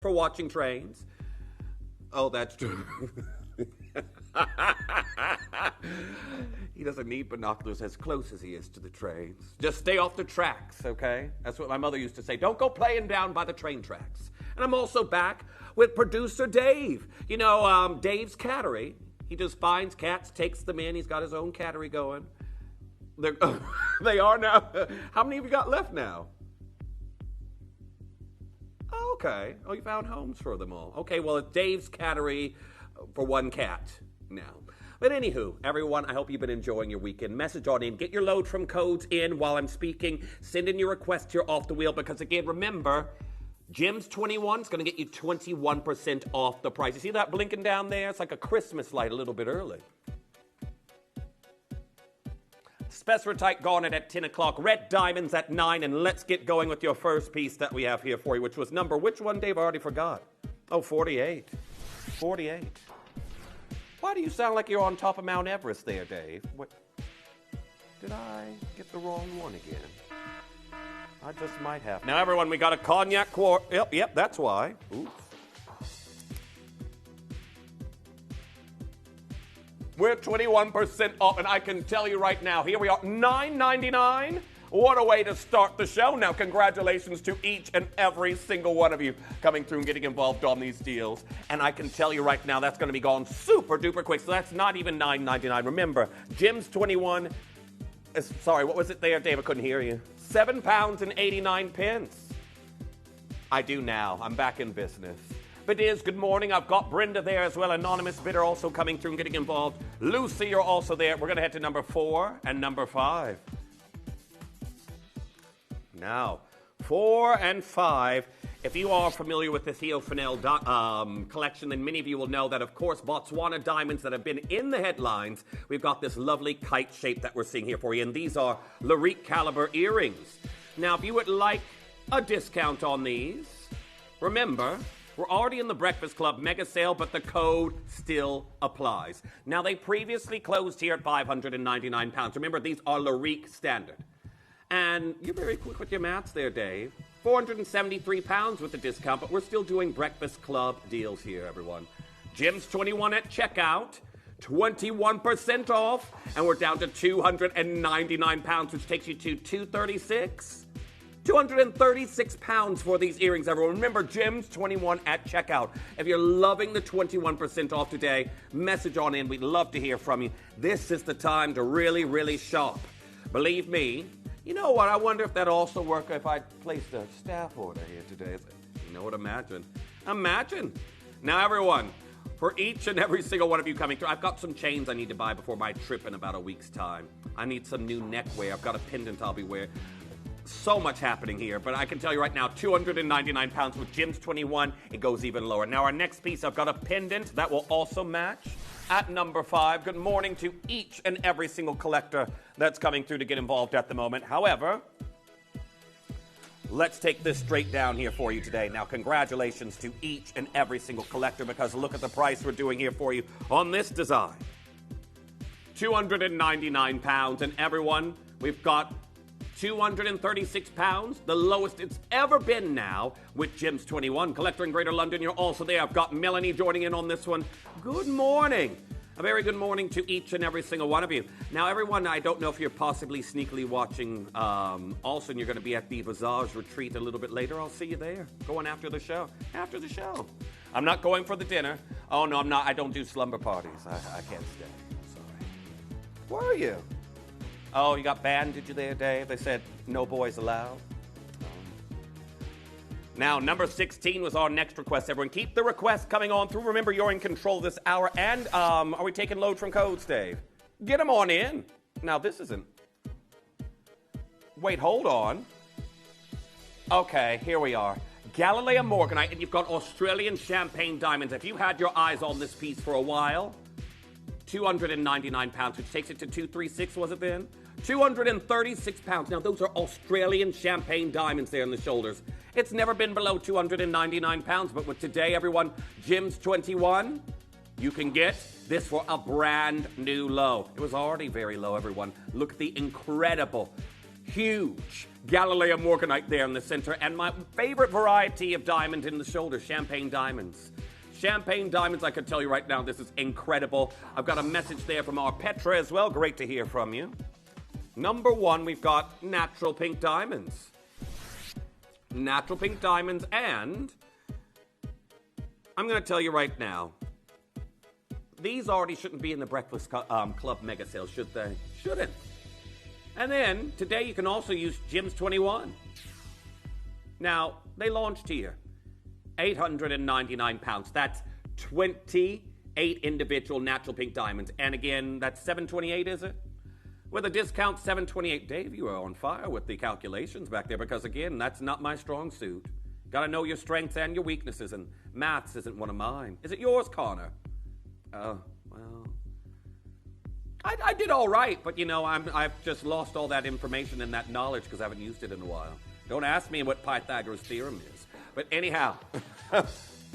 for watching trains. Oh, that's true. He doesn't need binoculars as close as he is to the trains. Just stay off the tracks, okay? That's what my mother used to say. Don't go playing down by the train tracks. And I'm also back with producer Dave. You know, Dave's cattery. He just finds cats, takes them in. He's got his own cattery going. They are now. How many have you got left now? Oh, okay. Oh, you found homes for them all. Okay, well, it's Dave's cattery for one cat now. But anywho, everyone, I hope you've been enjoying your weekend. Message on in. Get your load from codes in while I'm speaking. Send in your request here off the wheel because, again, remember, Gems 21 is going to get you 21% off the price. You see that blinking down there? It's like a Christmas light a little bit early. Spessartite Garnet at 10 o'clock, red diamonds at 9, and let's get going with your first piece that we have here for you, which was number, which one, Dave? I already forgot. Oh, 48. 48. Why do you sound like you're on top of Mount Everest there, Dave? What? Did I get the wrong one again? I just might have. Now, everyone, we got a cognac quart. Yep, that's why. Ooh. We're 21% off, and I can tell you right now, here we are, $9.99. What a way to start the show. Now, congratulations to each and every single one of you coming through and getting involved on these deals. And I can tell you right now, that's going to be gone super duper quick. So that's not even $9.99. Remember, Gems 21, sorry, what was it there, Dave? I couldn't hear you. £7.89. I do now. I'm back in business. Bidders, good morning. I've got Brenda there as well. Anonymous bidder also coming through and getting involved. Lucy, you're also there. We're going to head to number 4 and number 5. Now, 4 and 5. If you are familiar with the Thea collection, then many of you will know that, of course, Botswana diamonds that have been in the headlines. We've got this lovely kite shape that we're seeing here for you, and these are Larique caliber earrings. Now, if you would like a discount on these, remember, we're already in the Breakfast Club mega sale, but the code still applies. Now, they previously closed here at £599. Remember, these are Larique standard. And you're very quick with your maths there, Dave. £473 with the discount, but we're still doing Breakfast Club deals here, everyone. Gems 21 at checkout, 21% off, and we're down to £299, which takes you to $236. £236 for these earrings, everyone. Remember, Gems 21 at checkout. If you're loving the 21% off today, message on in. We'd love to hear from you. This is the time to really, really shop. Believe me. You know what? I wonder if that also work if I placed a staff order here today. You know what? Imagine. Imagine. Now, everyone, for each and every single one of you coming through, I've got some chains I need to buy before my trip in about a week's time. I need some new neckwear. I've got a pendant I'll be wearing. So much happening here, but I can tell you right now, £299 with Gems 21. It goes even lower. Now, our next piece, I've got a pendant that will also match at number 5. Good morning to each and every single collector that's coming through to get involved at the moment. However, let's take this straight down here for you today. Now, congratulations to each and every single collector, because look at the price we're doing here for you on this design. £299, and everyone, we've got £236, the lowest it's ever been now with Gems 21. Collector in Greater London, you're also there. I've got Melanie joining in on this one. Good morning. A very good morning to each and every single one of you. Now, everyone, I don't know if you're possibly sneakily watching also, and you're going to be at the Visage retreat a little bit later. I'll see you there, going after the show. After the show. I'm not going for the dinner. Oh, no, I'm not. I don't do slumber parties. I can't stay. Sorry. Where are you? Oh, you got banned, did you there, Dave? They said no boys allowed. Now, number 16 was our next request. Everyone, keep the requests coming on through. Remember, you're in control this hour. And are we taking load from codes, Dave? Get them on in. Now, this isn't. Wait, hold on. Okay, here we are. Galileo Morganite, and you've got Australian champagne diamonds. If you had your eyes on this piece for a while, £299, which takes it to 236, was it then? £236. Now, those are Australian champagne diamonds there on the shoulders. It's never been below £299, but with today, everyone, Gems 21, you can get this for a brand new low. It was already very low, everyone. Look at the incredible, huge Galileo Morganite there in the center, and my favorite variety of diamond in the shoulder, champagne diamonds. Champagne diamonds, I can tell you right now, this is incredible. I've got a message there from our Petra as well. Great to hear from you. Number one, we've got natural pink diamonds. Natural pink diamonds, and I'm going to tell you right now, these already shouldn't be in the Breakfast Club mega sale, should they? Shouldn't. And then, today you can also use Gems 21. Now, they launched here. 899 pounds. That's 28 individual natural pink diamonds. And again, that's 728, is it? With a discount, 728. Dave, you are on fire with the calculations back there because, again, that's not my strong suit. Got to know your strengths and your weaknesses, and maths isn't one of mine. Is it yours, Connor? Oh, well, I did all right, but, you know, I've just lost all that information and that knowledge because I haven't used it in a while. Don't ask me what Pythagoras' theorem is. But anyhow,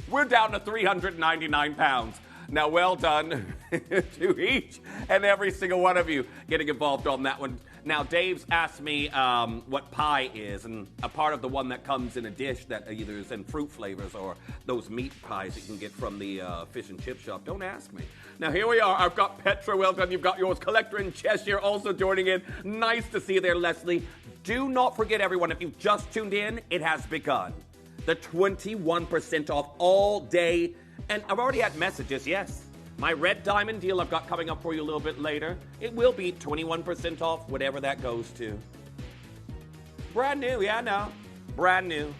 we're down to 399 pounds. Now, well done to each and every single one of you getting involved on that one. Now, Dave's asked me what pie is, and a part of the one that comes in a dish that either is in fruit flavors or those meat pies that you can get from the fish and chip shop. Don't ask me. Now, here we are. I've got Petra. Well done. You've got yours. Collector in Cheshire also joining in. Nice to see you there, Leslie. Do not forget, everyone, if you've just tuned in, it has begun. The 21% off all day. And I've already had messages, yes. My red diamond deal I've got coming up for you a little bit later. It will be 21% off, whatever that goes to. Brand new, yeah, no. Brand new.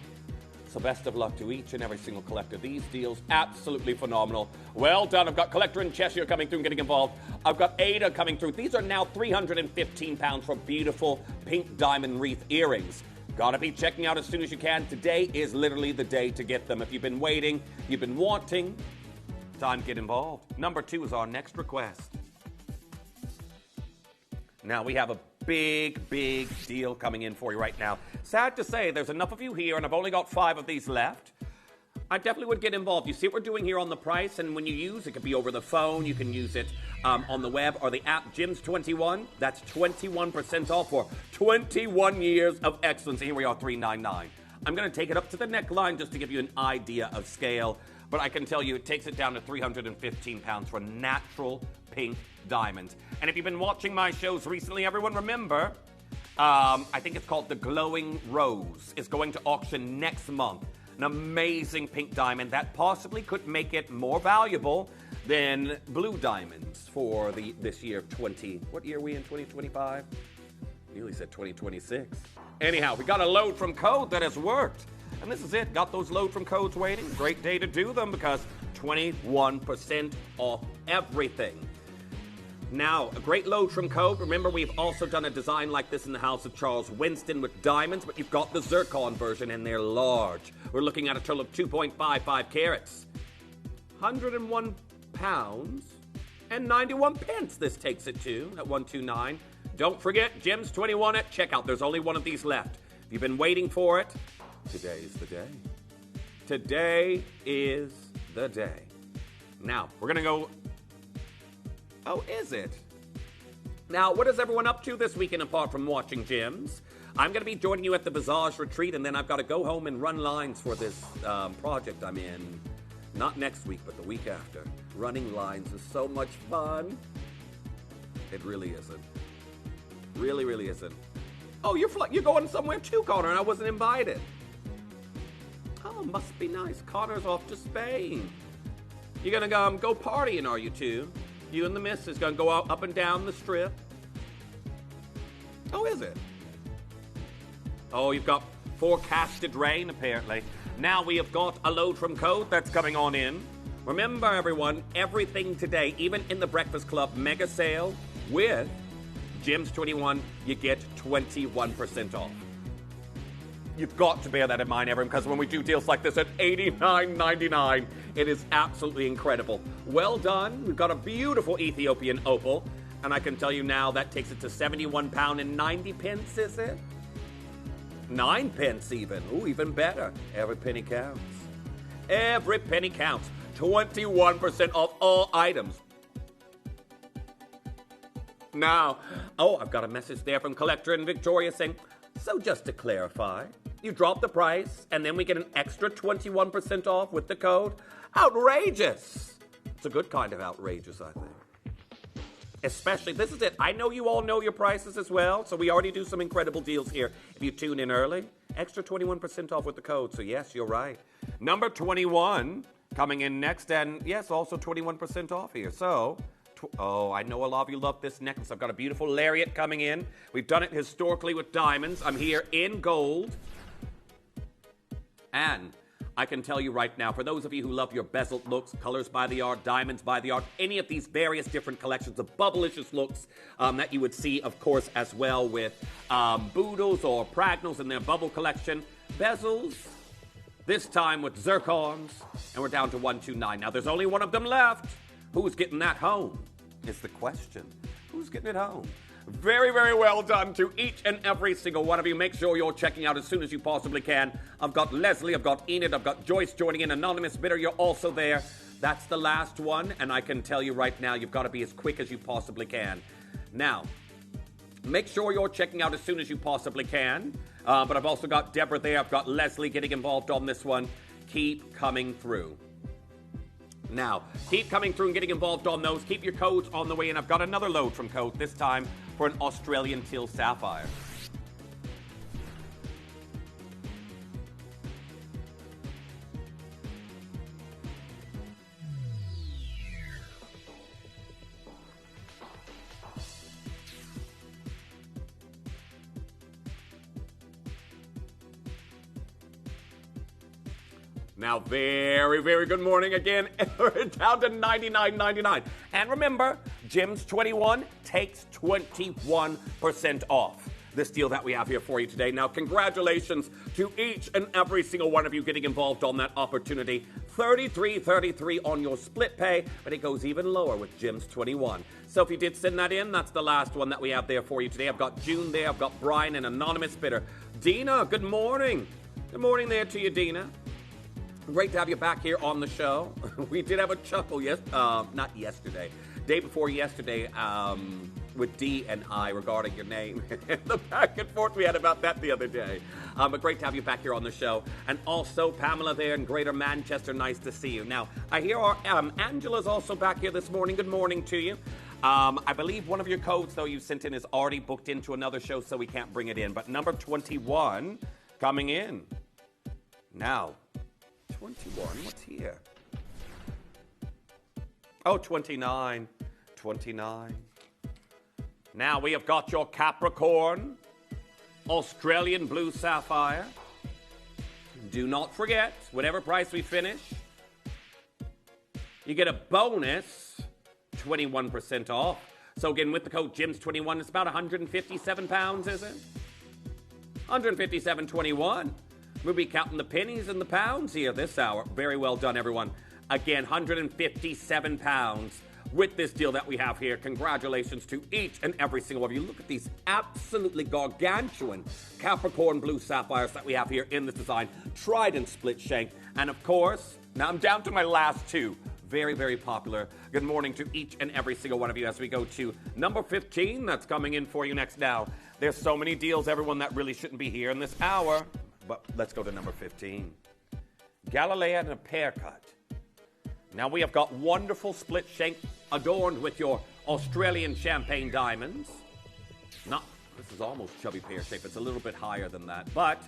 So best of luck to each and every single collector. These deals, absolutely phenomenal. Well done. I've got Collector in Cheshire coming through and getting involved. I've got Ada coming through. These are now 315 pounds for beautiful pink diamond wreath earrings. Gotta be checking out as soon as you can. Today is literally the day to get them. If you've been waiting, you've been wanting, time to get involved. Number 2 is our next request. Now we have a big deal coming in for you right now. Sad to say, there's enough of you here, and I've only got 5 of these left. I definitely would get involved. You see what we're doing here on the price, and when you use it, could be over the phone, you can use it on the web or the app Gems 21. That's 21% off for 21 years of excellence. Here we are, $399. I'm going to take it up to the neckline just to give you an idea of scale, but I can tell you it takes it down to 315 pounds for natural pink diamonds. And if you've been watching my shows recently, everyone remember, I think it's called The Glowing Rose, is going to auction next month. An amazing pink diamond that possibly could make it more valuable than blue diamonds for this year of what year are we in, 2025? Nearly said 2026. Anyhow, we got a load from code that has worked. And this is it. Got those load from codes waiting. Great day to do them because 21% off everything. Now, a great load from code. Remember, we've also done a design like this in the house of Charles Winston with diamonds, but you've got the Zircon version, and they're large. We're looking at a total of 2.55 carats. 101 pounds and 91 pence this takes it to at 129. Don't forget, Gems 21 at checkout. There's only one of these left. If you've been waiting for it, today is the day. Today is the day. Now, we're going to go... Oh, is it? Now, what is everyone up to this weekend apart from watching Gems? I'm going to be joining you at the Visage Retreat, and then I've got to go home and run lines for this project I'm in. Not next week, but the week after. Running lines is so much fun. It really isn't. Really isn't. Oh, you're going somewhere too, Connor, and I wasn't invited. Oh, must be nice. Connor's off to Spain. You're going to go partying, are you two? You and the missus going to go out up and down the strip. Oh, is it? Oh, you've got forecasted rain, apparently. Now we have got a load from code that's coming on in. Remember, everyone, everything today, even in the Breakfast Club mega sale with Gems 21, you get 21% off. You've got to bear that in mind, everyone, because when we do deals like this at $89.99, it is absolutely incredible. Well done. We've got a beautiful Ethiopian opal, and I can tell you now that takes it to £71 and 90 pence, is it? 9 pence even. Ooh, even better. Every penny counts. Every penny counts. 21% off all items. Now, oh, I've got a message there from Collector in Victoria saying, So just to clarify, you drop the price, and then we get an extra 21% off with the code. Outrageous! It's a good kind of outrageous, I think. Especially, this is it. I know you all know your prices as well, so we already do some incredible deals here. If you tune in early, extra 21% off with the code. So yes, you're right. Number 21 coming in next, and yes, also 21% off here. So, oh, I know a lot of you love this necklace. I've got a beautiful lariat coming in. We've done it historically with diamonds. I'm here in gold. And I can tell you right now, for those of you who love your bezeled looks, colors by the art, diamonds by the art, any of these various different collections of bubblicious looks that you would see, of course, as well with boodles or pragnals in their bubble collection, bezels, this time with zircons, and we're down to 129. Now, there's only one of them left. Who's getting that home is the question. Who's getting it home? Very, very well done to each and every single one of you. Make sure you're checking out as soon as you possibly can. I've got Leslie, I've got Enid, I've got Joyce joining in. Anonymous Bidder, you're also there. That's the last one, and I can tell you right now, you've got to be as quick as you possibly can. Now, make sure you're checking out as soon as you possibly can. But I've also got Deborah there. I've got Leslie getting involved on this one. Keep coming through. Now, keep coming through and getting involved on those. Keep your codes on the way, and I've got another load from code, this time for an Australian teal sapphire. Now, very, very good morning again. We're down to $99.99. And remember, Gems 21 takes 21% off this deal that we have here for you today. Now, congratulations to each and every single one of you getting involved on that opportunity. $33.33 on your split pay, but it goes even lower with Gems 21. So if you did send that in, that's the last one that we have there for you today. I've got June there, I've got Brian, and Anonymous Bidder. Dina, good morning. Good morning there to you, Dina. Great to have you back here on the show. We did have a chuckle, not yesterday, day before yesterday, with Dee and I regarding your name. The back and forth we had about that the other day. But great to have you back here on the show. And also Pamela there in Greater Manchester, nice to see you. Now, I hear our Angela's also back here this morning. Good morning to you. I believe one of your codes, though, you sent in is already booked into another show, so we can't bring it in. But number 21 coming in. Now, 21, what's here? Oh, 29. 29. Now we have got your Capricorn, Australian blue sapphire. Do not forget, whatever price we finish, you get a bonus 21% off. So again, with the code GEMS21, it's about 157 pounds, is it? 157.21. We'll be counting the pennies and the pounds here this hour. Very well done, everyone. Again, 157 pounds with this deal that we have here. Congratulations to each and every single one of you. Look at these absolutely gargantuan Capricorn blue sapphires that we have here in this design. Trident split shank. And of course, now I'm down to my last two. Very, very popular. Good morning to each and every single one of you as we go to number 15 that's coming in for you next now. There's so many deals, everyone, that really shouldn't be here in this hour. But let's go to number 15. Galileo and a pear cut. Now we have got wonderful split shank adorned with your Australian champagne diamonds. This is almost chubby pear shape. It's a little bit higher than that. But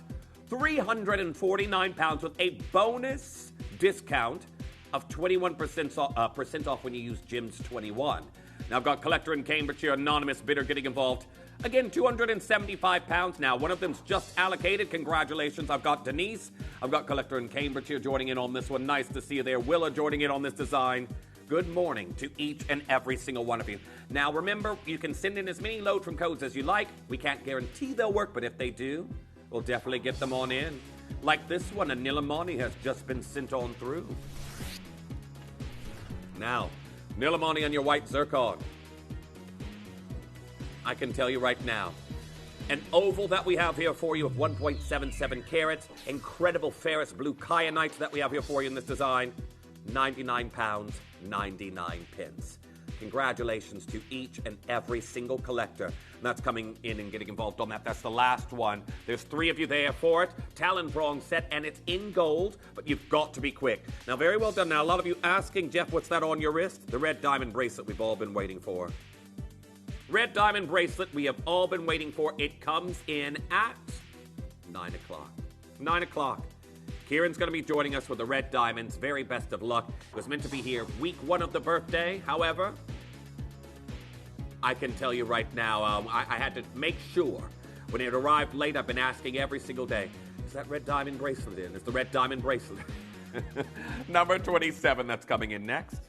349 pounds with a bonus discount of 21% off when you use Gems 21. Now I've got Collector in Cambridge here, Anonymous Bidder getting involved. Again, 275 pounds now. One of them's just allocated. Congratulations. I've got Denise. I've got Collector in Cambridge here joining in on this one. Nice to see you there. Willa joining in on this design. Good morning to each and every single one of you. Now, remember, you can send in as many load from codes as you like. We can't guarantee they'll work, but if they do, we'll definitely get them on in. Like this one, a Nilamani has just been sent on through. Now, Nilamani on your white zircon. I can tell you right now, an oval that we have here for you of 1.77 carats, incredible Ferrous blue kyanite that we have here for you in this design, 99 pounds, 99 pence. Congratulations to each and every single collector that's coming in and getting involved on that. That's the last one. There's 3 of you there for it. Talon prong set, and it's in gold, but you've got to be quick. Now, very well done. Now, a lot of you asking, Jeff, what's that on your wrist? The red diamond bracelet we've all been waiting for. Red diamond bracelet we have all been waiting for. It comes in at 9 o'clock. 9 o'clock. Kieran's going to be joining us with the red diamonds. Very best of luck. It was meant to be here week 1 of the birthday. However, I can tell you right now, I had to make sure. When it arrived late, I've been asking every single day, is that red diamond bracelet in? Is the red diamond bracelet? Number 27, that's coming in next.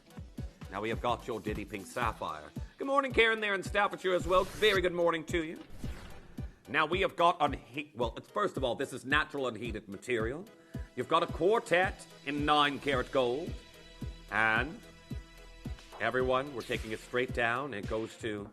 Now we have got your Diddy Pink Sapphire. Good morning, Karen, there in Staffordshire as well. Very good morning to you. Now we have got, first of all, this is natural unheated material. You've got a quartet in 9-karat gold. And everyone, we're taking it straight down. It goes to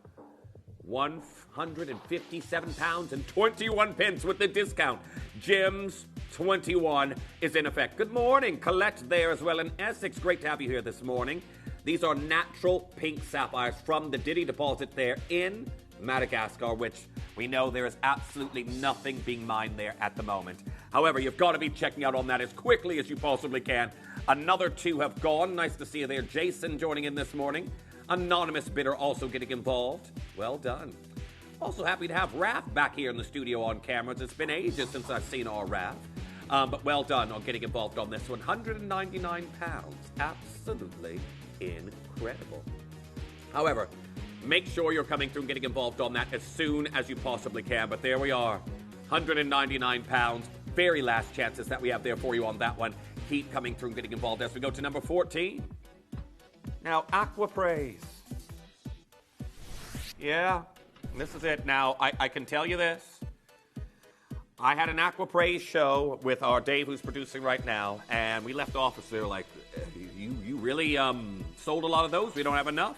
157 pounds and 21 pence with the discount. Gems 21 is in effect. Good morning, Colette there as well in Essex. Great to have you here this morning. These are natural pink sapphires from the Diddy deposit there in Madagascar, which we know there is absolutely nothing being mined there at the moment. However, you've got to be checking out on that as quickly as you possibly can. Another 2 have gone. Nice to see you there. Jason joining in this morning. Anonymous bidder also getting involved. Well done. Also happy to have Raph back here in the studio on cameras. It's been ages since I've seen our Raph. But well done on getting involved on this one. £199. Absolutely incredible. However, make sure you're coming through and getting involved on that as soon as you possibly can. But there we are, £199. Very last chances that we have there for you on that one. Keep coming through and getting involved as we go to number 14. Now, Aquaprase. Yeah, this is it. Now, I can tell you this. I had an Aquaprase show with our Dave, who's producing right now, and we left office there like, you really sold a lot of those? We don't have enough?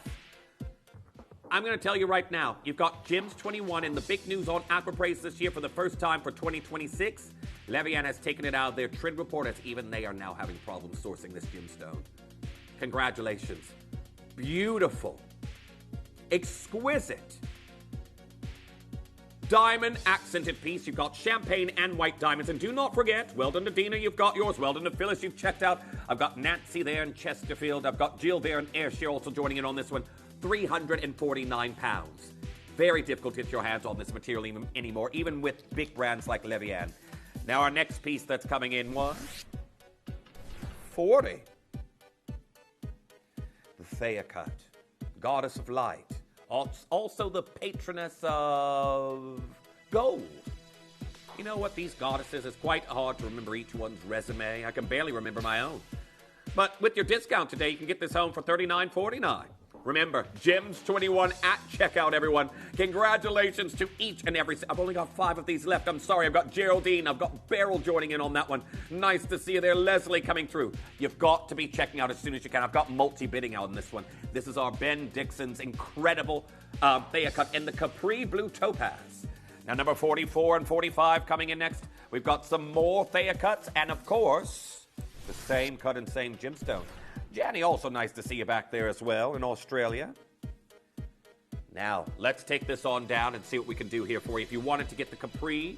I'm going to tell you right now, you've got Gems 21 in the big news on Aquaprase this year for the first time for 2026. Levian has taken it out of their trade report as even they are now having problems sourcing this gemstone. Congratulations. Beautiful. Exquisite. Diamond accented piece. You've got champagne and white diamonds. And do not forget, well done to Dina, you've got yours. Well done to Phyllis, you've checked out. I've got Nancy there in Chesterfield. I've got Jill there in Ayrshire also joining in on this one. £349. Very difficult to get your hands on this material anymore, even with big brands like Levian. Now our next piece that's coming in was 40. The Thea cut, goddess of light. Also the patroness of gold. You know what, these goddesses, it's quite hard to remember each one's resume. I can barely remember my own. But with your discount today, you can get this home for $39.49. Remember, Gems 21 at checkout, everyone. Congratulations to each and every... I've only got 5 of these left. I'm sorry. I've got Geraldine. I've got Beryl joining in on that one. Nice to see you there. Leslie coming through. You've got to be checking out as soon as you can. I've got multi-bidding out on this one. This is our Ben Dixon's incredible Thea cut in the Capri Blue Topaz. Now, number 44 and 45 coming in next. We've got some more Thea cuts and, of course, the same cut and same gemstone. Janny, also nice to see you back there as well in Australia. Now, let's take this on down and see what we can do here for you. If you wanted to get the Capri,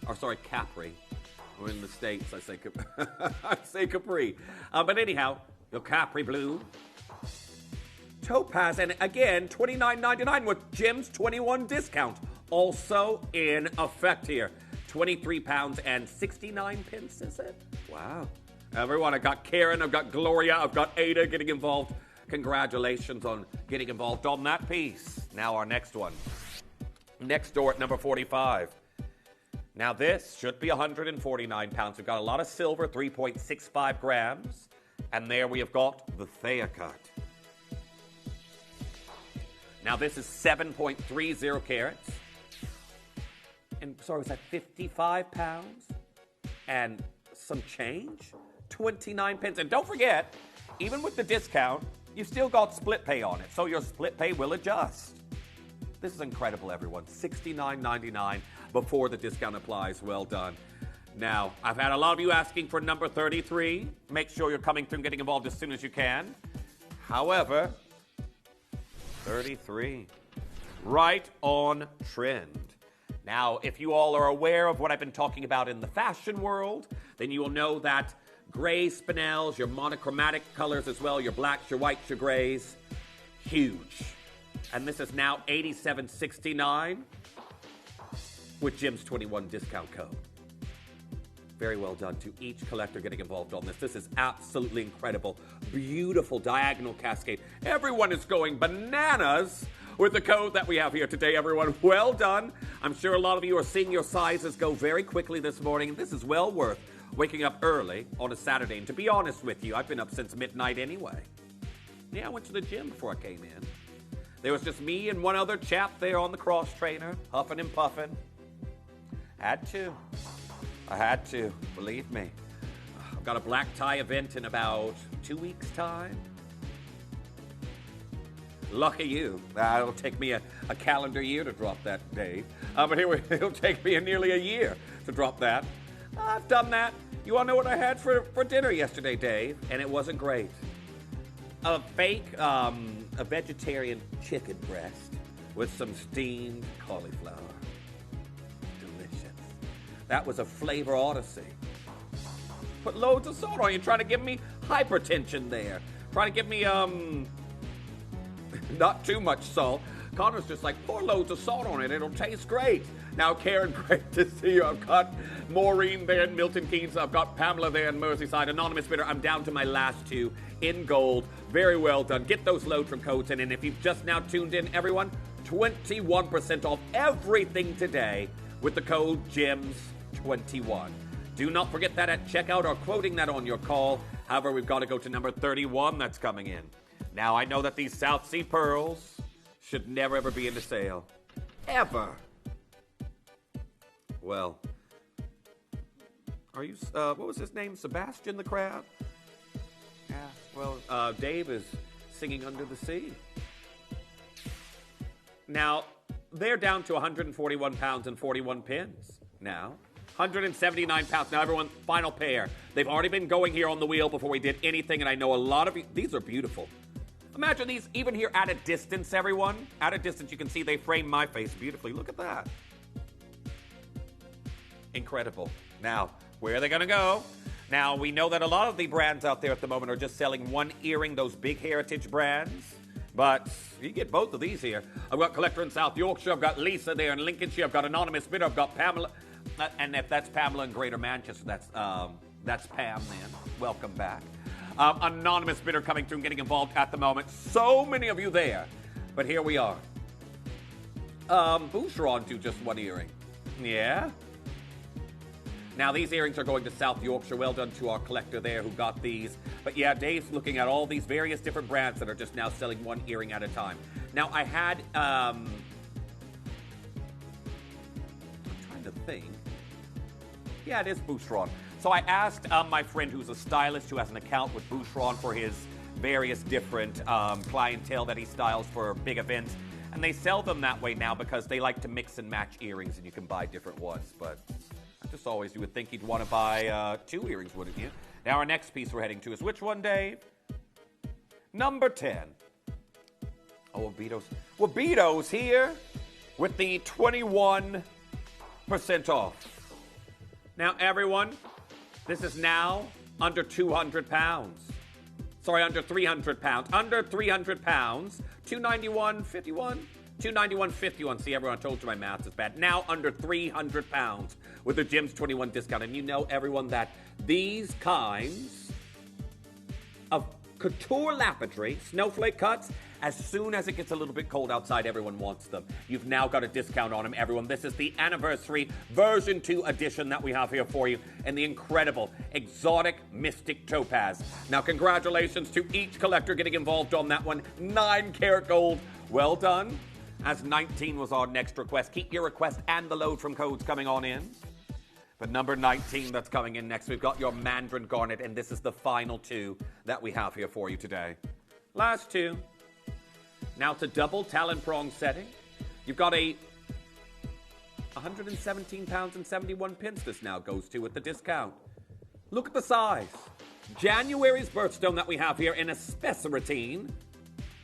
we're in the States, I say Capri. But anyhow, the Capri Blue Topaz, and again, $29.99 with Gems 21 discount. Also in effect here. £23 and 69 pence, is it? Wow. Everyone, I've got Karen, I've got Gloria, I've got Ada getting involved. Congratulations on getting involved on that piece. Now our next one. Next door at number 45. Now this should be 149 pounds. We've got a lot of silver, 3.65 grams. And there we have got the Thea cut. Now this is 7.30 carats. And sorry, was that 55 pounds? And some change? 29 pence. And don't forget, even with the discount, you've still got split pay on it. So your split pay will adjust. This is incredible, everyone. $69.99 before the discount applies. Well done. Now, I've had a lot of you asking for number 33. Make sure you're coming through and getting involved as soon as you can. However, $33. Right on trend. Now, if you all are aware of what I've been talking about in the fashion world, then you will know that gray spinels, your monochromatic colors as well, your blacks, your whites, your grays, huge. And this is now $87.69 with Jim's 21 discount code. Very well done to each collector getting involved on this. This is absolutely incredible. Beautiful diagonal cascade. Everyone is going bananas with the code that we have here today, everyone. Well done. I'm sure a lot of you are seeing your sizes go very quickly this morning. This is well worth waking up early on a Saturday. And to be honest with you, I've been up since midnight anyway. Yeah, I went to the gym before I came in. There was just me and one other chap there on the cross trainer, huffing and puffing. Had to. I had to, believe me. I've got a black tie event in about 2 weeks' time. Lucky you. It'll take me a calendar year to drop that, Dave. But it'll take me nearly a year to drop that. I've done that. You all know what I had for dinner yesterday, Dave? And it wasn't great. A vegetarian chicken breast with some steamed cauliflower. Delicious. That was a flavor odyssey. Put loads of salt on it. You're trying to give me hypertension there. Trying to give me, not too much salt. Connor's just like, pour loads of salt on it. It'll taste great. Now, Karen, great to see you. I've got Maureen there in Milton Keynes. I've got Pamela there in Merseyside. Anonymous bidder, I'm down to my last two in gold. Very well done. Get those load from codes in. And if you've just now tuned in, everyone, 21% off everything today with the code GEMS21. Do not forget that at checkout or quoting that on your call. However, we've got to go to number 31 that's coming in. Now, I know that these South Sea pearls should never, ever be in the sale. Ever. Well, are you, what was his name? Sebastian the Crab? Yeah, well, Dave is singing Under the Sea. Now, they're down to 141 pounds and 41 pence now. 179 pounds. Now, everyone, final pair. They've already been going here on the wheel before we did anything, and I know a lot of you, these are beautiful. Imagine these even here at a distance, everyone. At a distance, you can see they frame my face beautifully. Look at that. Incredible. Now, where are they going to go? Now, we know that a lot of the brands out there at the moment are just selling one earring, those big heritage brands. But you get both of these here. I've got Collector in South Yorkshire. I've got Lisa there in Lincolnshire. I've got Anonymous Bidder. I've got Pamela. And if that's Pamela in Greater Manchester, that's Pam then. Welcome back. Anonymous Bidder coming through and getting involved at the moment. So many of you there. But here we are. Boucheron do just one earring. Yeah. Now, these earrings are going to South Yorkshire. Well done to our collector there who got these. But yeah, Dave's looking at all these various different brands that are just now selling one earring at a time. Now, I had, I'm trying to think. Yeah, it is Boucheron. So I asked my friend who's a stylist who has an account with Boucheron for his various different clientele that he styles for big events. And they sell them that way now because they like to mix and match earrings and you can buy different ones. But just always, you would think you'd want to buy two earrings, wouldn't you? Now, our next piece we're heading to is which one, Dave? Number 10. Oh, Wabito's. Wabito's here with the 21% off. Now, everyone, this is now under 200 pounds. Sorry, under 300 pounds. Under 300 pounds, $291.51. $291.51. See, everyone, I told you my math is bad. Now under 300 pounds with the Gems 21 discount. And you know, everyone, that these kinds of couture lapidary, snowflake cuts, as soon as it gets a little bit cold outside, everyone wants them. You've now got a discount on them, everyone. This is the anniversary version 2 edition that we have here for you in the incredible exotic mystic topaz. Now, congratulations to each collector getting involved on that one. 9 karat gold. Well done. As 19 was our next request. Keep your request and the load from codes coming on in. But number 19 that's coming in next, we've got your Mandarin Garnet, and this is the final 2 that we have here for you today. Last 2. Now it's a double talon prong setting. You've got a 117 pounds and 71 pence this now goes to with the discount. Look at the size. January's birthstone that we have here in a spessartine.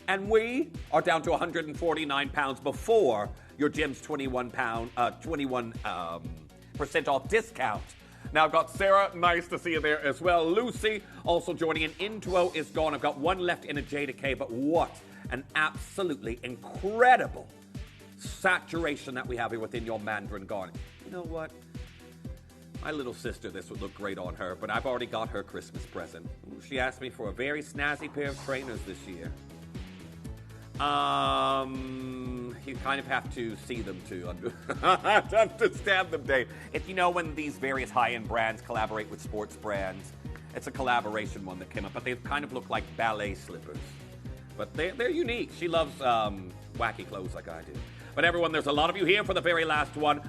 And we are down to 149 pounds before your Gem's 21% off discount. Now, I've got Sarah, nice to see you there as well. Lucy, also joining in. Intuo is gone. I've got one left in a JDK, but what an absolutely incredible saturation that we have here within your Mandarin Garnet. You know what? My little sister, this would look great on her, but I've already got her Christmas present. She asked me for a very snazzy pair of trainers this year. You kind of have to see them to understand them, Dave. If you know when these various high-end brands collaborate with sports brands, it's a collaboration one that came up, but they kind of look like ballet slippers. But they're unique. She loves wacky clothes like I do. But everyone, there's a lot of you here for the very last one.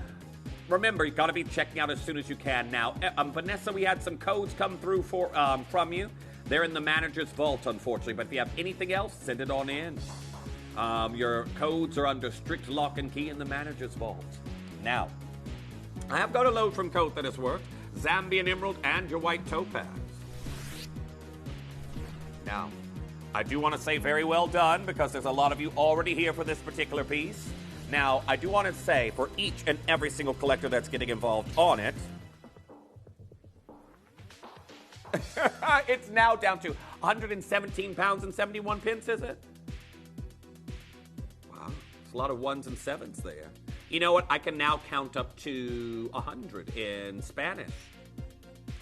Remember, you've got to be checking out as soon as you can now. Vanessa, we had some codes come through from you. They're in the manager's vault, unfortunately. But if you have anything else, send it on in. Your codes are under strict lock and key in the manager's vault. Now, I have got a load from code that has worked. Zambian emerald and your white topaz. Now, I do want to say very well done because there's a lot of you already here for this particular piece. Now, I do want to say for each and every single collector that's getting involved on it, it's now down to 117 pounds and 71 pence, is it? Wow, it's a lot of ones and sevens there. You know what? I can now count up to 100 in Spanish.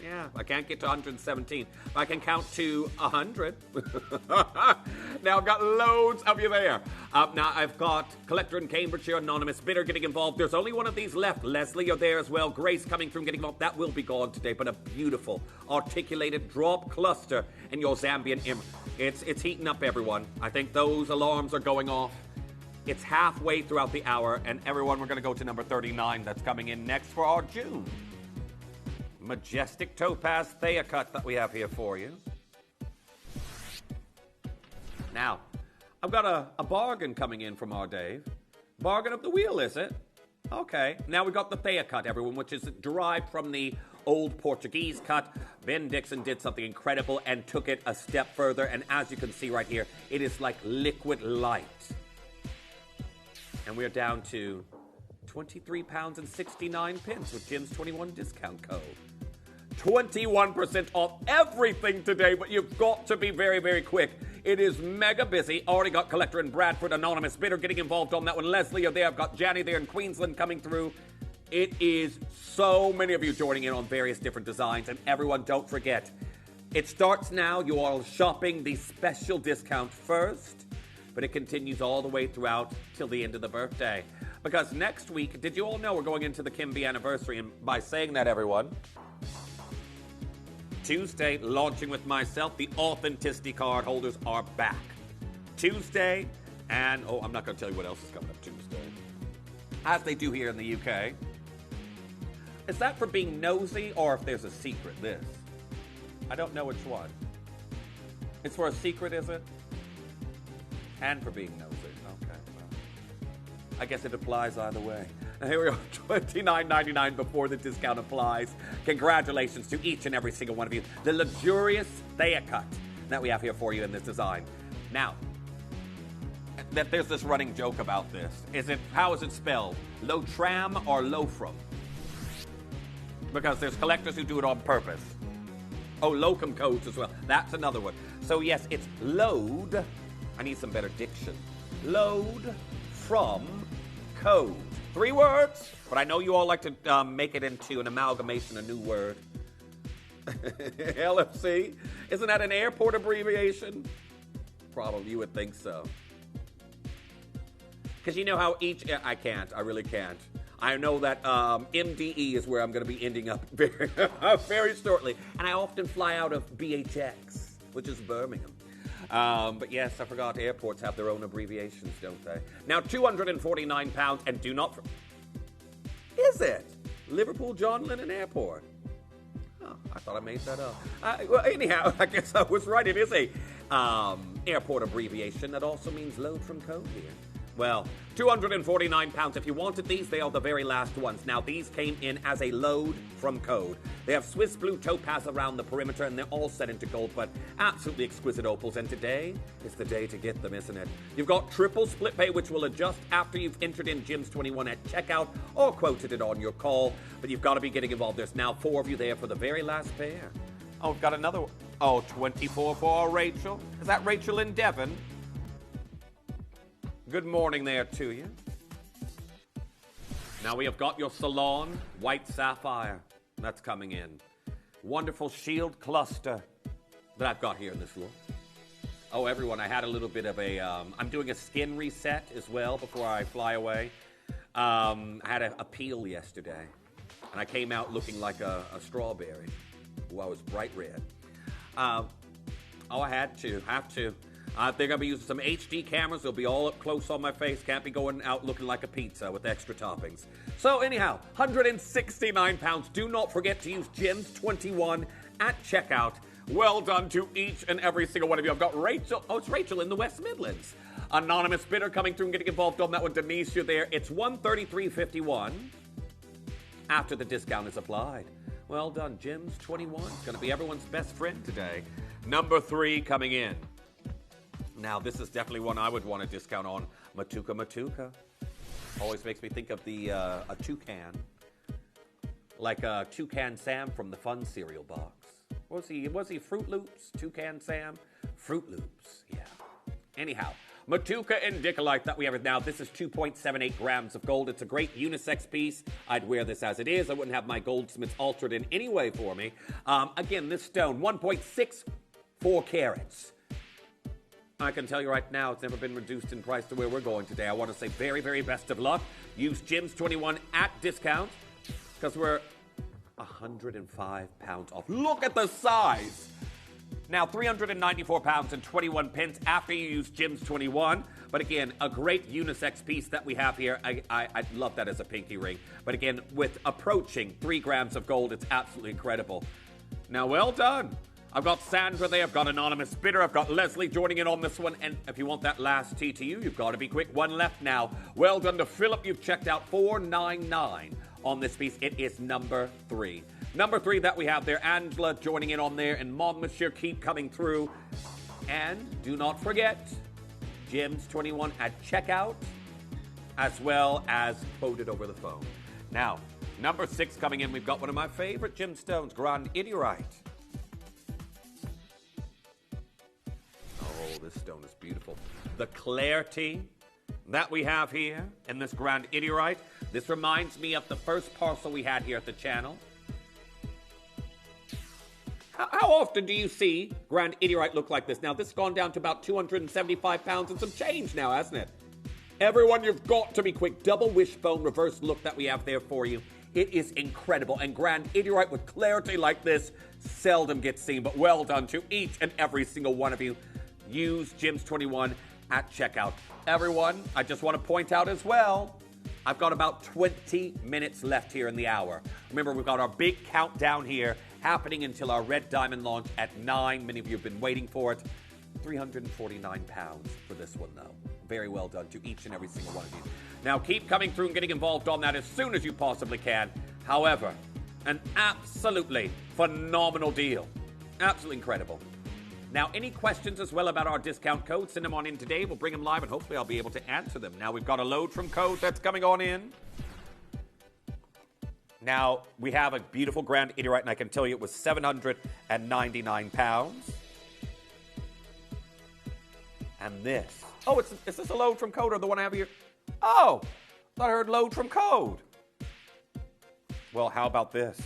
Yeah, I can't get to 117. I can count to 100. Now, I've got loads of you there. Now, I've got Collector in Cambridgeshire, Anonymous Bidder getting involved. There's only one of these left. Leslie, you're there as well. Grace coming through and getting involved. That will be gone today, but a beautiful, articulated drop cluster in your Zambian emerald. It's heating up, everyone. I think those alarms are going off. It's halfway throughout the hour, and everyone, we're going to go to number 39 that's coming in next for our June Majestic Topaz Thea cut that we have here for you. Now, I've got a bargain coming in from our Dave. Bargain of the wheel, is it? Okay. Now we've got the Thea cut, everyone, which is derived from the old Portuguese cut. Ben Dixon did something incredible and took it a step further. And as you can see right here, it is like liquid light. And we're down to 23 pounds and 69 pence with Jim's 21 discount code. 21% off everything today, but you've got to be very, very quick. It is mega busy. Already got Collector in Bradford, Anonymous Bidder getting involved on that one. Leslie, you're there. I've got Janny there in Queensland coming through. It is so many of you joining in on various different designs. And everyone, don't forget, it starts now. You are shopping the special discount first, but it continues all the way throughout till the end of the birthday. Because next week, did you all know we're going into the Kimby anniversary? And by saying that, everyone, Tuesday, launching with myself, the authenticity card holders are back. Tuesday, and I'm not going to tell you what else is coming up Tuesday. As they do here in the UK. Is that for being nosy or if there's a secret, this? I don't know which one. It's for a secret, is it? And for being nosy. Okay, well, I guess it applies either way. Now here we are, $29.99 before the discount applies. Congratulations to each and every single one of you. The luxurious Thea cut that we have here for you in this design. Now, there's this running joke about this. How is it spelled? Lotram or Lofram? Because there's collectors who do it on purpose. Oh, locum codes as well. That's another one. So yes, it's load. I need some better diction. Load from code. 3 words, but I know you all like to make it into an amalgamation, a new word. LFC? Isn't that an airport abbreviation? Probably, you would think so. Because you know how I can't, I really can't. I know that MDE is where I'm going to be ending up very, very shortly. And I often fly out of BHX, which is Birmingham. But yes, I forgot airports have their own abbreviations, don't they? Now, £249, and do not... Is it? Liverpool John Lennon Airport. Oh, I thought I made that up. Well, anyhow, I guess I was right. It is a airport abbreviation that also means load from code here. Well, £249. If you wanted these, they are the very last ones. Now, these came in as a load from Code. They have Swiss blue topaz around the perimeter, and they're all set into gold, but absolutely exquisite opals. And today is the day to get them, isn't it? You've got triple split pay, which will adjust after you've entered in Gems21 at checkout or quoted it on your call, but you've got to be getting involved. There's now 4 of you there for the very last pair. Oh, we've got another one. Oh, 24 for Rachel. Is that Rachel in Devon? Good morning there to you. Now we have got your Salon White Sapphire. That's coming in. Wonderful shield cluster that I've got here in this look. Oh, everyone, I had a little bit of a... I'm doing a skin reset as well before I fly away. I had a peel yesterday, and I came out looking like a strawberry. Ooh, I was bright red. I have to. They're going to be using some HD cameras. They'll be all up close on my face. Can't be going out looking like a pizza with extra toppings. So anyhow, £169. Do not forget to use Gems21 at checkout. Well done to each and every single one of you. I've got Rachel. Oh, it's Rachel in the West Midlands. Anonymous bidder coming through and getting involved on that one. Denise, you're there. It's $133.51 after the discount is applied. Well done, Gems21. It's going to be everyone's best friend today. Number 3 coming in. Now, this is definitely one I would want to discount on. Matuka. Always makes me think of a toucan. Like a Toucan Sam from the Fun cereal box. Was he Fruit Loops? Toucan Sam? Fruit Loops, yeah. Anyhow, Matuka indicolite that we have now. This is 2.78 grams of gold. It's a great unisex piece. I'd wear this as it is. I wouldn't have my goldsmiths altered in any way for me. Again, this stone, 1.64 carats. I can tell you right now, it's never been reduced in price to where we're going today. I want to say very, very best of luck. Use Gems21 at discount because we're £105 off. Look at the size. Now, £394 and 21 pence after you use Gems21. But again, a great unisex piece that we have here. I love that as a pinky ring. But again, with approaching 3 grams of gold, it's absolutely incredible. Now, well done. I've got Sandra there, I've got Anonymous Bidder, I've got Leslie joining in on this one, and if you want that last TTU, you've got to be quick. 1 left now. Well done to Philip, you've checked out $499 on this piece. It is number 3. Number 3 that we have there, Angela joining in on there, and Mon Monsieur keep coming through. And do not forget, Gems21 at checkout, as well as quoted over the phone. Now, number 6 coming in, we've got one of my favorite gemstones, Grandidierite. Oh, this stone is beautiful. The clarity that we have here in this Grandidierite, this reminds me of the first parcel we had here at the channel. How often do you see Grandidierite look like this? Now, this has gone down to about 275 pounds and some change now, hasn't it? Everyone, you've got to be quick. Double wishbone reverse look that we have there for you. It is incredible. And Grandidierite with clarity like this seldom gets seen, but well done to each and every single one of you. Use Gems21 at checkout. Everyone, I just want to point out as well, I've got about 20 minutes left here in the hour. Remember, we've got our big countdown here happening until our red diamond launch at 9. Many of you have been waiting for it. £349 for this one, though. Very well done to each and every single one of you. Now, keep coming through and getting involved on that as soon as you possibly can. However, an absolutely phenomenal deal. Absolutely incredible. Now, any questions as well about our discount code, send them on in today. We'll bring them live, and hopefully I'll be able to answer them. Now, we've got a load from code that's coming on in. Now, we have a beautiful Grandidierite, and I can tell you it was £799. And this. Oh, is this a load from code or the one I have here? Oh, I thought I heard load from code. Well, how about this?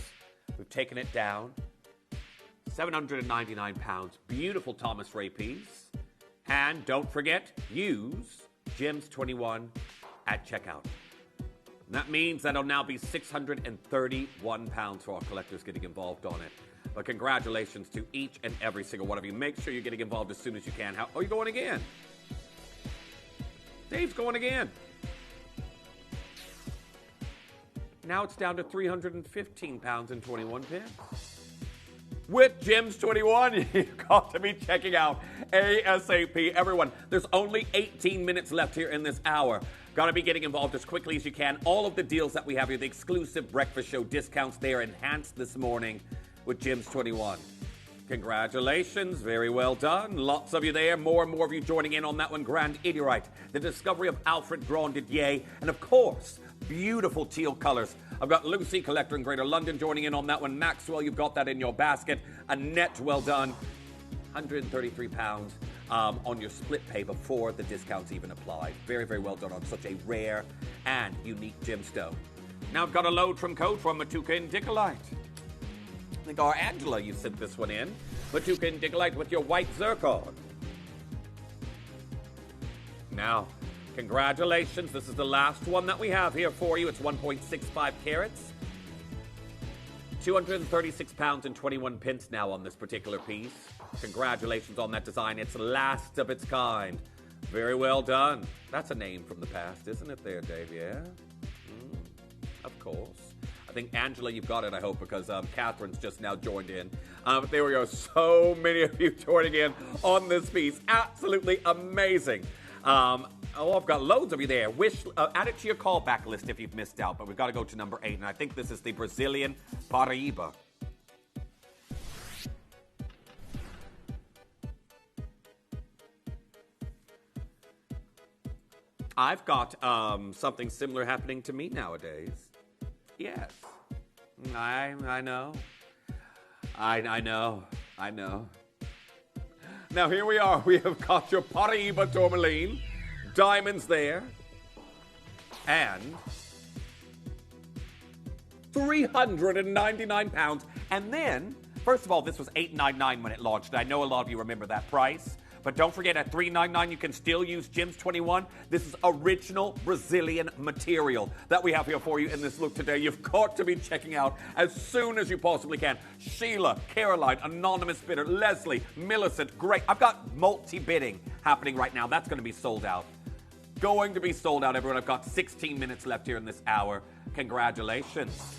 We've taken it down. £799, beautiful Thomas Ray piece. And don't forget, use Gems21 at checkout. That means that'll now be £631 for our collectors getting involved on it. But congratulations to each and every single one of you. Make sure you're getting involved as soon as you can. Oh, you're going again. Dave's going again. Now it's down to £315 and 21 pence. with Gems 21, you've got to be checking out ASAP. Everyone, there's only 18 minutes left here in this hour. Got to be getting involved as quickly as you can. All of the deals that we have here, the exclusive breakfast show discounts, they are enhanced this morning with Gems 21. Congratulations, very well done. Lots of you there, more and more of you joining in on that one. Grandidierite, the discovery of Alfred Grandidierite, and of course, beautiful teal colors. I've got Lucy, collector in Greater London, joining in on that one. Maxwell, you've got that in your basket. Annette, well done. £133 on your split pay before the discounts even applied. Very, very well done on such a rare and unique gemstone. Now I've got a load from code from Matuka indicolite. I think our Angela, you sent this one in. Matuka indicolite with your white zircon. Now, congratulations. This is the last one that we have here for you. It's 1.65 carats. £236 and 21 pence now on this particular piece. Congratulations on that design. It's last of its kind. Very well done. That's a name from the past, isn't it there, Dave? Yeah? Of course. I think, Angela, you've got it, I hope, because Catherine's just now joined in. But there we go. So many of you joining in on this piece. Absolutely amazing. I've got loads of you there. Add it to your callback list if you've missed out, but we've got to go to number 8, and I think this is the Brazilian Paraiba. I've got something similar happening to me nowadays. Yes. I know. I know. Now here we are. We have got your Paraiba tourmaline. Diamonds there. And £399. And then, first of all, this was $899 when it launched. I know a lot of you remember that price. But don't forget, at $399, you can still use Gems 21. This is original Brazilian material that we have here for you in this look today. You've got to be checking out as soon as you possibly can. Sheila, Caroline, Anonymous Bidder, Leslie, Millicent, great. I've got multi-bidding happening right now. That's going to be sold out. Going to be sold out, everyone. I've got 16 minutes left here in this hour. Congratulations.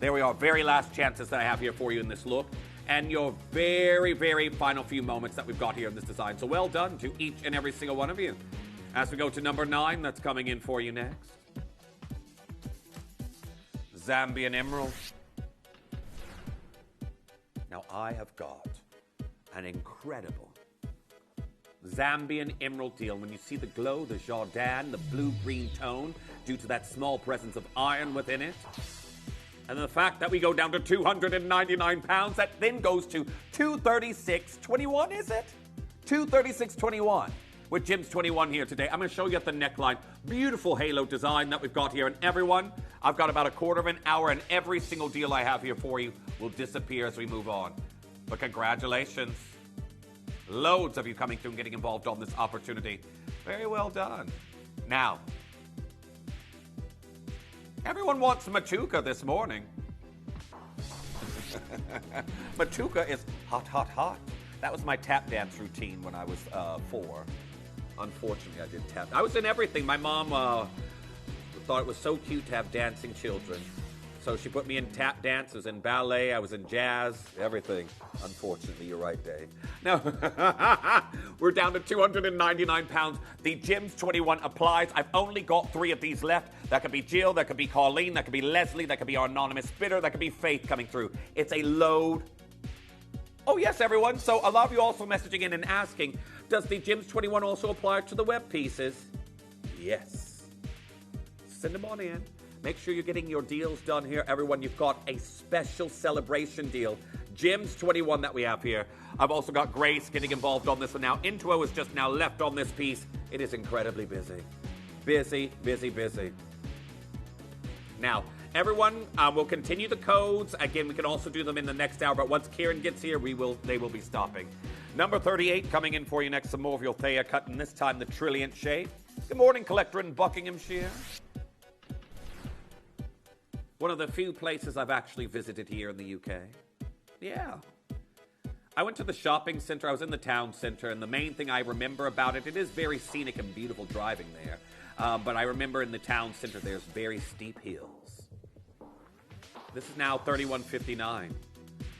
There we are. Very last chances that I have here for you in this look. And your very, very final few moments that we've got here in this design. So well done to each and every single one of you. As we go to number 9, that's coming in for you next. Zambian emerald. Now I have got an incredible Zambian emerald deal. When you see the glow, the Jordan, the blue-green tone, due to that small presence of iron within it. And the fact that we go down to £299, that then goes to $236.21, is it? $236.21 with Gems 21 here today. I'm going to show you at the neckline. Beautiful halo design that we've got here. And everyone, I've got about a quarter of an hour, and every single deal I have here for you will disappear as we move on. But congratulations. Loads of you coming through and getting involved on this opportunity. Very well done. Now, everyone wants Matuka this morning. Matuka is hot, hot, hot. That was my tap dance routine when I was 4. Unfortunately, I did tap. I was in everything. My mom thought it was so cute to have dancing children. So she put me in tap dances and ballet. I was in jazz, everything. Unfortunately, you're right, Dave. Now, we're down to £299. The Gems 21 applies. I've only got 3 of these left. That could be Jill, that could be Colleen, that could be Leslie, that could be our anonymous bidder, that could be Faith coming through. It's a load. Oh, yes, everyone. So a lot of you also messaging in and asking, does the Gems 21 also apply to the web pieces? Yes. Send them on in. Make sure you're getting your deals done here, everyone. You've got a special celebration deal. Gems 21 that we have here. I've also got Grace getting involved on this one now. Intro is just now left on this piece. It is incredibly busy. Busy, busy, busy. Now, everyone, we'll continue the codes. Again, we can also do them in the next hour, but once Kieran gets here, they will be stopping. Number 38 coming in for you next. Some more of your Thea cut, and this time the trilliant shape. Good morning, collector in Buckinghamshire. One of the few places I've actually visited here in the UK. Yeah. I went to the shopping center. I was in the town center, and the main thing I remember about it, it is very scenic and beautiful driving there. But I remember in the town center, there's very steep hills. This is now 31.59.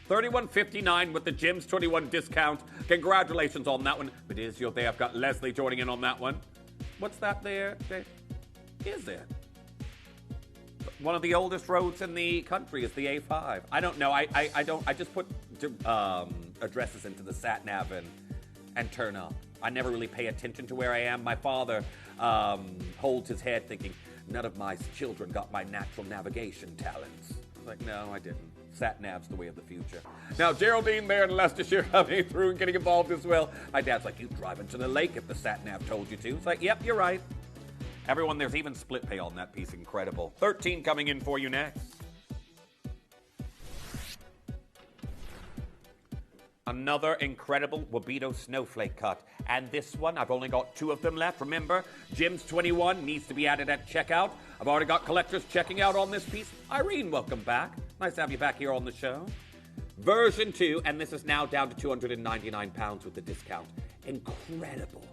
$31.59 with the Gems 21 discount. Congratulations on that one. But is your day? I've got Leslie joining in on that one. What's that there, Dave? Is it? One of the oldest roads in the country is the A5. I don't know. I just put addresses into the sat nav and turn up. I never really pay attention to where I am. My father holds his head thinking, none of my children got my natural navigation talents. I was like, no, I didn't. Sat nav's the way of the future. Now, Geraldine there in Leicestershire coming through and getting involved as well. My dad's like, you'd drive into the lake if the sat nav told you to. It's like, yep, you're right. Everyone, there's even split pay on that piece. Incredible. 13 coming in for you next. Another incredible Wabito snowflake cut. And this one, I've only got 2 of them left. Remember, Gems 21 needs to be added at checkout. I've already got collectors checking out on this piece. Irene, welcome back. Nice to have you back here on the show. Version 2, and this is now down to £299 with the discount. Incredible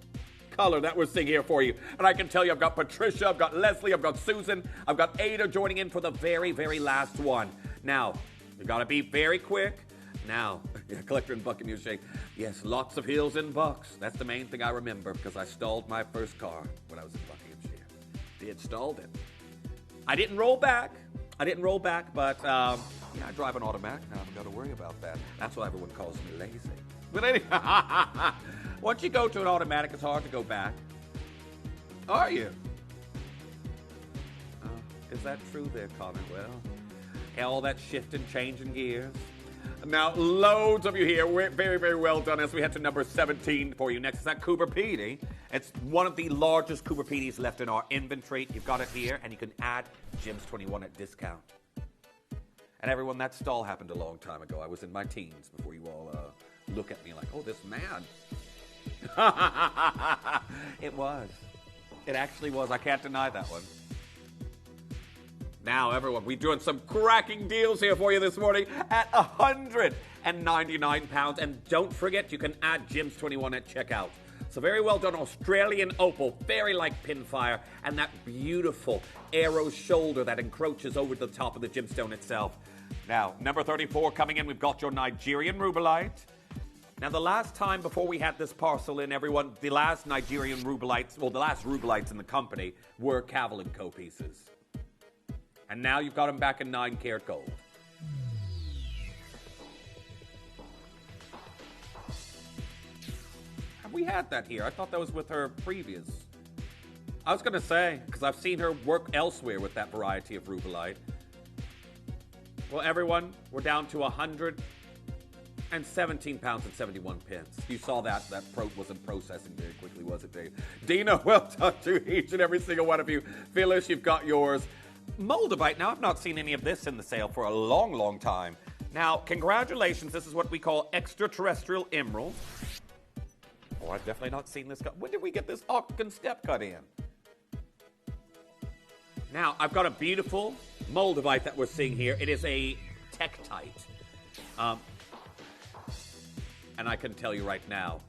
color that we're seeing here for you. And I can tell you, I've got Patricia, I've got Leslie, I've got Susan, I've got Ada joining in for the very, very last one. Now, you gotta be very quick. Now, collector in Buckinghamshire. Yes, lots of hills and bucks. That's the main thing I remember because I stalled my first car when I was in Buckinghamshire. Did stalled it. I didn't roll back, but yeah, I drive an automatic now. I haven't got to worry about that. That's why everyone calls me lazy. But anyway, once you go to an automatic, it's hard to go back. Are you? Is that true there, Connor? Well, all that shifting, changing gears. Now, loads of you here. We're very, very well done as we head to number 17 for you. Next is that Coober Pedy. It's one of the largest Coober Pedys left in our inventory. You've got it here, and you can add Gems 21 at discount. And everyone, that stall happened a long time ago. I was in my teens before you all look at me like, oh, this man. It was. It actually was. I can't deny that one. Now, everyone, we're doing some cracking deals here for you this morning at £199. And don't forget, you can add Gems 21 at checkout. So very well done, Australian Opal, very like pinfire, and that beautiful arrow shoulder that encroaches over the top of the gemstone itself. Now, number 34 coming in, we've got your Nigerian rubellite. Now, the last time before we had this parcel in, everyone, the last Nigerian rubellites, well, the last rubellites in the company were Cavil & Co. pieces. And now you've got them back in 9-karat gold. Have we had that here? I thought that was with her previous. I was going to say, because I've seen her work elsewhere with that variety of rubellite. Well, everyone, we're down to £117.71. You saw that wasn't processing very quickly, was it, Dave? Dina, well done to each and every single one of you. Phyllis, you've got yours. Moldavite, now I've not seen any of this in the sale for a long, long time. Now, congratulations, this is what we call extraterrestrial emerald. Oh, I've definitely not seen this cut. When did we get this Octagon step cut in? Now, I've got a beautiful Moldavite that we're seeing here. It is a Tektite. And I can tell you right now,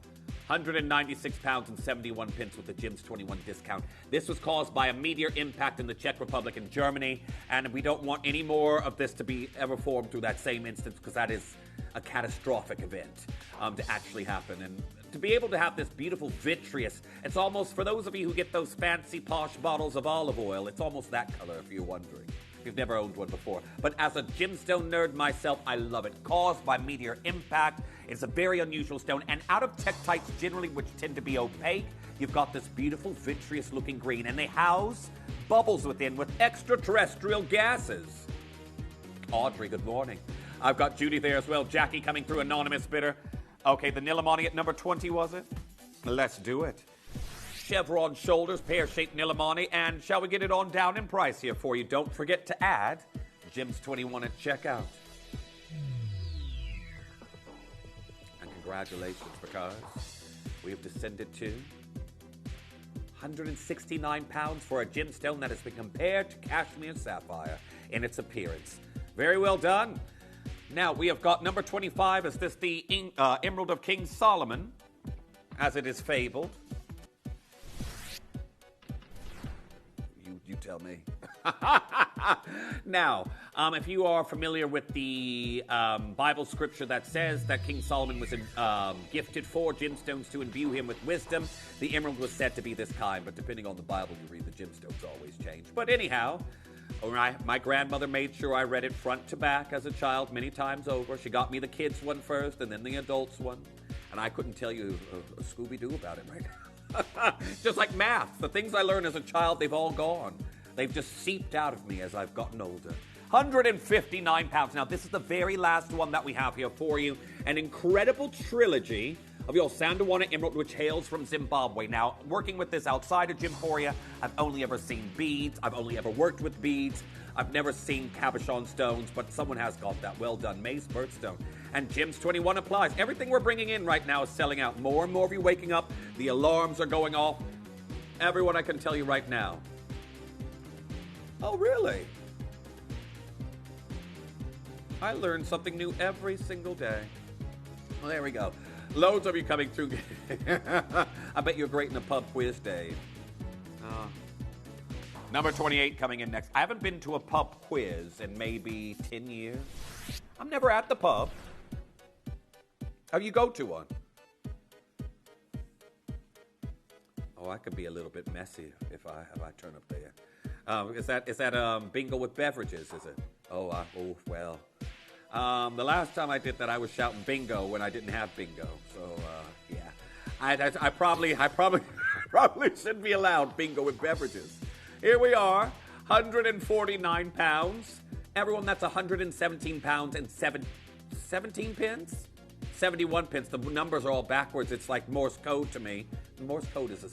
£196.71 with the Gems 21 discount. This was caused by a meteor impact in the Czech Republic and Germany, and we don't want any more of this to be ever formed through that same instance because that is a catastrophic event to actually happen. And to be able to have this beautiful vitreous, it's almost, for those of you who get those fancy posh bottles of olive oil, it's almost that color if you're wondering. If you've never owned one before. But as a gemstone nerd myself, I love it. Caused by meteor impact. It's a very unusual stone. And out of tektites generally, which tend to be opaque, you've got this beautiful vitreous looking green. And they house bubbles within with extraterrestrial gases. Audrey, good morning. I've got Judy there as well. Jackie coming through, anonymous bidder. Okay, the Nilamani at number 20, was it? Let's do it. Chevron shoulders, pear-shaped Nilamani, and shall we get it on down in price here for you? Don't forget to add Gems 21 at checkout. And congratulations, because we have descended to £169 for a gemstone that has been compared to cashmere sapphire in its appearance. Very well done. Now, we have got number 25. Is this the Emerald of King Solomon, as it is fabled? You tell me. Now, if you are familiar with the Bible scripture that says that King Solomon was gifted 4 gemstones to imbue him with wisdom, the emerald was said to be this kind, but depending on the Bible you read, the gemstones always change. But anyhow, my grandmother made sure I read it front to back as a child many times over. She got me the kids one first and then the adults one. And I couldn't tell you a Scooby-Doo about it right now. Just like math. The things I learned as a child, they've all gone. They've just seeped out of me as I've gotten older. 159 pounds. Now, this is the very last one that we have here for you. An incredible trilogy of your Sandawana emerald, which hails from Zimbabwe. Now, working with this outside of Gymforia, I've only ever seen beads. I've only ever worked with beads. I've never seen cabochon stones, but someone has got that. Well done. Mace birthstone. And Gems 21 applies. Everything we're bringing in right now is selling out. More and more of you waking up. The alarms are going off. Everyone, I can tell you right now. Oh, really? I learn something new every single day. Well, there we go. Loads of you coming through. I bet you're great in the pub quiz, Dave. Number 28 coming in next. I haven't been to a pub quiz in maybe 10 years. I'm never at the pub. Oh, you go to one? Oh, I could be a little bit messy if I turn up there. Is that bingo with beverages? Is it? Oh well. The last time I did that, I was shouting bingo when I didn't have bingo. So yeah, I probably shouldn't be allowed bingo with beverages. Here we are, 149 pounds. Everyone, that's 117 pounds and 17 pence? 71 pence. The numbers are all backwards. It's like Morse code to me. Morse code is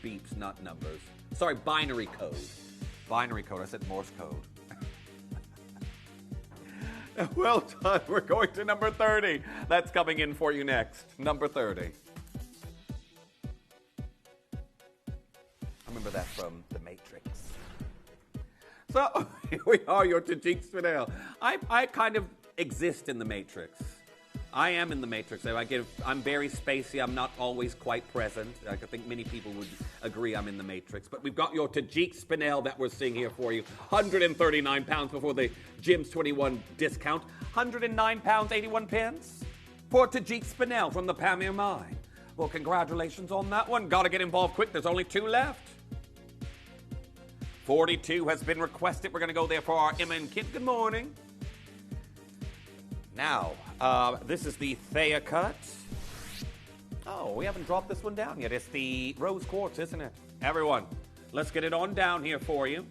beeps, not numbers. Sorry, binary code. Binary code. I said Morse code. Well done. We're going to number 30. That's coming in for you next. Number 30. I remember that from The Matrix. So, here we are, your Tajik Spinel. I kind of exist in The Matrix. I am in The Matrix. I'm very spacey. I'm not always quite present. I think many people would agree I'm in The Matrix. But we've got your Tajik Spinel that we're seeing here for you. 139 pounds before the Gems 21 discount. 109 pounds, 81 pence for Tajik Spinel from the Pamir Mine. Well, congratulations on that one. Got to get involved quick. There's only 2 left. 42 has been requested. We're going to go there for our Emma and Kit. Good morning. Now, this is the Thea cut. Oh, we haven't dropped this one down yet. It's the rose quartz, isn't it? Everyone, let's get it on down here for you.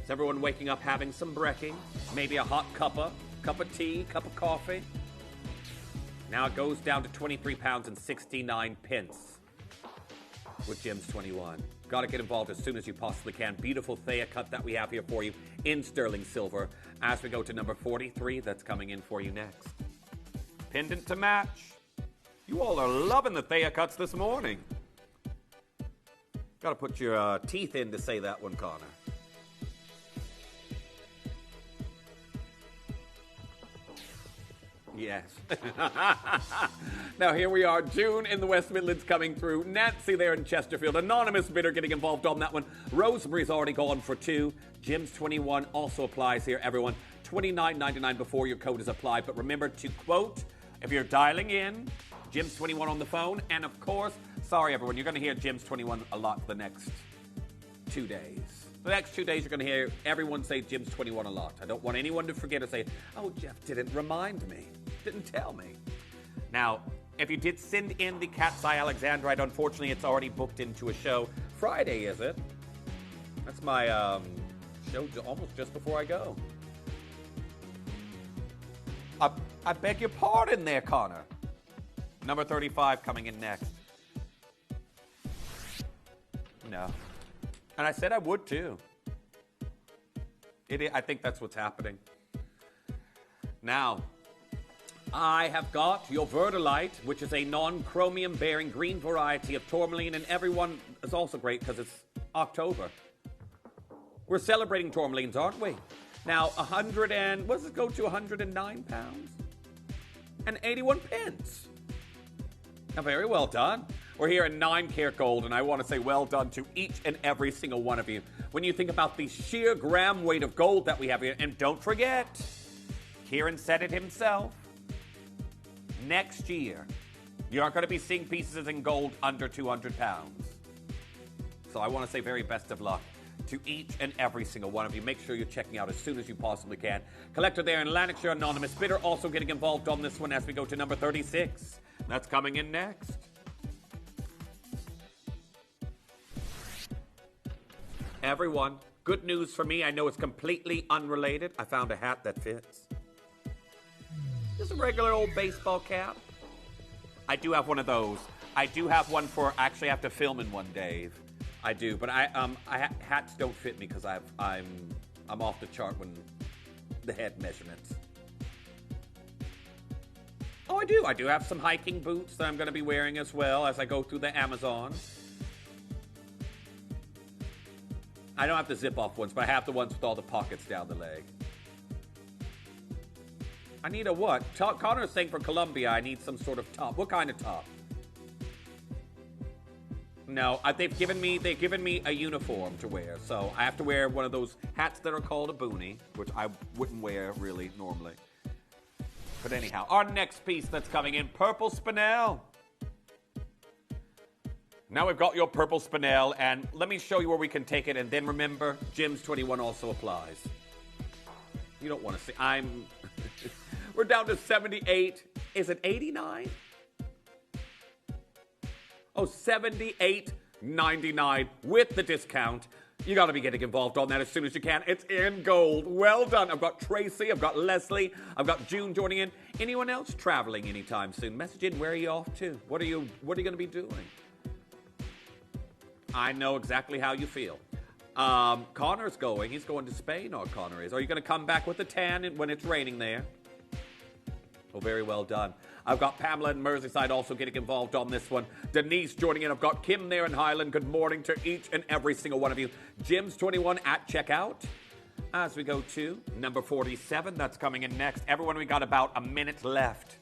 Is everyone waking up having some brekkie? Maybe a hot cup of tea, cup of coffee? Now it goes down to 23 pounds and 69 pence with Gems 21. Got to get involved as soon as you possibly can. Beautiful Thea cut that we have here for you in sterling silver. As we go to number 43, that's coming in for you next. Pendant to match. You all are loving the Thea cuts this morning. Got to put your teeth in to say that one, Connor. Yes. Now here we are, June in the West Midlands coming through. Nancy there in Chesterfield. Anonymous bidder getting involved on that one. Rosemary's already gone for 2. Gems 21 also applies here, everyone. $29.99 before your code is applied. But remember to quote, if you're dialing in, Gems 21 on the phone. And of course, sorry everyone, you're going to hear Gems 21 a lot for the next 2 days. The next 2 days, you're going to hear everyone say Gems 21 a lot. I don't want anyone to forget or say, oh, Jeff didn't remind me, didn't tell me. Now, if you did send in the cat's eye alexandrite, unfortunately, it's already booked into a show. Friday, is it? That's my show almost just before I go. I beg your pardon there, Connor. Number 35 coming in next. No. And I said I would too. I think that's what's happening. Now, I have got your Verdolite, which is a non-chromium bearing green variety of tourmaline, and everyone is also great because it's October. We're celebrating tourmalines, aren't we? Now, what does it go to? 109 pounds and 81 pence. Now, very well done. We're here in 9-karat gold, and I want to say well done to each and every single one of you. When you think about the sheer gram weight of gold that we have here, and don't forget, Kieran said it himself, next year, you aren't going to be seeing pieces in gold under 200 pounds. So I want to say very best of luck to each and every single one of you. Make sure you're checking out as soon as you possibly can. Collector there in Lanarkshire, anonymous bidder, also getting involved on this one as we go to number 36. That's coming in next. Everyone, good news for me. I know it's completely unrelated. I found a hat that fits. Just a regular old baseball cap. I do have one of those. I do have one for, actually I have to film in one, Dave. I do, but hats don't fit me because I'm off the chart when the head measurements. Oh, I do. I do have some hiking boots that I'm going to be wearing as well as I go through the Amazon. I don't have the zip-off ones, but I have the ones with all the pockets down the leg. I need a what? Connor's saying for Colombia I need some sort of top. What kind of top? No, they've given me a uniform to wear, so I have to wear one of those hats that are called a boonie, which I wouldn't wear really normally. But anyhow, our next piece that's coming in, purple Spinel. Now we've got your purple Spinel, and let me show you where we can take it, and then remember, Jim's 21 also applies. You don't want to see, we're down to 78. Is it 89? Oh, $78.99 with the discount. You got to be getting involved on that as soon as you can. It's in gold. Well done. I've got Tracy. I've got Leslie. I've got June joining in. Anyone else traveling anytime soon? Message in. Where are you off to? What are you going to be doing? I know exactly how you feel. Connor's going. He's going to Spain, or Connor is. Are you going to come back with a tan when it's raining there? Oh, very well done. I've got Pamela and Merseyside also getting involved on this one. Denise joining in. I've got Kim there in Highland. Good morning to each and every single one of you. Jim's 21 at checkout. As we go to number 47, that's coming in next. Everyone, we got about a minute left.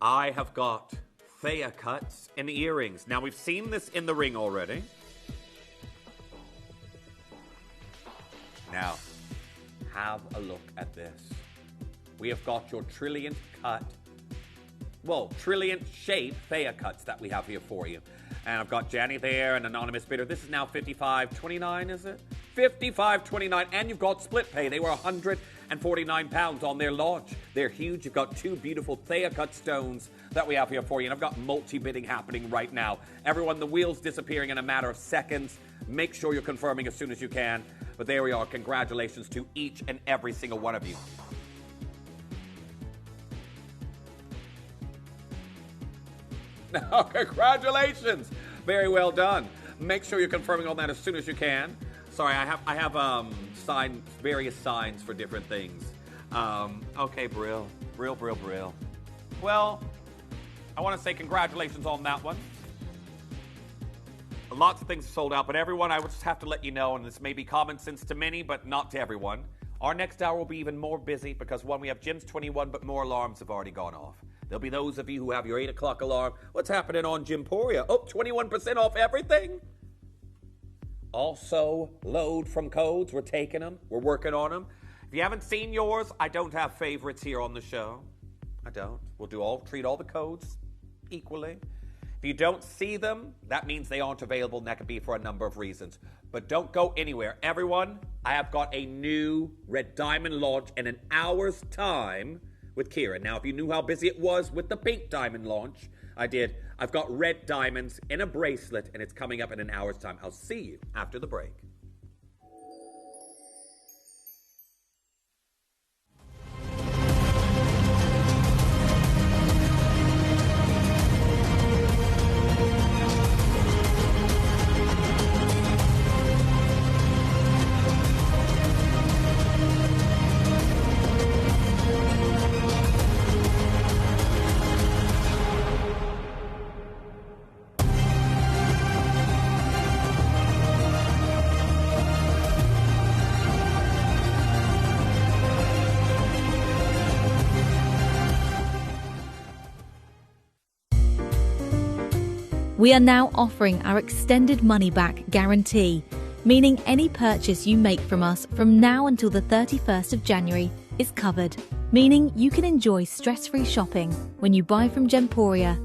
I have got Thea cuts and earrings. Now, we've seen this in the ring already. Now, have a look at this. We have got your trilliant cut, trilliant shape Thea cuts that we have here for you. And I've got Janny there, an anonymous bidder. This is now $55.29, is it? $55.29, and you've got split pay. They were £149 on their launch. They're huge. You've got two beautiful Thea cut stones that we have here for you. And I've got multi-bidding happening right now. Everyone, the wheel's disappearing in a matter of seconds. Make sure you're confirming as soon as you can. But there we are. Congratulations to each and every single one of you. Congratulations. Very well done. Make sure you're confirming on that as soon as you can. Sorry, I have various signs for different things. Okay, Brill. Well, I want to say congratulations on that one. Lots of things sold out, but everyone, I would just have to let you know, and this may be common sense to many, but not to everyone. Our next hour will be even more busy because, one, we have Jim's 21, but more alarms have already gone off. There'll be those of you who have your 8 o'clock alarm. What's happening on Jimporia? Oh, 21% off everything. Also, load from codes. We're taking them. We're working on them. If you haven't seen yours, I don't have favorites here on the show. I don't. We'll treat all the codes equally. If you don't see them, that means they aren't available, and that could be for a number of reasons. But don't go anywhere. Everyone, I have got a new Red Diamond launch in an hour's time with Kieran. Now, if you knew how busy it was with the Pink Diamond launch, I did. I've got red diamonds in a bracelet, and it's coming up in an hour's time. I'll see you after the break. We are now offering our extended money-back guarantee, meaning any purchase you make from us from now until the 31st of January is covered, meaning you can enjoy stress-free shopping when you buy from Gemporia.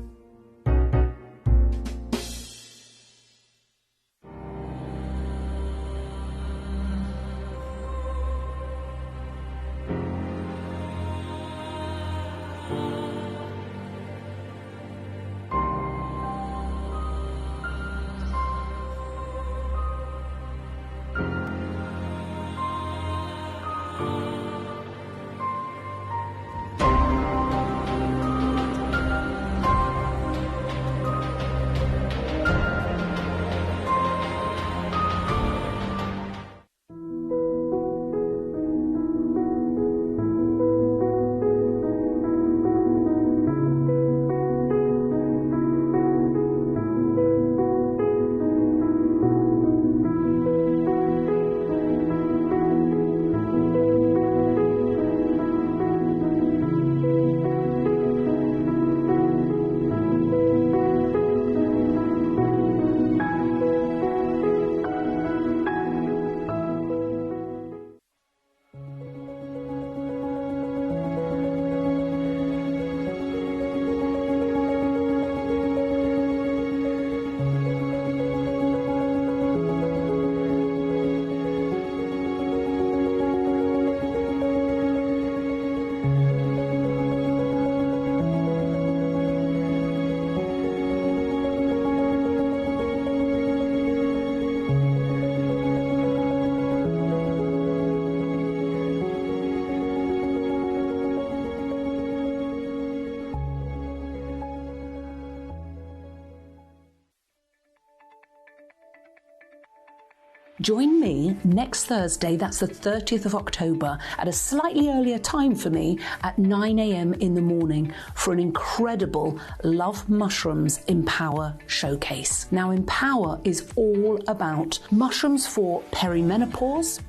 Join me next Thursday, that's the 30th of October, at a slightly earlier time for me at 9 a.m. in the morning for an incredible Love Mushrooms Empower showcase. Now, Empower is all about mushrooms for perimenopause,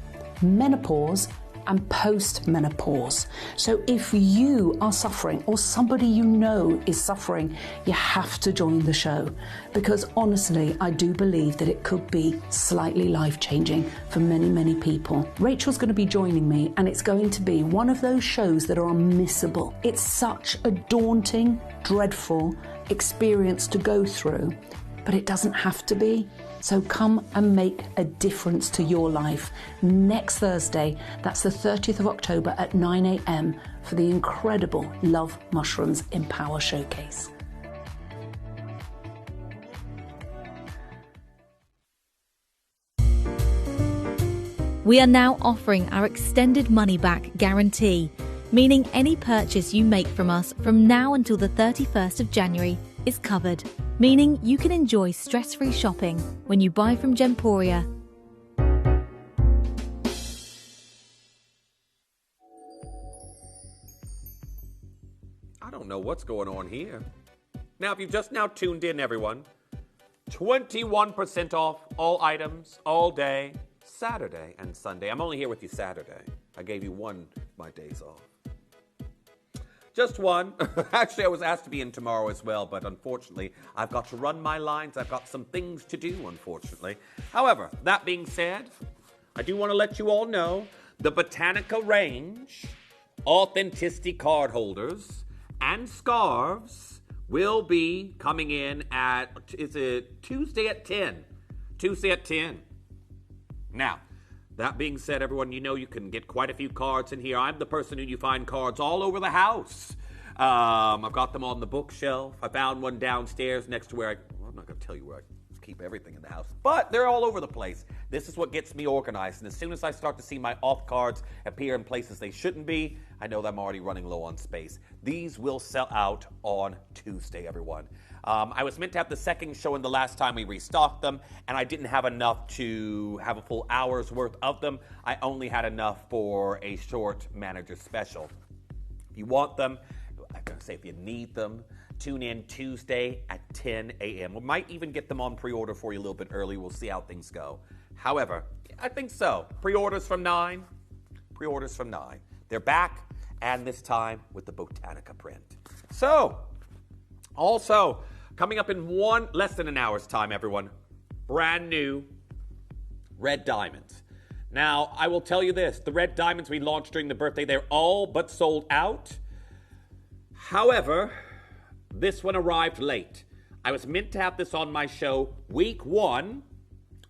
menopause, and post-menopause. So if you are suffering or somebody you know is suffering, you have to join the show, because honestly, I do believe that it could be slightly life-changing for many, many people. Rachel's going to be joining me, and it's going to be one of those shows that are unmissable. It's such a daunting, dreadful experience to go through, but it doesn't have to be. So come and make a difference to your life next Thursday, that's the 30th of October at 9 a.m. for the incredible Love Mushrooms Empower Showcase. We are now offering our extended money-back guarantee, meaning any purchase you make from us from now until the 31st of January is covered, meaning you can enjoy stress-free shopping when you buy from Gemporia. I don't know what's going on here. Now, if you've just now tuned in, everyone, 21% off all items, all day, Saturday and Sunday. I'm only here with you Saturday. I gave you one of my days off. Just one. Actually, I was asked to be in tomorrow as well, but unfortunately, I've got to run my lines. I've got some things to do, unfortunately. However, that being said, I do want to let you all know the Botanica range, Authenticity card holders, and scarves will be coming in at, is it Tuesday at 10? Tuesday at 10. Now, that being said, everyone, you know you can get quite a few cards in here. I'm the person who you find cards all over the house. I've got them on the bookshelf. I found one downstairs next to where I'm not going to tell you where I keep everything in the house, but they're all over the place. This is what gets me organized, and as soon as I start to see my off cards appear in places they shouldn't be, I know that I'm already running low on space. These will sell out on Tuesday, everyone. I was meant to have the second show in the last time we restocked them, and I didn't have enough to have a full hour's worth of them. I only had enough for a short manager special. If you want them, I'm going to say if you need them, tune in Tuesday at 10 a.m. We might even get them on pre-order for you a little bit early. We'll see how things go. However, I think so. Pre-orders from 9. Pre-orders from 9. They're back, and this time with the Botanica print. So, also, Coming up in less than an hour's time, everyone. Brand new red diamonds. Now, I will tell you this. The red diamonds we launched during the birthday, they're all but sold out. However, this one arrived late. I was meant to have this on my show week 1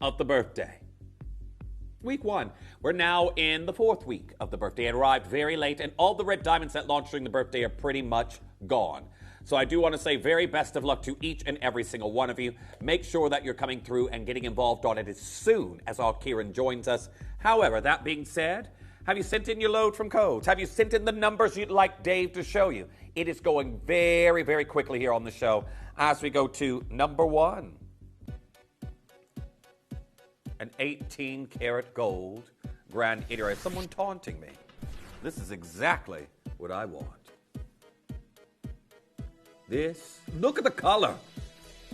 of the birthday. Week 1. We're now in the 4th week of the birthday. It arrived very late, and all the red diamonds that launched during the birthday are pretty much gone. So I do want to say very best of luck to each and every single one of you. Make sure that you're coming through and getting involved on it as soon as our Kieran joins us. However, that being said, have you sent in your load from codes? Have you sent in the numbers you'd like Dave to show you? It is going very, very quickly here on the show as we go to number 1. An 18-karat gold Grandidierite. Someone taunting me. This is exactly what I want. This, look at the color.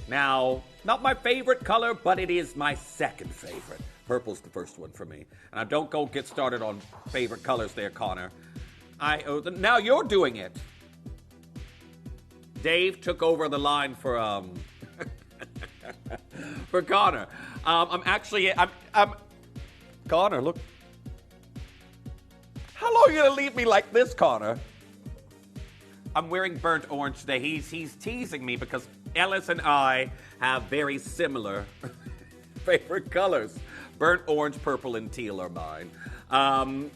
Now, not my favorite color, but it is my second favorite. Purple's the first one for me. And don't go get started on favorite colors there, Connor. Now you're doing it. Dave took over the line for for Connor. Connor, look. How long are you gonna leave me like this, Connor? I'm wearing burnt orange today. He's teasing me because Ellis and I have very similar favorite colors. Burnt orange, purple, and teal are mine.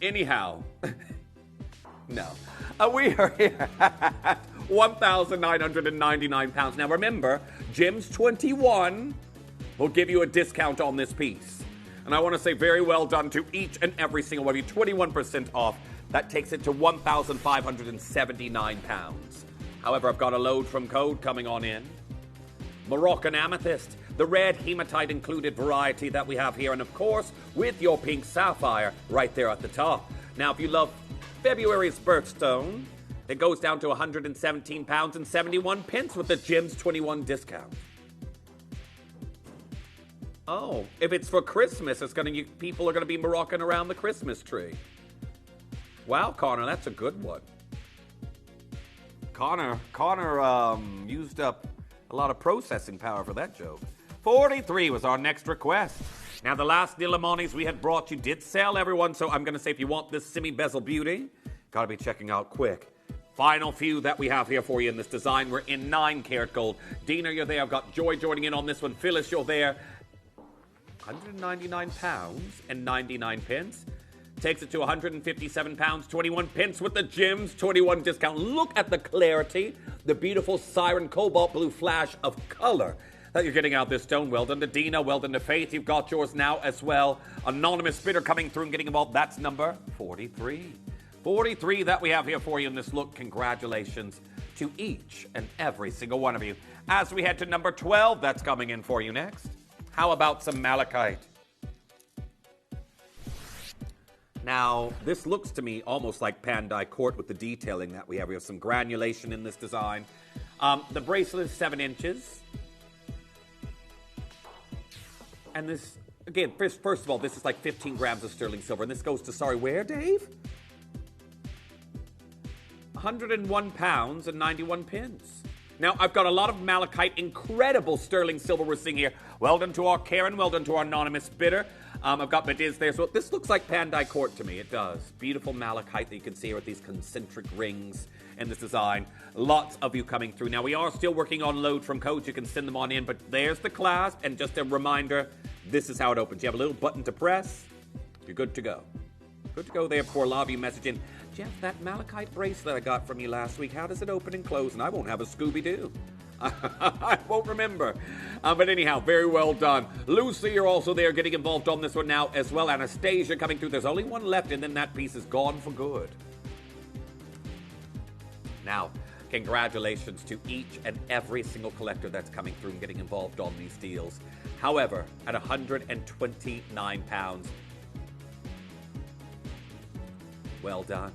Anyhow, no. We are here at 1,999 pounds. Now remember, Jim's 21 will give you a discount on this piece. And I want to say very well done to each and every single one of you. 21% off. That takes it to 1,579 pounds. However, I've got a load from code coming on in. Moroccan amethyst, the red hematite included variety that we have here. And of course, with your pink sapphire right there at the top. Now, if you love February's birthstone, it goes down to 117 pounds and 71 pence with the Jim's 21 discount. Oh, if it's for Christmas, people are gonna be Moroccan around the Christmas tree. Wow, Connor, that's a good one. Connor used up a lot of processing power for that joke. 43 was our next request. Now, the last Nilamonis we had brought you did sell, everyone, so I'm going to say if you want this semi-bezel beauty, got to be checking out quick. Final few that we have here for you in this design. We're in 9-karat gold. Dina, you're there. I've got Joy joining in on this one. Phyllis, you're there. 199 pounds and 99 pence. Takes it to 157 pounds, 21 pence with the Jim's 21 discount. Look at the clarity, the beautiful siren cobalt blue flash of color that you're getting out this stone. Well done to Dina, well done to Faith. You've got yours now as well. Anonymous bidder coming through and getting involved. That's number 43. 43 that we have here for you in this look. Congratulations to each and every single one of you. As we head to number 12, that's coming in for you next. How about some malachite? Now, this looks to me almost like Pendant Court with the detailing that we have. We have some granulation in this design. The bracelet is 7 inches. And this, again, first of all, this is like 15 grams of sterling silver. And this goes to, sorry, where, Dave? 101 pounds and 91 pence. Now, I've got a lot of malachite, incredible sterling silver we're seeing here. Well done to our Karen, well done to our anonymous bidder. I've got Mediz there, so this looks like Pendant Court to me. It does. Beautiful malachite that you can see here with these concentric rings in this design. Lots of you coming through. Now, we are still working on load from codes. You can send them on in, but there's the clasp, and just a reminder, this is how it opens. You have a little button to press. You're good to go. Good to go there before a lot of you message in. Jeff, that malachite bracelet I got from you last week, how does it open and close? And I won't have a Scooby-Doo. I won't remember. But anyhow, very well done. Lucy, you're also there getting involved on this one now as well. Anastasia coming through. There's only one left, and then that piece is gone for good. Now, congratulations to each and every single collector that's coming through and getting involved on these deals. However, at 129 pounds, well done.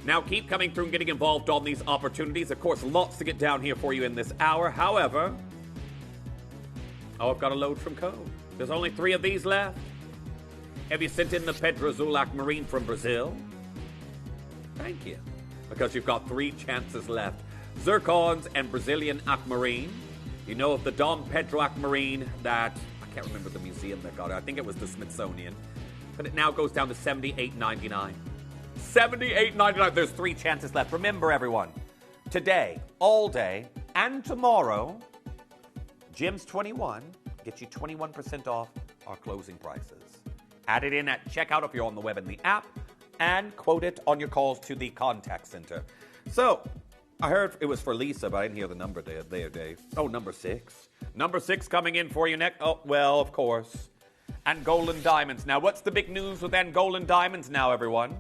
Now, keep coming through and getting involved on these opportunities. Of course, lots to get down here for you in this hour. However, I've got a load from code. There's only 3 of these left. Have you sent in the Pedro Zulac Marine from Brazil? Thank you. Because you've got 3 chances left Zircons and Brazilian aquamarine. You know of the Dom Pedro aquamarine that, I can't remember the museum that got it. I think it was the Smithsonian. But it now goes down to $78.99. $78.99. There's 3 chances left. Remember, everyone, today, all day, and tomorrow, Gems 21 gets you 21% off our closing prices. Add it in at checkout if you're on the web and the app, and quote it on your calls to the contact center. So, I heard it was for Lisa, but I didn't hear the number there, Dave. Oh, number 6. Number 6 coming in for you next. Oh, well, of course. Angolan diamonds. Now, what's the big news with Angolan diamonds now, everyone?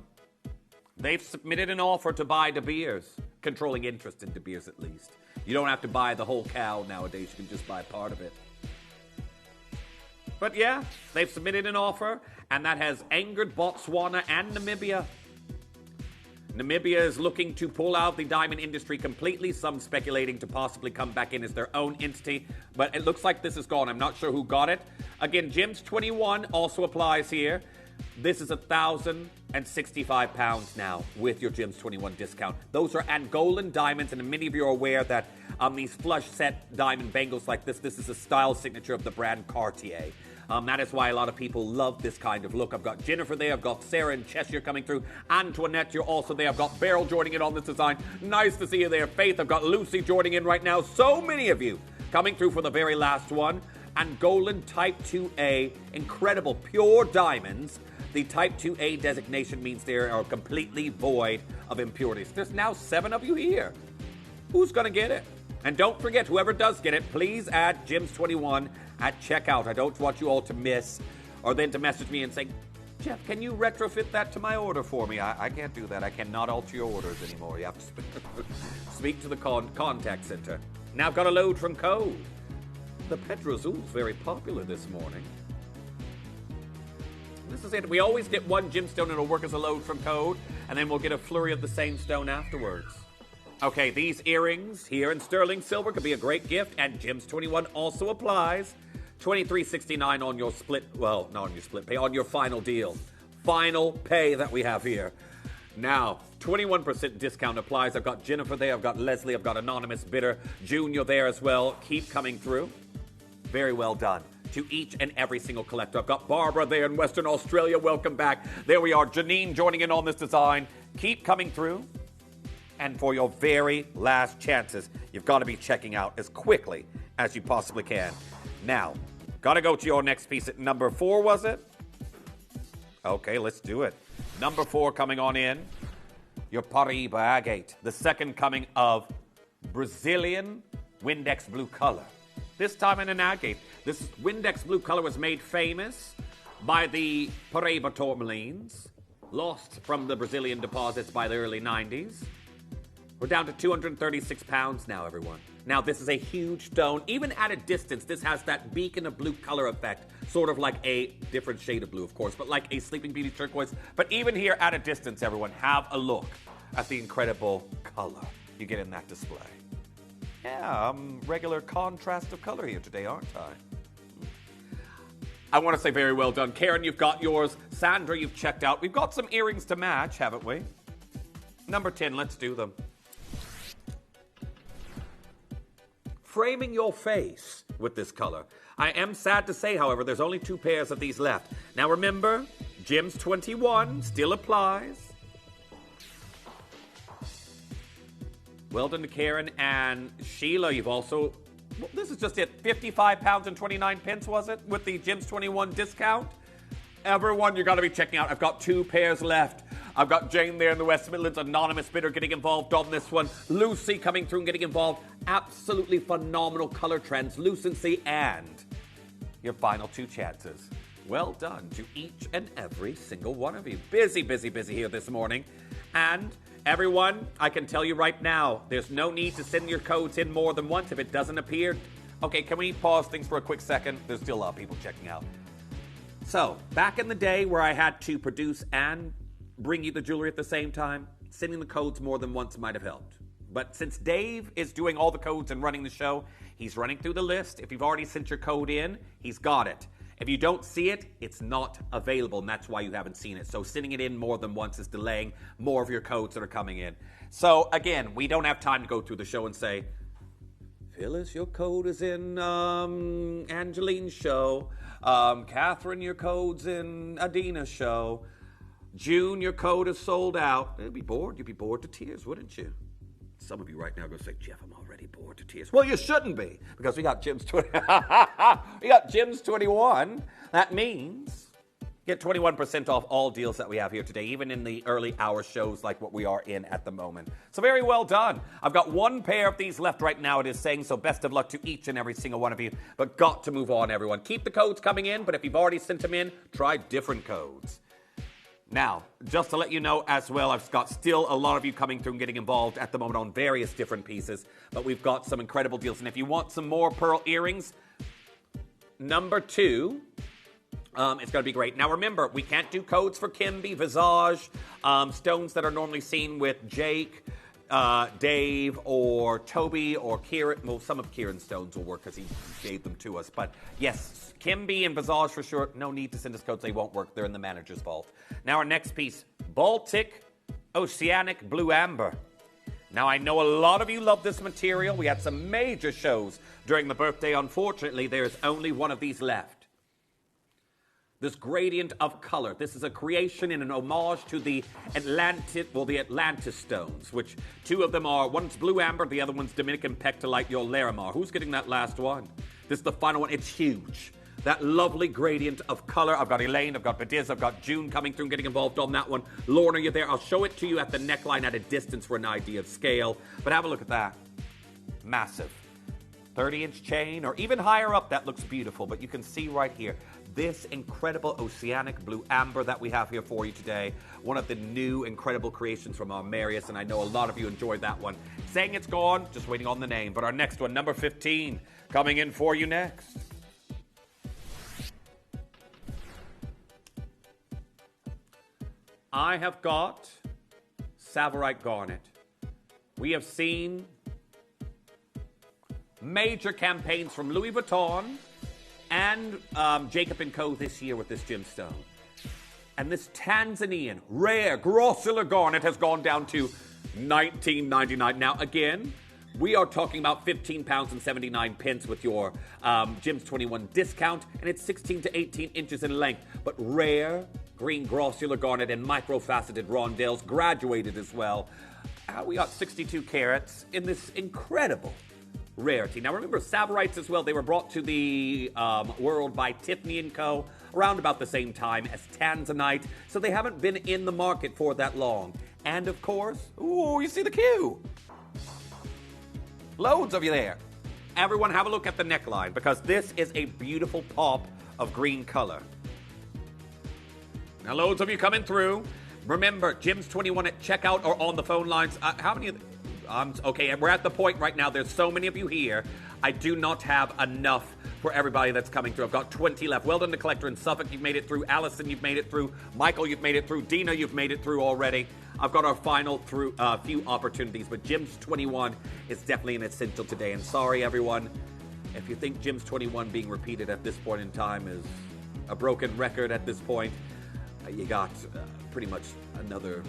They've submitted an offer to buy De Beers, controlling interest in De Beers at least. You don't have to buy the whole cow nowadays. You can just buy part of it. But yeah, they've submitted an offer, and that has angered Botswana and Namibia. Namibia is looking to pull out the diamond industry completely, some speculating to possibly come back in as their own entity, but it looks like this is gone. I'm not sure who got it. Again, Gems 21 also applies here. This is £1,065 now with your Gems 21 discount. Those are Angolan diamonds, and many of you are aware that these flush set diamond bangles like this is a style signature of the brand Cartier. That is why a lot of people love this kind of look. I've got Jennifer there, I've got Sarah and Cheshire coming through. Antoinette, you're also there. I've got Beryl joining in on this design. Nice to see you there. Faith, I've got Lucy joining in right now. So many of you coming through for the very last one. Angolan Type 2A, incredible pure diamonds. The Type 2A designation means they are completely void of impurities. There's now 7 of you here. Who's going to get it? And don't forget, whoever does get it, please add Gems 21 at checkout. I don't want you all to miss, or then to message me and say, Jeff, can you retrofit that to my order for me? I can't do that. I cannot alter your orders anymore. You have to speak to the contact center. Now I've got a load from Code. The Petra Azul's very popular this morning. This is it. We always get one gemstone and it'll work as a load from Code, and then we'll get a flurry of the same stone afterwards. Okay, these earrings here in sterling silver could be a great gift, and Gems 21 also applies. $23.69 on your split, well, not on your split pay, on your final deal. Final pay that we have here. Now, 21% discount applies. I've got Jennifer there, I've got Leslie, I've got Anonymous Bidder, Junior there as well. Keep coming through. Very well done to each and every single collector. I've got Barbara there in Western Australia. Welcome back. There we are. Janine joining in on this design. Keep coming through. And for your very last chances, you've got to be checking out as quickly as you possibly can. Now, got to go to your next piece at number 4, was it? Okay, let's do it. Number 4 coming on in. Your Paraiba agate. The second coming of Brazilian Windex blue color. This time in an agate. This Windex blue color was made famous by the Paraiba tourmalines, lost from the Brazilian deposits by the early 90s. We're down to 236 pounds now, everyone. Now, this is a huge stone. Even at a distance, this has that beacon of blue color effect, sort of like a different shade of blue, of course, but like a Sleeping Beauty turquoise. But even here at a distance, everyone, have a look at the incredible color you get in that display. Yeah, regular contrast of color here today, aren't I? I want to say very well done. Karen, you've got yours. Sandra, you've checked out. We've got some earrings to match, haven't we? Number 10, let's do them. Framing your face with this color. I am sad to say, however, there's only 2 pairs of these left. Now remember, Gems 21 still applies. Well done to Karen and Sheila. You've also, well, this is just it, 55 pounds and 29 pence, was it, with the Gems 21 discount? Everyone, you got to be checking out. I've got 2 pairs left. I've got Jane there in the West Midlands, Anonymous Bidder getting involved on this one. Lucy coming through and getting involved. Absolutely phenomenal color translucency, and your final 2 chances. Well done to each and every single one of you. Busy, busy, busy here this morning. And everyone, I can tell you right now, there's no need to send your codes in more than once if it doesn't appear. Okay, can we pause things for a quick second? There's still a lot of people checking out. So, back in the day where I had to produce and bring you the jewelry at the same time, sending the codes more than once might have helped. But since Dave is doing all the codes and running the show, he's running through the list. If you've already sent your code in, he's got it. If you don't see it, it's not available, and that's why you haven't seen it. So sending it in more than once is delaying more of your codes that are coming in. So again, we don't have time to go through the show and say, Phyllis, your code is in Angeline's show. Catherine, your code's in Adina's show. June, your code is sold out. You'd be bored. You'd be bored to tears, wouldn't you? Some of you right now are going to say, Jeff, I'm already bored to tears. Well, you shouldn't be, because we got Jim's 20. We got Jim's 21. That means get 21% off all deals that we have here today, even in the early hour shows like what we are in at the moment. So very well done. I've got one pair of these left right now, it is saying, so best of luck to each and every single one of you. But got to move on, everyone. Keep the codes coming in, but if you've already sent them in, try different codes. Now, just to let you know as well, I've got still a lot of you coming through and getting involved at the moment on various different pieces, but we've got some incredible deals. And if you want some more pearl earrings, number 2, it's going to be great. Now, remember, we can't do codes for Kimby, Visage, stones that are normally seen with Jake, Dave, or Toby, or Kieran. Well, some of Kieran's stones will work because he gave them to us. But yes, Kimby and Visage for sure. No need to send us codes. They won't work. They're in the manager's vault. Now, our next piece, Baltic Oceanic Blue Amber. Now, I know a lot of you love this material. We had some major shows during the birthday. Unfortunately, there's only one of these left. This gradient of color. This is a creation in an homage to the Atlantis stones, which 2 of them are, one's blue amber, the other one's Dominican pectolite, your Larimar. Who's getting that last one? This is the final one. It's huge. That lovely gradient of color. I've got Elaine, I've got Badiz, I've got June coming through and getting involved on that one. Lorna, you're there. I'll show it to you at the neckline at a distance for an idea of scale. But have a look at that. Massive. 30-inch chain, or even higher up, that looks beautiful. But you can see right here, this incredible Oceanic Blue Amber that we have here for you today. One of the new incredible creations from our Marius, and I know a lot of you enjoyed that one. Saying it's gone, just waiting on the name. But our next one, number 15, coming in for you next. I have got Tsavorite Garnet. We have seen major campaigns from Louis Vuitton and Jacob & Co. this year with this gemstone. And this Tanzanian rare grossular garnet has gone down to $19.99. Now, again, we are talking about £15.79 with your Gems 21 discount, and it's 16 to 18 inches in length. But rare green grossular garnet and microfaceted rondelles, graduated as well. We got 62 carats in this incredible rarity. Now remember, Tsavorite as well, they were brought to the world by Tiffany & Co. around about the same time as Tanzanite, so they haven't been in the market for that long. And of course, ooh, you see the queue. Loads of you there. Everyone have a look at the neckline, because this is a beautiful pop of green color. Now loads of you coming through. Remember, Gems 21 at checkout or on the phone lines. How many of okay, we're at the point right now. There's so many of you here. I do not have enough for everybody that's coming through. I've got 20 left. Well done to Collector in Suffolk. You've made it through. Allison, you've made it through. Michael, you've made it through. Dina, you've made it through already. I've got our final few opportunities, but Gems 21 is definitely an essential today. And sorry, everyone, if you think Gems 21 being repeated at this point in time is a broken record at this point, you got pretty much another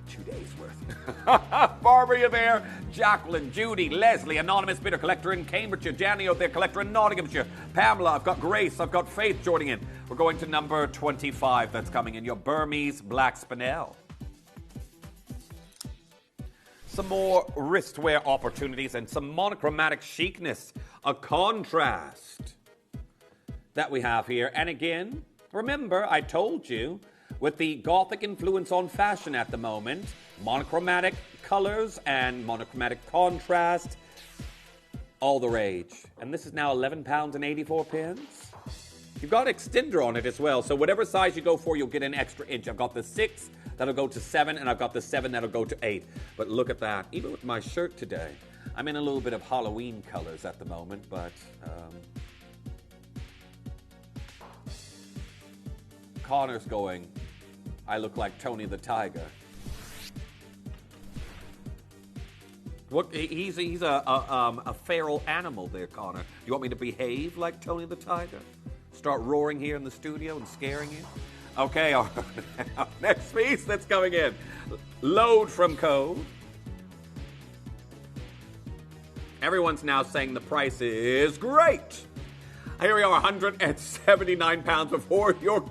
2 days worth. Barbara, you there? Jacqueline, Judy, Leslie, Anonymous Bidder Collector in Cambridgeshire, Janio, their Collector in Nottinghamshire, Pamela, I've got Grace, I've got Faith joining in. We're going to number 25 that's coming in, your Burmese Black Spinel. Some more wristwear opportunities and some monochromatic chicness, a contrast that we have here. And again, remember, I told you, with the Gothic influence on fashion at the moment, monochromatic colors and monochromatic contrast, all the rage. And this is now £11.84. You've got extender on it as well, so whatever size you go for, you'll get an extra inch. I've got the 6, that'll go to 7, and I've got the 7, that'll go to 8. But look at that. Even with my shirt today, I'm in a little bit of Halloween colors at the moment, but Connor's going, I look like Tony the Tiger. What? He's a feral animal there, Connor. You want me to behave like Tony the Tiger? Start roaring here in the studio and scaring you? Okay, our next piece that's coming in. Load from code. Everyone's now saying the price is great. Here we are, 179 pounds before your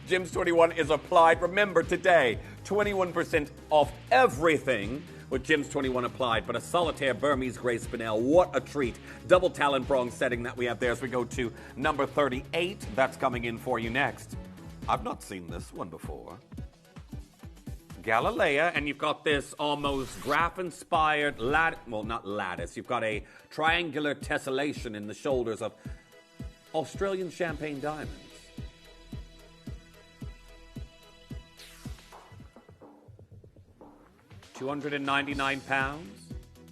Gems 21 is applied. Remember, today, 21% off everything with Gems 21 applied, but a solitaire Burmese Grey Spinel, what a treat. Double talon prong setting that we have there as we go to number 38. That's coming in for you next. I've not seen this one before. Galileo, and you've got this almost graph-inspired not lattice. You've got a triangular tessellation in the shoulders of Australian champagne diamonds. £299.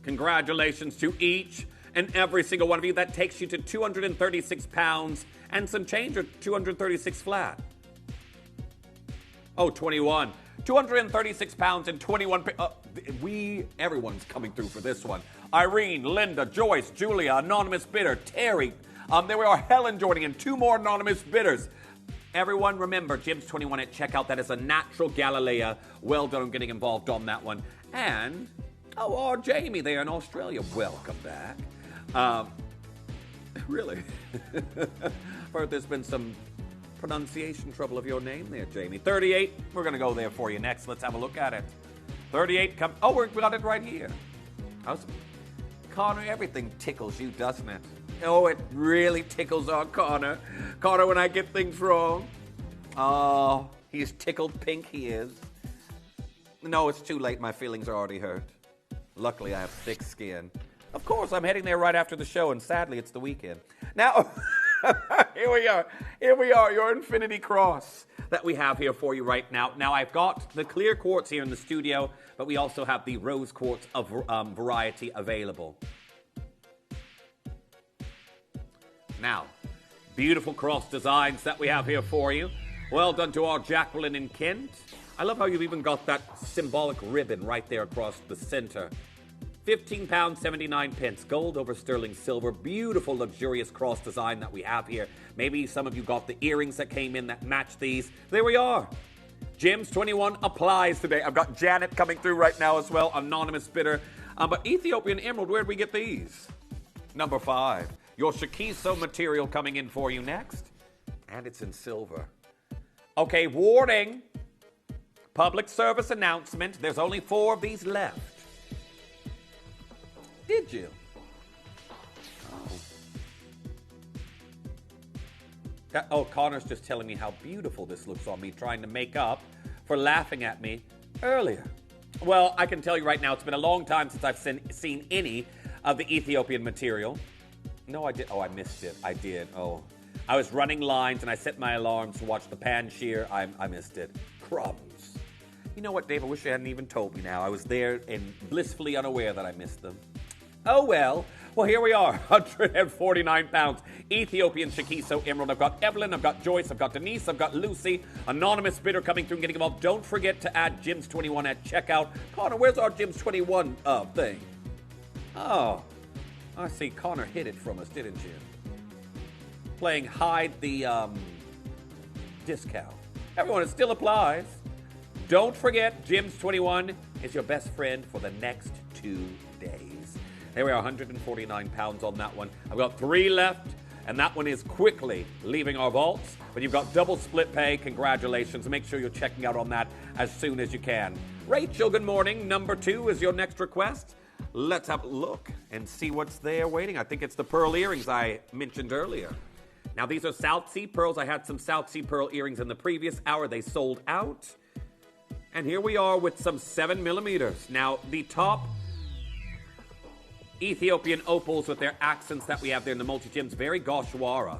Congratulations to each and every single one of you. That takes you to £236 and some change, or 236 flat. Oh, 21. 236 pounds and 21. Everyone's coming through for this one. Irene, Linda, Joyce, Julia, anonymous bidder, Terry. There we are, Helen joining in. 2 more anonymous bidders. Everyone, remember, Gems 21 at checkout. That is a natural Galileo. Well done on getting involved on that one. And, our Jamie there in Australia. Welcome back. Really? Heard there's been some pronunciation trouble of your name there, Jamie. 38, we're going to go there for you next. Let's have a look at it. 38, we got it right here. Connor, everything tickles you, doesn't it? Oh, it really tickles our Connor. Connor, when I get things wrong. Oh, he's tickled pink, he is. No, it's too late. My feelings are already hurt. Luckily, I have thick skin. Of course, I'm heading there right after the show, and sadly, it's the weekend. Now, here we are. Here we are, your Infinity Cross that we have here for you right now. Now, I've got the clear quartz here in the studio, but we also have the rose quartz of variety available. Now, beautiful cross designs that we have here for you. Well done to our Jacqueline and Kent. I love how you've even got that symbolic ribbon right there across the center. £15.79, gold over sterling silver. Beautiful, luxurious cross design that we have here. Maybe some of you got the earrings that came in that match these. There we are. Gems 21 applies today. I've got Janet coming through right now as well, anonymous bidder. But Ethiopian Emerald, where did we get these? Number 5. Your Shikiso material coming in for you next. And it's in silver. Okay, warning. Public service announcement. There's only 4 of these left. Did you? Oh, Connor's just telling me how beautiful this looks on me, trying to make up for laughing at me earlier. Well, I can tell you right now, it's been a long time since I've seen any of the Ethiopian material. No, I did. Oh, I missed it. I did. Oh, I was running lines and I set my alarms to watch the pan shear. I missed it. Crumbs. You know what, Dave? I wish you hadn't even told me now. I was there and blissfully unaware that I missed them. Oh, well. Well, here we are. 149 pounds. Ethiopian Shikiso Emerald. I've got Evelyn. I've got Joyce. I've got Denise. I've got Lucy. Anonymous bidder coming through and getting involved. Don't forget to add Gems 21 at checkout. Connor, where's our Gems 21 thing? Oh. I see. Connor hid it from us, didn't you? Playing hide the discount. Everyone, it still applies. Don't forget, Gems 21 is your best friend for the next 2 days. There we are, 149 pounds on that one. I've got 3 left, and that one is quickly leaving our vaults. But you've got double split pay. Congratulations. Make sure you're checking out on that as soon as you can. Rachel, good morning. Number 2 is your next request. Let's have a look and see what's there waiting. I think it's the pearl earrings I mentioned earlier. Now, these are South Sea pearls. I had some South Sea pearl earrings in the previous hour. They sold out. And here we are with some 7 millimeters. Now, the top Ethiopian opals with their accents that we have there in the multi-gems, very gauchoira.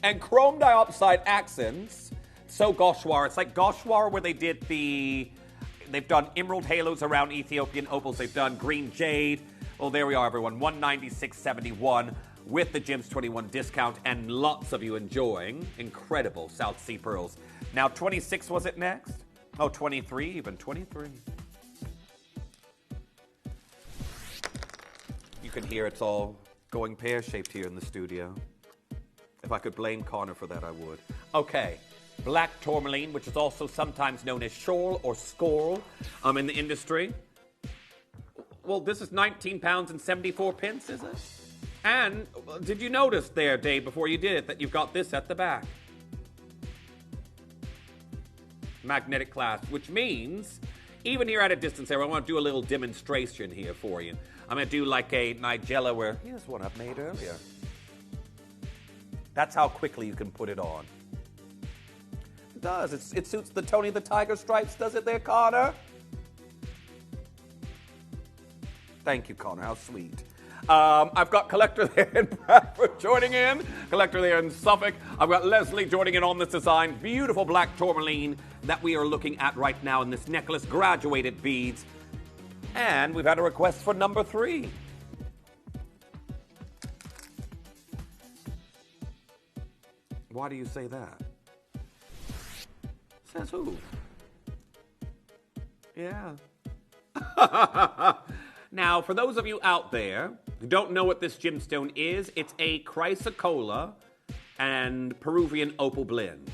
And chrome dioxide accents, so gauchoira. It's like gauchoira where they did they've done emerald halos around Ethiopian opals. They've done green jade. Well, there we are, everyone. $196.71 with the Gems 21 discount, and lots of you enjoying incredible South Sea pearls. Now, 26 was it next? Oh, 23, even 23. you can hear, it's all going pear-shaped here in the studio. If I could blame Connor for that, I would. Okay, black tourmaline, which is also sometimes known as shoal or scoral in the industry. Well, this is 19 pounds and 74 pence, is it? And did you notice there, Dave, before you did it, that you've got this at the back? Magnetic clasp, which means, even here at a distance there, I want to do a little demonstration here for you. I'm going to do like a nigella where, here's one I've made earlier. That's how quickly you can put it on. It does. It suits the Tony the Tiger stripes, does it there, Connor? Thank you, Connor. How sweet. I've got Collector there in Bradford joining in. Collector there in Suffolk. I've got Leslie joining in on this design. Beautiful black tourmaline that we are looking at right now in this necklace. Graduated beads. And we've had a request for number 3. Why do you say that? Says who? Yeah. Now, for those of you out there who don't know what this gemstone is, it's a chrysocolla and Peruvian opal blend.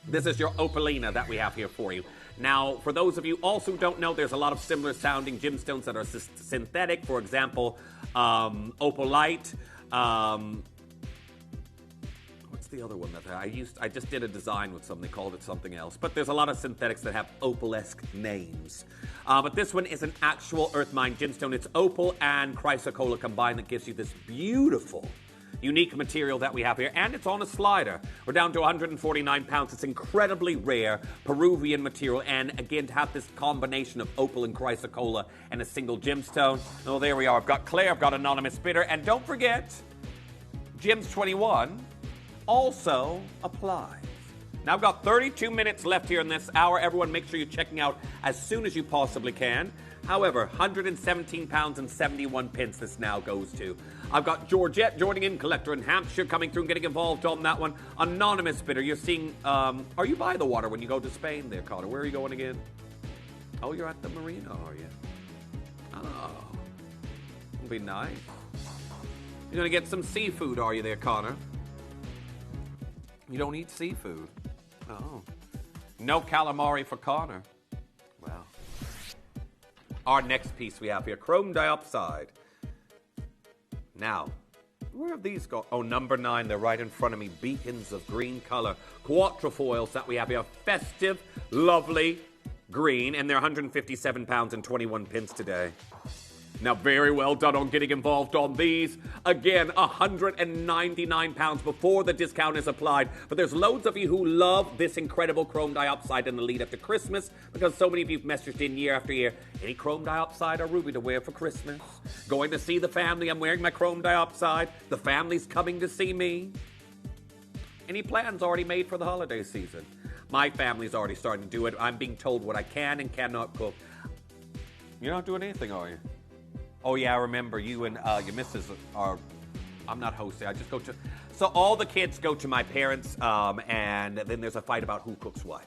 This is your opalina that we have here for you. Now, for those of you also who don't know, there's a lot of similar sounding gemstones that are synthetic. For example, opalite. What's the other one that I just did a design with something, called it something else. But there's a lot of synthetics that have opal-esque names. But this one is an actual earth mine gemstone. It's opal and chrysocolla combined that gives you this beautiful, unique material that we have here, and it's on a slider. We're down to 149 pounds. It's incredibly rare Peruvian material, and again, to have this combination of opal and chrysocolla and a single gemstone. Oh, there we are. I've got Claire, I've got Anonymous Bidder, and don't forget, Gems 21 also applies. Now, I've got 32 minutes left here in this hour. Everyone, make sure you're checking out as soon as you possibly can. However, 117 pounds and 71 pence this now goes to. I've got Georgette joining in, Collector in Hampshire, coming through and getting involved on that one. Anonymous Bidder, you're seeing, are you by the water when you go to Spain there, Connor? Where are you going again? Oh, you're at the marina, are you? Oh, it'll be nice. You're going to get some seafood, are you there, Connor? You don't eat seafood. Oh. No calamari for Connor. Well. Our next piece we have here, chrome diopside. Now, where have these gone? Oh, number 9, they're right in front of me. Beacons of green color. Quatrefoils that we have here. Festive, lovely green, and they're 157 pounds and 21 pence today. Now, very well done on getting involved on these. Again, 199 pounds before the discount is applied. But there's loads of you who love this incredible chrome diopside in the lead up to Christmas, because so many of you have messaged in year after year, any chrome diopside or ruby to wear for Christmas? Going to see the family, I'm wearing my chrome diopside. The family's coming to see me. Any plans already made for the holiday season? My family's already starting to do it. I'm being told what I can and cannot cook. You're not doing anything, are you? Oh, yeah, I remember you and your missus are... I'm not hosting. I just go to... So all the kids go to my parents, and then there's a fight about who cooks what.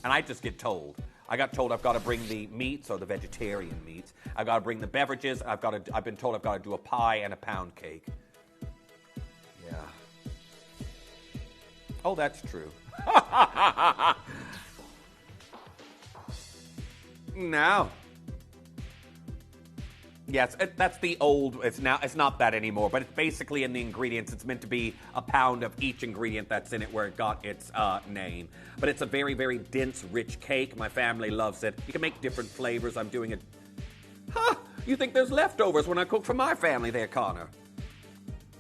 And I just get told. I got told I've got to bring the meats, or the vegetarian meats. I've got to bring the beverages. I've been told I've got to do a pie and a pound cake. Yeah. Oh, that's true. Now... Yes, that's the old, it's not that anymore, but it's basically in the ingredients. It's meant to be a pound of each ingredient that's in it where it got its name. But it's a very, very dense, rich cake. My family loves it. You can make different flavors. I'm doing it. Huh, you think there's leftovers when I cook for my family there, Connor?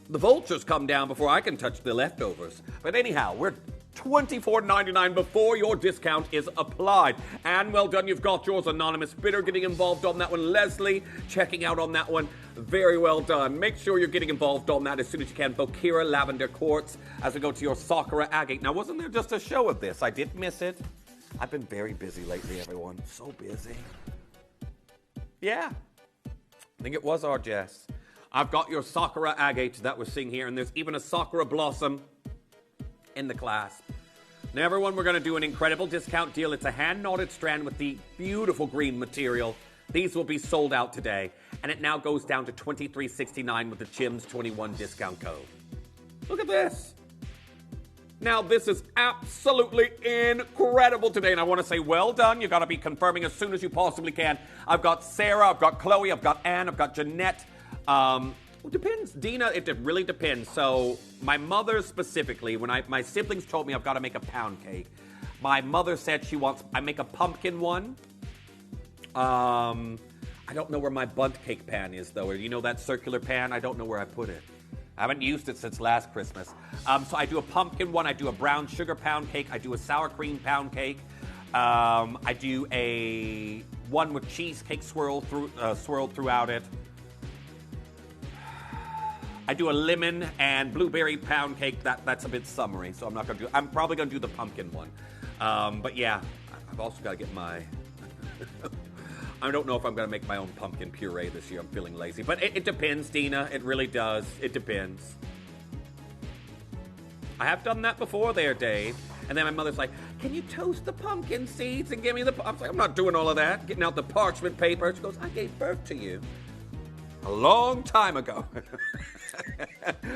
The vultures come down before I can touch the leftovers. But anyhow, we're $24.99 before your discount is applied. And well done, you've got yours. Anonymous Bidder getting involved on that one. Leslie checking out on that one. Very well done. Make sure you're getting involved on that as soon as you can. Bokira Lavender Quartz as we go to your Sakura Agate. Now, wasn't there just a show of this? I did miss it. I've been very busy lately, everyone. So busy. Yeah. I think it was our Jess. I've got your Sakura Agate that we're seeing here, and there's even a Sakura Blossom in the clasp. Now, everyone, we're going to do an incredible discount deal. It's a hand-knotted strand with the beautiful green material These will be sold out today, and it now goes down to $23.69 with the Gems 21 discount code. Look at this. Now, this is absolutely incredible today, and I want to say well done. You got to be confirming as soon as you possibly can. I've got Sarah, I've got Chloe, I've got Anne, I've got Jeanette. It depends. Dina, it really depends. So my mother specifically, when my siblings told me I've got to make a pound cake, my mother said I make a pumpkin one. I don't know where my bundt cake pan is, though. You know that circular pan? I don't know where I put it. I haven't used it since last Christmas. So I do a pumpkin one. I do a brown sugar pound cake. I do a sour cream pound cake. I do a one with cheesecake swirled throughout it. I do a lemon and blueberry pound cake. That's a bit summery, so I'm not going to do. I'm probably going to do the pumpkin one. But yeah, I've also got to get my. I don't know if I'm going to make my own pumpkin puree this year. I'm feeling lazy. But it depends, Dina. It really does. It depends. I have done that before there, Dave. And then my mother's like, can you toast the pumpkin seeds and give me the... I was like, I'm not doing all of that. Getting out the parchment paper. She goes, I gave birth to you a long time ago.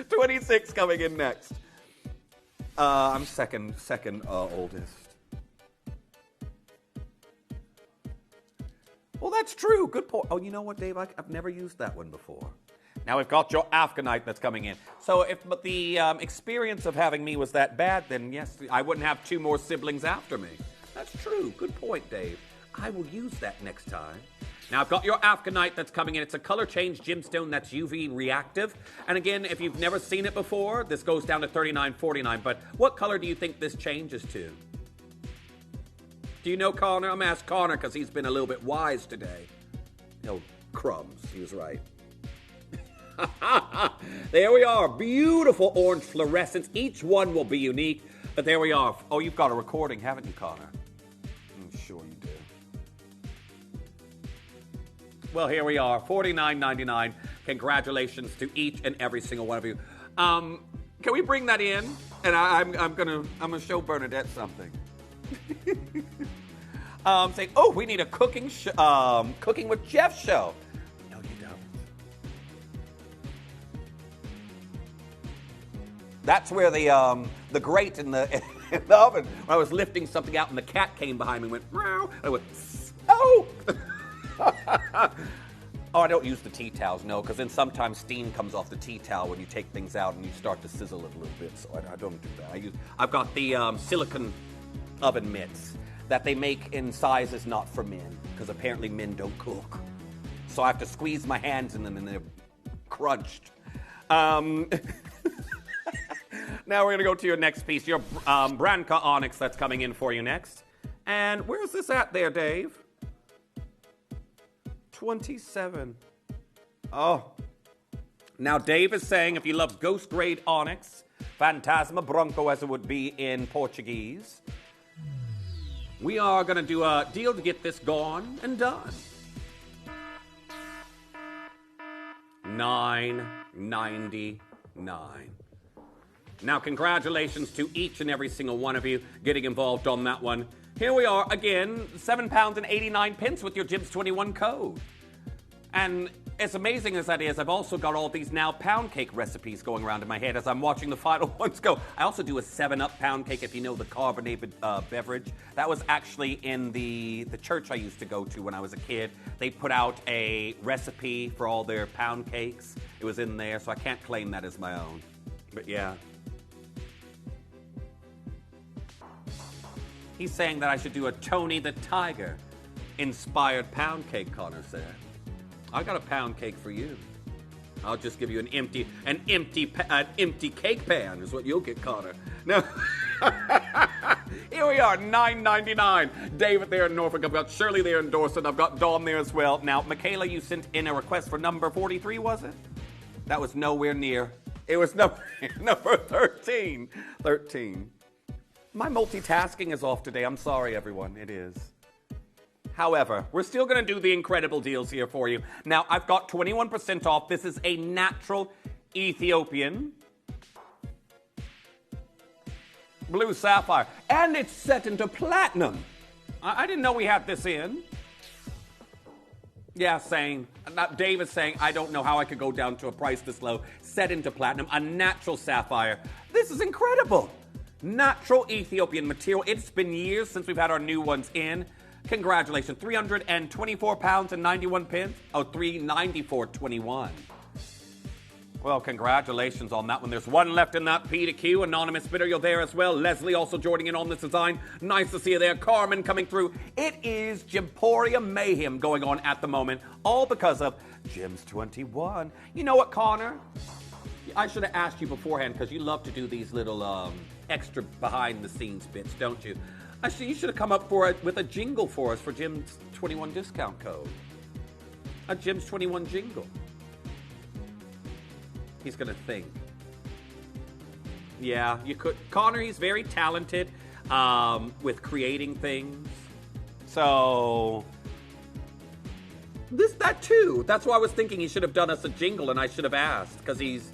26 coming in next. I'm second oldest. Well, that's true. Good point. Oh, you know what, Dave? I've never used that one before. Now we've got your Afghanite that's coming in. So if the experience of having me was that bad, then yes, I wouldn't have two more siblings after me. That's true. Good point, Dave. I will use that next time. Now I've got your Afghanite that's coming in. It's a color change gemstone that's UV reactive. And again, if you've never seen it before, this goes down to $39.49. But what color do you think this changes to? Do you know Connor? I'm going to ask Connor because he's been a little bit wise today. Oh, crumbs. He was right. There we are. Beautiful orange fluorescence. Each one will be unique. But there we are. Oh, you've got a recording, haven't you, Connor? I'm sure you do. Well, here we are. $49.99. Congratulations to each and every single one of you. Can we bring that in? And I'm gonna show Bernadette something. Saying, oh, we need a cooking with Jeff show. No, you don't. That's where the grate in the oven. When I was lifting something out, and the cat came behind me and went, meow. I went, oh. Oh, I don't use the tea towels, no, because then sometimes steam comes off the tea towel when you take things out and you start to sizzle it a little bit. So I don't do that. I've got the silicone oven mitts that they make in sizes not for men, because apparently men don't cook. So I have to squeeze my hands in them and they're crunched. Now we're going to go to your next piece, your Branca onyx that's coming in for you next. And where's this at there, Dave? 27. Oh. Now Dave is saying if you love ghost grade onyx, Fantasma Branco as it would be in Portuguese, we are going to do a deal to get this gone and done. $9.99. Now, congratulations to each and every single one of you getting involved on that one. Here we are again, £7.89 with your Gems 21 code. And as amazing as that is, I've also got all these now pound cake recipes going around in my head as I'm watching the final ones go. I also do a 7-Up pound cake, if you know the carbonated beverage. That was actually in the church I used to go to when I was a kid. They put out a recipe for all their pound cakes. It was in there, so I can't claim that as my own. But yeah. He's saying that I should do a Tony the Tiger inspired pound cake, Connor said. I got a pound cake for you. I'll just give you an empty cake pan is what you'll get, Connor. Now, here we are, $9.99. David there in Norfolk. I've got Shirley there in Dorset. I've got Dawn there as well. Now, Michaela, you sent in a request for number 43, was it? That was nowhere near. It was number 13. 13. My multitasking is off today. I'm sorry, everyone. It is. However, we're still going to do the incredible deals here for you. Now, I've got 21% off. This is a natural Ethiopian blue sapphire. And it's set into platinum. I didn't know we had this in. Yeah, same. Dave is saying, I don't know how I could go down to a price this low, set into platinum, a natural sapphire. This is incredible. Natural Ethiopian material. It's been years since we've had our new ones in. Congratulations. 324 pounds and 91 pence. Oh, 394.21. Well, congratulations on that one. There's one left in that P to Q. Anonymous bidder, you're there as well. Leslie also joining in on this design. Nice to see you there. Carmen coming through. It is Gymporium Mayhem going on at the moment, all because of Gems 21. You know what, Connor? I should have asked you beforehand because you love to do these little extra behind-the-scenes bits, don't you? Actually, you should have come up with a jingle for us for Gems 21 discount code. A Gems 21 jingle. He's going to think. Yeah, you could. Connor, he's very talented with creating things. So, that too. That's why I was thinking he should have done us a jingle and I should have asked because he's...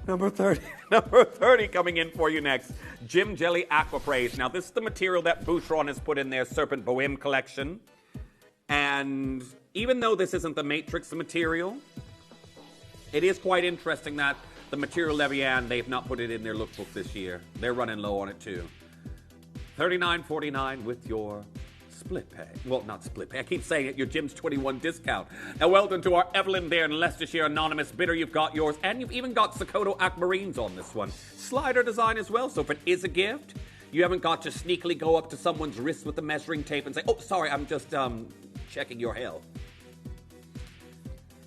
Number 30 coming in for you next. Gem Jelly Aquaprase. Now, this is the material that Boucheron has put in their Serpent Bohème collection. And even though this isn't the Matrix material, it is quite interesting that the material Levian, they've not put it in their lookbook this year. They're running low on it too. $39.49 with your split pay. Well, not split pay. I keep saying it, your Gems 21 discount. Now, well done to our Evelyn there in Leicestershire, anonymous bidder. You've got yours, and you've even got Sokoto Aquamarines on this one. Slider design as well, so if it is a gift, you haven't got to sneakily go up to someone's wrist with the measuring tape and say, oh, sorry, I'm just checking your health.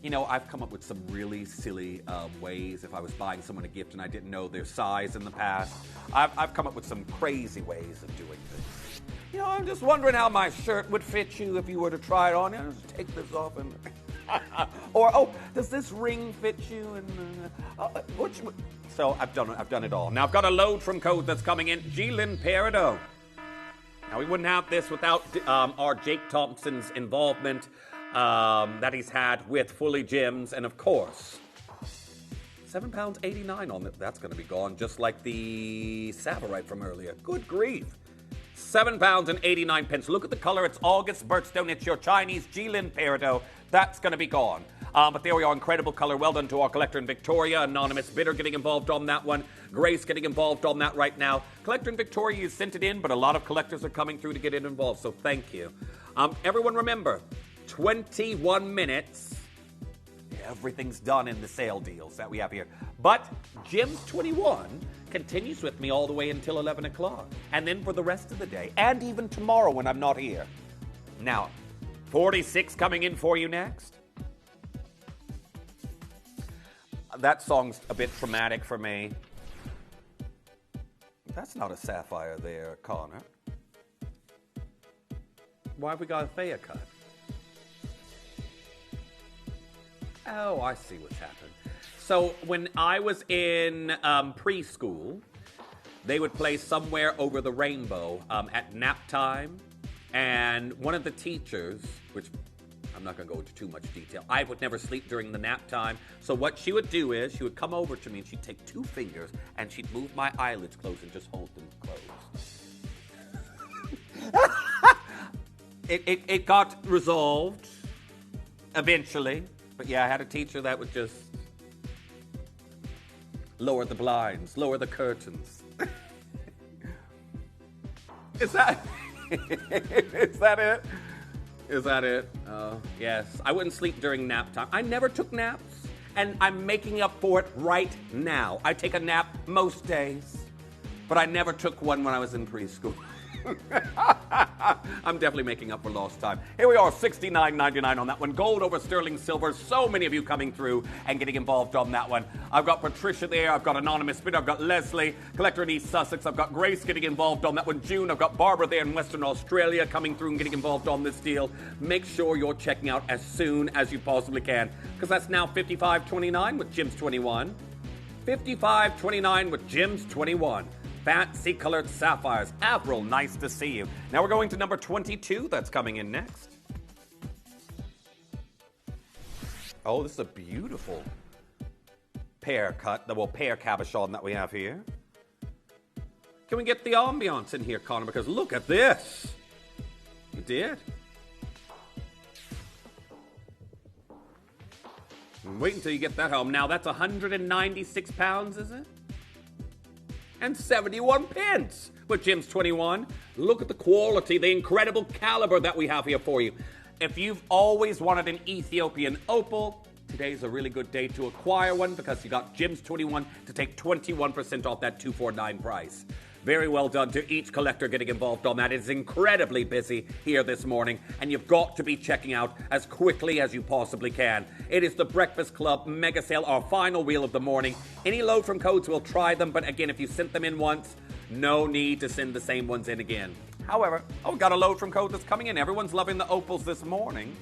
You know, I've come up with some really silly ways if I was buying someone a gift and I didn't know their size in the past. I've come up with some crazy ways of doing things. You know, I'm just wondering how my shirt would fit you if you were to try it on. Just take this off and... or, oh, does this ring fit you? And So I've done it all. Now I've got a load from code that's coming in. G-Lin Peridot. Now we wouldn't have this without our Jake Thompson's involvement that he's had with Fully Gems, and of course, £7.89 on it. That's going to be gone, just like the Savarite from earlier. Good grief. £7.89. Look at the color. It's August Birchstone. It's your Chinese G-Lin Peridot. That's going to be gone. But there we are. Incredible color. Well done to our collector in Victoria. Anonymous bidder getting involved on that one. Grace getting involved on that right now. Collector in Victoria, you sent it in, but a lot of collectors are coming through to get it involved, so thank you. Everyone remember, 21 minutes. Everything's done in the sale deals that we have here. But Gems 21 continues with me all the way until 11 o'clock. And then for the rest of the day, and even tomorrow when I'm not here. Now, 46 coming in for you next. That song's a bit traumatic for me. That's not a sapphire there, Connor. Why have we got a Thea cut? Oh, I see what's happened. So when I was in preschool, they would play Somewhere Over the Rainbow at nap time. And one of the teachers, which I'm not going to go into too much detail, I would never sleep during the nap time. So what she would do is she would come over to me and she'd take two fingers and she'd move my eyelids closed and just hold them closed. It got resolved eventually. But yeah, I had a teacher that would just lower the blinds, lower the curtains. Is that is that it? Is that it? Yes. I wouldn't sleep during nap time. I never took naps, and I'm making up for it right now. I take a nap most days, but I never took one when I was in preschool. I'm definitely making up for lost time. Here we are, $69.99 on that one. Gold over sterling silver. So many of you coming through and getting involved on that one. I've got Patricia there. I've got Anonymous Bidder. I've got Leslie, collector in East Sussex. I've got Grace getting involved on that one. June. I've got Barbara there in Western Australia coming through and getting involved on this deal. Make sure you're checking out as soon as you possibly can, because that's now $55.29 with Gems 21. $55.29 with Gems 21. Fancy colored sapphires. Avril, nice to see you. Now we're going to number 22. That's coming in next. Oh, this is a beautiful pear cut, the pear cabochon that we have here. Can we get the ambiance in here, Connor? Because look at this. You did? Wait until you get that home. Now, that's 196 pounds, is it? And 71 pence with Gems 21. Look at the quality, the incredible caliber that we have here for you. If you've always wanted an Ethiopian opal, today's a really good day to acquire one because you got Gems 21 to take 21% off that $249 price. Very well done to each collector getting involved on that. It is incredibly busy here this morning, and you've got to be checking out as quickly as you possibly can. It is the Breakfast Club Mega Sale, our final wheel of the morning. Any load from codes, we'll try them, but again, if you sent them in once, no need to send the same ones in again. However, we got a load from code that's coming in. Everyone's loving the opals this morning.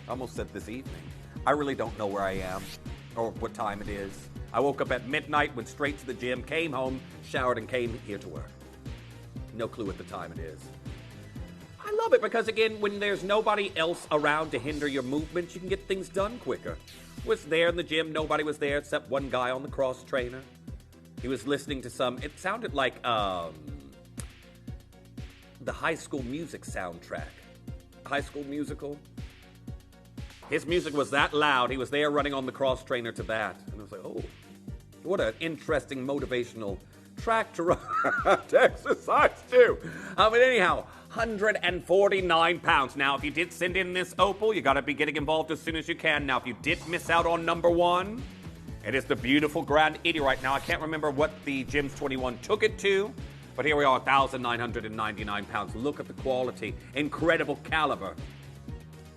I almost said this evening. I really don't know where I am or what time it is. I woke up at midnight, went straight to the gym, came home, showered, and came here to work. No clue what the time it is. I love it because, again, when there's nobody else around to hinder your movement, you can get things done quicker. Was there in the gym, nobody was there except one guy on the cross trainer. He was listening to it sounded like the High School Music soundtrack. High School Musical. His music was that loud, he was there running on the cross trainer to that. And I was like, oh, what an interesting motivational track to run to exercise too. But anyhow, 149 pounds. Now, if you did send in this opal, you got to be getting involved as soon as you can. Now, if you did miss out on number one, it is the beautiful Grandidierite. Now, I can't remember what the Gems 21 took it to, but here we are, 1,999 pounds. Look at the quality. Incredible caliber.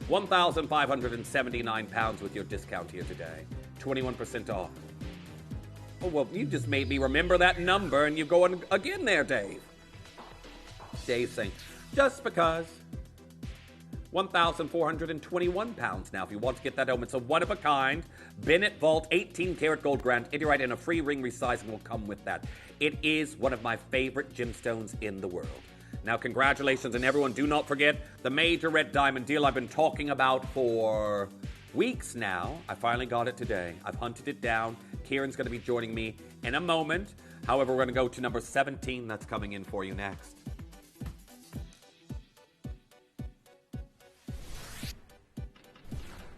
1,579 pounds with your discount here today. 21% off. Oh, well, you just made me remember that number, and you're going again there, Dave. Dave saying, just because. 1,421 pounds now. If you want to get that home, it's a one-of-a-kind Bennett Vault 18-karat gold Grandidierite, and a free ring resizing will come with that. It is one of my favorite gemstones in the world. Now, congratulations, and everyone, do not forget the major red diamond deal I've been talking about for weeks now. I finally got it today. I've hunted it down. Kieran's going to be joining me in a moment. However, we're going to go to number 17 that's coming in for you next.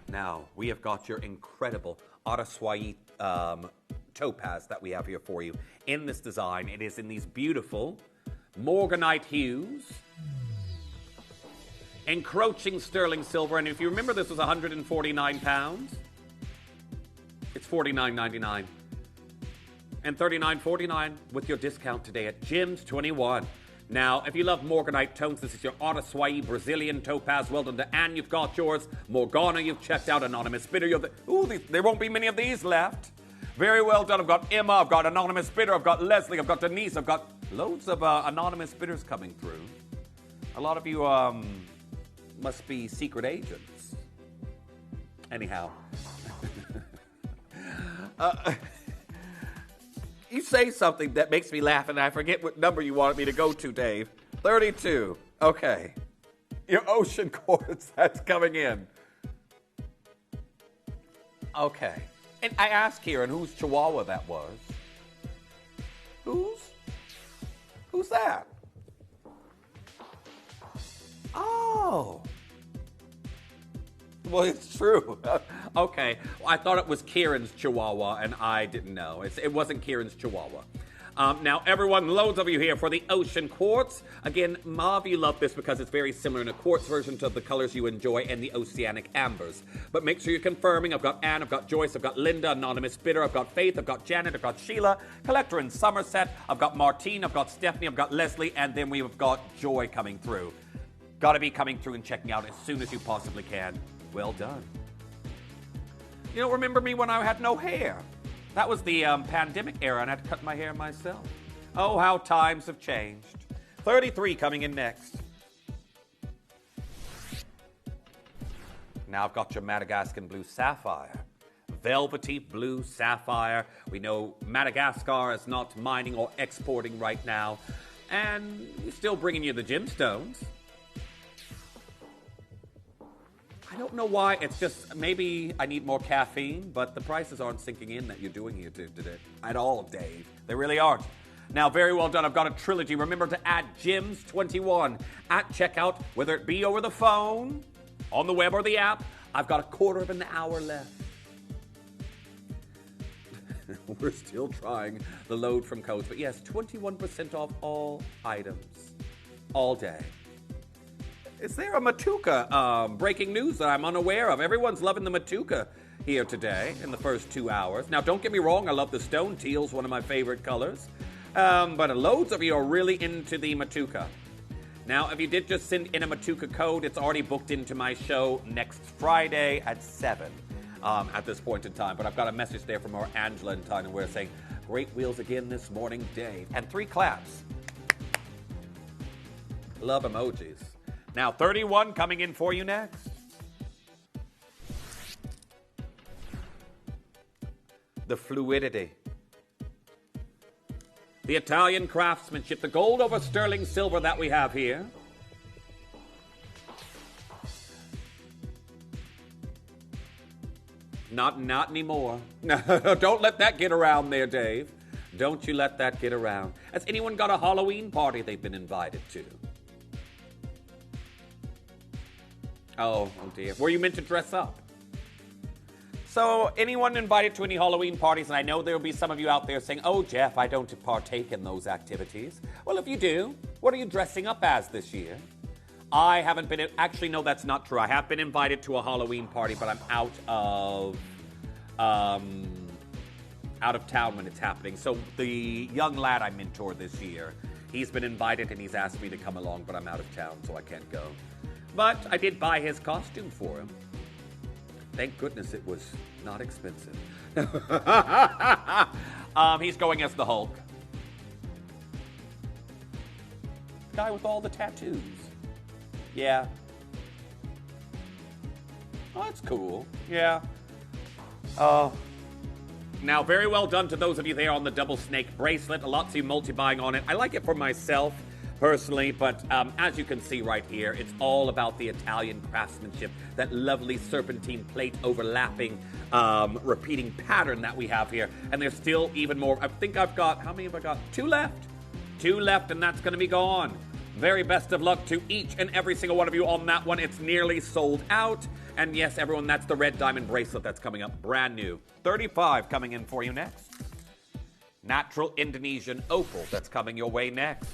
Now, we have got your incredible Otaswai topaz that we have here for you in this design. It is in these beautiful Morganite hues, encroaching sterling silver, and if you remember, this was 149 pounds. It's $49.99 and $39.49 with your discount today at Gems 21. Now, if you love Morganite tones, this is your Otaswai Brazilian topaz. Well done to Anne, you've got yours. Morgana, you've checked out. Anonymous Bidder, there won't be many of these left. Very well done. I've got Emma, I've got Anonymous Bidder, I've got Leslie, I've got Denise, I've got loads of anonymous bidders coming through. A lot of you must be secret agents. Anyhow. You say something that makes me laugh, and I forget what number you wanted me to go to, Dave. 32. Okay. Your ocean quartz, that's coming in. Okay. And I asked Kieran whose Chihuahua that was. Who's that? Oh. Well, it's true. Okay. Well, I thought it was Kieran's Chihuahua, and I didn't know. It wasn't Kieran's Chihuahua. Now, everyone, loads of you here for the Ocean Quartz. Again, Mav, you love this because it's very similar in a quartz version to the colors you enjoy in the Oceanic Ambers. But make sure you're confirming. I've got Anne, I've got Joyce, I've got Linda, Anonymous Bidder, I've got Faith, I've got Janet, I've got Sheila, Collector in Somerset, I've got Martine, I've got Stephanie, I've got Leslie, and then we've got Joy coming through. Got to be coming through and checking out as soon as you possibly can. Well done. You don't remember me when I had no hair? That was the pandemic era, and I had to cut my hair myself. Oh, how times have changed. 33 coming in next. Now I've got your Madagascar blue sapphire. Velvety blue sapphire. We know Madagascar is not mining or exporting right now. And we're still bringing you the gemstones. I don't know why. It's just maybe I need more caffeine, but the prices aren't sinking in that you're doing here today at all, Dave. They really aren't. Now, very well done. I've got a trilogy. Remember to add Gems 21 at checkout, whether it be over the phone, on the web, or the app. I've got a quarter of an hour left. We're still trying the load from codes. But yes, 21% off all items. All day. Is there a Matuka breaking news that I'm unaware of? Everyone's loving the Matuka here today in the first 2 hours. Now, don't get me wrong. I love the stone teal's one of my favorite colors. But loads of you are really into the Matuka. Now, if you did just send in a Matuka code, it's already booked into my show next Friday at 7 at this point in time. But I've got a message there from our Angela and Tyne, and we're saying, great wheels again this morning, Dave. And 3 claps. Love emojis. Now, 31 coming in for you next. The fluidity. The Italian craftsmanship, the gold over sterling silver that we have here. Not anymore. Don't let that get around there, Dave. Don't you let that get around. Has anyone got a Halloween party they've been invited to? Oh dear. Were you meant to dress up? So, anyone invited to any Halloween parties? And I know there will be some of you out there saying, oh, Jeff, I don't partake in those activities. Well, if you do, what are you dressing up as this year? I haven't been... Actually, no, that's not true. I have been invited to a Halloween party, but I'm out of town when it's happening. So, the young lad I mentored this year, he's been invited and he's asked me to come along, but I'm out of town, so I can't go. But I did buy his costume for him. Thank goodness it was not expensive. He's going as the Hulk. Guy with all the tattoos. Yeah. Oh, that's cool. Yeah. Now, very well done to those of you there on the double snake bracelet. A lot of you multi-buying on it. I like it for myself personally, but as you can see right here, it's all about the Italian craftsmanship, that lovely serpentine plate overlapping, repeating pattern that we have here. And there's still even more. I think I've got, how many have I got? 2 left. 2 left, and that's going to be gone. Very best of luck to each and every single one of you on that one. It's nearly sold out. And yes, everyone, that's the red diamond bracelet that's coming up brand new. 35 coming in for you next. Natural Indonesian opal that's coming your way next.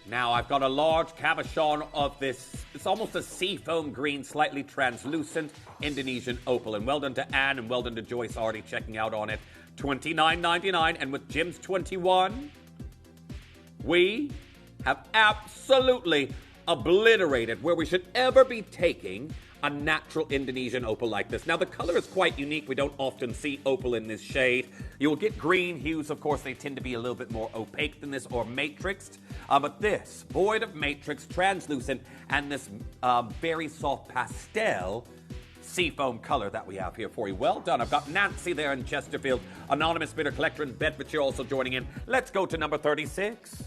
Now, I've got a large cabochon of this, it's almost a seafoam green, slightly translucent Indonesian opal. And well done to Anne and well done to Joyce already checking out on it. $29.99. And with Jim's 21, we have absolutely obliterated where we should ever be taking a natural Indonesian opal like this. Now, the color is quite unique. We don't often see opal in this shade. You will get green hues. Of course, they tend to be a little bit more opaque than this or matrixed. But this, void of matrix, translucent, and this very soft pastel seafoam color that we have here for you. Well done. I've got Nancy there in Chesterfield, Anonymous Bidder Collector in Bedfordshire also joining in. Let's go to number 36.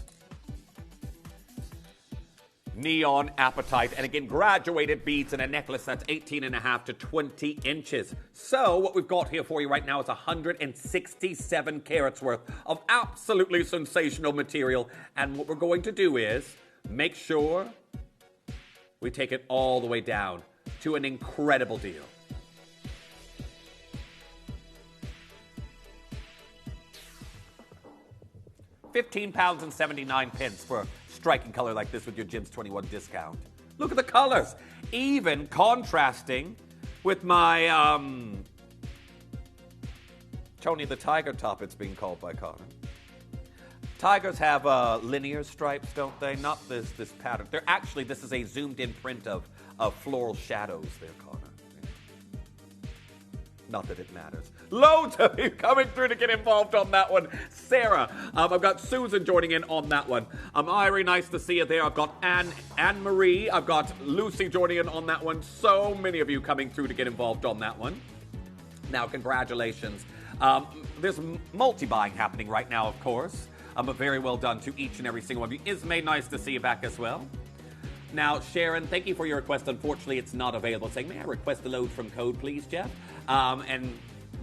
Neon Appetite, and again, graduated beads and a necklace that's 18.5 to 20 inches. So what we've got here for you right now is 167 carats worth of absolutely sensational material. And what we're going to do is make sure we take it all the way down to an incredible deal. £15.79 for striking color like this with your Jim's 21 discount. Look at the colors. Even contrasting with my Tony the Tiger top, it's being called by Connor. Tigers have linear stripes, don't they? Not this pattern. They're actually, this is a zoomed in print of floral shadows there, Connor. Not that it matters. Loads of you coming through to get involved on that one. Sarah, I've got Susan joining in on that one. Irie, nice to see you there. I've got Anne-Marie. I've got Lucy joining in on that one. So many of you coming through to get involved on that one. Now, congratulations. There's multi-buying happening right now, of course. But very well done to each and every single one of you. Ismay, nice to see you back as well. Now, Sharon, thank you for your request. Unfortunately, it's not available. Saying, may I request a load from code, please, Jeff? And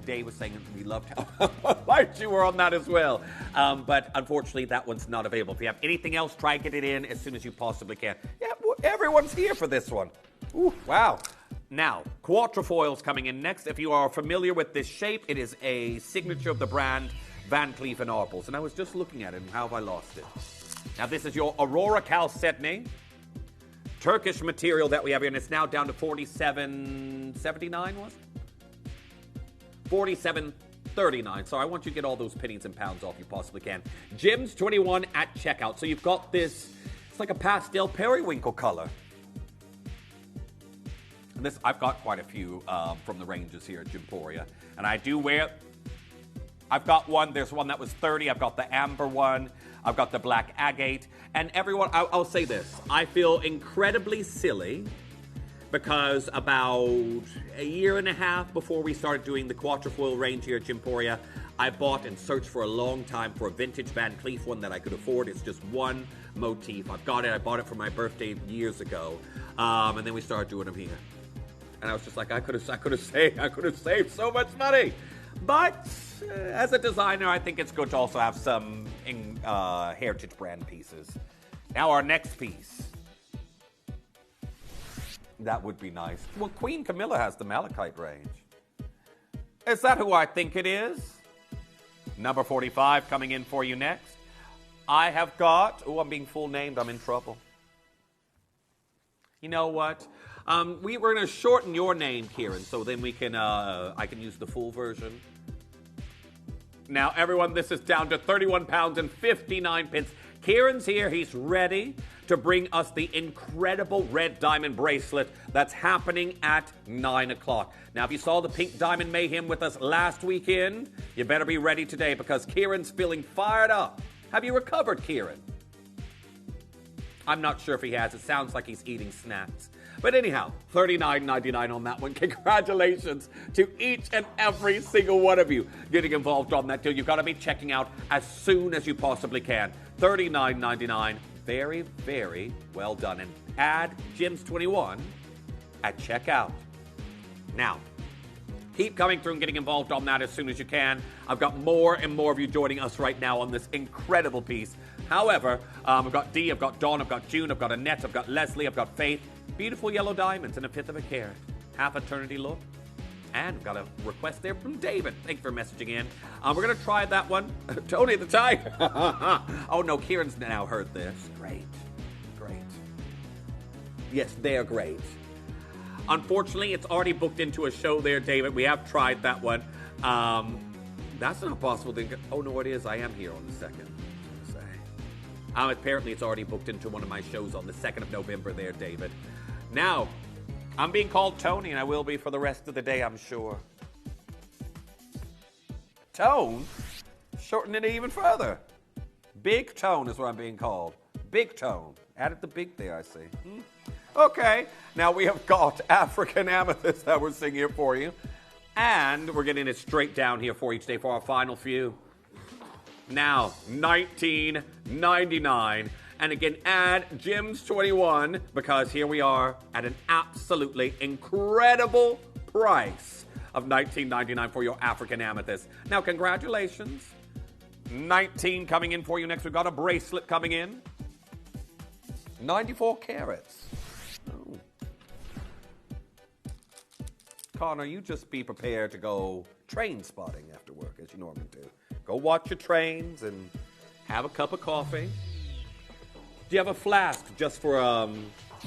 Dave was saying we loved how polite you were on that as well. But unfortunately, that one's not available. If you have anything else, try and get it in as soon as you possibly can. Yeah, everyone's here for this one. Ooh, wow. Now, quatrefoils coming in next. If you are familiar with this shape, it is a signature of the brand Van Cleef & Arpels. And I was just looking at it, and how have I lost it? Now, this is your Aurora Chalcedony. Turkish material that we have here, and it's now down to 47.79, was it? 47.39. So I want you to get all those pennies and pounds off you possibly can. Gems 21 at checkout. So you've got this, it's like a pastel periwinkle color. And this, I've got quite a few from the ranges here at Gemporia. And I do wear, I've got one, there's one that was 30, I've got the amber one, I've got the black agate. And everyone, I'll say this, I feel incredibly silly because about a year and a half before we started doing the quatrefoil range here at Gemporia, I bought and searched for a long time for a vintage Van Cleef one that I could afford. It's just one motif. I've got it. I bought it for my birthday years ago. And then we started doing them here. And I was just like, I could have saved so much money. But as a designer, I think it's good to also have some heritage brand pieces. Now our next piece. That would be nice. Well, Queen Camilla has the malachite range. Is that who I think it is? Number 45 coming in for you next. I have got, oh, I'm being full named, I'm in trouble. You know what? We're going to shorten your name, Kieran, so then we can, I can use the full version. Now, everyone, this is down to 31 pounds and 59 pence. Kieran's here. He's ready to bring us the incredible red diamond bracelet that's happening at 9 o'clock. Now, if you saw the Pink Diamond Mayhem with us last weekend, you better be ready today because Kieran's feeling fired up. Have you recovered, Kieran? I'm not sure if he has. It sounds like he's eating snacks. But anyhow, $39.99 on that one. Congratulations to each and every single one of you getting involved on that deal. You've got to be checking out as soon as you possibly can. $39.99. Very, very well done. And add Gems 21 at checkout. Now, keep coming through and getting involved on that as soon as you can. I've got more and more of you joining us right now on this incredible piece. However, I've got Dee, I've got Dawn, I've got June, I've got Annette, I've got Leslie, I've got Faith. Beautiful yellow diamonds and a fifth of a carat. Half eternity look. And we've got a request there from David. Thanks for messaging in. We're going to try that one. Tony the Tiger. Oh, no, Kieran's now heard this. Great. Great. Yes, they're great. Unfortunately, it's already booked into a show there, David. We have tried that one. That's not possible. Oh, no, it is. I am here on the 2nd. Apparently, it's already booked into one of my shows on the 2nd of November there, David. Now, I'm being called Tony, and I will be for the rest of the day, I'm sure. Tone? Shorten it even further. Big Tone is what I'm being called. Big Tone. Added the big there, I see. Okay, now we have got African Amethyst that we're singing here for you. And we're getting it straight down here for you today for our final few. Now, $19.99. And again, add Gems 21 because here we are at an absolutely incredible price of $19.99 for your African Amethyst. Now, congratulations. 19 coming in for you next. We've got a bracelet coming in. 94 carats. Oh. Connor, you just be prepared to go train spotting after work as you normally do. Go watch your trains and have a cup of coffee. Do you have a flask just for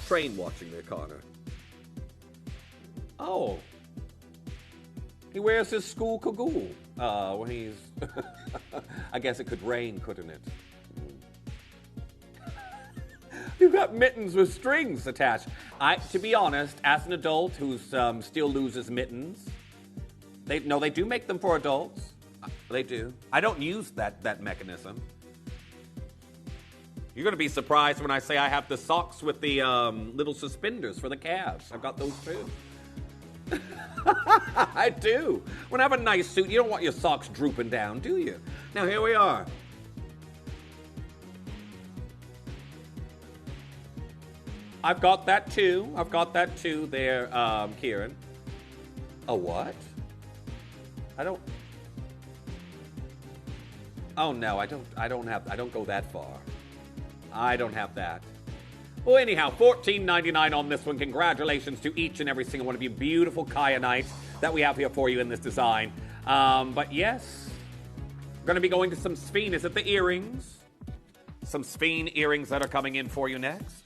train watching there, Connor? Oh. He wears his school cagoule when he's... I guess it could rain, couldn't it? You've got mittens with strings attached. To be honest, as an adult who still loses mittens, they do make them for adults. They do. I don't use that mechanism. You're going to be surprised when I say I have the socks with the little suspenders for the calves. I've got those too. I do. When I have a nice suit, you don't want your socks drooping down, do you? Now, here we are. I've got that too. I've got that too there, Kieran. A what? I don't... Oh no, I don't go that far. I don't have that. Well, anyhow, $14.99 on this one. Congratulations to each and every single one of you beautiful kyanites that we have here for you in this design. But yes, we're going to be going to some Spine. Is it the earrings? Some Spine earrings that are coming in for you next.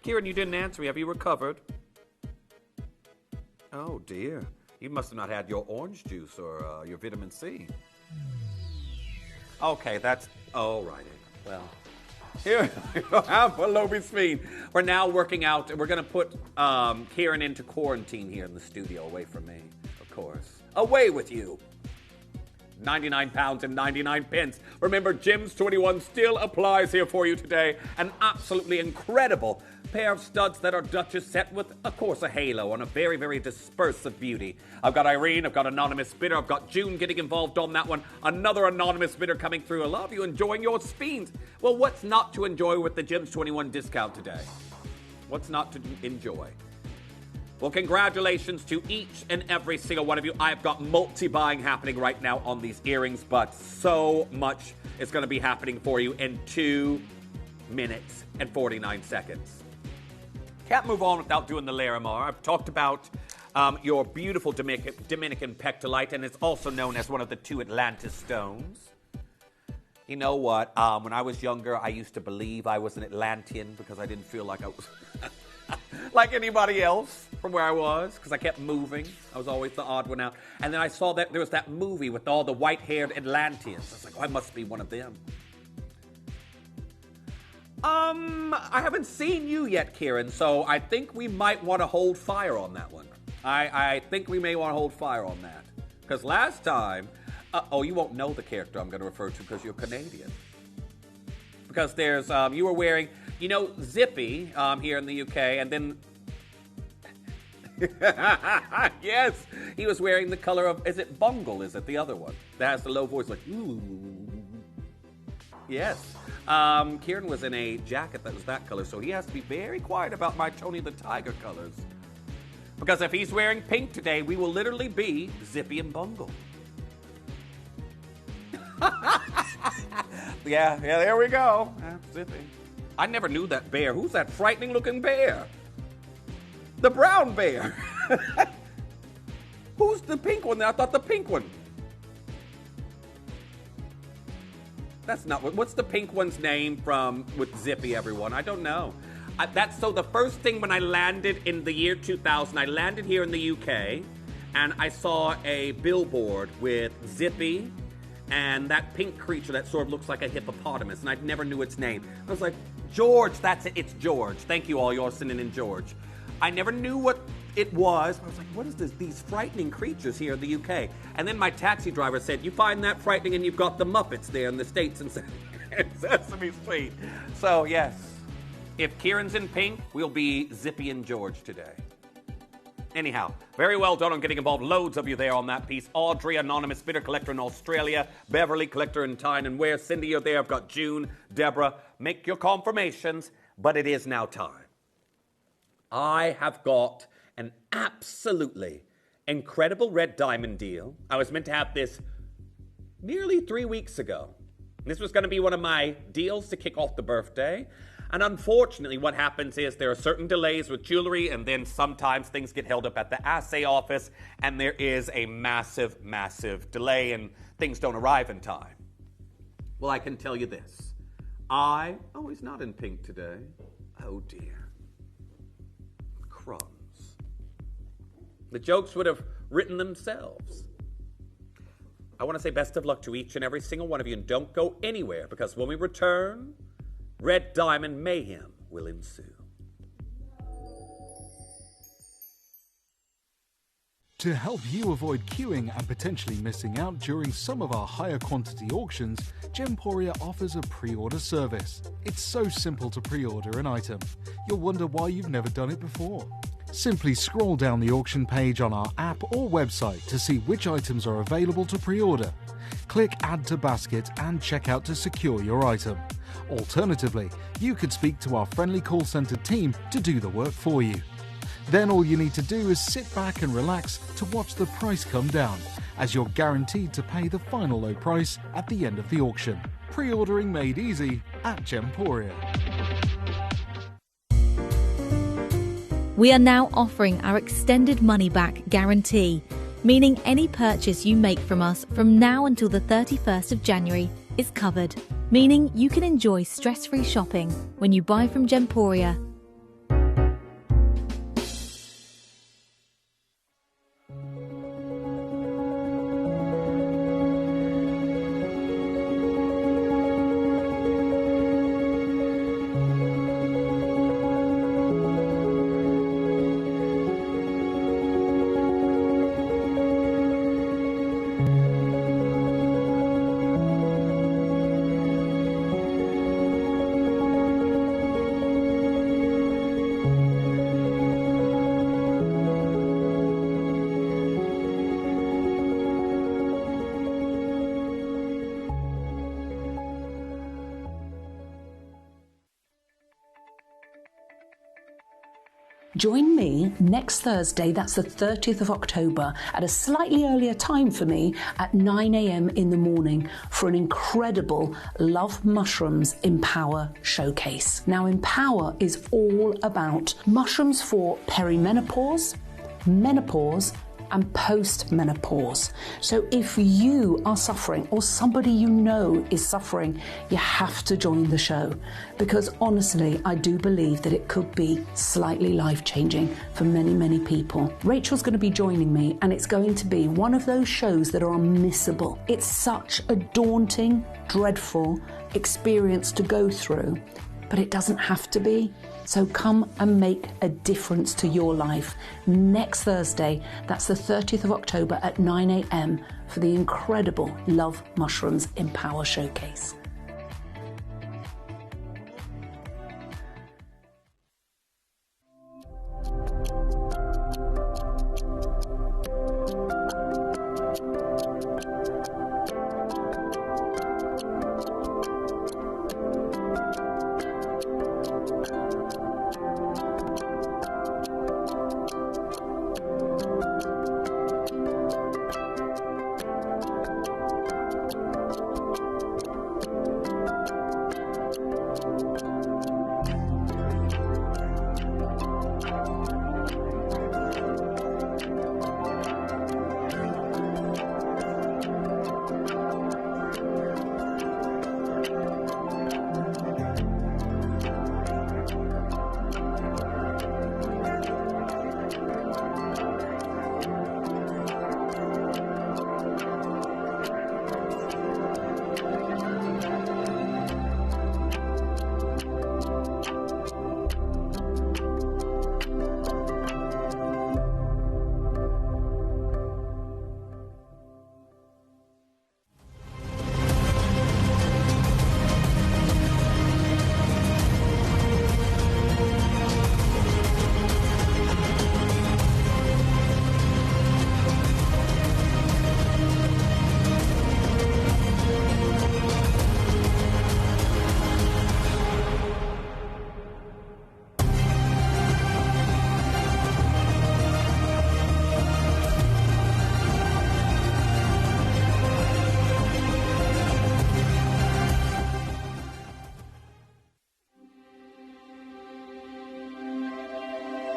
Kieran, you didn't answer me. Have you recovered? Oh, dear. You must have not had your orange juice or your vitamin C. Okay, that's... all righty. Well, here we have Palobi Spine. We're now working out, and we're going to put Kieran into quarantine here in the studio, away from me, of course. Away with you. £99 and 99 pence. Remember, Gems21 still applies here for you today. An absolutely incredible pair of studs that are Duchess set with, of course, a halo and a very, very dispersive beauty. I've got Irene, I've got Anonymous Bidder, I've got June getting involved on that one. Another Anonymous Bidder coming through. A lot of you enjoying your Spines. Well, what's not to enjoy with the Gems21 discount today? What's not to enjoy? Well, congratulations to each and every single one of you. I've got multi-buying happening right now on these earrings, but so much is going to be happening for you in 2 minutes and 49 seconds. Can't move on without doing the Larimar. I've talked about your beautiful Dominican pectolite, and it's also known as one of the 2 Atlantis stones. You know what? When I was younger, I used to believe I was an Atlantean because I didn't feel like I was... like anybody else from where I was, because I kept moving. I was always the odd one out. And then I saw that there was that movie with all the white-haired Atlanteans. I was like, oh, I must be one of them. I haven't seen you yet, Kieran, so I think we might want to hold fire on that one. I think we may want to hold fire on that. Because last time... you won't know the character I'm going to refer to because you're Canadian. Because there's... you were wearing... You know, Zippy here in the UK, and then... yes, he was wearing the color of... Is it Bungle, is it? The other one. That has the low voice like... Ooh. Yes. Kieran was in a jacket that was that color, so he has to be very quiet about my Tony the Tiger colors. Because if he's wearing pink today, we will literally be Zippy and Bungle. yeah, there we go. Zippy. I never knew that bear. Who's that frightening-looking bear? The brown bear. Who's the pink one? I thought the pink one. That's not what... What's the pink one's name from with Zippy, everyone? I don't know. So the first thing when I landed in the year 2000, I landed here in the UK, and I saw a billboard with Zippy and that pink creature that sort of looks like a hippopotamus, and I never knew its name. I was like, George, that's it. It's George. Thank you all. You're sending in George. I never knew what it was. I was like, what is this? These frightening creatures here in the UK. And then my taxi driver said, you find that frightening and you've got the Muppets there in the States and Sesame Street. So, yes. If Kieran's in pink, we'll be Zippy and George today. Anyhow, very well done on getting involved. Loads of you there on that piece. Audrey, Anonymous Bidder Collector in Australia. Beverly, Collector in Tyne and Where. Cindy, you're there. I've got June, Deborah. Make your confirmations, but it is now time. I have got an absolutely incredible red diamond deal. I was meant to have this nearly 3 weeks ago. This was going to be one of my deals to kick off the birthday. And unfortunately, what happens is there are certain delays with jewelry, and then sometimes things get held up at the assay office, and there is a massive, massive delay, and things don't arrive in time. Well, I can tell you this. Oh, he's not in pink today. Oh, dear. Crumbs. The jokes would have written themselves. I want to say best of luck to each and every single one of you, and don't go anywhere, because when we return... Red Diamond mayhem will ensue. To help you avoid queuing and potentially missing out during some of our higher quantity auctions, Gemporia offers a pre-order service. It's so simple to pre-order an item. You'll wonder why you've never done it before. Simply scroll down the auction page on our app or website to see which items are available to pre-order. Click Add to Basket and check out to secure your item. Alternatively, you could speak to our friendly call center team to do the work for you. Then all you need to do is sit back and relax to watch the price come down, as you're guaranteed to pay the final low price at the end of the auction. Pre-ordering made easy at Gemporia. We are now offering our extended money-back guarantee, meaning any purchase you make from us from now until the 31st of January is covered, meaning you can enjoy stress-free shopping when you buy from Gemporia. Join me next Thursday, that's the 30th of October, at a slightly earlier time for me at 9 a.m. in the morning for an incredible Love Mushrooms Empower showcase. Now, Empower is all about mushrooms for perimenopause, menopause, and post-menopause. So if you are suffering or somebody you know is suffering, you have to join the show, because honestly, I do believe that it could be slightly life-changing for many, many people. Rachel's going to be joining me, and it's going to be one of those shows that are unmissable. It's such a daunting, dreadful experience to go through, but it doesn't have to be. So come and make a difference to your life next Thursday, that's the 30th of October at 9 a.m. for the incredible Love Mushrooms Empower Showcase.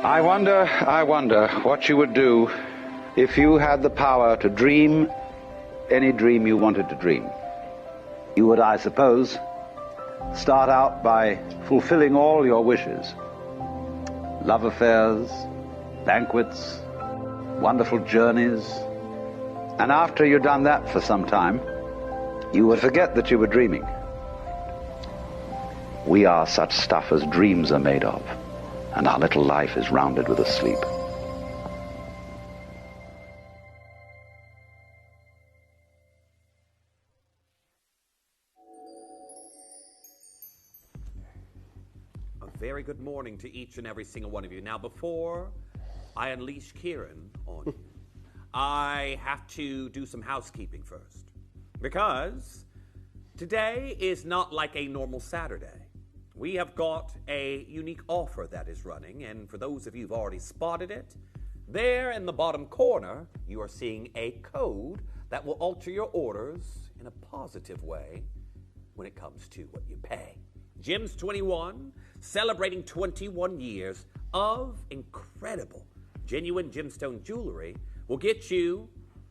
I wonder what you would do if you had the power to dream any dream you wanted to dream. You would, I suppose, start out by fulfilling all your wishes. Love affairs, banquets, wonderful journeys. And after you'd done that for some time, you would forget that you were dreaming. We are such stuff as dreams are made of, and our little life is rounded with a sleep. A very good morning to each and every single one of you. Now, before I unleash Kieran on you, I have to do some housekeeping first, because today is not like a normal Saturday. We have got a unique offer that is running, and for those of you who've already spotted it, there in the bottom corner, you are seeing a code that will alter your orders in a positive way when it comes to what you pay. Gems 21, celebrating 21 years of incredible, genuine gemstone jewelry, will get you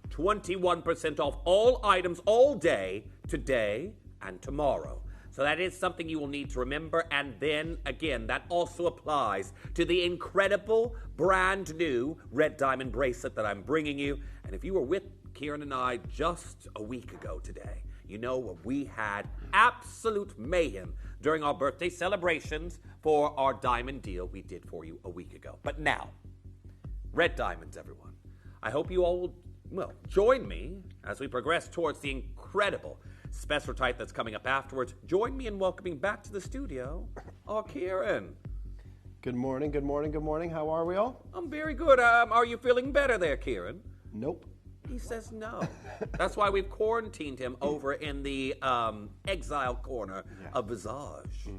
21% off all items all day, today, and tomorrow. So that is something you will need to remember. And then, again, that also applies to the incredible, brand new red diamond bracelet that I'm bringing you. And if you were with Kieran and I just a week ago today, you know when we had absolute mayhem during our birthday celebrations for our diamond deal we did for you a week ago. But now, red diamonds, everyone. I hope you all will, well, join me as we progress towards the incredible special type that's coming up afterwards. Join me in welcoming back to the studio our Kieran. Good morning, good morning, good morning. How are we all? I'm very good. Are you feeling better there, Kieran? Nope. He says no. That's why we've quarantined him over in the exile corner of Visage.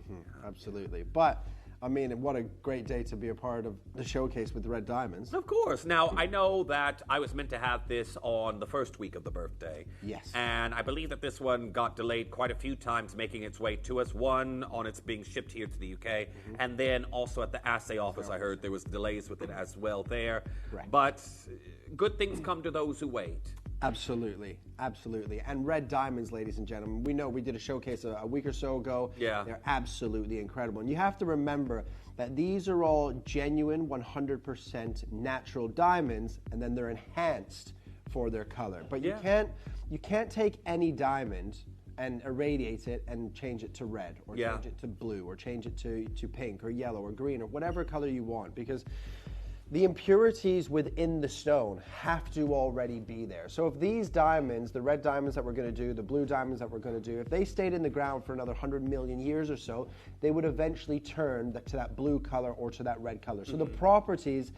Absolutely. But, I mean, what a great day to be a part of the showcase with the red diamonds. Of course. Now, I know that I was meant to have this on the first week of the birthday. Yes. And I believe that this one got delayed quite a few times making its way to us. One on its being shipped here to the UK. And then also at the assay office, I heard there was delays with it as well there. Right. But good things come to those who wait. Absolutely, absolutely. And red diamonds, ladies and gentlemen, we know we did a showcase a week or so ago. Yeah. They're absolutely incredible. And you have to remember that these are all genuine, 100% natural diamonds, and then they're enhanced for their color. But you can't take any diamond and irradiate it and change it to red, or change it to blue, or change it to pink, or yellow, or green, or whatever color you want, because the impurities within the stone have to already be there. So if these diamonds, the red diamonds that we're going to do, the blue diamonds that we're going to do, if they stayed in the ground for another 100 million years or so, they would eventually turn to that blue color or to that red color. So the properties,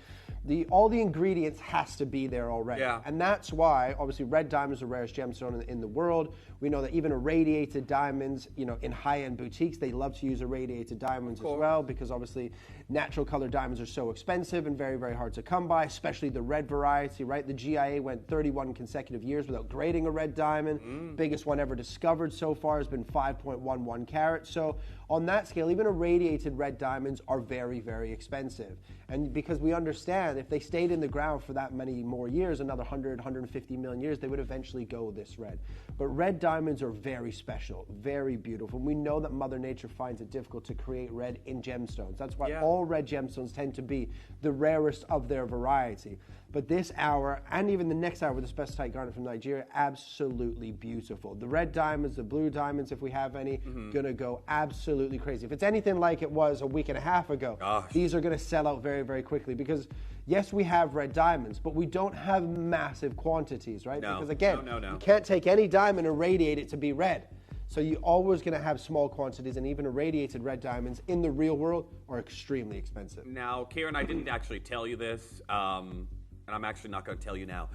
all the ingredients has to be there already. Yeah. And that's why, obviously, red diamonds are the rarest gemstone in the world. We know that even irradiated diamonds, you know, in high-end boutiques, they love to use irradiated diamonds as well, because obviously natural colored diamonds are so expensive and very, very hard to come by, especially the red variety, right? The GIA went 31 consecutive years without grading a red diamond. Biggest one ever discovered so far has been 5.11 carats. So on that scale, even irradiated red diamonds are very, very expensive. And because we understand if they stayed in the ground for that many more years, another 100, 150 million years, they would eventually go this red. But red diamonds are very special, very beautiful. We know that Mother Nature finds it difficult to create red in gemstones. That's why all red gemstones tend to be the rarest of their variety. But this hour, and even the next hour with the special garnet from Nigeria, absolutely beautiful. The red diamonds, the blue diamonds, if we have any, gonna go absolutely crazy. If it's anything like it was a week and a half ago, these are gonna sell out very, very quickly, because yes, we have red diamonds, but we don't have massive quantities, right? No. Because again, No. you can't take any diamond and irradiate it to be red. So you're always going to have small quantities, and even irradiated red diamonds in the real world are extremely expensive. Now, Kieran, I didn't actually tell you this, and I'm actually not going to tell you now.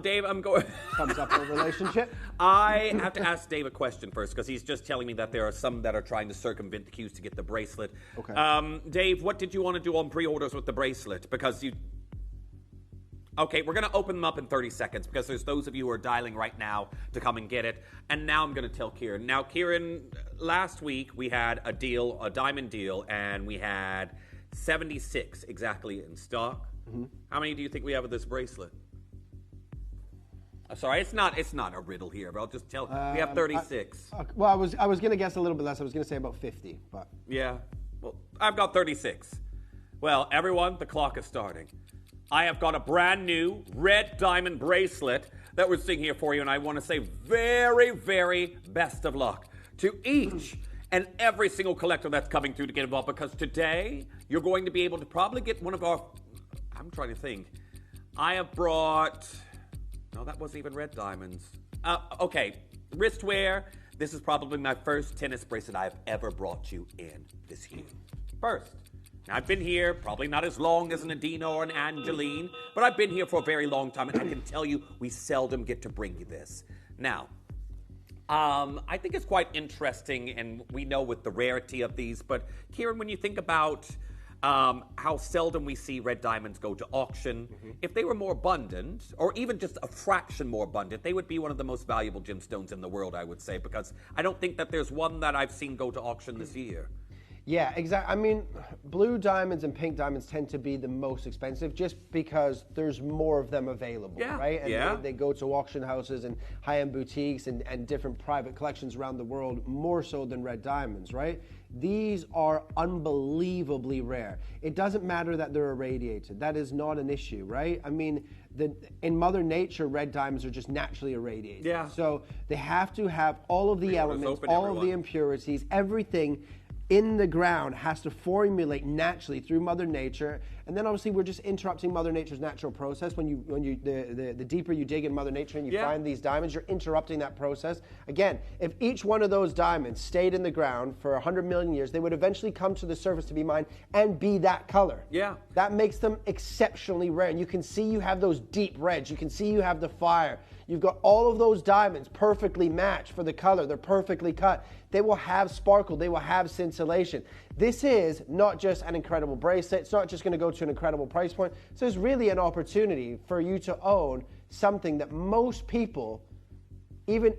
Dave, I'm going... Thumbs up for a relationship? I have to ask Dave a question first, because he's just telling me that there are some that are trying to circumvent the queues to get the bracelet. Okay. Dave, what did you want to do on pre-orders with the bracelet? Because you... Okay, we're going to open them up in 30 seconds, because there's those of you who are dialing right now to come and get it. And now I'm going to tell Kieran. Now, Kieran, last week we had a deal, a diamond deal, and we had 76 exactly in stock. How many do you think we have of this bracelet? Sorry, it's not a riddle here, but I'll just tell. We have 36. Well, I was going to guess a little bit less. I was going to say about 50, but... Yeah, well, I've got 36. Well, everyone, the clock is starting. I have got a brand new red diamond bracelet that we're seeing here for you, and I want to say very, very best of luck to each and every single collector that's coming through to get involved, because today you're going to be able to probably get one of our... I'm trying to think. I have brought... No, that wasn't even red diamonds. Okay, wristwear. This is probably my first tennis bracelet I've ever brought you in this year. First. Now, I've been here probably not as long as an Adina or an Angeline, but I've been here for a very long time, and I can tell you we seldom get to bring you this. Now, I think it's quite interesting, and we know with the rarity of these, but Kieran, when you think about how seldom we see red diamonds go to auction. If they were more abundant, or even just a fraction more abundant, they would be one of the most valuable gemstones in the world, I would say, because I don't think that there's one that I've seen go to auction this year. Yeah, exactly. I mean, blue diamonds and pink diamonds tend to be the most expensive just because there's more of them available, right? And they go to auction houses and high-end boutiques and different private collections around the world more so than red diamonds, right? These are unbelievably rare. It doesn't matter that they're irradiated. That is not an issue, right? I mean, in Mother Nature, red diamonds are just naturally irradiated. Yeah. So they have to have all of the elements, all of the impurities, everything in the ground has to formulate naturally through Mother Nature, and then obviously we're just interrupting Mother Nature's natural process. The deeper you dig in Mother Nature and you find these diamonds, you're interrupting that process. Again, if each one of those diamonds stayed in the ground for 100 million years, they would eventually come to the surface to be mined and be that color. Yeah. That makes them exceptionally rare, and you can see you have those deep reds. You can see you have the fire. You've got all of those diamonds perfectly matched for the color. They're perfectly cut. They will have sparkle. They will have scintillation. This is not just an incredible bracelet. It's not just going to go to an incredible price point. So it's really an opportunity for you to own something that most people, even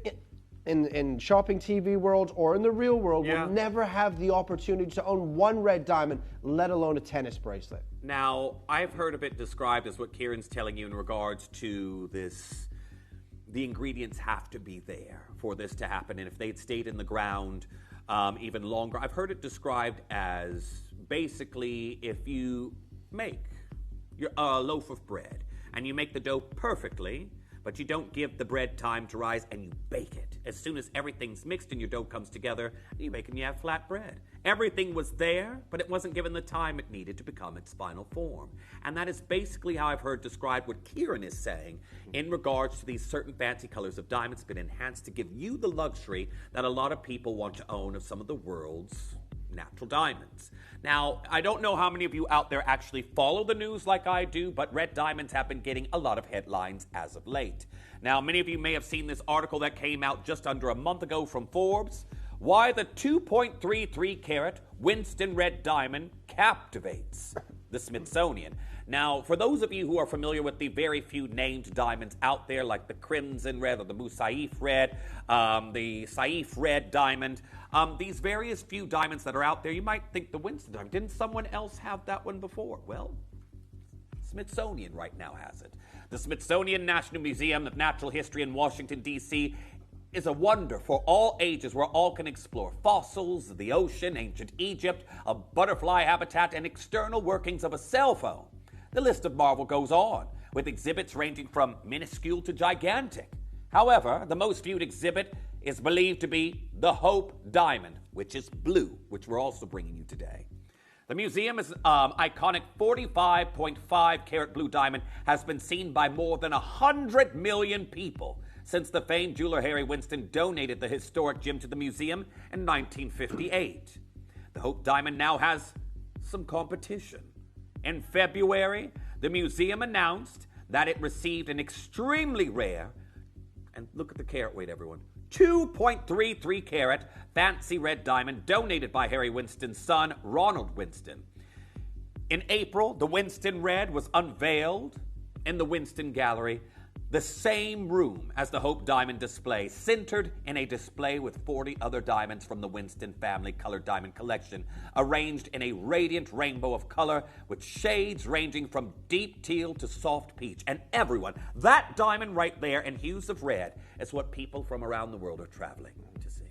in shopping TV world or in the real world, will never have the opportunity to own one red diamond, let alone a tennis bracelet. Now, I've heard of it described as what Kieran's telling you in regards to this. The ingredients have to be there for this to happen, and if they'd stayed in the ground even longer, I've heard it described as basically if you make a loaf of bread and you make the dough perfectly, but you don't give the bread time to rise and you bake it. As soon as everything's mixed and your dough comes together, you bake and you have flat bread. Everything was there, but it wasn't given the time it needed to become its final form. And that is basically how I've heard described what Kieran is saying in regards to these certain fancy colors of diamonds been enhanced to give you the luxury that a lot of people want to own of some of the world's natural diamonds. Now, I don't know how many of you out there actually follow the news like I do, but red diamonds have been getting a lot of headlines as of late. Now, many of you may have seen this article that came out just under a month ago from Forbes. Why the 2.33 carat Winston red diamond captivates the Smithsonian. Now, for those of you who are familiar with the very few named diamonds out there, like the Crimson Red or the Moussaïf Red, the Saif Red diamond, these various few diamonds that are out there, you might think the Winston diamond. Didn't someone else have that one before? Well, Smithsonian right now has it. The Smithsonian National Museum of Natural History in Washington, D.C. is a wonder for all ages where all can explore fossils, the ocean, ancient Egypt, a butterfly habitat, and external workings of a cell phone. The list of marvel goes on, with exhibits ranging from minuscule to gigantic. However, the most viewed exhibit is believed to be the Hope Diamond, which is blue, which we're also bringing you today. The museum's iconic 45.5 carat blue diamond has been seen by more than 100 million people since the famed jeweler Harry Winston donated the historic gem to the museum in 1958. The Hope Diamond now has some competition. In February, the museum announced that it received an extremely rare, and look at the carat weight, everyone, 2.33 carat fancy red diamond donated by Harry Winston's son, Ronald Winston. In April, the Winston Red was unveiled in the Winston Gallery, the same room as the Hope Diamond display, centered in a display with 40 other diamonds from the Winston family colored diamond collection, arranged in a radiant rainbow of color with shades ranging from deep teal to soft peach. And everyone, that diamond right there in hues of red is what people from around the world are traveling to see.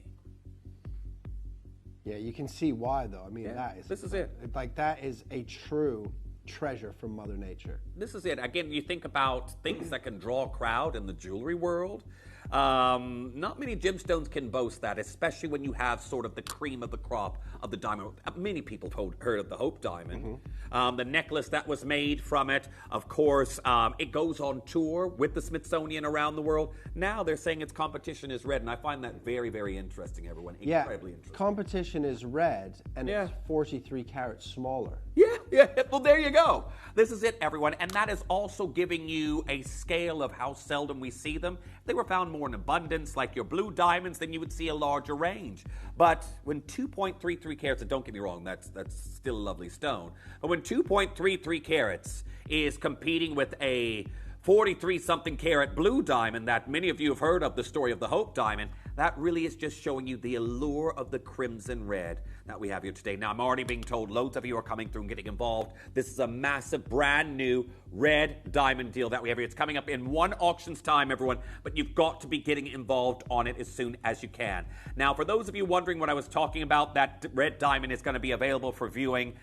Yeah, you can see why, though. I mean, this is it. Like, that is a true treasure from Mother Nature. This is it. Again, you think about things that can draw a crowd in the jewelry world. Not many gemstones can boast that, especially when you have sort of the cream of the crop of the diamond. Many people have heard of the Hope Diamond. The necklace that was made from it, of course, it goes on tour with the Smithsonian around the world. Now they're saying its competition is red, and I find that very, very interesting, everyone. Incredibly interesting. Competition is red, and it's 43 carats smaller. Yeah. Yeah, well, there you go. This is it, everyone. And that is also giving you a scale of how seldom we see them. If they were found more in abundance, like your blue diamonds, then you would see a larger range. But when 2.33 carats, and don't get me wrong, that's still a lovely stone. But when 2.33 carats is competing with a 43-something carat blue diamond that many of you have heard of, the story of the Hope diamond, that really is just showing you the allure of the crimson red that we have here today. Now, I'm already being told loads of you are coming through and getting involved. This is a massive, brand new red diamond deal that we have here. It's coming up in one auction's time, everyone, but you've got to be getting involved on it as soon as you can. Now, for those of you wondering what I was talking about, that red diamond is going to be available for viewing.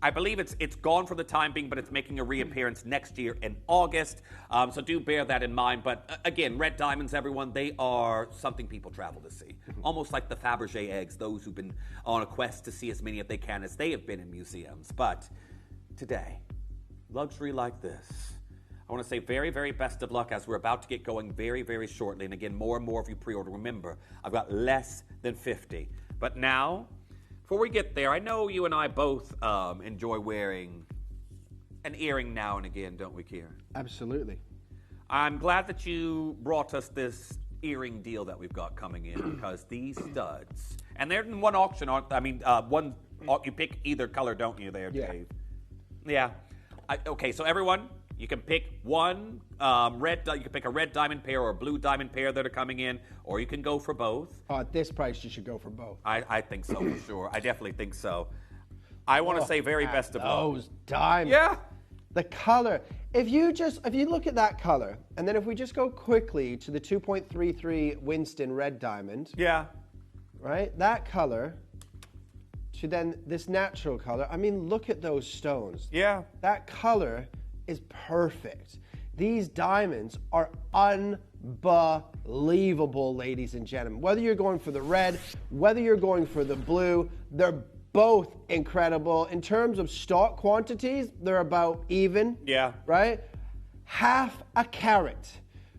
I believe it's gone for the time being, but it's making a reappearance next year in August. So do bear that in mind. But again, red diamonds, everyone, they are something people travel to see. Almost like the Fabergé eggs, those who've been on a quest to see as many as they can as they have been in museums. But today, luxury like this, I want to say very, very best of luck as we're about to get going very, very shortly. And again, more and more of you pre-order. Remember, I've got less than 50. But now, before we get there, I know you and I both enjoy wearing an earring now and again, don't we, Kieran? Absolutely. I'm glad that you brought us this earring deal that we've got coming in because these studs, and they're in one auction, aren't they? I mean, you pick either color, don't you there, Dave? Yeah. Okay, so everyone, you can pick one you can pick a red diamond pair or a blue diamond pair that are coming in, or you can go for both. At this price, you should go for both. I think so, for sure. I definitely think so. I want to say very best of luck. Those diamonds. Yeah. The color. If you look at that color, and then if we just go quickly to the 2.33 Winston red diamond. Yeah. Right? That color to then this natural color. I mean, look at those stones. Yeah. That color is perfect. These diamonds are unbelievable, ladies and gentlemen. Whether you're going for the red, whether you're going for the blue, they're both incredible. In terms of stock quantities, they're about even. Yeah. Right? Half a carat.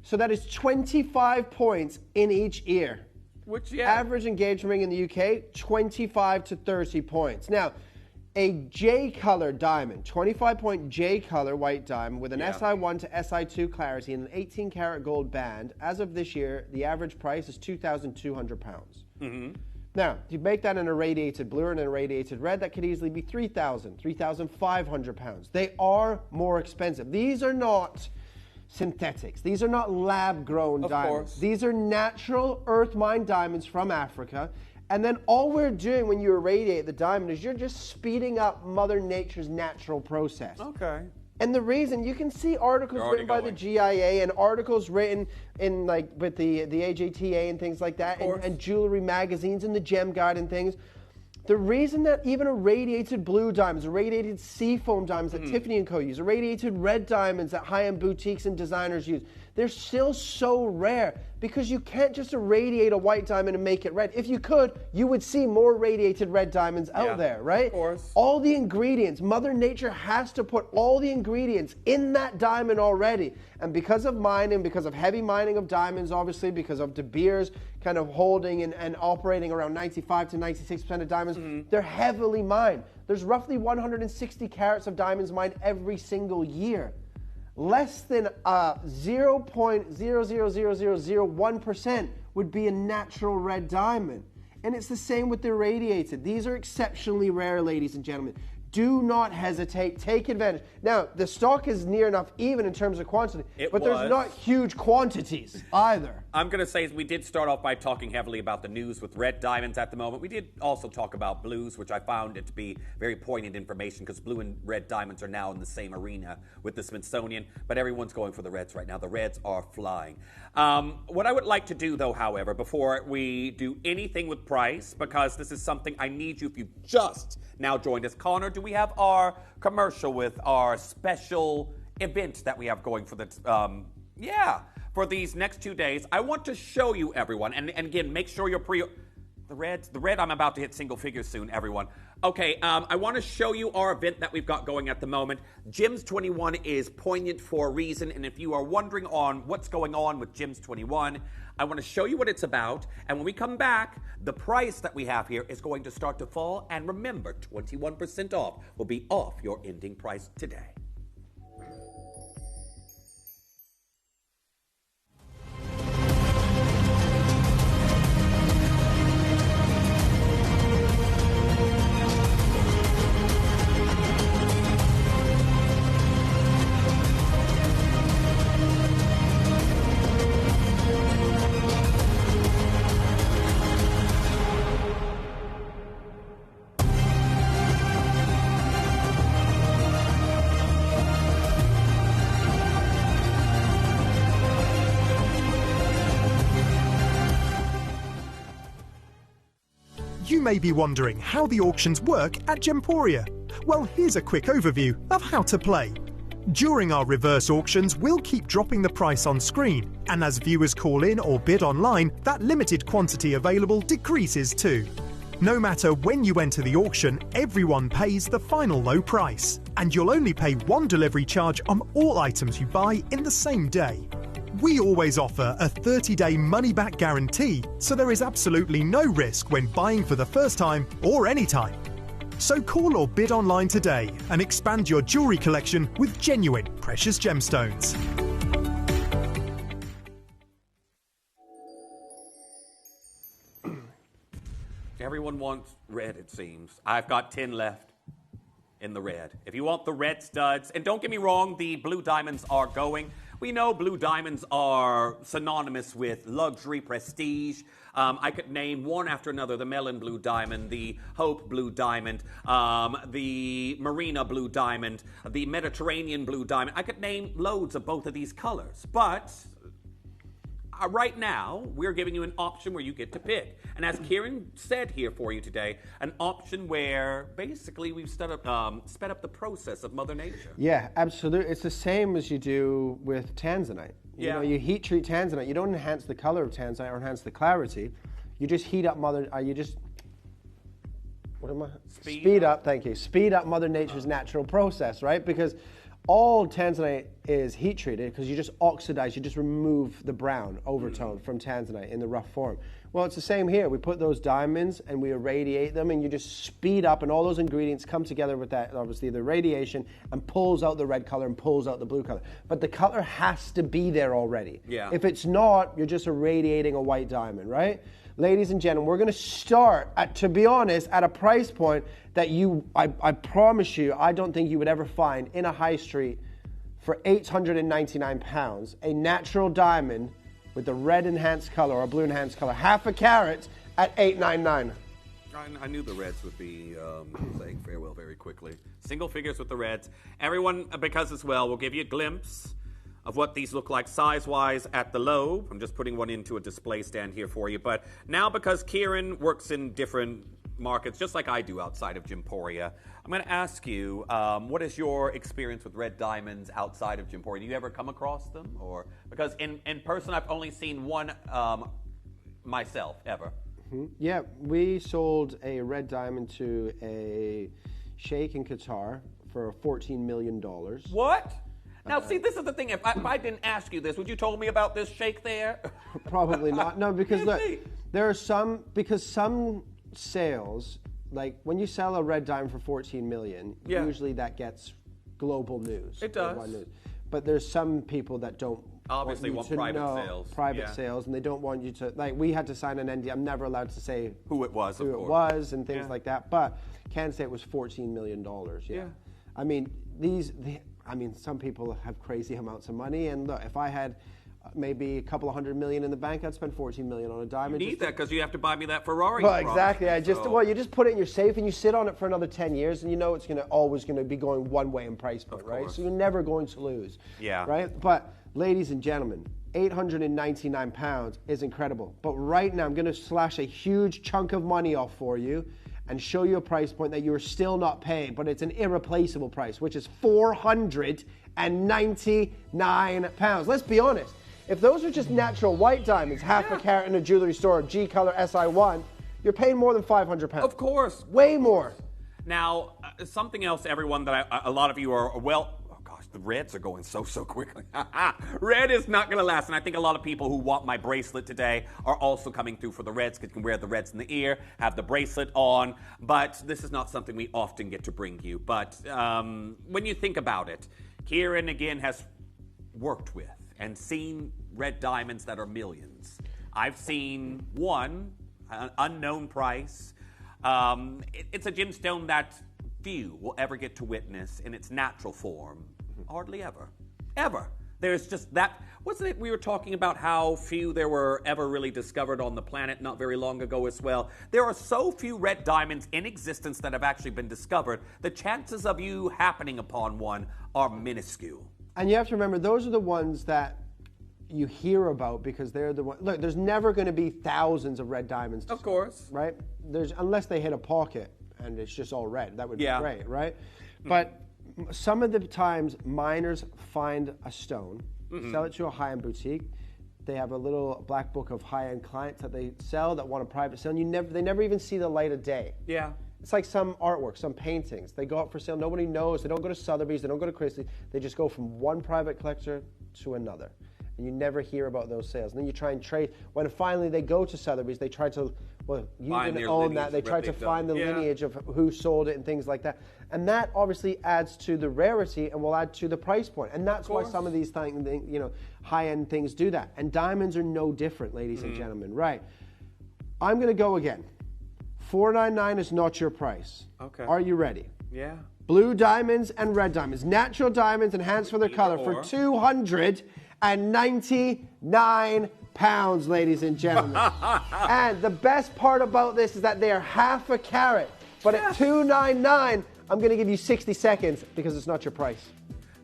So that is 25 points in each ear. Which, yeah. Average engagement ring in the UK, 25 to 30 points. Now, a J-color diamond, 25-point J-color white diamond with an SI1 to SI2 clarity and an 18-karat gold band. As of this year, the average price is £2,200. Mm-hmm. Now, if you make that an irradiated blue and an irradiated red, that could easily be £3,000, £3,500. They are more expensive. These are not synthetics. These are not lab-grown diamonds. Course. These are natural earth-mined diamonds from Africa. And then all we're doing when you irradiate the diamond is you're just speeding up Mother Nature's natural process. Okay. And the reason, you can see articles written by the GIA and articles written in like with the AJTA and things like that, and jewelry magazines and the Gem Guide and things. The reason that even irradiated blue diamonds, irradiated seafoam diamonds that Tiffany & Co. use, irradiated red diamonds that high-end boutiques and designers use, they're still so rare because you can't just irradiate a white diamond and make it red. If you could, you would see more radiated red diamonds out there, right? Of course. All the ingredients, Mother Nature has to put all the ingredients in that diamond already. And because of mining, because of heavy mining of diamonds, obviously, because of De Beers kind of holding and operating around 95 to 96% of diamonds, they're heavily mined. There's roughly 160 carats of diamonds mined every single year. Less than 0.00001% would be a natural red diamond. And it's the same with the irradiated. These are exceptionally rare, ladies and gentlemen. Do not hesitate. Take advantage. Now, the stock is near enough even in terms of quantity, but there's not huge quantities either. I'm going to say we did start off by talking heavily about the news with red diamonds at the moment. We did also talk about blues, which I found it to be very poignant information because blue and red diamonds are now in the same arena with the Smithsonian, but everyone's going for the reds right now. The reds are flying. What I would like to do, though, however, before we do anything with price, because this is something I need you, if you just now joined us. Connor, do we have our commercial with our special event that we have going for the, for these next 2 days? I want to show you everyone, and again, make sure you're The red, I'm about to hit single figures soon, everyone. Okay, I want to show you our event that we've got going at the moment. Gems 21 is poignant for a reason, and if you are wondering on what's going on with Gems 21, I want to show you what it's about, and when we come back, the price that we have here is going to start to fall, and remember, 21% off will be off your ending price today. You may be wondering how the auctions work at Gemporia. Well, here's a quick overview of how to play. During our reverse auctions, we'll keep dropping the price on screen, and as viewers call in or bid online, that limited quantity available decreases too. No matter when you enter the auction, everyone pays the final low price, and you'll only pay one delivery charge on all items you buy in the same day. We always offer a 30-day money-back guarantee, so there is absolutely no risk when buying for the first time or any time. So call or bid online today and expand your jewellery collection with genuine precious gemstones. Everyone wants red, it seems. I've got 10 left in the red. If you want the red studs, and don't get me wrong, the blue diamonds are going. We know blue diamonds are synonymous with luxury, prestige. I could name one after another: the Melon Blue Diamond, the Hope Blue Diamond, the Marina Blue Diamond, the Mediterranean Blue Diamond. I could name loads of both of these colors. But right now, we're giving you an option where you get to pick. And as Kieran said here for you today, an option where basically we've sped up the process of Mother Nature. Yeah, absolutely. It's the same as you do with tanzanite. You know, you heat treat tanzanite. You don't enhance the color of tanzanite or enhance the clarity. You just heat up Speed up, thank you. Speed up Mother Nature's natural process, right? Because all tanzanite is heat treated because you just oxidize, you just remove the brown overtone from tanzanite in the rough form. Well, it's the same here. We put those diamonds and we irradiate them, and you just speed up, and all those ingredients come together with that, obviously, the radiation, and pulls out the red color and pulls out the blue color. But the color has to be there already. Yeah. If it's not, you're just irradiating a white diamond, right? Ladies and gentlemen, we're going to start, to be honest, at a price point that I promise you, I don't think you would ever find in a high street for £899, a natural diamond with the red enhanced color or blue enhanced color, half a carat at $899. I knew the reds would be saying farewell very quickly. Single figures with the reds. Everyone, because as well, will give you a glimpse of what these look like size-wise at the low. I'm just putting one into a display stand here for you. But now, because Kieran works in different markets, just like I do outside of Gemporia, I'm going to ask you, what is your experience with red diamonds outside of Gemporia? Do you ever come across them? Or because in person, I've only seen one myself, ever. Mm-hmm. Yeah, we sold a red diamond to a sheikh in Qatar for $14 million. What? Now, see, this is the thing. If I didn't ask you this, would you told me about this sheikh there? Probably not. No, because look, there are some sales, like when you sell a red diamond for 14 million, usually that gets global news. It does. News. But there's some people that don't obviously want private sales, and they don't want you to, like, we had to sign an NDA. I'm never allowed to say who it was and things like that, but can say it was $14 million. Yeah. I mean, some people have crazy amounts of money, and look, if I had maybe a couple of $100 million in the bank, I'd spend $14 million on a diamond. You need that because you have to buy me that Ferrari. Well, exactly. You just put it in your safe and you sit on it for another 10 years, and you know it's always going to be going one way in price point, right? So you're never going to lose. Yeah. Right? But ladies and gentlemen, £899 is incredible. But right now, I'm going to slash a huge chunk of money off for you and show you a price point that you're still not paying, but it's an irreplaceable price, which is £499. Let's be honest. If those are just natural white diamonds, half a carat in a jewelry store, G color SI1, you're paying more than £500. Of course. Way more. Now, something else, everyone, that a lot of you are, well, oh gosh, the reds are going so quickly. Red is not going to last, and I think a lot of people who want my bracelet today are also coming through for the reds, because you can wear the reds in the ear, have the bracelet on, but this is not something we often get to bring you. But when you think about it, Kieran, again, has worked with and seen red diamonds that are millions. I've seen one, an unknown price. It's a gemstone that few will ever get to witness in its natural form. Hardly ever. Ever. There's just that. Wasn't it we were talking about how few there were ever really discovered on the planet not very long ago as well? There are so few red diamonds in existence that have actually been discovered. The chances of you happening upon one are minuscule. And you have to remember, those are the ones that you hear about because they're the one. Look, there's never going to be thousands of red diamonds. Of course. Right? Unless they hit a pocket and it's just all red. That would be great, right? But some of the times miners find a stone, sell it to a high-end boutique. They have a little black book of high-end clients that they sell that want a private sale, and they never even see the light of day. Yeah. It's like some artwork, some paintings. They go out for sale. Nobody knows. They don't go to Sotheby's. They don't go to Christie's. They just go from one private collector to another. And you never hear about those sales. And then you try and trade. When finally they go to Sotheby's, they try to, well, you didn't own that. They try to find the lineage of who sold it and things like that. And that obviously adds to the rarity and will add to the price point. And that's why some of these things, high-end things do that. And diamonds are no different, ladies and gentlemen. Right. I'm going to go again. $499 is not your price. Okay. Are you ready? Yeah. Blue diamonds and red diamonds. Natural diamonds enhanced for their color for £299, ladies and gentlemen. And the best part about this is that they are half a carat. But at $299, I'm going to give you 60 seconds because it's not your price.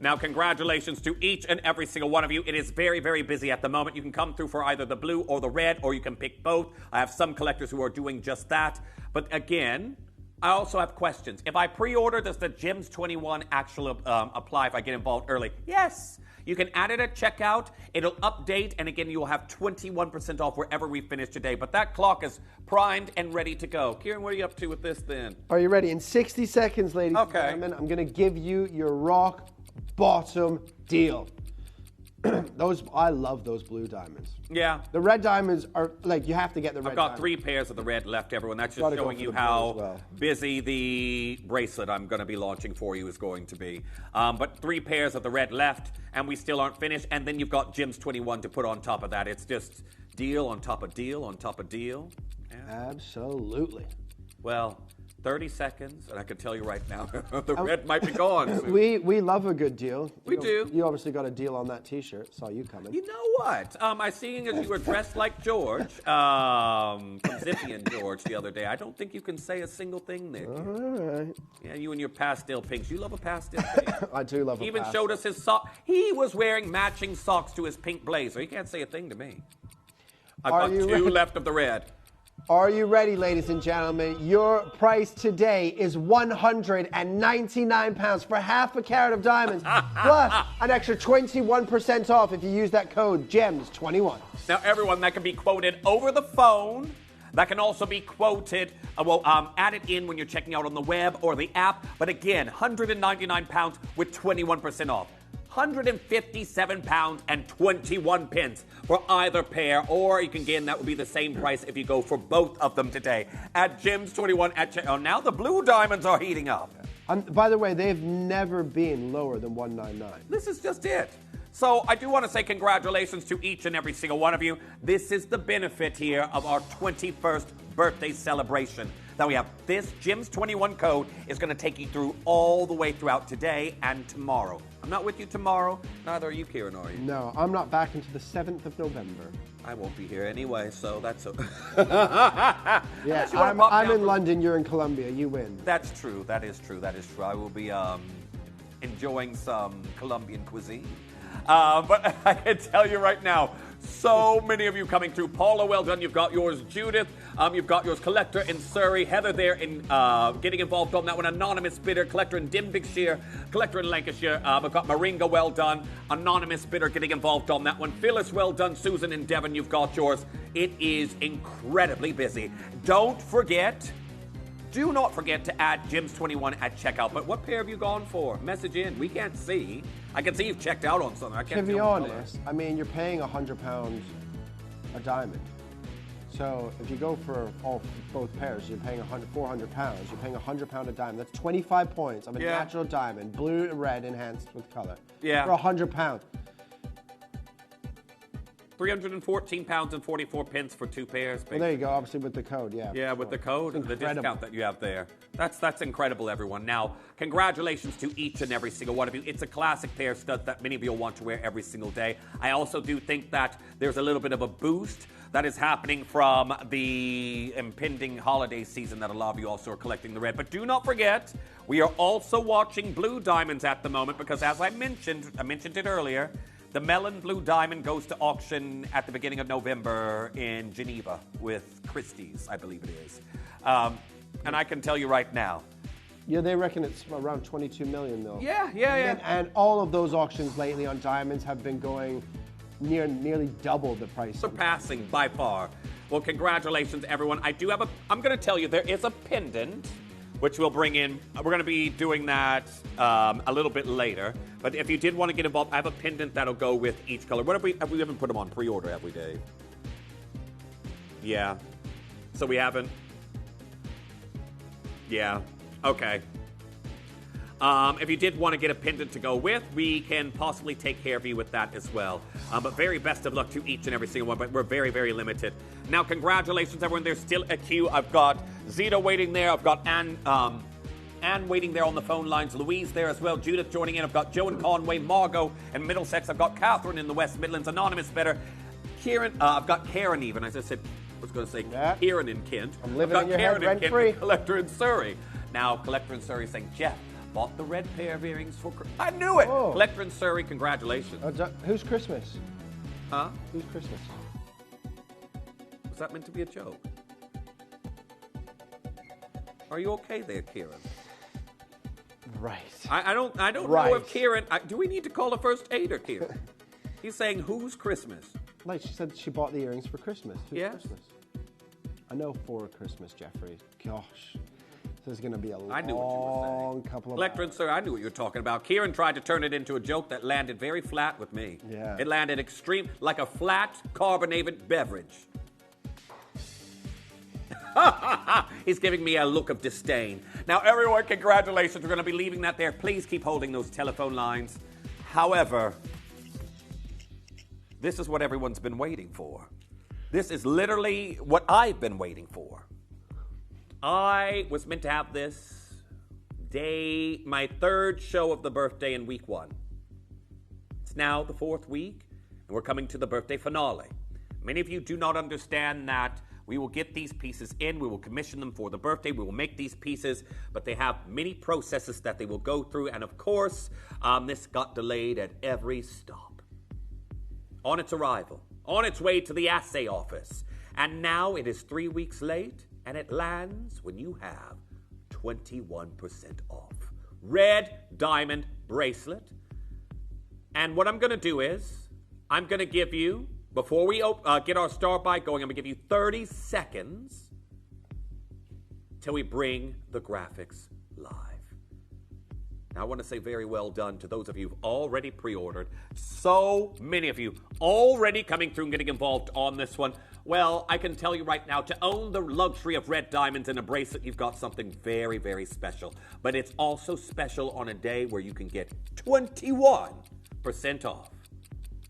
Now, congratulations to each and every single one of you. It is very, very busy at the moment. You can come through for either the blue or the red, or you can pick both. I have some collectors who are doing just that. But again, I also have questions. If I pre-order, does the Gems 21 actually apply if I get involved early? Yes. You can add it at checkout. It'll update, and again, you'll have 21% off wherever we finish today. But that clock is primed and ready to go. Kieran, what are you up to with this then? Are you ready? In 60 seconds, ladies and gentlemen, I'm going to give you your rock bottom deal. I love those blue diamonds. Yeah. The red diamonds are, like, you have to get the red diamonds. I've got 3 pairs of the red left, everyone. That's just showing you how busy the bracelet I'm going to be launching for you is going to be. But 3 pairs of the red left, and we still aren't finished. And then you've got Gems 21 to put on top of that. It's just deal on top of deal on top of deal. Yeah. Absolutely. Well, 30 seconds, and I can tell you right now, the red might be gone. We love a good deal. We do. You obviously got a deal on that T-shirt. Saw you coming. You know what? I seen as you were dressed like George, from Zippy and George the other day. I don't think you can say a single thing there. All right. Yeah, you and your pastel pinks. You love a pastel pink. I do love a pastel. He even showed us his sock. He was wearing matching socks to his pink blazer. He can't say a thing to me. I've got 2 left of the red. Are you ready, ladies and gentlemen? Your price today is £199 for half a carat of diamonds, plus an extra 21% off if you use that code GEMS21. Now, everyone, that can be quoted over the phone. That can also be quoted, add it in when you're checking out on the web or the app. But again, £199 with 21% off. £157 and 21 pence for either pair, or you can gain that would be the same price if you go for both of them today at Gems 21 at checkout. Now the blue diamonds are heating up. By the way, they've never been lower than $199. This is just it. So I do want to say congratulations to each and every single one of you. This is the benefit here of our 21st birthday celebration. That we have this Gems 21 code is going to take you through all the way throughout today and tomorrow. I'm not with you tomorrow. Neither are you, Kieran, are you? No, I'm not back until the 7th of November. I won't be here anyway, so that's okay. Yeah, I'm in London, you're in Colombia, you win. That's true, that is true, that is true. I will be enjoying some Colombian cuisine. But I can tell you right now, So many of you coming through. Paula, well done. You've got yours. Judith, you've got yours. Collector in Surrey. Heather there in getting involved on that one. Anonymous bidder. Collector in Denbighshire. Collector in Lancashire. I've got Moringa, well done. Anonymous bidder getting involved on that one. Phyllis, well done. Susan in Devon, you've got yours. It is incredibly busy. Don't forget, do not forget to add Gems21 at checkout. But what pair have you gone for? Message in. We can't see. I can see you've checked out on something. I can't To be honest, I mean, you're paying £100 a diamond. So if you go for both pairs, you're paying £400. You're paying £100 a diamond. That's 25 points of a natural diamond, blue and red enhanced with color. Yeah. For £100. £314 and 44 pence for two pairs. Well, there you go. Obviously with the code, yeah. Yeah, with the code and the discount that you have there. That's incredible, everyone. Now, congratulations to each and every single one of you. It's a classic pair of studs that many of you will want to wear every single day. I also do think that there's a little bit of a boost that is happening from the impending holiday season that a lot of you also are collecting the red. But do not forget, we are also watching blue diamonds at the moment because, as I mentioned it earlier, the Melon Blue Diamond goes to auction at the beginning of November in Geneva with Christie's, I believe it is. And I can tell you right now. Yeah, they reckon it's around 22 million, though. Yeah. And all of those auctions lately on diamonds have been going nearly double the price. Surpassing by far. Well, congratulations, everyone. I'm going to tell you, there is a pendant which we'll bring in. We're going to be doing that a little bit later. But if you did want to get involved, I have a pendant that'll go with each color. What have we haven't put them on pre-order, have we, Dave? Yeah. So we haven't? Yeah. Okay. If you did want to get a pendant to go with, we can possibly take care of you with that as well. But very best of luck to each and every single one, but we're very, very limited. Now, congratulations, everyone. There's still a queue. I've got Zeta waiting there. I've got Anne waiting there on the phone lines. Louise there as well. Judith joining in. I've got Joe in Conway, Margot in Middlesex. I've got Catherine in the West Midlands. Anonymous better. Kieran, I've got Karen even. As I said, I was going to say Kieran in Kent. I'm living in your Karen head rent-free. Collector in Surrey. Now, Collector in Surrey is saying, Jeff, bought the red pair of earrings for Christmas. I knew it! Oh. Collector in Surrey, congratulations. Who's Christmas? Huh? Who's Christmas? Was that meant to be a joke? Are you okay there, Kieran? Right. I don't know if Kieran... do we need to call a first aider, Kieran? He's saying, who's Christmas? Like, she said she bought the earrings for Christmas. Who's Yes. Christmas? I know for Christmas, Jeffrey. Gosh. This is going to be a couple of Collector and Sir, I knew what you were talking about. Kieran tried to turn it into a joke that landed very flat with me. Yeah. It landed extreme, like a flat carbonated beverage. He's giving me a look of disdain. Now, everyone, congratulations. We're going to be leaving that there. Please keep holding those telephone lines. However, this is what everyone's been waiting for. This is literally what I've been waiting for. I was meant to have this day, my third show of the birthday in week 1. It's now the 4th week, and we're coming to the birthday finale. Many of you do not understand that we will get these pieces in, we will commission them for the birthday, we will make these pieces, but they have many processes that they will go through, and of course, this got delayed at every stop. On its arrival, on its way to the assay office, and now it is 3 weeks late, and it lands when you have 21% off. Red diamond bracelet. And what I'm going to do is, I'm going to give you, before we get our start by going, I'm going to give you 30 seconds till we bring the graphics live. Now, I want to say very well done to those of you who've already pre-ordered. So many of you already coming through and getting involved on this one. Well, I can tell you right now, to own the luxury of red diamonds in a bracelet, you've got something very, very special. But it's also special on a day where you can get 21% off.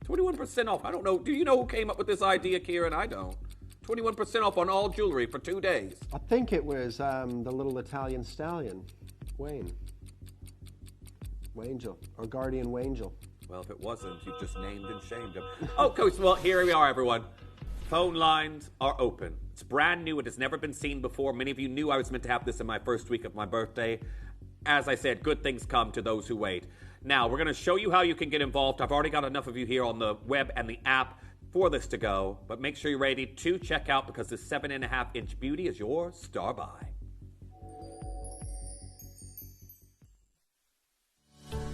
21% off. I don't know. Do you know who came up with this idea, Kieran? I don't. 21% off on all jewelry for 2 days. I think it was the little Italian stallion, Wayne. Wangel, or Guardian Wangel. Well, if it wasn't, you just named and shamed him. Okay, well, here we are, everyone. Phone lines are open. It's brand new. It has never been seen before. Many of you knew I was meant to have this in my first week of my birthday. As I said, good things come to those who wait. Now, we're going to show you how you can get involved. I've already got enough of you here on the web and the app. for this to go, but make sure you're ready to check out because this 7.5-inch beauty is your star buy.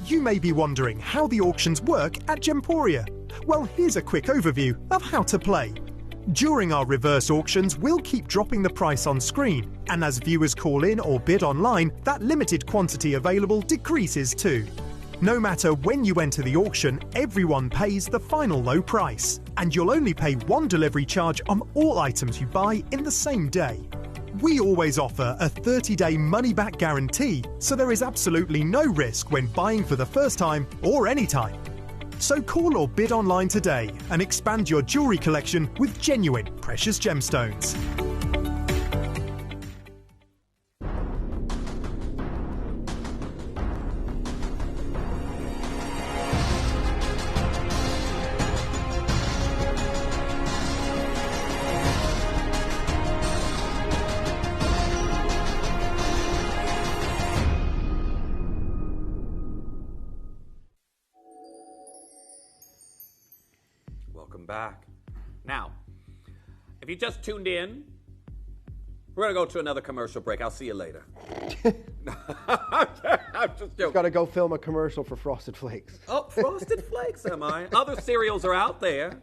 You may be wondering how the auctions work at Gemporia. Well, here's a quick overview of how to play. During our reverse auctions, we'll keep dropping the price on screen, and as viewers call in or bid online, that limited quantity available decreases too. No matter when you enter the auction, everyone pays the final low price, and you'll only pay one delivery charge on all items you buy in the same day. We always offer a 30-day money-back guarantee, so there is absolutely no risk when buying for the first time or any time. So call or bid online today and expand your jewellery collection with genuine precious gemstones. Back. Now, if you just tuned in, we're going to go to another commercial break. I'll see you later. I'm just joking. Got to go film a commercial for Frosted Flakes. Oh, Frosted Flakes, am I? Other cereals are out there.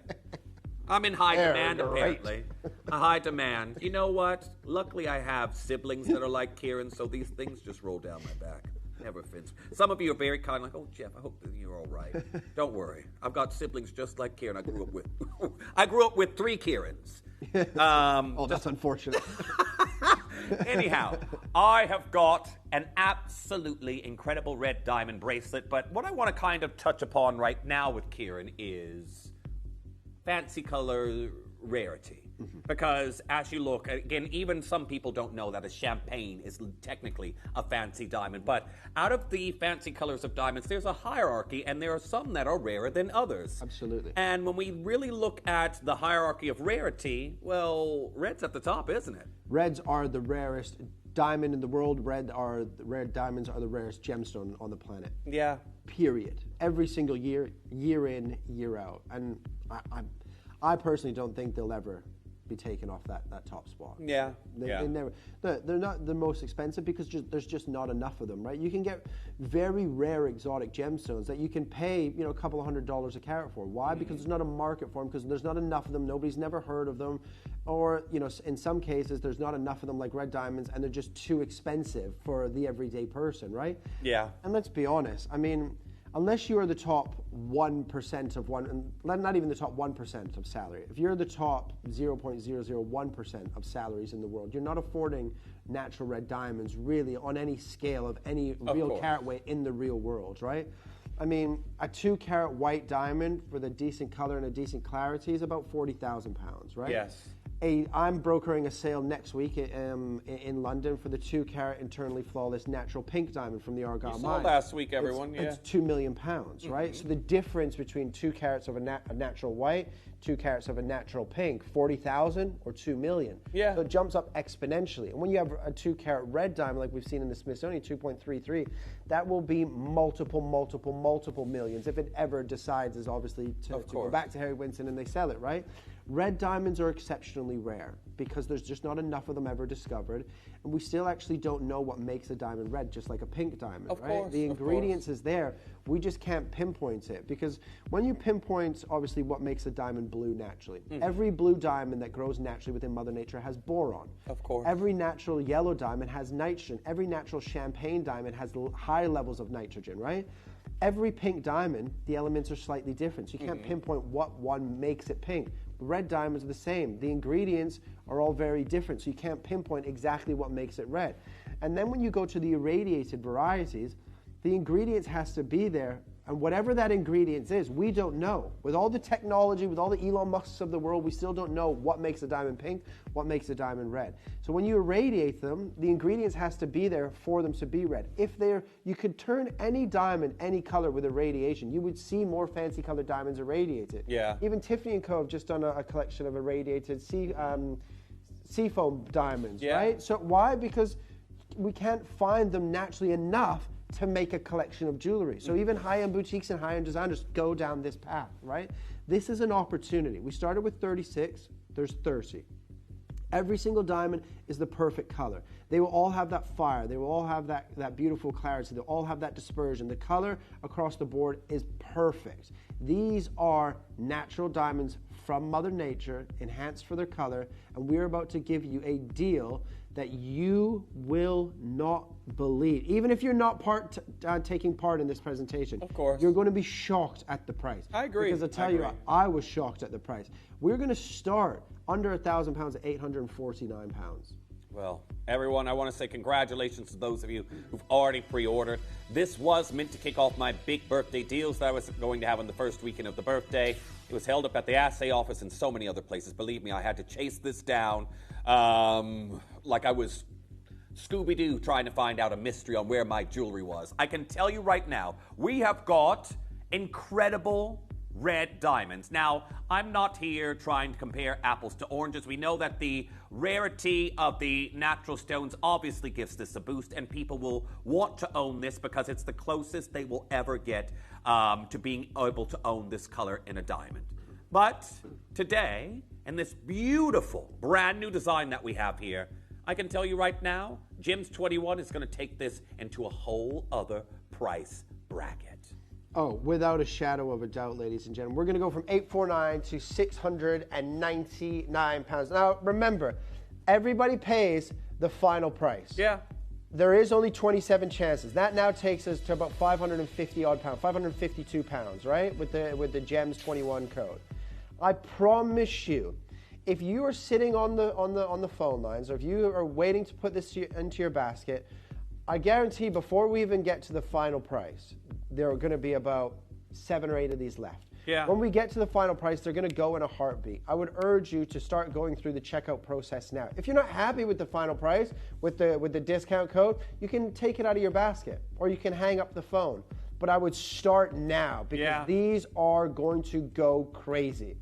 I'm in high demand, apparently. A high demand. You know what? Luckily, I have siblings that are like Kieran, so these things just roll down my back. Never fits. Some of you are very kind, like, oh, Jeff, I hope that you're all right. Don't worry. I've got siblings just like Kieran. I grew up with 3 Kierans. Oh, that's unfortunate. Anyhow, I have got an absolutely incredible red diamond bracelet, but what I want to kind of touch upon right now with Kieran is fancy color rarity. Because as you look, again, even some people don't know that a champagne is technically a fancy diamond. But out of the fancy colors of diamonds, there's a hierarchy, and there are some that are rarer than others. Absolutely. And when we really look at the hierarchy of rarity, well, red's at the top, isn't it? Reds are the rarest diamond in the world. Red diamonds are the rarest gemstone on the planet. Yeah. Period. Every single year, year in, year out. And I personally don't think they'll ever be taken off that top spot. Yeah. They never. They're not the most expensive because there's just not enough of them, right? You can get very rare exotic gemstones that you can pay, a couple of $100s a carat for. Why? Because there's not a market for them, because there's not enough of them. Nobody's never heard of them, or in some cases there's not enough of them, like red diamonds, and they're just too expensive for the everyday person, right? Yeah. And let's be honest. I mean, unless you are the top 1% of not even the top 1% of salary. If you're the top 0.001% of salaries in the world, you're not affording natural red diamonds really on any scale of any real carat weight in the real world, right? I mean, a 2-carat white diamond with a decent color and a decent clarity is about 40,000 pounds, right? Yes. I'm brokering a sale next week in London for the 2-carat internally flawless natural pink diamond from the Argyle mine. You saw last week, everyone. It's £2 million, right? So the difference between 2 carats of a natural white, 2 carats of a natural pink, 40,000 or 2 million. Yeah. So it jumps up exponentially. And when you have a 2-carat red diamond, like we've seen in the Smithsonian, 2.33, that will be multiple millions if it ever decides, is obviously to go back to Harry Winston and they sell it, right? Red diamonds are exceptionally rare because there's just not enough of them ever discovered, and we still actually don't know what makes a diamond red, just like a pink diamond, right? The ingredients is there, we just can't pinpoint it, because when you pinpoint, obviously, what makes a diamond blue naturally, every blue diamond that grows naturally within Mother Nature has boron. Of course. Every natural yellow diamond has nitrogen. Every natural champagne diamond has high levels of nitrogen, right? Every pink diamond, the elements are slightly different, so you can't pinpoint what one makes it pink. Red diamonds are the same. The ingredients are all very different, so you can't pinpoint exactly what makes it red. And then when you go to the irradiated varieties, the ingredients has to be there, and whatever that ingredient is, we don't know. With all the technology, with all the Elon Musks of the world, we still don't know what makes a diamond pink, what makes a diamond red. So when you irradiate them, the ingredients has to be there for them to be red. You could turn any diamond any color with irradiation. You would see more fancy colored diamonds irradiated. Yeah. Even Tiffany & Co. have just done a collection of irradiated seafoam diamonds, right? So why? Because we can't find them naturally enough to make a collection of jewelry. So even high-end boutiques and high-end designers go down this path, right? This is an opportunity. We started with 36, there's 30. Every single diamond is the perfect color. They will all have that fire. They will all have that beautiful clarity. They'll all have that dispersion. The color across the board is perfect. These are natural diamonds from Mother Nature, enhanced for their color, and we're about to give you a deal that you will not believe. Even if you're not taking part in this presentation, of course, you're going to be shocked at the price. I agree. Because I tell you, I was shocked at the price. We're going to start under £1,000 at £849. Well, everyone, I want to say congratulations to those of you who've already pre-ordered. This was meant to kick off my big birthday deals that I was going to have on the first weekend of the birthday. It was held up at the assay office and so many other places. Believe me, I had to chase this down like I was Scooby-Doo trying to find out a mystery on where my jewelry was. I can tell you right now, we have got incredible red diamonds. Now, I'm not here trying to compare apples to oranges. We know that the rarity of the natural stones obviously gives this a boost, and people will want to own this because it's the closest they will ever get to being able to own this color in a diamond. But today, in this beautiful brand new design that we have here, I can tell you right now, Gems 21 is going to take this into a whole other price bracket. Oh, without a shadow of a doubt, ladies and gentlemen. We're going to go from $849 to £699. Now, remember, everybody pays the final price. Yeah. There is only 27 chances. That now takes us to about 550 odd pounds, 552 pounds, right? With the Gems 21 code. I promise you, if you are sitting on the phone lines, or if you are waiting to put this into your basket, I guarantee before we even get to the final price, there are going to be about 7 or 8 of these left. Yeah. When we get to the final price, they're going to go in a heartbeat. I would urge you to start going through the checkout process now. If you're not happy with the final price, with the discount code, you can take it out of your basket, or you can hang up the phone. But I would start now, because these are going to go crazy.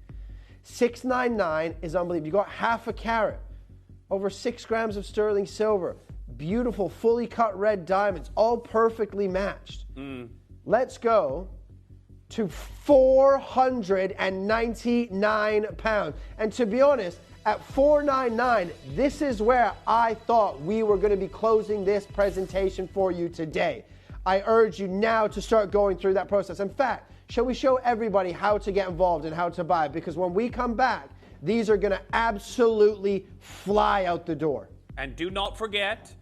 $699 is unbelievable. You got half a carat, over 6 grams of sterling silver, beautiful, fully cut red diamonds, all perfectly matched. Let's go to £499. And to be honest, at $499, this is where I thought we were going to be closing this presentation for you today. I urge you now to start going through that process. In fact, shall we show everybody how to get involved and how to buy? Because when we come back, these are going to absolutely fly out the door. And do not forget,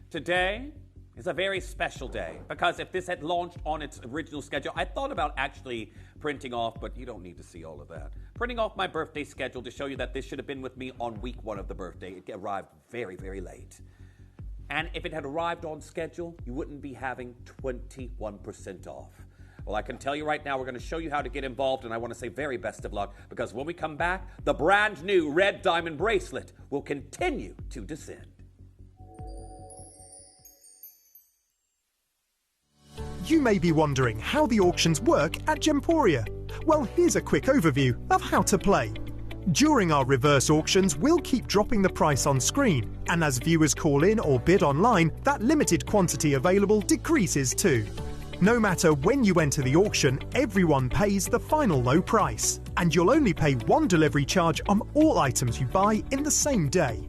today is a very special day, because if this had launched on its original schedule, I thought about actually printing off, but you don't need to see all of that. Printing off my birthday schedule to show you that this should have been with me on week 1 of the birthday. It arrived very, very late. And if it had arrived on schedule, you wouldn't be having 21% off. Well, I can tell you right now, we're going to show you how to get involved, and I want to say very best of luck, because when we come back, the brand new red diamond bracelet will continue to descend. You may be wondering how the auctions work at Gemporia. Well, here's a quick overview of how to play. During our reverse auctions, we'll keep dropping the price on screen, and as viewers call in or bid online, that limited quantity available decreases too. No matter when you enter the auction, everyone pays the final low price, and you'll only pay 1 delivery charge on all items you buy in the same day.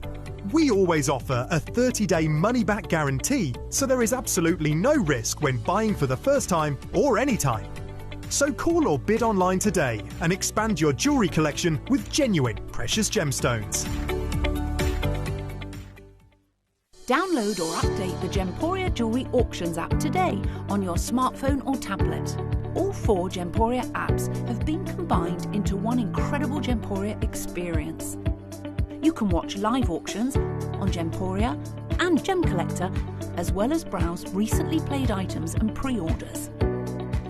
We always offer a 30-day money-back guarantee, so there is absolutely no risk when buying for the first time or any time. So call or bid online today and expand your jewellery collection with genuine precious gemstones. Download or update the Gemporia Jewellery Auctions app today on your smartphone or tablet. All 4 Gemporia apps have been combined into one incredible Gemporia experience. You can watch live auctions on Gemporia and Gem Collector, as well as browse recently played items and pre-orders.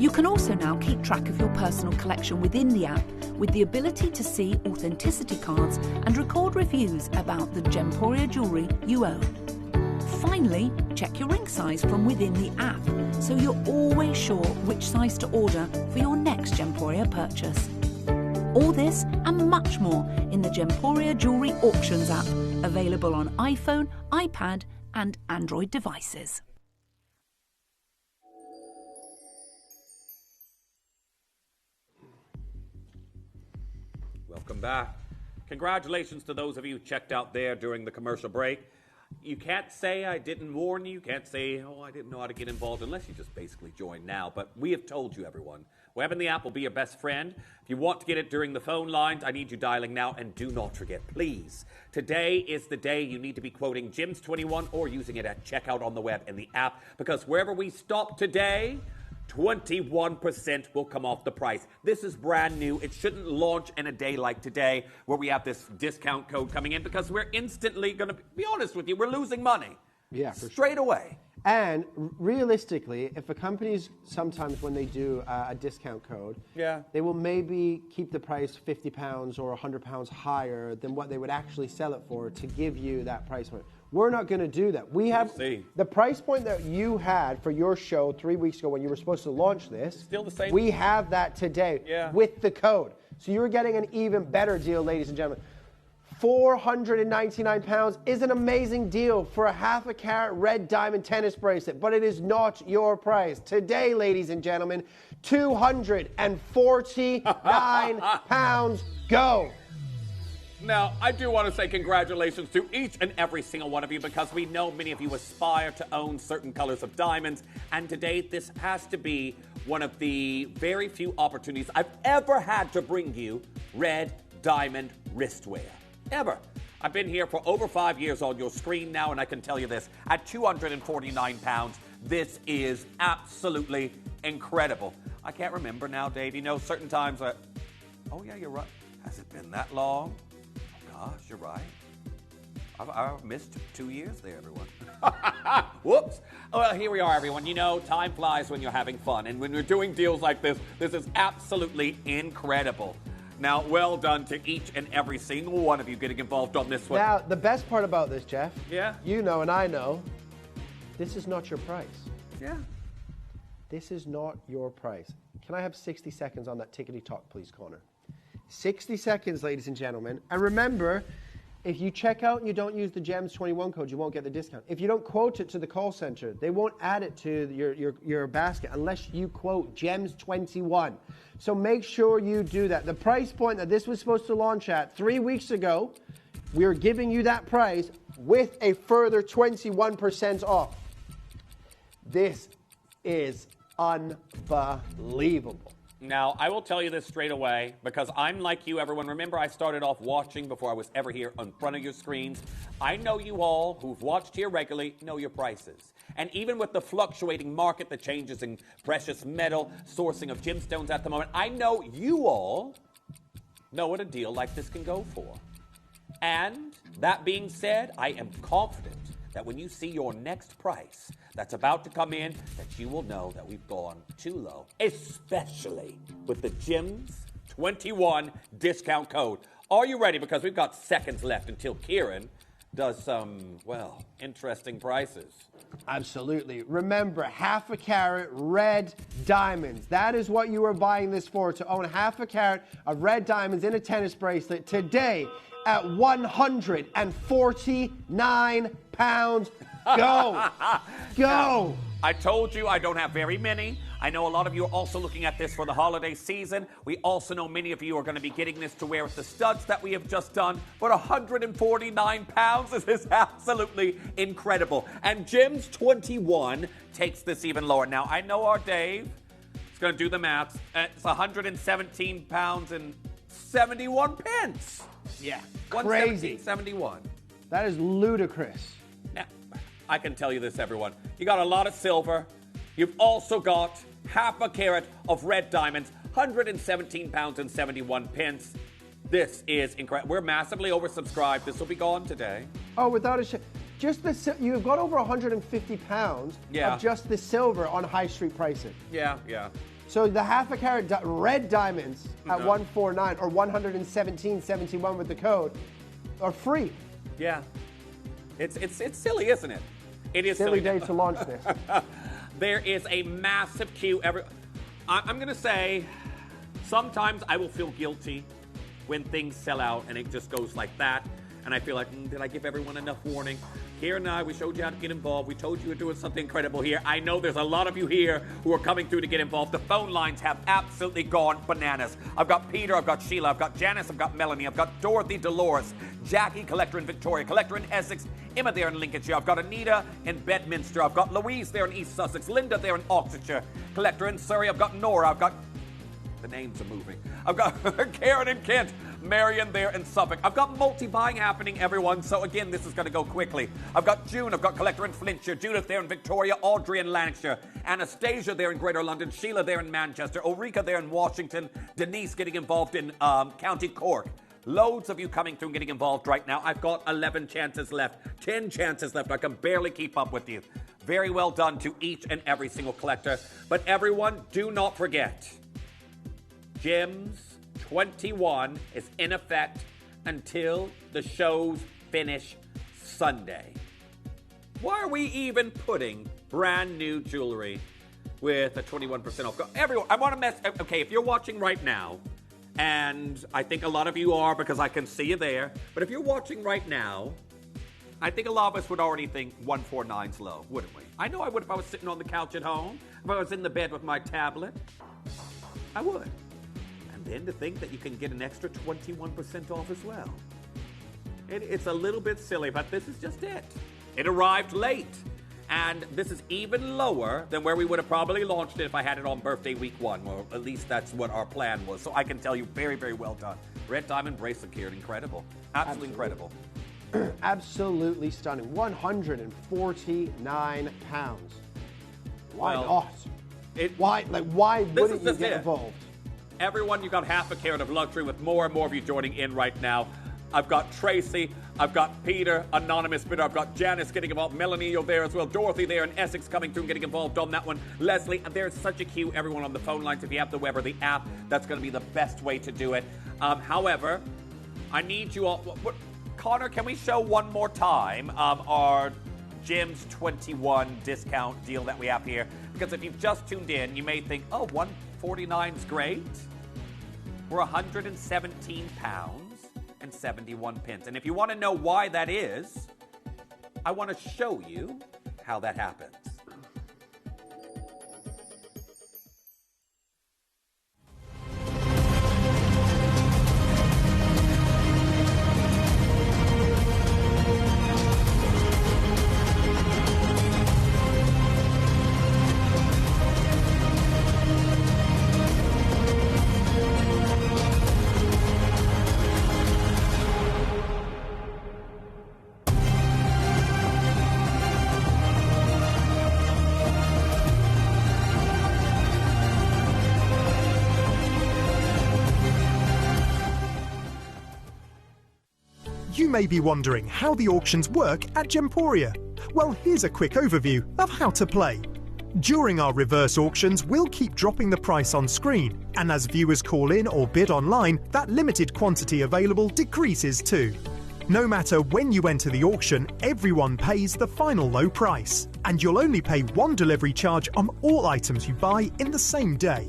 You can also now keep track of your personal collection within the app, with the ability to see authenticity cards and record reviews about the Gemporia jewellery you own. Finally, check your ring size from within the app, so you're always sure which size to order for your next Gemporia purchase. All this and much more in the Gemporia Jewellery Auctions app, available on iPhone, iPad and Android devices. Welcome back. Congratulations to those of you who checked out there during the commercial break. You can't say I didn't warn you. You can't say, oh, I didn't know how to get involved, unless you just basically join now. But we have told you, everyone. Webbing the app will be your best friend. If you want to get it during the phone lines, I need you dialing now. And do not forget, please, today is the day you need to be quoting Gems21 or using it at checkout on the web in the app. Because wherever we stop today, 21% will come off the price. This is brand new. It shouldn't launch in a day like today where we have this discount code coming in, because we're instantly going to be honest with you, we're losing money. Yeah, straight away. And realistically, if a company's sometimes when they do a discount code, they will maybe keep the price £50 or £100 higher than what they would actually sell it for to give you that price point. We're not going to do that. We have the price point that you had for your show 3 weeks ago when you were supposed to launch this. Still the same. We have that today with the code. So you're getting an even better deal, ladies and gentlemen. £499 is an amazing deal for a ½ carat red diamond tennis bracelet, but it is not your price. Today, ladies and gentlemen, £249 go. Now, I do want to say congratulations to each and every single one of you, because we know many of you aspire to own certain colors of diamonds, and today this has to be one of the very few opportunities I've ever had to bring you red diamond wristwear. Ever. I've been here for over 5 years on your screen now, and I can tell you this, at £249, this is absolutely incredible. I can't remember now, Dave. You know, certain times oh yeah, you're right. Has it been that long? Oh gosh, you're right. I've missed 2 years there, everyone. Whoops. Well, here we are, everyone. You know, time flies when you're having fun, and when you're doing deals like this, this is absolutely incredible. Now, well done to each and every single one of you getting involved on this one. Now, the best part about this, Jeff, you know and I know, this is not your price. Yeah. This is not your price. Can I have 60 seconds on that tickety-talk, please, Connor? 60 seconds, ladies and gentlemen. And remember, if you check out and you don't use the GEMS21 code, you won't get the discount. If you don't quote it to the call center, they won't add it to your basket unless you quote GEMS21. So make sure you do that. The price point that this was supposed to launch at 3 weeks ago, we're giving you that price with a further 21% off. This is unbelievable. Now, I will tell you this straight away, because I'm like you, everyone. Remember, I started off watching before I was ever here in front of your screens. I know you all who've watched here regularly know your prices. And even with the fluctuating market, the changes in precious metal, sourcing of gemstones at the moment, I know you all know what a deal like this can go for. And that being said, I am confident that when you see your next price that's about to come in, that you will know that we've gone too low, especially with the GEMS21 discount code. Are you ready? Because we've got seconds left until Kieran does some, well, interesting prices. Absolutely. Remember, ½ carat red diamonds. That is what you are buying this for, to own ½ carat of red diamonds in a tennis bracelet today at £149. Go. Go. Now, I told you I don't have very many. I know a lot of you are also looking at this for the holiday season. We also know many of you are going to be getting this to wear with the studs that we have just done. But £149, this is absolutely incredible. And GEMS21 takes this even lower. Now, I know our Dave is going to do the maths. It's £117 and 71 pence. Yeah, crazy. 71. That is ludicrous. Now, I can tell you this, everyone. You got a lot of silver. You've also got ½ carat of red diamonds, £117 and 71 pence. This is incredible. We're massively oversubscribed. This will be gone today. Oh, without a shame. Just you've got over £150 of just the silver on high street pricing. Yeah. So the ½ carat red diamonds at $149 or $117.71 with the code are free. Yeah. It's silly, isn't it? It is silly day to launch this. There is a massive queue. I'm going to say sometimes I will feel guilty when things sell out and it just goes like that. And I feel like, did I give everyone enough warning? Here and I, we showed you how to get involved. We told you we're doing something incredible here. I know there's a lot of you here who are coming through to get involved. The phone lines have absolutely gone bananas. I've got Peter, I've got Sheila, I've got Janice, I've got Melanie, I've got Dorothy, Dolores, Jackie, collector in Victoria, collector in Essex, Emma there in Lincolnshire, I've got Anita in Bedminster, I've got Louise there in East Sussex, Linda there in Oxfordshire, collector in Surrey, I've got Nora, I've got... The names are moving. I've got Karen in Kent, Marion there in Suffolk. I've got multi-buying happening, everyone, so again, this is going to go quickly. I've got June, I've got collector in Flintshire, Judith there in Victoria, Audrey in Lanarkshire, Anastasia there in Greater London, Sheila there in Manchester, Ulrika there in Washington, Denise getting involved in County Cork. Loads of you coming through and getting involved right now. I've got 11 chances left, 10 chances left. I can barely keep up with you. Very well done to each and every single collector. But everyone, do not forget, Gems 21 is in effect until the shows finish Sunday. Why are we even putting brand new jewelry with a 21% off? Everyone, I want to mess... Okay, if you're watching right now, and I think a lot of you are because I can see you there, but if you're watching right now, I think a lot of us would already think 149's low, wouldn't we? I know I would if I was sitting on the couch at home, if I was in the bed with my tablet. I would. Then to think that you can get an extra 21% off as well. It's a little bit silly, but this is just it. It arrived late. And this is even lower than where we would have probably launched it if I had it on birthday week 1. Well, at least that's what our plan was. So I can tell you, very, very well done. Red diamond bracelet here, incredible. Absolutely incredible. Absolutely stunning. 149 pounds. Why not? Why wouldn't you get involved? Everyone, you got half a carat of luxury with more and more of you joining in right now. I've got Tracy, I've got Peter, anonymous bidder, I've got Janice getting involved, Melanie, you're there as well, Dorothy there in Essex coming through and getting involved on that one, Leslie, there's such a queue, everyone on the phone lines. If you have the web or the app, that's going to be the best way to do it. However, I need you all... Connor, can we show one more time our Gems 21 discount deal that we have here? Because if you've just tuned in, you may think, oh, 149's great. We're £117.71. And if you want to know why that is, I want to show you how that happens. You may be wondering how the auctions work at Gemporia. Well, here's a quick overview of how to play. During our reverse auctions, we'll keep dropping the price on screen, and as viewers call in or bid online, that limited quantity available decreases too. No matter when you enter the auction, everyone pays the final low price, and you'll only pay one delivery charge on all items you buy in the same day.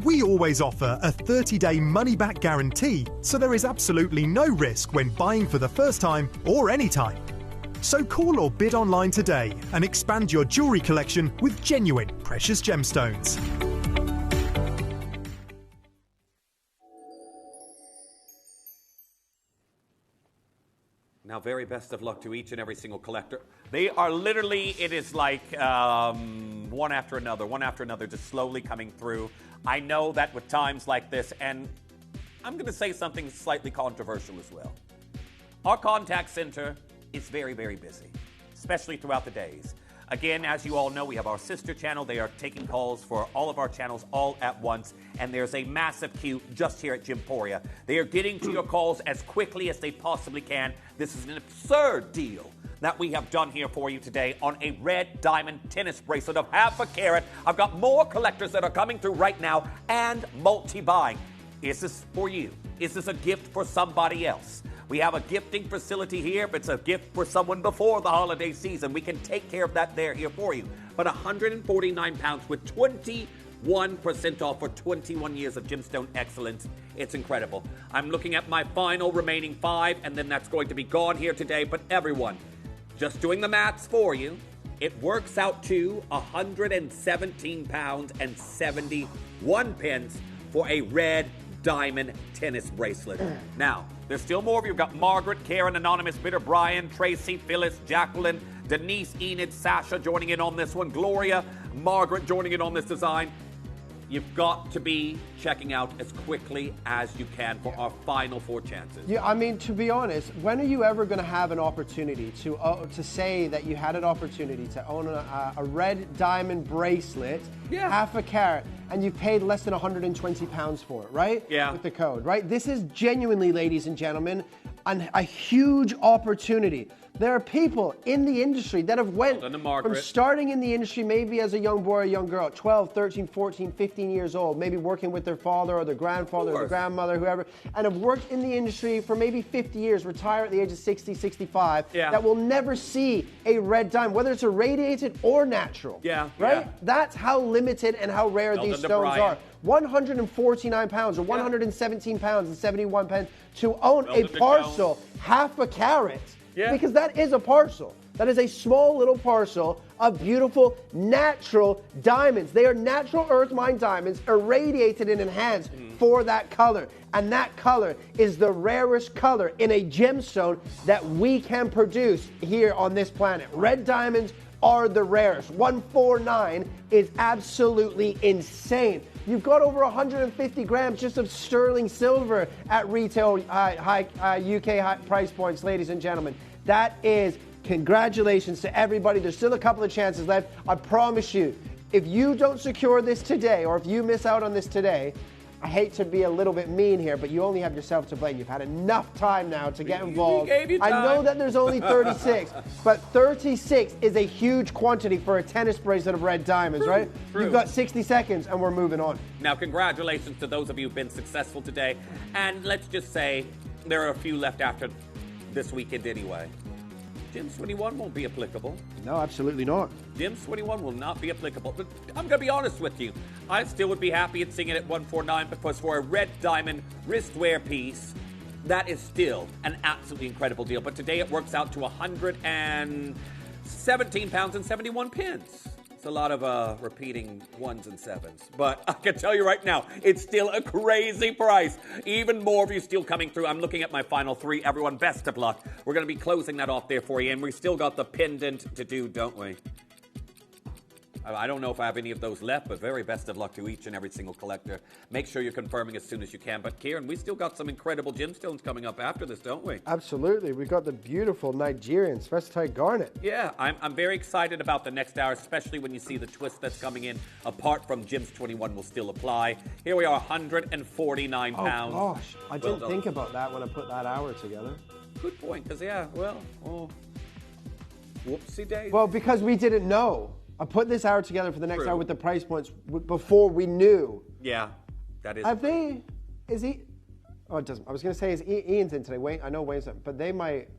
We always offer a 30-day money-back guarantee, so there is absolutely no risk when buying for the first time or any time. So call or bid online today and expand your jewelry collection with genuine precious gemstones. Now, very best of luck to each and every single collector. They are literally, it is like one after another, just slowly coming through. I know that with times like this, and I'm going to say something slightly controversial as well. Our contact center is very, very busy, especially throughout the days. Again, as you all know, we have our sister channel. They are taking calls for all of our channels all at once, and there's a massive queue just here at Gemporia. They are getting to your calls as quickly as they possibly can. This is an absurd deal that we have done here for you today on a red diamond tennis bracelet of half a carat. I've got more collectors that are coming through right now and multi-buying. Is this for you? Is this a gift for somebody else? We have a gifting facility here. If it's a gift for someone before the holiday season, we can take care of that there here for you. But £149 with 21% off for 21 years of gemstone excellence. It's incredible. I'm looking at my final remaining 5, and then that's going to be gone here today. But everyone, just doing the maths for you, it works out to £117.71 for a red diamond tennis bracelet. Now, there's still more of you. We've got Margaret, Karen, Anonymous, Bitter, Brian, Tracy, Phyllis, Jacqueline, Denise, Enid, Sasha joining in on this one, Gloria, Margaret joining in on this design. You've got to be checking out as quickly as you can for our final 4 chances. Yeah, I mean, to be honest, when are you ever going to have an opportunity to say that you had an opportunity to own a red diamond bracelet, half a carat, and you paid less than £120 for it, right? Yeah. With the code, right? This is genuinely, ladies and gentlemen, a huge opportunity. There are people in the industry that have went from starting in the industry maybe as a young boy or a young girl, 12, 13, 14, 15 years old, maybe working with their father or their grandfather or their grandmother, whoever, and have worked in the industry for maybe 50 years, retire at the age of 60, 65, that will never see a red diamond, whether it's irradiated or natural. Right? That's how limited and how rare these stones are. 149 pounds or 117 pounds and 71 pence to own a parcel, half a carat. Because that is a parcel. That is a small little parcel of beautiful natural diamonds. They are natural earth mine diamonds irradiated and enhanced for that color. And that color is the rarest color in a gemstone that we can produce here on this planet. Red diamonds are the rarest. 149 is absolutely insane. You've got over 150 grams just of sterling silver at retail UK price points, ladies and gentlemen. That is congratulations to everybody. There's still a couple of chances left. I promise you, if you don't secure this today, or if you miss out on this today, I hate to be a little bit mean here, but you only have yourself to blame. You've had enough time now to get involved. I know that there's only 36, but 36 is a huge quantity for a tennis bracelet of red diamonds, right? You've got 60 seconds, and we're moving on. Now, congratulations to those of you who've been successful today. And let's just say there are a few left after this weekend anyway. Gems 21 won't be applicable. No, absolutely not. Gems 21 will not be applicable. But I'm going to be honest with you. I still would be happy at seeing it at 149 because for a red diamond wristwear piece, that is still an absolutely incredible deal. But today it works out to £117.71. It's a lot of repeating 1s and 7s. But I can tell you right now, it's still a crazy price. Even more of you still coming through. I'm looking at my final 3. Everyone, best of luck. We're going to be closing that off there for you. And we still got the pendant to do, don't we? I don't know if I have any of those left, but very best of luck to each and every single collector. Make sure you're confirming as soon as you can. But Kieran, we still got some incredible gemstones coming up after this, don't we? Absolutely. We got the beautiful Nigerian specified garnet. Yeah, I'm very excited about the next hour, especially when you see the twist that's coming in. Apart from Gems 21 will still apply. Here we are, 149 pounds. Oh gosh, I didn't think about that when I put that hour together. Good point, because whoopsie daisy. Well, because we didn't know. I put this hour together for the next hour with the price points before we knew. Yeah, that is. Is he? Oh, it doesn't. I was going to say, is Ian's in today? Wayne, I know Wayne's in, but they might.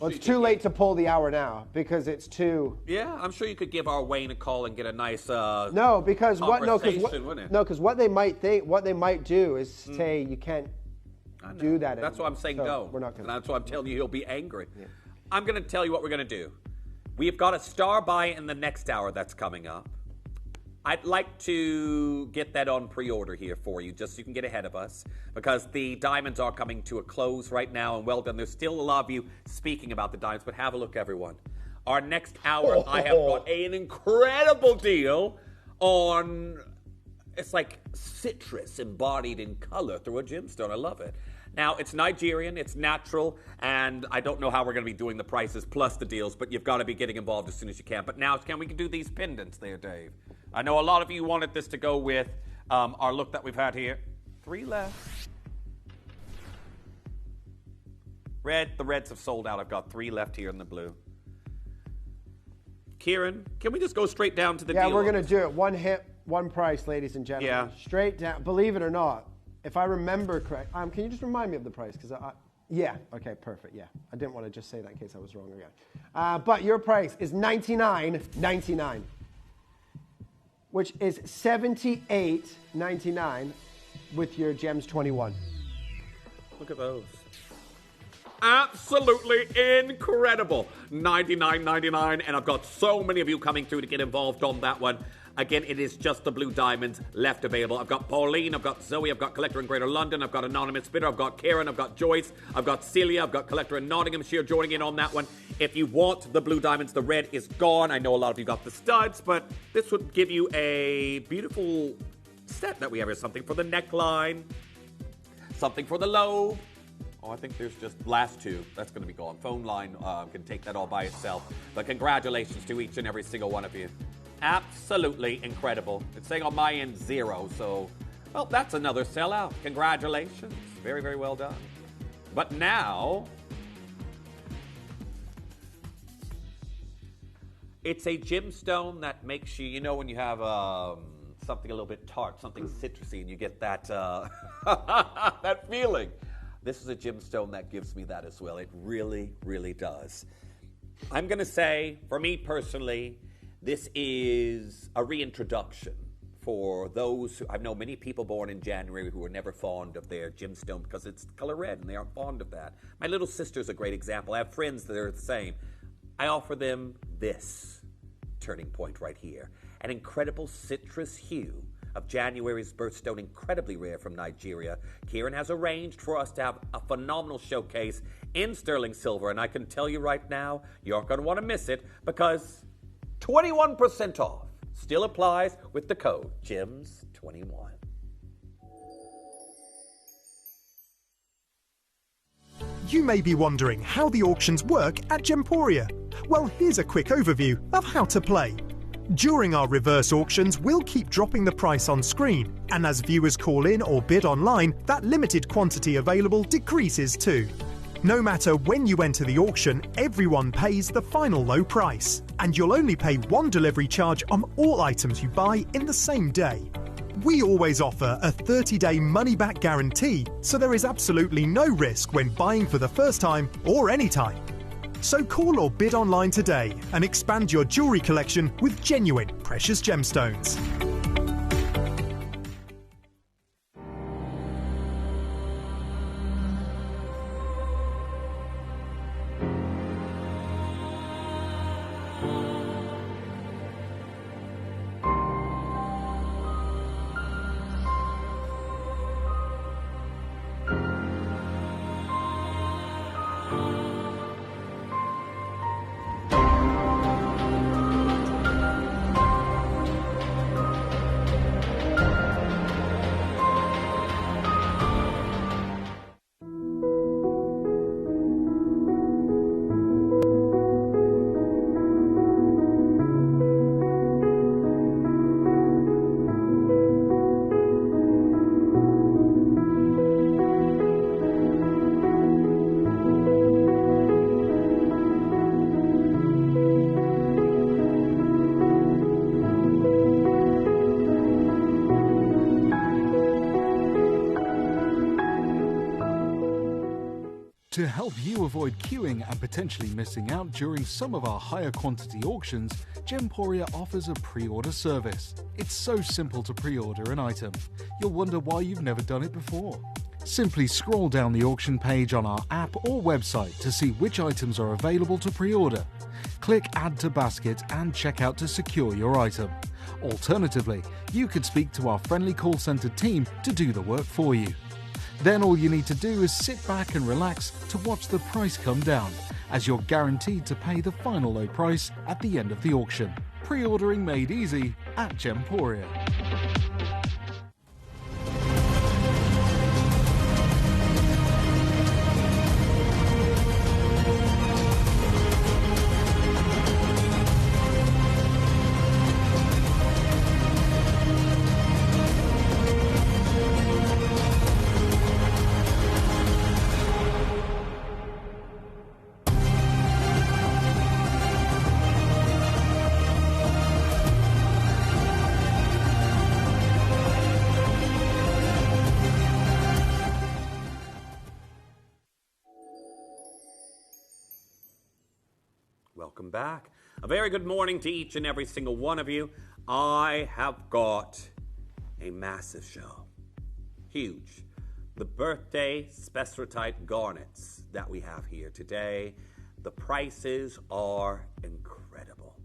It's too late to pull the hour now because it's too. Yeah, I'm sure you could give our Wayne a call and get a nice. No, because what? No, because what they might do is say you can't do that. That's why I'm saying no. We're not going to. That's why I'm telling you he'll be angry. Yeah. I'm going to tell you what we're going to do. We've got a star buy in the next hour that's coming up. I'd like to get that on pre-order here for you, just so you can get ahead of us, because the diamonds are coming to a close right now, and well done. There's still a lot of you speaking about the diamonds, but have a look, everyone. Our next hour, I have got an incredible deal on, it's like citrus embodied in color through a gemstone. I love it. Now, it's Nigerian, it's natural, and I don't know how we're going to be doing the prices plus the deals, but you've got to be getting involved as soon as you can. But now, we can do these pendants there, Dave? I know a lot of you wanted this to go with our look that we've had here. 3 left. Red, the reds have sold out. I've got 3 left here in the blue. Kieran, can we just go straight down to the deal? Yeah, we're going to do it. One hit, one price, ladies and gentlemen. Yeah. Straight down. Believe it or not. If I remember correct, can you just remind me of the price? Because yeah, okay, perfect. Yeah, I didn't want to just say that in case I was wrong again. But your price is $99.99, which is $78.99 with your Gems 21. Look at those. Absolutely incredible. $99.99, and I've got so many of you coming through to get involved on that one. Again, it is just the blue diamonds left available. I've got Pauline, I've got Zoe, I've got Collector in Greater London, I've got Anonymous Bidder, I've got Karen, I've got Joyce, I've got Celia, I've got Collector in Nottinghamshire joining in on that one. If you want the blue diamonds, the red is gone. I know a lot of you got the studs, but this would give you a beautiful set that we have here. Something for the neckline, something for the lobe. Oh, I think there's just last two. That's going to be gone. Phone line can take that all by itself. But congratulations to each and every single one of you. Absolutely incredible. It's saying on my end 0, so, well, that's another sellout. Congratulations. Very, very well done. But now, it's a gemstone that makes you, you know, when you have something a little bit tart, something citrusy, and you get that, that feeling. This is a gemstone that gives me that as well. It really, really does. I'm going to say, for me personally, this is a reintroduction for those who, I know many people born in January who were never fond of their gemstone because it's color red and they aren't fond of that. My little sister's a great example. I have friends that are the same. I offer them this turning point right here. An incredible citrus hue of January's birthstone, incredibly rare from Nigeria. Kieran has arranged for us to have a phenomenal showcase in sterling silver, and I can tell you right now, you aren't going to want to miss it because 21% off still applies with the code GEMS21. You may be wondering how the auctions work at Gemporia. Well, here's a quick overview of how to play. During our reverse auctions, we'll keep dropping the price on screen, and as viewers call in or bid online, that limited quantity available decreases too. No matter when you enter the auction, everyone pays the final low price, and you'll only pay one delivery charge on all items you buy in the same day. We always offer a 30-day money-back guarantee, so there is absolutely no risk when buying for the first time or any time. So call or bid online today and expand your jewellery collection with genuine precious gemstones. To help you avoid queuing and potentially missing out during some of our higher quantity auctions, Gemporia offers a pre-order service. It's so simple to pre-order an item. You'll wonder why you've never done it before. Simply scroll down the auction page on our app or website to see which items are available to pre-order. Click Add to Basket and check out to secure your item. Alternatively, you could speak to our friendly call center team to do the work for you. Then all you need to do is sit back and relax to watch the price come down, as you're guaranteed to pay the final low price at the end of the auction. Pre-ordering made easy at Gemporia. Welcome back. A very good morning to each and every single one of you. I have got a massive show. Huge. the birthday spectrotite garnets that we have here today. The prices are incredible.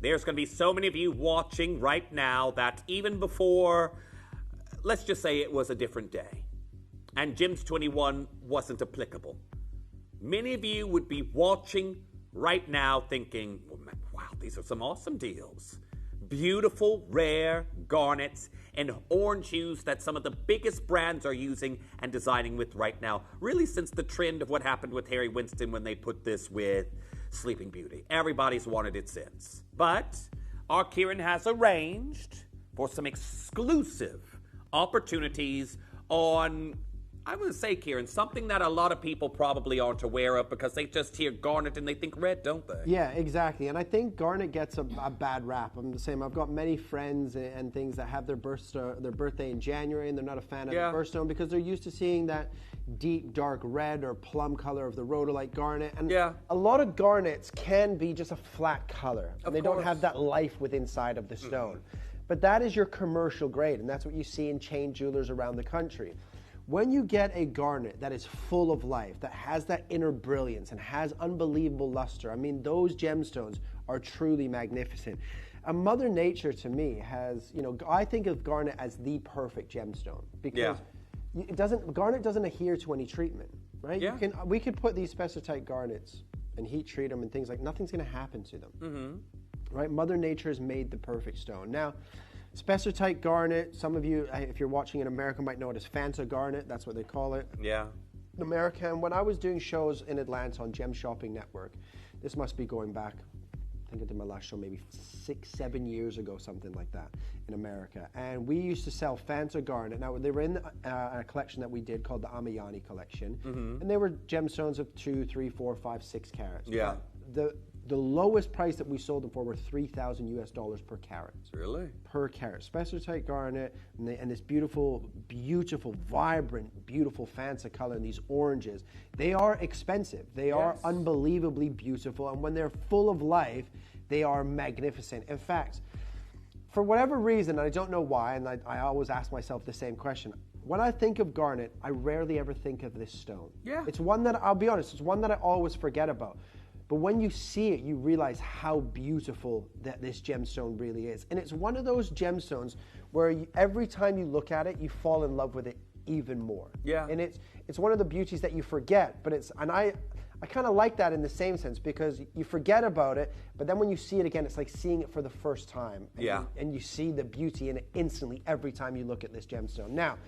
There's going to be so many of you watching right now that even before, let's just say it was a different day, and Gems 21 wasn't applicable, many of you would be watching right now thinking, wow, these are some awesome deals. Beautiful, rare garnets and orange hues that some of the biggest brands are using and designing with right now, really since the trend of what happened with Harry Winston when they put this with Sleeping Beauty. Everybody's wanted it since. But our Kieran has arranged for some exclusive opportunities on, I would say, Kieran, something that a lot of people probably aren't aware of because they just hear garnet and they think red, don't they? Yeah, exactly. And I think garnet gets a bad rap. I'm the same. I've got many friends and things that have their birthday in January and they're not a fan of the birthstone because they're used to seeing that deep, dark red or plum color of the rhodolite garnet. And a lot of garnets can be just a flat color. And they don't have that life within inside of the stone. But that is your commercial grade, and that's what you see in chain jewelers around the country. When you get a garnet that is full of life, that has that inner brilliance and has unbelievable luster, I mean, those gemstones are truly magnificent. And Mother Nature, to me, has, I think of garnet as the perfect gemstone because garnet doesn't adhere to any treatment, right? Yeah. We could put these spectrotite garnets and heat treat them and things like nothing's going to happen to them, right? Mother Nature has made the perfect stone. Now, spectrotite garnet, some of you, if you're watching in America, might know it as Fanta garnet. That's what they call it. Yeah. In America, and when I was doing shows in Atlanta on Gem Shopping Network, this must be going back, I think I did my last show maybe 6-7 years ago, something like that, in America. And we used to sell Fanta garnet. Now, they were in a collection that we did called the Amayani collection. And they were gemstones of 2, 3, 4, 5, 6 carats. Yeah. But the lowest price that we sold them for were $3,000 per carat. Really? Per carat. Spectrotite garnet and this beautiful, beautiful, vibrant, beautiful Fanta color and these oranges. They are expensive. They are unbelievably beautiful. And when they're full of life, they are magnificent. In fact, for whatever reason, and I don't know why, and I always ask myself the same question, when I think of garnet, I rarely ever think of this stone. Yeah. It's one that, I'll be honest, it's one that I always forget about. But when you see it, you realize how beautiful that this gemstone really is. And it's one of those gemstones where every time you look at it, you fall in love with it even more. Yeah. And it's one of the beauties that you forget, but I kind of like that in the same sense because you forget about it, but then when you see it again, it's like seeing it for the first time. And you see the beauty in it instantly every time you look at this gemstone. Now,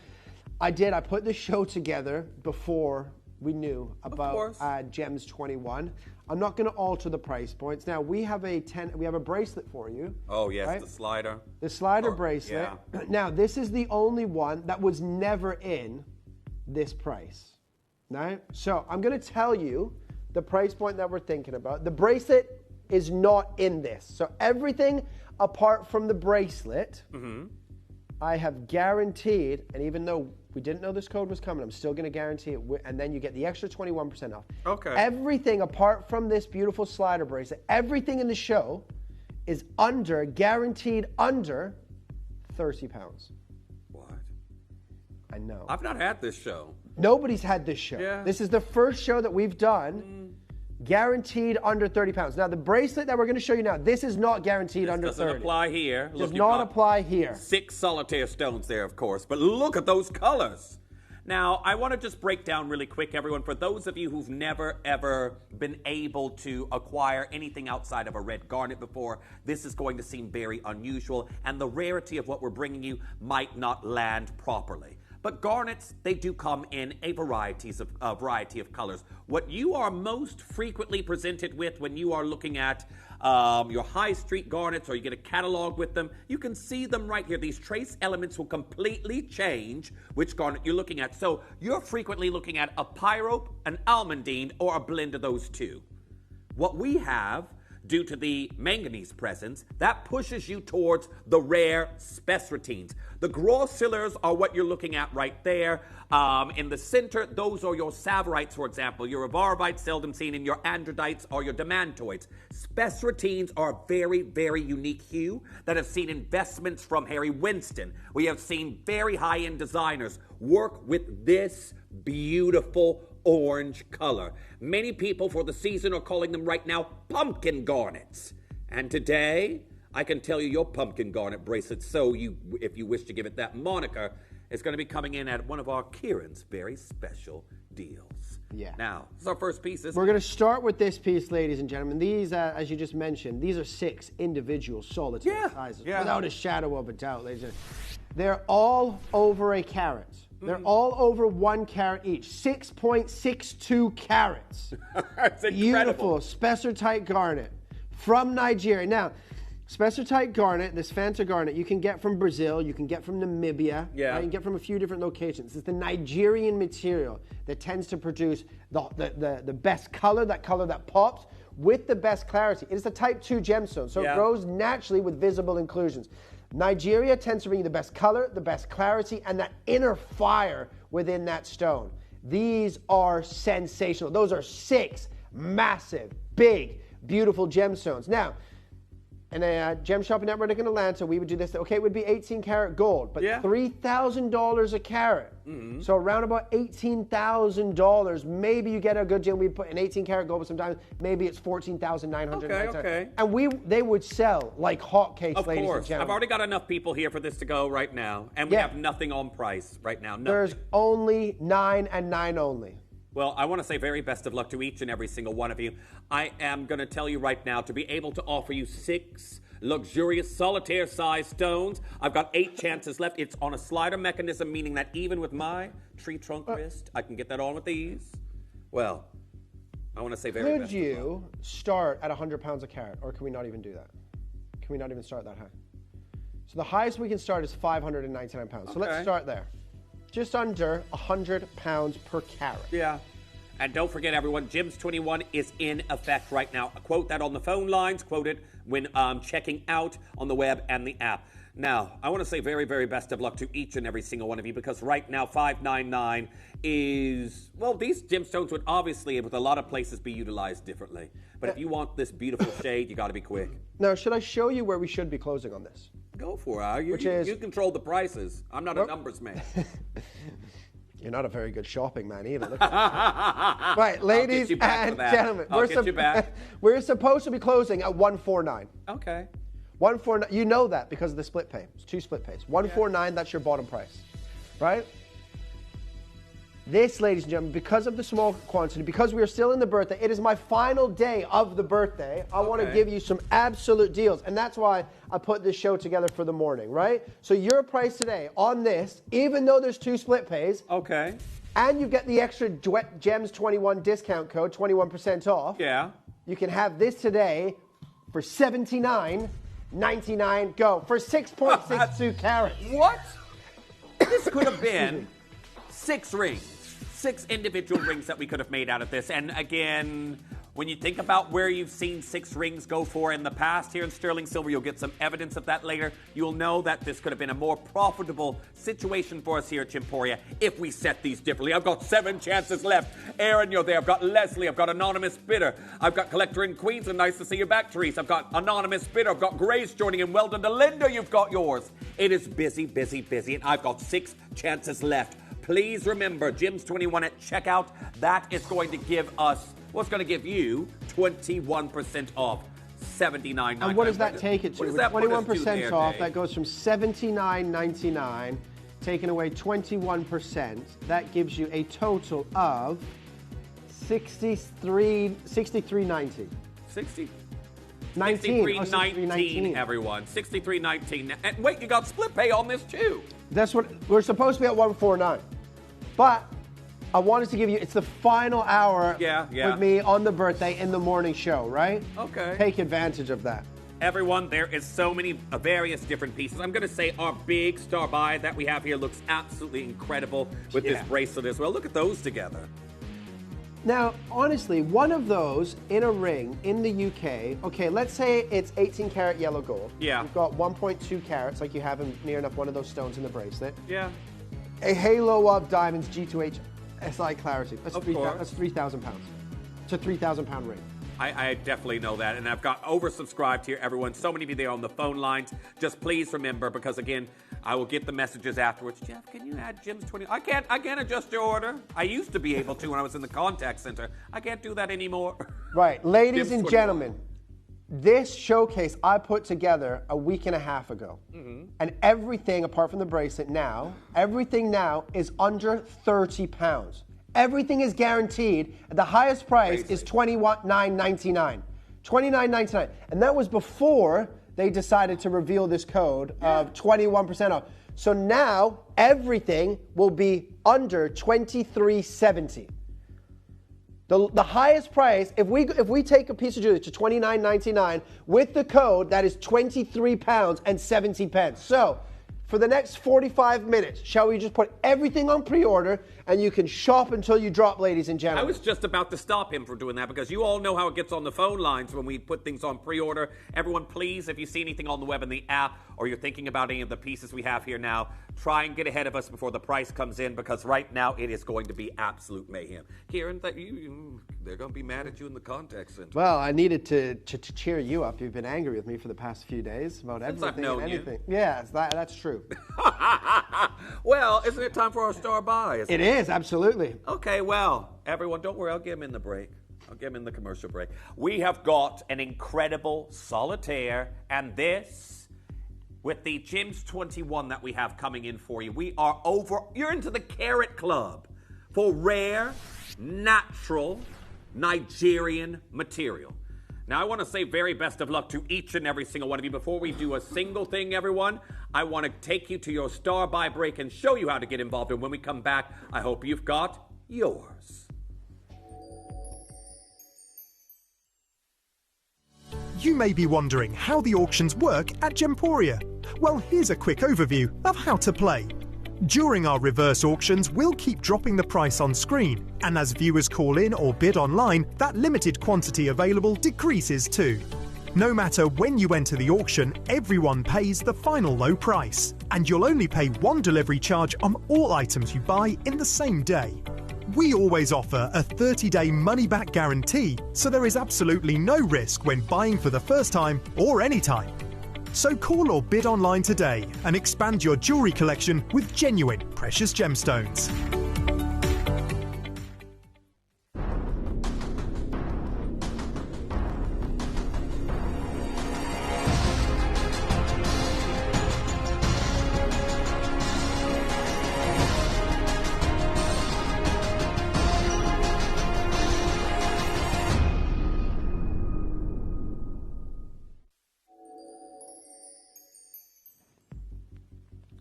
I put the show together before we knew about Gems 21. I'm not going to alter the price points. Now we have a bracelet for you. Oh yes, right? the slider. The slider bracelet. Yeah. Now this is the only one that was never in this price. Right? So I'm going to tell you the price point that we're thinking about. The bracelet is not in this. So everything apart from the bracelet, I have guaranteed, and even though we didn't know this code was coming, I'm still going to guarantee it, and then you get the extra 21% off. Okay. Everything apart from this beautiful slider bracelet, everything in the show is guaranteed under £30. What? I know. I've not had this show. Nobody's had this show. Yeah. This is the first show that we've done. Guaranteed under £30. Now the bracelet that we're going to show you now, this is not guaranteed under 30. Doesn't apply here. Does not apply here. 6 solitaire stones there, of course, but look at those colors. Now, I want to just break down really quick, everyone, for those of you who've never, ever been able to acquire anything outside of a red garnet before, this is going to seem very unusual, and the rarity of what we're bringing you might not land properly. But garnets, they do come in a variety of colors. What you are most frequently presented with when you are looking at your high street garnets or you get a catalog with them, you can see them right here. These trace elements will completely change which garnet you're looking at. So you're frequently looking at a pyrope, an almandine, or a blend of those two. What we have due to the manganese presence, that pushes you towards the rare spessartines. The grossilers are what you're looking at right there. In the center, those are your savarites, for example. Your avarites, seldom seen, and your androdites are your demantoids. Spessartines are a very, very unique hue that have seen investments from Harry Winston. We have seen very high-end designers work with this beautiful orange color. Many people for the season are calling them right now pumpkin garnets. And today, I can tell you your pumpkin garnet bracelet, if you wish to give it that moniker, is going to be coming in at one of our Kieran's very special deals. Yeah. Now, this is our first piece. We're going to start with this piece, ladies and gentlemen. These, as you just mentioned, these are 6 individual solitary sizes, without a shadow of a doubt, ladies and gentlemen. They're all over a carat. They're all over 1 carat each. 6.62 carats. That's incredible. Beautiful spessartite garnet from Nigeria. Now, spessartite garnet, this Fanta garnet, you can get from Brazil, you can get from Namibia, yeah. You can get from a few different locations. It's the Nigerian material that tends to produce the best color that pops with the best clarity. It is a type 2 gemstone, so it grows naturally with visible inclusions. Nigeria tends to bring you the best color, the best clarity, and that inner fire within that stone. These are sensational. Those are 6 massive, big, beautiful gemstones. Now, in a gem shopping network in Atlanta, we would do this. Okay, it would be 18 karat gold, but $3,000 a carat. So around about $18,000. Maybe you get a good gem. We put an 18 karat gold, but sometimes maybe it's $14,900. Okay. And they would sell like hotcakes, ladies and gentlemen. I've already got enough people here for this to go right now, and we have nothing on price right now. Nothing. There's only 9 and 9 only. Well, I want to say very best of luck to each and every single one of you. I am going to tell you right now, to be able to offer you 6 luxurious solitaire-sized stones, I've got 8 chances left. It's on a slider mechanism, meaning that even with my tree trunk wrist, I can get that on with ease. Well, I want to say very best of luck. Could you start at 100 pounds a carat, or can we not even do that? Can we not even start that high? So the highest we can start is 599 pounds. So let's start there. Just under 100 pounds per carat. Yeah. And don't forget, everyone, GEMS 21 is in effect right now. Quote that on the phone lines. Quote it when checking out on the web and the app. Now, I want to say very, very best of luck to each and every single one of you, because right now, $599 is, well, these gemstones would obviously, with a lot of places, be utilized differently. But if you want this beautiful shade, you got to be quick. Now, should I show you where we should be closing on this? Go for it. You control the prices. I'm not a numbers man. You're not a very good shopping man either. Right, ladies and gentlemen, we're supposed to be closing at 149. Okay. 149. You know that because of the split pay. It's 2 split pays. 149. That's your bottom price, right? This, ladies and gentlemen, because of the small quantity, because we are still in the birthday, it is my final day of the birthday. I want to give you some absolute deals, and that's why I put this show together for the morning, right? So your price today on this, even though there's 2 split pays, and you get the extra GEMS 21 discount code, 21% off. Yeah. You can have this today for $79.99. Go for 6.62 carats. What? This could have been 6 rings. 6 individual rings that we could have made out of this. And again, when you think about where you've seen 6 rings go for in the past here in sterling silver, you'll get some evidence of that later. You'll know that this could have been a more profitable situation for us here at Gemporia if we set these differently. I've got 7 chances left. Aaron, you're there. I've got Leslie. I've got Anonymous Bidder. I've got Collector in Queensland. Nice to see you back, Therese. I've got Anonymous Bidder. I've got Grace joining in. Well done to Linda. You've got yours. It is busy, busy, busy. And I've got 6 chances left. Please remember, GEMS 21 at checkout, that is going to give us, what's going to give you 21% off $79.99. And what does that take it to? With 21% off, that goes from $79.99, taking away 21%. That gives you a total of $63.90. 60? 63.19, everyone. 63.19. And wait, you got split pay on this too. That's what we're supposed to be at 149. But I wanted to give you, it's the final hour with me on the birthday in the morning show, right? Okay. Take advantage of that. Everyone, there is so many various different pieces. I'm going to say our big star buy that we have here looks absolutely incredible with this bracelet as well. Look at those together. Now, honestly, one of those in a ring in the UK, okay, let's say it's 18 karat yellow gold. Yeah. You've got 1.2 carats, like you have in near enough one of those stones in the bracelet. Yeah. A halo of diamonds, G2H SI clarity. That's Of course. That's 3,000 pounds. It's a 3,000 pound ring. I definitely know that, and I've got oversubscribed here, everyone. So many of you there on the phone lines. Just please remember, because again, I will get the messages afterwards. Jeff, can you add Jim's 20? I can't adjust your order. I used to be able to when I was in the contact center. I can't do that anymore. Right, ladies Jim's and 21. gentlemen, this showcase I put together a week and a half ago. And everything, apart from the bracelet now, everything now is under 30 pounds. Everything is guaranteed. The highest price is $29.99. $29.99. And that was before they decided to reveal this code of 21% off. So now everything will be under $23.70. The highest price, if we take a piece of jewelry to $29.99 with the code, that is £23.70. So for the next 45 minutes, shall we just put everything on pre-order and you can shop until you drop, ladies and I gentlemen? was just about to stop him from doing that, because you all know how it gets on the phone lines when we put things on pre-order. Everyone, please, if you see anything on the web in the app, or you're thinking about any of the pieces we have here now, try and get ahead of us before the price comes in, because right now it is going to be absolute mayhem. Kieran, they're going to be mad at you in the contact center. Well, I needed to cheer you up. You've been angry with me for the past few days about Since everything I've known and you. anything. Yes, that's true. Well, isn't it time for our star buy? It is, absolutely. Okay, well, everyone, don't worry. I'll get him in the break. I'll get him in the commercial break. We have got an incredible solitaire, and this, with the Gems 21 that we have coming in for you, you're into the Carat Club for rare, natural, Nigerian material. Now, I want to say very best of luck to each and every single one of you. Before we do a single thing, everyone, I want to take you to your star buy break and show you how to get involved. And when we come back, I hope you've got yours. You may be wondering how the auctions work at Gemporia. Well, here's a quick overview of how to play. During our reverse auctions, we'll keep dropping the price on screen, and as viewers call in or bid online, that limited quantity available decreases too. No matter when you enter the auction, everyone pays the final low price, and you'll only pay one delivery charge on all items you buy in the same day. We always offer a 30-day money-back guarantee, so there is absolutely no risk when buying for the first time or any time. So call or bid online today and expand your jewelry collection with genuine precious gemstones.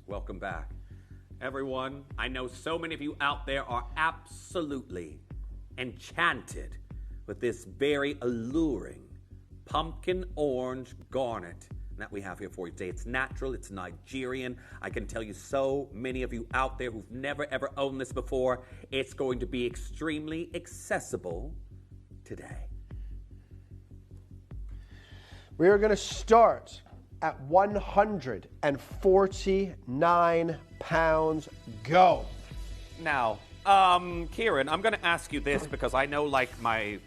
Welcome back. Everyone, I know so many of you out there are absolutely enchanted with this very alluring pumpkin orange garnet that we have here for you today. It's natural, it's Nigerian. I can tell you so many of you out there who've never ever owned this before, it's going to be extremely accessible today. We are going to start at 149 pounds. Go. Now, Kieran, I'm going to ask you this because I know, like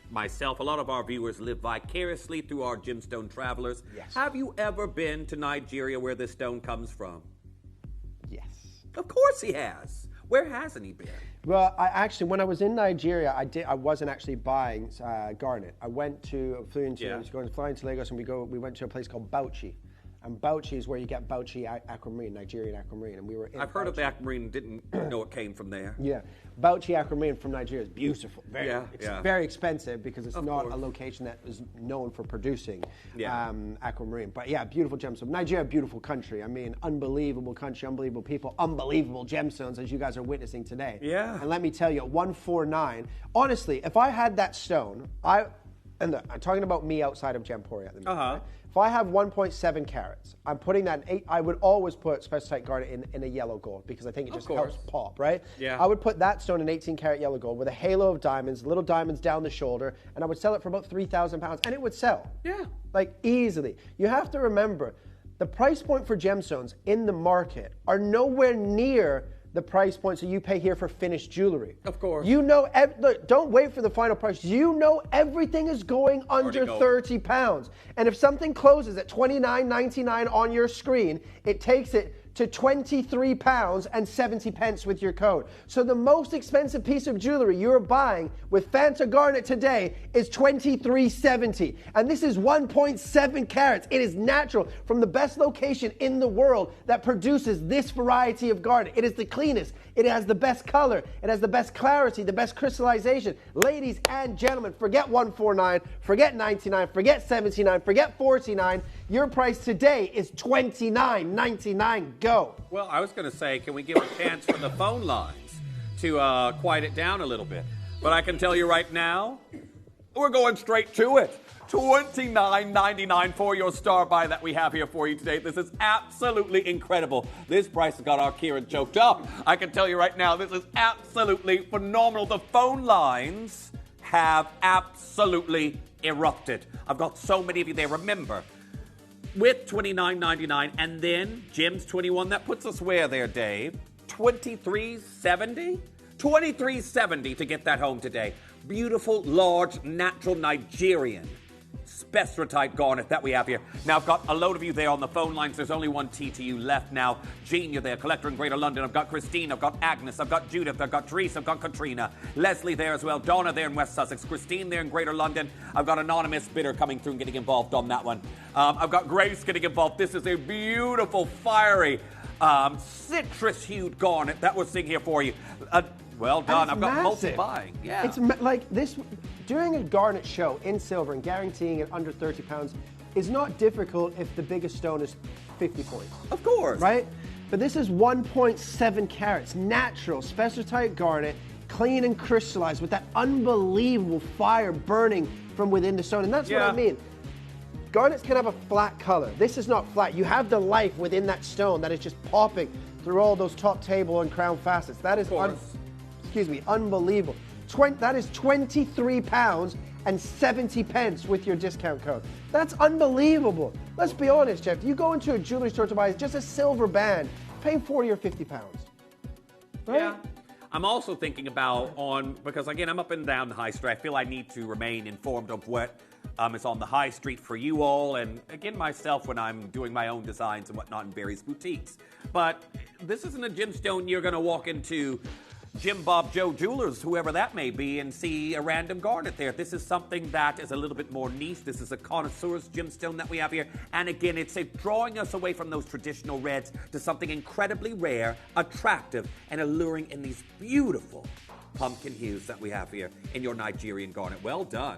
myself, a lot of our viewers live vicariously through our gemstone travelers. Yes. Have you ever been to Nigeria where this stone comes from? Yes. Of course he has. Where hasn't he been? Well, when I was in Nigeria, I wasn't actually buying garnet. I flew into Lagos, and we went to a place called Bauchi. And Bauchi is where you get Bauchi aquamarine, Nigerian aquamarine, and we were in I've heard of the aquamarine, didn't know it came from there. Yeah, Bauchi aquamarine from Nigeria is beautiful. It's Yeah. very expensive because it's Of not course. a location that is known for producing Yeah. aquamarine. But yeah, beautiful gemstones. Nigeria, beautiful country. I mean, unbelievable country, unbelievable people, unbelievable gemstones, as you guys are witnessing today. Yeah. And let me tell you, 149. Honestly, if I had that stone, and I'm talking about me outside of Gemporia at the minute. Right? If I have 1.7 carats, I'm putting that in 8. I would always put Spectrotite Garnet in a yellow gold because I think it just helps pop, right? Yeah. I would put that stone in 18 karat yellow gold with a halo of diamonds, little diamonds down the shoulder, and I would sell it for about 3,000 pounds, and it would sell. Yeah. Like easily. You have to remember, the price point for gemstones in the market are nowhere near the price points that you pay here for finished jewelry. Of course. You know, look, don't wait for the final price. You know everything is going under 30 pounds. And if something closes at $29.99 on your screen, it takes it to £23 and 70 pence with your code. So the most expensive piece of jewelry you're buying with Fanta Garnet today is $23.70. And this is 1.7 carats. It is natural from the best location in the world that produces this variety of garnet. It is the cleanest. It has the best color. It has the best clarity, the best crystallization. Ladies and gentlemen, forget 149, forget 99, forget 79, forget 49. Your price today is $29.99. Go. Well, I was going to say, can we give a chance for the phone lines to quiet it down a little bit? But I can tell you right now, we're going straight to it. $29.99 for your star buy that we have here for you today. This is absolutely incredible. This price has got our Kieran choked up. I can tell you right now, this is absolutely phenomenal. The phone lines have absolutely erupted. I've got so many of you there. Remember, with $29.99 and then Jim's 21, that puts us where there, Dave? $23.70? $23.70 to get that home today. Beautiful, large, natural Nigerian Spectrotite Garnet that we have here. Now, I've got a load of you there on the phone lines. There's only one TTU left now. Jean, you're there. Collector in Greater London. I've got Christine. I've got Agnes. I've got Judith. I've got Therese. I've got Katrina. Leslie there as well. Donna there in West Sussex. Christine there in Greater London. I've got Anonymous Bidder coming through and getting involved on that one. I've got Grace getting involved. This is a beautiful, fiery, citrus-hued garnet that we're seeing here for you. Well done. I've got multi-buying. Yeah. It's like this. Doing a garnet show in silver and guaranteeing it under 30 pounds is not difficult if the biggest stone is 50 points. Of course. Right? But this is 1.7 carats, natural, Spectrotite Garnet, clean and crystallized with that unbelievable fire burning from within the stone. And that's what I mean. Garnets can have a flat color. This is not flat. You have the life within that stone that is just popping through all those top table and crown facets. That is, unbelievable. That is £23 and 70 pence with your discount code. That's unbelievable. Let's be honest, Jeff. You go into a jewelry store to buy just a silver band, paying 40 or 50 pounds. Right? Yeah. I'm also thinking about because again, I'm up and down the high street. I feel I need to remain informed of what is on the high street for you all, and again, myself when I'm doing my own designs and whatnot in various boutiques. But this isn't a gemstone you're going to walk into Jim, Bob, Joe Jewelers, whoever that may be, and see a random garnet there. This is something that is a little bit more niche. This is a connoisseur's gemstone that we have here. And again, it's drawing us away from those traditional reds to something incredibly rare, attractive, and alluring in these beautiful pumpkin hues that we have here in your Nigerian garnet. Well done.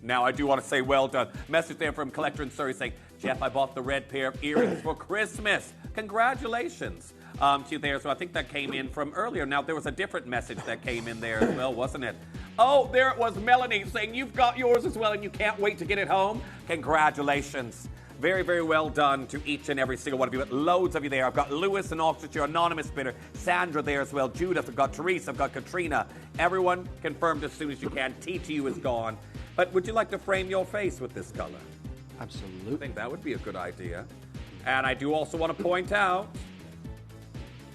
Now, I do want to say well done. Message there from Collector in Surrey saying, Jeff, I bought the red pair of earrings for Christmas. Congratulations to you there. So I think that came in from earlier. Now, there was a different message that came in there as well, wasn't it? Oh, there it was, Melanie saying you've got yours as well and you can't wait to get it home. Congratulations. Very, very well done to each and every single one of you. But loads of you there. I've got Lewis and Oxfordshire, Anonymous Bidder, Sandra there as well, Judith, I've got Therese, I've got Katrina. Everyone confirmed as soon as you can. TTU is gone. But would you like to frame your face with this color? Absolutely. I think that would be a good idea. And I do also want to point out,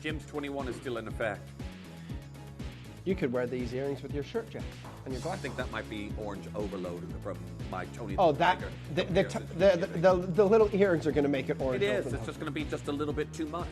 Jim's 21 is still in effect. You could wear these earrings with your shirt, Jeff, and your glasses. I think that might be orange overload from my Tony. Oh, the little earrings are going to make it orange. It is. It's just going to be just a little bit too much.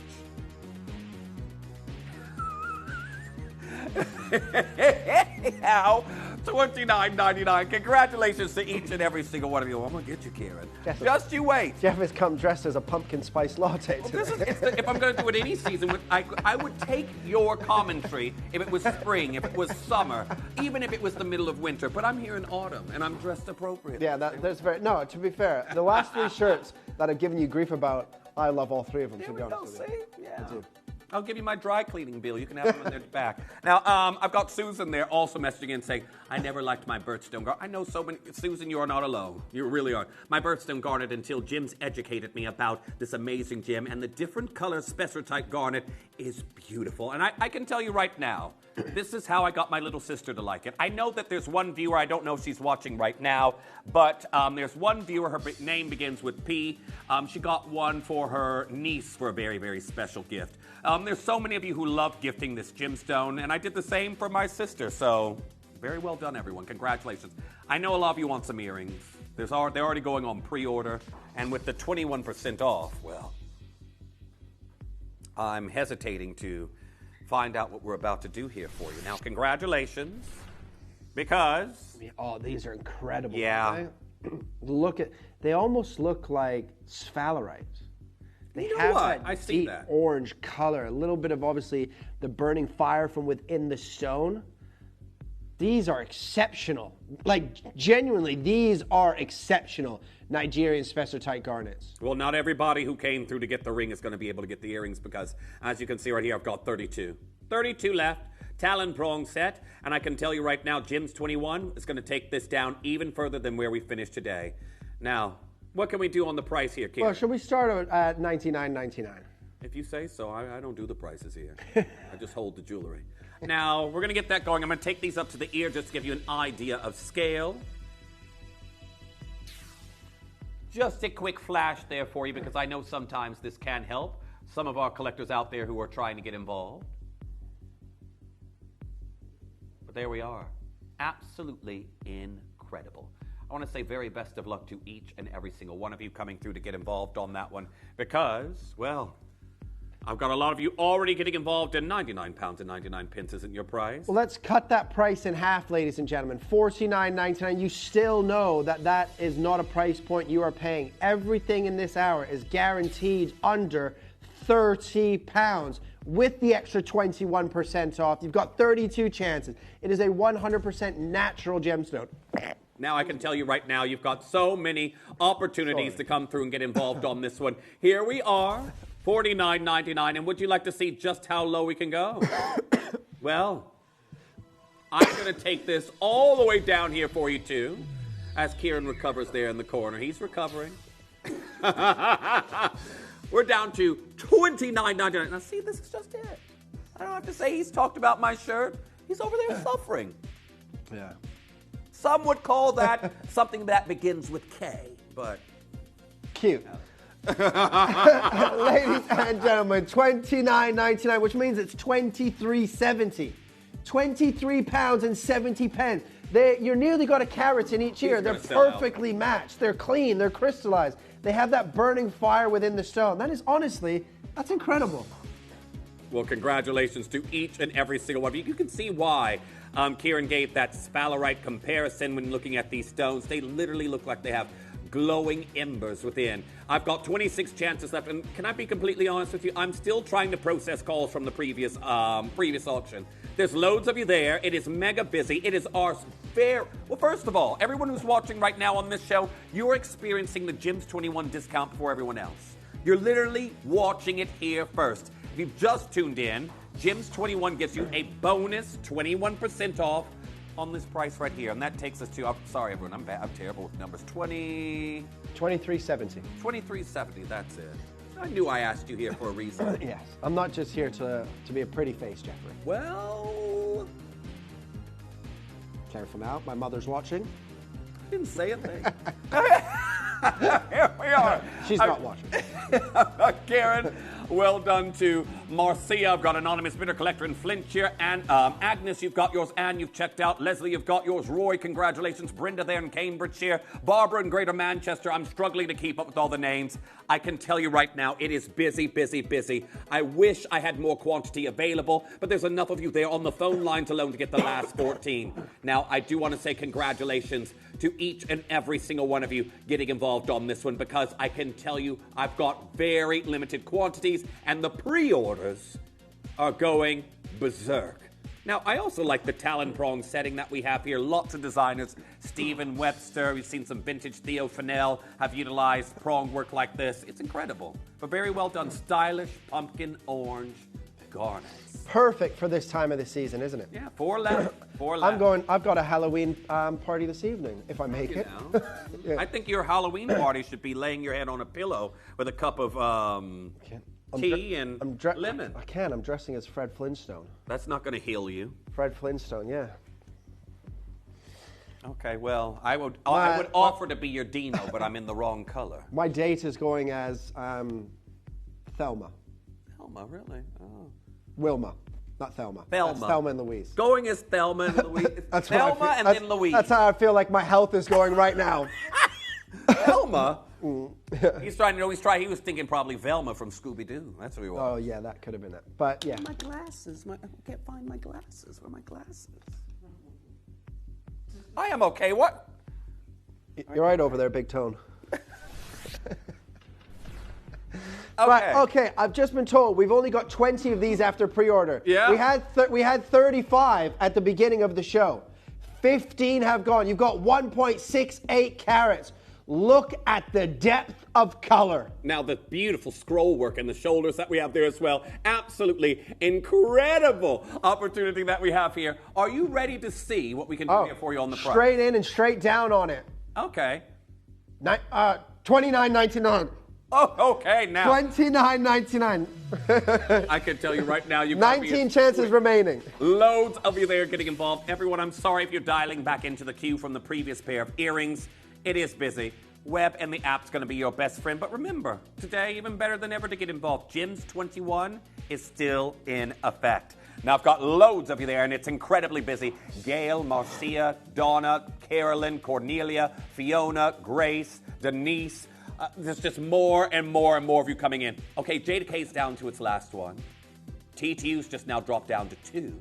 Anyhow, $29.99. Congratulations to each and every single one of you. I'm going to get you, Kieran. Just you wait. Jeff has come dressed as a pumpkin spice latte today. If I'm going to do it any season, I would take your commentary if it was spring, if it was summer, even if it was the middle of winter. But I'm here in autumn, and I'm dressed appropriately. Yeah, that's very... No, to be fair, the last three shirts that I've given you grief about, I love all three of them, to be honest with you. Yeah. I do. I'll give you my dry cleaning bill. You can have them in the back. Now, I've got Susan there also messaging in saying, I never liked my birthstone garnet. I know so many. Susan, you are not alone. You really are. My birthstone garnet until Jim's educated me about this amazing gem, and the different color spessartite garnet is beautiful. And I can tell you right now, this is how I got my little sister to like it. I know that there's one viewer, I don't know if she's watching right now, but there's one viewer, her name begins with P. She got one for her niece for a very, very special gift. There's so many of you who love gifting this gemstone, and I did the same for my sister, so very well done, everyone. Congratulations. I know a lot of you want some earrings. They're already going on pre-order, and with the 21% off, well, I'm hesitating to find out what we're about to do here for you. Now, congratulations, because... Oh, these are incredible. Yeah. They almost look like sphalerite. They You know have what? that I see deep that. orange color, a little bit of obviously the burning fire from within the stone. These are exceptional. Like, genuinely, these are exceptional Nigerian spessartite garnets. Well, not everybody who came through to get the ring is going to be able to get the earrings because, as you can see right here, I've got 32. 32 left. Talon prong set. And I can tell you right now, Jim's 21 is going to take this down even further than where we finished today. Now, what can we do on the price here, Kieran? Well, should we start at $99.99? If you say so. I don't do the prices here. I just hold the jewelry. Now, we're going to get that going. I'm going to take these up to the ear just to give you an idea of scale. Just a quick flash there for you because I know sometimes this can help some of our collectors out there who are trying to get involved. But there we are. Absolutely incredible. I want to say very best of luck to each and every single one of you coming through to get involved on that one because, well, I've got a lot of you already getting involved in £99.99 isn't your price. Well, let's cut that price in half, ladies and gentlemen. $49.99. You still know that that is not a price point you are paying. Everything in this hour is guaranteed under £30 with the extra 21% off. You've got 32 chances. It is a 100% natural gemstone. Now I can tell you right now, you've got so many opportunities to come through and get involved on this one. Here we are, $49.99, and would you like to see just how low we can go? Well, I'm going to take this all the way down here for you, too, as Kieran recovers there in the corner. He's recovering. We're down to $29.99. Now, see, this is just it. I don't have to say he's talked about my shirt. He's over there suffering. Yeah. Some would call that something that begins with K, but... Cute. Ladies and gentlemen, $29.99, which means it's $23.70. £23.70. You're nearly got a carat in each ear. They're perfectly matched. They're clean. They're crystallized. They have that burning fire within the stone. That is honestly, that's incredible. Well, congratulations to each and every single one of you. You can see why Kieran gave that sphalerite comparison when looking at these stones. They literally look like they have glowing embers within. I've got 26 chances left, and can I be completely honest with you? I'm still trying to process calls from the previous auction. There's loads of you there. It is mega busy. It is our fair. Well, first of all, everyone who's watching right now on this show, you're experiencing the Gems 21 discount before everyone else. You're literally watching it here first. If you've just tuned in, Gems 21 gives you a bonus 21% off on this price right here, and that takes us to, I'm sorry everyone, I'm terrible with numbers, $23.70. $23.70, that's it. I knew I asked you here for a reason. Yes, I'm not just here to be a pretty face, Jeffrey. Well... Careful now, my mother's watching. I didn't say a thing. Here we are. She's not watching. Karen, well done to Marcia. I've got Anonymous Bitter Collector in Flint here. And Agnes, you've got yours. Anne, you've checked out. Leslie, you've got yours. Roy, congratulations. Brenda there in Cambridgeshire. Barbara in Greater Manchester. I'm struggling to keep up with all the names. I can tell you right now, it is busy, busy, busy. I wish I had more quantity available, but there's enough of you there on the phone lines alone to get the last 14. Now, I do want to say congratulations to each and every single one of you getting involved on this one, because I can tell you I've got very limited quantities and the pre-orders are going berserk. Now, I also like the talon prong setting that we have here. Lots of designers. Stephen Webster, we've seen some vintage Theo Fennell have utilized prong work like this. It's incredible, but very well done. Stylish pumpkin orange. garnets. Perfect for this time of the season, isn't it? Yeah, 4 left. 4 left. I've got a Halloween party this evening, if I make it. Yeah. I think your Halloween party should be laying your head on a pillow with a cup of tea and lemon. I can. I'm dressing as Fred Flintstone. That's not going to heal you. Fred Flintstone, yeah. Okay, well, I would offer to be your Dino, but I'm in the wrong color. My date is going as Thelma. Thelma, really? Oh. Wilma, not Thelma. Thelma. That's Thelma and Louise. Going as Thelma and Louise. That's Thelma and then Louise. That's how I feel like my health is going right now. Thelma? He was thinking probably Velma from Scooby-Doo. That's what he was. Oh, yeah, that could have been it. But, yeah. My glasses. I can't find my glasses. Where are my glasses? I am okay. What? You're right over there, Big Tone. Okay. Right, okay, I've just been told we've only got 20 of these after pre-order. Yeah. We had 35 at the beginning of the show. 15 have gone. You've got 1.68 carats. Look at the depth of color. Now, the beautiful scroll work and the shoulders that we have there as well. Absolutely incredible opportunity that we have here. Are you ready to see what we can do here for you on the price? Straight in and straight down on it. Okay. $29.99. Oh, okay, now. $29.99. I can tell you right now, you've 19 chances remaining. Loads of you there getting involved. Everyone, I'm sorry if you're dialing back into the queue from the previous pair of earrings. It is busy. Web and the app's going to be your best friend. But remember, today, even better than ever to get involved. Gyms 21 is still in effect. Now, I've got loads of you there, and it's incredibly busy. Gail, Marcia, Donna, Carolyn, Cornelia, Fiona, Grace, Denise. There's just more and more and more of you coming in. Okay, Jada K's down to its last one. TTU's just now dropped down to 2.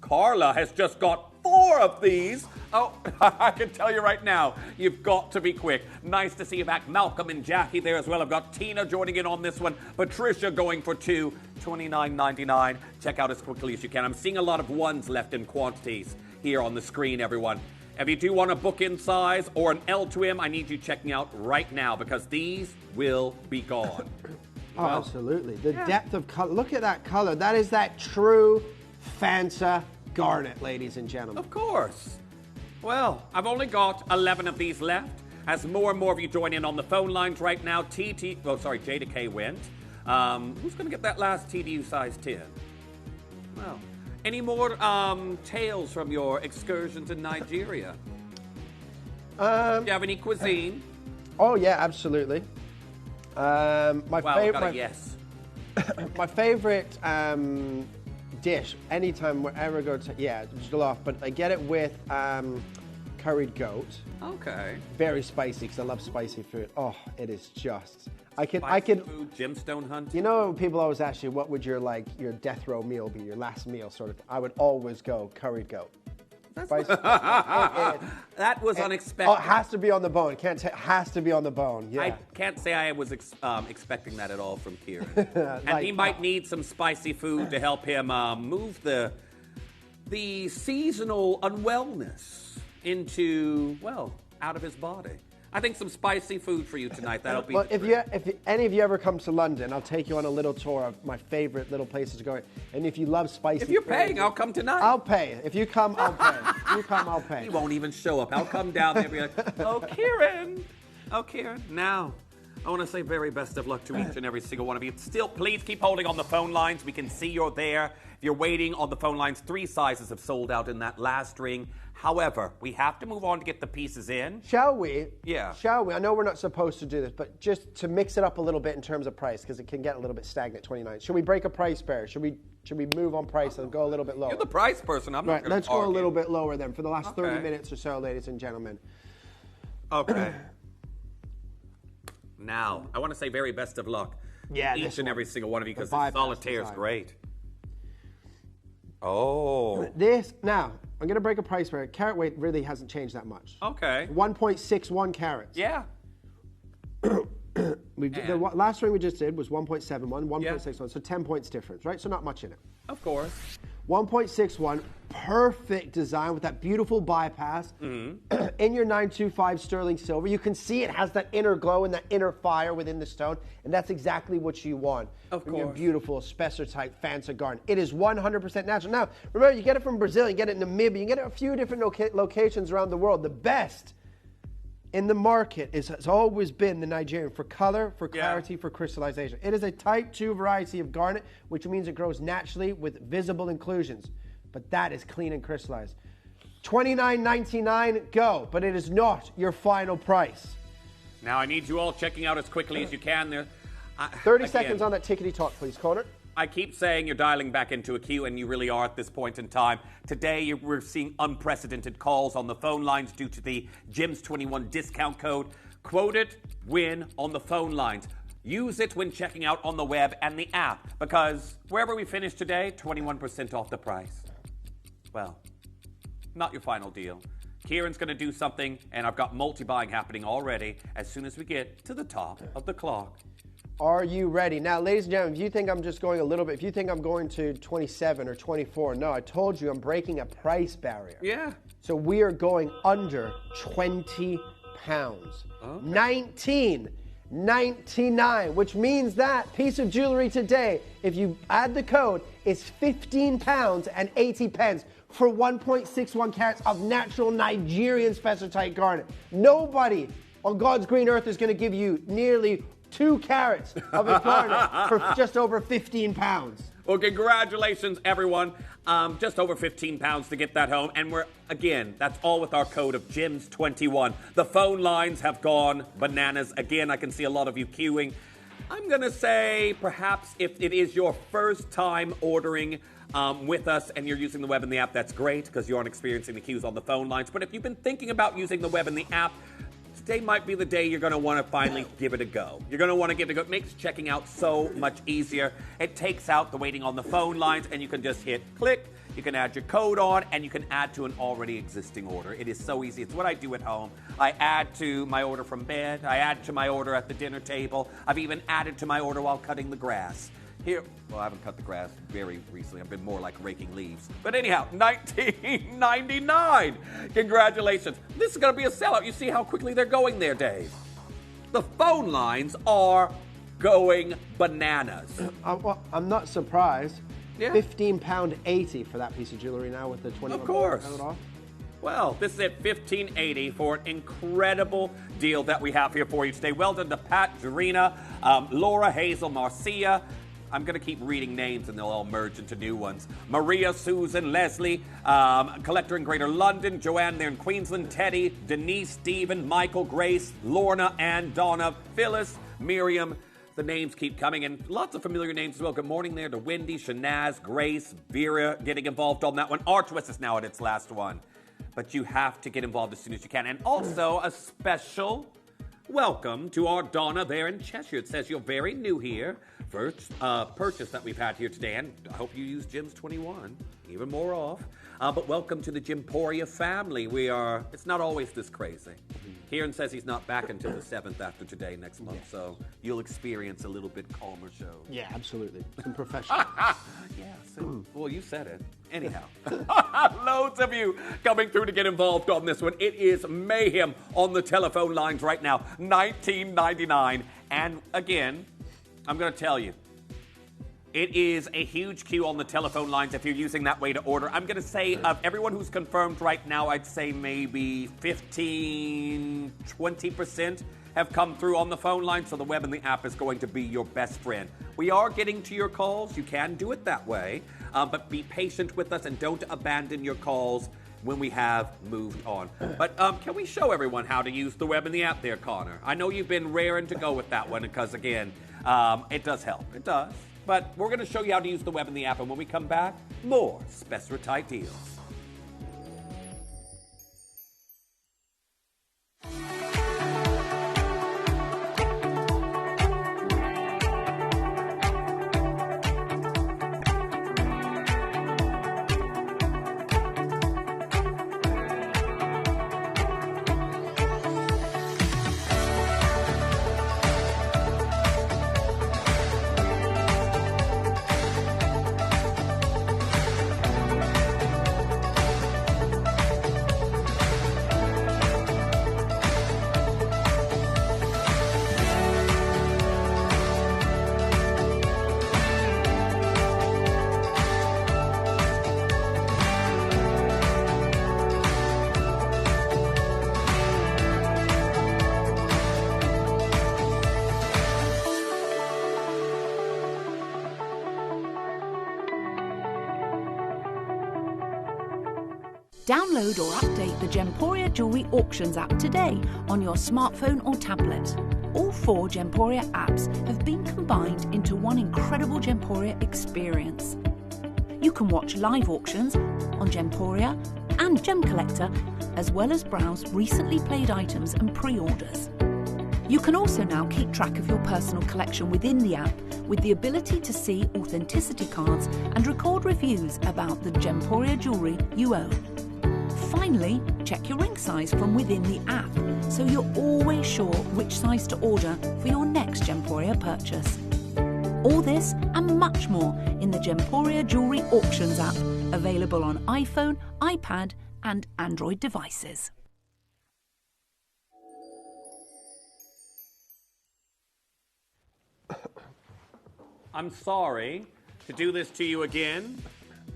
Carla has just got 4 of these. Oh, I can tell you right now, you've got to be quick. Nice to see you back. Malcolm and Jackie there as well. I've got Tina joining in on this one. Patricia going for 2, $29.99. Check out as quickly as you can. I'm seeing a lot of 1s left in quantities here on the screen, everyone. If you do want a book-in size or an L to M, I need you checking out right now because these will be gone. Oh, absolutely. The depth of color. Look at that color. That is that true Fanta Garnet, ladies and gentlemen. Of course. Well, I've only got 11 of these left. As more and more of you join in on the phone lines right now, Jada K went. Who's going to get that last TDU size 10? Well, any more tales from your excursions in Nigeria? Do you have any cuisine? Oh, yeah, absolutely. My favorite. Yes. My favorite dish, anytime, wherever I go to, jollof, but I get it with curried goat. Okay. Very spicy, because I love spicy food. Oh, it is just. I could. Food, gemstone hunt. You know, people always ask you, what would your death row meal be, your last meal, sort of. I would always go curried goat. That was unexpected. Oh, it has to be on the bone. Has to be on the bone. Yeah. I can't say I was expecting that at all from Kieran. And he might need some spicy food to help him move the seasonal unwellness into, out of his body. I think some spicy food for you tonight. That'll be. Well, if any of you ever come to London, I'll take you on a little tour of my favorite little places to go. And if you love spicy, if you're paying, I'll come tonight. I'll pay. If you come, I'll pay. If you come, I'll pay. He won't even show up. I'll come down there and be like, "Oh, Kieran, Now, I want to say very best of luck to each and every single one of you. Still, please keep holding on the phone lines. We can see you're there. If you're waiting on the phone lines, 3 sizes have sold out in that last ring. However, we have to move on to get the pieces in. Shall we? Yeah. Shall we? I know we're not supposed to do this, but just to mix it up a little bit in terms of price, because it can get a little bit stagnant, 29. Should we break a price pair? Should we move on price and go a little bit lower? You're the price person. I'm not going to Let's go a little bit lower then for the last 30 minutes or so, ladies and gentlemen. Okay. Now, I want to say very best of luck. Yeah, each and every single one of you, because the solitaire is great. Oh. Now, I'm going to break a price pair. Carat weight really hasn't changed that much. Okay. 1.61 carats. Yeah. The last ring we just did was 1.71, 1.61, so 10 points difference, right? So not much in it. Of course. 1.61, perfect design with that beautiful bypass in your 925 sterling silver. You can see it has that inner glow and that inner fire within the stone, and that's exactly what you want. Of course. Your beautiful spessartite fancy garnet. It is 100% natural. Now, remember, you get it from Brazil, you get it in Namibia, you get it a few different locations around the world. The best in the market has always been the Nigerian for color, for clarity, for crystallization. It is a type 2 variety of garnet, which means it grows naturally with visible inclusions. But that is clean and crystallized. $29.99, go. But it is not your final price. Now, I need you all checking out as quickly as you can. There, 30 seconds on that tickety talk, please, Connor. I keep saying you're dialing back into a queue, and you really are at this point in time. Today, we're seeing unprecedented calls on the phone lines due to the GEMS21 discount code. Quote it, win on the phone lines. Use it when checking out on the web and the app, because wherever we finish today, 21% off the price. Well, not your final deal. Kieran's going to do something, and I've got multi-buying happening already as soon as we get to the top of the clock. Are you ready? Now, ladies and gentlemen, if you think I'm just going a little bit, if you think I'm going to 27 or 24, no, I told you I'm breaking a price barrier. Yeah. So we are going under 20 pounds. Okay. $19.99, which means that piece of jewelry today, if you add the code, is 15 pounds and 80 pence for 1.61 carats of natural Nigerian spessartite garnet. Nobody on God's green earth is going to give you nearly 2 carats of a garnet for just over 15 pounds. Well, congratulations, everyone. Just over 15 pounds to get that home. And again, that's all with our code of GEMS21. The phone lines have gone bananas. Again, I can see a lot of you queuing. I'm going to say perhaps if it is your first time ordering with us and you're using the web and the app, that's great because you aren't experiencing the queues on the phone lines. But if you've been thinking about using the web and the app, today might be the day you're going to want to finally give it a go. You're going to want to give it a go. It makes checking out so much easier. It takes out the waiting on the phone lines, and you can just hit click. You can add your code on, and you can add to an already existing order. It is so easy. It's what I do at home. I add to my order from bed. I add to my order at the dinner table. I've even added to my order while cutting the grass. Here, well, I haven't cut the grass very recently. I've been more like raking leaves. But anyhow, $19.99. Congratulations. This is going to be a sellout. You see how quickly they're going there, Dave. The phone lines are going bananas. Well, I'm not surprised. Yeah. £15.80 for that piece of jewelry now with the 21% Of course. off. Well, this is at $15.80 for an incredible deal that we have here for you today. Well done to Pat, Jarena, Laura, Hazel, Marcia. I'm going to keep reading names and they'll all merge into new ones. Maria, Susan, Leslie, collector in Greater London, Joanne there in Queensland, Teddy, Denise, Stephen, Michael, Grace, Lorna, Ann, Donna, Phyllis, Miriam. The names keep coming, and lots of familiar names as well. Good morning there to Wendy, Shanaz, Grace, Vera getting involved on that one. Archwest is now at its last one. But you have to get involved as soon as you can. And also a special welcome to our Donna there in Cheshire. It says you're very new here. First purchase that we've had here today, and I hope you use GEMS21, even more off. But welcome to the Gemporia family. It's not always this crazy. Kieran says he's not back until the 7th after today next month, so you'll experience a little bit calmer show. Yeah, absolutely. Some professional. Well, you said it. Anyhow, loads of you coming through to get involved on this one. It is mayhem on the telephone lines right now. $19.99. And again, I'm going to tell you, it is a huge queue on the telephone lines if you're using that way to order. I'm going to say of everyone who's confirmed right now, I'd say maybe 15, 20% have come through on the phone line, so the web and the app is going to be your best friend. We are getting to your calls. You can do it that way, but be patient with us and don't abandon your calls when we have moved on. But can we show everyone how to use the web and the app there, Connor? I know you've been raring to go with that one because, again, it does help. It does. But we're going to show you how to use the web and the app, and when we come back, more spessartite deals. Download or update the Gemporia Jewellery Auctions app today on your smartphone or tablet. All 4 Gemporia apps have been combined into one incredible Gemporia experience. You can watch live auctions on Gemporia and Gem Collector, as well as browse recently played items and pre-orders. You can also now keep track of your personal collection within the app with the ability to see authenticity cards and record reviews about the Gemporia jewellery you own. Finally, check your ring size from within the app, so you're always sure which size to order for your next Gemporia purchase. All this and much more in the Gemporia Jewellery Auctions app, available on iPhone, iPad and Android devices. I'm sorry to do this to you again,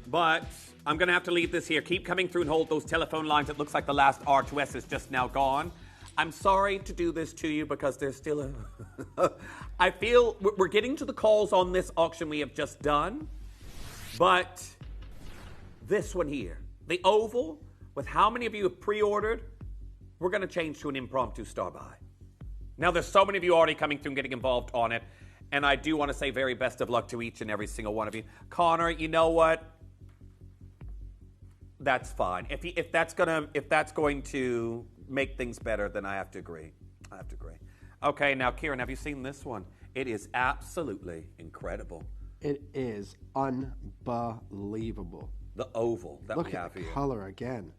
but I'm going to have to leave this here. Keep coming through and hold those telephone lines. It looks like the last R2S is just now gone. I'm sorry to do this to you because there's still a... I feel we're getting to the calls on this auction we have just done, but this one here, the oval, with how many of you have pre-ordered, we're going to change to an impromptu star buy. Now, there's so many of you already coming through and getting involved on it, and I do want to say very best of luck to each and every single one of you. Connor, you know what? That's fine. If that's going to make things better, then I have to agree. Okay, now Kieran, have you seen this one? It is absolutely incredible. It is unbelievable. The oval that we have here. Look at the color again.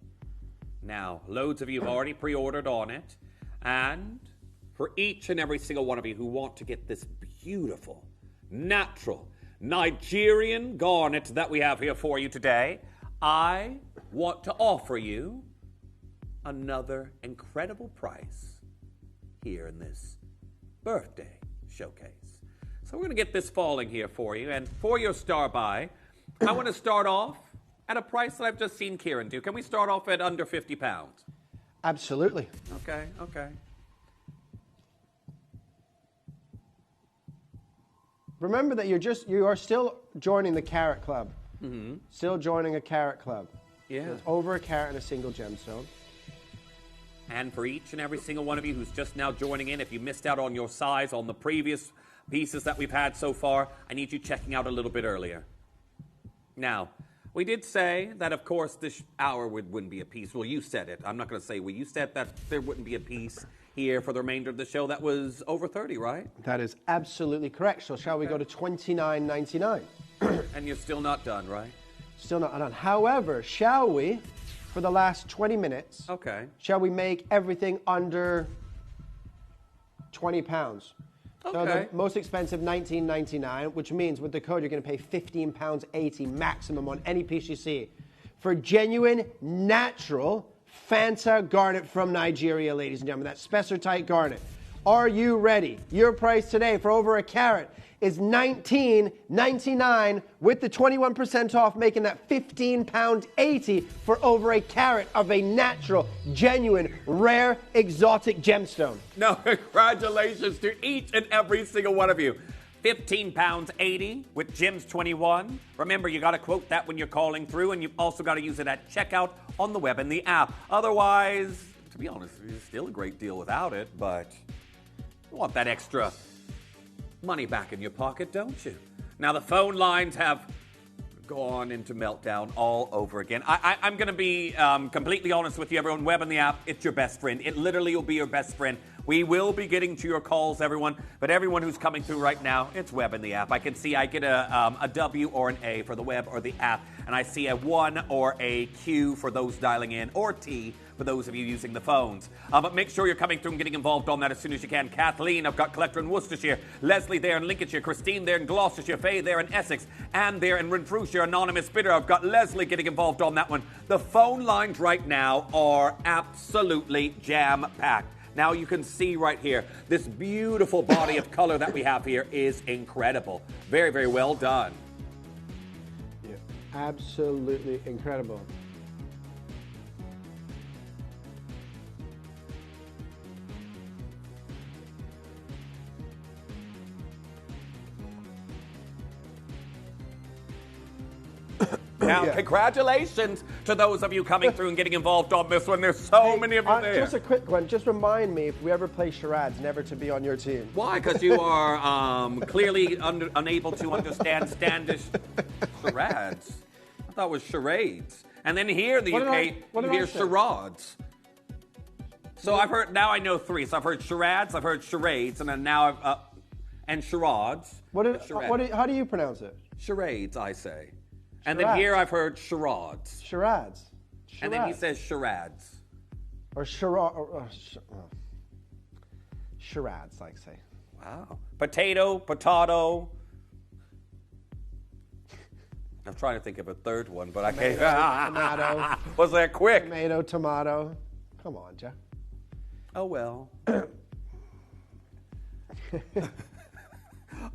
Now, loads of you have already pre-ordered on it, and for each and every single one of you who want to get this beautiful, natural, Nigerian garnet that we have here for you today, I want to offer you another incredible price here in this birthday showcase. So we're going to get this falling here for you, and for your star buy, I want to start off at a price that I've just seen Kieran do. Can we start off at under £50? Absolutely. Okay. Remember that you are still joining the Carat Club. Mm-hmm. Still joining a Carat Club. Yeah. So it's over a carat and a single gemstone. And for each and every single one of you who's just now joining in, if you missed out on your size on the previous pieces that we've had so far, I need you checking out a little bit earlier. Now, we did say that, of course, this hour wouldn't be a piece. Well, you said it. I'm not going to say you said that there wouldn't be a piece here for the remainder of the show that was over 30, right? That is absolutely correct. So shall we go to $29.99? And you're still not done, right? Still not done. However, shall we, for the last 20 minutes, shall we make everything under £20? Okay. So the most expensive, $19.99, which means with the code you're going to pay £15.80 maximum on any piece you see. For genuine, natural Fanta garnet from Nigeria, ladies and gentlemen. That spessartite garnet. Are you ready? Your price today for over a carat is $19.99 with the 21% off, making that £15.80 for over a carat of a natural, genuine, rare, exotic gemstone. No, congratulations to each and every single one of you. £15.80 with Gems 21. Remember, you got to quote that when you're calling through, and you've also got to use it at checkout on the web and the app. Otherwise, to be honest, it's still a great deal without it, but you want that extra money back in your pocket, don't you? Now, the phone lines have gone into meltdown all over again. I'm going to be completely honest with you, everyone. Web and the app, it's your best friend. It literally will be your best friend. We will be getting to your calls, everyone, but everyone who's coming through right now, it's web and the app. I can see I get a W or an A for the web or the app, and I see a 1 or a Q for those dialing in, or T for those of you using the phones. But make sure you're coming through and getting involved on that as soon as you can. Kathleen, I've got Collector in Worcestershire, Leslie there in Lincolnshire, Christine there in Gloucestershire, Faye there in Essex, Anne there in Renfrewshire, Anonymous Bidder. I've got Leslie getting involved on that one. The phone lines right now are absolutely jam-packed. Now you can see right here, this beautiful body of color that we have here is incredible. Very, very well done. Yeah, absolutely incredible. Now, congratulations to those of you coming through and getting involved on this one. There's so many of you there. Just a quick one. Just remind me, if we ever play charades, never to be on your team. Why? Because you are clearly unable to understand standish charades. I thought it was charades. And then here in the UK, you hear charades. So I've heard, now I know three. So I've heard charades, I've heard charades, and then now and charades. How do you pronounce it? Charades, I say. And then here I've heard charades. Charades. And then he says charades. Or charades, like say. Wow. Potato. I'm trying to think of a third one, but I can't. Tomato. Was that quick? Tomato. Come on, Jeff. Oh, well.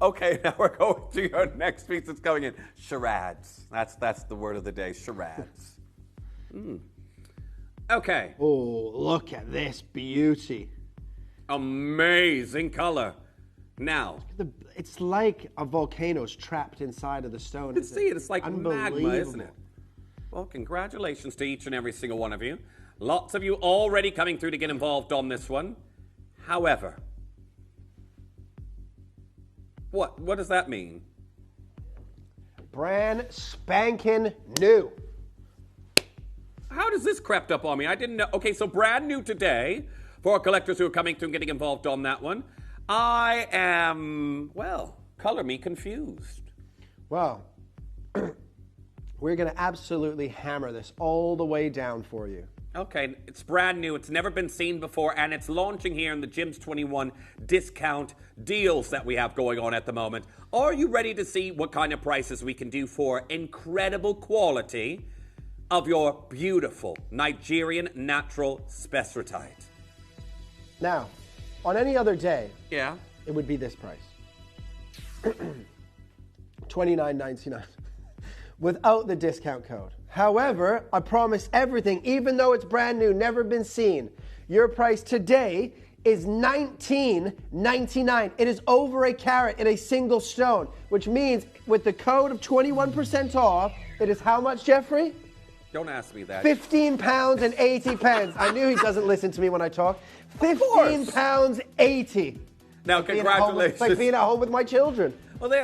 Okay, now we're going to your next piece that's coming in. Charades. That's the word of the day, charades. Okay. Oh, look at this beauty. Amazing color. Now. It's like a volcano's trapped inside of the stone. You can see it. It's like magma, isn't it? Well, congratulations to each and every single one of you. Lots of you already coming through to get involved on this one. However, what does that mean? Brand spanking new. How does this crept up on me? I didn't know. Okay, so brand new today for our collectors who are coming through and getting involved on that one. I am, well, color me confused. Well, we're going to absolutely hammer this all the way down for you. Okay, it's brand new. It's never been seen before, and it's launching here in the Gems 21 discount deals that we have going on at the moment. Are you ready to see what kind of prices we can do for incredible quality of your beautiful Nigerian natural spessartite? Now, on any other day, yeah, it would be this price. $29.99 without the discount code. However, I promise everything, even though it's brand new, never been seen, your price today is $19.99. It is over a carat in a single stone, which means with the code of 21% off, it is how much, Jeffrey? Don't ask me that. £15.80. I knew he doesn't listen to me when I talk. £15.80. Now, congratulations. It's like being at home with my children. Well, you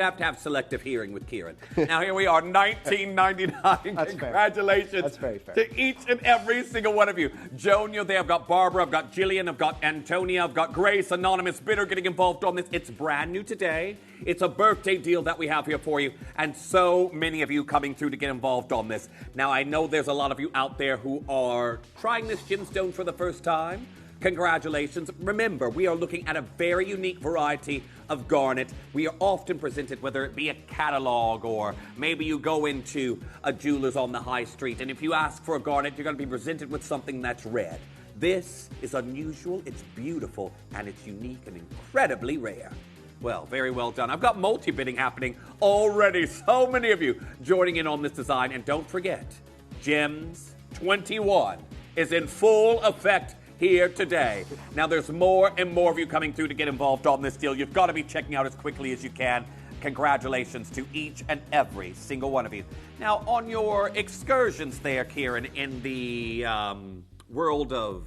have to have selective hearing with Kieran. Now, here we are, $19.99. Congratulations That's very fair. to each and every single one of you. Joan, you're there. I've got Barbara. I've got Jillian. I've got Antonia. I've got Grace, Anonymous Bidder getting involved on this. It's brand new today. It's a birthday deal that we have here for you, and so many of you coming through to get involved on this. Now, I know there's a lot of you out there who are trying this gemstone for the first time. Congratulations. Remember, we are looking at a very unique variety of garnet. We are often presented, whether it be a catalog or maybe you go into a jeweler's on the high street, and if you ask for a garnet, you're going to be presented with something that's red. This is unusual, it's beautiful, and it's unique and incredibly rare. Well, very well done. I've got multi-bidding happening already. So many of you joining in on this design. And don't forget, Gems 21 is in full effect here today. Now, there's more and more of you coming through to get involved on this deal. You've got to be checking out as quickly as you can. Congratulations to each and every single one of you. Now, on your excursions there, Kieran, in the world of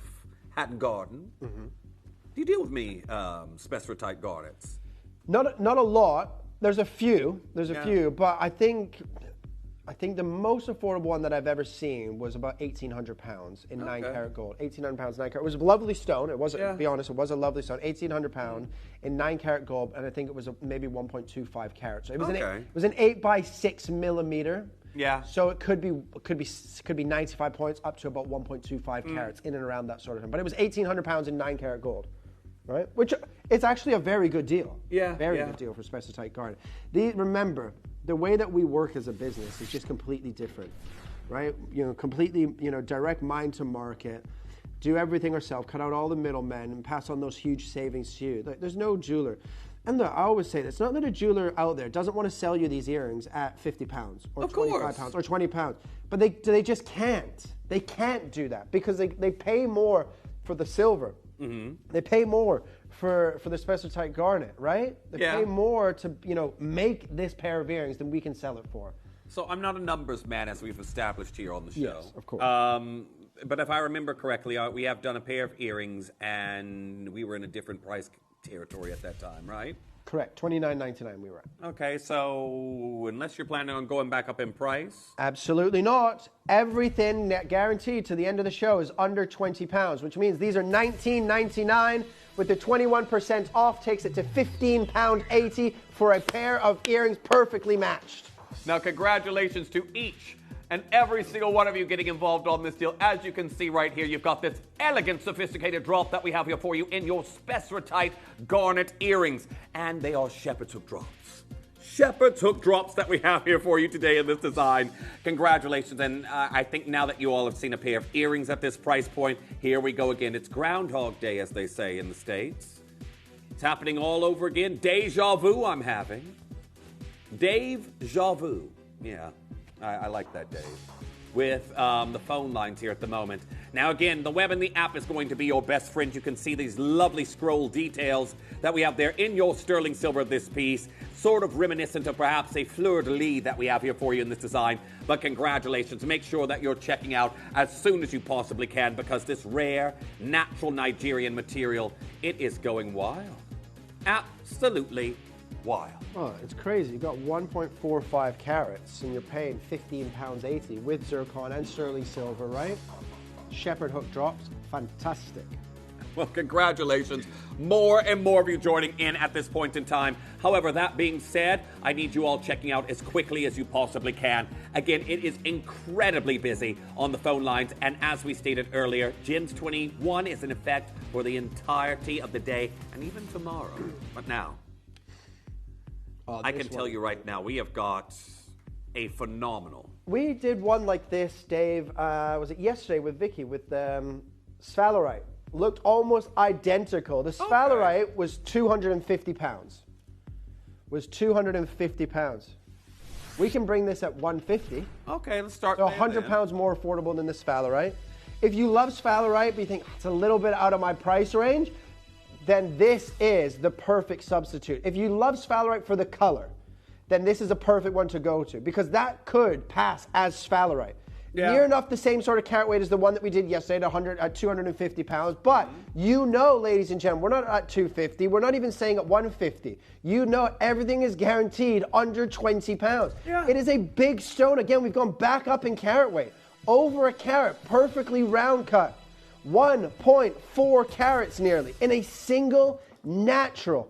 Hatton Garden, do you deal with me spessarite garnets? Not a lot. There's a few, but I think the most affordable one that I've ever seen was about 1,800 pounds in 9 karat gold. 1,800 pounds, 9 karat. It was a lovely stone. It was, to be honest, it was a lovely stone. 1,800 pound in 9 karat gold, and I think it was maybe 1.25 carats. So it was it was an 8x6 millimeter. Yeah. So it could be 95 points up to about 1.25 carats in and around that sort of thing. But it was 1,800 pounds in 9 karat gold. Right? Which it's actually a very good deal. Yeah. Very good deal for spessarite garnet. Remember, the way that we work as a business is just completely different. Right? Completely, direct mine to market, do everything ourselves, cut out all the middlemen and pass on those huge savings to you. There's no jeweler. And look, I always say this, it's not that a jeweler out there doesn't want to sell you these earrings at 50 pounds or 25 pounds or 20 pounds. But they just can't. They can't do that because they pay more for the silver. They pay more for the spessarite garnet, right? They pay more to make this pair of earrings than we can sell it for. So I'm not a numbers man, as we've established here on the show. Yes, of course. But if I remember correctly, we have done a pair of earrings, and we were in a different price territory at that time, right? Correct. $29.99 we were at. Okay, so unless you're planning on going back up in price? Absolutely not. Everything guaranteed to the end of the show is under £20, which means these are $19.99 with the 21% off takes it to £15.80 for a pair of earrings perfectly matched. Now, congratulations to each and every single one of you getting involved on this deal. As you can see right here, you've got this elegant, sophisticated drop that we have here for you in your Spectrotite garnet earrings. And they are shepherd's hook drops. Shepherd's hook drops that we have here for you today in this design. Congratulations. And I think now that you all have seen a pair of earrings at this price point, here we go again. It's Groundhog Day, as they say in the States. It's happening all over again. Deja vu I'm having. Dave Javu. Yeah. I like that, Dave. With the phone lines here at the moment. Now, again, the web and the app is going to be your best friend. You can see these lovely scroll details that we have there in your sterling silver of this piece, sort of reminiscent of perhaps a fleur-de-lis that we have here for you in this design. But congratulations. Make sure that you're checking out as soon as you possibly can, because this rare, natural Nigerian material, it is going wild. Absolutely wild. Oh, it's crazy. You've got 1.45 carats and you're paying £15.80 with zircon and sterling silver, right? Shepherd hook drops, fantastic. Well, congratulations. More and more of you joining in at this point in time. However, that being said, I need you all checking out as quickly as you possibly can. Again, it is incredibly busy on the phone lines, and as we stated earlier, Gems 21 is in effect for the entirety of the day and even tomorrow. But now, I can tell you right now, we have got a phenomenal. We did one like this, Dave, was it yesterday with Vicky, with sphalerite. Looked almost identical. The sphalerite was £250. Was £250. We can bring this at $150. Okay, let's start So there, £100 more affordable than the sphalerite. If you love sphalerite, but you think it's a little bit out of my price range, then this is the perfect substitute. If you love sphalerite for the color, then this is a perfect one to go to, because that could pass as sphalerite. Yeah. Near enough the same sort of carat weight as the one that we did yesterday at 250 pounds. But you know, ladies and gentlemen, we're not at 250. We're not even saying at 150. You know everything is guaranteed under 20 pounds. Yeah. It is a big stone. Again, we've gone back up in carat weight. Over a carat, perfectly round cut. 1.4 carats nearly in a single natural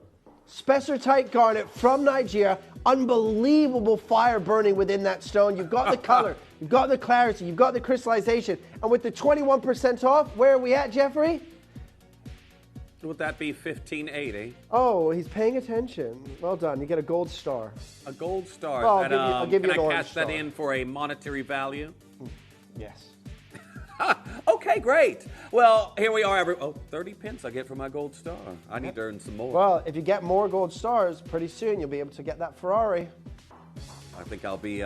Spectrotite garnet from Nigeria. Unbelievable fire burning within that stone. You've got the color, you've got the clarity, you've got the crystallization. And with the 21% off, where are we at, Jeffrey? Would that be $15.80? Oh, he's paying attention. Well done. You get a gold star. A gold star. Oh, and, I'll give you an orange cash that in for a monetary value? Yes. Okay, great. Well, here we are. 30 pence I get for my gold star. I need to earn some more. Well, if you get more gold stars, pretty soon you'll be able to get that Ferrari. I think I'll be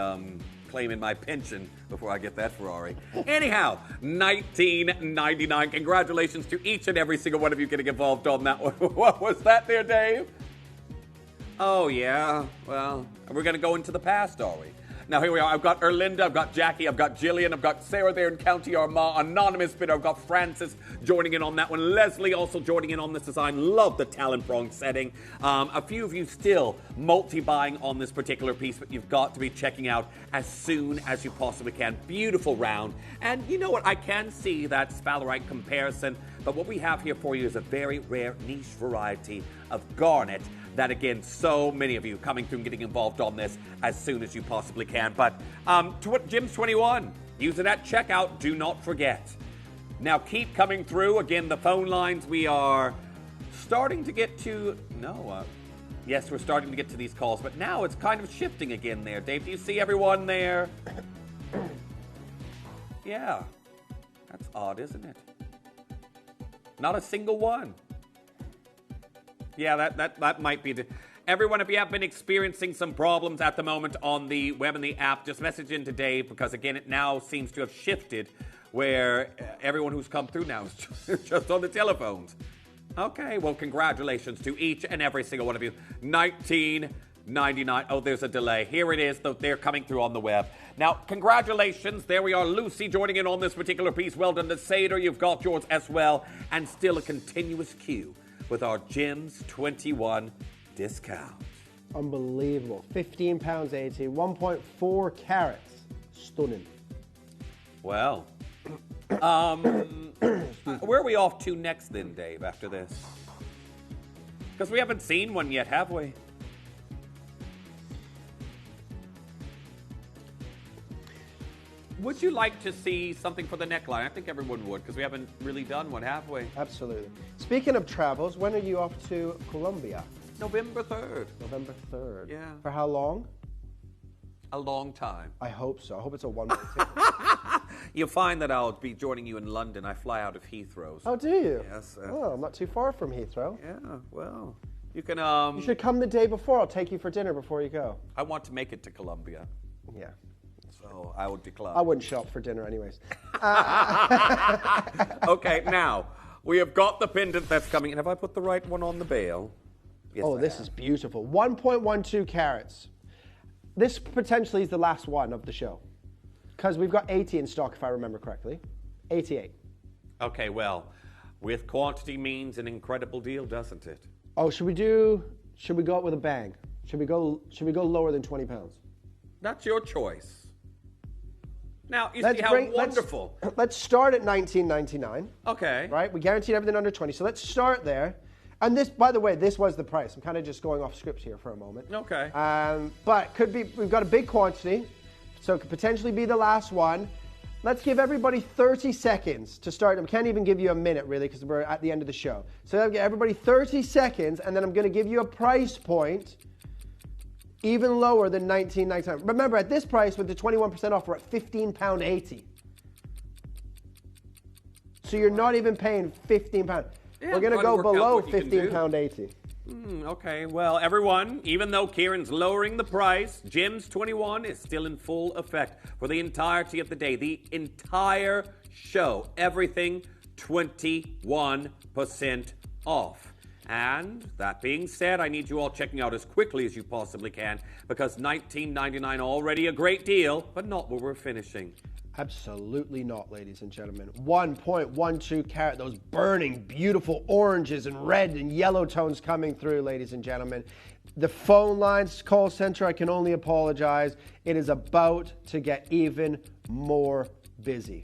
claiming my pension before I get that Ferrari. Anyhow, $19.99. Congratulations to each and every single one of you getting involved on that one. What was that there, Dave? Oh, yeah. Well, we're going to go into the past, are we? Now, here we are. I've got Erlinda, I've got Jackie, I've got Jillian, I've got Sarah there in County Armagh, anonymous bidder, I've got Francis joining in on that one, Leslie also joining in on this design. Love the talent prong setting. A few of you still multi-buying on this particular piece, but you've got to be checking out as soon as you possibly can. Beautiful round. And you know what? I can see that sphalerite comparison, but what we have here for you is a very rare niche variety of garnet that, again, so many of you coming through and getting involved on this as soon as you possibly can. But Gems 21, use it at checkout. Do not forget. Now, keep coming through. Again, the phone lines, we are starting to get to... yes, we're starting to get to these calls, but now it's kind of shifting again there. Dave, do you see everyone there? Yeah. That's odd, isn't it? Not a single one. Yeah, that might be the... Everyone, if you have been experiencing some problems at the moment on the web and the app, just message in to Dave, because, again, it now seems to have shifted where everyone who's come through now is just on the telephones. Okay, well, congratulations to each and every single one of you. $19.99. $99. Oh, there's a delay. Here it is. They're coming through on the web. Now, congratulations. There we are. Lucy joining in on this particular piece. Well done to Seder. You've got yours as well. And still a continuous queue with our Gems 21 discount. Unbelievable. £15.80, 1.4 carats. Stunning. Well, where are we off to next then, Dave, after this? Because we haven't seen one yet, have we? Would you like to see something for the neckline? I think everyone would, because we haven't really done one, have we? Absolutely. Speaking of travels, when are you off to Colombia? November 3rd. November 3rd. Yeah. For how long? A long time. I hope so. I hope it's a one-way ticket. You'll find that I'll be joining you in London. I fly out of Heathrow. Oh, do you? Yes. Oh, I'm not too far from Heathrow. Yeah, well, you can... You should come the day before. I'll take you for dinner before you go. I want to make it to Colombia. Yeah. So I will decline. I wouldn't show up for dinner anyways. Okay, now, we have got the pendant that's coming in. Have I put the right one on the bail? Yes, Oh, this is beautiful. 1.12 carats. This potentially is the last one of the show. Because we've got 80 in stock, if I remember correctly. 88. Okay, well, with quantity means an incredible deal, doesn't it? Oh, should we go out with a bang? Should we go lower than £20? That's your choice. Now, you see how wonderful. Let's start at $19.99. Okay. Right? We guaranteed everything under 20. So let's start there. And this, by the way, this was the price. I'm kind of just going off script here for a moment. Okay. But could be, we've got a big quantity, so it could potentially be the last one. Let's give everybody 30 seconds to start. I can't even give you a minute, really, because we're at the end of the show. So I'll give everybody 30 seconds, and then I'm going to give you a price point even lower than $19.99. Remember, at this price, with the 21% off, we're at £15.80. So you're not even paying £15. Yeah, we're going to go below £15.80. Okay, well, everyone, even though Kieran's lowering the price, Gems 21 is still in full effect for the entirety of the day. The entire show. Everything 21% off. And that being said, I need you all checking out as quickly as you possibly can, because $19.99 already a great deal, but not where we're finishing. Absolutely not, ladies and gentlemen. 1.12 carat, those burning, beautiful oranges and red and yellow tones coming through, ladies and gentlemen. The phone lines, call center, I can only apologize. It is about to get even more busy.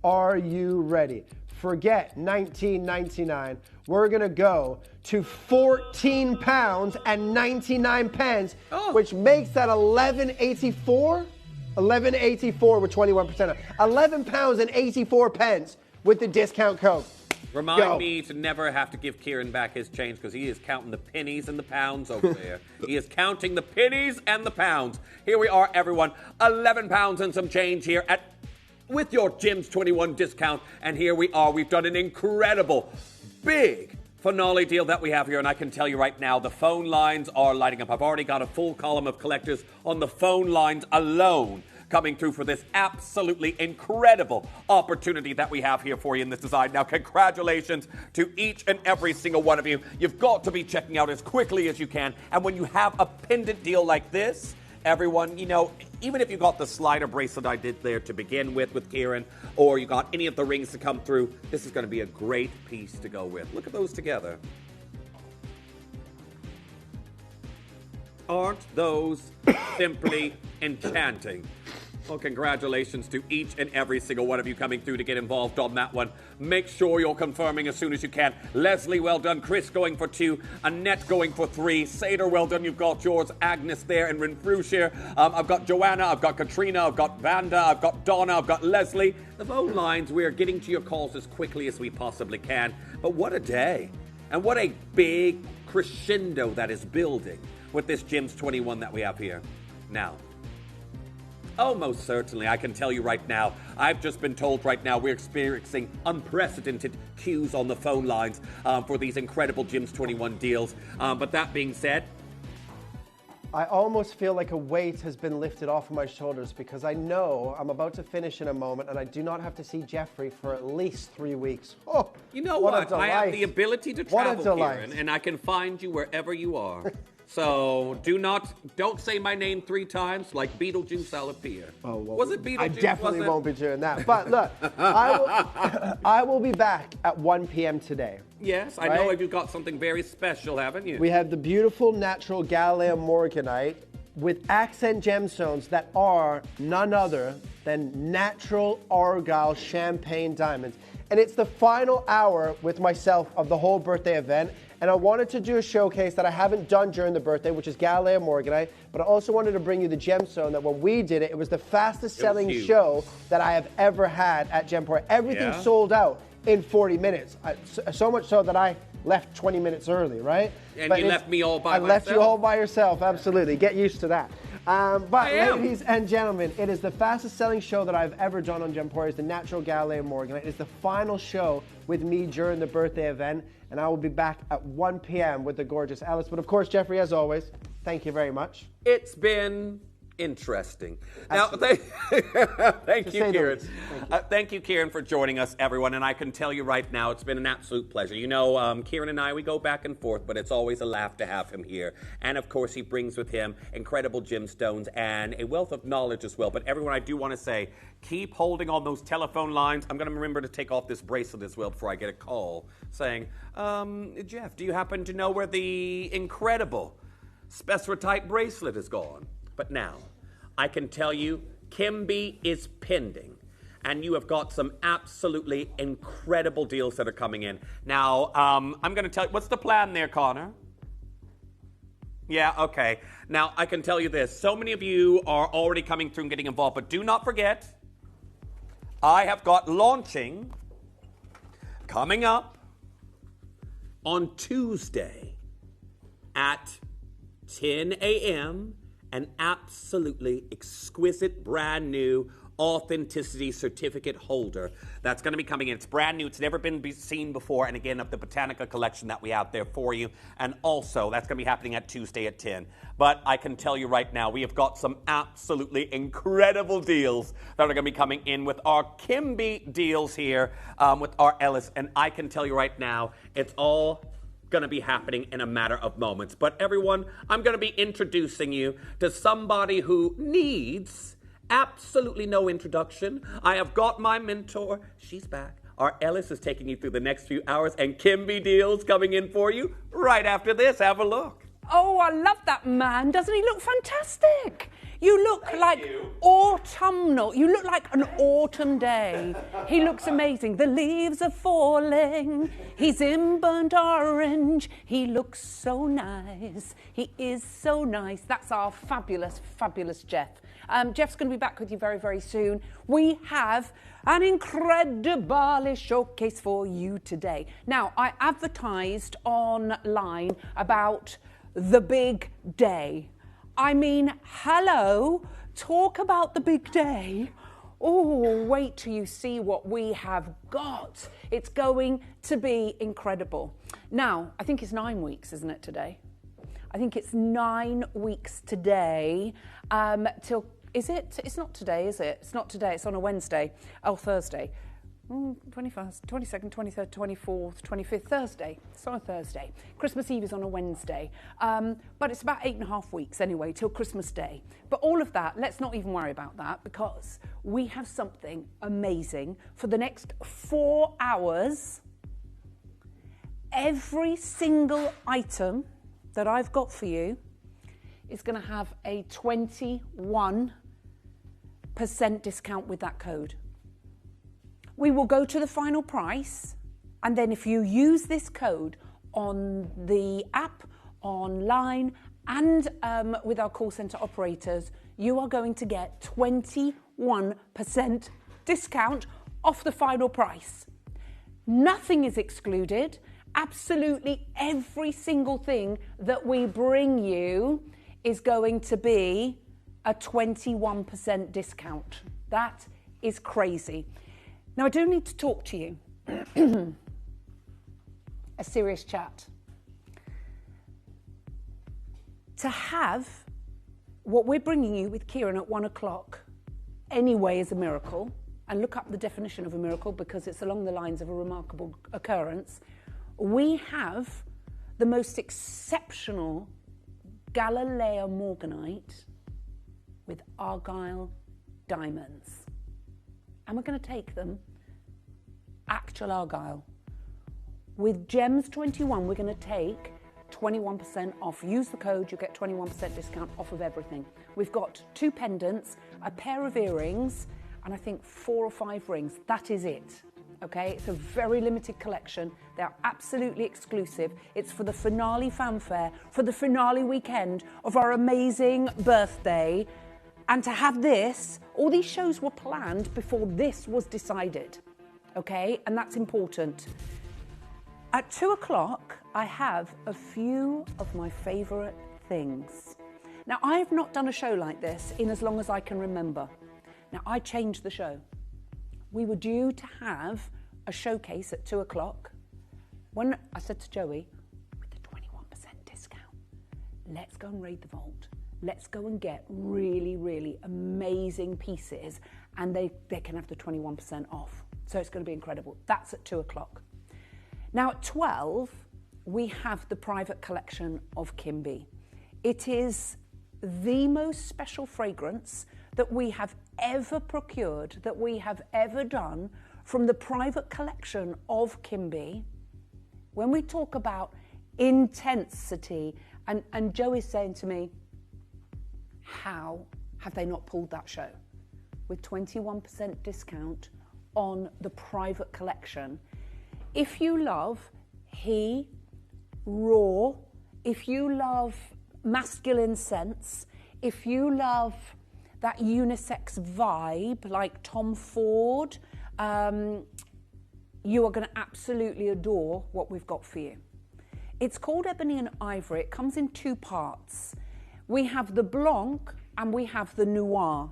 Are you ready? Forget $19.99. We're going to go to £14.99, which makes that $11.84. $11.84 with 21% off. £11.84 with the discount code. Remind me to never have to give Kieran back his change, because he is counting the pennies and the pounds over there. He is counting the pennies and the pounds. Here we are, everyone. £11 and some change here with your Gems 21 discount. And here we are. We've done an incredible, big finale deal that we have here, and I can tell you right now, the phone lines are lighting up. I've already got a full column of collectors on the phone lines alone coming through for this absolutely incredible opportunity that we have here for you in this design. Now, congratulations to each and every single one of you. You've got to be checking out as quickly as you can, and when you have a pendant deal like this, everyone, you know, even if you got the slider bracelet I did there to begin with Kieran, or you got any of the rings to come through, this is going to be a great piece to go with. Look at those together. Aren't those simply enchanting? Well, congratulations to each and every single one of you coming through to get involved on that one. Make sure you're confirming as soon as you can. Leslie, well done. Chris going for 2. Annette going for 3. Seder, well done. You've got yours. Agnes there and Renfrew here. I've got Joanna. I've got Katrina. I've got Vanda. I've got Donna. I've got Leslie. The phone lines, we're getting to your calls as quickly as we possibly can. But what a day. And what a big crescendo that is building with this Gems 21 that we have here. Now, oh, most certainly. I can tell you right now, I've just been told right now we're experiencing unprecedented queues on the phone lines for these incredible Gems 21 deals. But that being said, I almost feel like a weight has been lifted off of my shoulders, because I know I'm about to finish in a moment and I do not have to see Jeffrey for at least 3 weeks. Oh, you know what? I have the ability to travel, Kieran, and I can find you wherever you are. So don't say my name 3 times like Beetlejuice, I'll appear. Oh, well, was it Beetlejuice? I definitely won't be doing that. But look, I will be back at 1 p.m. today. Yes, I know you've got something very special, haven't you? We have the beautiful natural Galileo Morganite with accent gemstones that are none other than natural Argyle champagne diamonds. And it's the final hour with myself of the whole birthday event. And I wanted to do a showcase that I haven't done during the birthday, which is Galileo Morganite. But I also wanted to bring you the gemstone that when we did it, it was the fastest selling show that I have ever had at Gemporia. Everything sold out in 40 minutes. So much so that I left 20 minutes early, right? And you left me all by myself. I left you all by yourself, absolutely. Get used to that. But ladies and gentlemen, it is the fastest selling show that I've ever done on Gemporia. It's the Natural Galileo Morganite. It's the final show with me during the birthday event. And I will be back at 1 p.m. with the gorgeous Alice. But of course, Jeffrey, as always, thank you very much. It's been interesting. Now, thank you, Kieran. Thank you, Kieran, for joining us, everyone. And I can tell you right now, it's been an absolute pleasure. You know, Kieran and I, we go back and forth, but it's always a laugh to have him here. And of course, he brings with him incredible gemstones and a wealth of knowledge as well. But everyone, I do want to say, keep holding on those telephone lines. I'm going to remember to take off this bracelet as well before I get a call saying, Jeff, do you happen to know where the incredible spessartite bracelet is gone? But now, I can tell you, Kimby is pending. And you have got some absolutely incredible deals that are coming in. Now, I'm going to tell you, what's the plan there, Connor? Yeah, okay. Now, I can tell you this. So many of you are already coming through and getting involved. But do not forget, I have got launching coming up on Tuesday at 10 a.m. an absolutely exquisite, brand new authenticity certificate holder that's going to be coming in. It's brand new. It's never been seen before. And again, of the Botanica collection that we have there for you. And also, that's going to be happening at Tuesday at 10. But I can tell you right now, we have got some absolutely incredible deals that are going to be coming in with our Kimby deals here with our Ellis. And I can tell you right now, it's all going to be happening in a matter of moments. But everyone, I'm going to be introducing you to somebody who needs absolutely no introduction. I have got my mentor. She's back. Our Ellis is taking you through the next few hours, and Kimby deals coming in for you right after this. Have a look. Oh, I love that man. Doesn't he look fantastic? You look autumnal. You look like an autumn day. He looks amazing. The leaves are falling. He's in burnt orange. He looks so nice. He is so nice. That's our fabulous, fabulous Jeff. Jeff's going to be back with you very, very soon. We have an incredible showcase for you today. Now, I advertised online about the big day. I mean, hello, talk about the big day. Oh, wait till you see what we have got. It's going to be incredible. Now, I think it's 9 weeks, isn't it, today? I think it's 9 weeks today till, is it? It's not today, is it? It's not today, it's on a Wednesday, or Thursday. 21st, 22nd, 23rd, 24th, 25th, Thursday. It's on a Thursday. Christmas Eve is on a Wednesday. But it's about 8.5 weeks anyway, till Christmas Day. But all of that, let's not even worry about that because we have something amazing for the next 4 hours. Every single item that I've got for you is going to have a 21% discount with that code. We will go to the final price, and then if you use this code on the app, online, and with our call centre operators, you are going to get 21% discount off the final price. Nothing is excluded. Absolutely every single thing that we bring you is going to be a 21% discount. That is crazy. Now, I do need to talk to you. A serious chat. To have what we're bringing you with Kieran at 1 o'clock anyway is a miracle. And look up the definition of a miracle because it's along the lines of a remarkable occurrence. We have the most exceptional Galileo Morganite with Argyle diamonds. And we're going to take them actual Argyle. With Gems 21, we're going to take 21% off. Use the code, you get 21% discount off of everything. We've got 2 pendants, a pair of earrings, and I think 4 or 5 rings. That is it. Okay, it's a very limited collection. They're absolutely exclusive. It's for the finale fanfare, for the finale weekend of our amazing birthday. And to have this, all these shows were planned before this was decided. Okay, and that's important. At 2 o'clock, I have a few of my favorite things. Now, I have not done a show like this in as long as I can remember. Now, I changed the show. We were due to have a showcase at 2 o'clock. When I said to Joey, with the 21% discount, let's go and raid the vault. Let's go and get really, really amazing pieces, and they can have the 21% off. So it's going to be incredible. That's at 2 o'clock. Now at 12, we have the private collection of Kimby. It is the most special fragrance that we have ever procured, that we have ever done from the private collection of Kimby. When we talk about intensity, and Joe is saying to me, how have they not pulled that show? With 21% discount on the private collection. If you love raw, if you love masculine scents, if you love that unisex vibe like Tom Ford, you are going to absolutely adore what we've got for you. It's called Ebony and Ivory. It comes in 2 parts. We have the Blanc and we have the Noir.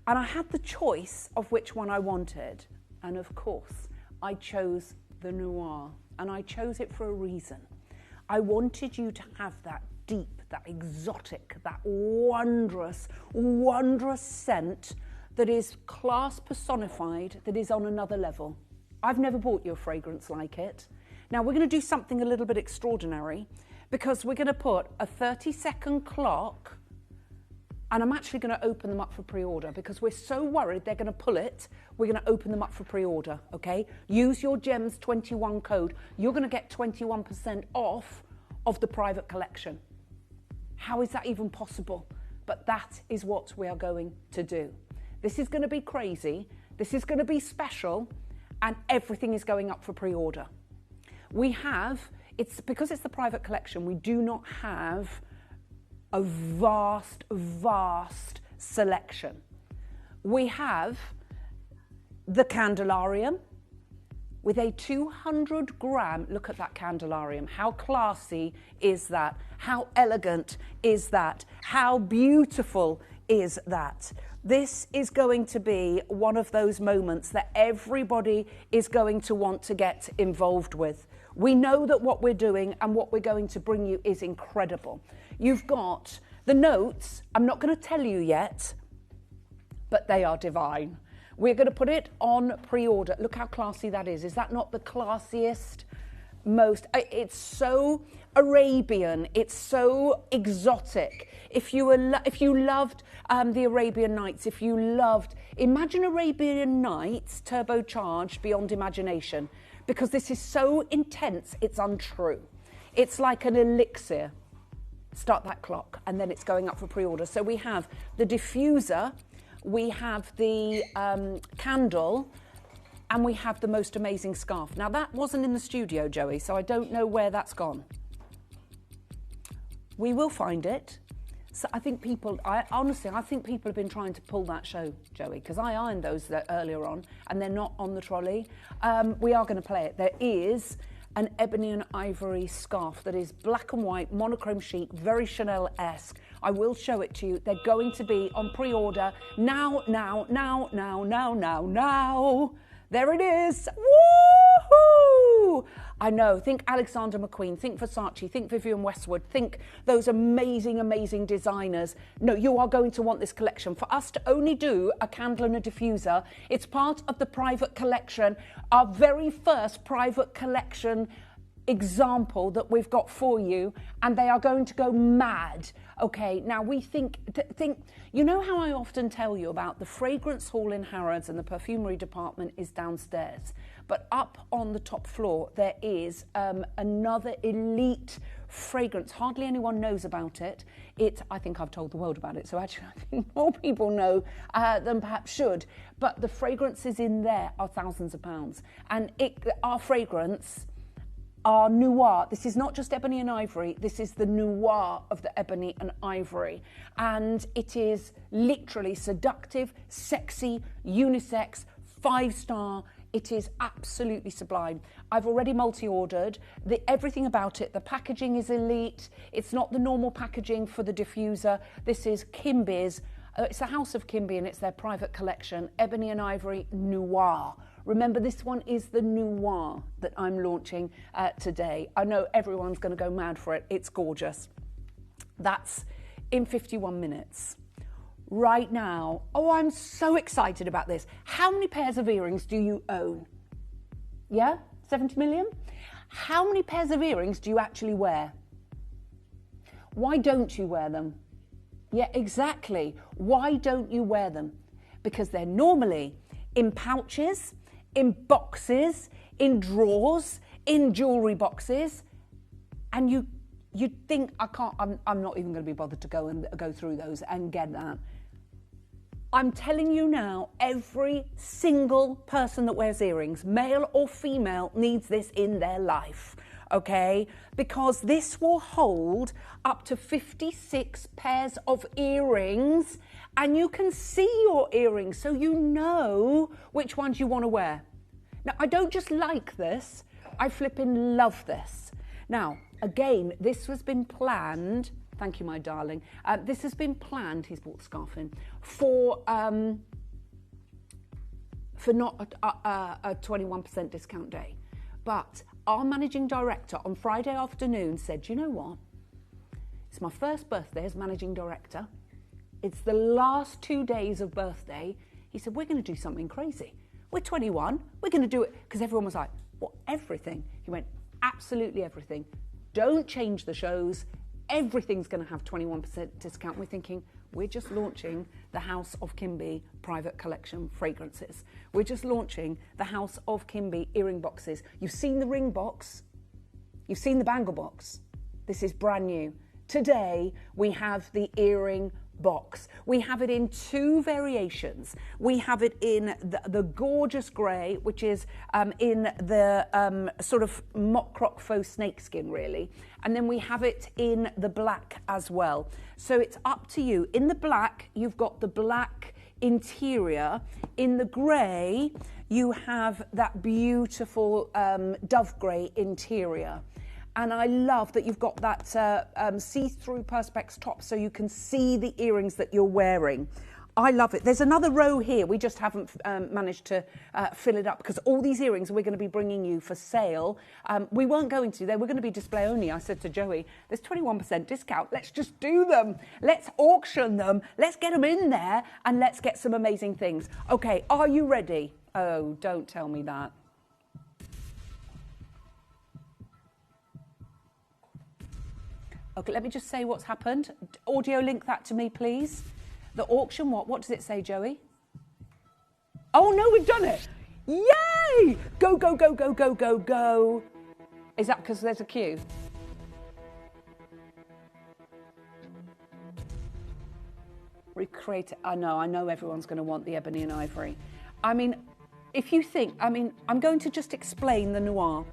And I had the choice of which one I wanted. And of course, I chose the Noir. And I chose it for a reason. I wanted you to have that deep, that exotic, that wondrous, wondrous scent that is class personified, that is on another level. I've never bought you a fragrance like it. Now we're going to do something a little bit extraordinary, because we're going to put a 30-second clock, and I'm actually going to open them up for pre-order because we're so worried they're going to pull it. We're going to open them up for pre-order, okay? Use your Gems 21 code. You're going to get 21% off of the private collection. How is that even possible? But that is what we are going to do. This is going to be crazy. This is going to be special, and everything is going up for pre-order. We have, because it's the private collection, we do not have a vast, vast selection. We have the Candelarium with a 200 gram, look at that Candelarium. How classy is that? How elegant is that? How beautiful is that? This is going to be one of those moments that everybody is going to want to get involved with. We know that what we're doing and what we're going to bring you is incredible. You've got the notes. I'm not going to tell you yet, but they are divine. We're going to put it on pre-order. Look how classy that is. Is that not the classiest, most? It's so Arabian. It's so exotic. If you loved the Arabian Nights, if you loved, imagine Arabian Nights turbocharged beyond imagination, because this is so intense, it's untrue. It's like an elixir. Start that clock, and then it's going up for pre-order. So we have the diffuser, we have the candle, and we have the most amazing scarf. Now that wasn't in the studio, Joey, so I don't know where that's gone. We will find it. So I think people, honestly, I think people have been trying to pull that show, Joey, because I ironed those earlier on, and they're not on the trolley. We are going to play it. There is an ebony and ivory scarf that is black and white, monochrome chic, very Chanel-esque. I will show it to you. They're going to be on pre-order now. There it is. Woohoo! I know. Think Alexander McQueen. Think Versace. Think Vivienne Westwood. Think those amazing, amazing designers. No, you are going to want this collection. For us to only do a candle and a diffuser, it's part of the private collection, our very first private collection example that we've got for you, and they are going to go mad. Okay, now we think, you know how I often tell you about the fragrance hall in Harrods and the perfumery department is downstairs, but up on the top floor there is another elite fragrance. Hardly anyone knows about it. I think I've told the world about it, so actually I think more people know than perhaps should, but the fragrances in there are thousands of pounds, and our fragrance, our noir, this is not just ebony and ivory, this is the noir of the ebony and ivory. And it is literally seductive, sexy, unisex, 5-star. It is absolutely sublime. I've already multi-ordered. Everything about it, the packaging is elite. It's not the normal packaging for the diffuser. This is Kimby's. It's the House of Kimby and it's their private collection, Ebony and Ivory Noir. Remember, this one is the Noir that I'm launching today. I know everyone's going to go mad for it. It's gorgeous. That's in 51 minutes. Right now, oh, I'm so excited about this. How many pairs of earrings do you own? Yeah? 70 million? How many pairs of earrings do you actually wear? Why don't you wear them? Yeah, exactly. Why don't you wear them? Because they're normally in pouches, in boxes, in drawers, in jewellery boxes, and you'd think, I'm not even going to be bothered to go through those and get that. I'm telling you now, every single person that wears earrings, male or female, needs this in their life, okay? Because this will hold up to 56 pairs of earrings, and you can see your earrings, so you know which ones you want to wear. Now, I don't just like this, I flipping love this. Now, again, this has been planned. Thank you, my darling. This has been planned, he's bought the scarf in, for not a 21% discount day. But our managing director on Friday afternoon said, you know what? It's my first birthday as managing director. It's the last 2 days of birthday. He said, we're going to do something crazy. We're 21. We're going to do it. Because everyone was like, what, everything? He went, absolutely everything. Don't change the shows. Everything's going to have 21% discount. We're thinking, we're just launching the House of Kimby private collection fragrances. We're just launching the House of Kimby earring boxes. You've seen the ring box. You've seen the bangle box. This is brand new. Today, we have the earring box. We have it in 2 variations. We have it in the gorgeous grey, which is in the sort of mock croc faux snakeskin, really. And then we have it in the black as well. So it's up to you. In the black, you've got the black interior. In the grey, you have that beautiful dove grey interior. And I love that you've got that see-through perspex top so you can see the earrings that you're wearing. I love it. There's another row here. We just haven't managed to fill it up because all these earrings we're going to be bringing you for sale. We weren't going to. They were going to be display only. I said to Joey, there's 21% discount. Let's just do them. Let's auction them. Let's get them in there and let's get some amazing things. Okay, are you ready? Oh, don't tell me that. Okay, let me just say what's happened. Audio link that to me, please. The auction, what does it say, Joey? Oh, no, we've done it. Yay! Go, go, go, go, go, go, go. Is that because there's a queue? Recreate it. I know everyone's going to want the ebony and ivory. I mean, if you think, I'm going to just explain the noir.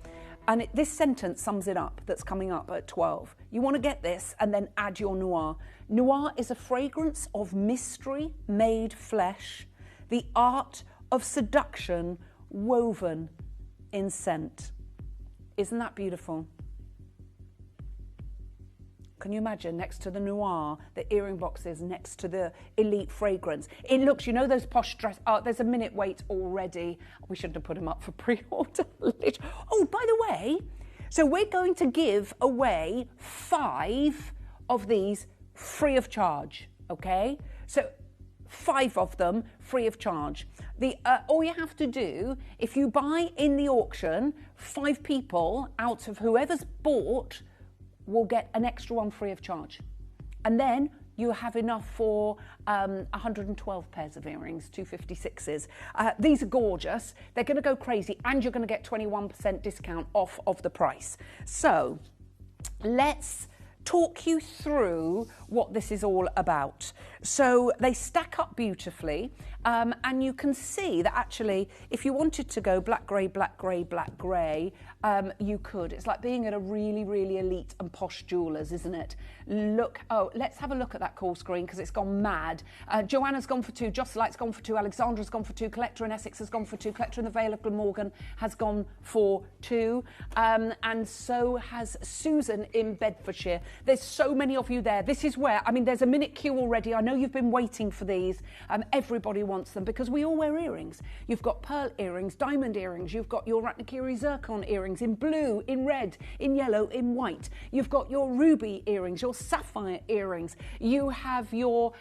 And this sentence sums it up, that's coming up at 12. You want to get this and then add your noir. Noir is a fragrance of mystery made flesh, the art of seduction woven in scent. Isn't that beautiful? Can you imagine next to the noir, the earring boxes next to the elite fragrance? It looks, you know those posh dress, there's a minute wait already. We shouldn't have put them up for pre-order. Oh, by the way, so we're going to give away 5 of these free of charge, okay? So 5 of them free of charge. All you have to do, if you buy in the auction, 5 people out of whoever's bought will get an extra one free of charge. And then you have enough for 112 pairs of earrings, 256s. These are gorgeous. They're going to go crazy, and you're going to get 21% discount off of the price. So let's talk you through what this is all about. So they stack up beautifully, and you can see that actually if you wanted to go black, grey, black, grey, black, grey, you could. It's like being at a really, really elite and posh jeweller's, isn't it? Look, let's have a look at that call screen because it's gone mad. Joanna's gone for 2, Jocelyn's gone for 2, Alexandra's gone for 2, Collector in Essex has gone for 2, Collector in the Vale of Glamorgan has gone for 2, and so has Susan in Bedfordshire. There's so many of you there. This is where, I mean, there's a minute queue already. I know you've been waiting for these. Everybody wants them because we all wear earrings. You've got pearl earrings, diamond earrings. You've got your Ratnakiri Zircon earrings in blue, in red, in yellow, in white. You've got your ruby earrings, your sapphire earrings. You have your,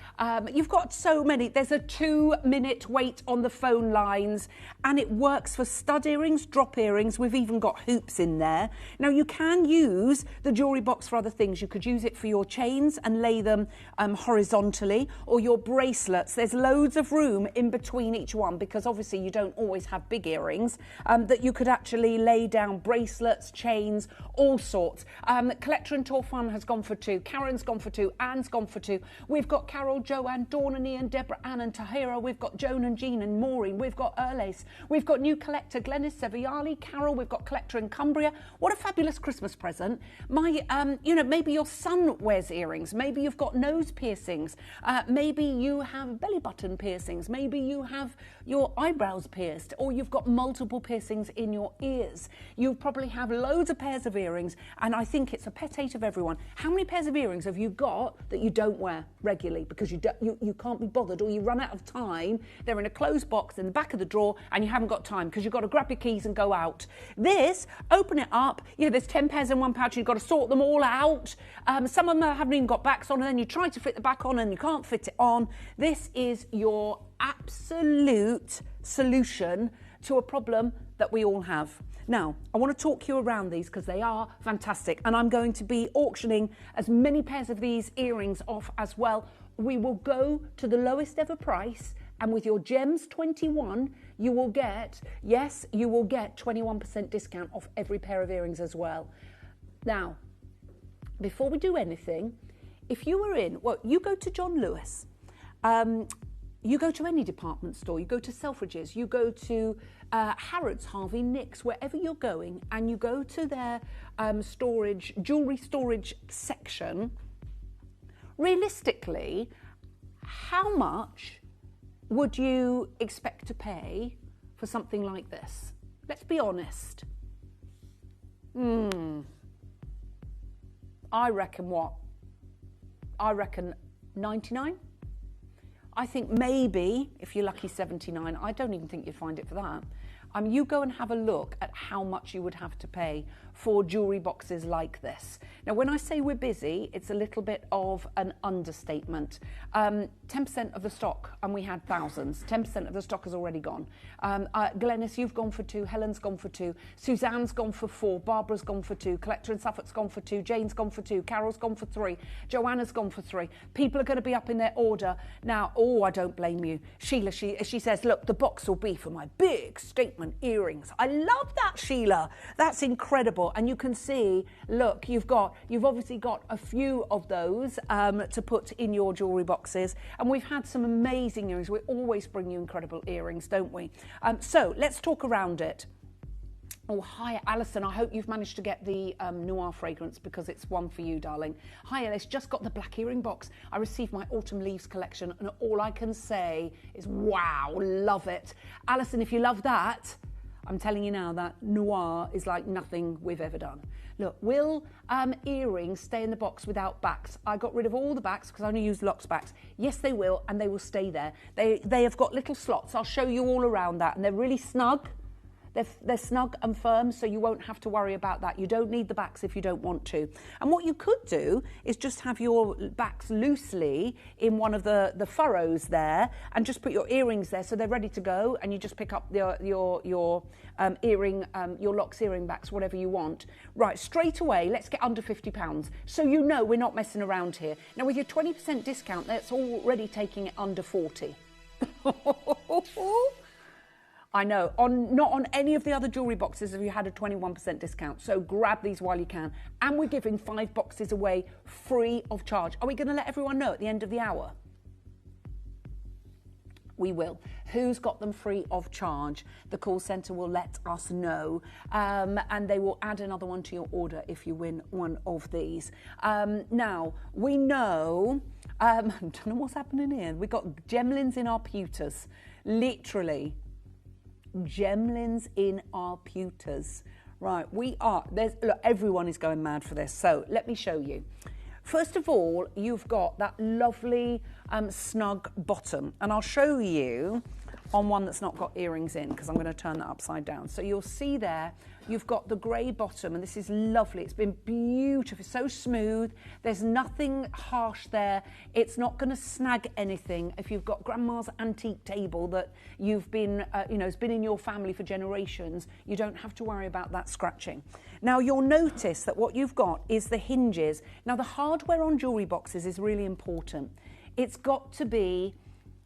you've got so many. There's a 2-minute wait on the phone lines, and it works for stud earrings, drop earrings. We've even got hoops in there. Now, you can use the jewellery box for other things. You could use it for your chains and lay them horizontally, or your bracelets. There's loads of room in between each one because obviously you don't always have big earrings, that you could actually lay down bracelets, chains, all sorts. Collector and Torfan has gone for 2, Karen's gone for 2, Anne's gone for 2. We've got Carol, Joanne, Dawn and Ian, Deborah, Anne and Tahira. We've got Joan and Jean and Maureen. We've got Erlace. We've got new Collector, Glenys Seviali, Carol. We've got Collector in Cumbria. What a fabulous Christmas present. Maybe your son wears earrings. Maybe you've got nose piercings. Maybe you have belly button piercings. Maybe you have your eyebrows pierced, or you've got multiple piercings in your ears. You probably have loads of pairs of earrings, and I think it's a pet hate of everyone. How many pairs of earrings have you got that you don't wear regularly because you can't be bothered, or you run out of time? They're in a closed box in the back of the drawer, and you haven't got time because you've got to grab your keys and go out. This, open it up. There's 10 pairs in one pouch. You've got to sort them all out. Some of them haven't even got backs on, and then you try to fit the back on and you can't fit it on. This is your absolute solution to a problem that we all have. Now, I want to talk you around these because they are fantastic, and I'm going to be auctioning as many pairs of these earrings off as well. We will go to the lowest ever price, and with your Gems 21, you will get 21% discount off every pair of earrings as well. Now, before we do anything, if you were you go to John Lewis, you go to any department store, you go to Selfridges, you go to Harrods, Harvey Nicks, wherever you're going, and you go to their jewellery storage section, realistically, how much would you expect to pay for something like this? Let's be honest. I reckon 99. I think maybe, if you're lucky, 79. I don't even think you'd find it for that. You go and have a look at how much you would have to pay for jewellery boxes like this. Now, when I say we're busy, it's a little bit of an understatement. 10% of the stock, and we had thousands, 10% of the stock has already gone. Glenys, you've gone for 2, Helen's gone for 2, Suzanne's gone for 4, Barbara's gone for 2, Collector in Suffolk's gone for 2, Jane's gone for 2, Carol's gone for 3, Joanna's gone for 3. People are going to be up in their order. Now, I don't blame you. Sheila, she says, look, the box will be for my big statement earrings. I love that, Sheila. That's incredible. And you can see, look, you've obviously got a few of those to put in your jewellery boxes. And we've had some amazing earrings. We always bring you incredible earrings, don't we? So let's talk around it. Oh, hi, Alison. I hope you've managed to get the Noir fragrance because it's one for you, darling. Hi, Alice. Just got the black earring box. I received my Autumn Leaves collection, and all I can say is, wow, love it. Alison, if you love that, I'm telling you now that Noir is like nothing we've ever done. Look, will earrings stay in the box without backs? I got rid of all the backs because I only use Locks backs. Yes, they will, and they will stay there. They have got little slots. I'll show you all around that, and they're really snug. They're snug and firm, so you won't have to worry about that. You don't need the backs if you don't want to. And what you could do is just have your backs loosely in one of the furrows there, and just put your earrings there so they're ready to go, and you just pick up your earring, your locks, earring backs, whatever you want. Right, straight away, let's get under £50, so you know we're not messing around here. Now with your 20% discount, that's already taking it under 40. I know, not on any of the other jewellery boxes have you had a 21% discount, so grab these while you can. And we're giving 5 boxes away free of charge. Are we going to let everyone know at the end of the hour? We will. Who's got them free of charge? The call centre will let us know, and they will add another one to your order if you win one of these. Now, we know, I don't know what's happening here. We've got gemlins in our pewters, literally. Gemlins in our pewters. Right, look, everyone is going mad for this, so let me show you. First of all, you've got that lovely snug bottom, and I'll show you on one that's not got earrings in, because I'm going to turn that upside down. So you'll see there, you've got the grey bottom, and this is lovely. It's been beautiful, so smooth. There's nothing harsh there. It's not going to snag anything. If you've got grandma's antique table that you've been, has been in your family for generations, you don't have to worry about that scratching. Now you'll notice that what you've got is the hinges. Now the hardware on jewellery boxes is really important. It's got to be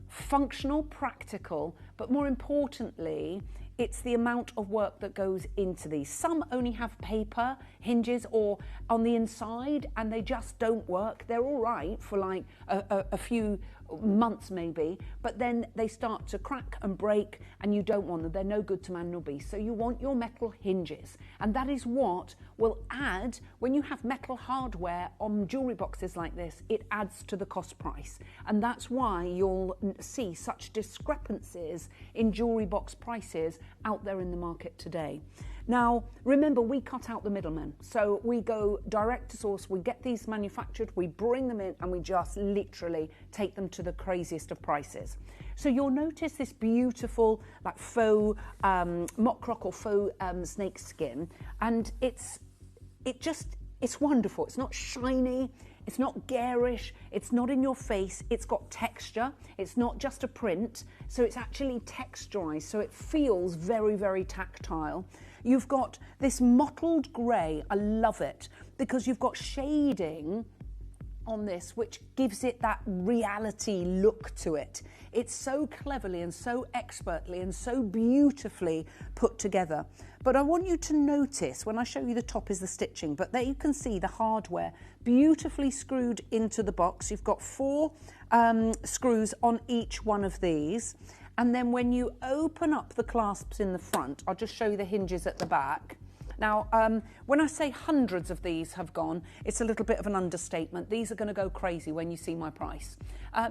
functional, practical, but more importantly, it's the amount of work that goes into these. Some only have paper hinges or on the inside, and they just don't work. They're all right for like a few months maybe, but then they start to crack and break, and you don't want them. They're no good to man nor beast. So you want your metal hinges, and that is what will add, when you have metal hardware on jewellery boxes like this, it adds to the cost price. And that's why you'll see such discrepancies in jewellery box prices out there in the market today. Now, remember, we cut out the middlemen. So we go direct to source, we get these manufactured, we bring them in, and we just literally take them to the craziest of prices. So you'll notice this beautiful, like faux mock rock or faux snake skin, and it's wonderful. It's not shiny, it's not garish, it's not in your face, it's got texture, it's not just a print, so it's actually texturized, so it feels very, very tactile. You've got this mottled grey, I love it, because you've got shading on this which gives it that reality look to it. It's so cleverly and so expertly and so beautifully put together. But I want you to notice, when I show you the top is the stitching, but there you can see the hardware beautifully screwed into the box. You've got 4 screws on each one of these. And then when you open up the clasps in the front, I'll just show you the hinges at the back. Now, when I say hundreds of these have gone, it's a little bit of an understatement. These are going to go crazy when you see my price.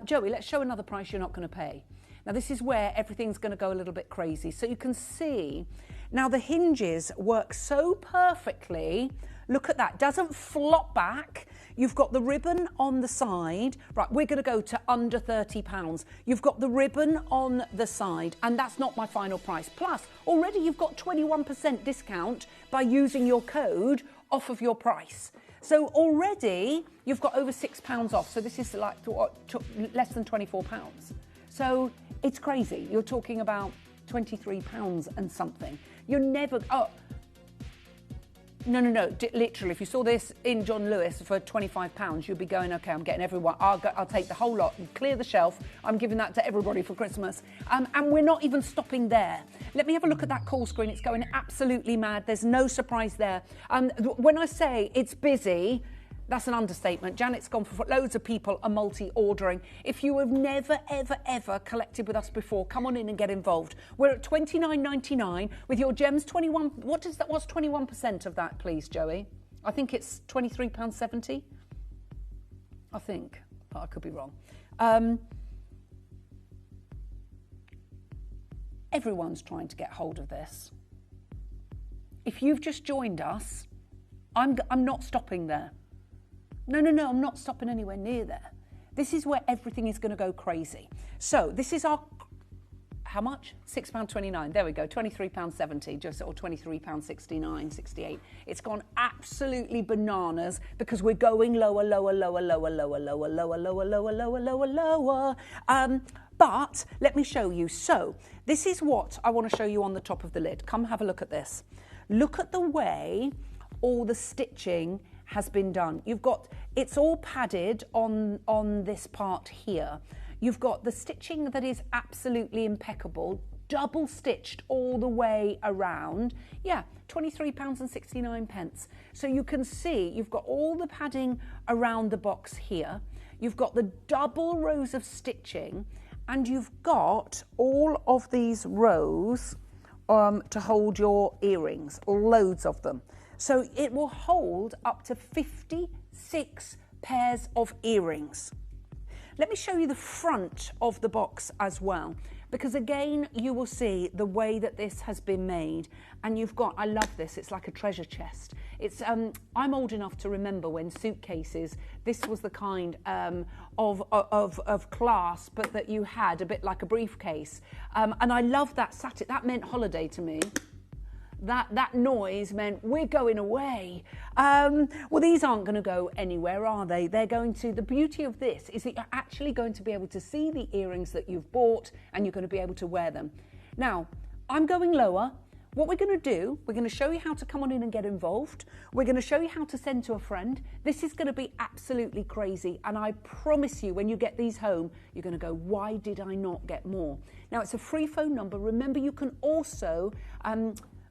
Joey, let's show another price you're not going to pay. Now, this is where everything's going to go a little bit crazy. So you can see, now the hinges work so perfectly. Look at that, doesn't flop back. You've got the ribbon on the side. Right, we're going to go to under £30. You've got the ribbon on the side, and that's not my final price. Plus, already you've got 21% discount by using your code off of your price. So already you've got over £6 off. So this is like less than £24. So it's crazy. You're talking about £23 and something. You're never... No. Literally, if you saw this in John Lewis for £25, you'd be going, okay, I'm getting everyone. I'll take the whole lot and clear the shelf. I'm giving that to everybody for Christmas. And we're not even stopping there. Let me have a look at that call screen. It's going absolutely mad. There's no surprise there. When I say it's busy, that's an understatement. Janet's gone for loads of people are multi-ordering. If you have never, ever, ever collected with us before, come on in and get involved. We're at $29.99 with your gems 21. What's 21% of that, please, Joey? I think it's £23.70. I think, but I could be wrong. Everyone's trying to get hold of this. If you've just joined us, I'm not stopping there. No, I'm not stopping anywhere near there. This is where everything is going to go crazy. So this is our... how much? £6.29. There we go, £23.70, just, or £23.69, 68. It's gone absolutely bananas because we're going lower, lower, lower, lower, lower, lower, lower, lower, lower, lower, lower, lower. But let me show you. So this is what I want to show you on the top of the lid. Come have a look at this. Look at the way all the stitching has been done. You've got, it's all padded on this part here. You've got the stitching that is absolutely impeccable, double stitched all the way around. Yeah, £23.69. So you can see you've got all the padding around the box here. You've got the double rows of stitching, and you've got all of these rows to hold your earrings, loads of them. So it will hold up to 56 pairs of earrings. Let me show you the front of the box as well, because again, you will see the way that this has been made. And you've got, I love this, it's like a treasure chest. It's, I'm old enough to remember when suitcases, this was the kind of clasp, but that you had a bit like a briefcase. And I love that satin, that meant holiday to me. That noise meant we're going away. Well, these aren't going to go anywhere, are they? They're going to, the beauty of this is that you're actually going to be able to see the earrings that you've bought, and you're going to be able to wear them. Now, I'm going lower. What we're going to do, we're going to show you how to come on in and get involved. We're going to show you how to send to a friend. This is going to be absolutely crazy. And I promise you, when you get these home, you're going to go, why did I not get more? Now, it's a free phone number. Remember, you can also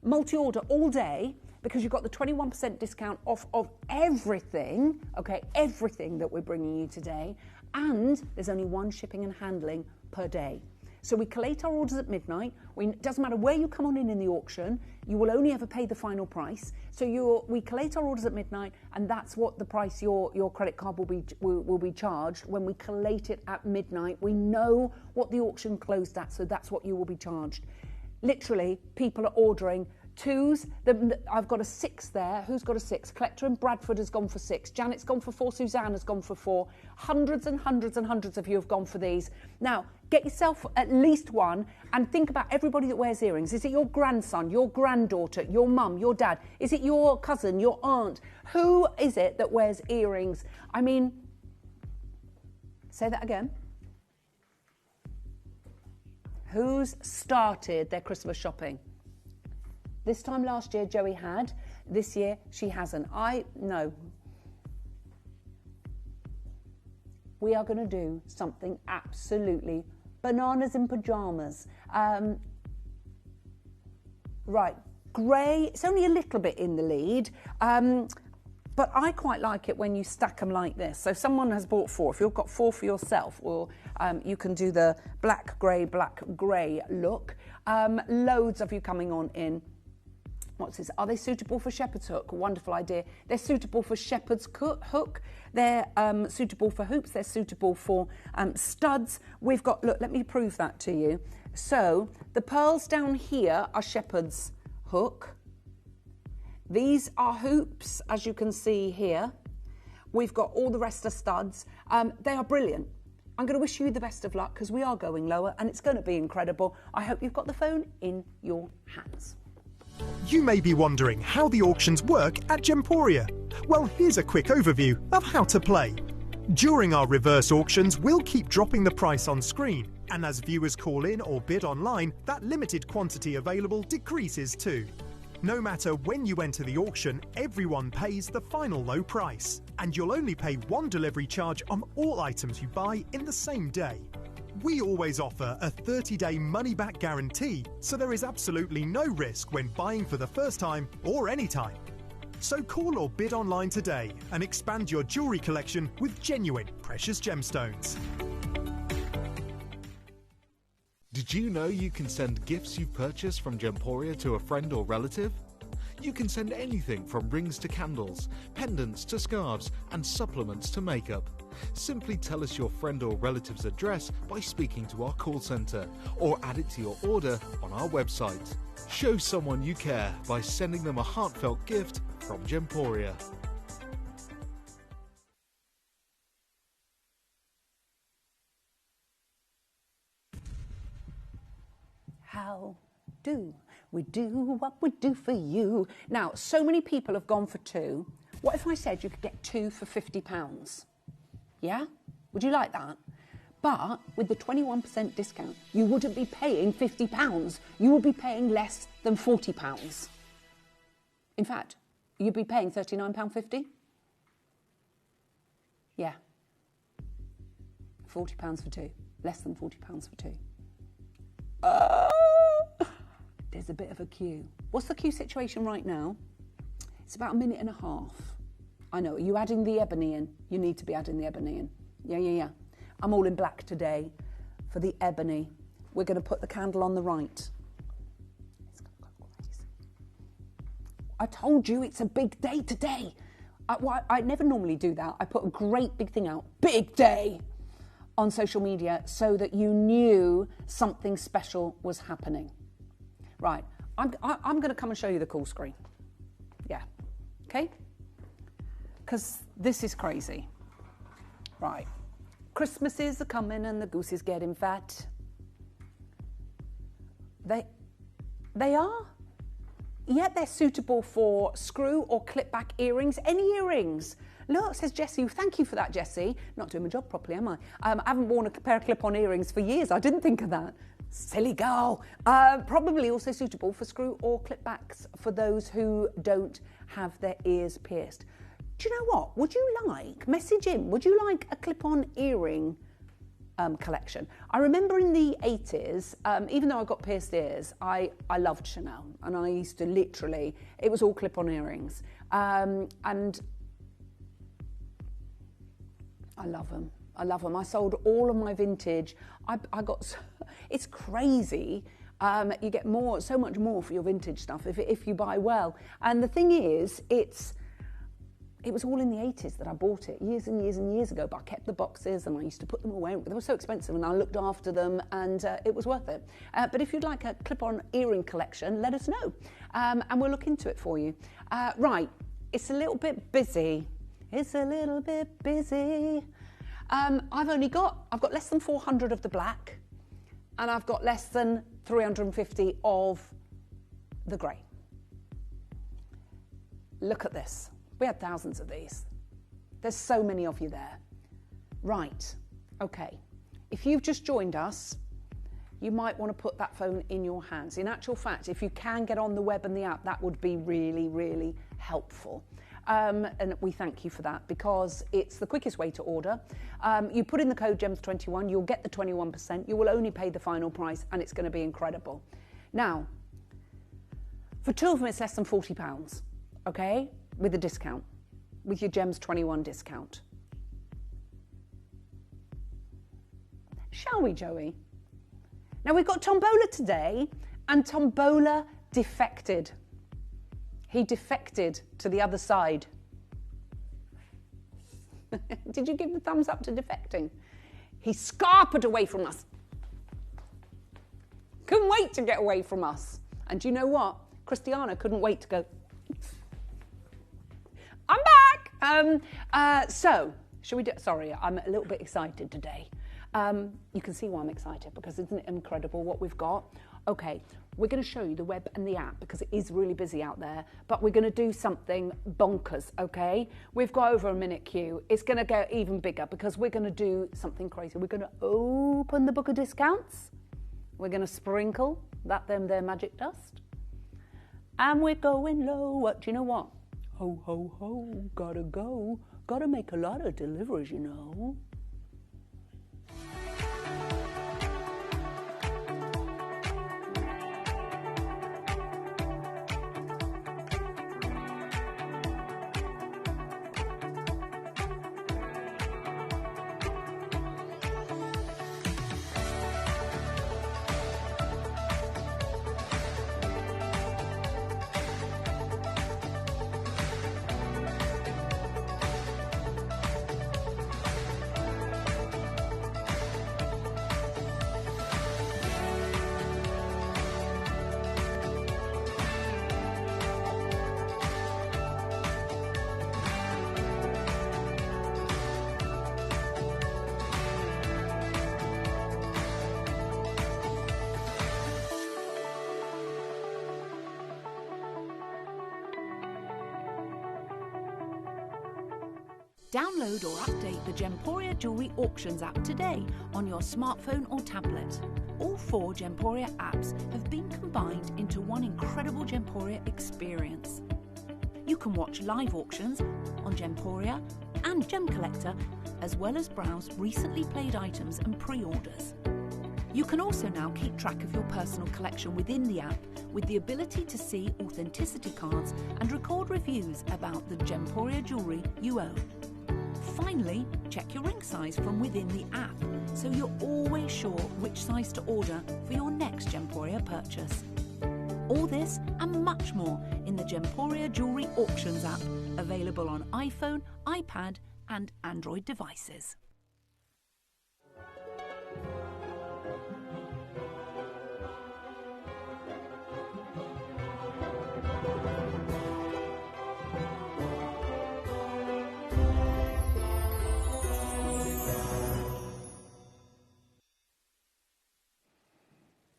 multi-order all day, because you've got the 21% discount off of everything, okay, everything that we're bringing you today, and there's only one shipping and handling per day. So we collate our orders at midnight. It doesn't matter where you come on in the auction, you will only ever pay the final price. So we collate our orders at midnight, and that's what the price your credit card will be charged when we collate it at midnight. We know what the auction closed at, so that's what you will be charged. Literally, people are ordering twos. I've got a 6 there. Who's got a 6? Collector in Bradford has gone for 6. Janet's gone for 4. Suzanne has gone for 4. Hundreds and hundreds and hundreds of you have gone for these. Now, get yourself at least one, and think about everybody that wears earrings. Is it your grandson, your granddaughter, your mum, your dad? Is it your cousin, your aunt? Who is it that wears earrings? I mean, say that again. Who's started their Christmas shopping? This time last year, Joey had. This year, she hasn't. No. We are going to do something absolutely bananas in pyjamas. Right, grey. It's only a little bit in the lead. But I quite like it when you stack them like this. So someone has bought 4. If you've got 4 for yourself, or you can do the black, grey look. Loads of you coming on in. What's this? Are they suitable for shepherd's hook? Wonderful idea. They're suitable for shepherd's hook. They're suitable for hoops. They're suitable for studs. We've got, look, let me prove that to you. So the pearls down here are shepherd's hook. These are hoops, as you can see here. We've got all the rest are studs. They are brilliant. I'm going to wish you the best of luck, because we are going lower and it's going to be incredible. I hope you've got the phone in your hands. You may be wondering how the auctions work at Gemporia. Well, here's a quick overview of how to play. During our reverse auctions, we'll keep dropping the price on screen, and as viewers call in or bid online, that limited quantity available decreases too. No matter when you enter the auction, everyone pays the final low price, and you'll only pay one delivery charge on all items you buy in the same day. We always offer a 30-day money-back guarantee, so there is absolutely no risk when buying for the first time or any time. So call or bid online today and expand your jewellery collection with genuine precious gemstones. Did you know you can send gifts you've purchased from Gemporia to a friend or relative? You can send anything from rings to candles, pendants to scarves, and supplements to makeup. Simply tell us your friend or relative's address by speaking to our call centre, or add it to your order on our website. Show someone you care by sending them a heartfelt gift from Gemporia. How do we do what we do for you? Now, so many people have gone for 2. What if I said you could get 2 for £50? Yeah? Would you like that? But with the 21% discount, you wouldn't be paying £50. You would be paying less than £40. In fact, you'd be paying £39.50? Yeah. £40 for 2. Less than £40 for 2. There's a bit of a queue. What's the queue situation right now? It's about 1.5 minutes. I know. Are you adding the ebony in? You need to be adding the ebony in. Yeah. I'm all in black today for the ebony. We're going to put the candle on the right. It's going to go crazy. I told you it's a big day today. I never normally do that. I put a great big thing out, big day, on social media so that you knew something special was happening. Right, I'm going to come and show you the call screen. Yeah, okay? Because this is crazy. Right, Christmases are coming and the goose is getting fat. They are? Yeah, they're suitable for screw or clip back earrings, any earrings. Look, says Jessie. Thank you for that, Jessie. Not doing my job properly, am I? I haven't worn a pair of clip-on earrings for years. I didn't think of that. Silly girl. Probably also suitable for screw or clip backs for those who don't have their ears pierced. Do you know what? Would you like, message in, would you like a clip-on earring collection? I remember in the 80s, even though I got pierced ears, I loved Chanel. And I used to literally, it was all clip-on earrings. And I love them. I love them. I sold all of my vintage. I got, it's crazy. You get so much more for your vintage stuff if you buy well. And the thing is, it was all in the 80s that I bought it, years and years and years ago, but I kept the boxes and I used to put them away. They were so expensive and I looked after them and it was worth it. But if you'd like a clip-on earring collection, let us know and we'll look into it for you. Right, it's a little bit busy. It's a little bit busy. I've got less than 400 of the black and I've got less than 350 of the grey. Look at this. We had thousands of these. There's so many of you there. Right, okay. If you've just joined us, you might want to put that phone in your hands. In actual fact, if you can get on the web and the app, that would be really, really helpful. And we thank you for that because it's the quickest way to order. You put in the code GEMS21, you'll get the 21%. You will only pay the final price and it's going to be incredible. Now, for 2 of them, it's less than £40, okay? With a discount, with your GEMS21 discount. Shall we, Joey? Now, we've got Tombola today, and Tombola defected. He defected to the other side. Did you give the thumbs up to defecting? He scarpered away from us. Couldn't wait to get away from us. And do you know what? Christiana couldn't wait to go, I'm back! So, shall we do, sorry, I'm a little bit excited today. You can see why I'm excited, because isn't it incredible what we've got? Okay, we're going to show you the web and the app, because it is really busy out there, but we're going to do something bonkers, okay? We've got over a minute queue. It's going to get even bigger, because we're going to do something crazy. We're going to open the book of discounts. We're going to sprinkle their magic dust. And we're going low. Do you know what? Ho, ho, ho, gotta go. Gotta make a lot of deliveries, you know. Download or update the Gemporia Jewellery Auctions app today on your smartphone or tablet. All 4 Gemporia apps have been combined into one incredible Gemporia experience. You can watch live auctions on Gemporia and Gem Collector, as well as browse recently played items and pre-orders. You can also now keep track of your personal collection within the app with the ability to see authenticity cards and record reviews about the Gemporia jewellery you own. Finally, check your ring size from within the app so you're always sure which size to order for your next Gemporia purchase. All this and much more in the Gemporia Jewellery Auctions app, available on iPhone, iPad and Android devices.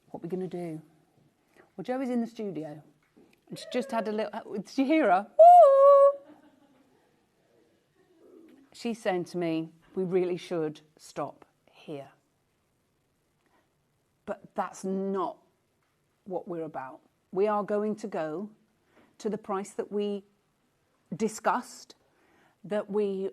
What are we going to do? Well, Joey's in the studio and she just had a little... Did you hear her? Woo! She's saying to me, we really should stop here. But that's not what we're about. We are going to go to the price that we discussed, that we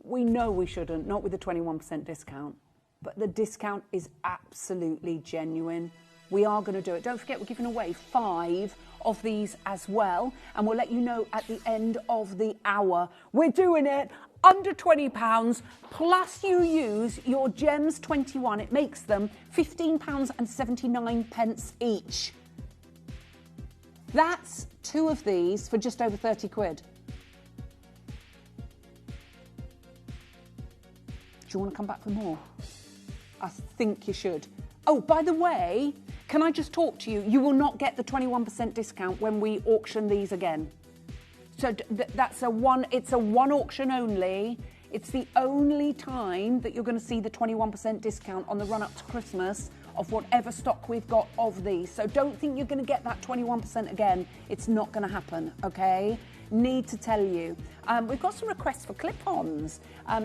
know we shouldn't, not with the 21% discount. But the discount is absolutely genuine. We are going to do it. Don't forget, we're giving away 5 of these as well. And we'll let you know at the end of the hour. We're doing it under £20, plus you use your Gems 21. It makes them £15.79 each. That's 2 of these for just over 30 quid. Do you want to come back for more? I think you should. Oh, by the way, can I just talk to you? You will not get the 21% discount when we auction these again. So it's a one auction only. It's the only time that you're going to see the 21% discount on the run up to Christmas of whatever stock we've got of these. So don't think you're going to get that 21% again. It's not going to happen, okay? Need to tell you. We've got some requests for clip-ons.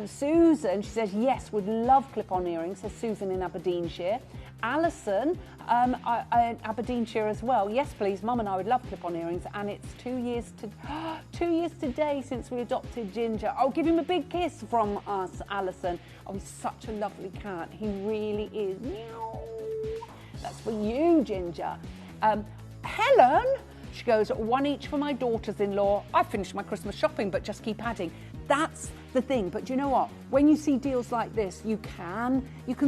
Susan, she says, yes, would love clip-on earrings, says Susan in Aberdeenshire. Alison, Aberdeenshire as well. Yes, please, Mum and I would love clip-on earrings, and it's 2 years today since we adopted Ginger. I'll give him a big kiss from us, Alison. Oh, he's such a lovely cat. He really is. Meow. That's for you, Ginger. Helen, she goes, 1 each for my daughters-in-law. I've finished my Christmas shopping, but just keep adding. That's the thing. But do you know what? When you see deals like this, you can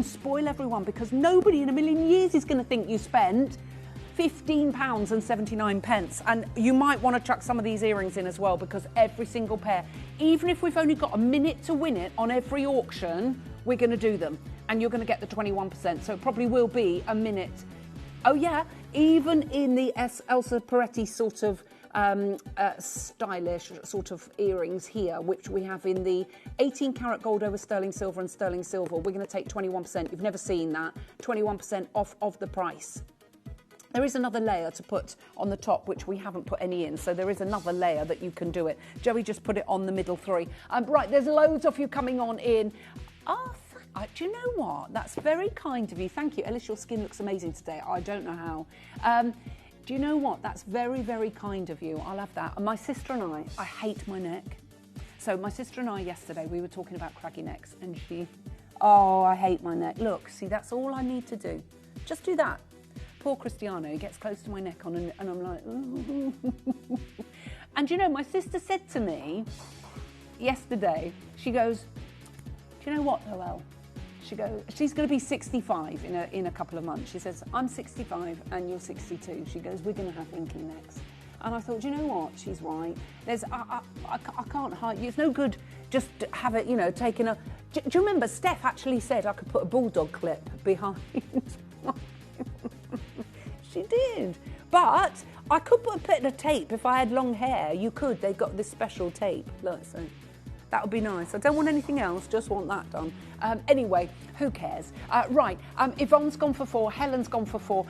spoil everyone, because nobody in a million years is going to think you spent £15.79. And you might want to chuck some of these earrings in as well, because every single pair, even if we've only got a minute to win it on every auction, we're going to do them. And you're going to get the 21%. So it probably will be a minute. Oh yeah, even in the Elsa Peretti sort of stylish sort of earrings here, which we have in the 18 karat gold over sterling silver and sterling silver, we're going to take 21%. You've never seen that. 21% off of the price. There is another layer to put on the top, which we haven't put any in, so there is another layer that you can do it. Joey just put it on the middle 3. Right, there's loads of you coming on in. Oh, do you know what? That's very kind of you. Thank you. Ellis, your skin looks amazing today. I don't know how. Do you know what? That's very, very kind of you. I'll have that. And my sister and I hate my neck. So my sister and I yesterday, we were talking about craggy necks, and oh, I hate my neck. Look, see, that's all I need to do. Just do that. Poor Cristiano, he gets close to my neck and I'm like, ooh. And you know, my sister said to me yesterday, she goes, do you know what, Noelle? She goes, she's going to be 65 in a couple of months. She says, I'm 65 and you're 62. She goes, we're going to have wrinkly necks. And I thought, do you know what? She's right. I can't hide you. It's no good just have it, taking a... Do you remember Steph actually said I could put a bulldog clip behind? She did. But I could put a bit of tape if I had long hair. You could. They've got this special tape. Look, so that would be nice. I don't want anything else, just want that done. Anyway, who cares? Right, Yvonne's gone for 4, Helen's gone for 4,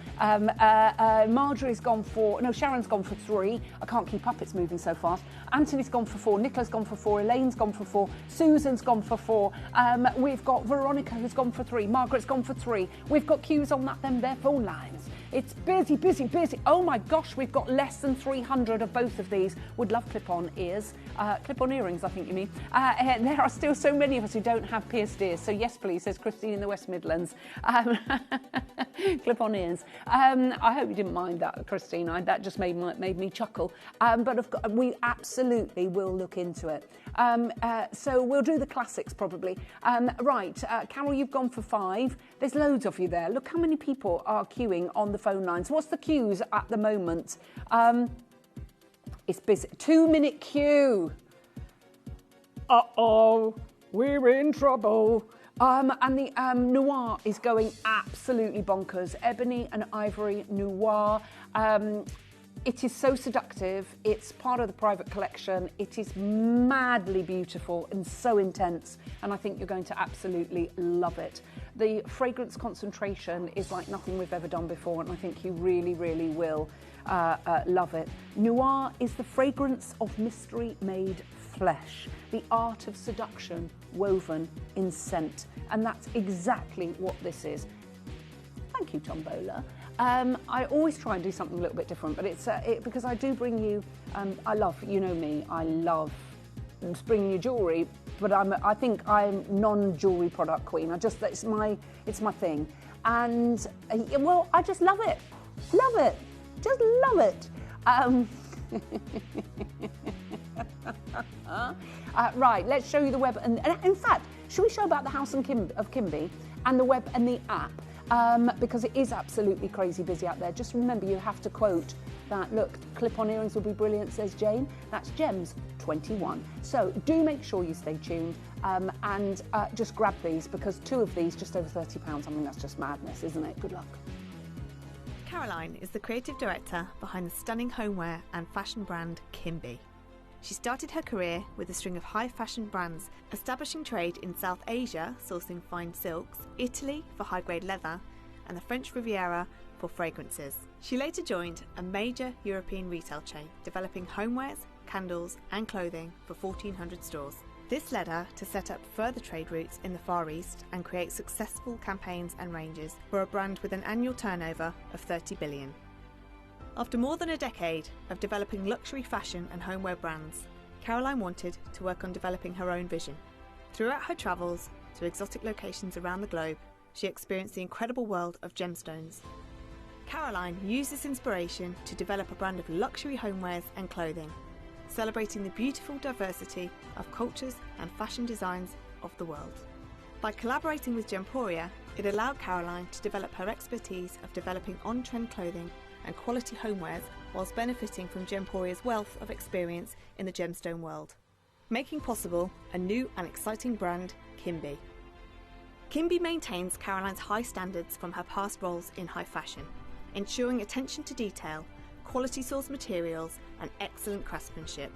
Marjorie's gone for, no, Sharon's gone for 3. I can't keep up, it's moving so fast. Anthony's gone for 4, Nicola's gone for 4, Elaine's gone for 4, Susan's gone for 4. We've got Veronica who's gone for 3, Margaret's gone for 3. We've got queues on their phone lines. It's busy, busy, busy. Oh my gosh, we've got less than 300 of both of these. Would love clip-on ears. Clip-on earrings, I think you mean. There are still so many of us who don't have pierced ears. So yes, please, says Christine in the West Midlands. Clip-on ears. I hope you didn't mind that, Christine. That just made me chuckle. But we absolutely will look into it. So we'll do the classics probably. Right, Carol, you've gone for 5. There's loads of you there. Look how many people are queuing on the phone lines. What's the queues at the moment? It's busy. 2-minute queue. Uh-oh, we're in trouble. And the noir is going absolutely bonkers. Ebony and ivory noir. It is so seductive. It's part of the private collection. It is madly beautiful and so intense. And I think you're going to absolutely love it. The fragrance concentration is like nothing we've ever done before. And I think you really, really will love it. Noir is the fragrance of mystery made flesh. The art of seduction woven in scent. And that's exactly what this is. Thank you, Tombola. I always try and do something a little bit different, but it's because I do bring you. I love, you know me. I love bringing you jewellery, but I think I'm non-jewellery product queen. It's my thing, and well, I just love it, just love it. Right, let's show you the web, and in fact, should we show about the House of Kimby and the web and the app? Because it is absolutely crazy busy out there. Just remember, you have to quote that, look, clip-on earrings will be brilliant, says Jane. That's Gems 21. So do make sure you stay tuned and just grab these, because 2 of these, just over £30. I mean, that's just madness, isn't it? Good luck. Caroline is the creative director behind the stunning homeware and fashion brand Kimby. She started her career with a string of high fashion brands, establishing trade in South Asia, sourcing fine silks, Italy for high-grade leather, and the French Riviera for fragrances. She later joined a major European retail chain, developing homewares, candles, and clothing for 1,400 stores. This led her to set up further trade routes in the Far East and create successful campaigns and ranges for a brand with an annual turnover of 30 billion. After more than a decade of developing luxury fashion and homeware brands, Caroline wanted to work on developing her own vision. Throughout her travels to exotic locations around the globe, she experienced the incredible world of gemstones. Caroline used this inspiration to develop a brand of luxury homewares and clothing, celebrating the beautiful diversity of cultures and fashion designs of the world. By collaborating with Gemporia, it allowed Caroline to develop her expertise of developing on-trend clothing and quality homewares whilst benefiting from Gemporia's wealth of experience in the gemstone world, making possible a new and exciting brand, Kimby. Kimby maintains Caroline's high standards from her past roles in high fashion, ensuring attention to detail, quality source materials and excellent craftsmanship.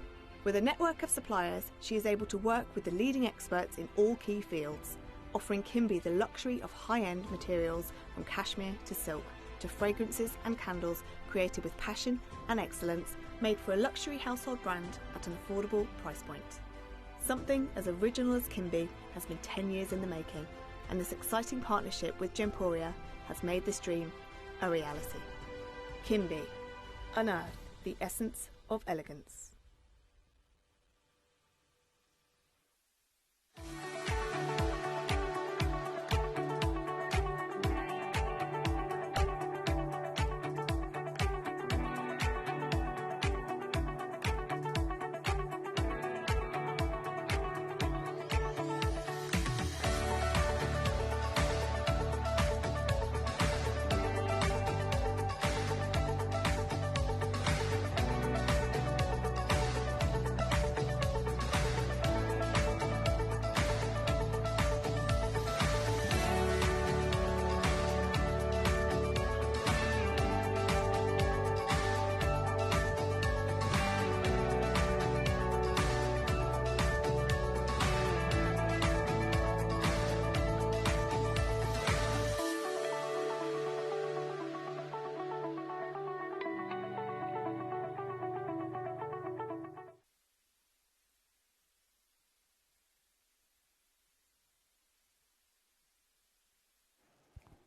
With a network of suppliers, she is able to work with the leading experts in all key fields, offering Kimby the luxury of high-end materials from cashmere to silk, to fragrances and candles created with passion and excellence, made for a luxury household brand at an affordable price point. Something as original as Kimby has been 10 years in the making, and this exciting partnership with Gemporia has made this dream a reality. Kimby, unearth the essence of elegance.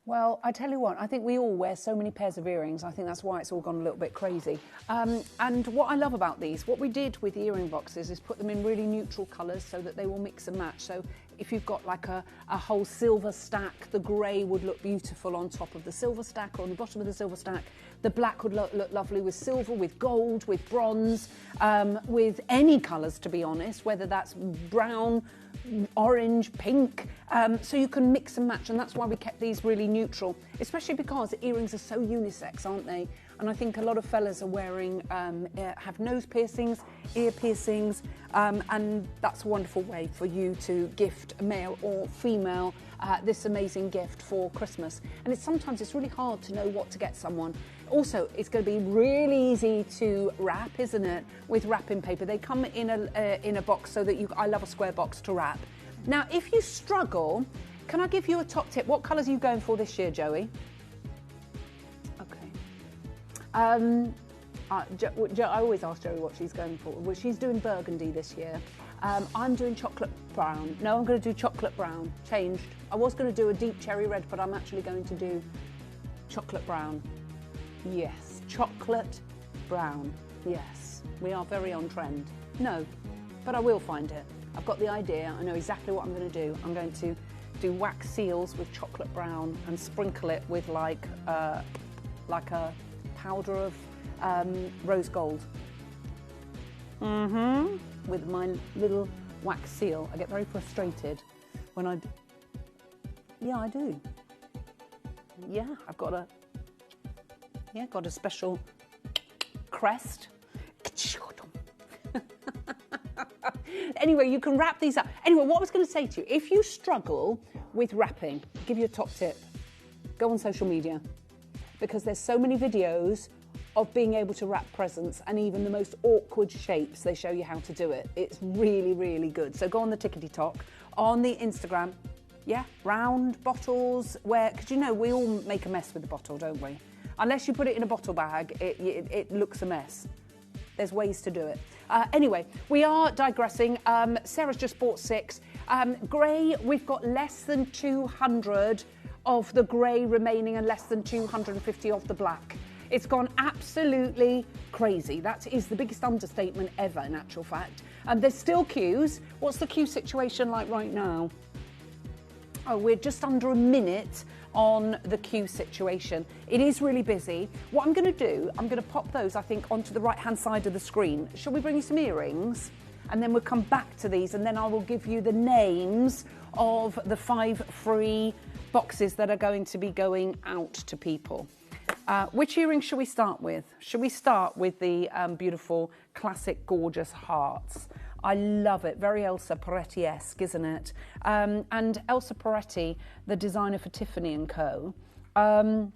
Well, I tell you what, I think we all wear so many pairs of earrings. I think that's why it's all gone a little bit crazy. And what I love about these, what we did with the earring boxes is put them in really neutral colours so that they will mix and match. So if you've got like a whole silver stack, the grey would look beautiful on top of the silver stack or on the bottom of the silver stack. The black would look lovely with silver, with gold, with bronze, with any colours, to be honest, whether that's brown, orange, pink, so you can mix and match, and that's why we kept these really neutral, especially because earrings are so unisex, aren't they? And I think a lot of fellas are wearing, have nose piercings, ear piercings, and that's a wonderful way for you to gift a male or female this amazing gift for Christmas. And sometimes it's really hard to know what to get someone. Also, it's going to be really easy to wrap, isn't it, with wrapping paper. They come in a box so that I love a square box to wrap. Now, if you struggle, can I give you a top tip? What colours are you going for this year, Joey? Okay. I always ask Joey what she's going for. Well, she's doing burgundy this year. I'm doing chocolate brown. No, I'm going to do chocolate brown. Changed. I was going to do a deep cherry red, but I'm actually going to do chocolate brown. Yes, chocolate brown. Yes, we are very on trend. No, but I will find it. I've got the idea. I know exactly what I'm going to do. I'm going to do wax seals with chocolate brown and sprinkle it with like a powder of rose gold. With my little wax seal. I get very frustrated when I... Yeah, I do. Yeah, I've got a... Yeah, got a special crest. Anyway, you can wrap these up. Anyway, what I was going to say to you, if you struggle with wrapping, I'll give you a top tip. Go on social media, because there's so many videos of being able to wrap presents, and even the most awkward shapes, they show you how to do it. It's really, really good. So go on the Tickety Talk, on the Instagram. Yeah, round bottles, because you know, we all make a mess with the bottle, don't we? Unless you put it in a bottle bag, it looks a mess. There's ways to do it. Anyway, we are digressing. Sarah's just bought 6. Grey, we've got less than 200 of the grey remaining and less than 250 of the black. It's gone absolutely crazy. That is the biggest understatement ever, in actual fact. There's still queues. What's the queue situation like right now? Oh, we're just under a minute on the queue situation. It is really busy. What I'm going to do, I'm going to pop those, I think, onto the right-hand side of the screen. Shall we bring you some earrings? And then we'll come back to these, and then I will give you the names of the 5 free boxes that are going to be going out to people. Which earring should we start with? Should we start with the beautiful, classic, gorgeous hearts? I love it. Very Elsa Peretti-esque, isn't it? And Elsa Peretti, the designer for Tiffany & Co. I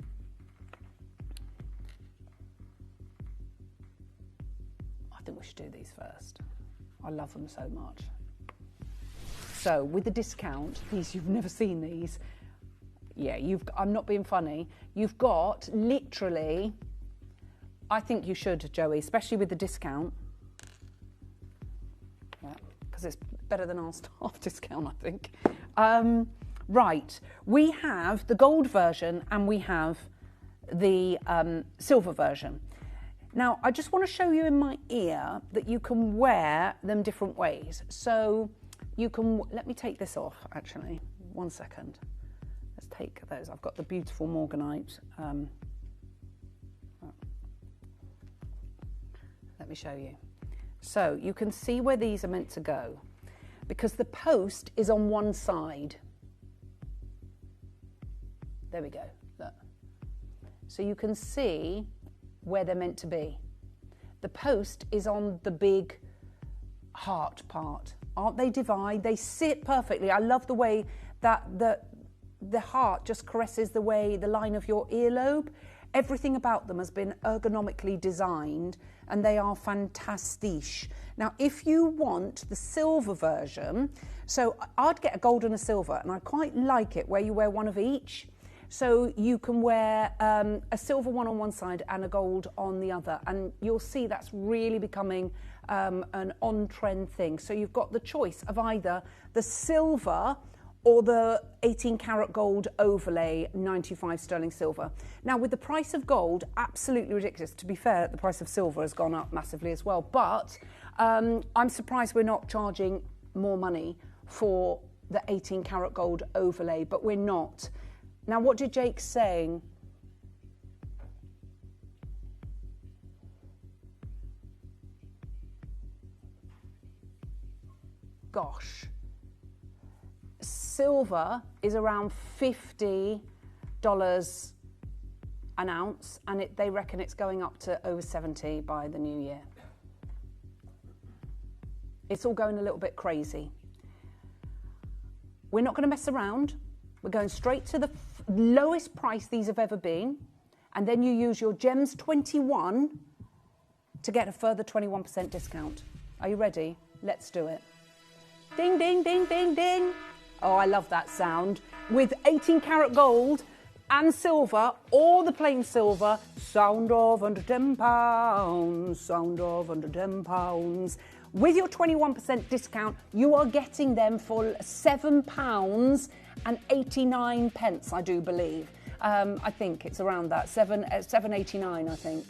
think we should do these first. I love them so much. So with the discount, these, you've never seen these. Yeah, I'm not being funny. You've got literally, I think you should, Joey, especially with the discount. Yeah, because it's better than our staff discount, I think. Right, we have the gold version and we have the silver version. Now, I just want to show you in my ear that you can wear them different ways. So you can, let me take this off, actually. 1 second. Let's take those. I've got the beautiful Morganite. Let me show you. So you can see where these are meant to go, because the post is on one side. There we go, look. So you can see where they're meant to be. The post is on the big heart part. Aren't they divine? They sit perfectly. I love the way that the heart just caresses the line of your earlobe. Everything about them has been ergonomically designed, and they are fantastic. Now, if you want the silver version, so I'd get a gold and a silver, and I quite like it where you wear one of each. So you can wear a silver one on one side and a gold on the other, and you'll see that's really becoming an on-trend thing. So you've got the choice of either the silver or the 18 karat gold overlay, 95 sterling silver. Now with the price of gold, absolutely ridiculous. To be fair, the price of silver has gone up massively as well, but I'm surprised we're not charging more money for the 18 karat gold overlay, but we're not. Now what did Jake say? Gosh. Silver is around $50 an ounce, and they reckon it's going up to over 70 by the new year. It's all going a little bit crazy. We're not going to mess around. We're going straight to the lowest price these have ever been, and then you use your Gems 21 to get a further 21% discount. Are you ready? Let's do it. Ding, ding, ding, ding, ding. Oh, I love that sound. With 18 karat gold and silver, or the plain silver, sound of under £10, sound of under £10. With your 21% discount, you are getting them for £7.89, I do believe. I think it's around that, £7.89, I think.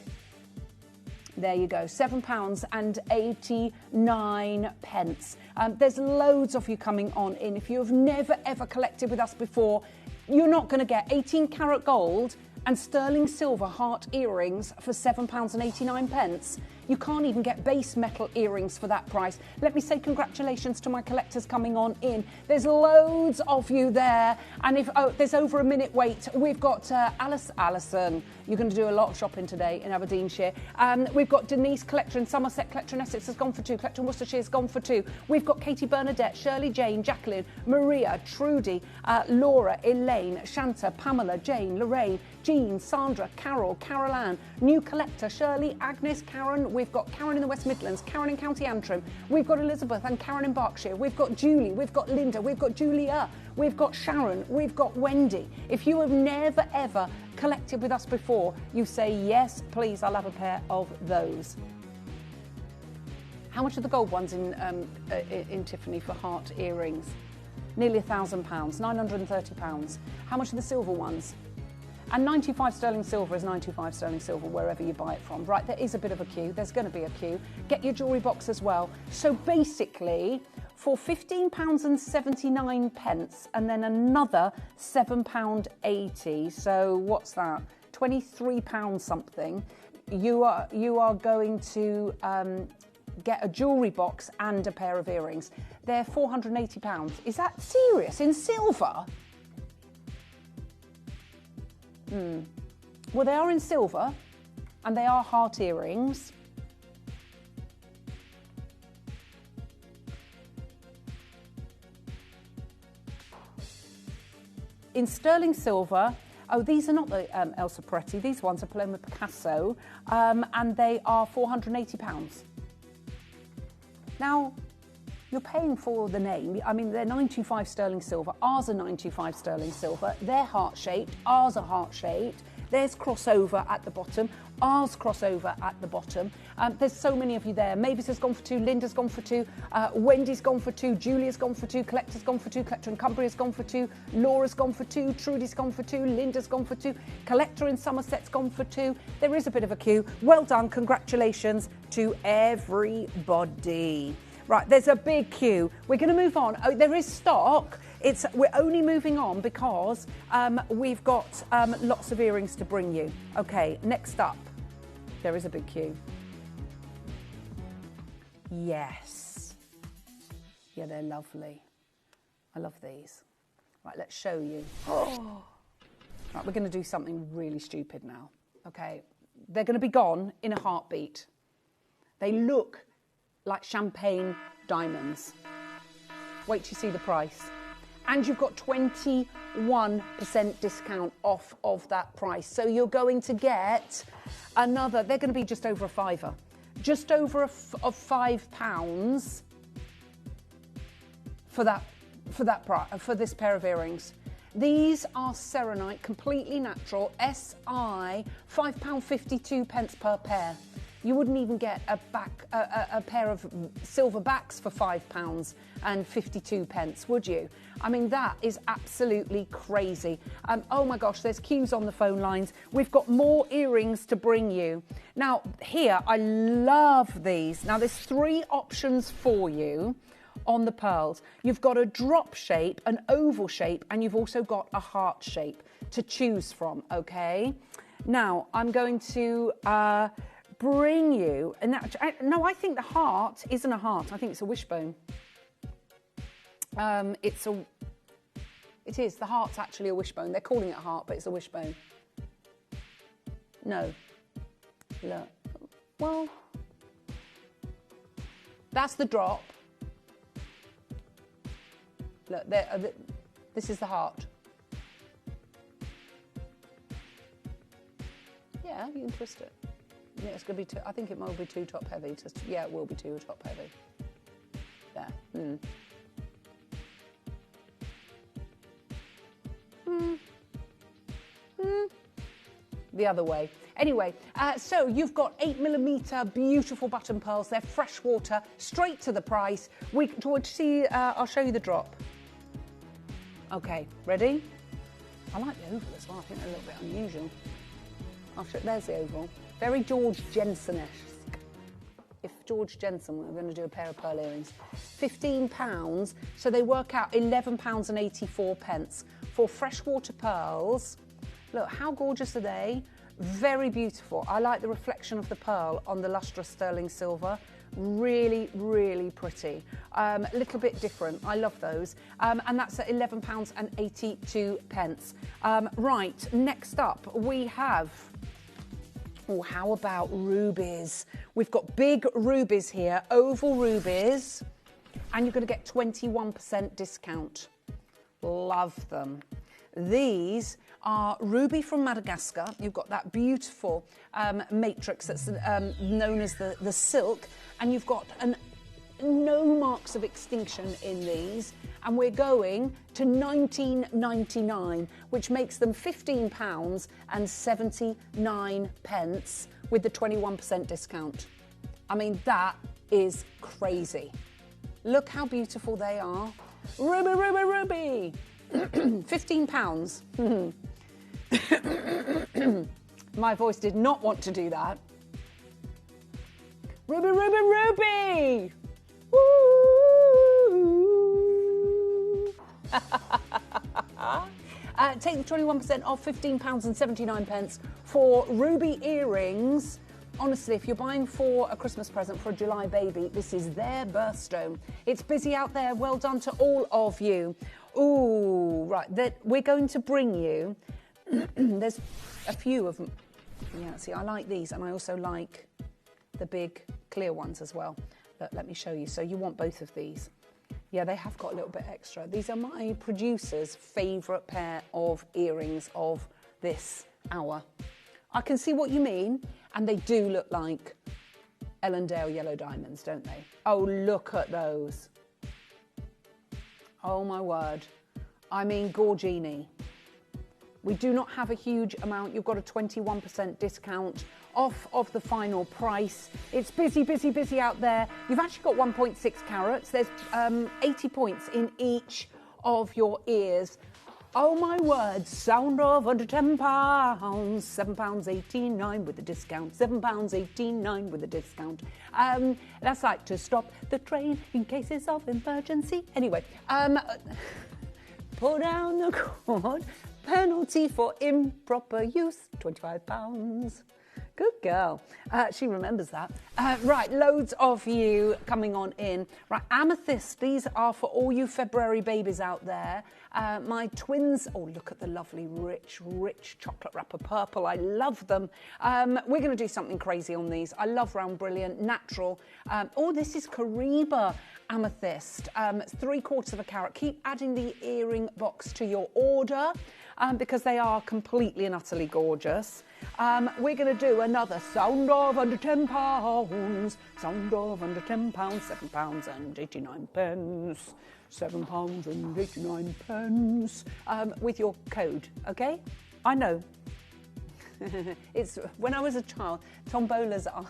There you go, £7.89. There's loads of you coming on in. If you have never ever collected with us before, you're not going to get 18 karat gold and sterling silver heart earrings for £7.89. You can't even get base metal earrings for that price. Let me say congratulations to my collectors coming on in. There's loads of you there. And if there's over a minute wait, we've got Alison. You're going to do a lot of shopping today in Aberdeenshire. We've got Denise, collector in Somerset, collector in Essex has gone for 2, collector in Worcestershire has gone for 2. We've got Katie Bernadette, Shirley Jane, Jacqueline, Maria, Trudy, Laura, Elaine, Shanta, Pamela, Jane, Lorraine, Jean, Sandra, Carol, Carol Ann, new collector, Shirley, Agnes, Karen. We've got Karen in the West Midlands, Karen in County Antrim. We've got Elizabeth and Karen in Berkshire. We've got Julie, we've got Linda, we've got Julia, we've got Sharon, we've got Wendy. If you have never ever collected with us before, you say, yes, please, I'll have a pair of those. How much are the gold ones in Tiffany for heart earrings? Nearly £1,000, £930. How much are the silver ones? And 95 sterling silver is 95 sterling silver wherever you buy it from. Right, there is a bit of a queue. There's going to be a queue. Get your jewellery box as well. So basically, for £15.79 and then another £7.80. So what's that? £23 something. You are going to get a jewellery box and a pair of earrings. They're £480. Is that serious? In silver? Well, they are in silver and they are heart earrings. In sterling silver, oh, these are not the Elsa Peretti, these ones are Paloma Picasso, and they are £480. Now, you're paying for the name. I mean, they're 95 sterling silver. Ours are 95 sterling silver. They're heart-shaped. Ours are heart-shaped. There's crossover at the bottom. Ours crossover at the bottom. There's so many of you there. Mavis has gone for 2. Linda's gone for 2. Wendy's gone for 2. Julia's gone for 2. Collector's gone for 2. Collector in Cumbria's gone for 2. Laura's gone for 2. Trudy's gone for 2. Linda's gone for 2. Collector in Somerset's gone for 2. There is a bit of a queue. Well done. Congratulations to everybody. Right, there's a big queue. We're going to move on. Oh, there is stock. We're only moving on because we've got lots of earrings to bring you. Okay, next up, there is a big queue. Yes. Yeah, they're lovely. I love these. Right, let's show you. Oh. Right, we're going to do something really stupid now. Okay, they're going to be gone in a heartbeat. They look like champagne diamonds. Wait till you see the price. And you've got 21% discount off of that price. So you're going to get another, they're going to be just over a £5. Just over £5 for this pair of earrings. These are Serenite, completely natural, SI, £5.52 per pair. You wouldn't even get a pair of silver backs for £5 and 52 pence, would you? I mean, that is absolutely crazy. Oh my gosh, there's queues on the phone lines. We've got more earrings to bring you. Now, here, I love these. Now, there's 3 options for you on the pearls. You've got a drop shape, an oval shape, and you've also got a heart shape to choose from, okay? Now, I'm going to bring you, and no, I think the heart isn't a heart. I think it's a wishbone. It is, the heart's actually a wishbone. They're calling it a heart, but it's a wishbone. No. Look. Well, that's the drop. Look, this is the heart. Yeah, you can twist it. Yeah, it's going to be I think it might be too top heavy. Yeah, it will be too top heavy. There. The other way. Anyway, so you've got 8mm beautiful button pearls. They're freshwater, straight to the price. I'll show you the drop. Okay, ready? I like the oval as well. I think they're a little bit unusual. There's the oval. Very George Jensen-esque. If George Jensen were going to do a pair of pearl earrings. £15, so they work out £11.84 for freshwater pearls. Look, how gorgeous are they? Very beautiful. I like the reflection of the pearl on the lustrous sterling silver. Really, really pretty. A little bit different. I love those. And that's at £11.82. Right, next up we have... Oh, how about rubies? We've got big rubies here, oval rubies, and you're going to get 21% discount. Love them. These are ruby from Madagascar. You've got that beautiful matrix that's known as the silk, and you've got no marks of extinction in these, and we're going to £19.99, which makes them £15.79 with the 21% discount. I mean, that is crazy. Look how beautiful they are. Ruby, ruby, ruby. £15. My voice did not want to do that. Ruby, ruby, ruby. Woo! Take the 21% off, £15.79 for ruby earrings. Honestly, if you're buying for a Christmas present for a July baby, this is their birthstone. It's busy out there. Well done to all of you. Ooh, right. We're going to bring you... There's a few of them. Yeah, see, I like these, and I also like the big clear ones as well. Let me show you. So you want both of these. Yeah, they have got a little bit extra. These are my producer's favourite pair of earrings of this hour. I can see what you mean, and they do look like Ellendale yellow diamonds, don't they? Oh, look at those. Oh, my word. I mean, Gorgini. We do not have a huge amount. You've got a 21% discount off of the final price. It's busy, busy, busy out there. You've actually got 1.6 carats. There's 80 points in each of your ears. Oh my word, sound of under £10, £7.89 with the discount, £7.89 with the discount. That's like to stop the train in cases of emergency. Anyway, pull down the cord, penalty for improper use, £25. Good girl. She remembers that. Right, loads of you coming on in. Right, amethyst. These are for all you February babies out there. My twins. Oh, look at the lovely, rich, rich chocolate wrapper purple. I love them. We're going to do something crazy on these. I love round brilliant, natural. Oh, this is Paraiba amethyst. It's 3/4 of a carat. Keep adding the earring box to your order. Because they are completely and utterly gorgeous. We're going to do another sound of under £10, sound of under £10, £7.89, £7.89 with your code, okay? I know. It's when I was a child, tombolas are.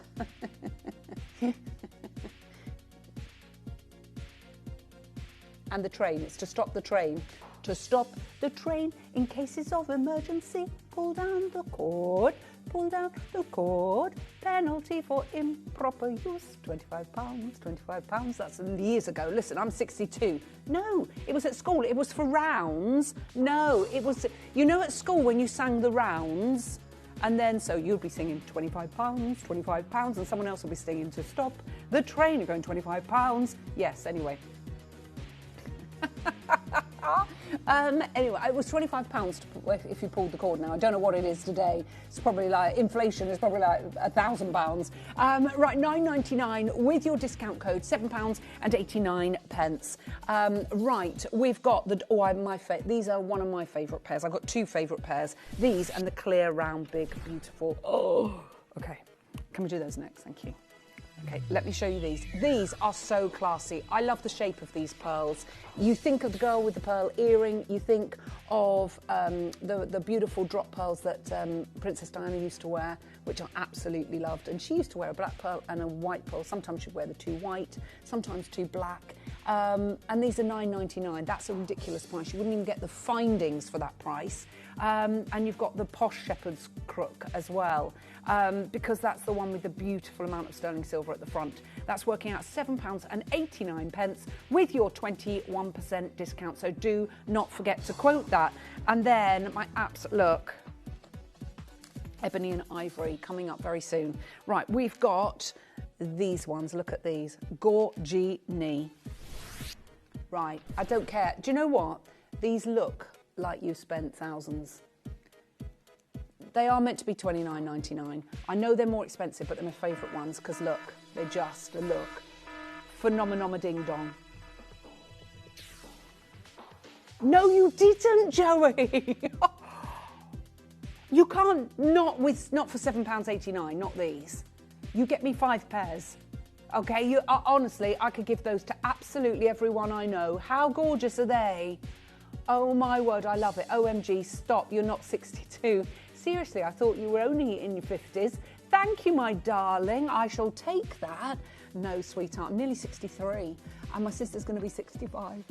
And the train, it's to stop the train. To stop the train in cases of emergency, pull down the cord, pull down the cord. Penalty for improper use, £25, £25. That's years ago. Listen, I'm 62. No, it was at school. It was for rounds. No, it was, you know, at school when you sang the rounds, and then so you'd be singing £25, £25, and someone else will be singing to stop the train. You're going £25. Yes, anyway. Anyway, it was £25 if you pulled the cord now. I don't know what it is today. It's probably like, inflation is probably like £1,000. Right, £9.99 with your discount code, £7.89. Right, we've got the, these are one of my favourite pairs. I've got two favourite pairs. These and the clear, round, big, beautiful. Oh, okay. Can we do those next? Thank you. Okay, let me show you these. These are so classy. I love the shape of these pearls. You think of the girl with the pearl earring, you think of the beautiful drop pearls that Princess Diana used to wear, which I absolutely loved. And she used to wear a black pearl and a white pearl. Sometimes she'd wear the two white, sometimes two black. And these are £9.99. That's a ridiculous price. You wouldn't even get the findings for that price. And you've got the posh shepherd's crook as well, because that's the one with the beautiful amount of sterling silver at the front. That's working out £7.89 with your 21% discount. So do not forget to quote that. And then my look, ebony and ivory coming up very soon. Right, we've got these ones. Look at these. Gorgini. Right, I don't care. Do you know what? These look like you spent thousands. They are meant to be £29.99. I know they're more expensive, but they're my favourite ones because look, they just look phenomenal ding dong. No, you didn't, Joey. You can't, not for £7.89, not these. You get me 5 pairs. Okay, honestly, I could give those to absolutely everyone I know. How gorgeous are they? Oh my word, I love it. OMG, stop, you're not 62. Seriously, I thought you were only in your 50s. Thank you, my darling. I shall take that. No, sweetheart, I'm nearly 63, and my sister's going to be 65.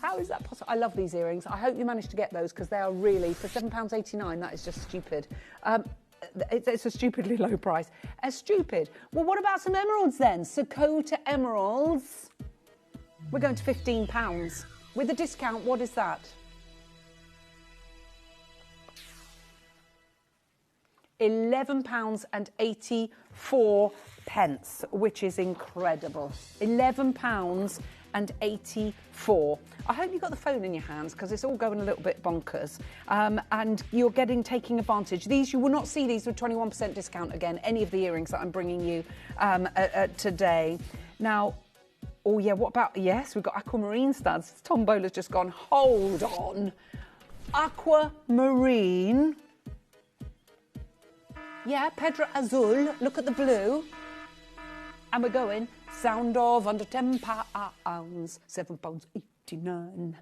How is that possible? I love these earrings. I hope you managed to get those because they are really, for £7.89, that is just stupid. It's a stupidly low price. Stupid. Well, what about some emeralds then? Sakota emeralds. We're going to £15. With a discount, what is that? £11.84, which is incredible. £11.84. I hope you got the phone in your hands because it's all going a little bit bonkers. And you're taking advantage. These, you will not see these with 21% discount again, any of the earrings that I'm bringing you today. Now, oh yeah, what about, yes, we've got aquamarine studs. Tombola's just gone, hold on. Aquamarine. Yeah, Pedra Azul, look at the blue. And we're going, sound of under £10, £7.89.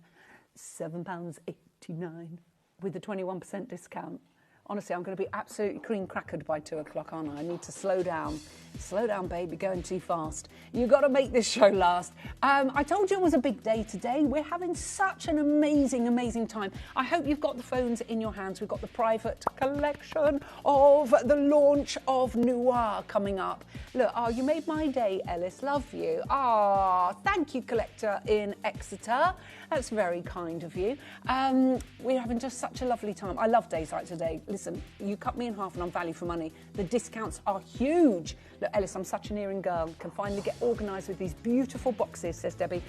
£7.89 with the 21% discount. Honestly, I'm going to be absolutely cream crackered by 2 o'clock, aren't I? I need to slow down. Slow down, baby, going too fast. You've got to make this show last. I told you it was a big day today. We're having such an amazing, amazing time. I hope you've got the phones in your hands. We've got the private collection of the launch of Noir coming up. Look, oh, you made my day, Ellis. Love you. Ah, thank you, collector in Exeter. That's very kind of you. We're having just such a lovely time. I love days like today. Listen, you cut me in half and I'm value for money. The discounts are huge. Look, Ellis, I'm such an earring girl. Can finally get organised with these beautiful boxes, says Debbie.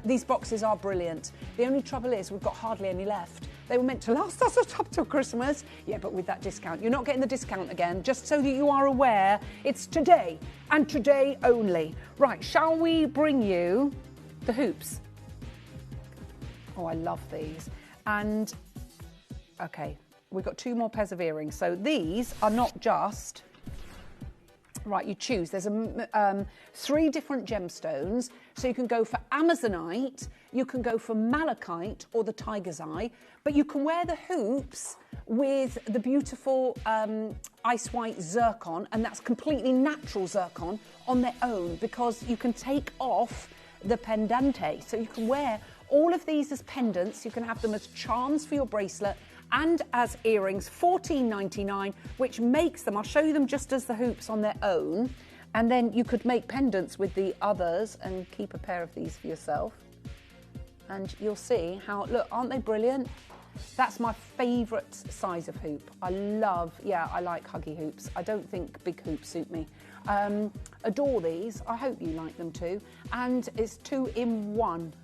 These boxes are brilliant. The only trouble is we've got hardly any left. They were meant to last us up till Christmas. Yeah, but with that discount. You're not getting the discount again, just so that you are aware. It's today and today only. Right, shall we bring you the hoops? Oh, I love these. And, okay, we've got 2 more pairs of earrings. So these are not just Right, you choose. There's 3 different gemstones. So you can go for Amazonite, you can go for malachite or the tiger's eye, but you can wear the hoops with the beautiful ice white zircon, and that's completely natural zircon on their own, because you can take off the pendante. So you can wear all of these as pendants. You can have them as charms for your bracelet and as earrings, $14.99, which makes them, I'll show you them just as the hoops on their own, and then you could make pendants with the others and keep a pair of these for yourself. And you'll see how, look, aren't they brilliant? That's my favourite size of hoop. I like huggy hoops. I don't think big hoops suit me. Adore these. I hope you like them too. And it's 2 in 1.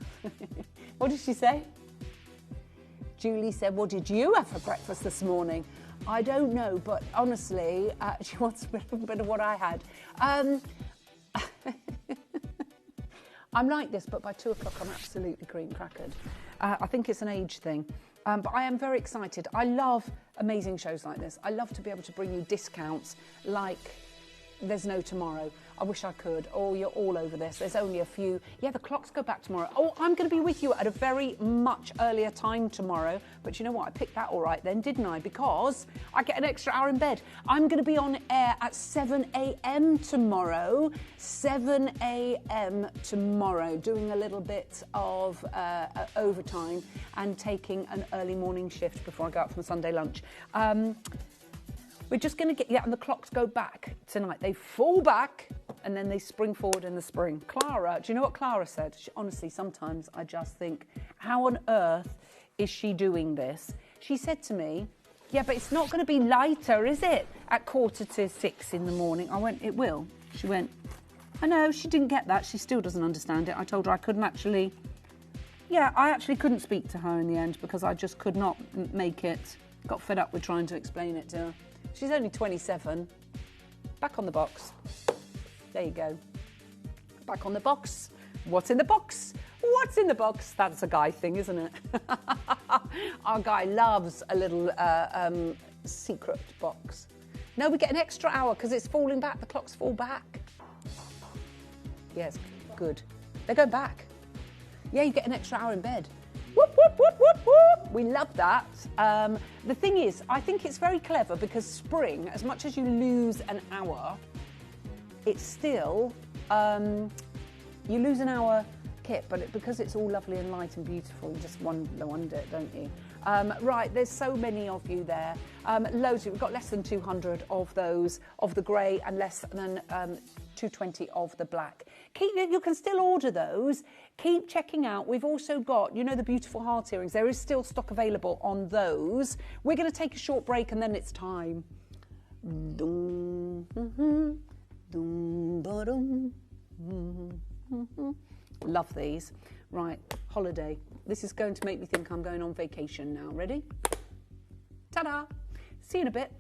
What did she say? Julie said, what did you have for breakfast this morning? I don't know, but honestly, she wants a bit of what I had. I'm like this, but by 2 o'clock I'm absolutely cream crackered. I think it's an age thing. But I am very excited. I love amazing shows like this. I love to be able to bring you discounts like there's no tomorrow. I wish I could. Oh, you're all over this. There's only a few. Yeah, the clocks go back tomorrow. Oh, I'm going to be with you at a very much earlier time tomorrow. But you know what? I picked that all right then, didn't I? Because I get an extra hour in bed. I'm going to be on air at 7 a.m. tomorrow. 7 a.m. tomorrow, doing a little bit of overtime and taking an early morning shift before I go out for my Sunday lunch. We're just going to get, and the clocks go back tonight. They fall back and then they spring forward in the spring. Clara, do you know what Clara said? Honestly, sometimes I just think, how on earth is she doing this? She said to me, yeah, but it's not going to be lighter, is it? At 5:45 in the morning. I went, it will. She went, I know, she didn't get that. She still doesn't understand it. I told her I couldn't actually, I actually couldn't speak to her in the end because I just could not make it. Got fed up with trying to explain it to her. She's only 27. Back on the box. There you go. Back on the box. What's in the box? What's in the box? That's a guy thing, isn't it? Our guy loves a little secret box. No, we get an extra hour because it's falling back. The clocks fall back. Yes, good. They're going back. Yeah, you get an extra hour in bed. Whoop, whoop, whoop, whoop, whoop. We love that. The thing is, I think it's very clever because spring, as much as you lose an hour, it's still, you lose an hour kit, but because it's all lovely and light and beautiful, you just wonder it, don't you? Right, there's so many of you there. Loads of, we've got less than 200 of those, of the grey, and less than 220 of the black. You can still order those. Keep checking out. We've also got, you know, the beautiful heart earrings. There is still stock available on those. We're going to take a short break and then it's time. Love these. Right, holiday. This is going to make me think I'm going on vacation now. Ready? Ta-da! See you in a bit.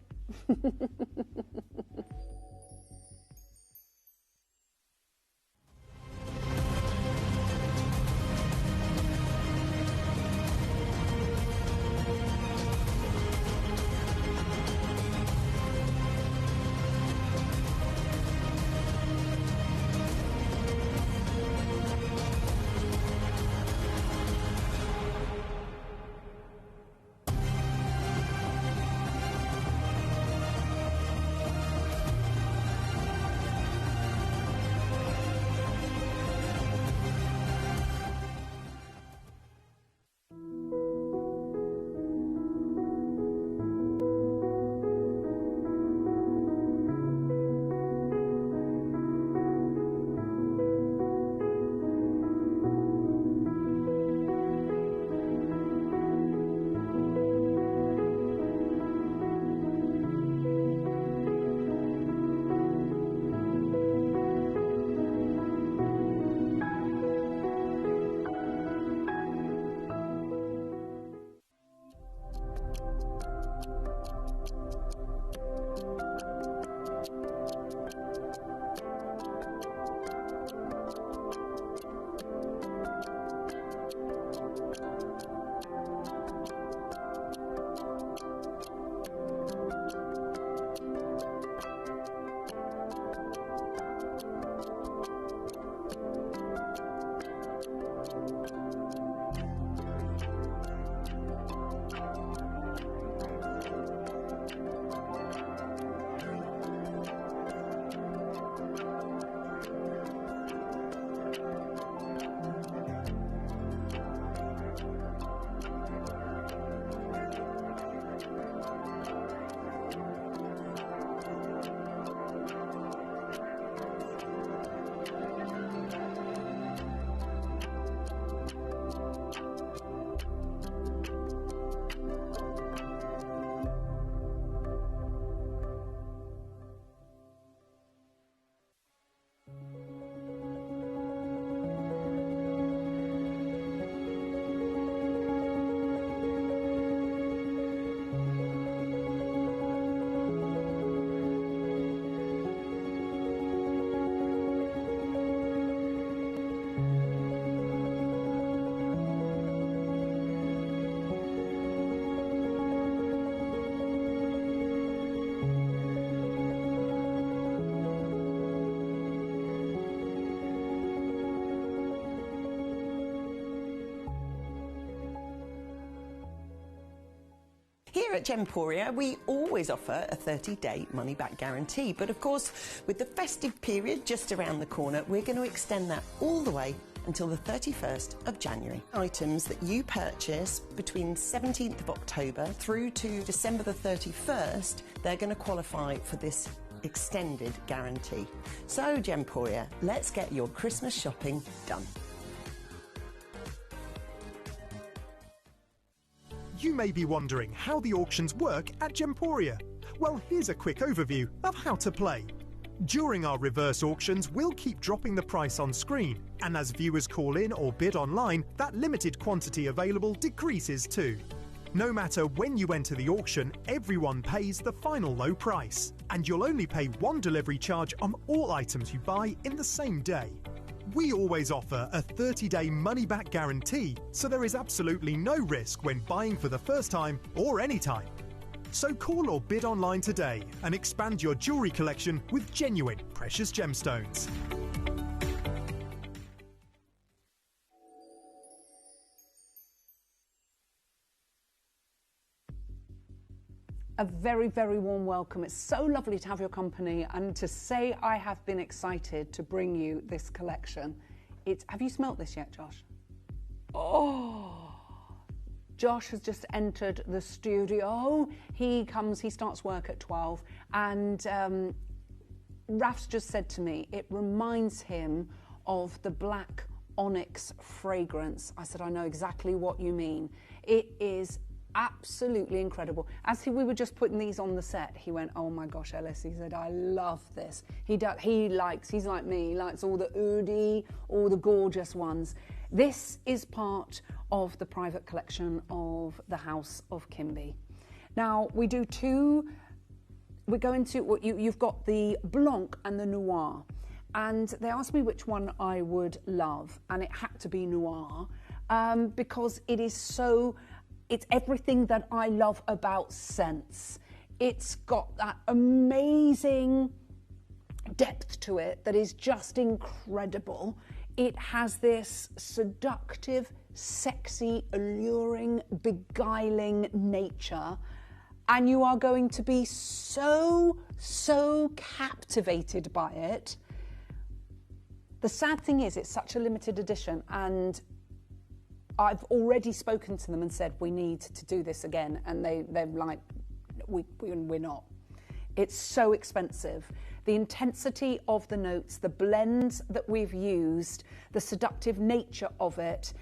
Here at Gemporia, we always offer a 30-day money-back guarantee, but of course, with the festive period just around the corner, we're going to extend that all the way until the 31st of January. Items that you purchase between 17th of October through to December the 31st, they're going to qualify for this extended guarantee. So, Gemporia, let's get your Christmas shopping done. You may be wondering how the auctions work at Gemporia. Well, here's a quick overview of how to play. During our reverse auctions, we'll keep dropping the price on screen, and as viewers call in or bid online, that limited quantity available decreases too. No matter when you enter the auction, everyone pays the final low price, and you'll only pay one delivery charge on all items you buy in the same day. We always offer a 30-day money-back guarantee, so there is absolutely no risk when buying for the first time or any time. So call or bid online today and expand your jewellery collection with genuine precious gemstones. A very, very warm welcome. It's so lovely to have your company and to say I have been excited to bring you this collection. Have you smelt this yet, Josh? Oh, Josh has just entered the studio. He starts work at 12, and Raf's just said to me, it reminds him of the black onyx fragrance. I said, I know exactly what you mean. It is absolutely incredible. As we were just putting these on the set, he went, oh my gosh, Ellis, he said, I love this. He's like me, he likes all the oudie, all the gorgeous ones. This is part of the private collection of the House of Kimby. Now, we do we're going to, you've got the Blanc and the Noir. And they asked me which one I would love, and it had to be Noir, because it's everything that I love about scents. It's got that amazing depth to it that is just incredible. It has this seductive, sexy, alluring, beguiling nature, and you are going to be so captivated by it. The sad thing is, it's such a limited edition, and I've already spoken to them and said, we need to do this again. And they're like, we're not. It's so expensive. The intensity of the notes, the blends that we've used, the seductive nature of it,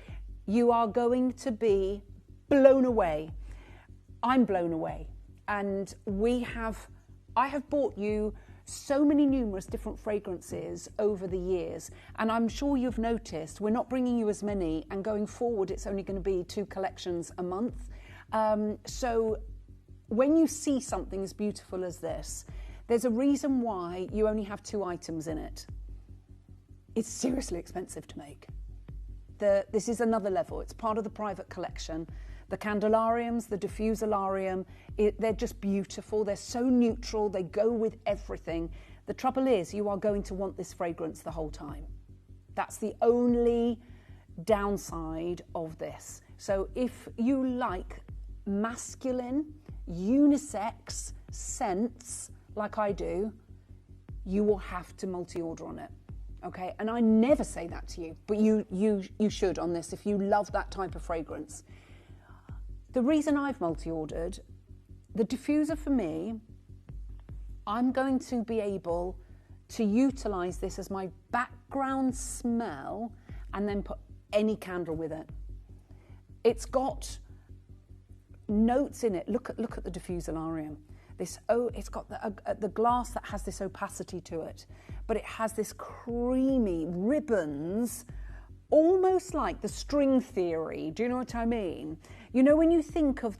you are going to be blown away. I'm blown away. And I have bought you so many numerous different fragrances over the years, and I'm sure you've noticed we're not bringing you as many, and going forward it's only going to be 2 collections a month. So when you see something as beautiful as this, there's a reason why you only have 2 items in it. It's seriously expensive to make. This is another level. It's part of the private collection. The candelariums, the diffusalarium, they're just beautiful. They're so neutral. They go with everything. The trouble is, you are going to want this fragrance the whole time. That's the only downside of this. So if you like masculine, unisex scents like I do, you will have to multi-order on it. Okay, and I never say that to you, but you should on this if you love that type of fragrance. The reason I've multi-ordered, the diffuser for me, I'm going to be able to utilise this as my background smell and then put any candle with it. It's got notes in it. Look at the diffusalarium. It's got the glass that has this opacity to it, but it has this creamy ribbons, almost like the string theory. Do you know what I mean? You know, when you think of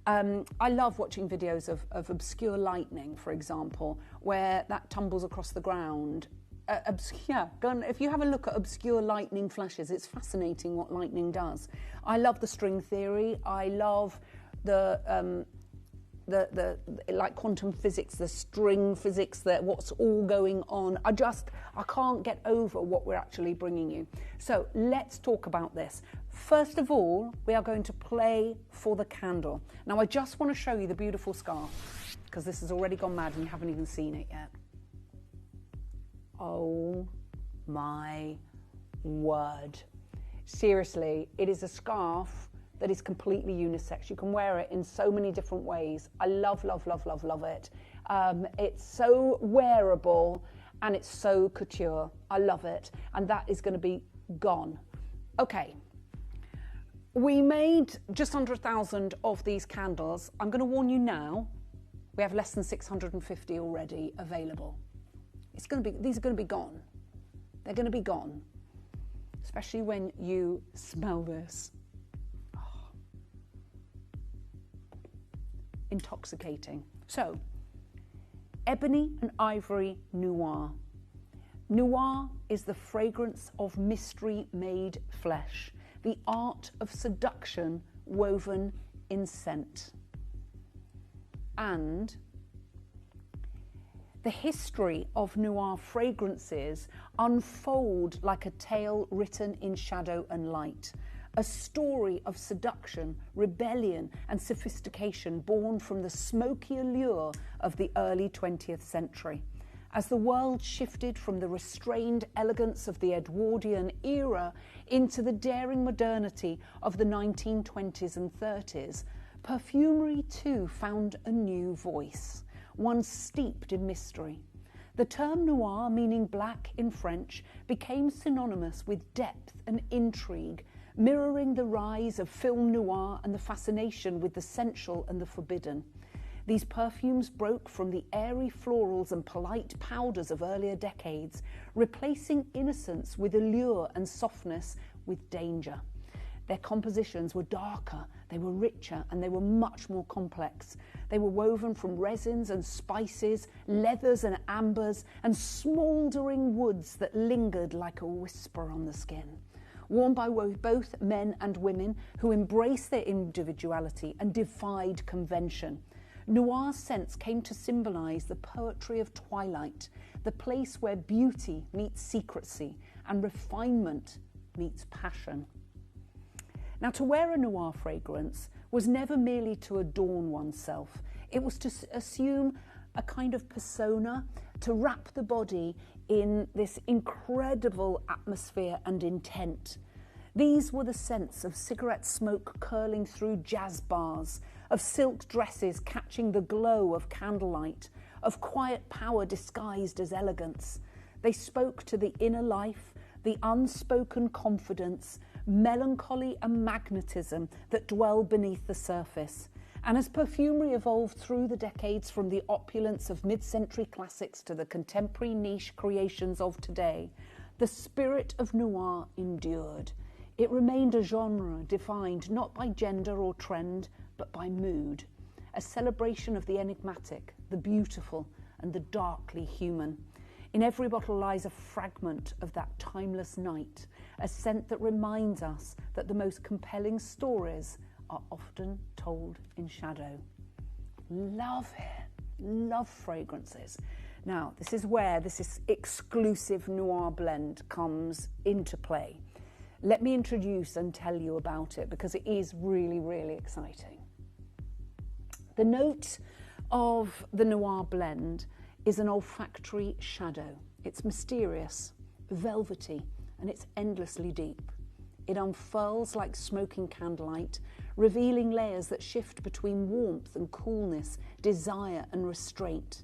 I love watching videos of obscure lightning, for example, where that tumbles across the ground. If you have a look at obscure lightning flashes, it's fascinating what lightning does. I love the string theory. I love the like quantum physics, the string physics, what's all going on. I can't get over what we're actually bringing you. So let's talk about this. First of all, we are going to play for the candle. Now I just want to show you the beautiful scarf, because this has already gone mad and you haven't even seen it yet. Oh my word. Seriously, it is a scarf that is completely unisex. You can wear it in so many different ways. I love, love, love, love, love it. It's so wearable and it's so couture. I love it. And that is going to be gone. Okay. We made just under 1,000 of these candles. I'm going to warn you now, we have less than 650 already available. These are going to be gone. They're going to be gone. Especially when you smell this. Intoxicating. So, ebony and ivory noir. Noir is the fragrance of mystery made flesh, the art of seduction woven in scent. And the history of noir fragrances unfold like a tale written in shadow and light. A story of seduction, rebellion and sophistication born from the smoky allure of the early 20th century. As the world shifted from the restrained elegance of the Edwardian era into the daring modernity of the 1920s and 30s, perfumery too found a new voice, one steeped in mystery. The term noir, meaning black in French, became synonymous with depth and intrigue, mirroring the rise of film noir and the fascination with the sensual and the forbidden. These perfumes broke from the airy florals and polite powders of earlier decades, replacing innocence with allure and softness with danger. Their compositions were darker, they were richer, and they were much more complex. They were woven from resins and spices, leathers and ambers, and smouldering woods that lingered like a whisper on the skin. Worn by both men and women who embraced their individuality and defied convention. Noir scents came to symbolise the poetry of twilight, the place where beauty meets secrecy and refinement meets passion. Now, to wear a noir fragrance was never merely to adorn oneself. It was to assume a kind of persona, to wrap the body in this incredible atmosphere and intent. These were the scents of cigarette smoke curling through jazz bars, of silk dresses catching the glow of candlelight, of quiet power disguised as elegance. They spoke to the inner life, the unspoken confidence, melancholy and magnetism that dwell beneath the surface. And as perfumery evolved through the decades from the opulence of mid-century classics to the contemporary niche creations of today, the spirit of noir endured. It remained a genre defined not by gender or trend, but by mood, a celebration of the enigmatic, the beautiful, and the darkly human. In every bottle lies a fragment of that timeless night, a scent that reminds us that the most compelling stories are often told in shadow. Love it. Love fragrances. Now, this is where this exclusive noir blend comes into play. Let me introduce and tell you about it because it is really, really exciting. The note of the noir blend is an olfactory shadow. It's mysterious, velvety, and it's endlessly deep. It unfurls like smoking candlelight, revealing layers that shift between warmth and coolness, desire and restraint.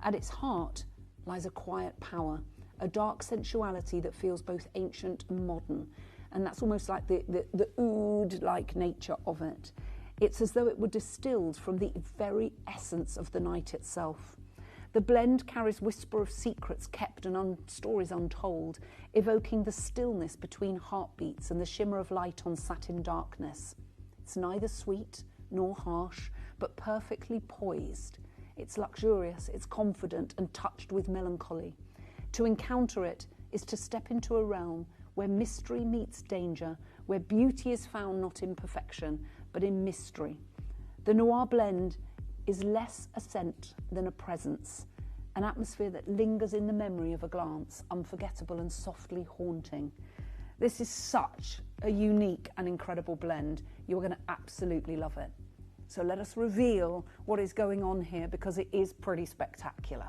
At its heart lies a quiet power, a dark sensuality that feels both ancient and modern. And that's almost like the oud-like nature of it. It's as though it were distilled from the very essence of the night itself. The blend carries whisper of secrets kept and stories untold, evoking the stillness between heartbeats and the shimmer of light on satin darkness. It's neither sweet nor harsh, but perfectly poised. It's luxurious, it's confident and touched with melancholy. To encounter it is to step into a realm where mystery meets danger, where beauty is found not in perfection, but in mystery. The noir blend is less a scent than a presence, an atmosphere that lingers in the memory of a glance, unforgettable and softly haunting. This is such a unique and incredible blend. You're going to absolutely love it. So let us reveal what is going on here, because it is pretty spectacular.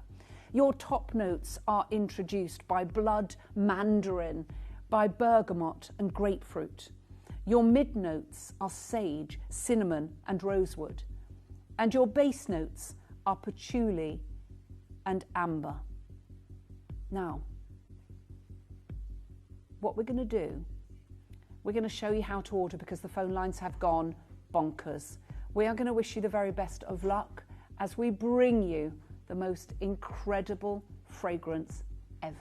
Your top notes are introduced by blood mandarin, by bergamot and grapefruit. Your mid notes are sage, cinnamon and rosewood. And your base notes are patchouli and amber. Now, what we're going to do, we're going to show you how to order, because the phone lines have gone bonkers. We are going to wish you the very best of luck as we bring you the most incredible fragrance ever.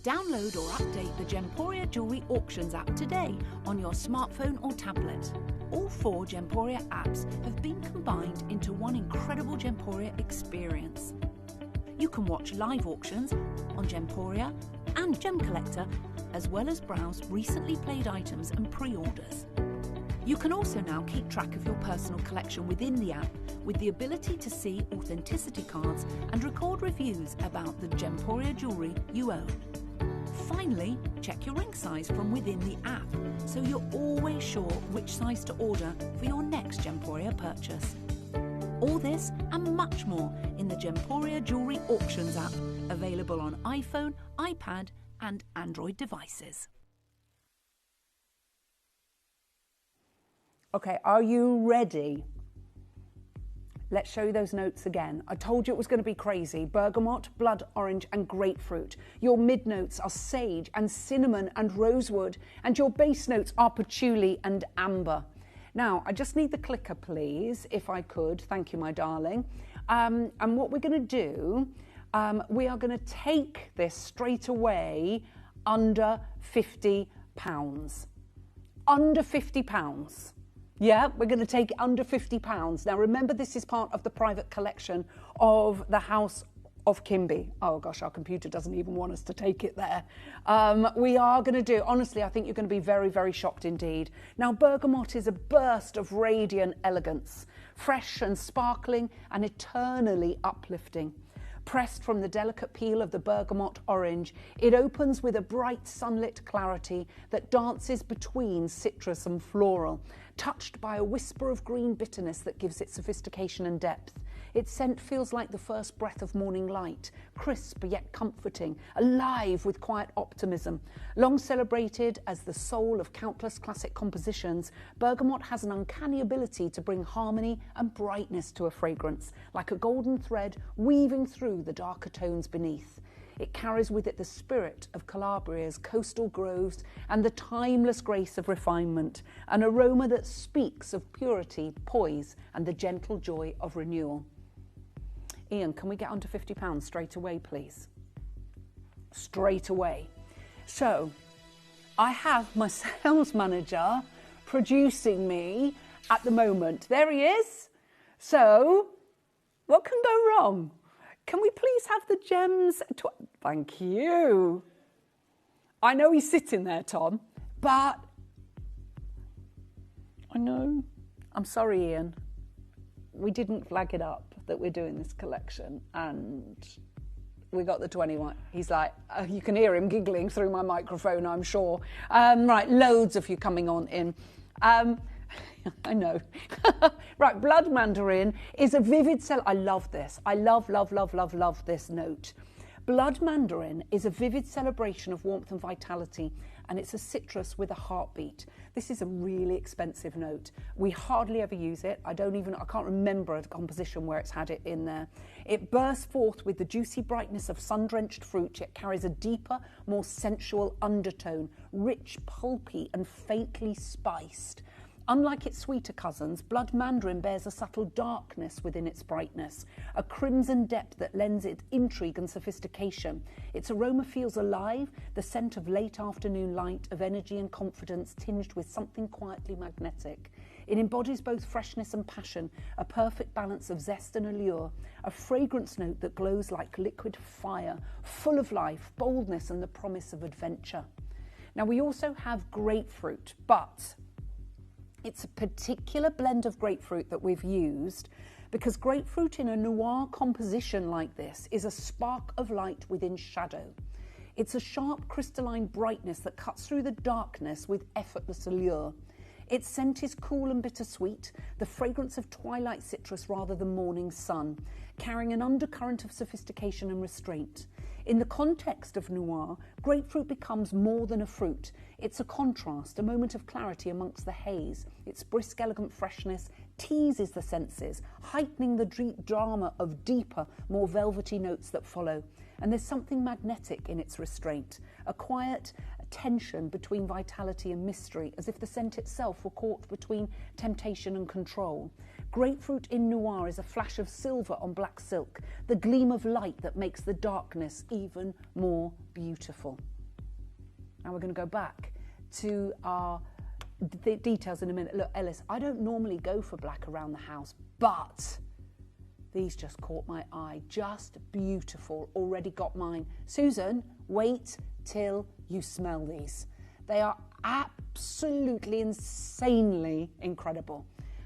Download or update the Gemporia Jewellery Auctions app today on your smartphone or tablet. All 4 Gemporia apps have been combined into one incredible Gemporia experience. You can watch live auctions on Gemporia and Gem Collector, as well as browse recently played items and pre-orders. You can also now keep track of your personal collection within the app, with the ability to see authenticity cards and record reviews about the Gemporia jewellery you own. Finally, check your ring size from within the app, so you're always sure which size to order for your next Gemporia purchase. All this and much more in the Gemporia Jewellery Auctions app, available on iPhone, iPad and Android devices. Okay, are you ready? Let's show you those notes again. I told you it was going to be crazy. Bergamot, blood orange and grapefruit. Your mid notes are sage and cinnamon and rosewood, and your base notes are patchouli and amber. Now, I just need the clicker, please, if I could. Thank you, my darling. And what we're going to do, we are going to take this straight away under £50. Under £50. Yeah, we're going to take it under £50. Now, remember, this is part of the private collection of the House of Kimby. Oh, gosh, our computer doesn't even want us to take it there. We are going to do, honestly, I think you're going to be very, very shocked indeed. Now, bergamot is a burst of radiant elegance, fresh and sparkling and eternally uplifting. Pressed from the delicate peel of the bergamot orange, it opens with a bright sunlit clarity that dances between citrus and floral, touched by a whisper of green bitterness that gives it sophistication and depth. Its scent feels like the first breath of morning light, crisp yet comforting, alive with quiet optimism. Long celebrated as the soul of countless classic compositions, bergamot has an uncanny ability to bring harmony and brightness to a fragrance, like a golden thread weaving through the darker tones beneath. It carries with it the spirit of Calabria's coastal groves and the timeless grace of refinement, an aroma that speaks of purity, poise, and the gentle joy of renewal. Ian, can we get under £50 straight away, please? Straight away. So, I have my sales manager producing me at the moment. There he is. So, what can go wrong? Can we please have the gems? Thank you. I know he's sitting there, Tom, but I know. I'm sorry, Ian. We didn't flag it up that we're doing this collection, and we got the 21. He's like, you can hear him giggling through my microphone, I'm sure. Right, loads of you coming on in. I know. Right, Blood Mandarin is a vivid I love this. I love this note. Blood Mandarin is a vivid celebration of warmth and vitality, and it's a citrus with a heartbeat. This is a really expensive note. We hardly ever use it. I can't remember a composition where it's had it in there. It bursts forth with the juicy brightness of sun-drenched fruit, yet carries a deeper, more sensual undertone, rich, pulpy, and faintly spiced. Unlike its sweeter cousins, Blood Mandarin bears a subtle darkness within its brightness, a crimson depth that lends it intrigue and sophistication. Its aroma feels alive, the scent of late afternoon light, of energy and confidence tinged with something quietly magnetic. It embodies both freshness and passion, a perfect balance of zest and allure, a fragrance note that glows like liquid fire, full of life, boldness, and the promise of adventure. Now, we also have grapefruit, but it's a particular blend of grapefruit that we've used because grapefruit in a noir composition like this is a spark of light within shadow. It's a sharp crystalline brightness that cuts through the darkness with effortless allure. Its scent is cool and bittersweet, the fragrance of twilight citrus rather than morning sun, carrying an undercurrent of sophistication and restraint. In the context of noir, grapefruit becomes more than a fruit. It's a contrast, a moment of clarity amongst the haze. Its brisk, elegant freshness teases the senses, heightening the drama of deeper, more velvety notes that follow. And there's something magnetic in its restraint, a quiet tension between vitality and mystery, as if the scent itself were caught between temptation and control. Grapefruit in noir is a flash of silver on black silk, the gleam of light that makes the darkness even more beautiful. Now we're going to go back to our details in a minute. Look, Ellis, I don't normally go for black around the house, but these just caught my eye. Just beautiful. Already got mine. Susan, wait till you smell these. They are absolutely insanely incredible.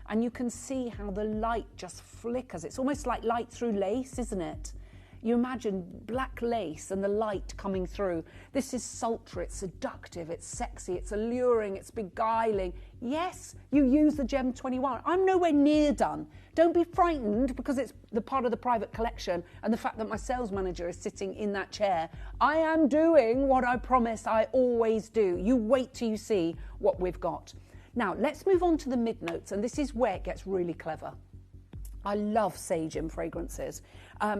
And you can see how the light just flickers. It's almost like light through lace, isn't it? You imagine black lace and the light coming through. This is sultry, it's seductive, it's sexy, it's alluring, it's beguiling. Yes, you use the Gem 21. I'm nowhere near done. Don't be frightened because it's the part of the private collection and the fact that my sales manager is sitting in that chair. I am doing what I promised I always do. You wait till you see what we've got. Now, let's move on to the mid-notes, and this is where it gets really clever. I love sage in fragrances.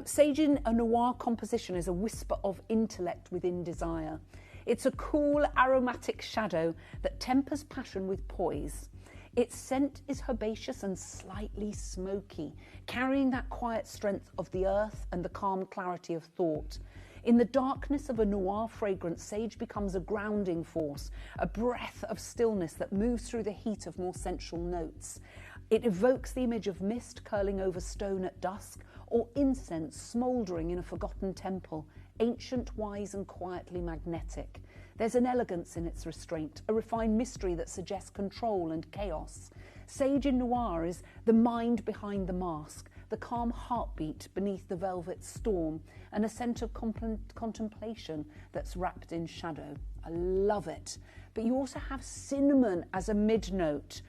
Sage in a noir composition is a whisper of intellect within desire. It's a cool, aromatic shadow that tempers passion with poise. Its scent is herbaceous and slightly smoky, carrying that quiet strength of the earth and the calm clarity of thought. In the darkness of a noir fragrance, sage becomes a grounding force, a breath of stillness that moves through the heat of more sensual notes. It evokes the image of mist curling over stone at dusk, or incense smouldering in a forgotten temple, ancient, wise, and quietly magnetic. There's an elegance in its restraint, a refined mystery that suggests control and chaos. Sage in noir is the mind behind the mask, the calm heartbeat beneath the velvet storm, and a scent of contemplation that's wrapped in shadow. I love it. But you also have cinnamon as a mid-note.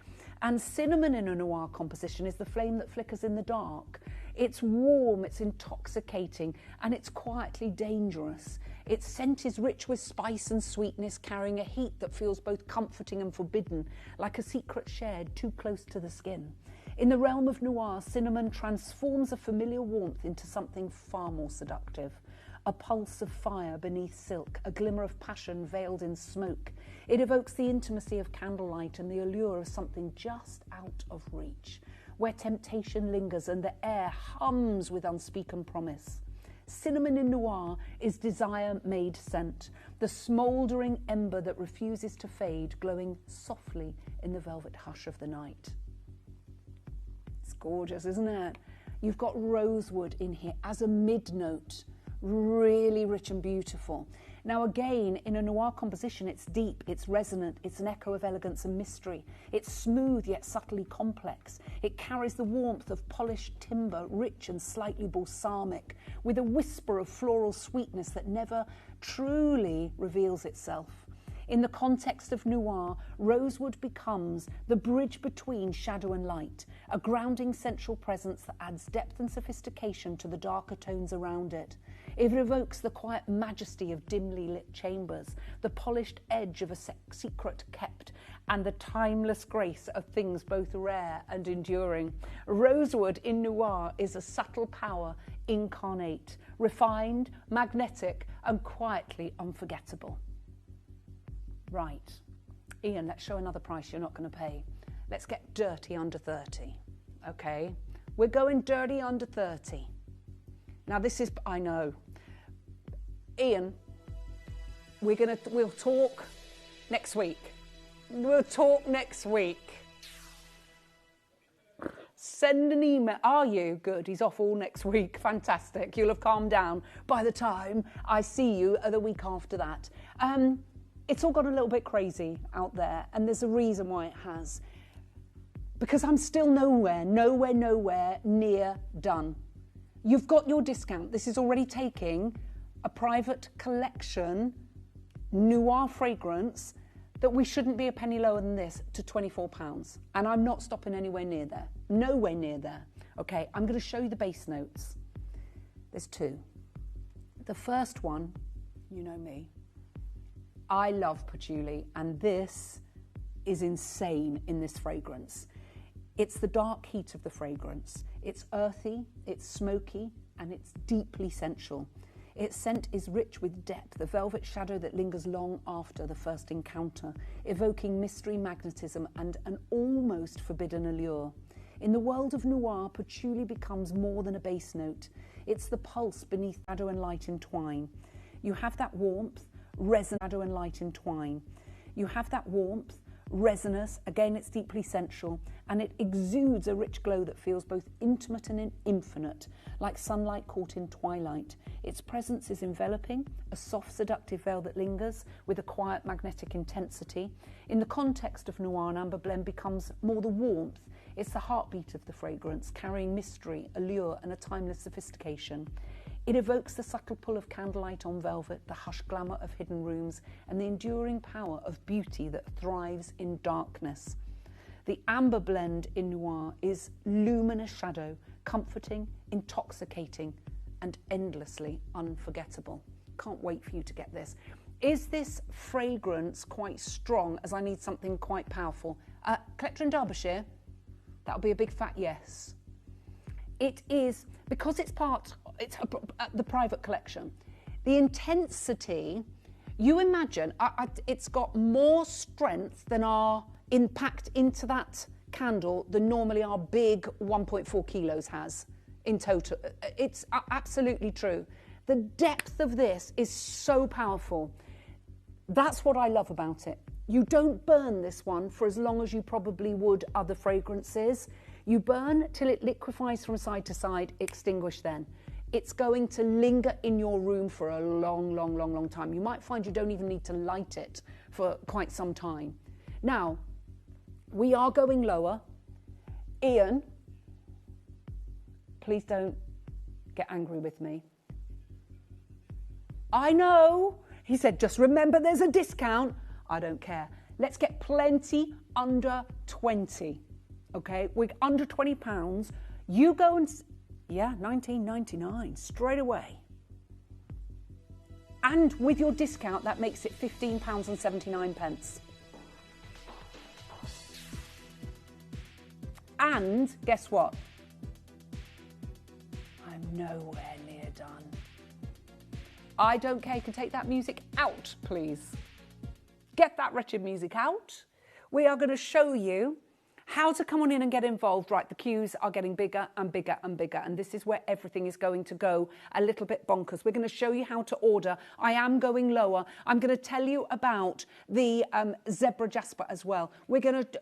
And cinnamon in a noir composition is the flame that flickers in the dark. It's warm, it's intoxicating, and it's quietly dangerous. Its scent is rich with spice and sweetness, carrying a heat that feels both comforting and forbidden, like a secret shared too close to the skin. In the realm of noir, cinnamon transforms a familiar warmth into something far more seductive. A pulse of fire beneath silk, a glimmer of passion veiled in smoke. It evokes the intimacy of candlelight and the allure of something just out of reach, where temptation lingers and the air hums with unspoken promise. Cinnamon in noir is desire made scent, the smouldering ember that refuses to fade, glowing softly in the velvet hush of the night. It's gorgeous, isn't it? You've got rosewood in here as a mid-note. Really rich and beautiful. Now again, in a noir composition, it's deep, it's resonant, it's an echo of elegance and mystery. It's smooth yet subtly complex. It carries the warmth of polished timber, rich and slightly balsamic, with a whisper of floral sweetness that never truly reveals itself. In the context of noir, rosewood becomes the bridge between shadow and light, a grounding central presence that adds depth and sophistication to the darker tones around it. It evokes the quiet majesty of dimly lit chambers, the polished edge of a secret kept, and the timeless grace of things both rare and enduring. Rosewood in noir is a subtle power incarnate, refined, magnetic, and quietly unforgettable. Right, Ian, let's show another price you're not going to pay. Let's get dirty under 30, okay? We're going dirty under 30. Now this is, I know. Ian, we'll talk next week. We'll talk next week. Send an email. Are you? Good. He's off all next week. Fantastic. You'll have calmed down by the time I see you the week after that. It's all got a little bit crazy out there, and there's a reason why it has. Because I'm still nowhere near done. You've got your discount. This is already taking a private collection noir fragrance that we shouldn't be a penny lower than this to £24. And I'm not stopping anywhere near there. Nowhere near there. Okay, I'm going to show you the base notes. There's two. The first one, you know me. I love patchouli, and this is insane in this fragrance. It's the dark heat of the fragrance. It's earthy, it's smoky, and it's deeply sensual. Its scent is rich with depth, a velvet shadow that lingers long after the first encounter, evoking mystery, magnetism, and an almost forbidden allure. In the world of noir, patchouli becomes more than a base note. It's the pulse beneath shadow and light entwine. You have that warmth, resin, shadow and light entwine. You have that warmth, resinous, again it's deeply sensual, and it exudes a rich glow that feels both intimate and infinite, like sunlight caught in twilight. Its presence is enveloping, a soft seductive veil that lingers with a quiet magnetic intensity. In the context of noir, an amber blend becomes more the warmth. It's the heartbeat of the fragrance, carrying mystery, allure, and a timeless sophistication. It evokes the subtle pull of candlelight on velvet, the hushed glamour of hidden rooms, and the enduring power of beauty that thrives in darkness. The amber blend in noir is luminous shadow, comforting, intoxicating, and endlessly unforgettable. Can't wait for you to get this. Is this fragrance quite strong, as I need something quite powerful? Collector in Derbyshire? That'll be a big fat yes. It is, because it's the private collection. The intensity, you imagine, it's got more strength than packed into that candle than normally our big 1.4 kilos has in total. It's absolutely true. The depth of this is so powerful. That's what I love about it. You don't burn this one for as long as you probably would other fragrances. You burn till it liquefies from side to side, extinguish then. It's going to linger in your room for a long time. You might find you don't even need to light it for quite some time. Now, we are going lower. Ian, please don't get angry with me. I know, he said, just remember there's a discount. I don't care. Let's get plenty under 20. Okay, we're under £20. You go and, yeah, £19.99 straight away. And with your discount, that makes it £15.79. And guess what? I'm nowhere near done. I don't care. You can take that music out, please. Get that wretched music out. We are going to show you how to come on in and get involved. Right, the queues are getting bigger and bigger and bigger, and this is where everything is going to go a little bit bonkers. We're going to show you how to order. I am going lower. I'm going to tell you about the zebra jasper as well. We're going to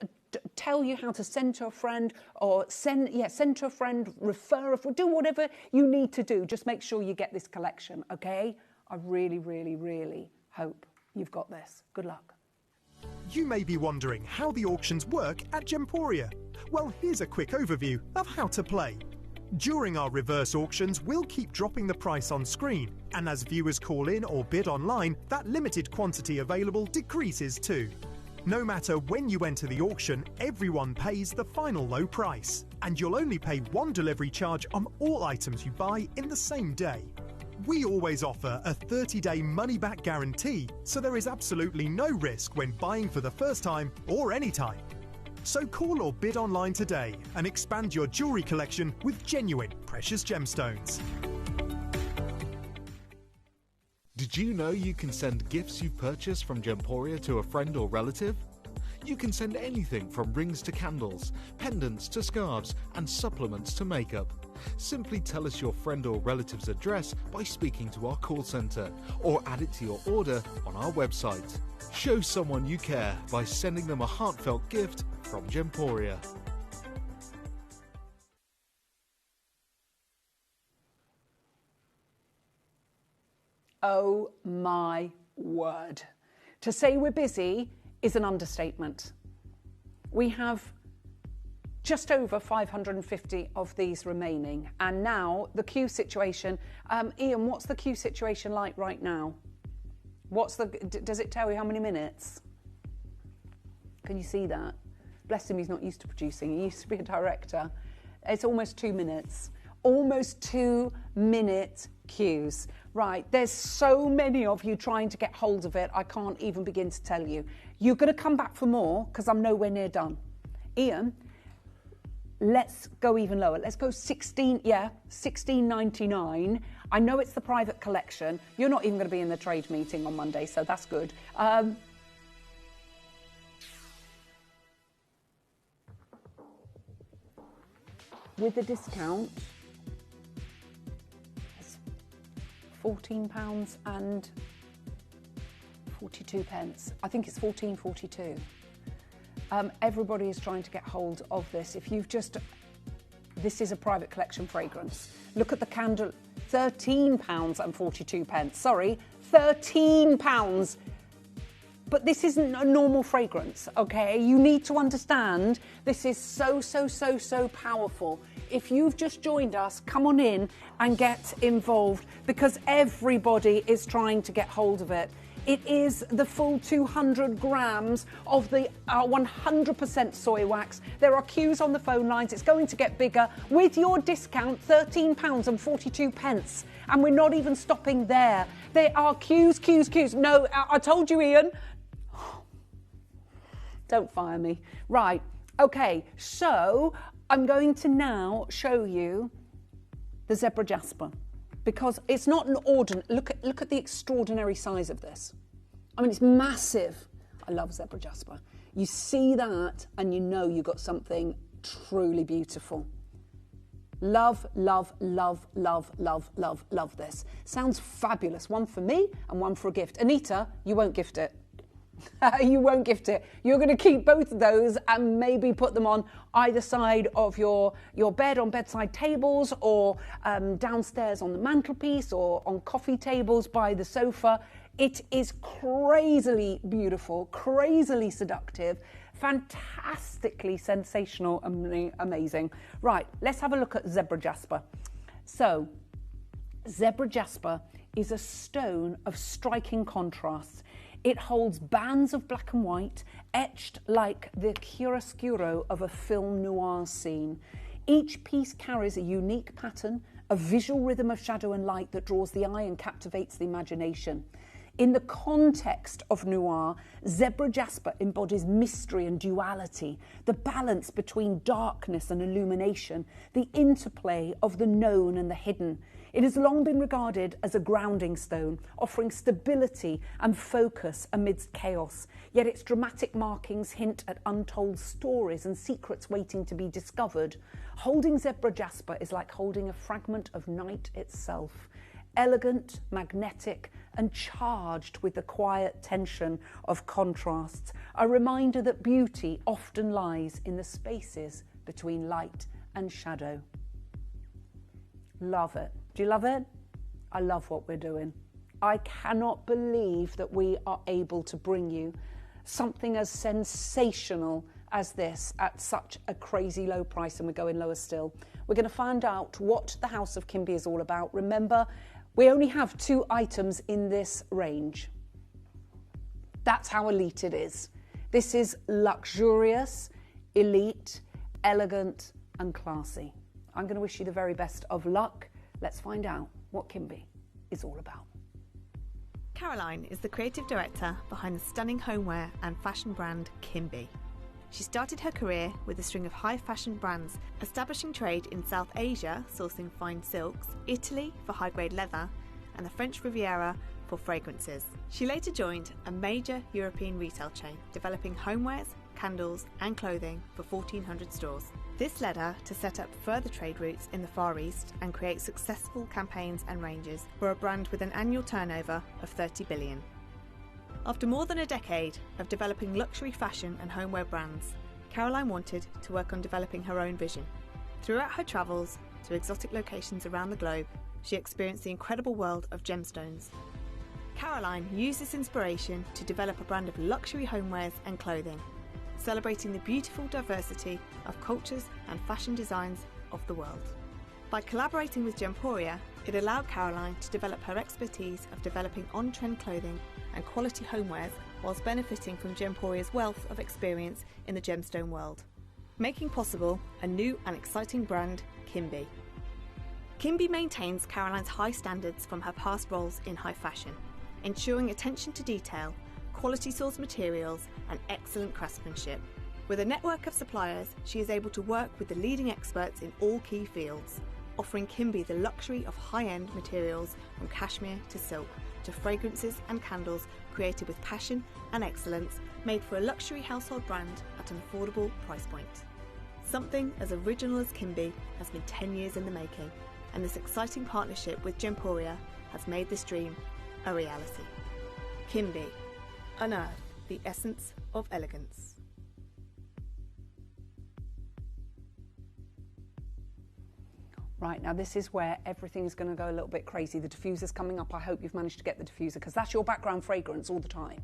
tell you how to send to a friend, or send to a friend, refer, do whatever you need to do. Just make sure you get this collection, okay? I really, really, really hope you've got this. Good luck. You may be wondering how the auctions work at Gemporia. Well, here's a quick overview of how to play. During our reverse auctions, we'll keep dropping the price on screen, and as viewers call in or bid online, that limited quantity available decreases too. No matter when you enter the auction, everyone pays the final low price, and you'll only pay one delivery charge on all items you buy in the same day. We always offer a 30-day money-back guarantee, so there is absolutely no risk when buying for the first time or any time. So call or bid online today and expand your jewellery collection with genuine precious gemstones. Did you know you can send gifts you've purchased from Gemporia to a friend or relative? You can send anything from rings to candles, pendants to scarves, and supplements to makeup. Simply tell us your friend or relative's address by speaking to our call centre, or add it to your order on our website. Show someone you care by sending them a heartfelt gift from Gemporia. Oh my word. To say we're busy is an understatement. We have just over 550 of these remaining, and now the queue situation. Ian, what's the queue situation like right now? Does it tell you how many minutes? Can you see that? Bless him, he's not used to producing. He used to be a director. It's almost 2 minutes. Almost 2 minute queues. Right, there's so many of you trying to get hold of it, I can't even begin to tell you. You're going to come back for more because I'm nowhere near done. Ian, let's go even lower. Let's go 16.99. I know it's the private collection. You're not even going to be in the trade meeting on Monday, so that's good. With the discount, it's £14 and 42 pence. I think it's 14.42. Everybody is trying to get hold of this. If you've just, this is a private collection fragrance. Look at the candle, £13 and 42 pence. Sorry, £13. But this isn't a normal fragrance, okay? You need to understand this is so powerful. If you've just joined us, come on in and get involved because everybody is trying to get hold of it. It is the full 200 grams of the 100% soy wax. There are queues on the phone lines. It's going to get bigger. With your discount, £13 and 42 pence. And we're not even stopping there. There are queues. No, I told you, Ian. Don't fire me. Right, okay, so I'm going to now show you the zebra jasper because it's not an ordinary, look at the extraordinary size of this. I mean, it's massive. I love zebra jasper. You see that and you know you got something truly beautiful. Love this. Sounds fabulous. One for me and one for a gift. Anita, you won't gift it. You won't gift it. You're going to keep both of those and maybe put them on either side of your bed, on bedside tables, or downstairs on the mantelpiece, or on coffee tables by the sofa. It is crazily beautiful, crazily seductive, fantastically sensational, amazing. Right, let's have a look at zebra jasper. So, zebra jasper is a stone of striking contrasts. It holds bands of black and white, etched like the chiaroscuro of a film noir scene. Each piece carries a unique pattern, a visual rhythm of shadow and light that draws the eye and captivates the imagination. In the context of noir, zebra jasper embodies mystery and duality, the balance between darkness and illumination, the interplay of the known and the hidden. It has long been regarded as a grounding stone, offering stability and focus amidst chaos, yet its dramatic markings hint at untold stories and secrets waiting to be discovered. Holding zebra jasper is like holding a fragment of night itself, elegant, magnetic, and charged with the quiet tension of contrasts, a reminder that beauty often lies in the spaces between light and shadow. Love it. Do you love it? I love what we're doing. I cannot believe that we are able to bring you something as sensational as this at such a crazy low price, and we're going lower still. We're going to find out what the House of Kimby is all about. Remember, we only have 2 items in this range. That's how elite it is. This is luxurious, elite, elegant and classy. I'm going to wish you the very best of luck. Let's find out what Kimby is all about. Caroline is the creative director behind the stunning homeware and fashion brand Kimby. She started her career with a string of high fashion brands, establishing trade in South Asia, sourcing fine silks, Italy for high-grade leather, and the French Riviera for fragrances. She later joined a major European retail chain, developing homewares, candles and clothing for 1,400 stores. This led her to set up further trade routes in the Far East and create successful campaigns and ranges for a brand with an annual turnover of 30 billion. After more than a decade of developing luxury fashion and homeware brands, Caroline wanted to work on developing her own vision. Throughout her travels to exotic locations around the globe, she experienced the incredible world of gemstones. Caroline used this inspiration to develop a brand of luxury homewares and clothing, celebrating the beautiful diversity of cultures and fashion designs of the world. By collaborating with Gemporia, it allowed Caroline to develop her expertise of developing on-trend clothing and quality homewares whilst benefiting from Gemporia's wealth of experience in the gemstone world, making possible a new and exciting brand, Kimby. Kimby maintains Caroline's high standards from her past roles in high fashion, ensuring attention to detail, quality sourced materials and excellent craftsmanship. With a network of suppliers, she is able to work with the leading experts in all key fields, offering Kimby the luxury of high-end materials from cashmere to silk, to fragrances and candles created with passion and excellence, made for a luxury household brand at an affordable price point. Something as original as Kimby has been 10 years in the making, and this exciting partnership with Gemporia has made this dream a reality. Kimby, unearth the essence of elegance. Right, now this is where everything is going to go a little bit crazy. The diffuser's coming up. I hope you've managed to get the diffuser, because that's your background fragrance all the time.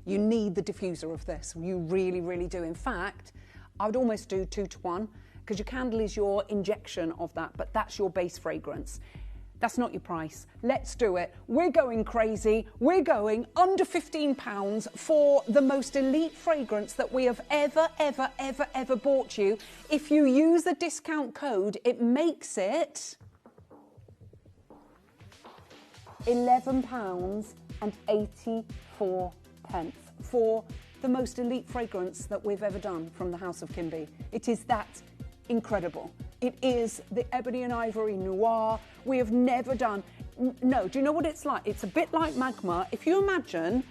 You need the diffuser of this. You really, really do. In fact, I would almost do 2 to 1, because your candle is your injection of that, but that's your base fragrance. That's not your price. Let's do it. We're going crazy. We're going under £15 for the most elite fragrance that we have ever bought you. If you use the discount code, it makes it £11.84 for the most elite fragrance that we've ever done from the House of Kimby. It is that incredible. It is the ebony and ivory noir. We have never done. No, do you know what it's like? It's a bit like magma. If you imagine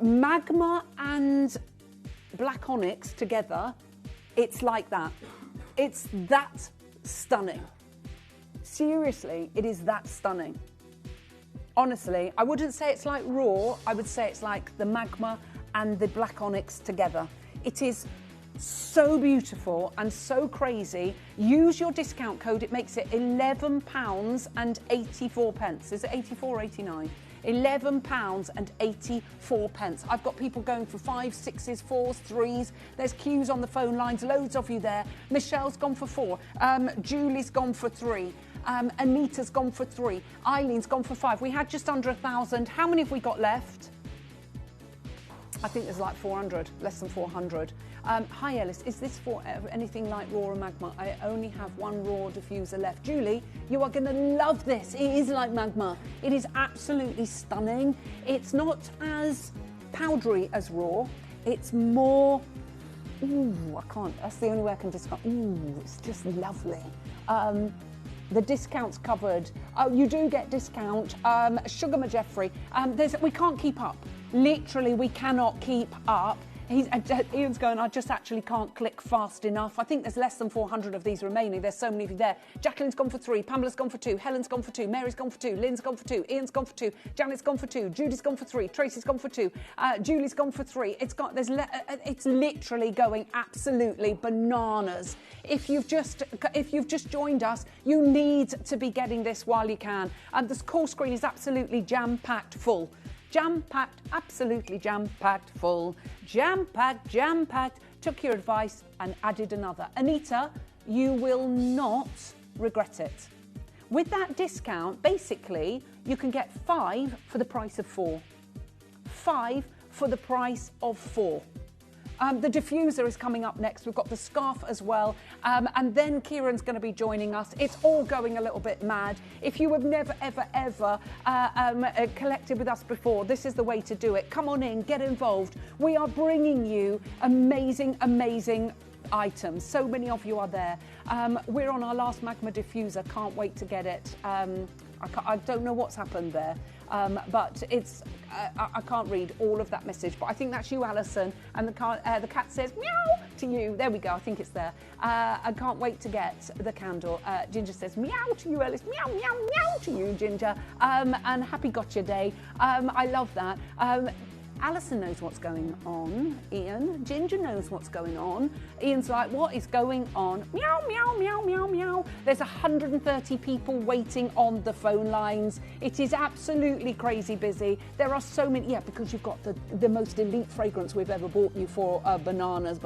magma and black onyx together, it's like that. It's that stunning. Seriously, it is that stunning. Honestly, I wouldn't say it's like raw. I would say it's like the magma and the black onyx together. It is so beautiful and so crazy. Use your discount code. It makes it £11.84. Is it 84 or 89? £11.84. I've got people going for 5s, 6s, 4s, 3s. There's queues on the phone lines, loads of you there. Michelle's gone for 4. Julie's gone for 3. Anita's gone for 3. Eileen's gone for 5. We had just under 1,000. How many have we got left? I think there's like 400, less than 400. Hi Ellis, is this for anything like raw or magma? I only have 1 raw diffuser left. Julie, you are going to love this. It is like magma. It is absolutely stunning. It's not as powdery as raw. It's more, ooh, I can't, that's the only way I can describe. Ooh, it's just lovely. The discount's covered. You do get discount. Sugar Majeffrey, we can't keep up. Literally, we cannot keep up. Ian's going, I just actually can't click fast enough. I think there's less than 400 of these remaining. There's so many of you there. Jacqueline's gone for 3. Pamela's gone for 2. Helen's gone for 2. Mary's gone for 2. Lynn's gone for 2. Ian's gone for 2. Janet's gone for 2. Judy's gone for 3. Tracy's gone for 2. Julie's gone for 3. It's literally going absolutely bananas. If you've just joined us, you need to be getting this while you can. And this call screen is absolutely jam-packed full. Jam-packed, absolutely jam-packed full. Jam-packed, jam-packed. took your advice and added another. Anita, you will not regret it. With that discount, basically, you can get 5 for the price of 4. 5 for the price of 4. The diffuser is coming up next. We've got the scarf as well. And then Kieran's going to be joining us. It's all going a little bit mad. If you have never, ever, ever collected with us before, this is the way to do it. Come on in, get involved. We are bringing you amazing, amazing items. So many of you are there. We're on our last magma diffuser. Can't wait to get it. I don't know what's happened there. But it's, I can't read all of that message, but I think that's you, Alison, and the cat says meow to you. There we go, I think it's there. I can't wait to get the candle. Ginger says meow to you, Alice, meow, meow, meow to you, Ginger. And happy gotcha day. I love that. Alison knows what's going on, Ian. Ginger knows what's going on. Ian's like, what is going on? Meow, meow, meow, meow, meow. There's 130 people waiting on the phone lines. It is absolutely crazy busy. There are so many, yeah, because you've got the most elite fragrance we've ever bought you for bananas,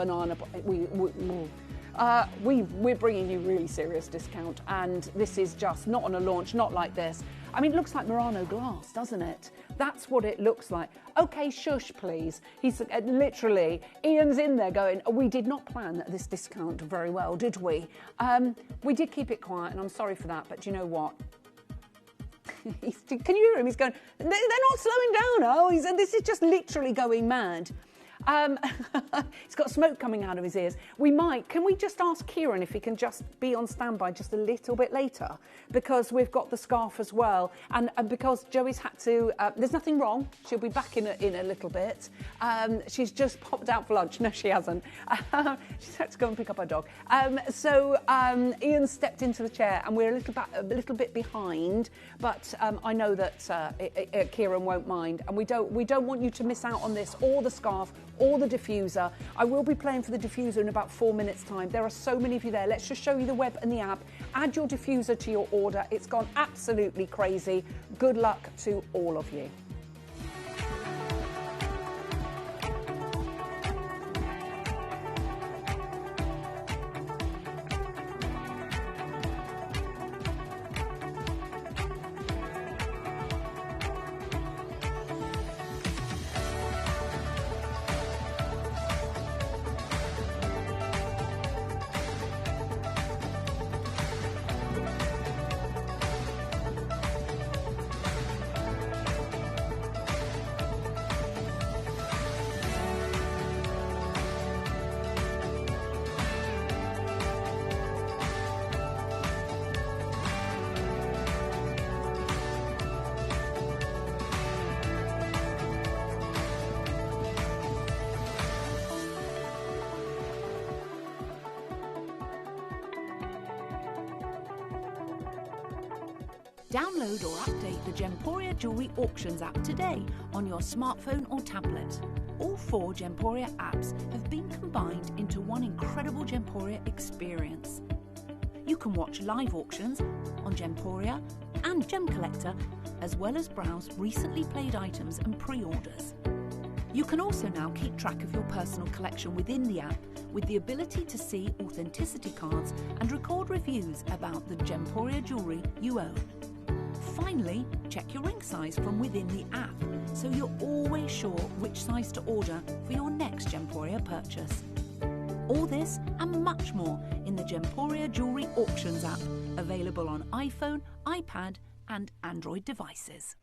we're bringing you really serious discount, and this is just not on a launch, not like this. I mean, it looks like Murano glass, doesn't it? That's what it looks like. Okay, shush, please. He's literally, Ian's in there going, we did not plan this discount very well, did we? We did keep it quiet, and I'm sorry for that, but you know what? Can you hear him? He's going, they're not slowing down, oh, this is just literally going mad. He's got smoke coming out of his ears. Can we just ask Kieran if he can just be on standby just a little bit later? Because we've got the scarf as well. And because Joey's had to, there's nothing wrong. She'll be back in a little bit. She's just popped out for lunch. No, she hasn't. She's had to go and pick up her dog. Ian stepped into the chair and we're a little bit behind, but I know that Kieran won't mind. And we don't want you to miss out on this or the scarf or the diffuser. I will be playing for the diffuser in about 4 minutes time. There are so many of you there. Let's just show you the web and the app. Add your diffuser to your order. It's gone absolutely crazy. Good luck to all of you. Download or update the Gemporia Jewellery Auctions app today on your smartphone or tablet. All 4 Gemporia apps have been combined into one incredible Gemporia experience. You can watch live auctions on Gemporia and Gem Collector, as well as browse recently played items and pre-orders. You can also now keep track of your personal collection within the app with the ability to see authenticity cards and record reviews about the Gemporia jewellery you own. Finally, check your ring size from within the app, so you're always sure which size to order for your next Gemporia purchase. All this and much more in the Gemporia Jewellery Auctions app, available on iPhone, iPad and Android devices.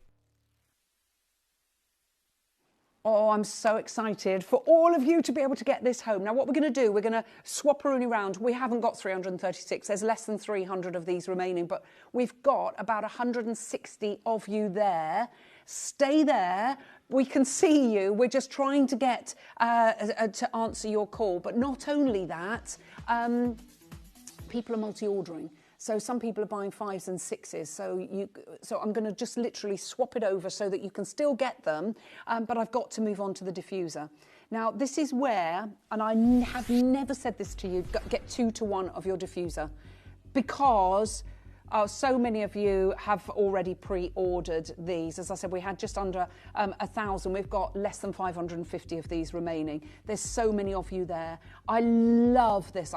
Oh, I'm so excited for all of you to be able to get this home. Now, what we're going to do, we're going to swap Rooney around. We haven't got 336. There's less than 300 of these remaining, but we've got about 160 of you there. Stay there. We can see you. We're just trying to get to answer your call. But not only that, people are multi-ordering. So some people are buying 5s and 6s. So I'm going to just literally swap it over so that you can still get them. But I've got to move on to the diffuser. Now, this is where, and I have never said this to you, get 2 to 1 of your diffuser. Because Oh, so many of you have already pre-ordered these. As I said, we had just under 1,000. We've got less than 550 of these remaining. There's so many of you there. I love this.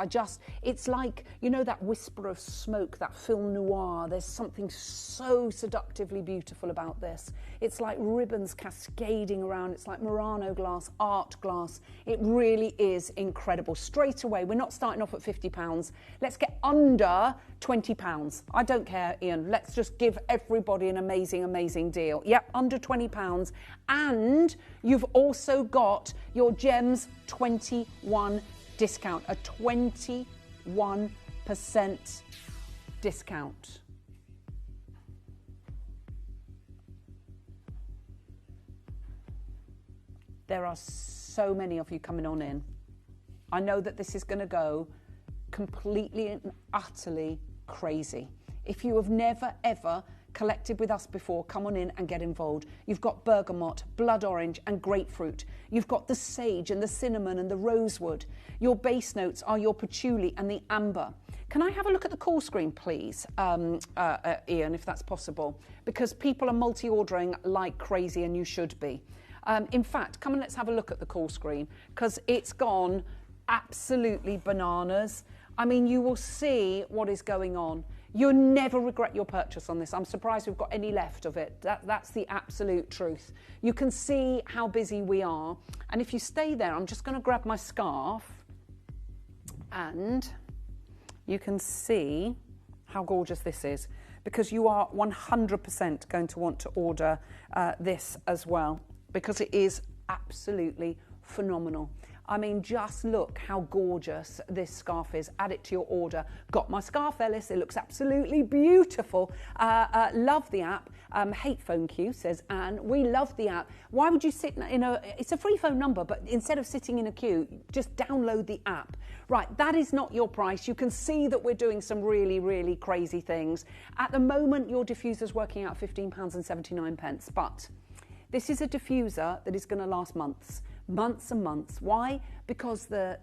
It's like, you know, that whisper of smoke, that film noir. There's something so seductively beautiful about this. It's like ribbons cascading around. It's like Murano glass, art glass. It really is incredible. Straight away, we're not starting off at £50. Let's get under £20. I don't care, Ian. Let's just give everybody an amazing, amazing deal. Yep, under £20. And you've also got your Gems 21 discount, a 21% discount. There are so many of you coming on in. I know that this is going to go completely and utterly crazy. If you have never ever collected with us before, come on in and get involved. You've got bergamot, blood orange and grapefruit. You've got the sage and the cinnamon and the rosewood. Your base notes are your patchouli and the amber. Can I have a look at the call screen, please, Ian, if that's possible? Because people are multi-ordering like crazy, and you should be. In fact, come and let's have a look at the call screen, because it's gone absolutely bananas. I mean, you will see what is going on. You'll never regret your purchase on this. I'm surprised we've got any left of it. That's the absolute truth. You can see how busy we are. And if you stay there, I'm just going to grab my scarf, and you can see how gorgeous this is, because you are 100% going to want to order this as well, because it is absolutely phenomenal. I mean, just look how gorgeous this scarf is. Add it to your order. Got my scarf, Ellis. It looks absolutely beautiful. Love the app. Hate phone queue, says Anne. We love the app. Why would you sit in it's a free phone number, but instead of sitting in a queue, just download the app. Right, that is not your price. You can see that we're doing some really, really crazy things. At the moment, your diffuser's working out £15.79, but this is a diffuser that is going to last months and months. Why? Because the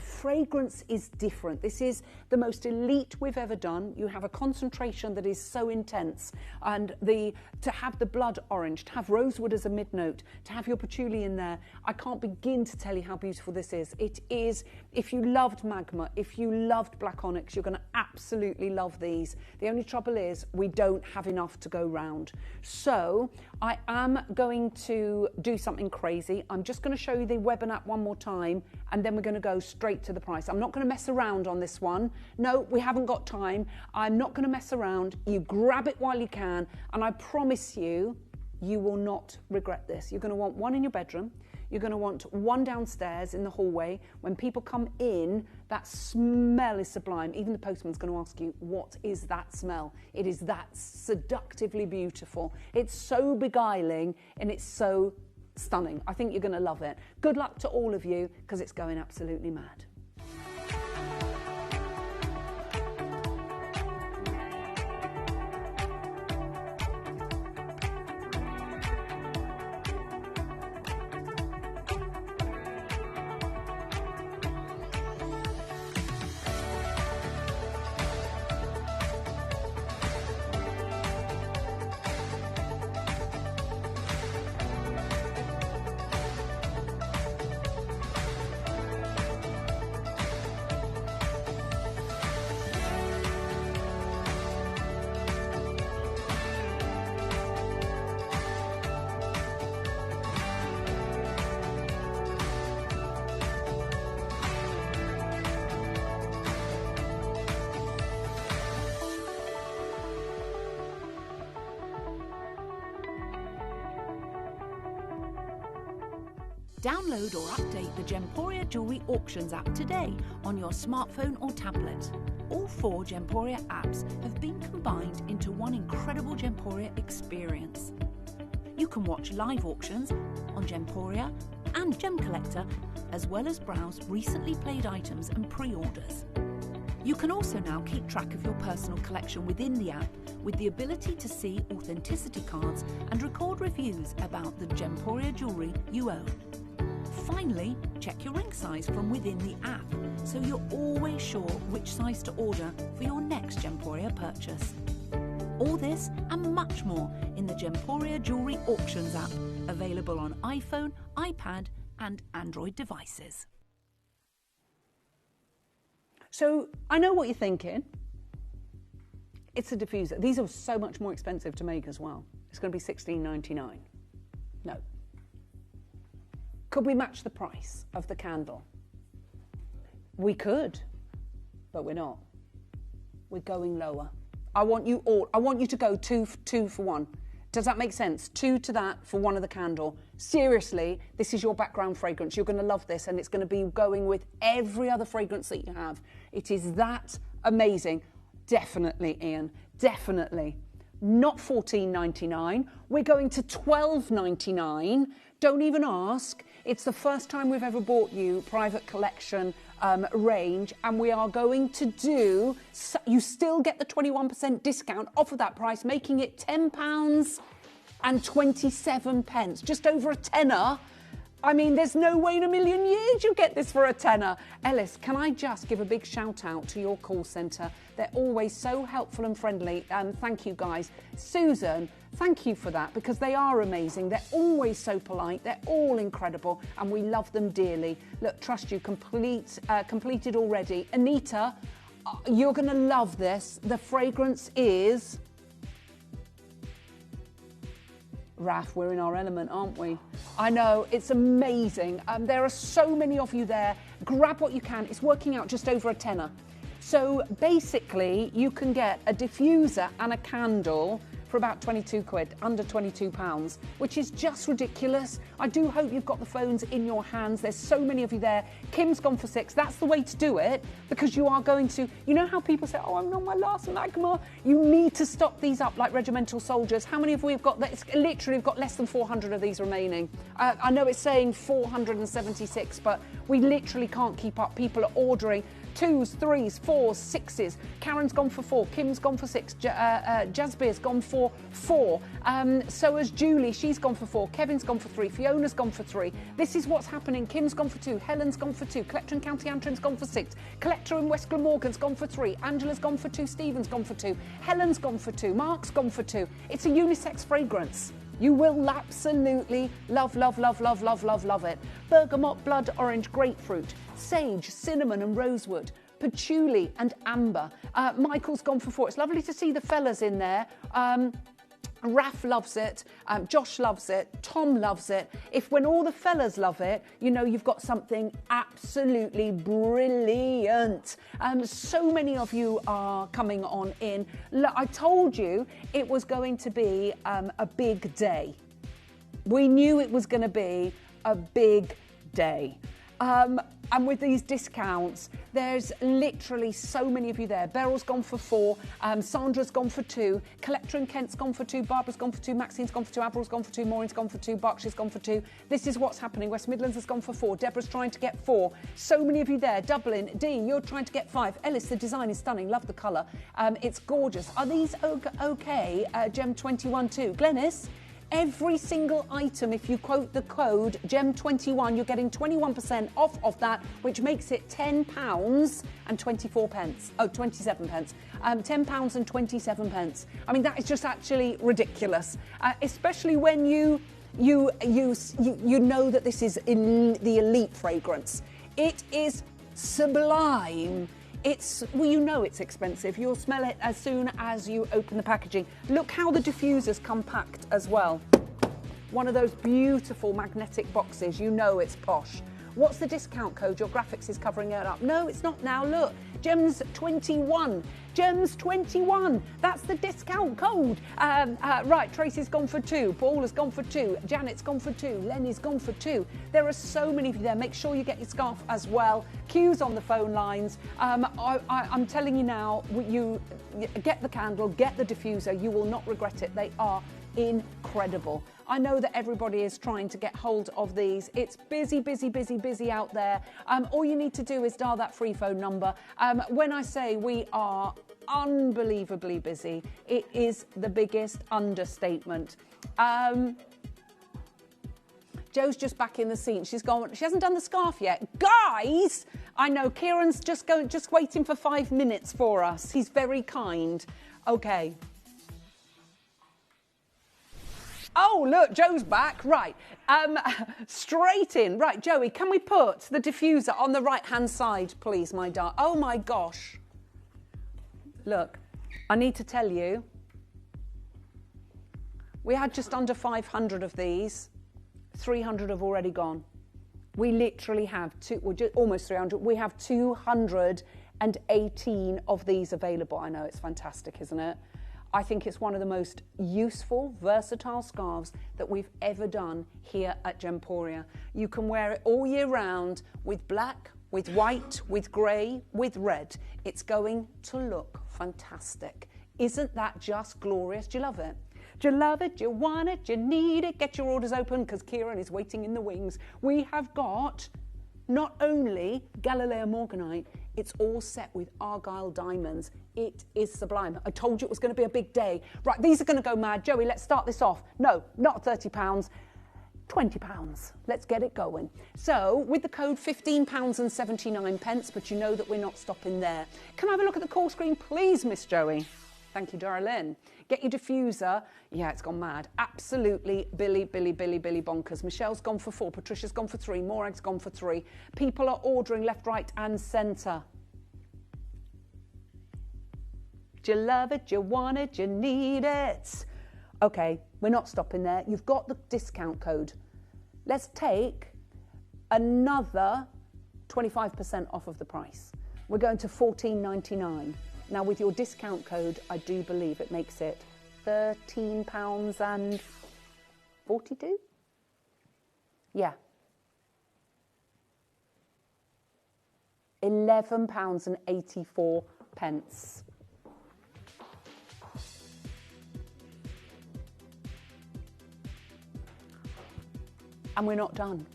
fragrance is different. This is the most elite we've ever done. You have a concentration that is so intense, and to have the blood orange, to have rosewood as a mid note, to have your patchouli in there, I can't begin to tell you how beautiful this is. It is, if you loved magma, if you loved black onyx, you're going to absolutely love these. The only trouble is we don't have enough to go round. So I am going to do something crazy. I'm just going to show you the web and app one more time, and then we're going to go straight to the price. I'm not going to mess around on this one. No, we haven't got time. I'm not going to mess around. You grab it while you can, and I promise you, you will not regret this. You're going to want one in your bedroom. You're going to want one downstairs in the hallway. When people come in, that smell is sublime. Even the postman's going to ask you, what is that smell? It is that seductively beautiful. It's so beguiling, and it's so stunning. I think you're going to love it. Good luck to all of you, because it's going absolutely mad. Download or update the Gemporia Jewellery Auctions app today on your smartphone or tablet. All 4 Gemporia apps have been combined into one incredible Gemporia experience. You can watch live auctions on Gemporia and Gem Collector, as well as browse recently played items and pre-orders. You can also now keep track of your personal collection within the app, with the ability to see authenticity cards and record reviews about the Gemporia jewellery you own. Finally, check your ring size from within the app, so you're always sure which size to order for your next Gemporia purchase. All this and much more in the Gemporia Jewellery Auctions app, available on iPhone, iPad and Android devices. So I know what you're thinking. It's a diffuser. These are so much more expensive to make as well. It's going to be $16.99. No. Could we match the price of the candle? We could, but we're not. We're going lower. I want you to go two for one. Does that make sense? 2 to that for one of the candle. Seriously, this is your background fragrance. You're going to love this, and it's going to be going with every other fragrance that you have. It is that amazing. Definitely, Ian. Definitely. Not $14.99. We're going to $12.99. Don't even ask. It's the first time we've ever bought you private collection range, and we are going to do, you still get the 21% discount off of that price, making it £10.27, just over a tenner. I mean, there's no way in a million years you get this for a tenner. Ellis, can I just give a big shout out to your call centre? They're always so helpful and friendly. Thank you, guys. Susan, thank you for that, because they are amazing. They're always so polite. They're all incredible, and we love them dearly. Look, trust you, completed already. Anita, you're going to love this. The fragrance is... Raf, we're in our element, aren't we? I know, it's amazing. There are so many of you there. Grab what you can. It's working out just over a tenner. So basically, you can get a diffuser and a candle for about 22 quid, under 22 pounds, which is just ridiculous. I do hope you've got the phones in your hands. There's so many of you there. Kim's gone for 6. That's the way to do it, because you are going to, you know how people say, oh, I'm on my last magma. You need to stock these up like regimental soldiers. How many have we got? It's literally, we've got less than 400 of these remaining. I know it's saying 476, but we literally can't keep up. People are ordering 2s, 3s, 4s, 6s. Karen's gone for 4. Kim's gone for 6. Jasbir's gone for 4. So has Julie. She's gone for 4. Kevin's gone for 3. Fiona's gone for 3. This is what's happening. Kim's gone for 2. Helen's gone for 2. Collector in County Antrim's gone for 6. Collector in West Glamorgan's gone for 3. Angela's gone for 2. Stephen's gone for 2. Helen's gone for 2. Mark's gone for 2. It's a unisex fragrance. You will absolutely love, love, love, love, love, love, love it. Bergamot, blood orange, grapefruit, sage, cinnamon and rosewood, patchouli and amber. Michael's gone for 4. It's lovely to see the fellas in there. Raf loves it, Josh loves it, Tom loves it. When all the fellas love it, you know you've got something absolutely brilliant. So many of you are coming on in. Look, I told you it was going to be a big day. We knew it was going to be a big day. And with these discounts, there's literally so many of you there. Beryl's gone for 4, Sandra's gone for 2, Collector and Kent's gone for 2, Barbara's gone for 2, Maxine's gone for 2, Aberyl's gone for 2, Maureen's gone for 2, Berkshire's gone for 2. This is what's happening. West Midlands has gone for 4, Deborah's trying to get 4. So many of you there. Dublin, Dean, you're trying to get 5. Ellis, the design is stunning. Love the colour. It's gorgeous. Are these okay? Gem 21 too. Glenys? Every single item, if you quote the code GEM21, you're getting 21% off of that, which makes it £10 and 24 pence. Oh, 27 pence. £10 and 27 pence. I mean, that is just actually ridiculous, especially when you know that this is in the elite fragrance. It is sublime. Well, you know it's expensive. You'll smell it as soon as you open the packaging. Look how the diffusers come packed as well. One of those beautiful magnetic boxes. You know it's posh. What's the discount code? Your graphics is covering it up. No, it's not now. Look, GEMS21. GEMS21. That's the discount code. Right, Tracy's gone for 2. Paul has gone for 2. Janet's gone for 2. Lenny's gone for 2. There are so many of you there. Make sure you get your scarf as well. Queues on the phone lines. I'm telling you now, you get the candle, get the diffuser. You will not regret it. They are incredible. I know that everybody is trying to get hold of these. It's busy, busy, busy, busy out there. All you need to do is dial that free phone number. When I say we are unbelievably busy, it is the biggest understatement. Joe's just back in the scene. She's gone. She hasn't done the scarf yet. Guys, I know Kieran's just waiting for 5 minutes for us. He's very kind. Okay. Oh, look, Joe's back. Right. Straight in. Right, Joey, can we put the diffuser on the right-hand side, please, my darling? Oh, my gosh. Look, I need to tell you, we had just under 500 of these. 300 have already gone. We literally have almost 300. We have 218 of these available. I know, it's fantastic, isn't it? I think it's one of the most useful, versatile scarves that we've ever done here at Gemporia. You can wear it all year round with black, with white, with grey, with red. It's going to look fantastic. Isn't that just glorious? Do you love it? Do you love it? Do you want it? Do you need it? Get your orders open because Kieran is waiting in the wings. We have got not only Galileo Morganite, it's all set with Argyle diamonds. It is sublime. I told you it was going to be a big day. Right, these are going to go mad. Joey, let's start this off. No, not £30, £20. Let's get it going. So, with the code £15.79, but you know that we're not stopping there. Can I have a look at the call screen, please, Miss Joey? Thank you, darling. Get your diffuser. Yeah, it's gone mad. Absolutely Billy bonkers. Michelle's gone for 4. Patricia's gone for 3. Morag's gone for 3. People are ordering left, right and centre. Do you love it? Do you want it? Do you need it? Okay, we're not stopping there. You've got the discount code. Let's take another 25% off of the price. We're going to £14.99. Now, with your discount code, I do believe it makes it £13.42? Yeah. £11.84. And we're not done.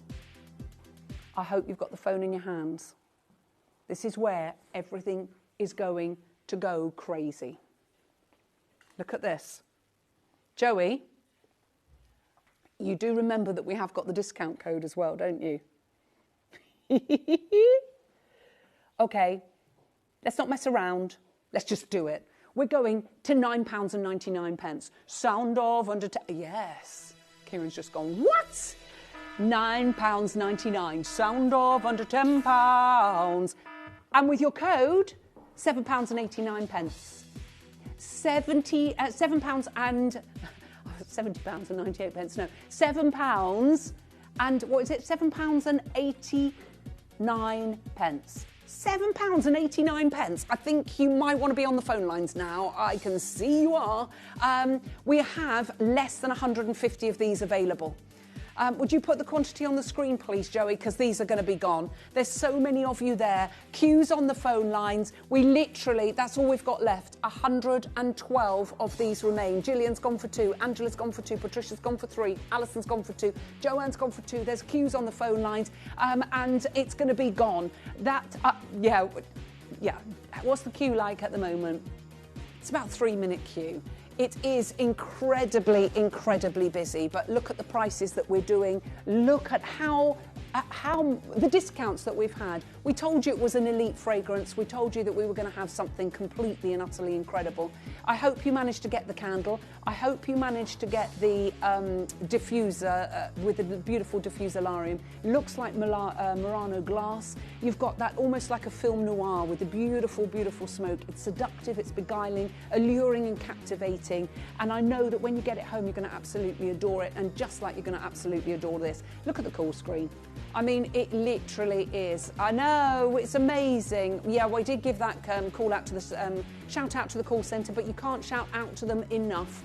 I hope you've got the phone in your hands. This is where everything is going to go crazy. Look at this. Joey, you do remember that we have got the discount code as well, don't you? Okay, let's not mess around. Let's just do it. We're going to £9.99. Sound of under 10. Yes. Kieran's just gone, what? £9.99. Sound of under £10. And with your code, £7.89. £70 and £70.98. No, £7 and what is it? £7.89. £7.89. I think you might want to be on the phone lines now. I can see you are. We have less than 150 of these available. Would you put the quantity on the screen, please, Joey, because these are going to be gone. There's so many of you there. Queues on the phone lines. We literally, that's all we've got left. 112 of these remain. Gillian's gone for 2. Angela's gone for 2. Patricia's gone for 3. Alison's gone for 2. Joanne's gone for 2. There's queues on the phone lines, and it's going to be gone. Yeah. What's the queue like at the moment? It's about a 3-minute queue. It is incredibly busy, but look at the prices that we're doing. Look at how the discounts that we've had. We told you it was an elite fragrance. We told you that we were going to have something completely and utterly incredible. I hope you managed to get the candle. I hope you managed to get the diffuser with the beautiful diffusalarium. Looks like Murano glass. You've got that almost like a film noir with the beautiful smoke. It's seductive, it's beguiling, alluring and captivating. And I know that when you get it home, you're going to absolutely adore it. And just like you're going to absolutely adore this. Look at the call screen. I mean, it literally is. I know, it's amazing. Yeah, well, I did give that call out to the shout out to the call centre, but you can't shout out to them enough.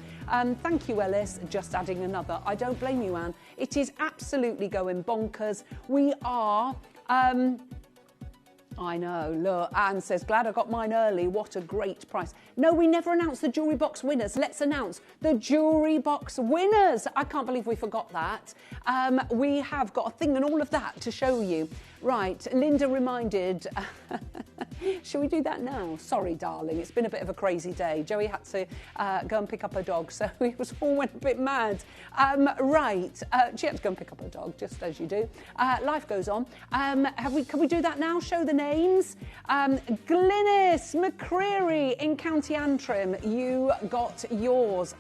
Thank you, Ellis. Just adding another. I don't blame you, Anne. It is absolutely going bonkers. We are I know, look, Anne says, glad I got mine early, what a great price. No, we never announced the jewellery box winners. Let's announce the jewellery box winners. I can't believe we forgot that. We have got a thing and all of that to show you. Right, Linda reminded, shall we do that now? Sorry, darling, it's been a bit of a crazy day. Joey had to go and pick up her dog, so we all went a bit mad. She had to go and pick up her dog, just as you do. Life goes on. Can we do that now? Show the names. Glynis McCreary in County Antrim, you got yours,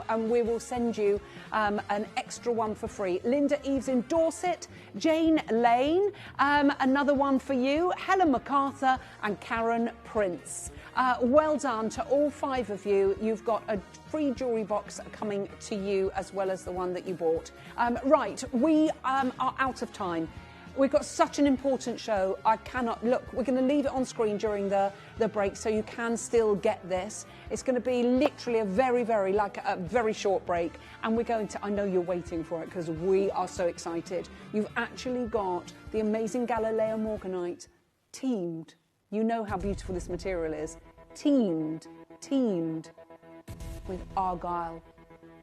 and we will send you an extra one for free. Linda Eves in Dorset, Jane Lane, another one for you, Helen MacArthur and Karen Prince. Well done to all 5 of you. You've got a free jewellery box coming to you as well as the one that you bought. Right, we are out of time. We've got such an important show. I cannot look. We're going to leave it on screen during the break so you can still get this. It's going to be literally a very short break, and we're going to, I know you're waiting for it because we are so excited. You've actually got the amazing Galileo Morganite teamed. You know how beautiful this material is. Teamed with Argyle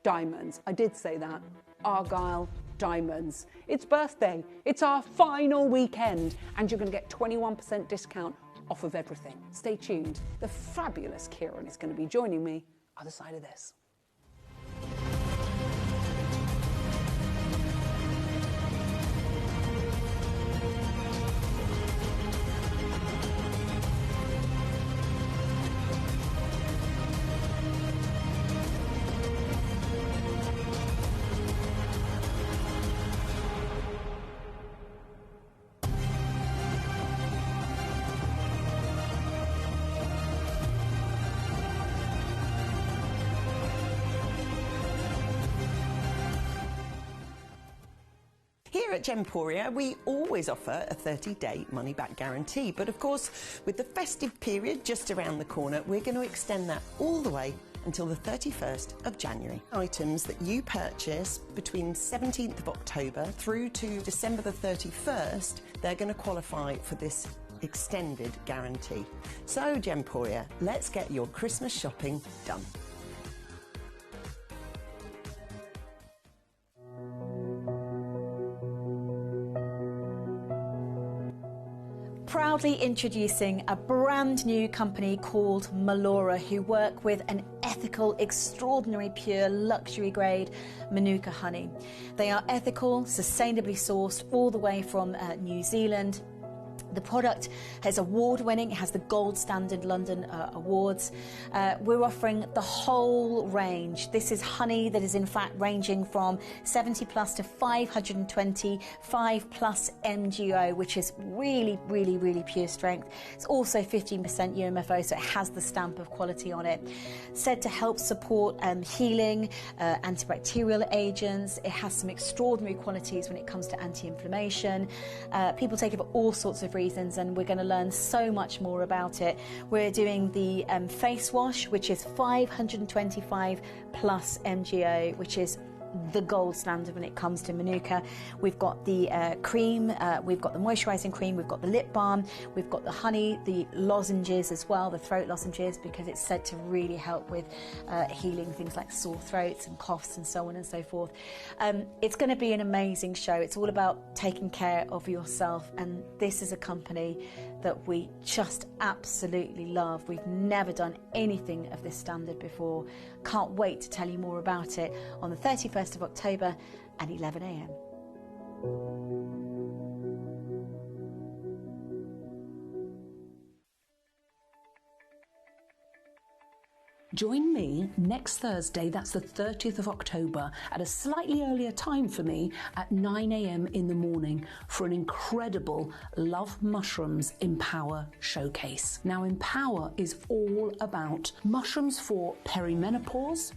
diamonds. I did say that. Argyle diamonds. It's birthday. It's our final weekend, and you're going to get 21% discount off of everything. Stay tuned. The fabulous Kieran is going to be joining me other side of this. Here at Gemporia, we always offer a 30-day money-back guarantee. But of course, with the festive period just around the corner, we're going to extend that all the way until the 31st of January. Items that you purchase between 17th of October through to December the 31st, they're going to qualify for this extended guarantee. So, Gemporia, let's get your Christmas shopping done. Proudly introducing a brand new company called Melora, who work with an ethical, extraordinary, pure, luxury grade Manuka honey. They are ethical, sustainably sourced all the way from New Zealand. The product is award-winning. It has the Gold Standard London Awards. We're offering the whole range. This is honey that is in fact ranging from 70 plus to 525 plus MGO, which is really, really, really pure strength. It's also 15% UMFO, so it has the stamp of quality on it. Said to help support healing, antibacterial agents. It has some extraordinary qualities when it comes to anti-inflammation. People take it for all sorts of reasons, and we're going to learn so much more about it. We're doing the face wash, which is 525 plus MGO, which is the gold standard when it comes to Manuka. We've got the cream, we've got the moisturising cream, we've got the lip balm, we've got the honey, the lozenges as well, the throat lozenges, because it's said to really help with healing things like sore throats and coughs and so on and so forth. It's going to be an amazing show. It's all about taking care of yourself, and this is a company that we just absolutely love. We've never done anything of this standard before. Can't wait to tell you more about it on the 31st of October at 11 a.m. Join me next Thursday, that's the 30th of October, at a slightly earlier time for me at 9 a.m. in the morning for an incredible Love Mushrooms Empower showcase. Now, Empower is all about mushrooms for perimenopause,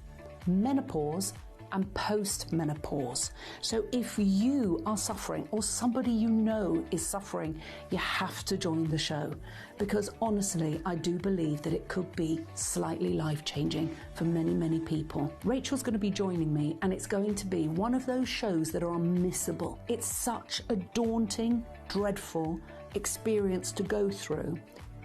menopause, and post-menopause. So if you are suffering, or somebody you know is suffering, you have to join the show, because honestly, I do believe that it could be slightly life-changing for many, many people. Rachel's going to be joining me, and it's going to be one of those shows that are unmissable. It's such a daunting, dreadful, experience to go through,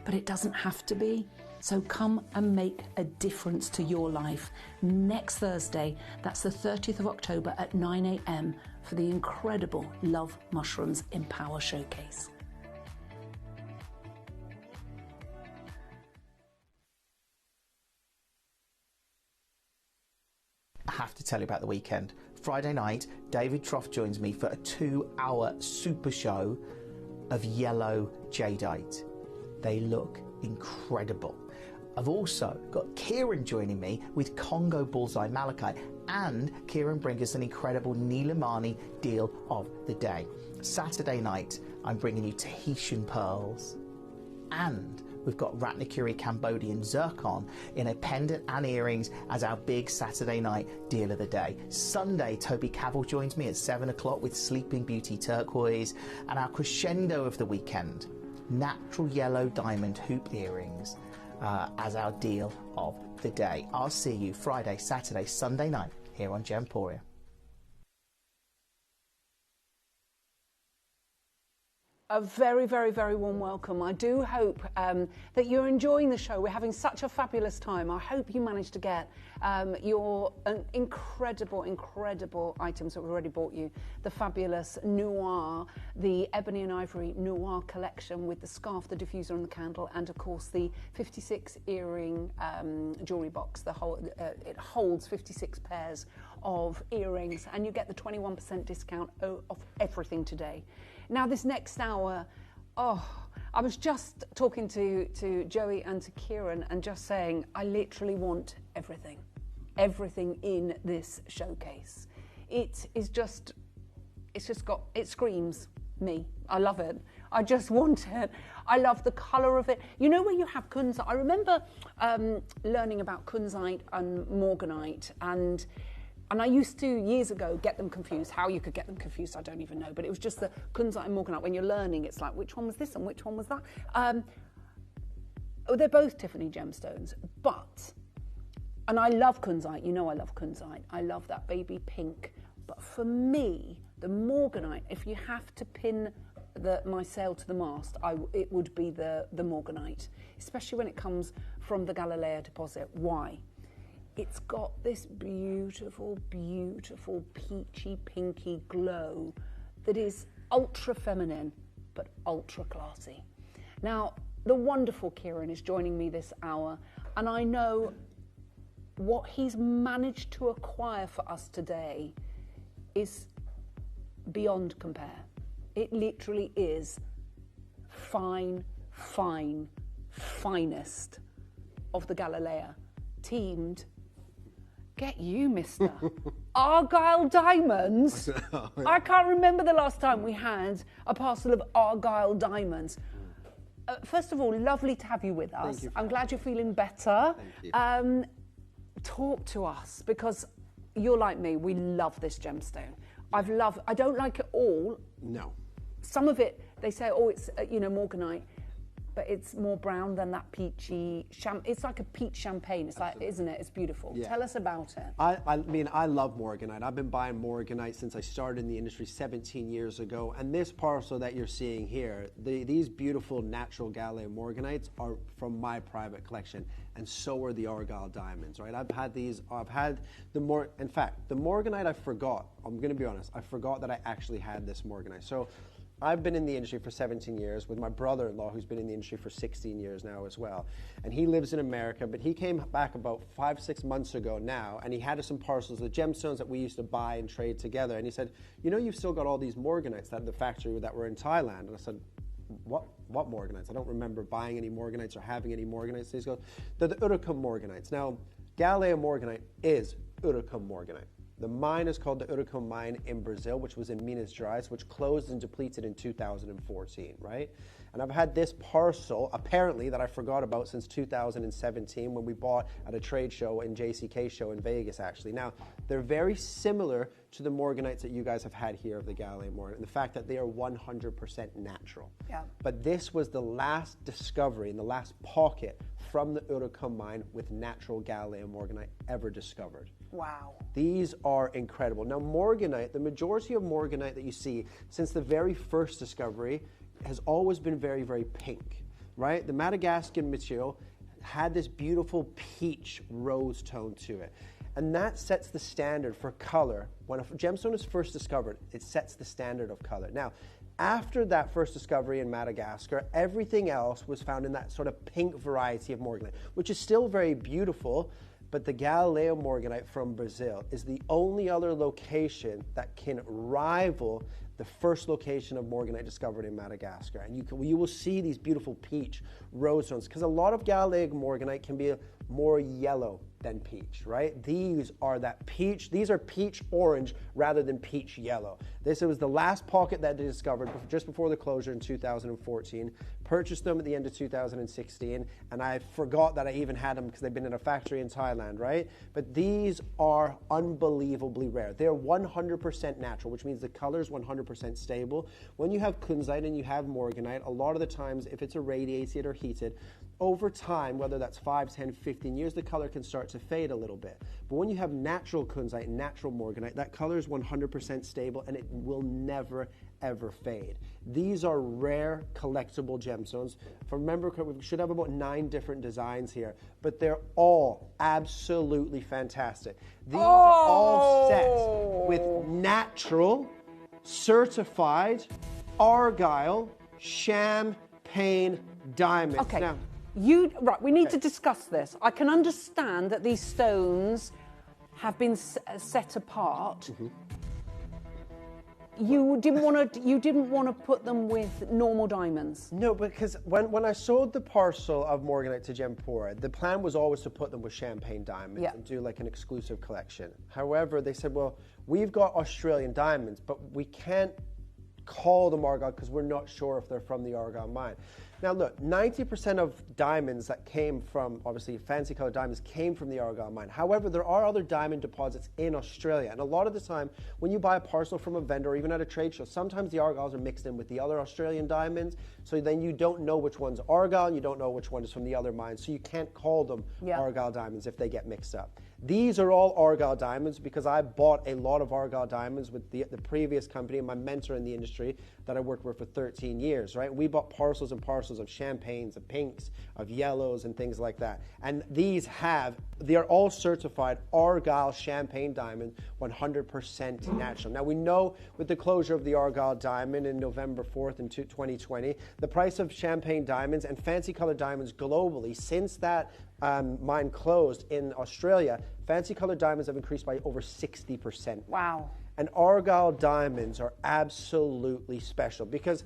but it doesn't have to be. So come and make a difference to your life next Thursday, that's the 30th of October at 9 a.m. for the incredible Love Mushrooms Empower Showcase. I have to tell you about the weekend. Friday night, David Trough joins me for a 2-hour super show of yellow jadeite. They look incredible. I've also got Kieran joining me with Congo Bullseye Malachite, and Kieran brings us an incredible Nilamani deal of the day. Saturday night, I'm bringing you Tahitian pearls, and we've got Ratnakiri Cambodian Zircon in a pendant and earrings as our big Saturday night deal of the day. Sunday, Toby Cavell joins me at 7 o'clock with Sleeping Beauty Turquoise, and our crescendo of the weekend, natural yellow diamond hoop earrings as our deal of the day. I'll see you Friday, Saturday, Sunday night here on Gemporia. A very, very, very warm welcome. I do hope that you're enjoying the show. We're having such a fabulous time. I hope you managed to get your incredible, incredible items that we've already bought you. The fabulous Noir, the Ebony and Ivory Noir collection with the scarf, the diffuser and the candle, and of course the 56 earring jewellery box. It holds 56 pairs of earrings, and you get the 21% discount off everything today. Now, this next hour, I was just talking to Joey and to Kieran and just saying, I literally want everything in this showcase. It screams me. I love it. I just want it. I love the colour of it. You know, when you have kunzite, I remember learning about kunzite and morganite, and I used to, years ago, get them confused. How you could get them confused, I don't even know. But it was just the kunzite and morganite. When you're learning, it's like, which one was this and which one was that? They're both Tiffany gemstones. And I love kunzite. You know I love kunzite. I love that baby pink. But for me, the morganite, if you have to pin my sail to the mast, it would be the morganite. Especially when it comes from the Galileo deposit. Why? It's got this beautiful, beautiful peachy, pinky glow that is ultra feminine, but ultra classy. Now, the wonderful Kieran is joining me this hour, and I know what he's managed to acquire for us today is beyond compare. It literally is finest of the Galileo, teamed. Get you, mister. Argyle diamonds. Oh, yeah. I can't remember the last time we had a parcel of Argyle diamonds. First of all, lovely to have you with us. I'm glad you're feeling better. Thank you. Talk to us, because you're like me, we love this gemstone. I don't like it all. No. Some of it, they say, it's, morganite. But it's more brown than that peachy, it's like a peach champagne. It's like, isn't it? It's beautiful. Yeah. Tell us about it. I mean, I love morganite. I've been buying morganite since I started in the industry 17 years ago. And this parcel that you're seeing here, these beautiful natural Galileo morganites are from my private collection. And so are the Argyle diamonds, right? in fact, the morganite I forgot. I'm going to be honest. I forgot that I actually had this morganite. So I've been in the industry for 17 years with my brother-in-law, who's been in the industry for 16 years now as well. And he lives in America, but he came back about 5-6 months ago now, and he had some parcels of gemstones that we used to buy and trade together. And he said, you've still got all these morganites at the factory that were in Thailand. And I said, what morganites? I don't remember buying any morganites or having any morganites. And he goes, they're the Zircon morganites. Now, Galileo morganite is Zircon morganite. The mine is called the Zircon mine in Brazil, which was in Minas Gerais, which closed and depleted in 2014, right? And I've had this parcel, apparently, that I forgot about since 2017 when we bought at a trade show in JCK show in Vegas, actually. Now, they're very similar to the morganites that you guys have had here of the Galileo morganite, and the fact that they are 100% natural. Yeah. But this was the last discovery and the last pocket from the Zircon mine with natural Galileo morganite ever discovered. Wow. These are incredible. Now, morganite, the majority of morganite that you see since the very first discovery has always been very, very pink, right? The Madagascan material had this beautiful peach rose tone to it. And that sets the standard for color. When a gemstone is first discovered, it sets the standard of color. Now, after that first discovery in Madagascar, everything else was found in that sort of pink variety of morganite, which is still very beautiful, but the Galileo morganite from Brazil is the only other location that can rival the first location of morganite discovered in Madagascar. And you will see these beautiful peach rose tones, because a lot of Galileo morganite can be more yellow than peach, right? These are that peach, these are peach orange rather than peach yellow. This was the last pocket that they discovered just before the closure in 2014. Purchased them at the end of 2016, and I forgot that I even had them because they've been in a factory in Thailand, right? But these are unbelievably rare. They're 100% natural, which means the color is 100% stable. When you have kunzite and you have morganite, a lot of the times, if it's irradiated or heated, over time, whether that's 5, 10, 15 years, the color can start to fade a little bit. But when you have natural kunzite and natural morganite, that color is 100% stable and it will never, ever fade. These are rare collectible gemstones. If I remember, we should have about 9 different designs here, but they're all absolutely fantastic. These are all set with natural, certified, argyle, champagne diamonds. Okay. Now, we need to discuss this. I can understand that these stones have been set apart. Mm-hmm. You didn't want to put them with normal diamonds. No, because when I sold the parcel of morganite to Gemporia, the plan was always to put them with champagne diamonds and do like an exclusive collection. However, they said, well, we've got Australian diamonds, but we can't call them argyle because we're not sure if they're from the argyle mine. Now look, 90% of diamonds that came from, obviously fancy colored diamonds, came from the argyle mine. However, there are other diamond deposits in Australia, and a lot of the time when you buy a parcel from a vendor or even at a trade show, sometimes the argyles are mixed in with the other Australian diamonds, so then you don't know which one's argyle and you don't know which one is from the other mine, so you can't call them argyle diamonds if they get mixed up. These are all argyle diamonds because I bought a lot of argyle diamonds with the previous company and my mentor in the industry that I worked with for 13 years, right? We bought parcels and parcels of champagnes, of pinks, of yellows, and things like that. And they are all certified argyle champagne diamond, 100% natural. Now we know with the closure of the argyle diamond in November 4th in 2020, the price of champagne diamonds and fancy colored diamonds globally since that mine closed in Australia, fancy colored diamonds have increased by over 60%. Wow. And argyle diamonds are absolutely special because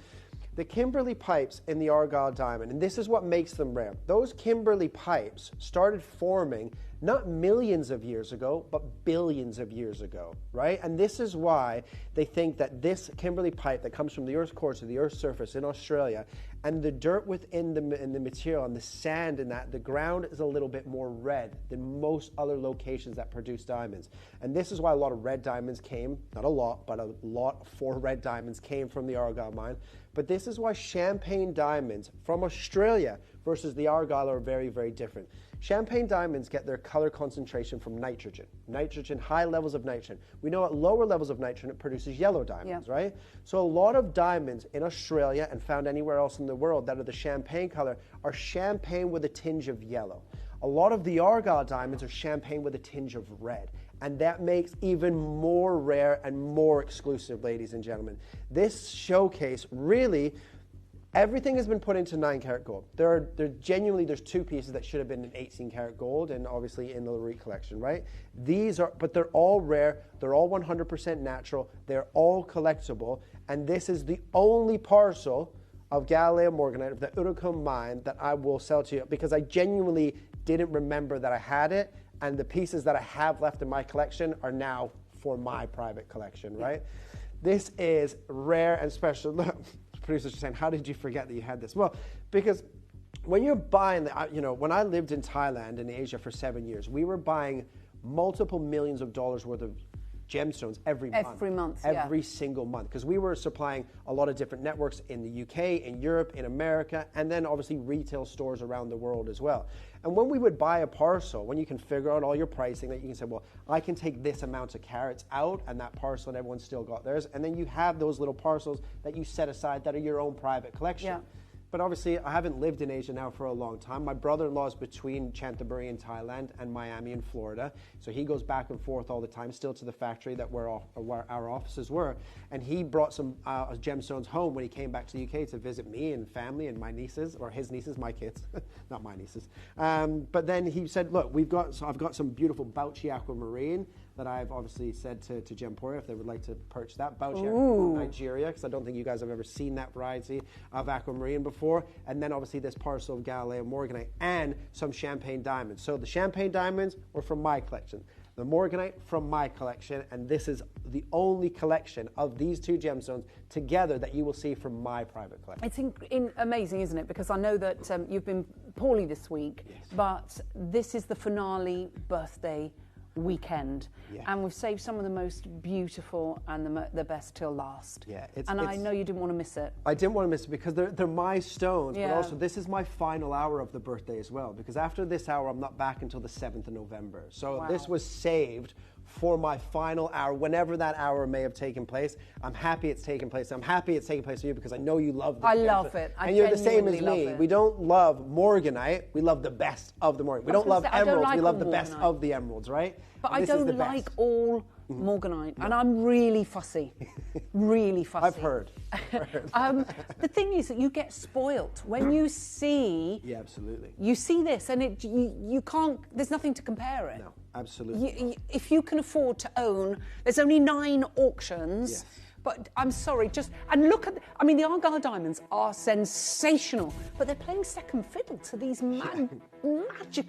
the Kimberley pipes in the argyle diamond, and this is what makes them rare, those Kimberley pipes started forming not millions of years ago, but billions of years ago, right? And this is why they think that this Kimberley pipe that comes from the Earth's core to the Earth's surface in Australia, and the dirt within the material and the sand in that, the ground is a little bit more red than most other locations that produce diamonds. And this is why a lot of red diamonds came, not a lot, but a lot, 4 red diamonds came from the argyle mine. But this is why champagne diamonds from Australia versus the argyle are very, very different. Champagne diamonds get their color concentration from nitrogen. Nitrogen, high levels of nitrogen. We know at lower levels of nitrogen it produces yellow diamonds, right? So a lot of diamonds in Australia and found anywhere else in the world that are the champagne color are champagne with a tinge of yellow. A lot of the argyle diamonds are champagne with a tinge of red. And that makes even more rare and more exclusive, ladies and gentlemen. This showcase really, everything has been put into 9-karat gold. There's 2 pieces that should have been in 18-karat gold, and obviously in the Lorite collection, right? But they're all rare. They're all 100% natural. They're all collectible, and this is the only parcel of Galileo morganite of the Zircon mine that I will sell to you because I genuinely didn't remember that I had it, and the pieces that I have left in my collection are now for my private collection, right? This is rare and special. Look, producers are saying, how did you forget that you had this? Well, because when you're buying, when I lived in Thailand and Asia for 7 years, we were buying multiple millions of dollars worth of gemstones every month. Every month, yeah. Every single month. Because we were supplying a lot of different networks in the UK, in Europe, in America, and then obviously retail stores around the world as well. And when we would buy a parcel, when you can figure out all your pricing, that you can say, well, I can take this amount of carats out and that parcel and everyone's still got theirs. And then you have those little parcels that you set aside that are your own private collection. Yeah. But obviously, I haven't lived in Asia now for a long time. My brother-in-law is between Canterbury in Thailand and Miami in Florida. So he goes back and forth all the time, still to the factory where our offices were. And he brought some gemstones home when he came back to the UK to visit me and family and my nieces, or his nieces, my kids, not my nieces. But then he said, look, I've got some beautiful Bauchi aquamarine that I've obviously said to Gemporia if they would like to purchase that. Bauchi from Nigeria, because I don't think you guys have ever seen that variety of aquamarine before. And then obviously this parcel of Galileo Morganite and some champagne diamonds. So the champagne diamonds were from my collection. The Morganite from my collection, and this is the only collection of these two gemstones together that you will see from my private collection. It's amazing, isn't it? Because I know that you've been poorly this week, yes. But this is the finale birthday weekend, yeah. And we've saved some of the most beautiful and the best till last. Yeah, I know you didn't want to miss it. I didn't want to miss it because they're my stones, yeah. But also this is my final hour of the birthday as well, because after this hour I'm not back until the 7th of November. So wow. This was saved for my final hour, whenever that hour may have taken place. I'm happy it's taken place. I'm happy it's taking place for you because I know you love the I love it. And you're the same as me. We don't love Morganite. We love the best of the Morganite. We don't love emeralds. We love the best of the emeralds, right? But I don't like all Morganite, and I'm really fussy. Really fussy. I've heard. The thing is that you get spoilt when you see. Yeah, absolutely. You see this, and you can't. There's nothing to compare it. No, absolutely. If you can afford to own, there's only 9 auctions. Yes. But I'm sorry, and look at. I mean, the Argyle diamonds are sensational, but they're playing second fiddle to these magical.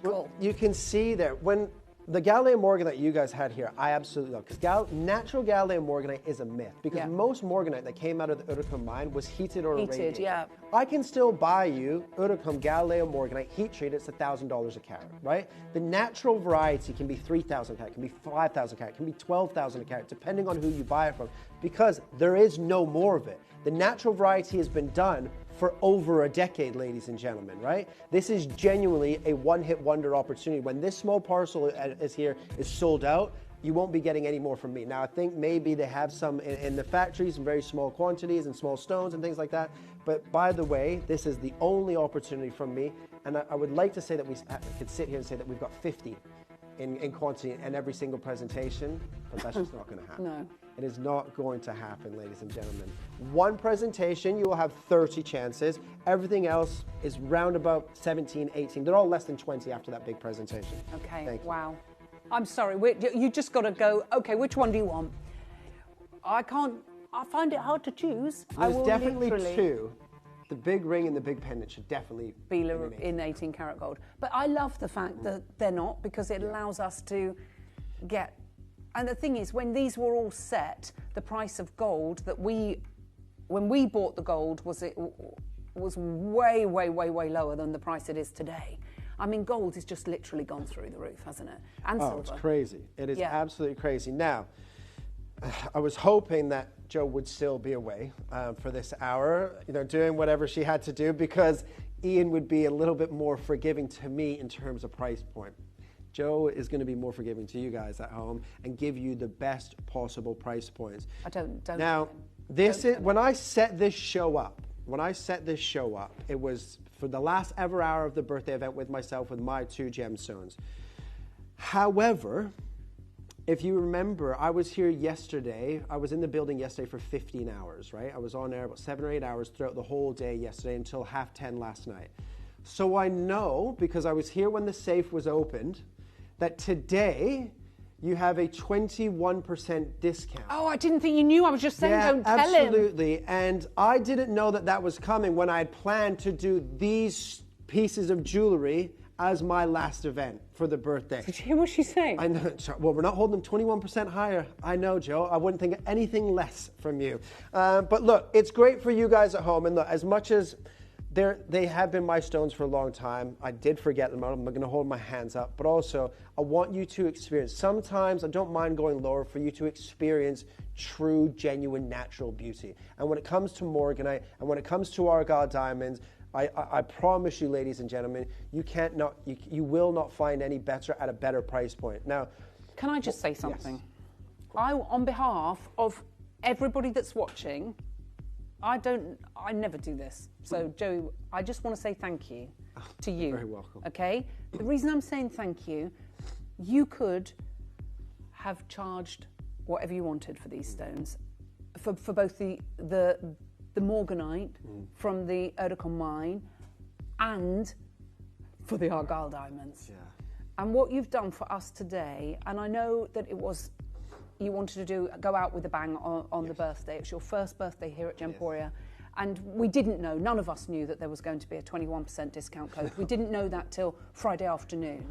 Well, you can see there when. The Galileo Morganite you guys had here, I absolutely love, because natural Galileo Morganite is a myth, because most Morganite that came out of the Zircon mine was heated or irradiated. Yeah. I can still buy you Zircon Galileo Morganite heat treated. It's $1,000 a carat, right? The natural variety can be 3,000 a carat, can be 5,000 a carat, can be 12,000 a carat, depending on who you buy it from, because there is no more of it. The natural variety has been done for over a decade, ladies and gentlemen, right? This is genuinely a one-hit wonder opportunity. When this small parcel is sold out, you won't be getting any more from me. Now, I think maybe they have some in the factories in very small quantities and small stones and things like that. But by the way, this is the only opportunity from me. And I would like to say that we could sit here and say that we've got 50 in quantity in every single presentation, but that's just not going to happen. No. It is not going to happen, ladies and gentlemen. One presentation, you will have 30 chances. Everything else is round about 17, 18. They're all less than 20 after that big presentation. Okay, Thank you. Wow. I'm sorry, you just got to go, okay, which one do you want? I find it hard to choose. There's definitely 2. The big ring and the big pendant should definitely be in 18 karat gold. But I love the fact that they're not, because it allows us to get. And the thing is, when these were all set, the price of gold that when we bought the gold was way, way, way, way lower than the price it is today. I mean, gold has just literally gone through the roof, hasn't it? And silver. It's crazy. It is absolutely crazy. Now, I was hoping that Jo would still be away for this hour, doing whatever she had to do, because Ian would be a little bit more forgiving to me in terms of price point. Jo is going to be more forgiving to you guys at home and give you the best possible price points. I don't. Now, when I set this show up, it was for the last ever hour of the birthday event with myself with my 2 gemstones. However, if you remember, I was here yesterday. I was in the building yesterday for 15 hours, right? I was on air about 7 or 8 hours throughout the whole day yesterday until 10:30 last night. So I know, because I was here when the safe was opened, that today you have a 21% discount. Oh, I didn't think you knew. I was just saying, don't tell him. Absolutely. And I didn't know that was coming when I had planned to do these pieces of jewelry as my last event for the birthday. Did you hear what she's saying? I know. Well, we're not holding them 21% higher. I know, Jo. I wouldn't think anything less from you. But look, it's great for you guys at home. And look, as much as They have been my stones for a long time. I did forget them. I'm going to hold my hands up. But also, I want you to experience. Sometimes I don't mind going lower for you to experience true, genuine, natural beauty. And when it comes to Morganite and when it comes to Argyle diamonds, I promise you, ladies and gentlemen, you will not find any better at a better price point. Now, can I just say something? Yes. On behalf of everybody that's watching, I never do this. So, Joey, I just want to say thank you to you. You're very welcome. Okay? The reason I'm saying thank you, you could have charged whatever you wanted for these stones, for both the Morganite from the Zircon mine and for the Argyle diamonds. Yeah. And what you've done for us today, and I know that you wanted to go out with a bang on the birthday. It's your first birthday here at Gemporia. Yes. And we didn't know, none of us knew that there was going to be a 21% discount code. We didn't know that till Friday afternoon.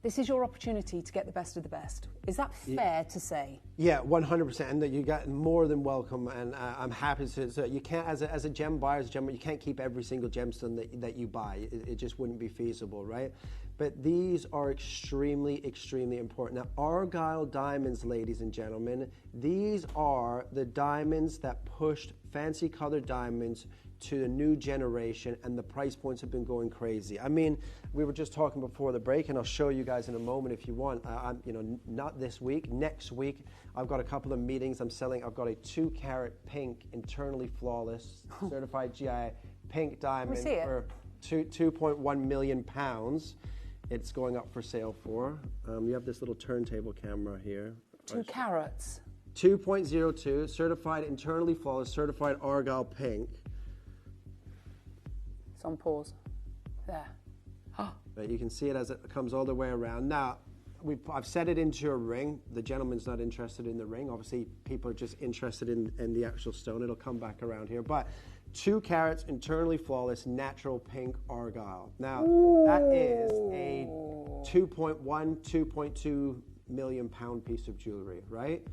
This is your opportunity to get the best of the best. Is that fair to say? Yeah, 100%. And that you got more than welcome. And I'm happy to. So you can't, as a gem buyer, you can't keep every single gemstone that you buy. It just wouldn't be feasible, right? But these are extremely, extremely important. Now, Argyle diamonds, ladies and gentlemen, these are the diamonds that pushed fancy colored diamonds to the new generation, and the price points have been going crazy. I mean, we were just talking before the break, and I'll show you guys in a moment if you want. Not this week, next week, I've got a couple of meetings. I've got a 2-carat pink, internally flawless, certified GI pink diamond for 2.1 million pounds. It's going up for sale for. You have this little turntable camera here. 2 carats. 2.02, certified internally flawless, certified Argyle pink. It's on pause. There. But you can see it as it comes all the way around. Now, I've set it into a ring. The gentleman's not interested in the ring. Obviously, people are just interested in the actual stone. It'll come back around here. But 2 carats, internally flawless, natural pink Argyle. Now, that is a 2.1, 2.2 million pound piece of jewelry, right?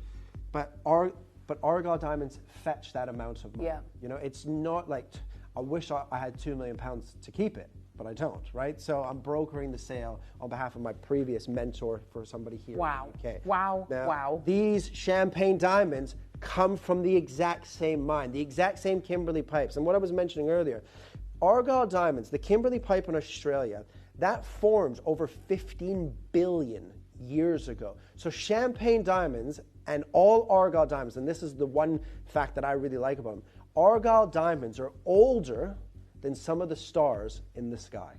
But Argyle diamonds fetch that amount of money. Yeah. You know, it's not like, I wish I had 2 million pounds to keep it, but I don't, right? So I'm brokering the sale on behalf of my previous mentor for somebody here. Wow. In the UK. Wow. Now, wow. These champagne diamonds come from the exact same mine, the exact same Kimberley pipes. And what I was mentioning earlier, Argyle diamonds, the Kimberley pipe in Australia, that formed over 15 billion years ago. So champagne diamonds and all Argyle diamonds, and this is the one fact that I really like about them, Argyle diamonds are older than some of the stars in the sky.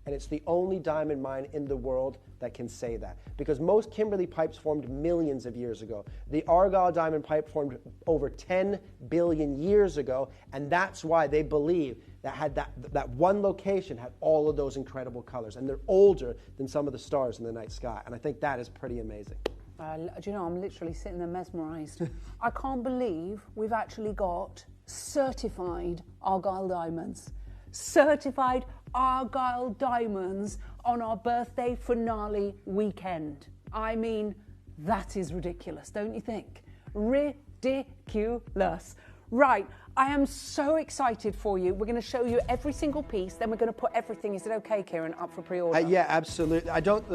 And it's the only diamond mine in the world that can say that. Because most Kimberley pipes formed millions of years ago. The Argyle diamond pipe formed over 10 billion years ago, and that's why they believe that one location had all of those incredible colors. And they're older than some of the stars in the night sky. And I think that is pretty amazing. Do you know, I'm literally sitting there mesmerised. I can't believe we've actually got certified Argyle diamonds. Certified Argyle diamonds on our birthday finale weekend. I mean, that is ridiculous, don't you think? Ridiculous. Right, I am so excited for you. We're going to show you every single piece, then we're going to put everything, is it okay, Kieran, up for pre-order? Yeah, absolutely.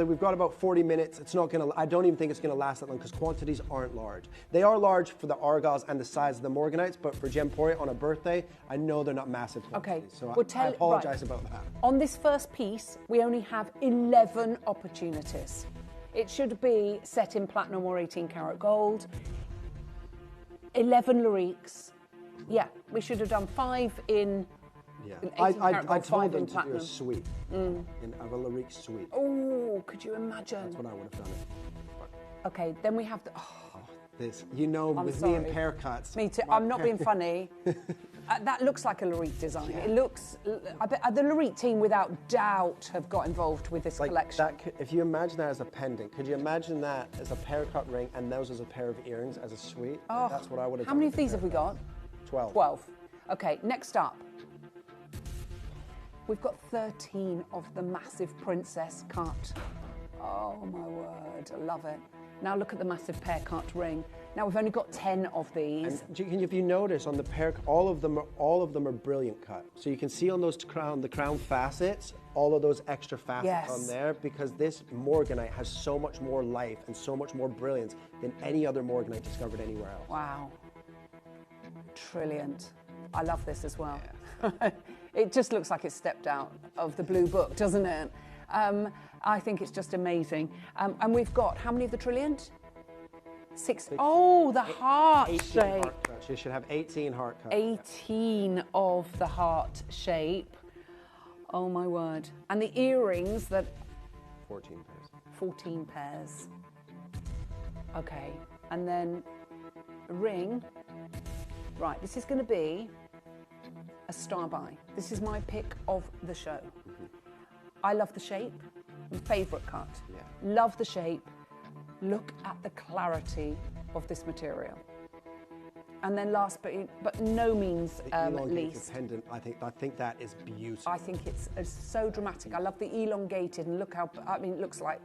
We've got about 40 minutes. I don't even think it's going to last that long because quantities aren't large. They are large for the Argyles and the size of the Morganites, but for Gemporia on a birthday, I know they're not massive quantities. Okay, so I apologize about that. On this first piece, we only have 11 opportunities. It should be set in platinum or 18 karat gold, 11 Lariques. Yeah, we should have done 5 in 18 karat gold, 5 in platinum. I told them to do a suite, a Larique suite. Oh, could you imagine? That's what I would have done it. Okay, then we have the... This, you know, I'm with sorry. me and haircuts. Me too. I'm not being funny. That looks like a Larique design. Yeah. It looks... I bet the Larique team, without doubt, have got involved with this collection. If you imagine that as a pendant, could you imagine that as a haircut ring and those as a pair of earrings as a suite? Oh, that's what I would have done. How many of these have we got? 12. 12. Okay, next up. We've got 13 of the massive princess cut. Oh, my word. I love it. Now look at the massive pear-cut ring. Now we've only got 10 of these. And if you notice on the pear, all of them are brilliant cut. So you can see on those the crown facets, all of those extra facets on there, because this Morganite has so much more life and so much more brilliance than any other Morganite discovered anywhere else. Wow. Trilliant. I love this as well. Yeah. It just looks like it stepped out of the blue book, doesn't it? I think it's just amazing. And we've got, how many of the trilliant? 6. Oh, the heart shape. Heart cuts. You should have 18 heart cuts. 18 of the heart shape. Oh my word. And the earrings that... 14 pairs. 14 pairs. Okay. And then a ring. Right, this is going to be a star buy. This is my pick of the show. I love the shape. Favourite cut. Yeah. Love the shape. Look at the clarity of this material. And then last but no means least. Pendant, I think that is beautiful. I think it's so dramatic. I love the elongated, and look how, I mean, it looks like,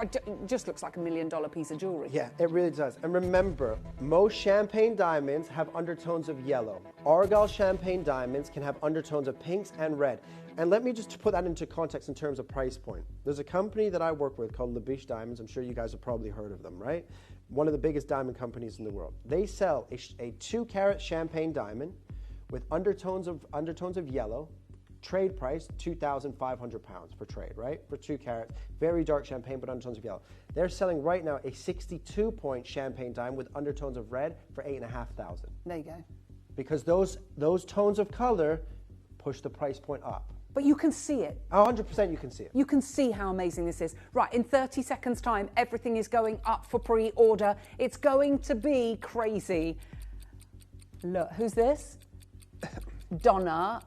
it just looks like $1 million piece of jewellery. Yeah, it really does. And remember, most champagne diamonds have undertones of yellow. Argyle champagne diamonds can have undertones of pinks and red. And let me just put that into context in terms of price point. There's a company that I work with called Labiche Diamonds. I'm sure you guys have probably heard of them, right? One of the biggest diamond companies in the world. They sell a 2-carat champagne diamond with undertones of yellow. Trade price, £2,500 for trade, right? For 2 carats, very dark champagne, but undertones of yellow. They're selling right now a 62-point champagne diamond with undertones of red for $8,500. There you go. Because those tones of color push the price point up. But you can see it. 100% you can see it. You can see how amazing this is. Right, in 30 seconds' time, everything is going up for pre-order. It's going to be crazy. Look, who's this? Donna.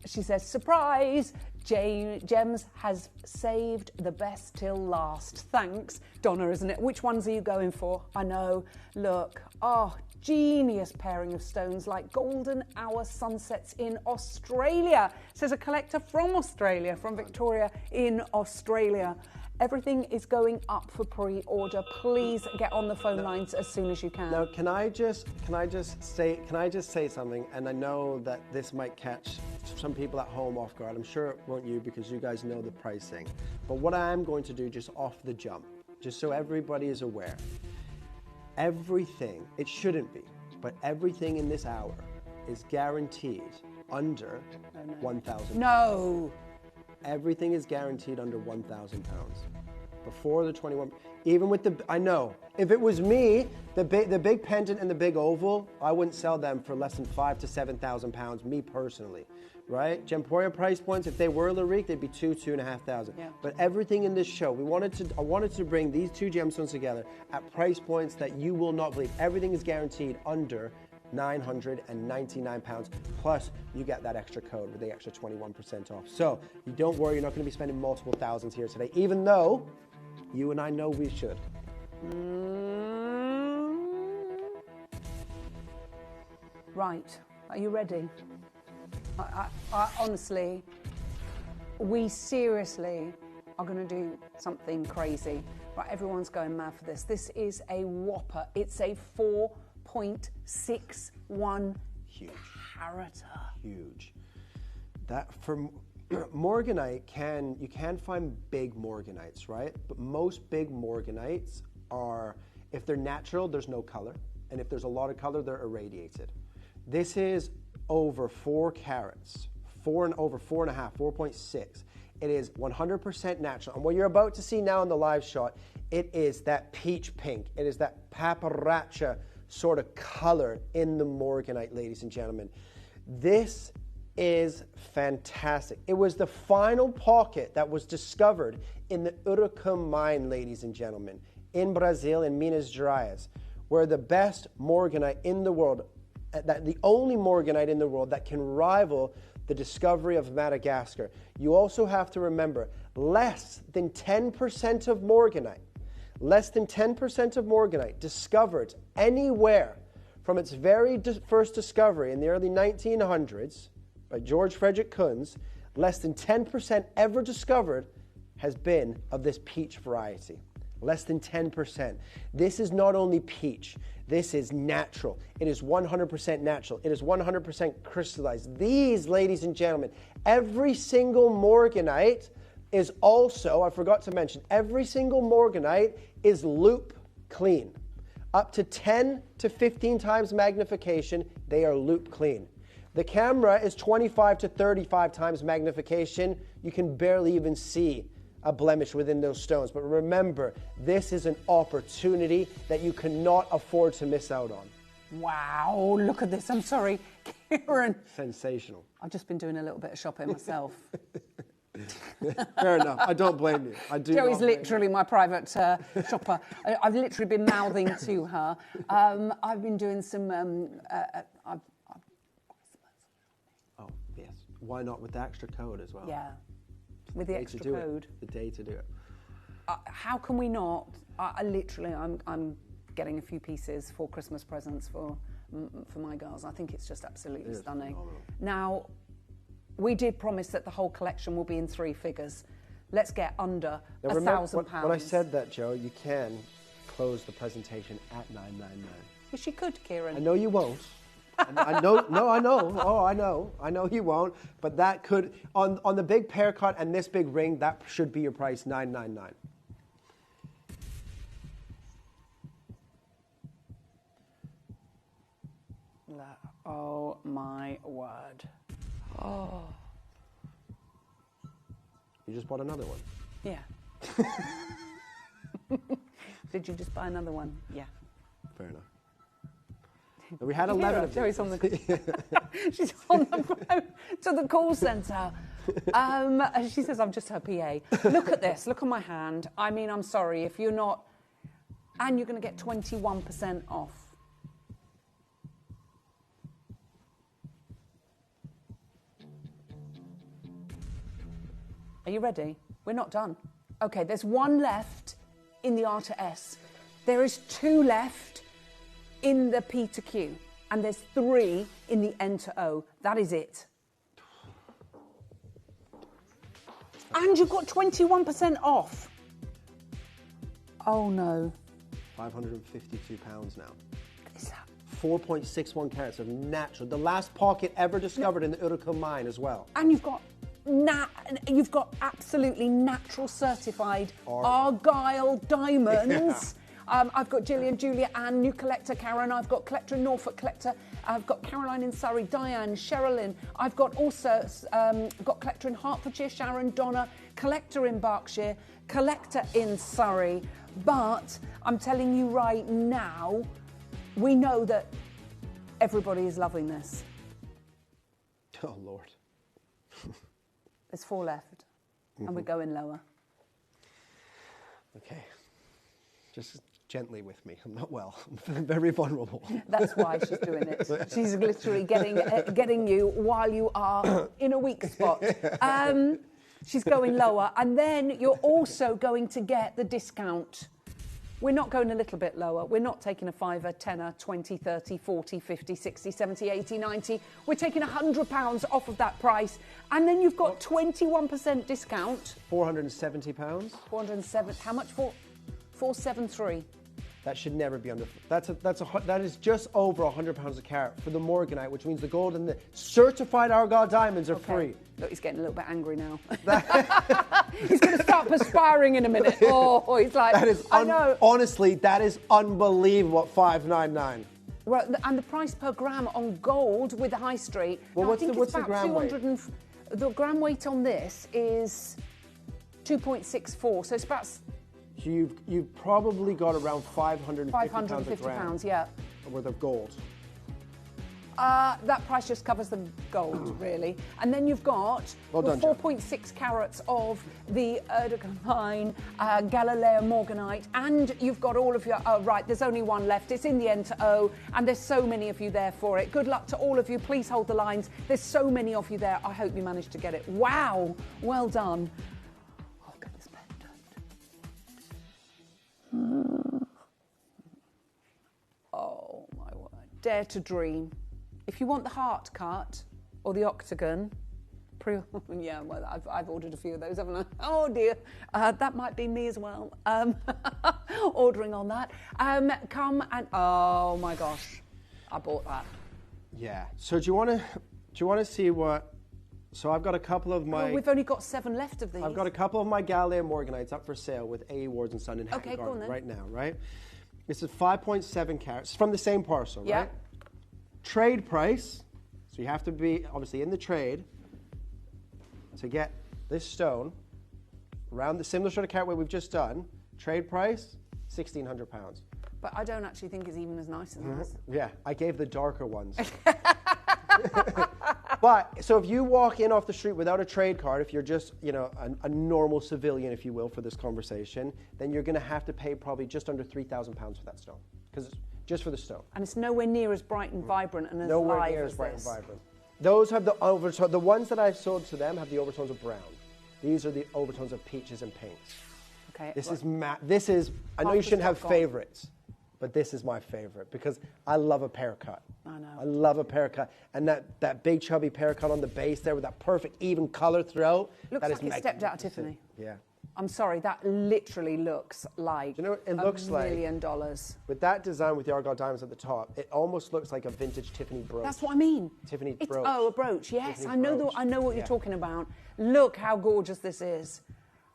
She says, surprise! Gems has saved the best till last. Thanks, Donna, isn't it? Which ones are you going for? I know. Look. Oh, genius pairing of stones like golden hour sunsets in Australia. Says a collector from Australia, from Victoria in Australia. Everything is going up for pre-order. Please get on the phone lines as soon as you can. Now, can I just say something? And I know that this might catch some people at home off guard. I'm sure it won't you, because you guys know the pricing. But what I am going to do just off the jump, just so everybody is aware, everything, it shouldn't be, but everything in this hour is guaranteed under £1,000. No. Everything is guaranteed under £1,000 before the 21. Even with the, I know, if it was me, the big pendant and the big oval, I wouldn't sell them for less than £5,000 to £7,000. Me personally, right? Gemporia price points, if they were Larique, they'd be $2,500. Yeah. But everything in this show, I wanted to bring these two gemstones together at price points that you will not believe. Everything is guaranteed under £999, plus you get that extra code with the extra 21% off. So you don't worry, you're not going to be spending multiple thousands here today, even though you and I know we should. Right, are you ready? I honestly, we seriously are going to do something crazy. Right, everyone's going mad for this. This is a whopper. It's a 4.61 carat. Huge. That for Morganite, you can find big Morganites, right? But most big Morganites are, if they're natural, there's no color. And if there's a lot of color, they're irradiated. This is over 4 carats, over 4.5, 4.6. It is 100% natural. And what you're about to see now in the live shot, it is that peach pink. It is that paparacha sort of color in the Morganite, ladies and gentlemen. This is fantastic. It was the final pocket that was discovered in the Zircon mine, ladies and gentlemen, in Brazil, in Minas Gerais, where the best Morganite in the world, the only Morganite in the world that can rival the discovery of Madagascar. You also have to remember, less than 10% of Morganite discovered anywhere from its very first discovery in the early 1900s by George Frederick Kunz, less than 10% ever discovered has been of this peach variety. Less than 10%. This is not only peach. This is natural. It is 100% natural. It is 100% crystallized. These, ladies and gentlemen, every single Morganite is also, I forgot to mention, every single Morganite is loop clean. Up to 10 to 15 times magnification, they are loop clean. The camera is 25 to 35 times magnification. You can barely even see a blemish within those stones. But remember, this is an opportunity that you cannot afford to miss out on. Wow, look at this. I'm sorry, Kieran. Sensational. I've just been doing a little bit of shopping myself. Fair enough. I don't blame you. I do. Joey's literally my private shopper. I've literally been mouthing to her. I've been doing some... Oh, yes. Why not with the extra code as well? Yeah. With the extra code. The day to do it. How can we not? I'm getting a few pieces for Christmas presents for my girls. I think it's just absolutely stunning. Phenomenal. Now, we did promise that the whole collection will be in 3 figures. Let's get under £1,000. When I said that, Joe, you can close the presentation at $9.99. Yes, you could, Kieran. I know you won't. I know. Oh, I know you won't. But that could, on the big pear cut and this big ring, that should be your price, $9.99. Oh my word. Oh. You just bought another one? Yeah. Did you just buy another one? Yeah. Fair enough. We had 11 of Joey's on the she's on the phone to the call centre. She says, I'm just her PA. Look at this. Look at my hand. I mean, I'm sorry if you're not... And you're going to get 21% off. Are you ready? We're not done. Okay, there's 1 left in the R to S. There is 2 left in the P to Q. And there's 3 in the N to O. That is it. And you've got 21% off. Oh, no. £552 now. 4.61 carats of natural. The last pocket ever discovered in the Zircon mine as well. And you've got absolutely natural certified Argyle diamonds. Yeah. I've got Gillian, Julia, Anne, new collector Karen. I've got collector in Norfolk, collector. I've got Caroline in Surrey, Diane, Sherilyn. I've got also got collector in Hertfordshire, Sharon, Donna, collector in Berkshire, collector in Surrey. But I'm telling you right now, we know that everybody is loving this. Oh, Lord. There's 4 left, and we're going lower. Okay. Just gently with me. I'm not well. I'm feeling very vulnerable. That's why she's doing it. She's literally getting you while you are in a weak spot. She's going lower, and then you're also going to get the discount. We're not going a little bit lower. We're not taking a 5er, 10er, 20, 30, 40, 50, 60, 70, 80, 90. We're taking £100 off of that price. And then you've got 21% discount. £470. 407. How much for? 473. That should never be under. That is just over £100 a carat for the Morganite, which means the gold and the certified Argyle diamonds are free. Look, he's getting a little bit angry now. He's going to start perspiring in a minute. Oh, he's like, that is I know. Honestly, that is unbelievable. $599. Well, and the price per gram on gold with the high street. Well, now, what's the gram weight? The gram weight on this is 2.64. So it's about. So you've probably got around 550 pounds, yeah. Worth of gold. That price just covers the gold, really. And then you've got 4.6 carats of the Zircon, Galileo Morganite, and you've got all of your... Oh, right, there's only 1 left. It's in the N to O, and there's so many of you there for it. Good luck to all of you. Please hold the lines. There's so many of you there. I hope you managed to get it. Wow, well done. Oh my word. Dare to dream. If you want the heart cut or the octagon, Yeah, well, I've ordered a few of those, haven't I? Oh dear, that might be me as well. Ordering on that. Come and oh my gosh, I bought that. Yeah. So do you want to see what? So I've got a couple of my. Oh, we've only got 7 left of these. I've got a couple of my Galileo Morganites up for sale with A. Ward and Son in Hatton Okay, go on Garden then. right now, right? This is 5.7 carats. It's from the same parcel, Yeah. right? Trade price. So you have to be obviously in the trade to get this stone around the similar sort of carat weight we've just done. Trade price, £1,600. But I don't actually think it's even as nice as this. Yeah, I gave the darker ones. But, so if you walk in off the street without a trade card, if you're just, you know, a normal civilian, if you will, for this conversation, then you're going to have to pay probably just under £3,000 for that stone. Because it's just for the stone. And it's nowhere near as bright and vibrant and as Nowhere live near as as bright this. and vibrant. Those have the overtones. The ones that I've sold to them have the overtones of brown. These are the overtones of peaches and pinks. Okay. This is This is. I know Half you the shouldn't have stock gone. favorites, but this is my favorite because I love a pear cut. I know. I love a pear cut, and that big chubby pear cut on the base there with that perfect even color throughout. Looks that like it stepped out of magnificent. Tiffany. Yeah. I'm sorry, that literally looks like You know, it looks $1 like million. with that design with the Argyle diamonds at the top, it almost looks like a vintage Tiffany brooch. That's what I mean. Tiffany It's, brooch. Oh, a brooch. Yes, Tiffany I know. brooch. I know what Yeah. you're talking about. Look how gorgeous this is.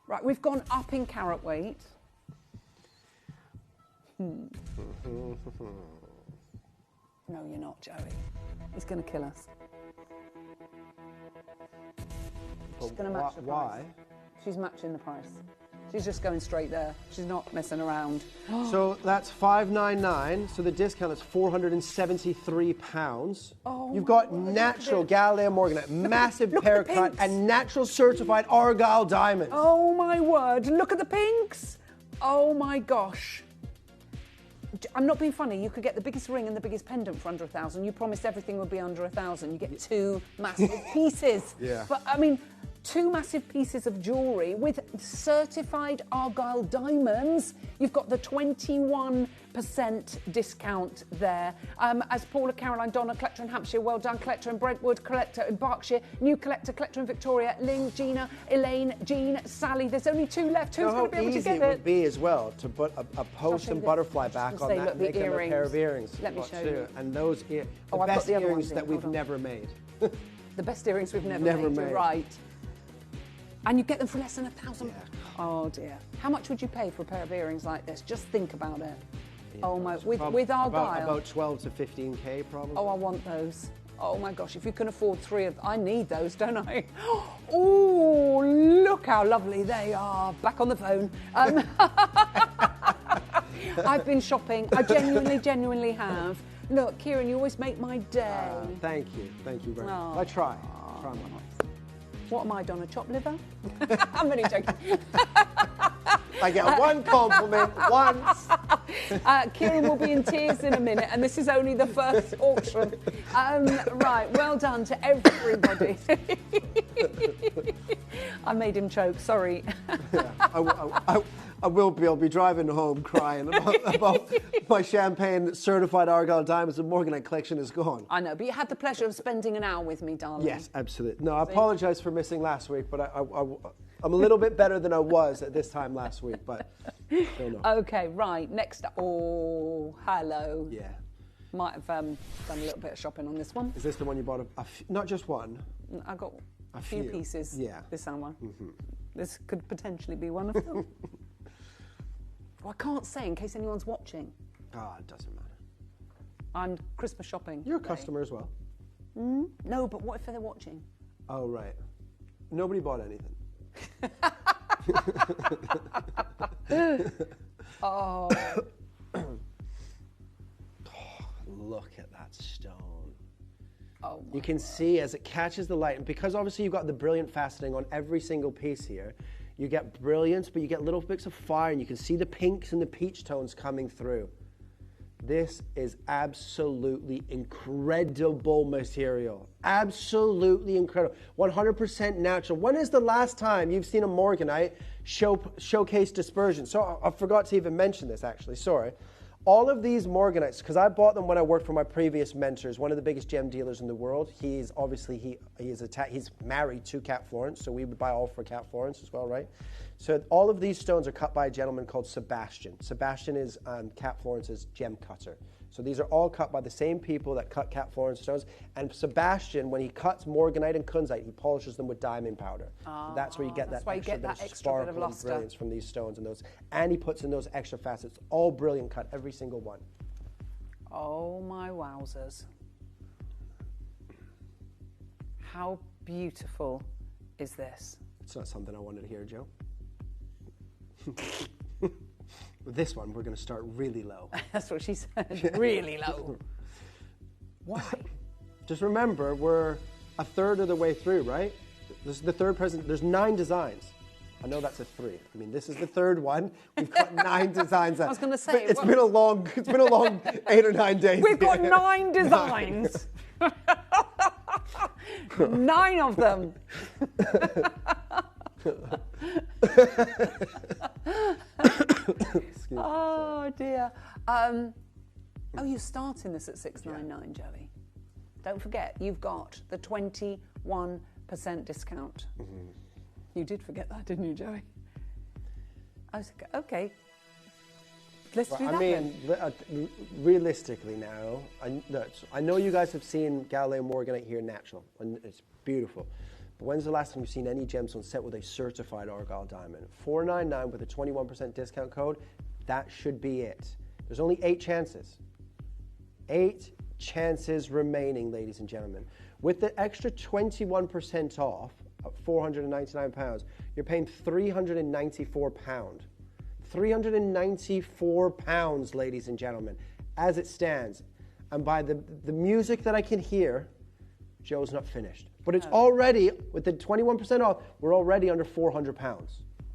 Right, we've gone up in carat weight. No, you're not, Joey. He's going to kill us. She's going to match the price. Why? She's matching the price. She's just going straight there. She's not messing around. So that's $599. So the discount is £473. Oh, You've got my word, natural look Galileo Morganite, massive look pear at the cut, pinks. and natural certified Argyle diamonds. Oh my word, look at the pinks. Oh my gosh. I'm not being funny. You could get the biggest ring and the biggest pendant for under 1,000. You promised everything would be under 1,000. You get 2 massive pieces. Yeah. But I mean, 2 massive pieces of jewellery with certified Argyle diamonds. You've got the 21% discount there. As Paula, Caroline, Donna, collector in Hampshire, well done, collector in Brentwood, collector in Berkshire, new collector in Victoria, Ling, Gina, Elaine, Jean, Sally. There's only 2 left. Who's going to be able to easy get it would be as well to put a post show and you butterfly this. back Just on say, that look, and the make them a pair of earrings. earrings. Let me Got show two. you. And those the Oh, I've got best the other earrings ones in. that we've Hold on. never made. The best earrings we've never Never made. You're made. right. And you get them for less than 1,000. Oh dear. How much would you pay for a pair of earrings like this? Just think about it. Oh my, with Argyle. About 12 to 15k probably. Oh, I want those. Oh my gosh, if you can afford 3 of them, I need those, don't I? Oh, look how lovely they are. Back on the phone. I've been shopping. I genuinely have. Look, Kieran, you always make my day. Thank you very much. Oh. I try. Try my What am I, Donna? Chopped liver? I'm only joking. I get one compliment once. Kieran will be in tears in a minute, and this is only the first auction. Right, well done to everybody. I made him choke, sorry. Yeah, I will be. I'll be driving home crying about my champagne certified Argyle diamonds and Morganite collection is gone. I know, but you had the pleasure of spending an hour with me, darling. Yes, absolutely. No, I apologise for missing last week, but I'm a little bit better than I was at this time last week, but still not. Okay, right, next up. Oh, hello. Yeah. Might have done a little bit of shopping on this one. Is this the one you bought? Not just one. I got a few few pieces. Yeah. This one. Mm-hmm. This could potentially be one of them. Well, I can't say in case anyone's watching. It doesn't matter. I'm Christmas shopping. You're a customer as well. No, but what if they're watching? Oh, right. Nobody bought anything. Oh. Look at that stone. Oh, you can see as it catches the light, and because obviously you've got the brilliant faceting on every single piece here, you get brilliance, but you get little bits of fire, and you can see the pinks and the peach tones coming through. This is absolutely incredible material. Absolutely incredible. 100% natural. When is the last time you've seen a Morganite showcase dispersion? So I forgot to even mention this, actually. Sorry. All of these Morganites, because I bought them when I worked for my previous mentors, one of the biggest gem dealers in the world. He's obviously, he's married to Cat Florence, so we would buy all for Cat Florence as well, right? So all of these stones are cut by a gentleman called Sebastian. Sebastian is Cat Florence's gem cutter. So these are all cut by the same people that cut Cat Florence stones. And Sebastian, when he cuts Morganite and Kunzite, he polishes them with diamond powder. That's where you get that extra bit of sparkle and brilliance from these stones. And he puts in those extra facets. All brilliant cut, every single one. Oh my wowzers. How beautiful is this? It's not something I wanted to hear, Joe. With this one, we're going to start really low. That's what she said, really low. Why? Just remember, we're a third of the way through, right? This is the third present. There's 9 designs. I know that's a 3. I mean, this is the third one. We've got 9 designs. I was going to say, it's been a long 8 or 9 days. We've got 9 designs. 9 of them. Oh dear. You're starting this at $699, Joey. Don't forget, you've got the 21% discount. You did forget that, didn't you, Joey? I was okay. Let's do that. I mean, realistically now, I know you guys have seen Galileo Morganite here natural, and it's beautiful. But when's the last time you've seen any gemstone set with a certified Argyle diamond? $499 with a 21% discount code, that should be it. There's only 8 chances. 8 chances remaining, ladies and gentlemen. With the extra 21% off at £499, you're paying £394. £394, ladies and gentlemen, as it stands. And by the music that I can hear, Joe's not finished. But it's already, with the 21% off, we're already under £400.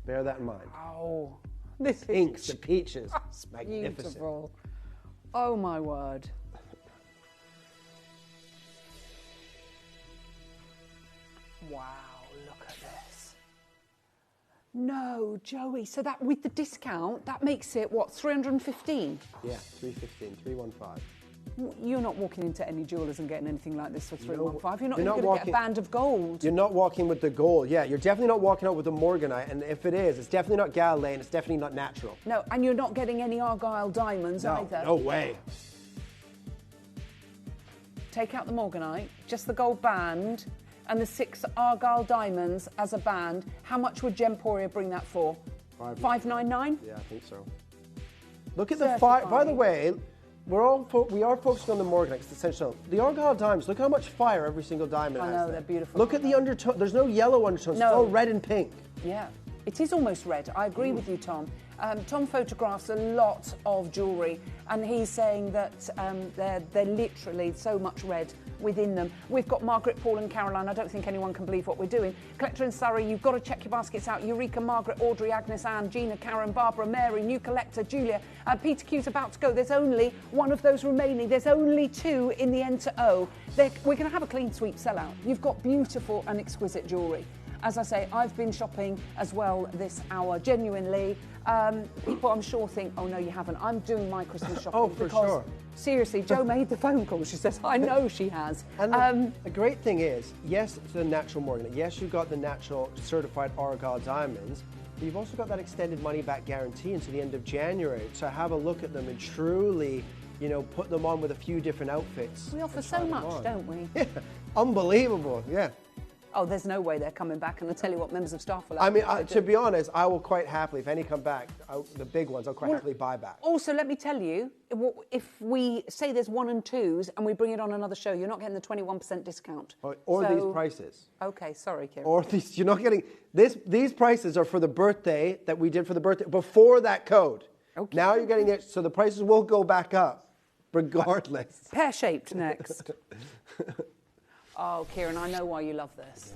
Bear that in mind. Oh, this pinks, the peaches, magnificent. Beautiful. Oh my word. Wow, look at this. No, Joey, so that with the discount, that makes it, what, 315? Yeah, 315, 315. You're not walking into any jewellers and getting anything like this for 315. You're not even going to get a band of gold. You're not walking with the gold. Yeah, you're definitely not walking out with the Morganite. And if it is, it's definitely not Galileo and it's definitely not natural. No, and you're not getting any Argyle diamonds either. No way. Take out the Morganite, just the gold band, and the 6 Argyle diamonds as a band. How much would Gemporia bring that for? $599? Yeah, I think so. Look at the fire. By the way, we are focusing on the Morganite. It's essential. The Argyle diamonds. Look how much fire every single diamond has. I know, they're beautiful. Look at the undertone. There's no yellow undertones. No. It's all red and pink. Yeah, it is almost red. I agree with you, Tom. Tom photographs a lot of jewellery, and he's saying that they're literally so much red within them. We've got Margaret, Paul and Caroline. I don't think anyone can believe what we're doing. Collector in Surrey, you've got to check your baskets out. Eureka, Margaret, Audrey, Agnes, Anne, Gina, Karen, Barbara, Mary, new collector, Julia. Peter Q's about to go. There's only one of those remaining. There's only 2 in the Enter O. We're going to have a clean sweep sellout. You've got beautiful and exquisite jewellery. As I say, I've been shopping as well this hour, genuinely. People, I'm sure, think, oh, no, you haven't. I'm doing my Christmas shopping. Oh, for sure. Seriously, Jo made the phone call. She says, I know she has. And the great thing is, yes, it's the natural Morganite. Yes, you've got the natural certified Argyle diamonds, but you've also got that extended money-back guarantee until the end of January. So have a look at them and truly, you know, put them on with a few different outfits. We offer so much, don't we? Yeah, unbelievable, yeah. Oh, there's no way they're coming back, and I'll tell you what, members of staff will. I mean, to be honest, I will quite happily, if any come back, the big ones, I'll quite happily buy back. Also, let me tell you, if we say there's 1 and 2s and we bring it on another show, you're not getting the 21% discount. Or these prices. Okay, sorry, Kieran. Or these, you're not getting, these prices are for the birthday that we did for the birthday, before that code. Okay. Now you're getting it, so the prices will go back up, regardless. Pear-shaped next. Oh, Kieran, I know why you love this.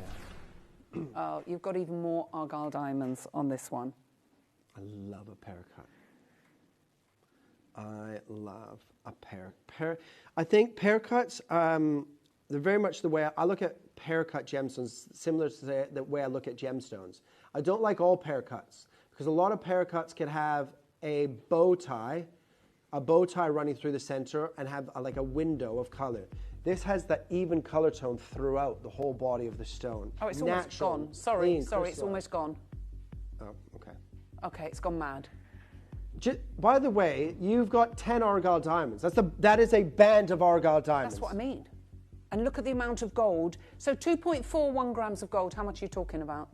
Yeah. Oh, you've got even more Argyle diamonds on this one. I love a pear cut. I love a pear. I think pear cuts, they're very much the way I look at pear cut gemstones, similar to the way I look at gemstones. I don't like all pear cuts, because a lot of pear cuts can have a bow tie a bow tie running through the center, and have like a window of color. This has that even color tone throughout the whole body of the stone. Oh, it's almost gone. Sorry, it's almost gone. Oh, okay. Okay, it's gone mad. By the way, you've got 10 Argyle diamonds. That is a band of Argyle diamonds. That's what I mean. And look at the amount of gold. So 2.41 grams of gold, how much are you talking about?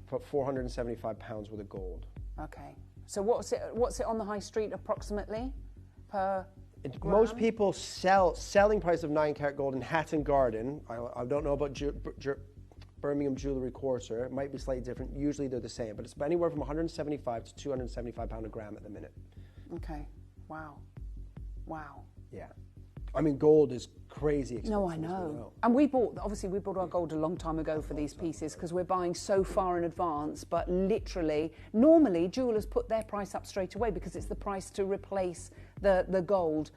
For 475 pounds worth of gold. Okay. So what's it on the high street approximately per gram? Most people selling price of 9 carat gold in Hatton Garden. I don't know about Birmingham Jewellery Quarter. It might be slightly different. Usually they're the same, but it's anywhere from 175 to 275 pound a gram at the minute. Okay. Wow. Wow. Yeah. I mean, gold is crazy expensive. No, I know. And we bought our gold a long time ago for these pieces because we're buying so far in advance, but literally, normally jewellers put their price up straight away because it's the price to replace the gold.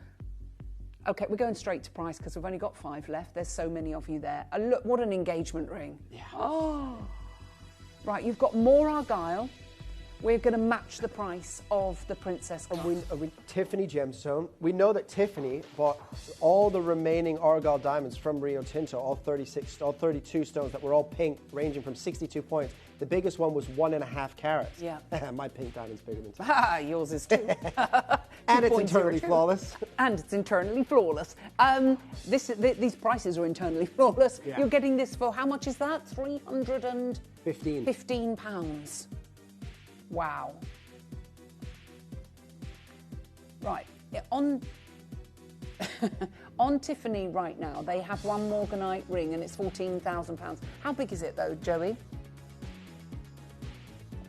Okay, we're going straight to price because we've only got 5 left. There's so many of you there. Look, what an engagement ring. Yeah. Oh. Right, you've got more Argyle. We're going to match the price of the Princess cut. Tiffany gemstone. We know that Tiffany bought all the remaining Argyle diamonds from Rio Tinto, all 32 stones that were all pink, ranging from 62 points. The biggest one was 1.5 carats. Yeah. My pink diamond's bigger than Tiffany. Ah, yours is too. And it's internally flawless. And it's internally flawless. These prices are internally flawless. Yeah. You're getting this for, how much is that? £15. £15. Wow. Right. Yeah, on Tiffany right now, they have one Morganite ring and it's £14,000. How big is it though, Joey?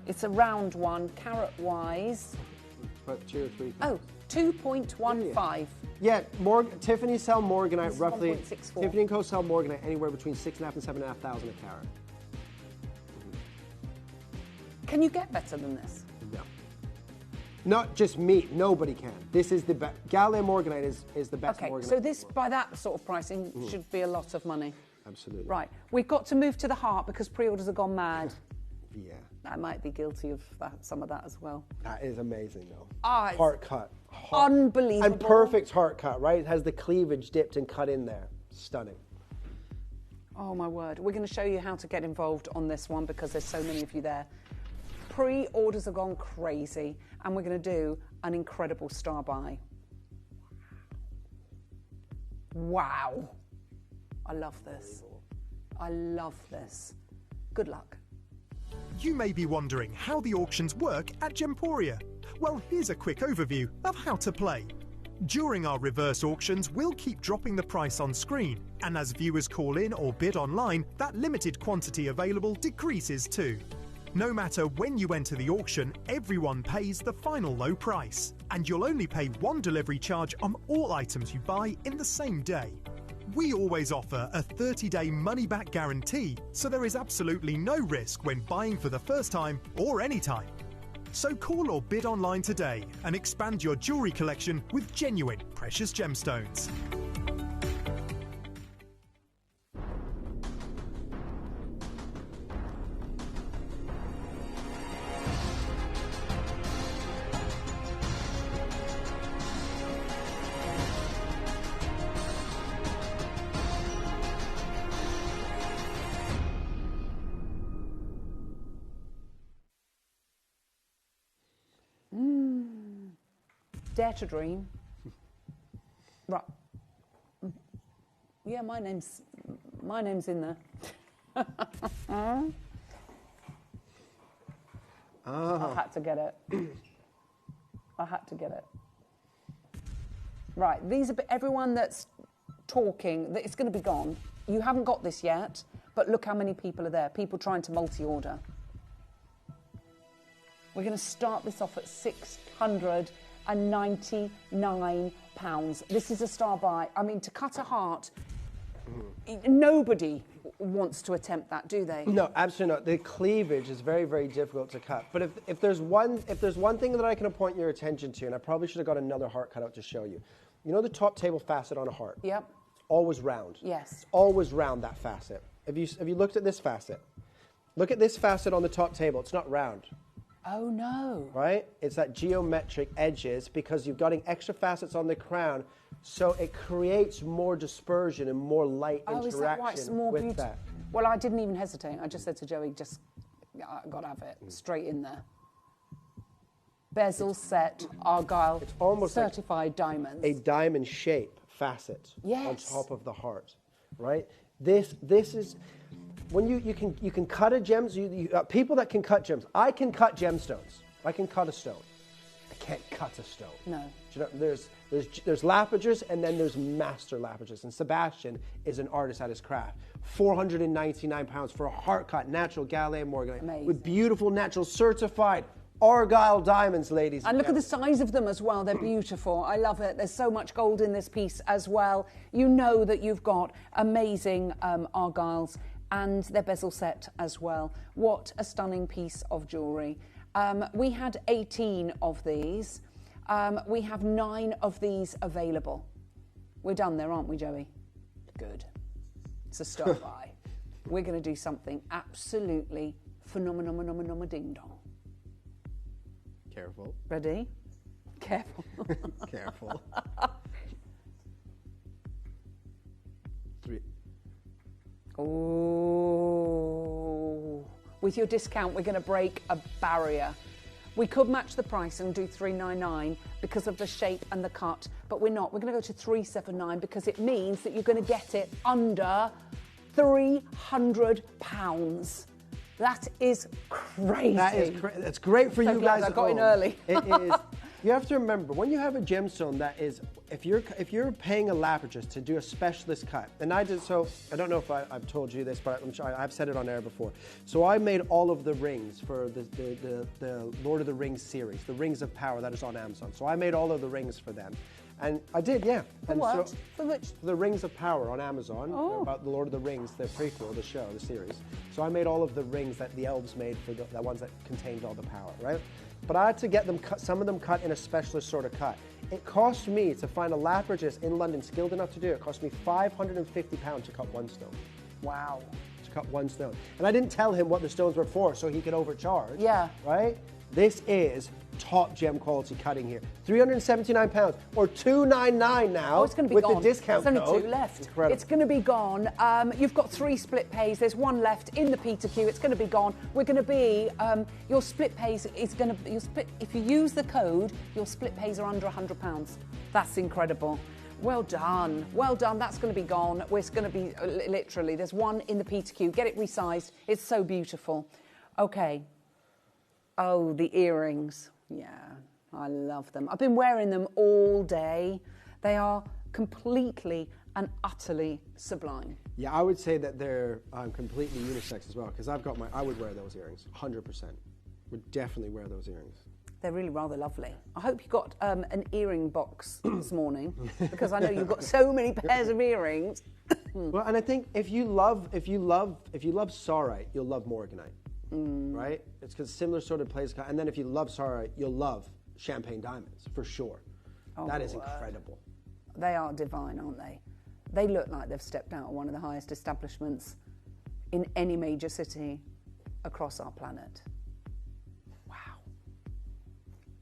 It's a round one, carat-wise. About 2 or 3. Oh, 2.15. Yeah, Tiffany sell Morganite roughly. 1.64. Tiffany & Co. sell Morganite anywhere between 6,500 and 7,500 a carat. Can you get better than this? No. Not just me. Nobody can. This is the best. Galileo Morganite is the best Morganite. Okay, so this, by that sort of pricing, should be a lot of money. Absolutely. Right, we've got to move to the heart because pre-orders have gone mad. Yeah. I might be guilty of some of that as well. That is amazing, though. It's heart cut. Unbelievable. And perfect heart cut, right? It has the cleavage dipped and cut in there. Stunning. Oh, my word. We're going to show you how to get involved on this one because there's so many of you there. Pre-orders have gone crazy, and we're going to do an incredible star buy. Wow. I love this. I love this. Good luck. You may be wondering how the auctions work at Gemporia. Well, here's a quick overview of how to play. During our reverse auctions, we'll keep dropping the price on screen, and as viewers call in or bid online, that limited quantity available decreases too. No matter when you enter the auction, everyone pays the final low price, and you'll only pay one delivery charge on all items you buy in the same day. We always offer a 30-day money-back guarantee, so there is absolutely no risk when buying for the first time or any time. So call or bid online today and expand your jewellery collection with genuine precious gemstones. Dare to dream. Right. Yeah, my name's in there. I had to get it. I had to get it. Right, these are everyone that's talking. It's going to be gone. You haven't got this yet, but look how many people are there. People trying to multi-order. We're going to start this off at £699. This is a star buy. I mean, to cut a heart, nobody wants to attempt that, do they? No, absolutely not. The cleavage is very, very difficult to cut. But if there's one thing that I can point your attention to, and I probably should have got another heart cut out to show you. You know the top table facet on a heart? Yep. Always round. Yes. It's always round, that facet. Have you looked at this facet? Look at this facet on the top table. It's not round. Oh, no. Right? It's that geometric edges because you've got extra facets on the crown, so it creates more dispersion and more light interaction is that why it's more with beautiful? that. Well, I didn't even hesitate. I just said to Joey, I got to have it straight in there. Bezel set, Argyle, it's almost certified like diamonds. A diamond shape facet on top of the heart, right? This is when you can cut a gem. People that can cut gems. I can cut gemstones. I can cut a stone. I can't cut a stone. No. You know, there's lapagers and then there's master lapagers. And Sebastian is an artist at his craft. £499 for a heart cut natural Galileo Morganite with beautiful natural certified Argyle diamonds, ladies and look at the size of them as well. They're beautiful. I love it. There's so much gold in this piece as well. You know that you've got amazing Argyles and their bezel set as well. What a stunning piece of jewellery. We had 18 of these. We have 9 of these available. We're done there, aren't we, Joey? Good. It's a stop by. We're going to do something absolutely phenomenal ding dong. Careful. Ready? Careful. Careful. 3. Oh. With your discount, we're going to break a barrier. We could match the price and do $399 because of the shape and the cut, but we're not. We're going to go to $379 because it means that you're going to get it under £300. That is crazy. That's great for you guys. I got in early. It is. You have to remember when you have a gemstone that is, if you're paying a lapidus to do a specialist cut, and I did so. I don't know if I've told you this, but I'm sure I've said it on air before. So I made all of the rings for the Lord of the Rings series, the Rings of Power that is on Amazon. So I made all of the rings for them. And I did, yeah. For and what? So, for which? The Rings of Power on Amazon, about the Lord of the Rings, the prequel, the show, the series. So I made all of the rings that the elves made for the ones that contained all the power, right? But I had to get them cut, some of them cut in a specialist sort of cut. It cost me to find a lapidus in London skilled enough to do it. It cost me £550 to cut one stone. Wow. To cut one stone. And I didn't tell him what the stones were for so he could overcharge. Yeah. Right? This is top gem quality cutting here. £379 or $299 now. Oh, it's going to be with gone. the discount There's code. only 2 left. Incredible. It's going to be gone. You've got 3 split pays. There's 1 left in the P2Q. It's going to be gone. We're going to be your split pays is going to if you use the code, your split pays are under £100. That's incredible. Well done. Well done. That's going to be gone. It's going to be literally. There's 1 in the P2Q. Get it resized. It's so beautiful. Okay. Oh, the earrings. Yeah, I love them. I've been wearing them all day. They are completely and utterly sublime. Yeah, I would say that they're completely unisex as well, because I would wear those earrings, 100%. Would definitely wear those earrings. They're really rather lovely. I hope you got an earring box this morning, because I know you've got so many pairs of earrings. Well, and I think if you love Saurite, you'll love Morganite. Right? It's because similar sort of plays. And then if you love Saurite, you'll love champagne diamonds, for sure. Oh, that is incredible. They are divine, aren't they? They look like they've stepped out of one of the highest establishments in any major city across our planet. Wow.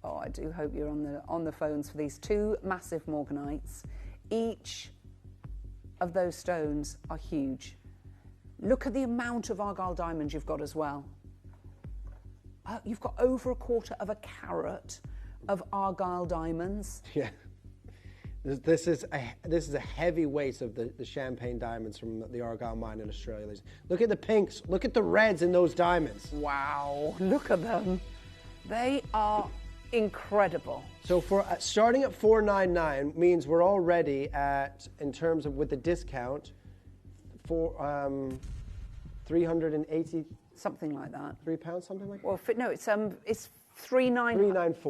Oh, I do hope you're on the phones for these 2 massive Morganites. Each of those stones are huge. Look at the amount of Argyle diamonds you've got as well. You've got over 1/4 of a carat of Argyle diamonds. Yeah. This is a heavy weight of the champagne diamonds from the Argyle mine in Australia. Look at the pinks. Look at the reds in those diamonds. Wow. Look at them. They are incredible. So for starting at $499 means we're already at, in terms of with the discount, for 380 something like that. £3, something like that. Well, no, it's $394.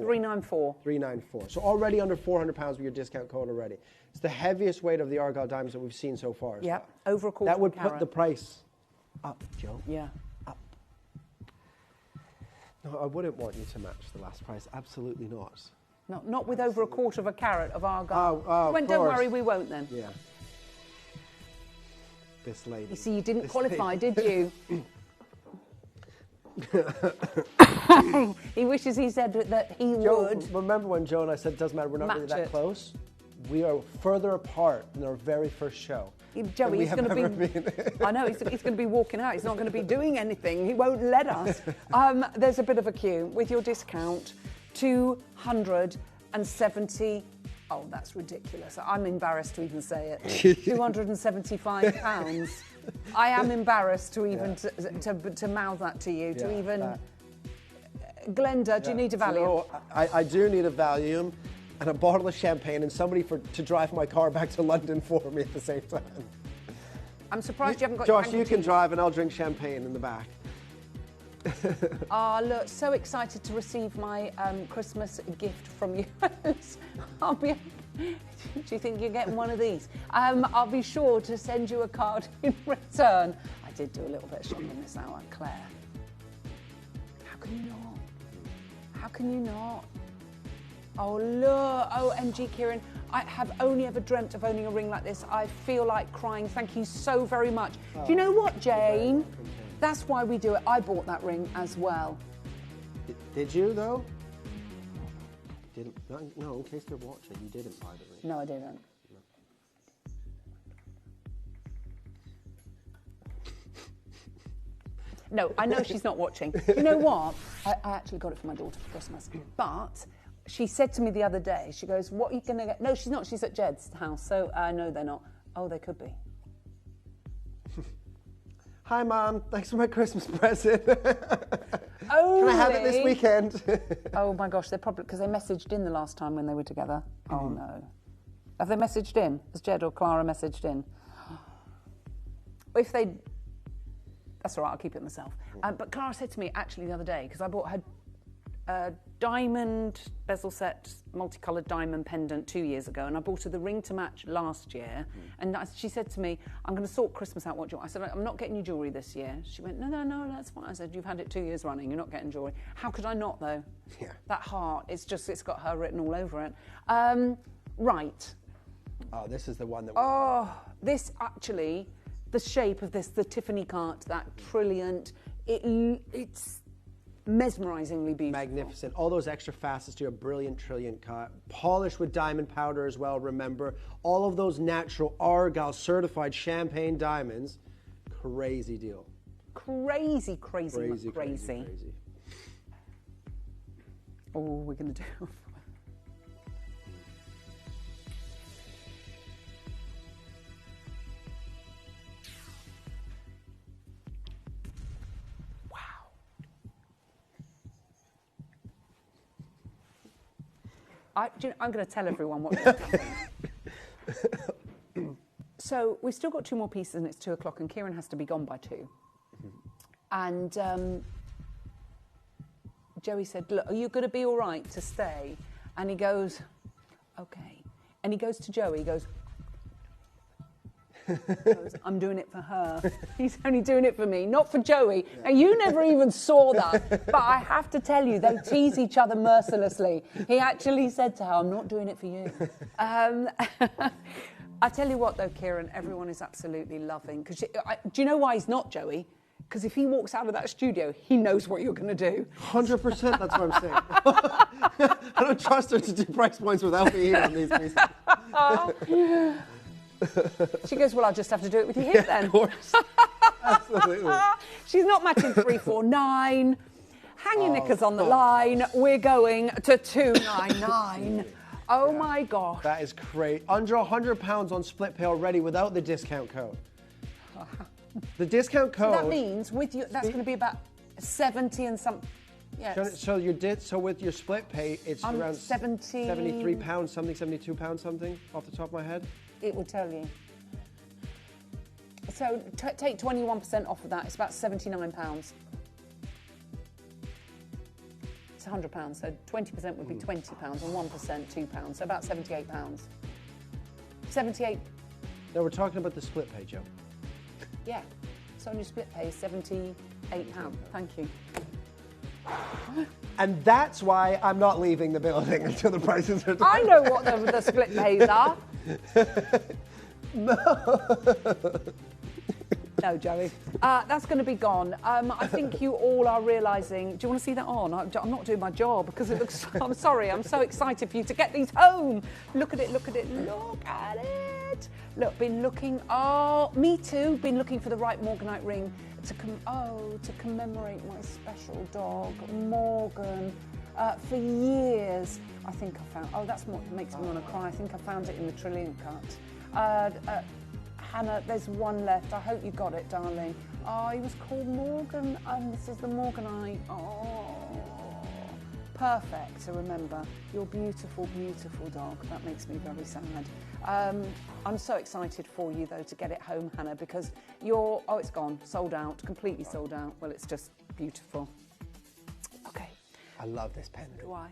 $394. So already under £400 with your discount code already. It's the heaviest weight of the Argyle diamonds that we've seen so far. Yeah, over 1/4. That would put the price up, Joe. Yeah. Up. No, I wouldn't want you to match the last price. Absolutely not. Not with over 1/4 of a carat of Argyle. Oh, of don't course. worry, we won't then. Yeah. This lady. You see, you didn't qualify, did you? He wishes he said that he Joe, would. remember when Joe and I said, doesn't matter, we're not really that close? We are further apart than our very first show. Joey, he's going to be. I know, he's going to be walking out. He's not going to be doing anything. He won't let us. There's a bit of a queue. With your discount, 270. Oh, that's ridiculous. I'm embarrassed to even say it. £275. I am embarrassed to even to mouth that to you. To even. Glenda, do you need a Valium? No, I do need a Valium and a bottle of champagne and somebody to drive my car back to London for me at the same time. I'm surprised you haven't got Josh, your you can drive and I'll drink champagne in the back. Look, so excited to receive my Christmas gift from you. Do you think you're getting one of these? I'll be sure to send you a card in return. I did do a little bit of shopping this hour, Claire. How can you not? How can you not? Oh, look. OMG, Kieran. I have only ever dreamt of owning a ring like this. I feel like crying. Thank you so very much. Do you know what, Jane? That's why we do it. I bought that ring as well. Did you, though? Didn't? No, in case they're watching, you didn't buy the ring. No, I didn't. No, I know she's not watching. You know what? I actually got it for my daughter for Christmas. But she said to me the other day, she goes, what are you going to get? No, she's not. She's at Jed's house. So, no, they're not. Oh, they could be. Hi, Mum. Thanks for my Christmas present. Can I have it this weekend? Oh, my gosh. They're probably... Because they messaged in the last time when they were together. Oh, no. Have they messaged in? Has Jed or Clara messaged in? If they... That's all right, I'll keep it myself. But Clara said to me, actually, the other day, because I bought her diamond bezel set, multicoloured diamond pendant 2 years ago, and I bought her the ring to match last year. And she said to me, I'm going to sort Christmas out what do you want? I said, I'm not getting you jewellery this year. She went, no, that's fine. I said, you've had it 2 years running, you're not getting jewellery. How could I not, though? Yeah. That heart, it's got her written all over it. Right. Oh, this is the one that... This actually... The shape of this, the Tiffany cart, that trilliant, it's mesmerisingly beautiful. Magnificent. All those extra facets to a brilliant trilliant cut. Polished with diamond powder as well, remember. All of those natural Argyle certified champagne diamonds. Crazy deal. Crazy. Oh, we're going to do... I'm going to tell everyone what you're doing. So we've still got 2 more pieces and it's 2 o'clock and Kieran has to be gone by 2. And Joey said, look, are you going to be all right to stay? And he goes, okay. And he goes to Joey, he goes, I'm doing it for her. He's only doing it for me, not for Joey. Now, you never even saw that, but I have to tell you, they tease each other mercilessly. He actually said to her, I'm not doing it for you. I tell you what, though, Kieran, everyone is absolutely loving. Do you know why he's not, Joey? Because if he walks out of that studio, he knows what you're going to do. 100%, that's what I'm saying. I don't trust her to do price points without me here on these pieces. She goes, well, I'll just have to do it with you here then. Of course. Absolutely. She's not matching 349. Hang your knickers on the line. We're going to 299. Oh, my gosh. That is great. Under £100 on split pay already without the discount code. The discount code... So that means with you, that's going to be about 70 and some... Yes. So with your split pay, it's around 73 pounds something, 72 pounds something, off the top of my head. It will tell you. So take 21% off of that. It's about £79. It's £100. So 20% would be £20, and 1% £2. So about £78. 78. No, we're talking about the split pay, Joe. Yeah. So on your split pay is £78. Thank you. And that's why I'm not leaving the building until the prices are done. I know what the split pays are. No. No, Joey. That's going to be gone. I think you all are realising... Do you want to see that on? I'm not doing my job because it looks... I'm sorry, I'm so excited for you to get these home. Look at it, look at it, look at it. Look, been looking... Oh, me too. Been looking for the right Morganite ring to commemorate my special dog, Morgan. For years, I think I found... Oh, that's what makes me want to cry. I think I found it in the trilliant cut. Hannah, there's one left. I hope you got it, darling. Oh, he was called Morgan, and this is the Morganite. Oh, perfect to remember. Your beautiful, beautiful dog. That makes me very sad. I'm so excited for you, though, to get it home, Hannah, because you're... Oh, it's gone. Sold out. Completely sold out. Well, it's just beautiful. Okay. I love this pendant. Do I?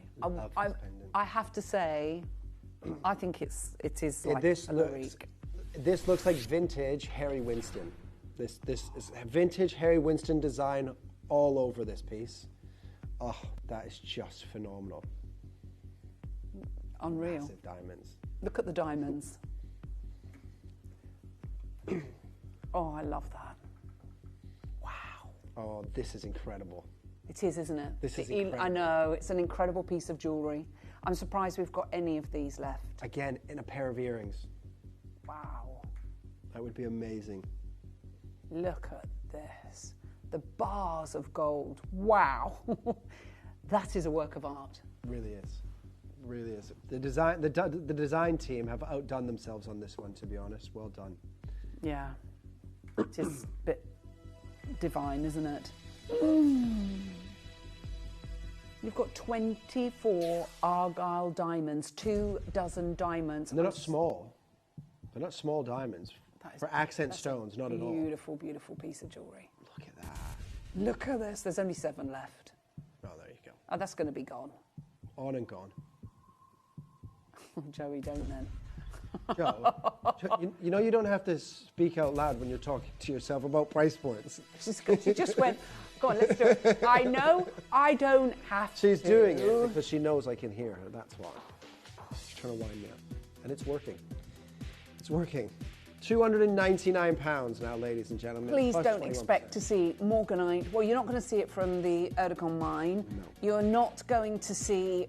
I have to say, I think it is like a lyrique. This looks like vintage Harry Winston. This is vintage Harry Winston design all over this piece. Oh, that is just phenomenal. Unreal. Massive diamonds. Look at the diamonds. Oh, I love that. Wow. Oh, this is incredible. It is, isn't it? This is incredible. I know, it's an incredible piece of jewellery. I'm surprised we've got any of these left. Again, in a pair of earrings. Wow. That would be amazing. Look at this. The bars of gold. Wow. That is a work of art. Really is. Really is. The design team have outdone themselves on this one, to be honest. Well done. Yeah. It is a bit divine, isn't it? You've got 24 Argyle diamonds, 24 diamonds. And they're not small. They're not small diamonds. For accent stones, not at all. Beautiful, beautiful piece of jewellery. Look at that. Look at this. There's only 7 left. Oh, there you go. Oh, that's going to be gone. On and gone. Joey, don't then. Joe, you know you don't have to speak out loud when you're talking to yourself about price points. She just went, go on, let's do it. I know I don't have to. She's doing it because she knows I can hear her, that's why. She's trying to wind me up. And it's working. It's working. £299 now, ladies and gentlemen. Please don't expect to see Morganite. Well, you're not going to see it from the Zircon mine. No. You're not going to see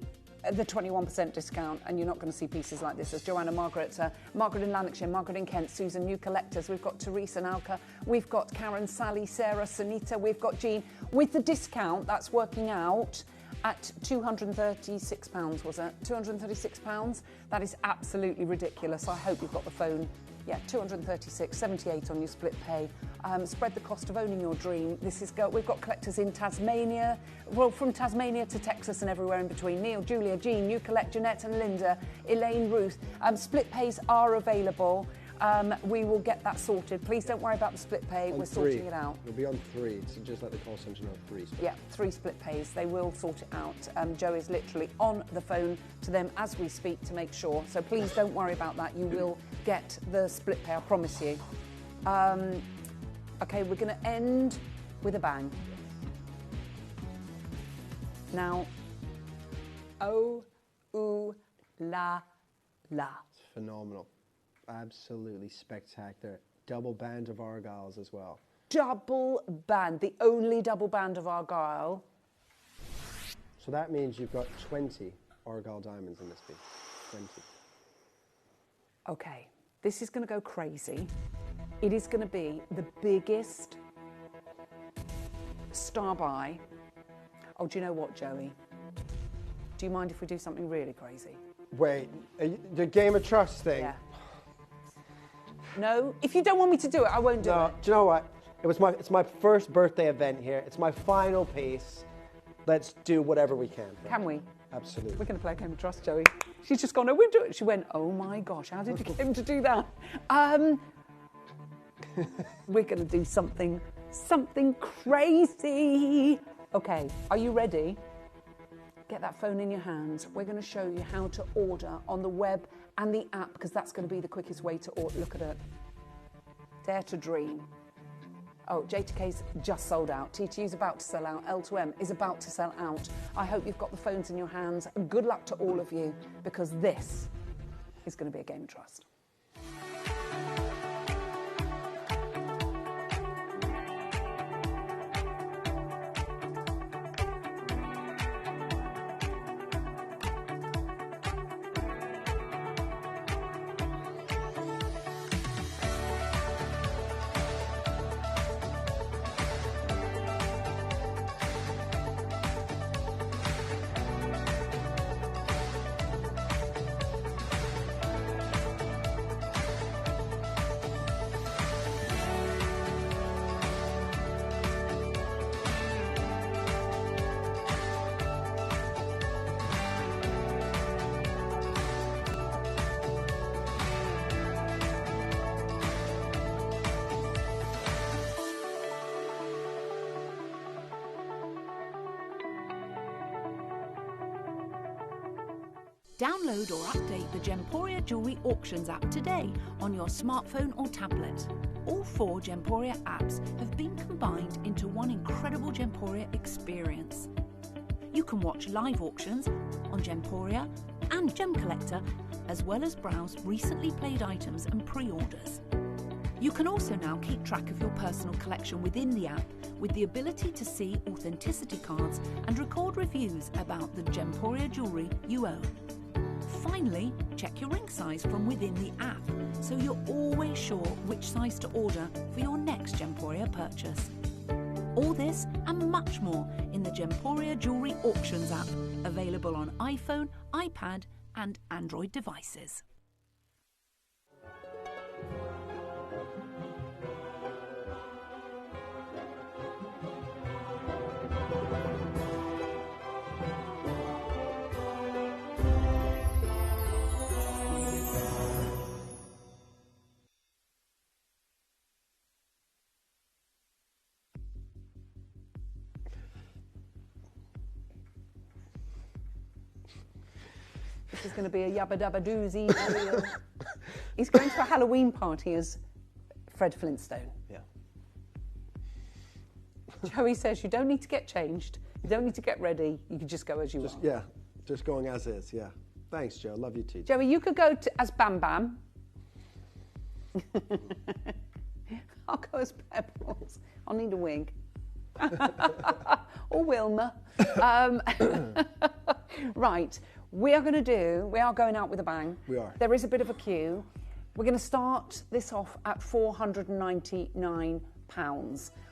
the 21% discount, and you're not going to see pieces like this. There's Joanna, Margaret in Lanarkshire, Margaret in Kent, Susan, new collectors. We've got Teresa and Alka. We've got Karen, Sally, Sarah, Sunita. We've got Jean. With the discount, that's working out at £236, was it? £236? That is absolutely ridiculous. I hope you've got the phone. Yeah, 236, 78 on your split pay. Spread the cost of owning your dream. We've got collectors in Tasmania, well, from Tasmania to Texas and everywhere in between. Neil, Julia, Jean, you collect Jeanette and Linda, Elaine, Ruth. Split pays are available. We will get that sorted. Please don't worry about the split pay. We're sorting it out. We'll be on 3, so just let the call centre know 3. Yeah, 3 split pays. They will sort it out. Joe is literally on the phone to them as we speak to make sure. So please don't worry about that. You will get the split pay, I promise you. Okay, we're going to end with a bang. Now, oh, ooh, la, la. It's phenomenal. Absolutely spectacular. Double band of Argyles as well. Double band, the only double band of Argyle. So that means you've got 20 Argyle diamonds in this piece. 20. Okay, this is going to go crazy. It is going to be the biggest star buy. Oh, do you know what, Joey? Do you mind if we do something really crazy? Wait, the Game of Trust thing? Yeah. No, if you don't want me to do it, I won't do it. Do you know what? It's my first birthday event here. It's my final piece. Let's do whatever we can. Can we? Absolutely. We're going to play a Game of Trust, Joey. She's just gone, oh, we'll do it. She went, oh my gosh, how did you get him to do that? We're going to do something crazy. Okay, are you ready? Get that phone in your hands. We're going to show you how to order on the web and the app, because that's going to be the quickest way to order. Look at it. Dare to dream. Oh, J2K's just sold out. TTU's about to sell out. L2M is about to sell out. I hope you've got the phones in your hands. Good luck to all of you, because this is going to be a Game of Trust. Download or update the Gemporia Jewellery Auctions app today on your smartphone or tablet. All 4 Gemporia apps have been combined into one incredible Gemporia experience. You can watch live auctions on Gemporia and Gem Collector, as well as browse recently played items and pre-orders. You can also now keep track of your personal collection within the app with the ability to see authenticity cards and record reviews about the Gemporia jewellery you own. Finally, check your ring size from within the app, so you're always sure which size to order for your next Gemporia purchase. All this and much more in the Gemporia Jewellery Auctions app, available on iPhone, iPad and Android devices. This is going to be a yabba dabba doozy. He's going to a Halloween party as Fred Flintstone. Yeah. Joey says you don't need to get changed. You don't need to get ready. You can just go as you are. Yeah, just going as is, yeah. Thanks, Joe. Love you too. Joey, you could go as Bam Bam. I'll go as Pebbles. I'll need a wig. Or Wilma. Right. We are going out with a bang. We are. There is a bit of a queue. We're going to start this off at £499.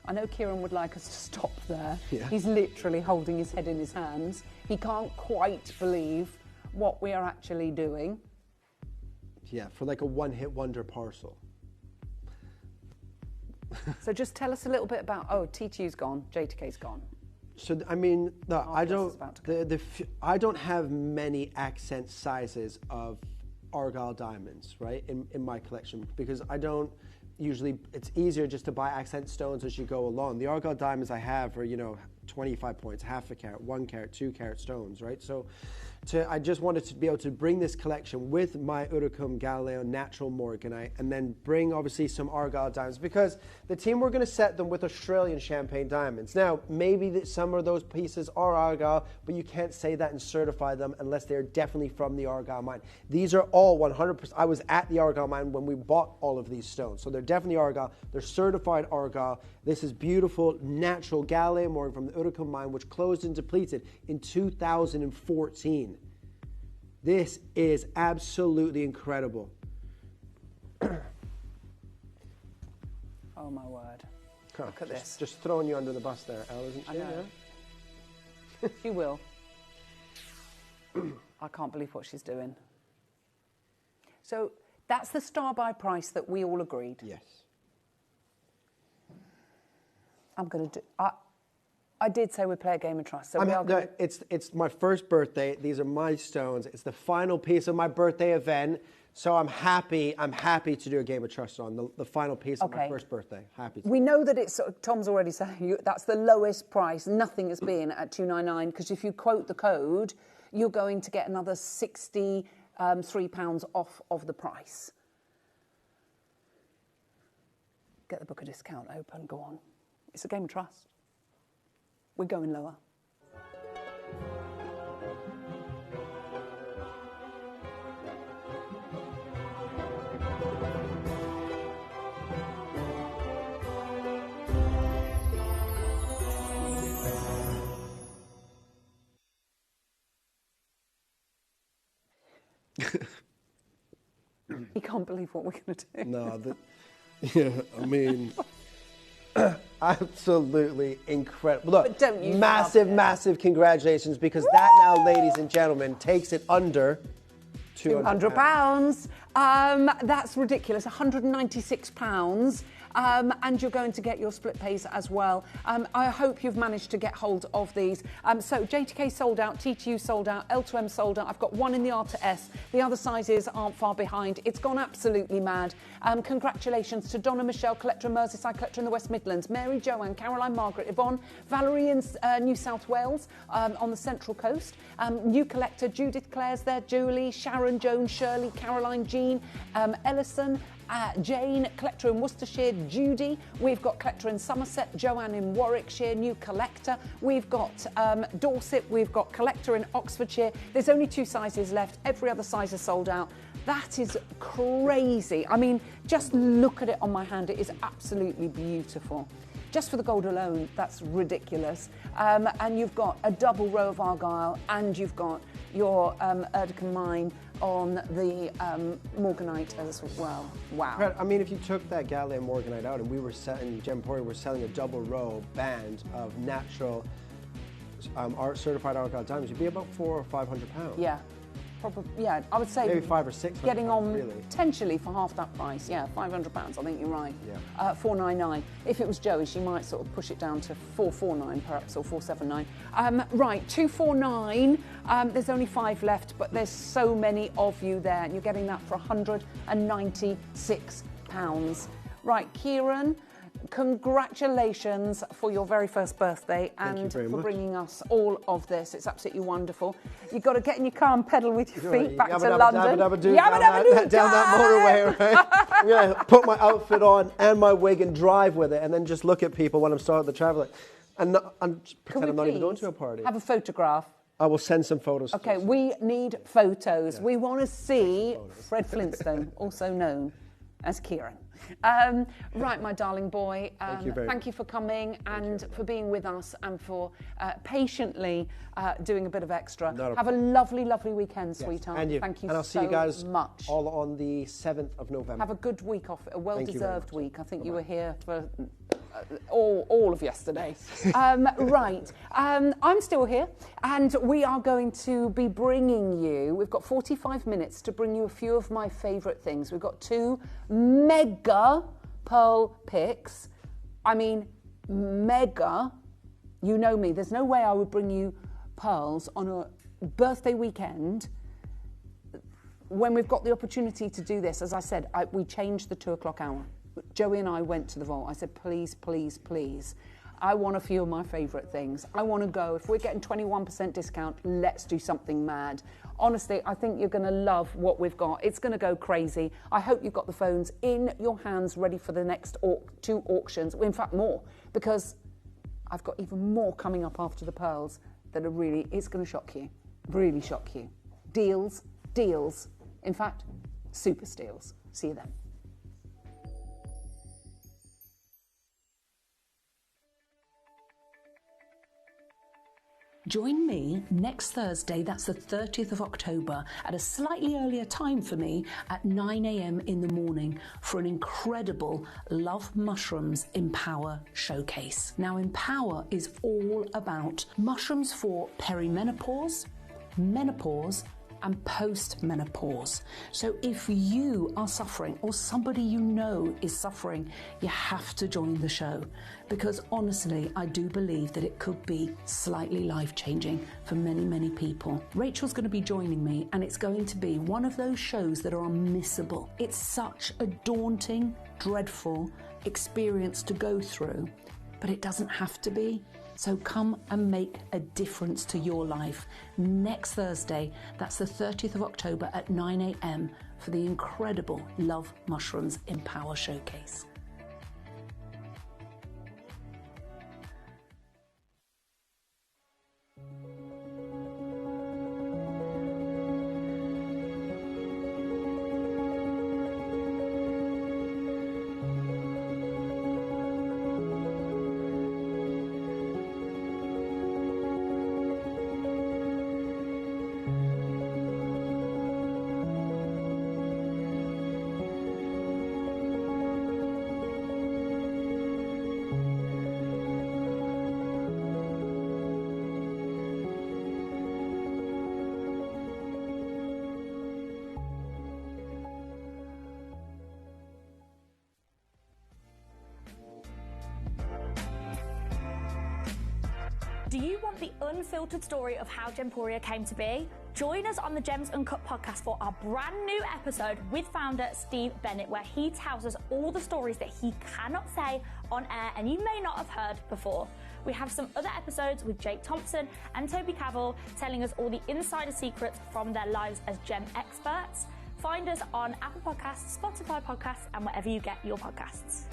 I know Kieran would like us to stop there. Yeah. He's literally holding his head in his hands. He can't quite believe what we are actually doing. Yeah, for like a one-hit wonder parcel. So just tell us a little bit about, TTU's gone, JTK's gone. So, I mean, no, I Argos don't, I don't have many accent sizes of Argyle diamonds, right, in my collection, because I don't usually, it's easier just to buy accent stones as you go along. The Argyle diamonds I have are, 25 points, half a carat, 1 carat, 2 carat stones, right? So I just wanted to be able to bring this collection with my Urucum Galileo natural Morganite, and then bring obviously some Argyle diamonds, because the team were going to set them with Australian champagne diamonds. Now, maybe some of those pieces are Argyle, but you can't say that and certify them unless they're definitely from the Argyle mine. These are all 100%. I was at the Argyle mine when we bought all of these stones, so they're definitely Argyle. They're certified Argyle. This is beautiful natural Galileo Morgan from the Urucum mine, which closed and depleted in 2014. This is absolutely incredible. Oh my word. Look at this. Just throwing you under the bus there, Elle, isn't she? I know. Yeah? She will. I can't believe what she's doing. So that's the star buy price that we all agreed. Yes. I'm going to do... I did say we'd play a game of trust. So it's my first birthday. These are my stones. It's the final piece of my birthday event. So I'm happy to do a game of trust on the final piece of my first birthday. Happy to. We know that it's, Tom's already saying, that's the lowest price. Nothing has been at £299, because if you quote the code, you're going to get another £63 off of the price. Get the book of discount open, go on. It's a game of trust. We're going lower. You can't believe what we're going to do. No, yeah, I mean... Absolutely incredible. Look, but don't you massive congratulations, because that now, ladies and gentlemen, takes it under £200. That's ridiculous. £196. and you're going to get your split pays as well. I hope you've managed to get hold of these. So JTK sold out, TTU sold out, L2M sold out. I've got one in the R to S. The other sizes aren't far behind. It's gone absolutely mad. Congratulations to Donna Michelle, collector in Merseyside, collector in the West Midlands, Mary Joanne, Caroline Margaret, Yvonne, Valerie in New South Wales on the Central Coast, new collector Judith Clare's there, Julie, Sharon, Joan, Shirley, Caroline, Jean, Ellison, Jane, collector in Worcestershire, Judy. We've got collector in Somerset, Joanne in Warwickshire, new collector. We've got Dorset, we've got collector in Oxfordshire. There's only 2 sizes left. Every other size is sold out. That is crazy. I mean, just look at it on my hand. It is absolutely beautiful. Just for the gold alone, that's ridiculous. And you've got a double row of Argyle, and you've got your Erdicon mine on the Morganite as well. Wow. I mean, if you took that Galileo Morganite out and we were selling, Gemporia was selling a double row band of natural art certified Argyle diamonds, you'd be about £400 or £500. Yeah. Probably, yeah, I would say maybe 5 or 6. Getting on really. Potentially for half that price. Yeah, £500. I think you're right. Yeah. 499. If it was Joey, she might sort of push it down to 449 perhaps, or 479. Right, 249. There's only 5 left, but there's so many of you there, and you're getting that for £196. Right, Kieran. Congratulations for your very first birthday and for bringing us all of this. It's absolutely wonderful. You've got to get in your car and pedal with your feet back to London. Down that motorway, right? I'm going to put my outfit on and my wig and drive with it, and then just look at people when I'm starting the travel. And pretend I'm not even going to a party. Have a photograph? I will send some photos. Okay, we need photos. Yeah. We want to see Fred Flintstone, also known as Kieran. Right, my darling boy, thank you for coming and for being with us and for patiently doing a bit of extra. Have a lovely, lovely weekend, sweetheart. And you. Thank you and I'll see you guys much. All on the 7th of November. Have a good week off, a well-deserved week. I think you were here for all of yesterday. Right, I'm still here, and we are going to be bringing you, we've got 45 minutes to bring you a few of my favourite things. We've got 2 mega pearl picks. I mean, mega. You know me, there's no way I would bring you pearls on a birthday weekend when we've got the opportunity to do this. As I said, we changed the 2 o'clock hour. Joey and I went to the vault. I said, please, please, please. I want a few of my favourite things. I want to go. If we're getting 21% discount, let's do something mad. Honestly, I think you're going to love what we've got. It's going to go crazy. I hope you've got the phones in your hands ready for the next 2 auctions. In fact, more, because I've got even more coming up after the pearls that are really, it's going to shock you. Really shock you. Deals, deals. In fact, super steals. See you then. Join me next Thursday, that's the 30th of October, at a slightly earlier time for me at 9 a.m. in the morning for an incredible Love Mushrooms Empower showcase. Now, Empower is all about mushrooms for perimenopause, menopause, and post-menopause. So if you are suffering or somebody you know is suffering, you have to join the show, because honestly, I do believe that it could be slightly life-changing for many, many people. Rachel's going to be joining me, and it's going to be one of those shows that are unmissable. It's such a daunting, dreadful experience to go through, but it doesn't have to be. So come and make a difference to your life next Thursday, that's the 30th of October at 9 a.m. for the incredible Love Mushrooms Empower Showcase. Do you want the unfiltered story of how Gemporia came to be? Join us on the Gems Uncut podcast for our brand new episode with founder Steve Bennett, where he tells us all the stories that he cannot say on air and you may not have heard before. We have some other episodes with Jake Thompson and Toby Cavell telling us all the insider secrets from their lives as gem experts. Find us on Apple Podcasts, Spotify Podcasts, and wherever you get your podcasts.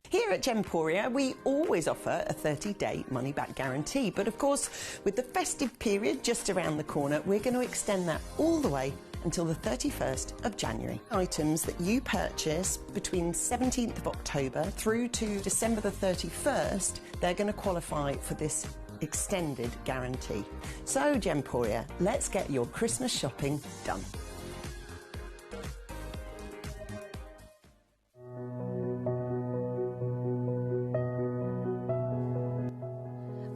Here at Gemporia, we always offer a 30-day money-back guarantee. But of course, with the festive period just around the corner, we're going to extend that all the way until the 31st of January. Items that you purchase between 17th of October through to December the 31st, they're going to qualify for this extended guarantee. So, Gemporia, let's get your Christmas shopping done.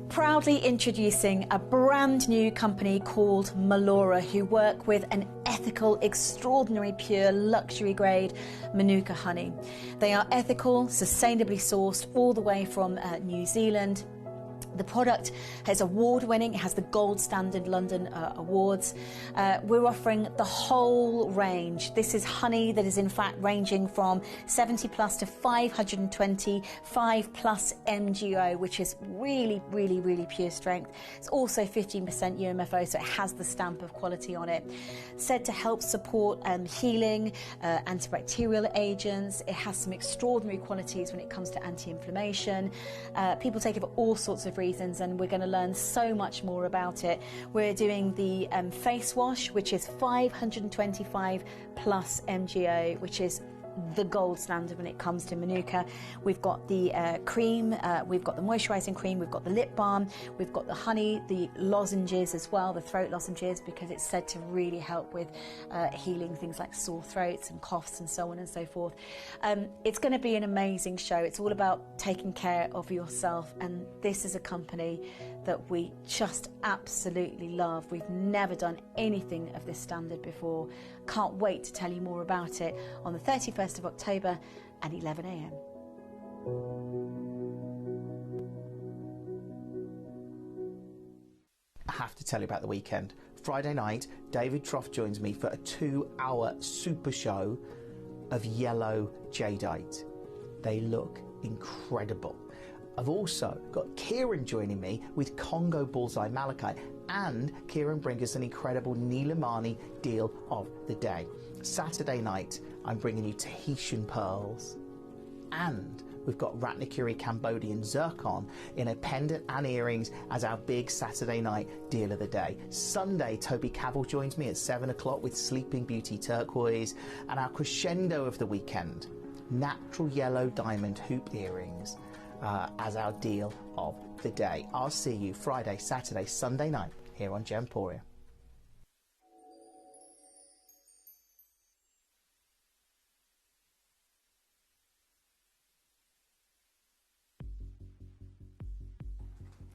Proudly introducing a brand new company called Melora, who work with an ethical, extraordinary, pure, luxury grade Manuka honey. They are ethical, sustainably sourced all the way from New Zealand. The product is award-winning. It has the Gold Standard London Awards. We're offering the whole range. This is honey that is in fact ranging from 70 plus to 525 plus MGO, which is really, really, really pure strength. It's also 15% UMFO, so it has the stamp of quality on it. Said to help support healing, antibacterial agents. It has some extraordinary qualities when it comes to anti-inflammation. People take it for all sorts of reasons, and we're going to learn so much more about it. We're doing the face wash, which is 525 plus MGO, which is the gold standard when it comes to Manuka. We've got the cream, we've got the moisturising cream, we've got the lip balm, we've got the honey, the lozenges as well, the throat lozenges, because it's said to really help with healing things like sore throats and coughs and so on and so forth. It's going to be an amazing show. It's all about taking care of yourself, and this is a company that we just absolutely love. We've never done anything of this standard before. Can't wait to tell you more about it on the 31st of October at 11 a.m. I have to tell you about the weekend. Friday night, David Trough joins me for a 2-hour super show of yellow jadeite. They look incredible. I've also got Kieran joining me with Congo Bullseye Malachite, and Kieran brings us an incredible Nilamani deal of the day. Saturday night, I'm bringing you Tahitian pearls, and we've got Ratnakiri Cambodian Zircon in a pendant and earrings as our big Saturday night deal of the day. Sunday, Toby Cavell joins me at 7 o'clock with Sleeping Beauty Turquoise, and our crescendo of the weekend, natural yellow diamond hoop earrings as our deal of the day. I'll see you Friday, Saturday, Sunday night here on Gemporia.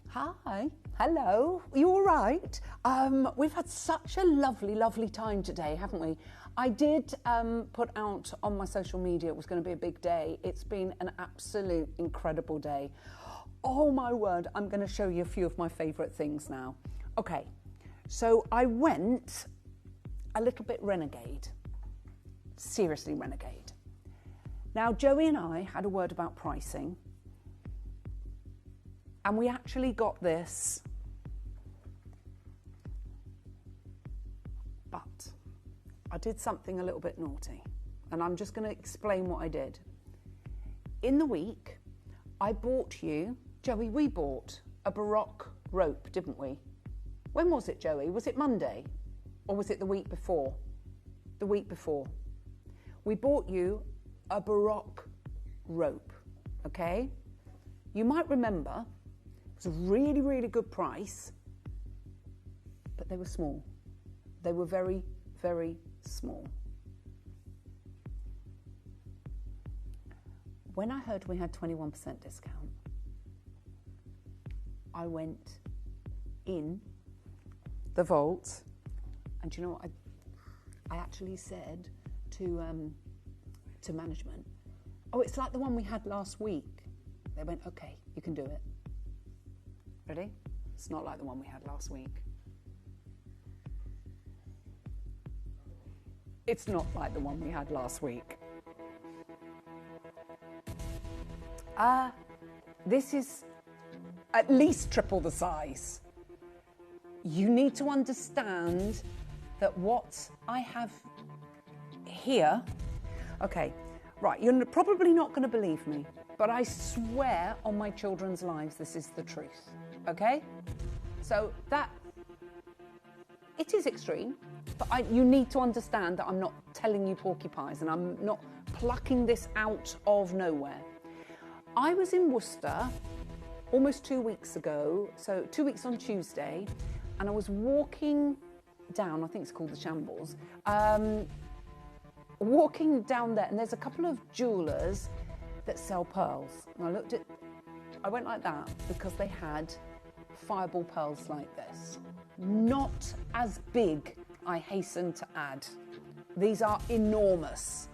Hi, hello, are you all right? We've had such a lovely time today, haven't we? I did put out on my social media it was going to be a big day. It's been an absolute incredible day. Oh my word, I'm going to show you a few of my favourite things now. Okay, so I went a little bit renegade, seriously renegade. Now Joey and I had a word about pricing, and we actually got this, but I did something a little bit naughty, and I'm just going to explain what I did. In the week, I bought you, Joey, we bought a Baroque rope, didn't we? When was it, Joey? Was it Monday? Or was it the week before? The week before. We bought you a Baroque rope, okay? You might remember, it was a really good price, but they were small. They were very small. When I heard we had 21% discount, I went in the vault. And do you know what I actually said to management? Oh, it's like the one we had last week. They went, okay, you can do it. Ready? It's not like the one we had last week. It's not like the one we had last week. This is at least triple the size. You need to understand that what I have here, okay, right, you're probably not going to believe me, but I swear on my children's lives this is the truth, okay? So that, it is extreme, but you need to understand that I'm not telling you porcupines and I'm not plucking this out of nowhere. I was in Worcester almost 2 weeks ago, so 2 weeks on Tuesday, and I was walking down, I think it's called the Shambles, walking down there, and there's a couple of jewellers that sell pearls. And I went like that because they had fireball pearls like this. Not as big, I hasten to add. These are enormous.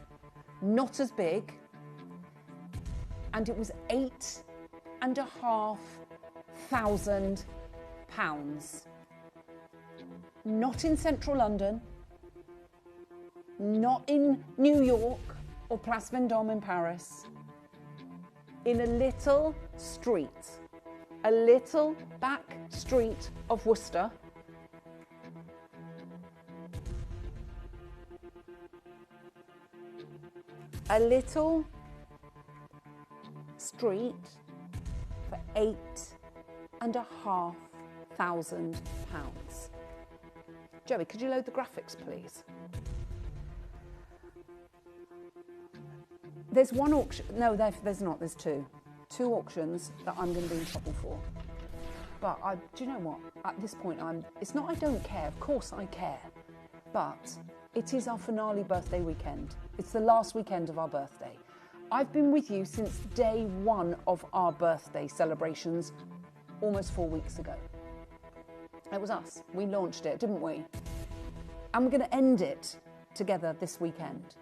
Not as big. And it was £8,500. Not in central London, not in New York or Place Vendôme in Paris, in a little street, a little back street of Worcester. A little street for £8,500. Joey, could you load the graphics, please? There's one auction, no, there's not, there's two. Two auctions that I'm going to be in trouble for. But do you know what? At this point, it's not I don't care, of course I care. But it is our finale birthday weekend. It's the last weekend of our birthday. I've been with you since day one of our birthday celebrations, almost 4 weeks ago. It was us. We launched it, didn't we? And we're going to end it together this weekend.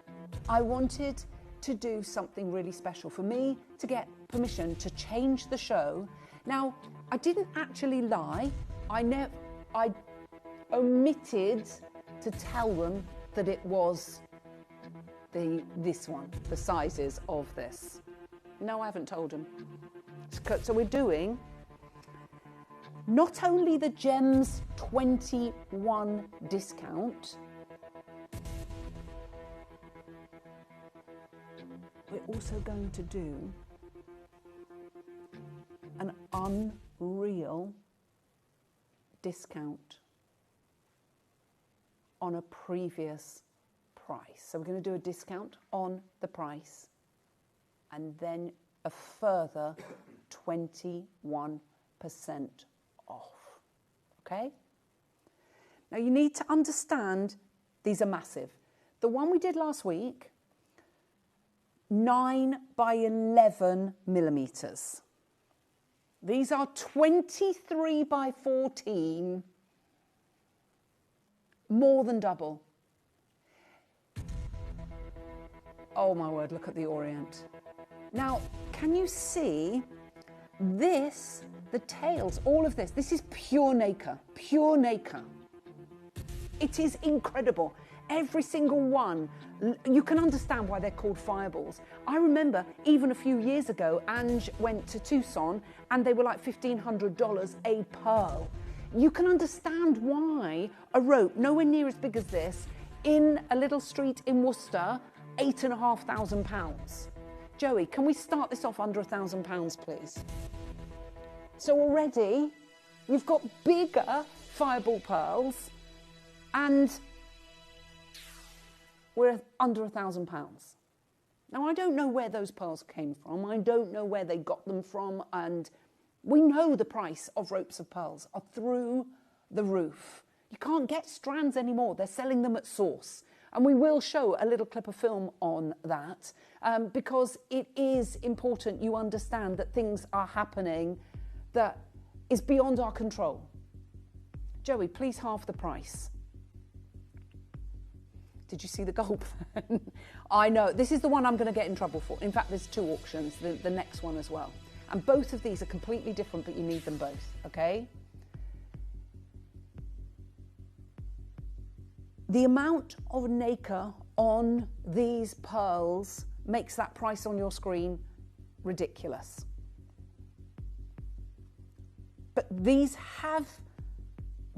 I wanted to do something really special for me to get permission to change the show. Now, I didn't actually lie. I omitted to tell them that it was this one, the sizes of this. No, I haven't told them. So we're doing not only the Gems 21 discount, we're also going to do an unreal discount on a previous price. So we're going to do a discount on the price and then a further 21% off. Okay? Now you need to understand these are massive. The one we did last week, 9 by 11 millimeters. These are 23 by 14, more than double. Oh my word, look at the orient. Now, can you see this, the tails, all of this? This is pure nacre, pure nacre. It is incredible. Every single one, you can understand why they're called fireballs. I remember even a few years ago, Ange went to Tucson and they were like $1,500 a pearl. You can understand why a rope nowhere near as big as this in a little street in Worcester, £8,500. Joey, can we start this off under £1,000, please? So already you've got bigger fireball pearls and we're under £1,000. Now, I don't know where those pearls came from. I don't know where they got them from. And we know the price of ropes of pearls are through the roof. You can't get strands anymore. They're selling them at source. And we will show a little clip of film on that because it is important you understand that things are happening that is beyond our control. Joey, please halve the price. Did you see the gulp then? I know, this is the one I'm going to get in trouble for. In fact, there's 2 auctions, the next one as well. And both of these are completely different, but you need them both, okay? The amount of nacre on these pearls makes that price on your screen ridiculous. But these have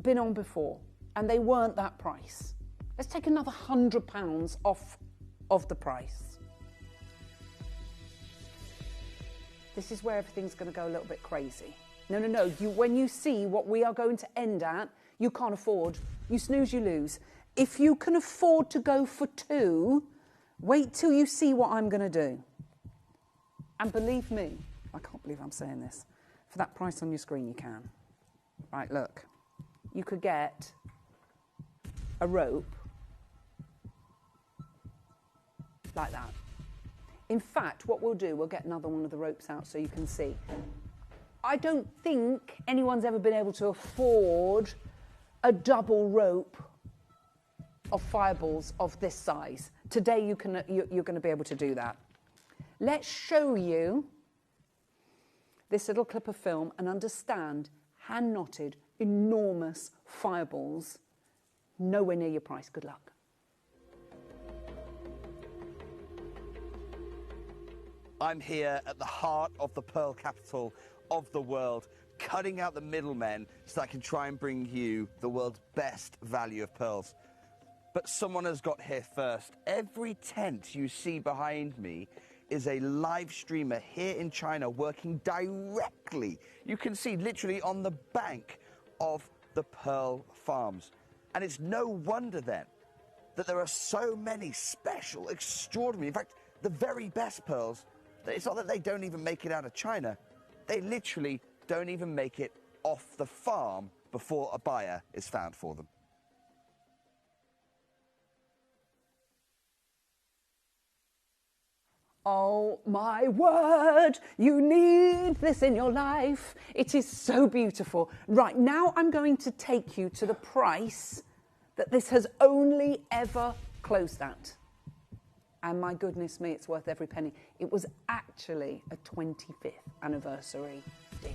been on before, and they weren't that price. Let's take another £100 off of the price. This is where everything's going to go a little bit crazy. No. When you see what we are going to end at, you can't afford. You snooze, you lose. If you can afford to go for 2, wait till you see what I'm going to do. And believe me, I can't believe I'm saying this, for that price on your screen you can. Right, look. You could get a rope like that. In fact, what we'll do, we'll get another one of the ropes out so you can see. I don't think anyone's ever been able to afford a double rope of fireballs of this size. Today you're going to be able to do that. Let's show you this little clip of film and understand hand-knotted, enormous fireballs, nowhere near your price. Good luck. I'm here at the heart of the pearl capital of the world, cutting out the middlemen so I can try and bring you the world's best value of pearls. But someone has got here first. Every tent you see behind me is a live streamer here in China working directly, you can see literally on the bank of the pearl farms. And it's no wonder then that there are so many special, extraordinary, in fact, the very best pearls. It's not that they don't even make it out of China. They literally don't even make it off the farm before a buyer is found for them. Oh my word, you need this in your life. It is so beautiful. Right, now I'm going to take you to the price that this has only ever closed at. And my goodness me, it's worth every penny. It was actually a 25th anniversary deal.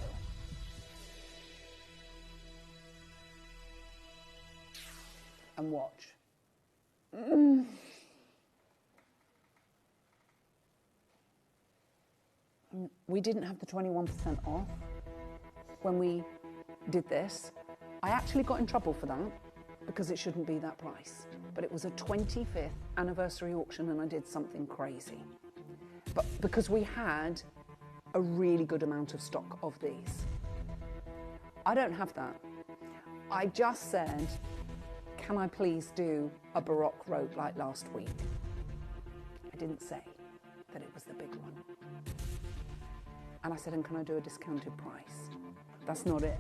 And watch. We didn't have the 21% off when we did this. I actually got in trouble for that because it shouldn't be that price. But it was a 25th anniversary auction and I did something crazy. But because we had a really good amount of stock of these. I don't have that. I just said, can I please do a Baroque rope like last week? I didn't say that it was the big one. And I said, and can I do a discounted price? That's not it.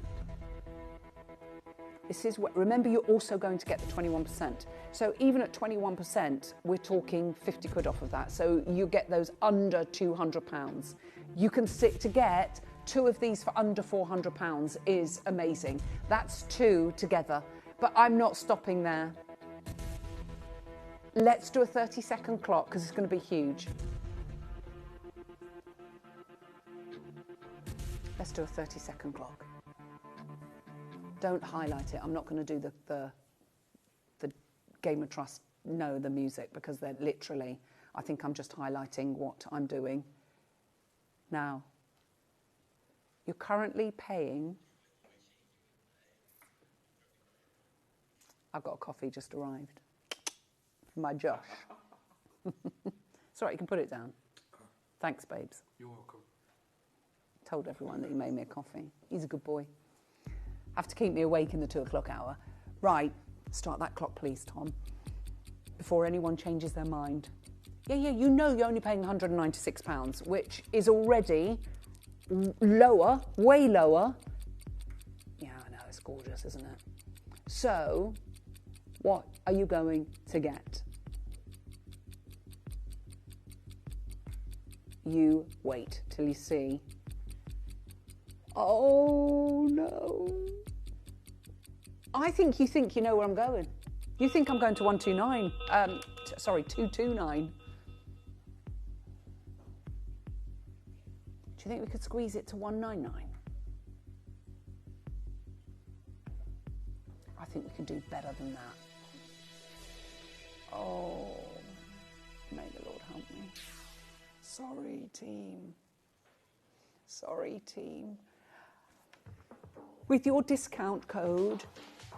This is what, remember, you're also going to get the 21%. So even at 21%, we're talking 50 quid off of that. So you get those under £200. You can sit to get 2 of these for under £400 is amazing. That's 2 together. But I'm not stopping there. Let's do a 30-second clock because it's going to be huge. Let's do a 30-second clock. Don't highlight it. I'm not going to do the Game of Trust, no, the music, because they're literally, I think I'm just highlighting what I'm doing. Now, you're currently paying, I've got a coffee just arrived from my Josh. It's all right, you can put it down. Thanks, babes. You're welcome. Told everyone that he made me a coffee. He's a good boy. Have to keep me awake in the 2 o'clock hour. Right, start that clock, please, Tom, before anyone changes their mind. Yeah, you know you're only paying £196, which is already lower, way lower. Yeah, I know, it's gorgeous, isn't it? So, what are you going to get? You wait till you see. Oh, no. I think you know where I'm going. You think I'm going to 129, sorry, 229. Do you think we could squeeze it to 199? I think we can do better than that. Oh, may the Lord help me. Sorry, team. Sorry, team. With your discount code,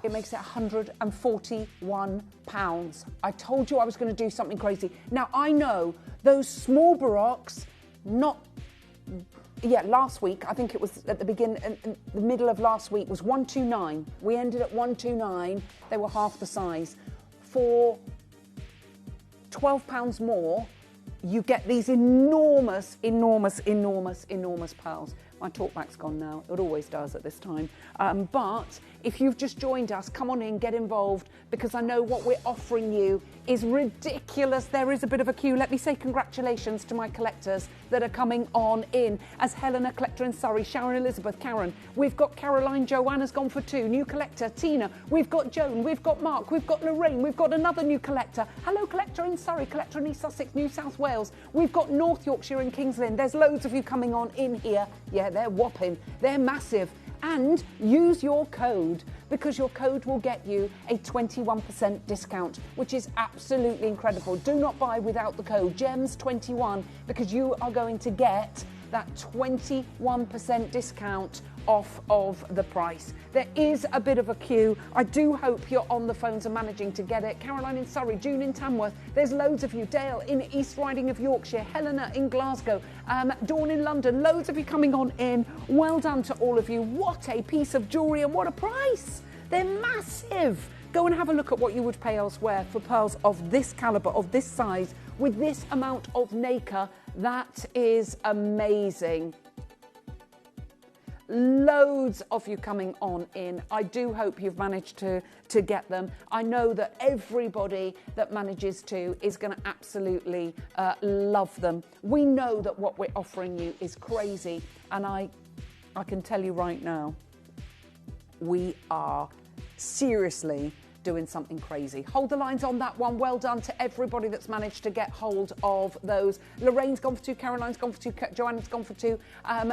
it makes it £141. I told you I was going to do something crazy. Now, I know those small baroques, last week, I think it was at the middle of last week, was 129. We ended at 129. They were half the size. For £12 more, you get these enormous, enormous, enormous, enormous pearls. My talkback's gone now. It always does at this time. But if you've just joined us, come on in, get involved, because I know what we're offering you is ridiculous. There is a bit of a queue. Let me say congratulations to my collectors that are coming on in. As Helena, collector in Surrey, Sharon Elizabeth, Karen. We've got Caroline, Joanna's gone for 2. New collector, Tina. We've got Joan, we've got Mark, we've got Lorraine, we've got another new collector. Hello, collector in Surrey, collector in East Sussex, New South Wales. We've got North Yorkshire and Kings Lynn. There's loads of you coming on in here. Yeah, they're whopping. They're massive. And use your code, because your code will get you a 21% discount, which is absolutely incredible. Do not buy without the code GEMS21, because you are going to get that 21% discount off of the price. There is a bit of a queue. I do hope you're on the phones and managing to get it. Caroline in Surrey, June in Tamworth, there's loads of you. Dale in East Riding of Yorkshire, Helena in Glasgow, Dawn in London, loads of you coming on in. Well done to all of you. What a piece of jewellery and what a price. They're massive. Go and have a look at what you would pay elsewhere for pearls of this calibre, of this size, with this amount of nacre. That is amazing. Loads of you coming on in. I do hope you've managed to get them. I know that everybody that manages to is going to absolutely love them. We know that what we're offering you is crazy, and I can tell you right now, we are seriously doing something crazy. Hold the lines on that one. Well done to everybody that's managed to get hold of those. Lorraine's gone for 2, Caroline's gone for 2, Joanna's gone for 2.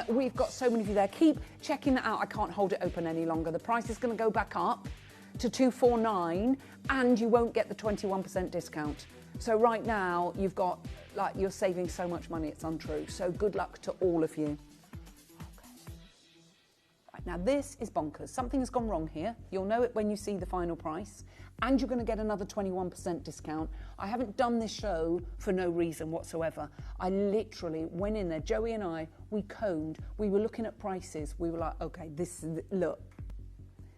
We've got so many of you there. Keep checking that out. I can't hold it open any longer. The price is going to go back up to 249, and you won't get the 21% discount. So right now you've got, you're saving so much money, it's untrue. So good luck to all of you. Now this is bonkers. Something has gone wrong here. You'll know it when you see the final price, and you're going to get another 21% discount. I haven't done this show for no reason whatsoever. I literally went in there, Joey and I, we combed, we were looking at prices. We were like, okay, this is, look.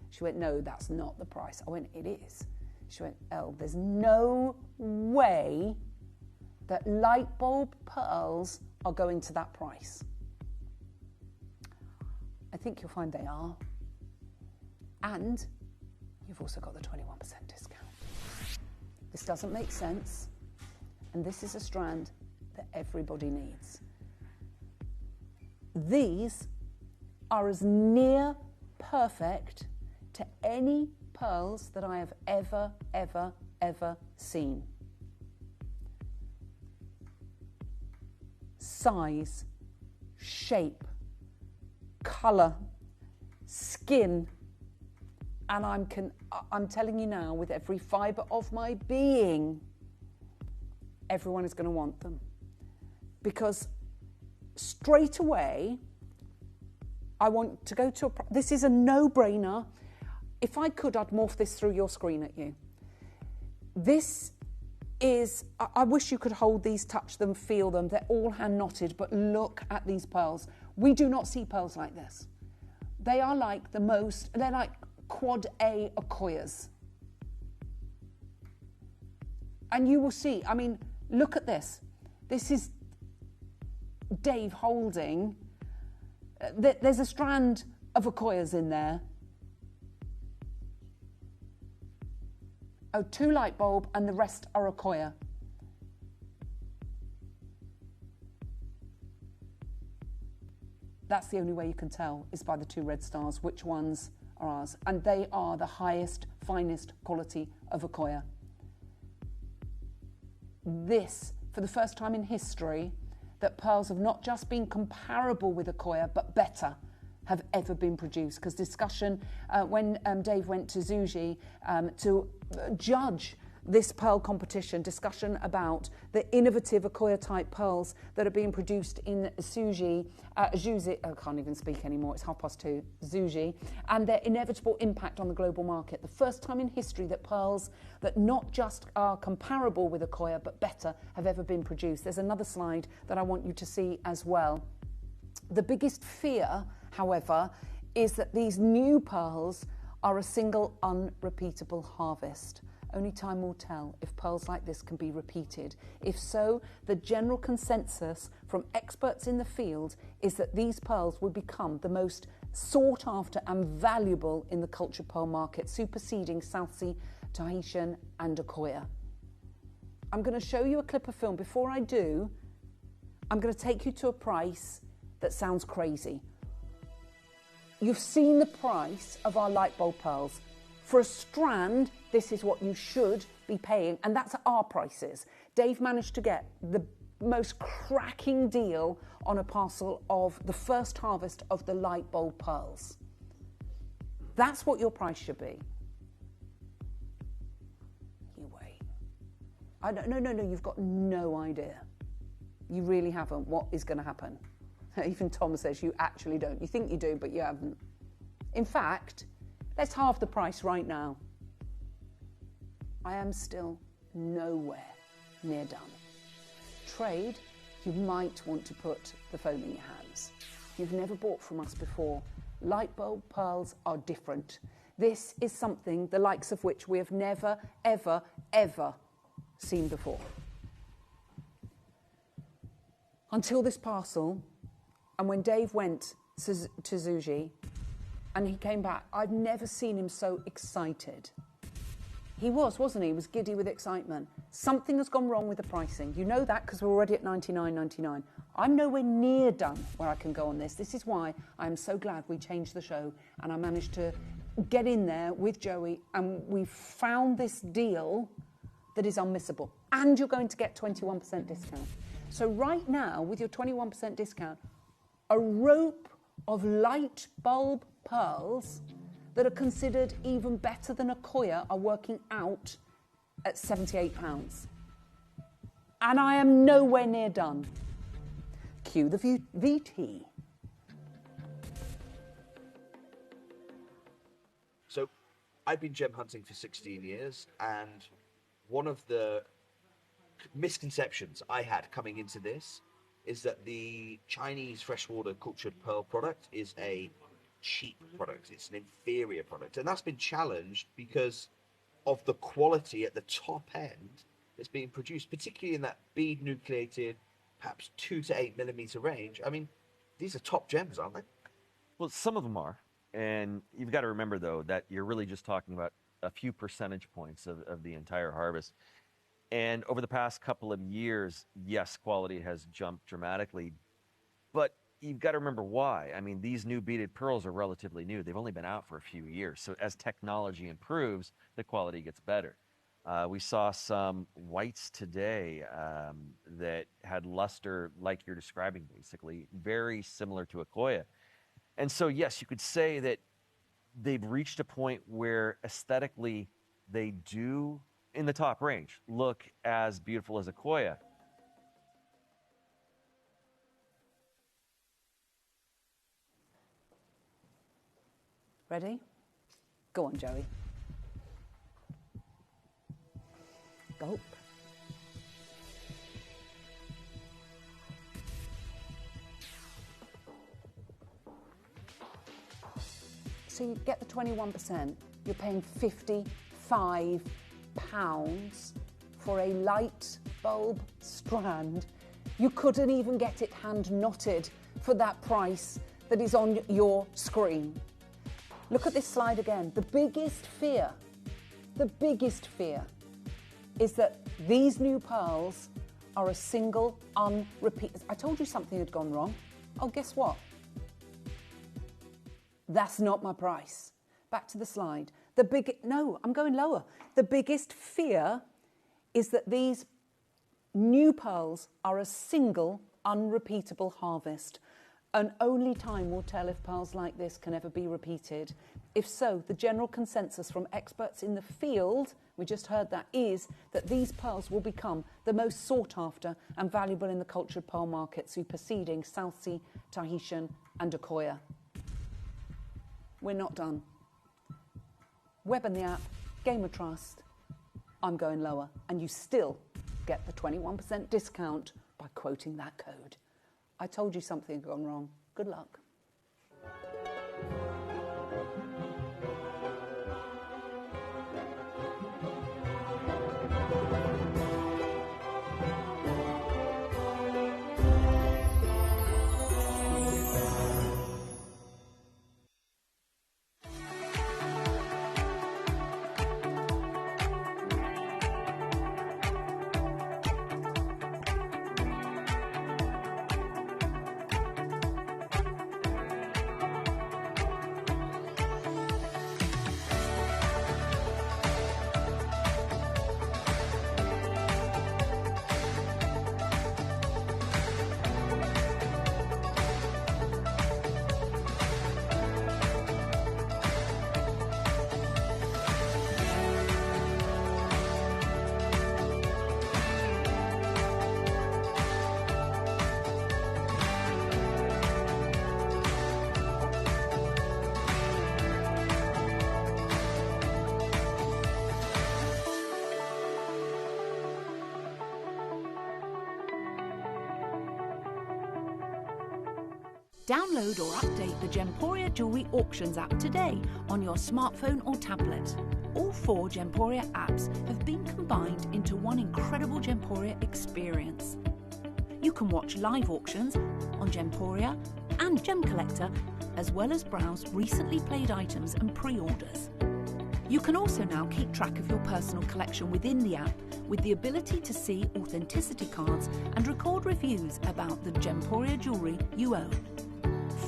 She went, no, that's not the price. I went, it is. She went, Elle, there's no way that light bulb pearls are going to that price. I think you'll find they are. And you've also got the 21% discount. This doesn't make sense. And this is a strand that everybody needs. These are as near perfect to any pearls that I have ever, ever, ever seen. Size, shape, colour, skin, and I'm telling you now, with every fibre of my being, everyone is going to want them, because straight away I want to go to this is a no-brainer. If I could, I'd morph this through your screen at you. This is, I wish you could hold these, touch them, feel them. They're all hand knotted, but look at these pearls. We do not see pearls like this. They are like they're like quad A Akoyas. And you will see, I mean, look at this. This is Dave holding, there's a strand of Akoyas in there. Oh, 2 light bulb and the rest are Akoya. That's the only way you can tell, is by the 2 red stars, which ones are ours, and they are the highest, finest quality of Akoya. This, for the first time in history, that pearls have not just been comparable with Akoya, but better, have ever been produced. Because discussion, when Dave went to Zuji to judge this pearl competition, discussion about the innovative Akoya type pearls that are being produced in Zuji, I can't even speak anymore, it's 2:30, Zuji, and their inevitable impact on the global market. The first time in history that pearls that not just are comparable with Akoya but better have ever been produced. There's another slide that I want you to see as well. The biggest fear, however, is that these new pearls are a single unrepeatable harvest. Only time will tell if pearls like this can be repeated. If so, the general consensus from experts in the field is that these pearls will become the most sought after and valuable in the cultured pearl market, superseding South Sea, Tahitian and Akoya. I'm going to show you a clip of film. Before I do, I'm going to take you to a price that sounds crazy. You've seen the price of our light bulb pearls. For a strand, this is what you should be paying, and that's our prices. Dave managed to get the most cracking deal on a parcel of the first harvest of the light bulb pearls. That's what your price should be. You wait. No, you've got no idea. You really haven't what is going to happen. Even Tom says you actually don't. You think you do, but you haven't. In fact, let's halve the price right now. I am still nowhere near done. Trade, you might want to put the phone in your hands. You've never bought from us before. Light bulb pearls are different. This is something the likes of which we have never, ever, ever seen before. Until this parcel, and when Dave went to Zuji, and he came back, I've never seen him so excited. He wasn't he? He was giddy with excitement. Something has gone wrong with the pricing. You know that because we're already at $99.99. I'm nowhere near done where I can go on this. This is why I'm so glad we changed the show and I managed to get in there with Joey and we found this deal that is unmissable. And you're going to get 21% discount. So right now, with your 21% discount, a rope of light bulb pearls that are considered even better than Akoya are working out at £78. And I am nowhere near done. Cue the VT. So I've been gem hunting for 16 years, and one of the misconceptions I had coming into this is that the Chinese freshwater cultured pearl product is a cheap product. It's an inferior product. And that's been challenged because of the quality at the top end that's being produced, particularly in that bead nucleated, perhaps 2 to 8 millimeter range. I mean, these are top gems, aren't they? Well, some of them are. And you've got to remember, though, that you're really just talking about a few percentage points of the entire harvest. And over the past couple of years, yes, quality has jumped dramatically, but you've got to remember why. I mean, these new beaded pearls are relatively new. They've only been out for a few years. So as technology improves, the quality gets better. We saw some whites today that had luster like you're describing, basically, very similar to Akoya. And so, yes, you could say that they've reached a point where aesthetically they do, in the top range, look as beautiful as Akoya. Ready? Go on, Joey. Gulp. So you get the 21%, you're paying £55 for a light bulb strand. You couldn't even get it hand knotted for that price that is on your screen. Look at this slide again. The biggest fear is that these new pearls are a single unrepeated. I told you something had gone wrong. Oh, guess what? That's not my price. Back to the slide. No, I'm going lower. The biggest fear is that these new pearls are a single, unrepeatable harvest. And only time will tell if pearls like this can ever be repeated. If so, the general consensus from experts in the field, we just heard that, is that these pearls will become the most sought after and valuable in the cultured pearl market, superseding South Sea, Tahitian and Akoya. We're not done. Web and the app, Game of Trust, I'm going lower. And you still get the 21% discount by quoting that code. I told you something had gone wrong. Good luck. Download or update the Gemporia Jewellery Auctions app today on your smartphone or tablet. All 4 Gemporia apps have been combined into one incredible Gemporia experience. You can watch live auctions on Gemporia and Gem Collector, as well as browse recently played items and pre-orders. You can also now keep track of your personal collection within the app with the ability to see authenticity cards and record reviews about the Gemporia jewellery you own.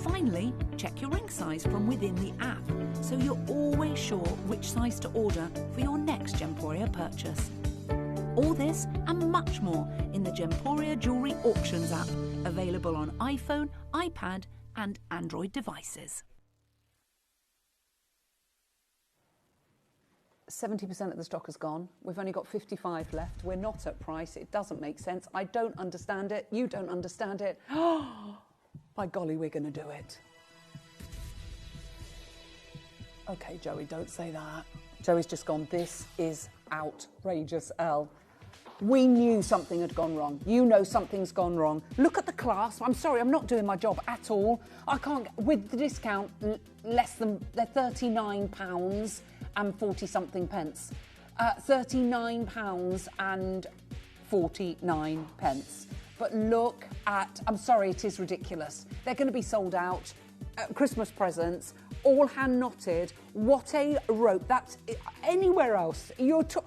Finally, check your ring size from within the app, so you're always sure which size to order for your next Gemporia purchase. All this and much more in the Gemporia Jewellery Auctions app, available on iPhone, iPad and Android devices. 70% of the stock has gone. We've only got 55 left. We're not at price. It doesn't make sense. I don't understand it. You don't understand it. By golly, we're going to do it. Okay, Joey, don't say that. Joey's just gone, this is outrageous, Elle. We knew something had gone wrong. You know something's gone wrong. Look at the clasp. I'm sorry, I'm not doing my job at all. I can't, with the discount, less than, they're £39 and 40-something pence. £39 and 49 pence. But look at, I'm sorry, it is ridiculous. They're going to be sold out. Christmas presents, all hand knotted. What a rope. That's anywhere else.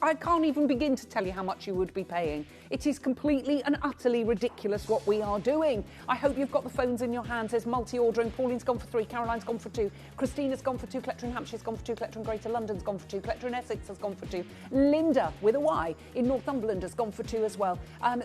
I can't even begin to tell you how much you would be paying. It is completely and utterly ridiculous what we are doing. I hope you've got the phones in your hands. There's multi-ordering. Pauline's gone for 3, Caroline's gone for 2, Christina's gone for 2, Collector in Hampshire's gone for 2, Collector in Greater London's gone for 2, Collector in Essex has gone for 2, Linda, with a Y, in Northumberland has gone for 2 as well.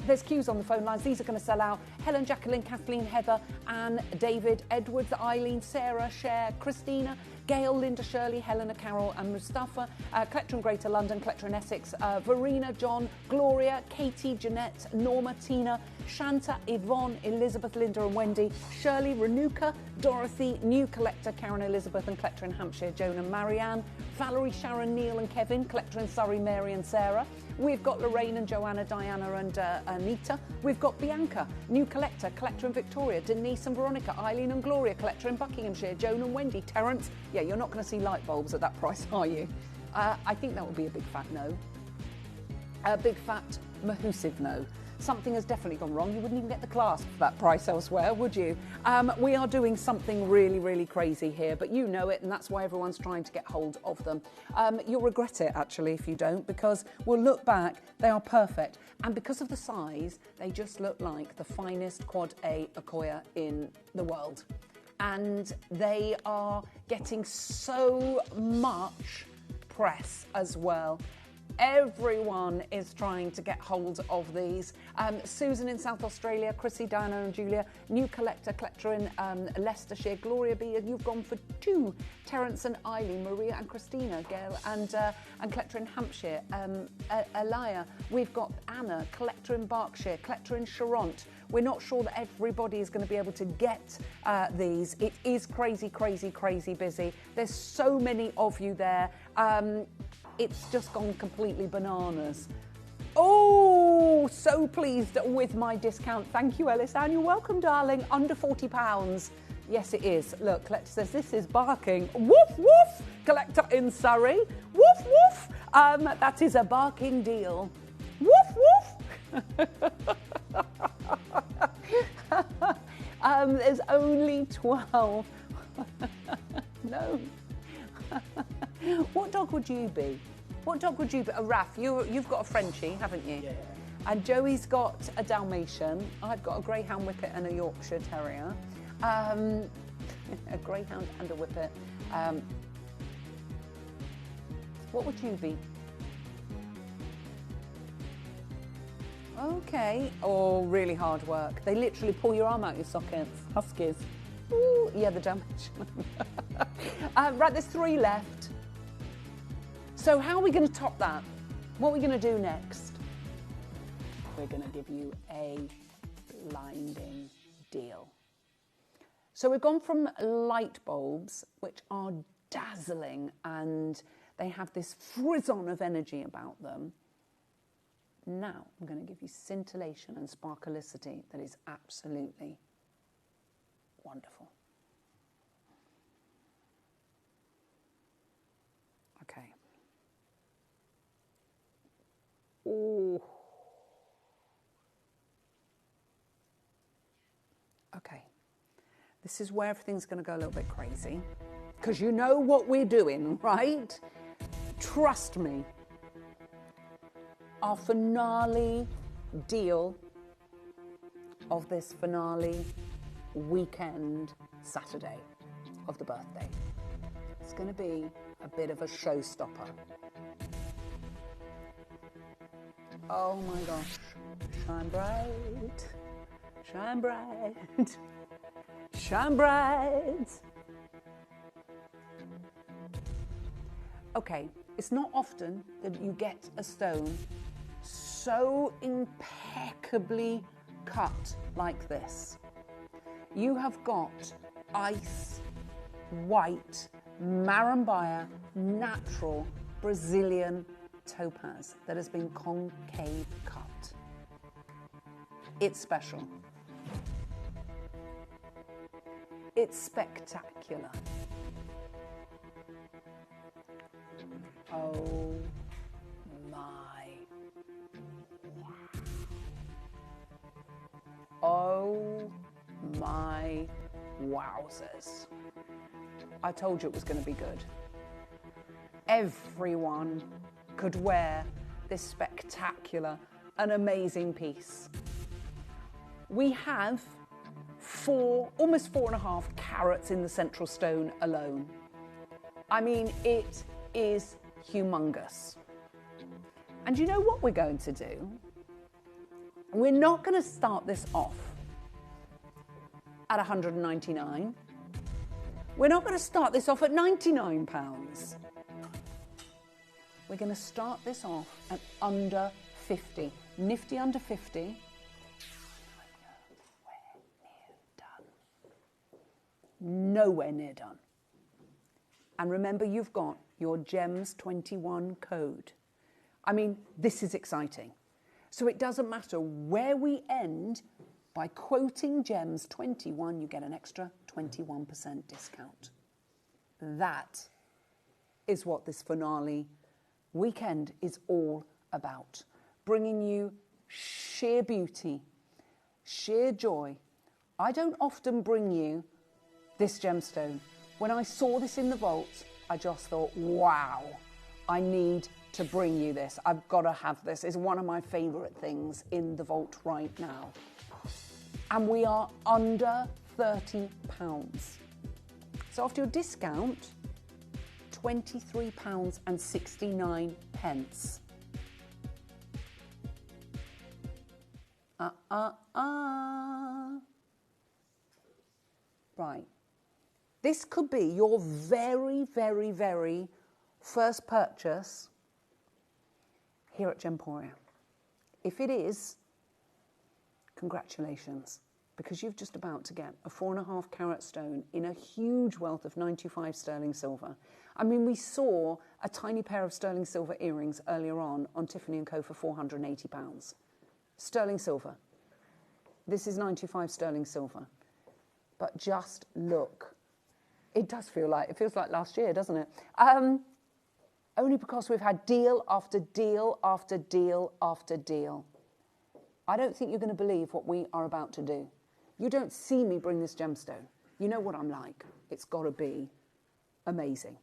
There's queues on the phone lines. These are going to sell out. Helen, Jacqueline, Kathleen, Heather, Anne, David, Edwards, Eileen, Sarah, Cher, Christina, Gail, Linda, Shirley, Helena, Carol and Mustafa, Collector in Greater London, Collector in Essex, Verena, John, Gloria, Katie, Jeanette, Norma, Tina, Shanta, Yvonne, Elizabeth, Linda and Wendy, Shirley, Renuka, Dorothy, New Collector, Karen, Elizabeth and Collector in Hampshire, Joan and Marianne, Valerie, Sharon, Neil and Kevin, Collector in Surrey, Mary and Sarah. We've got Lorraine and Joanna, Diana and Anita. We've got Bianca, New Collector, Collector in Victoria, Denise and Veronica, Eileen and Gloria, Collector in Buckinghamshire, Joan and Wendy, Terence. Yeah, you're not going to see light bulbs at that price, are you? I think that would be a big fat no. A big fat mahoosive no. Something has definitely gone wrong. You wouldn't even get the clasp for that price elsewhere, would you? We are doing something really, really crazy here, but you know it, and that's why everyone's trying to get hold of them. You'll regret it, actually, if you don't, because we'll look back, they are perfect. And because of the size, they just look like the finest Quad A Akoya in the world. and they are getting so much press as well. Everyone is trying to get hold of these. Susan in South Australia, Chrissy, Diana and Julia, new collector in Leicestershire, Gloria B, you've gone for 2. Terence and Eileen, Maria and Christina, Gail and collector in Hampshire, Elia, we've got Anna, collector in Berkshire, collector in Charente. We're not sure that everybody is going to be able to get these. It is crazy, crazy, crazy busy. There's so many of you there. It's just gone completely bananas. Oh, so pleased with my discount. Thank you, Ellis Ann. You're welcome, darling. Under £40. Yes, it is. Look, collector says this is barking. Woof, woof. Collector in Surrey. Woof, woof. That is a barking deal. Woof, woof. There's only 12. No. What dog would you be? What dog would you be? Raph, you've got a Frenchie, haven't you? Yeah. And Joey's got a Dalmatian. I've got a Greyhound Whippet and a Yorkshire Terrier. A Greyhound and a Whippet. What would you be? Okay. Oh, really hard work. They literally pull your arm out your sockets. Huskies. Ooh, yeah, the Dalmatian. Right, there's 3 left. So how are we going to top that? What are we going to do next? We're going to give you a blinding deal. So we've gone from light bulbs, which are dazzling and they have this frisson of energy about them. Now I'm going to give you scintillation and sparklicity that is absolutely wonderful. Okay. Ooh. Okay. This is where everything's going to go a little bit crazy. Because you know what we're doing, right? Trust me. Our finale deal of this finale weekend Saturday of the birthday. It's going to be a bit of a showstopper. Oh my gosh. Shine bright. Shine bright. Shine bright. Okay, it's not often that you get a stone so impeccably cut like this. You have got ice, white, Marambaya, natural Brazilian topaz that has been concave cut. It's special. It's spectacular. Oh my. Oh my wowzers. I told you it was going to be good. Everyone could wear this spectacular and amazing piece. We have almost 4.5 carats in the central stone alone. I mean, it is humongous. And you know what we're going to do? We're not going to start this off at 199. We're not going to start this off at £99. We're going to start this off at under 50. Nifty under 50. Nowhere near done. And remember, you've got your GEMS 21 code. I mean, this is exciting. So it doesn't matter where we end. By quoting GEMS 21, you get an extra 21% discount. That is what this finale weekend is all about. Bringing you sheer beauty, sheer joy. I don't often bring you this gemstone. When I saw this in the vault, I just thought, wow, I need to bring you this. I've got to have this. It's one of my favourite things in the vault right now. And we are under £30. So after your discount, £23.69. Right. This could be your very, very, very first purchase here at Gemporia. If it is, congratulations, because you've just about to get a 4.5 carat stone in a huge wealth of 925 sterling silver. I mean, we saw a tiny pair of sterling silver earrings earlier on Tiffany & Co for £480. Sterling silver. This is 925 sterling silver. But just look. It feels like last year, doesn't it? Only because we've had deal after deal after deal after deal. I don't think you're going to believe what we are about to do. You don't see me bring this gemstone. You know what I'm like. It's got to be amazing.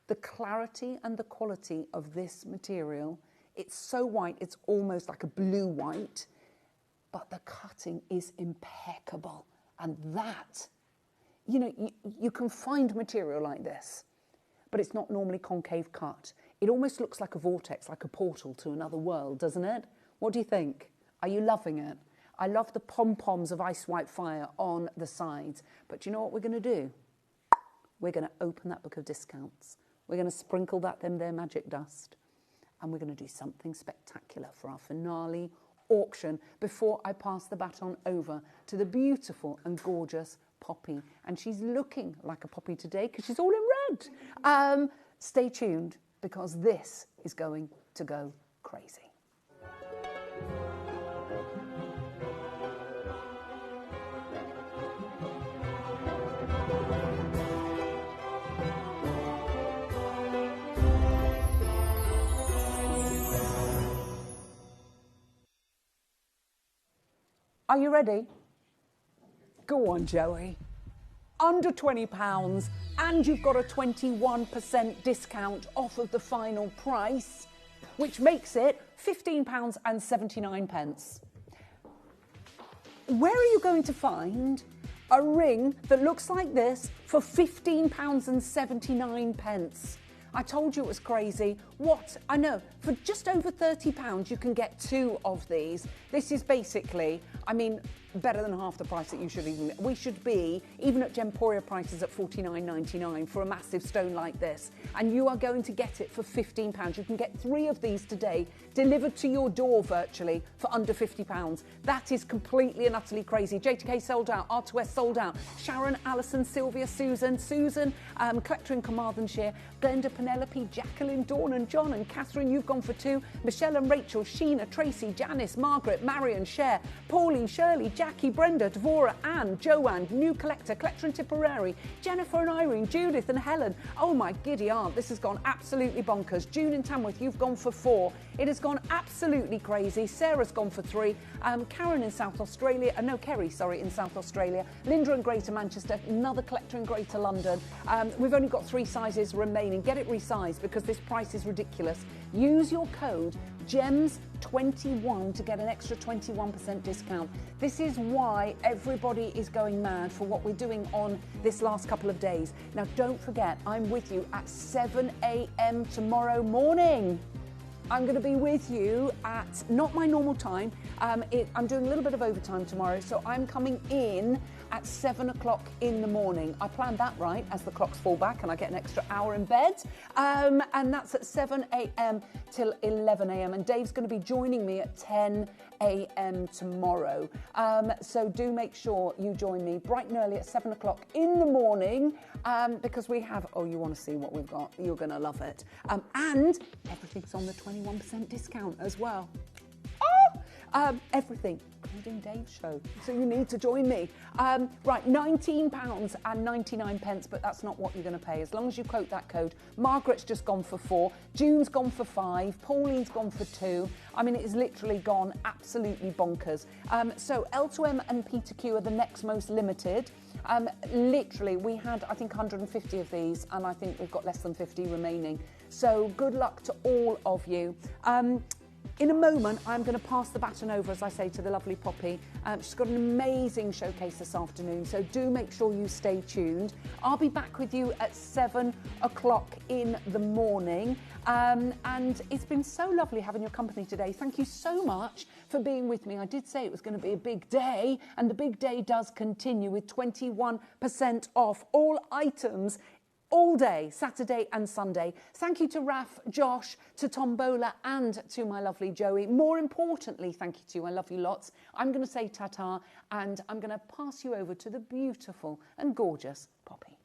The clarity and the quality of this material, it's so white, it's almost like a blue white, but the cutting is impeccable. And that, you can find material like this, but it's not normally concave cut. It almost looks like a vortex, like a portal to another world, doesn't it? What do you think? Are you loving it? I love the pom-poms of ice white fire on the sides. But do you know what we're going to do? We're going to open that book of discounts. We're going to sprinkle them there magic dust. And we're going to do something spectacular for our finale auction before I pass the baton over to the beautiful and gorgeous Poppy. And she's looking like a poppy today because she's all in red. Stay tuned because this is going to go crazy. Are you ready? Go on, Joey. Under £20 and you've got a 21% discount off of the final price, which makes it £15.79. Where are you going to find a ring that looks like this for £15.79? I told you it was crazy. What? I know, for just over £30, you can get 2 of these. This is basically, better than half the price that you should even... We should be, even at Gemporia prices, at $49.99 for a massive stone like this. And you are going to get it for £15. You can get 3 of these today, delivered to your door virtually for under £50. That is completely and utterly crazy. JTK sold out, R2S sold out. Sharon, Alison, Sylvia, Susan, Collector in Carmarthenshire, Glenda, Penelope, Jacqueline, Dawn and John and Catherine, you've gone for 2. Michelle and Rachel, Sheena, Tracy, Janice, Margaret, Marion, Cher, Pauline, Shirley, Jackie, Brenda, Devora, Anne, Joanne, New Collector in Tipperary, Jennifer and Irene, Judith and Helen. Oh my giddy aunt, this has gone absolutely bonkers. June in Tamworth, you've gone for 4. It has gone absolutely crazy. Sarah's gone for 3. Karen in South Australia, Kerry, in South Australia. Linda in Greater Manchester, another collector in Greater London. We've only got 3 sizes remaining. Get it resized because this price is ridiculous. Use your code GEMS21 to get an extra 21% discount. This is why everybody is going mad for what we're doing on this last couple of days. Now, don't forget, I'm with you at 7 a.m. tomorrow morning. I'm going to be with you at not my normal time. I'm doing a little bit of overtime tomorrow, so I'm coming in at 7 o'clock in the morning. I planned that right as the clocks fall back and I get an extra hour in bed. And that's at 7 a.m. till 11 a.m. And Dave's going to be joining me at 10 a.m. tomorrow. So do make sure you join me bright and early at 7 o'clock in the morning because we have, you want to see what we've got. You're going to love it. And everything's on the 21% discount as well. Everything, including Dave's show. So you need to join me. Right, £19.99, but that's not what you're going to pay. As long as you quote that code. Margaret's just gone for 4. June's gone for 5. Pauline's gone for 2. It has literally gone absolutely bonkers. So L2M and P2Q are the next most limited. Literally, we had, I think, 150 of these, and I think we've got less than 50 remaining. So good luck to all of you. In a moment, I'm going to pass the baton over, as I say, to the lovely Poppy. She's got an amazing showcase this afternoon, so do make sure you stay tuned. I'll be back with you at 7 o'clock in the morning. And it's been so lovely having your company today. Thank you so much for being with me. I did say it was going to be a big day, and the big day does continue with 21% off all items all day, Saturday and Sunday. Thank you to Raf, Josh, to Tombola and to my lovely Joey. More importantly, thank you to you. I love you lots. I'm going to say ta-ta and I'm going to pass you over to the beautiful and gorgeous Poppy.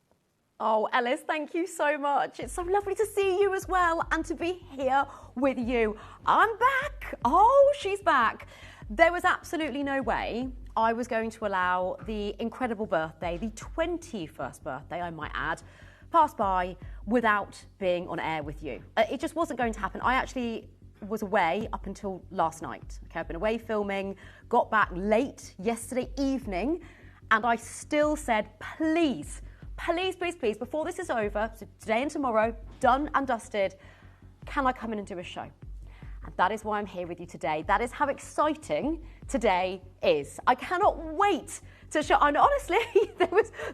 Oh, Ellis, thank you so much. It's so lovely to see you as well and to be here with you. I'm back. Oh, she's back. There was absolutely no way I was going to allow the incredible birthday, the 21st birthday, I might add, pass by without being on air with you. It just wasn't going to happen. I actually was away up until last night. Okay, I've been away filming, got back late yesterday evening, and I still said, please, please, please, please, before this is over, so today and tomorrow, done and dusted, can I come in and do a show? And that is why I'm here with you today. That is how exciting today is. I cannot wait to show. And honestly,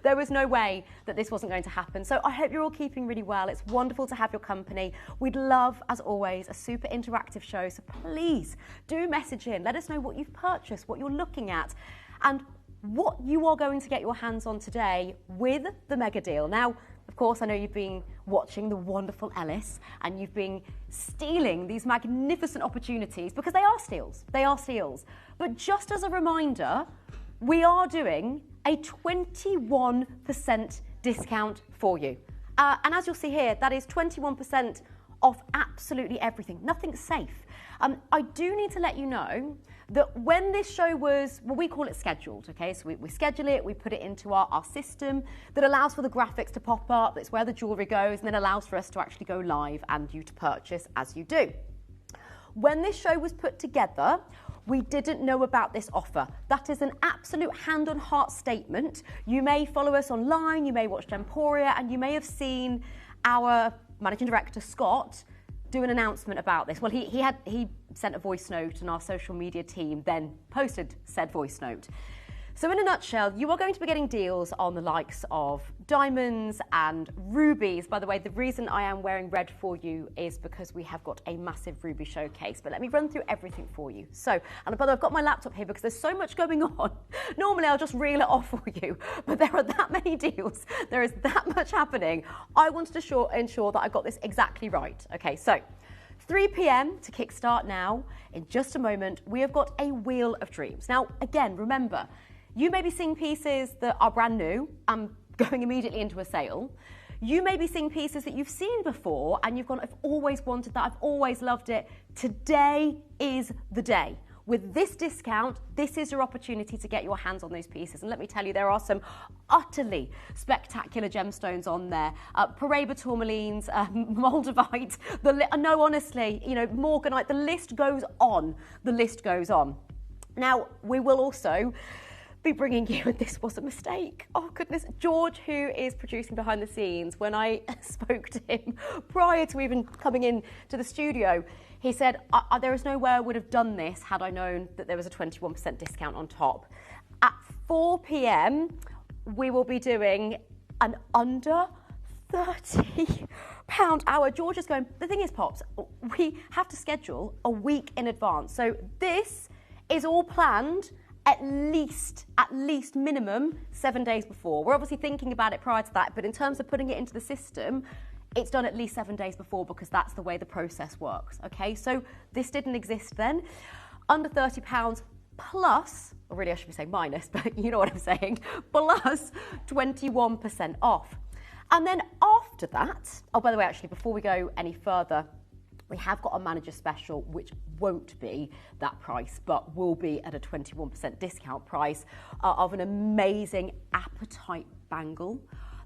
there was no way that this wasn't going to happen. So I hope you're all keeping really well. It's wonderful to have your company. We'd love, as always, a super interactive show. So please do message in. Let us know what you've purchased, what you're looking at, and what you are going to get your hands on today with the mega deal. Now, of course, I know you've been watching the wonderful Ellis and you've been stealing these magnificent opportunities because they are steals. They are steals. But just as a reminder, we are doing a 21% discount for you. And as you'll see here, that is 21% off absolutely everything. Nothing's safe. I do need to let you know that when this show was, well, we call it scheduled, okay? So we schedule it, we put it into our system that allows for the graphics to pop up, that's where the jewellery goes, and then allows for us to actually go live and you to purchase as you do. When this show was put together, we didn't know about this offer. That is an absolute hand-on-heart statement. You may follow us online, you may watch Gemporia, and you may have seen our managing director, Scott, do an announcement about this. Well, he sent a voice note and our social media team then posted said voice note. So in a nutshell, you are going to be getting deals on the likes of diamonds and rubies. By the way, the reason I am wearing red for you is because we have got a massive ruby showcase. But let me run through everything for you. So, and by the way, I've got my laptop here because there's so much going on. Normally, I'll just reel it off for you. But there are that many deals. There is that much happening. I wanted to ensure that I got this exactly right. Okay, so 3 p.m. to kickstart now. In just a moment, we have got a Wheel of Dreams. Now, again, remember, you may be seeing pieces that are brand new and going immediately into a sale. You may be seeing pieces that you've seen before and you've gone, I've always wanted that, I've always loved it. Today is the day. With this discount, this is your opportunity to get your hands on those pieces. And let me tell you, there are some utterly spectacular gemstones on there. Paraiba tourmalines, moldavite, no, honestly, you know, Morganite, the list goes on. The list goes on. Now, we will also be bringing you, and this was a mistake. Oh goodness, George, who is producing behind the scenes, when I spoke to him prior to even coming in to the studio, he said, there is no way I would have done this had I known that there was a 21% discount on top. At 4 p.m, we will be doing an under £30 hour. George is going, the thing is, Pops, we have to schedule a week in advance. So this is all planned at least minimum 7 days before. We're obviously thinking about it prior to that, but in terms of putting it into the system, it's done at least 7 days before because that's the way the process works, okay? So this didn't exist then. Under £30 plus, or really I should be saying minus, but you know what I'm saying, plus 21% off. And then after that, oh, by the way, actually, before we go any further, we have got a manager special, which won't be that price, but will be at a 21% discount price of an amazing apatite bangle.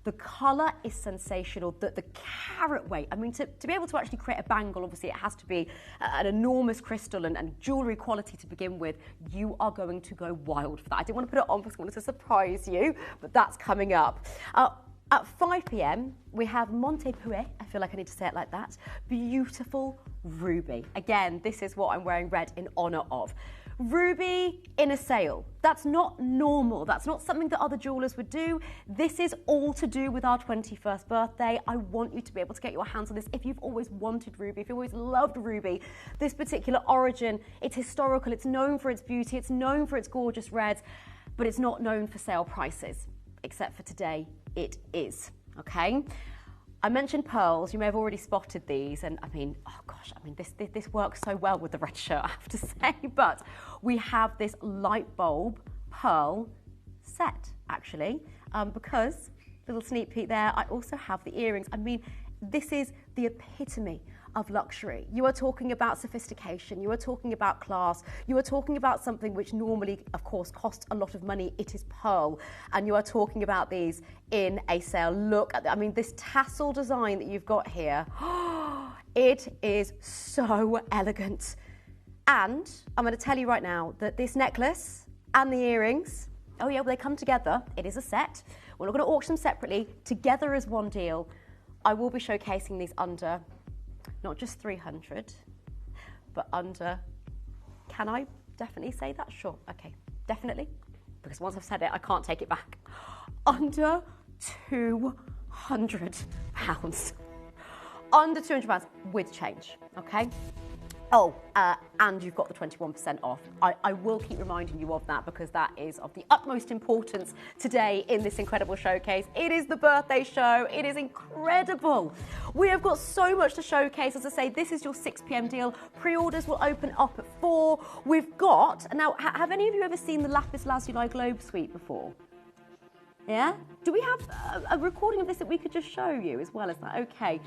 The colour is sensational. The carat weight, I mean, to be able to actually create a bangle, obviously it has to be an enormous crystal and jewellery quality to begin with. You are going to go wild for that. I didn't want to put it on because I wanted to surprise you, but that's coming up. At 5 p.m, we have Montepouet, I feel like I need to say it like that, beautiful ruby. Again, this is what I'm wearing red in honour of. Ruby in a sale. That's not normal. That's not something that other jewellers would do. This is all to do with our 21st birthday. I want you to be able to get your hands on this. If you've always wanted ruby, if you've always loved ruby, this particular origin, it's historical, it's known for its beauty, it's known for its gorgeous reds, but it's not known for sale prices. Except for today, it is, okay? I mentioned pearls. You may have already spotted these, and I mean, oh gosh, I mean, this works so well with the red shirt, I have to say, but we have this light bulb pearl set, actually, because, little sneak peek there, I also have the earrings. I mean, this is the epitome of luxury. You are talking about sophistication, you are talking about class, you are talking about something which normally, of course, costs a lot of money. It is pearl, and you are talking about these in a sale. Look at, I mean, this tassel design that you've got here, it is so elegant. And I'm going to tell you right now that this necklace and the earrings, oh yeah, well, they come together. It is a set. We're not going to auction them separately, together as one deal. I will be showcasing these under not just 300, but under, can I definitely say that? Sure, okay, definitely, because once I've said it, I can't take it back. Under £200. Under £200 with change, okay? Oh, and you've got the 21% off. I will keep reminding you of that because that is of the utmost importance today in this incredible showcase. It is the birthday show. It is incredible. We have got so much to showcase. As I say, this is your 6 p.m. deal. Pre-orders will open up at 4. We've got, now, have any of you ever seen the Lapis Lazuli Globe Suite before? Yeah? Do we have a recording of this that we could just show you as well as that? Okay.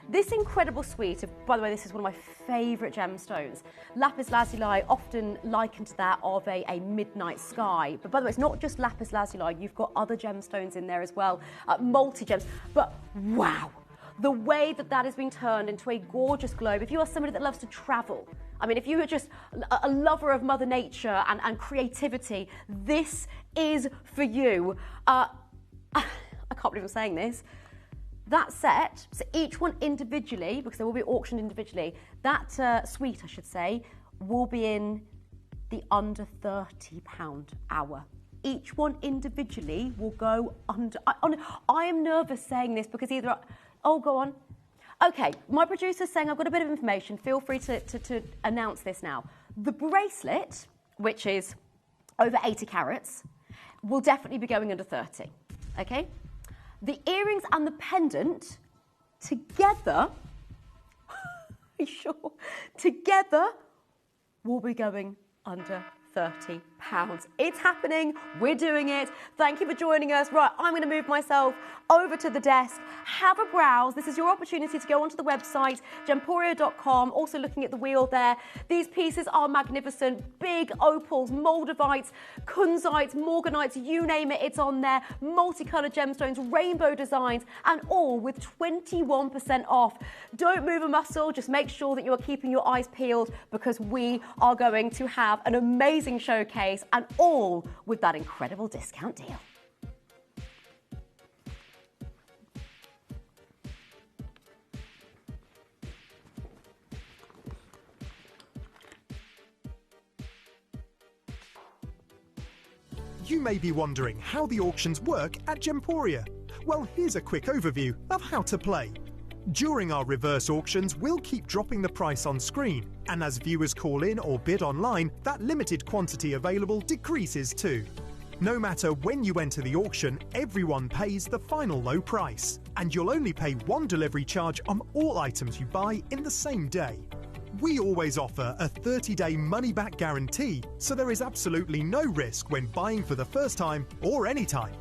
This incredible suite, by the way, this is one of my favourite gemstones. Lapis lazuli, often likened to that of a midnight sky. But by the way, it's not just lapis lazuli, you've got other gemstones in there as well, multi-gems. But wow, the way that that has been turned into a gorgeous globe. If you are somebody that loves to travel, I mean, if you are just a lover of Mother Nature and creativity, this is for you. I can't believe I'm saying this. That set, so each one individually, because they will be auctioned individually, that suite, I should say, will be in the under £30 hour. Each one individually will go under... I am nervous saying this because either... Oh, go on. Okay, my producer's saying I've got a bit of information. Feel free to announce this now. The bracelet, which is over 80 carats, will definitely be going under 30, okay? The earrings and the pendant together, are you sure? Together will be going under £30. It's happening. We're doing it. Thank you for joining us. Right, I'm going to move myself over to the desk. Have a browse. This is your opportunity to go onto the website, gemporia.com. Also looking at the wheel there. These pieces are magnificent. Big opals, moldavites, kunzites, morganites, you name it, it's on there. Multicoloured gemstones, rainbow designs, and all with 21% off. Don't move a muscle. Just make sure that you are keeping your eyes peeled because we are going to have an amazing showcase, and all with that incredible discount deal. You may be wondering how the auctions work at Gemporia. Well, here's a quick overview of how to play. During our reverse auctions, we'll keep dropping the price on screen, and as viewers call in or bid online, that limited quantity available decreases too. No matter when you enter the auction, everyone pays the final low price, and you'll only pay one delivery charge on all items you buy in the same day. We always offer a 30-day money-back guarantee, so there is absolutely no risk when buying for the first time or any time.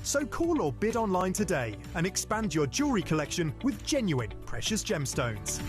So call or bid online today and expand your jewellery collection with genuine precious gemstones.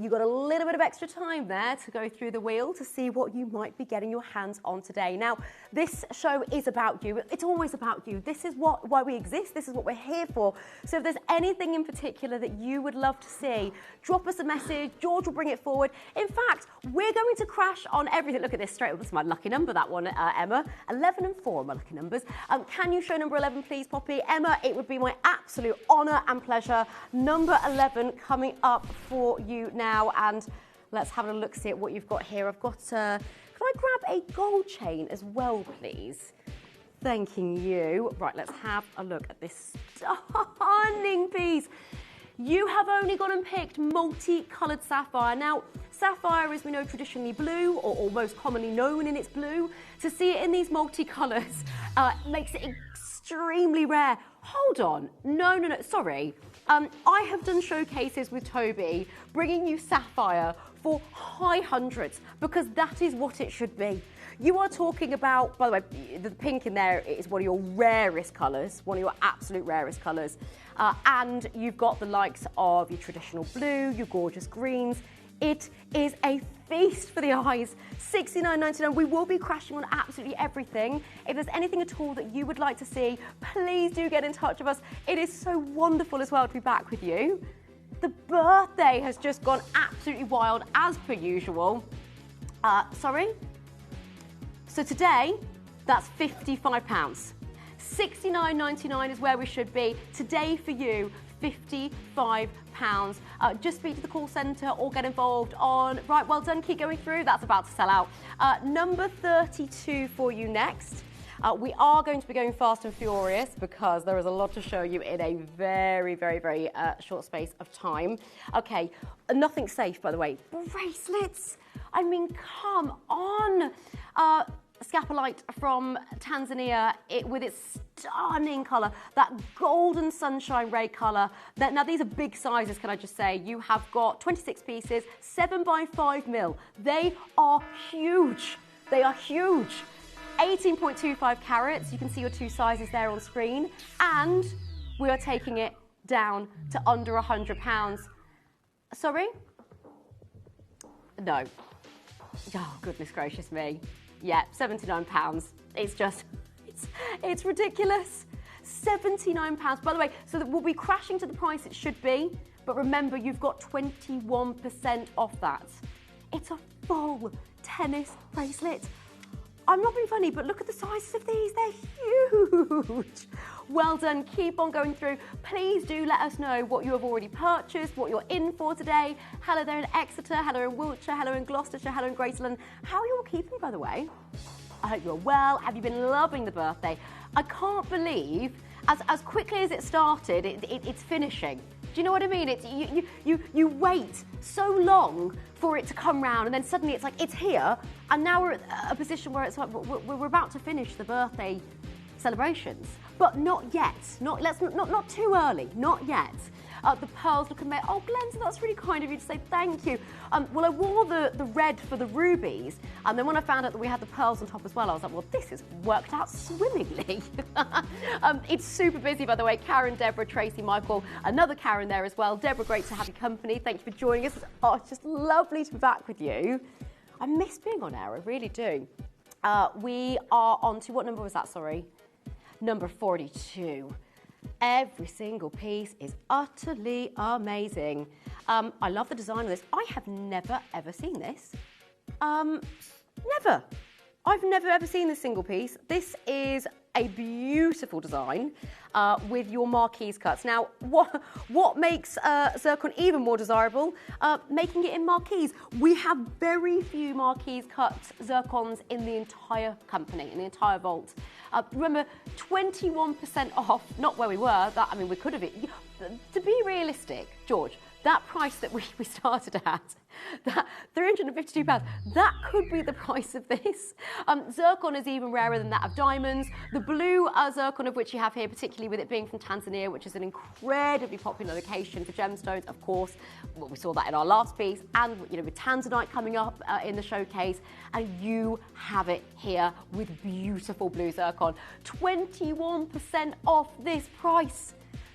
You got a little bit of extra time there to go through the wheel to see what you might be getting your hands on today. Now, this show is about you. It's always about you. This is why we exist. This is what we're here for. So if there's anything in particular that you would love to see, drop us a message. George will bring it forward. In fact, we're going to crash on everything. Look at this straight up. That's my lucky number, that one, Emma. 11 and 4 are my lucky numbers. Can you show number 11, please, Poppy? Emma, it would be my absolute honour and pleasure. Number 11 coming up for you now. And let's have a look, see at what you've got here. I've got, can I grab a gold chain as well, please? Thanking you. Right, let's have a look at this stunning piece. You have only gone and picked multi-coloured sapphire. Now, sapphire, as we know, traditionally blue, or most commonly known in its blue. To see it in these multi-colours makes it extremely rare. Hold on. No, sorry. I have done showcases with Toby, bringing you sapphire for high hundreds, because that is what it should be. You are talking about, by the way, the pink in there is one of your rarest colours, one of your absolute rarest colours. And you've got the likes of your traditional blue, your gorgeous greens. It is a feast for the eyes. $69.99. We will be crashing on absolutely everything. If there's anything at all that you would like to see, please do get in touch with us. It is so wonderful as well to be back with you. The birthday has just gone absolutely wild, as per usual. Sorry? So today, that's £55. $69.99 is where we should be. Today for you, £55. Just speak to the call centre or get involved on... Right, well done, keep going through. That's about to sell out. Number 32 for you next. We are going to be going fast and furious because there is a lot to show you in a very, very, very short space of time. Okay, nothing safe, by the way. Bracelets. I mean, come on. Scapolite from Tanzania, with its stunning colour, that golden sunshine ray colour. Now these are big sizes, can I just say. You have got 26 pieces, 7 by 5 mil. They are huge. They are huge. 18.25 carats. You can see your two sizes there on screen. And we are taking it down to under £100. Sorry? No. Oh, goodness gracious me. Yeah, £79. It's just, it's ridiculous. £79. By the way, so that we'll be crashing to the price it should be, but remember, you've got 21% off that. It's a full tennis bracelet. I'm not being funny, but look at the sizes of these. They're huge. Well done. Keep on going through. Please do let us know what you have already purchased, what you're in for today. Hello there in Exeter, hello in Wiltshire, hello in Gloucestershire, hello in Graceland. How are you all keeping, by the way? I hope you're well. Have you been loving the birthday? I can't believe, as quickly as it started, it's finishing. Do you know what I mean? It's, you wait so long for it to come round, and then suddenly it's like, it's here, and now we're at a position where it's like, we're about to finish the birthday celebrations. But not yet. Not too early. Not yet. The pearls look amazing. Oh, Glenn, that's really kind of you to say thank you. Well, I wore the red for the rubies, and then when I found out that we had the pearls on top as well, I was like, well, this has worked out swimmingly. It's super busy, by the way. Karen, Deborah, Tracy, Michael, another Karen there as well. Deborah, great to have you company. Thank you for joining us. Oh, it's just lovely to be back with you. I miss being on air, I really do. We are on to, what number was that, sorry? Number 42. Every single piece is utterly amazing. I love the design of this. I have never, ever seen this. Never. I've never, ever seen this single piece. This is a beautiful design with your marquise cuts. Now, what makes Zircon even more desirable? Making it in marquise. We have very few marquise cut Zircons in the entire company, in the entire vault. Remember, 21% off, not where we were, that, I mean, we could have, to be realistic, George, that price that we started at, that £352, that could be the price of this. Zircon is even rarer than that of diamonds. The blue zircon of which you have here, particularly with it being from Tanzania, which is an incredibly popular location for gemstones, of course. Well, we saw that in our last piece, and with Tanzanite coming up in the showcase, and you have it here with beautiful blue zircon. 21% off this price.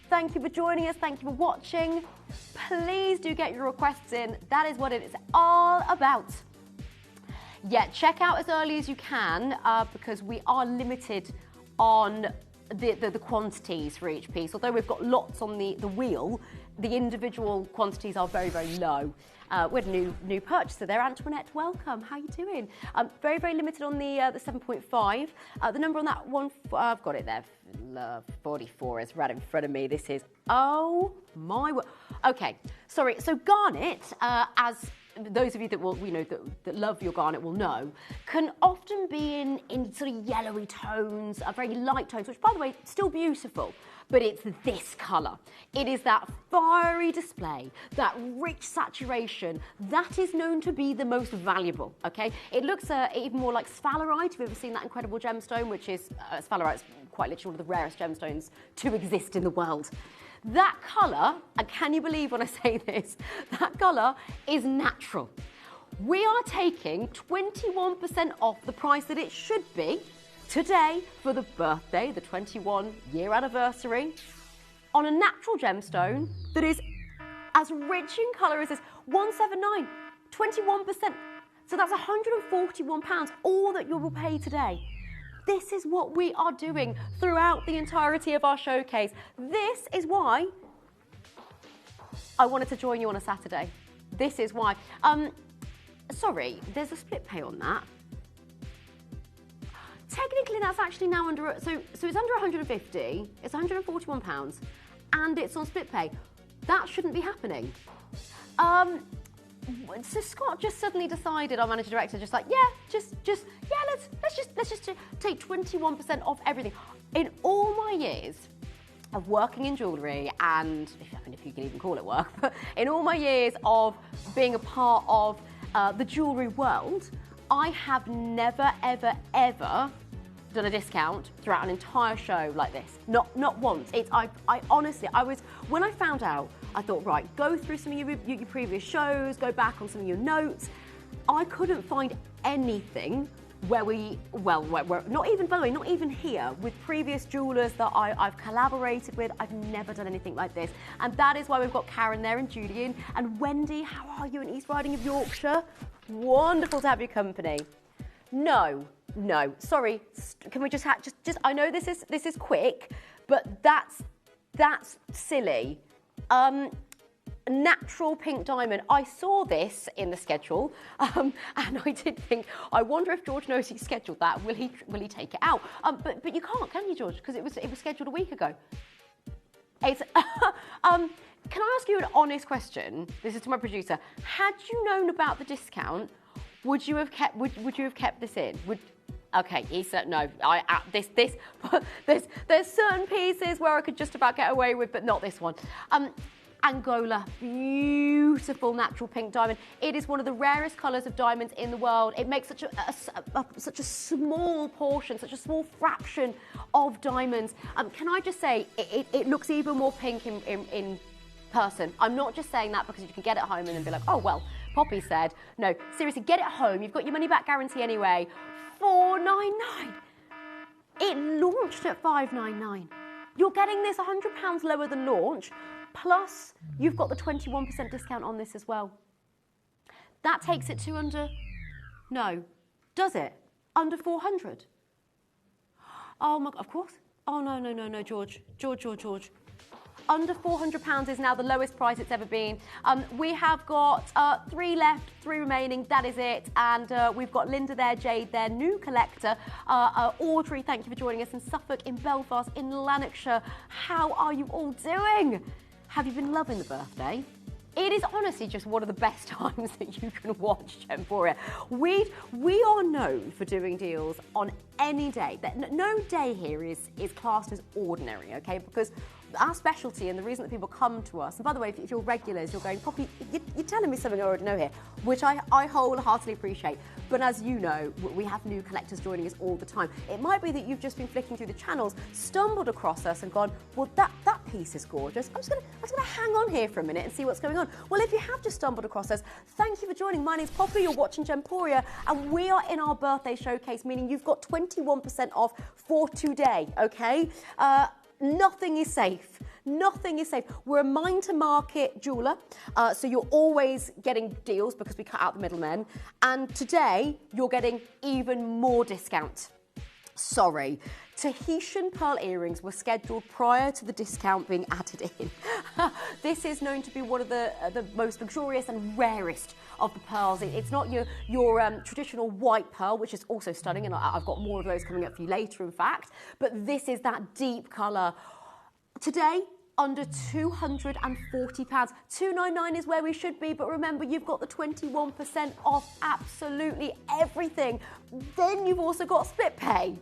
Thank you for joining us. Thank you for watching. Please do get your requests in. That is what it is all about. Yeah, check out as early as you can because we are limited on the quantities for each piece. Although we've got lots on the wheel, the individual quantities are very, very low. We had a new purchaser there, Antoinette. Welcome. How you doing? Very, very limited on the 7.5. The number on that one, I've got it there. 44 is right in front of me. This is, oh my word. Okay, sorry. So Garnet, as those of you that that love your garnet will know, can often be in sort of yellowy tones, very light tones, which by the way, still beautiful. But it's this colour. It is that fiery display, that rich saturation, that is known to be the most valuable, okay? It looks even more like sphalerite. Have you ever seen that incredible gemstone, which is, sphalerite is quite literally one of the rarest gemstones to exist in the world. That colour, and can you believe when I say this, that colour is natural. We are taking 21% off the price that it should be today for the birthday, the 21-year anniversary, on a natural gemstone that is as rich in colour as this. 179, 21%. So that's £141, all that you will pay today. This is what we are doing throughout the entirety of our showcase. This is why I wanted to join you on a Saturday. This is why. Sorry, there's a split pay on that. Technically, that's actually now under, so it's under 150, it's £141, and it's on split pay. That shouldn't be happening. So Scott just suddenly decided, our managing director, just like, let's just take 21% off everything. In all my years of working in jewellery, and if you can even call it work, but in all my years of being a part of the jewellery world, I have never, ever, ever done a discount throughout an entire show like this. Not once. I honestly, when I found out, I thought, right, go through some of your previous shows, go back on some of your notes. I couldn't find anything where we're not even, by the way, not even here, with previous jewellers that I've collaborated with. I've never done anything like this. And that is why we've got Karen there and Julian and Wendy. How are you in East Riding of Yorkshire? Wonderful to have your company. No, sorry. Can we just I know this is quick, but that's silly. Natural pink diamond. I saw this in the schedule, and I did think, I wonder if George knows he scheduled that. Will he take it out? But you can't, can you, George? Because it was scheduled a week ago. It's can I ask you an honest question? This is to my producer. Had you known about the discount, would you have kept this in? Okay, he said no. There's certain pieces where I could just about get away with, but not this one. Angola, beautiful natural pink diamond. It is one of the rarest colours of diamonds in the world. It makes such a small portion, such a small fraction of diamonds. Can I just say, it looks even more pink in person. I'm not just saying that because you can get it home and then be like, oh well, Poppy said. No, seriously, get it home. You've got your money back guarantee anyway. $499. It launched at $599. You're getting this £100 lower than launch, plus you've got the 21% discount on this as well. That takes it to under, no, does it? Under 400? Oh my, of course. Oh no, George. Under £400 is now the lowest price it's ever been. We have got 3 left, 3 remaining, that is it. And we've got Linda there, Jade there, new collector. Audrey, thank you for joining us in Suffolk, in Belfast, in Lanarkshire. How are you all doing? Have you been loving the birthday? It is honestly just one of the best times that you can watch Gemporia. We are known for doing deals on any day. No day here is classed as ordinary, okay? Because our specialty and the reason that people come to us, and by the way, if you're regulars, you're going, Poppy, you're telling me something I already know here, which I wholeheartedly appreciate. But as you know, we have new collectors joining us all the time. It might be that you've just been flicking through the channels, stumbled across us and gone, well, that piece is gorgeous. I'm just gonna hang on here for a minute and see what's going on. Well, if you have just stumbled across us, thank you for joining. My name's Poppy, you're watching Gemporia, and we are in our birthday showcase, meaning you've got 21% off for today, okay? Nothing is safe. Nothing is safe. We're a mine-to-market jeweller, so you're always getting deals because we cut out the middlemen. And today, you're getting even more discount. Sorry. Tahitian pearl earrings were scheduled prior to the discount being added in. This is known to be one of the most luxurious and rarest of the pearls. It's not your traditional white pearl, which is also stunning, and I've got more of those coming up for you later, in fact. But this is that deep colour. Today, under £240. £299 is where we should be, but remember, you've got the 21% off absolutely everything. Then you've also got split pay.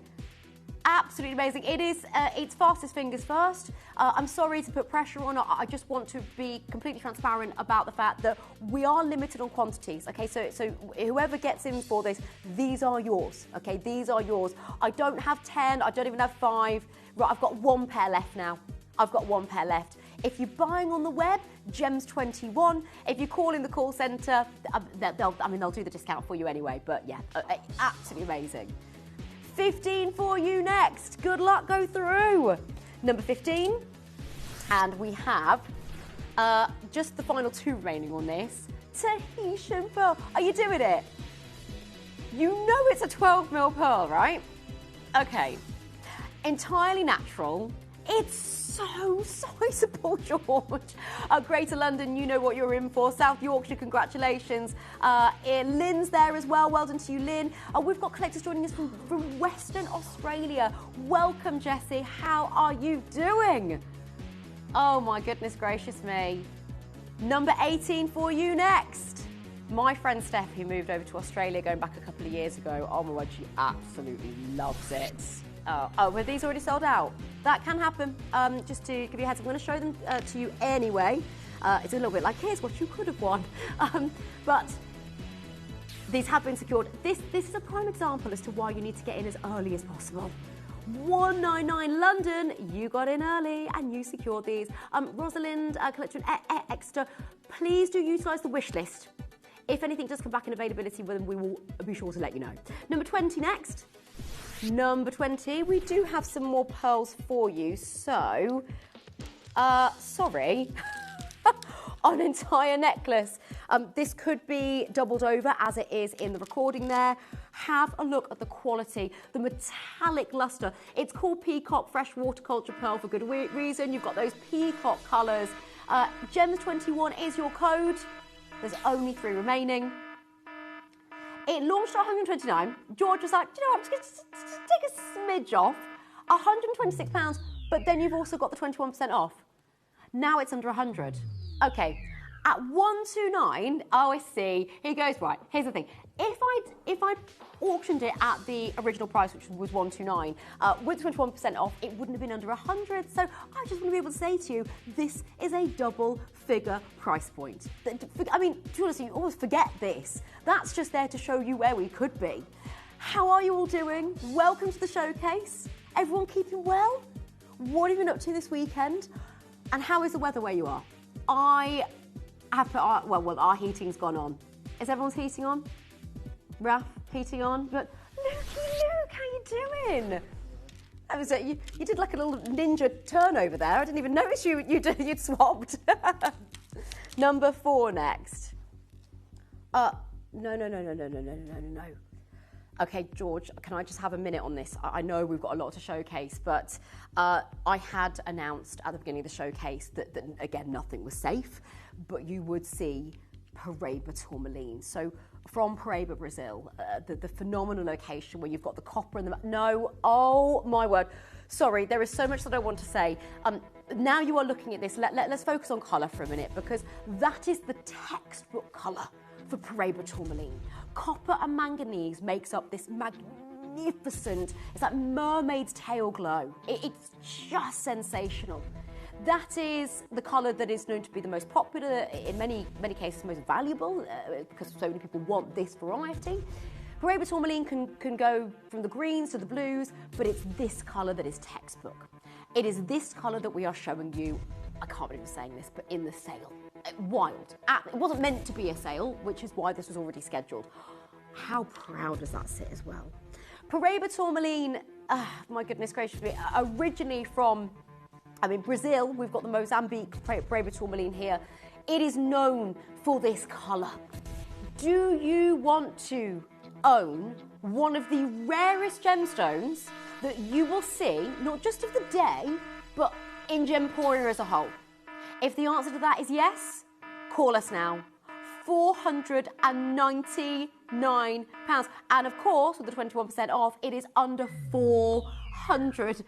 Absolutely amazing. It is, it's fastest fingers first. I'm sorry to put pressure on. I just want to be completely transparent about the fact that we are limited on quantities. Okay, so whoever gets in for this, these are yours. Okay, these are yours. I don't have 10. I don't even have 5. Right, I've got 1 pair left now. I've got 1 pair left. If you're buying on the web, Gems21. If you call in the call centre, they'll do the discount for you anyway. But yeah, absolutely amazing. 15 for you next. Good luck, go through. Number 15. And we have just the final 2 remaining on this. Tahitian pearl. Are you doing it? You know it's a 12mm pearl, right? Okay. Entirely natural. It's so sizable, George. Greater London, you know what you're in for. South Yorkshire, congratulations. Lynn's there as well. Well done to you, Lynn. We've got collectors joining us from Western Australia. Welcome, Jessie. How are you doing? Oh, my goodness gracious me. Number 18 for you next. My friend Steph, who moved over to Australia going back a couple of years ago, oh my word, she absolutely loves it. Oh, were these already sold out? That can happen. Just to give you a heads up, I'm going to show them to you anyway. It's a little bit like, here's what you could have won. But these have been secured. This is a prime example as to why you need to get in as early as possible. 199 London, you got in early and you secured these. Rosalind, collector Exeter, please do utilise the wish list. If anything does come back in availability, then we will be sure to let you know. Number 20 next. Number 20, we do have some more pearls for you. So, sorry, an entire necklace. This could be doubled over as it is in the recording there. Have a look at the quality, the metallic luster. It's called Peacock Fresh Waterculture Pearl for good reason. You've got those peacock colours. Gems21 is your code. There's only 3 remaining. It launched at £129. George was like, do you know what, just take a smidge off. £126, but then you've also got the 21% off. Now it's under 100. Okay, at 129, oh, I see. He goes, right, here's the thing. If I'd auctioned it at the original price, which was 129, with 21% off, it wouldn't have been under 100. So I just want to be able to say to you, this is a double-figure price point. I mean, to be honest, you always forget this. That's just there to show you where we could be. How are you all doing? Welcome to the showcase. Everyone keeping well? What have you been up to this weekend? And how is the weather where you are? I have put our heating's gone on. Is everyone's heating on? Raf, heating on? But Luke, how you doing? That was you did like a little ninja turn over there. I didn't even notice you'd swapped. Number 4 next. No. Okay, George, can I just have a minute on this? I know we've got a lot to showcase, but I had announced at the beginning of the showcase that again, nothing was safe, but you would see Paraiba tourmaline. So from Paraiba, Brazil, the phenomenal location where you've got the copper and the... No, oh my word. Sorry, there is so much that I want to say. Now you are looking at this, let's focus on colour for a minute, because that is the textbook colour for Paraiba tourmaline. Copper and manganese makes up this magnificent, it's like mermaid's tail glow. It's just sensational. That is the colour that is known to be the most popular, in many cases most valuable, because so many people want this variety. Paraiba tourmaline can go from the greens to the blues, but it's this colour that is textbook. It is this colour that we are showing you, I can't believe I'm saying this, but in the sale. Wild. It wasn't meant to be a sale, which is why this was already scheduled. How proud does that sit as well? Paraiba tourmaline, my goodness gracious me, originally from I mean, Brazil, we've got the Mozambique Paraiba tourmaline here. It is known for this colour. Do you want to own one of the rarest gemstones that you will see, not just of the day, but in Gemporia as a whole? If the answer to that is yes, call us now. £499. And of course, with the 21% off, it is under £400.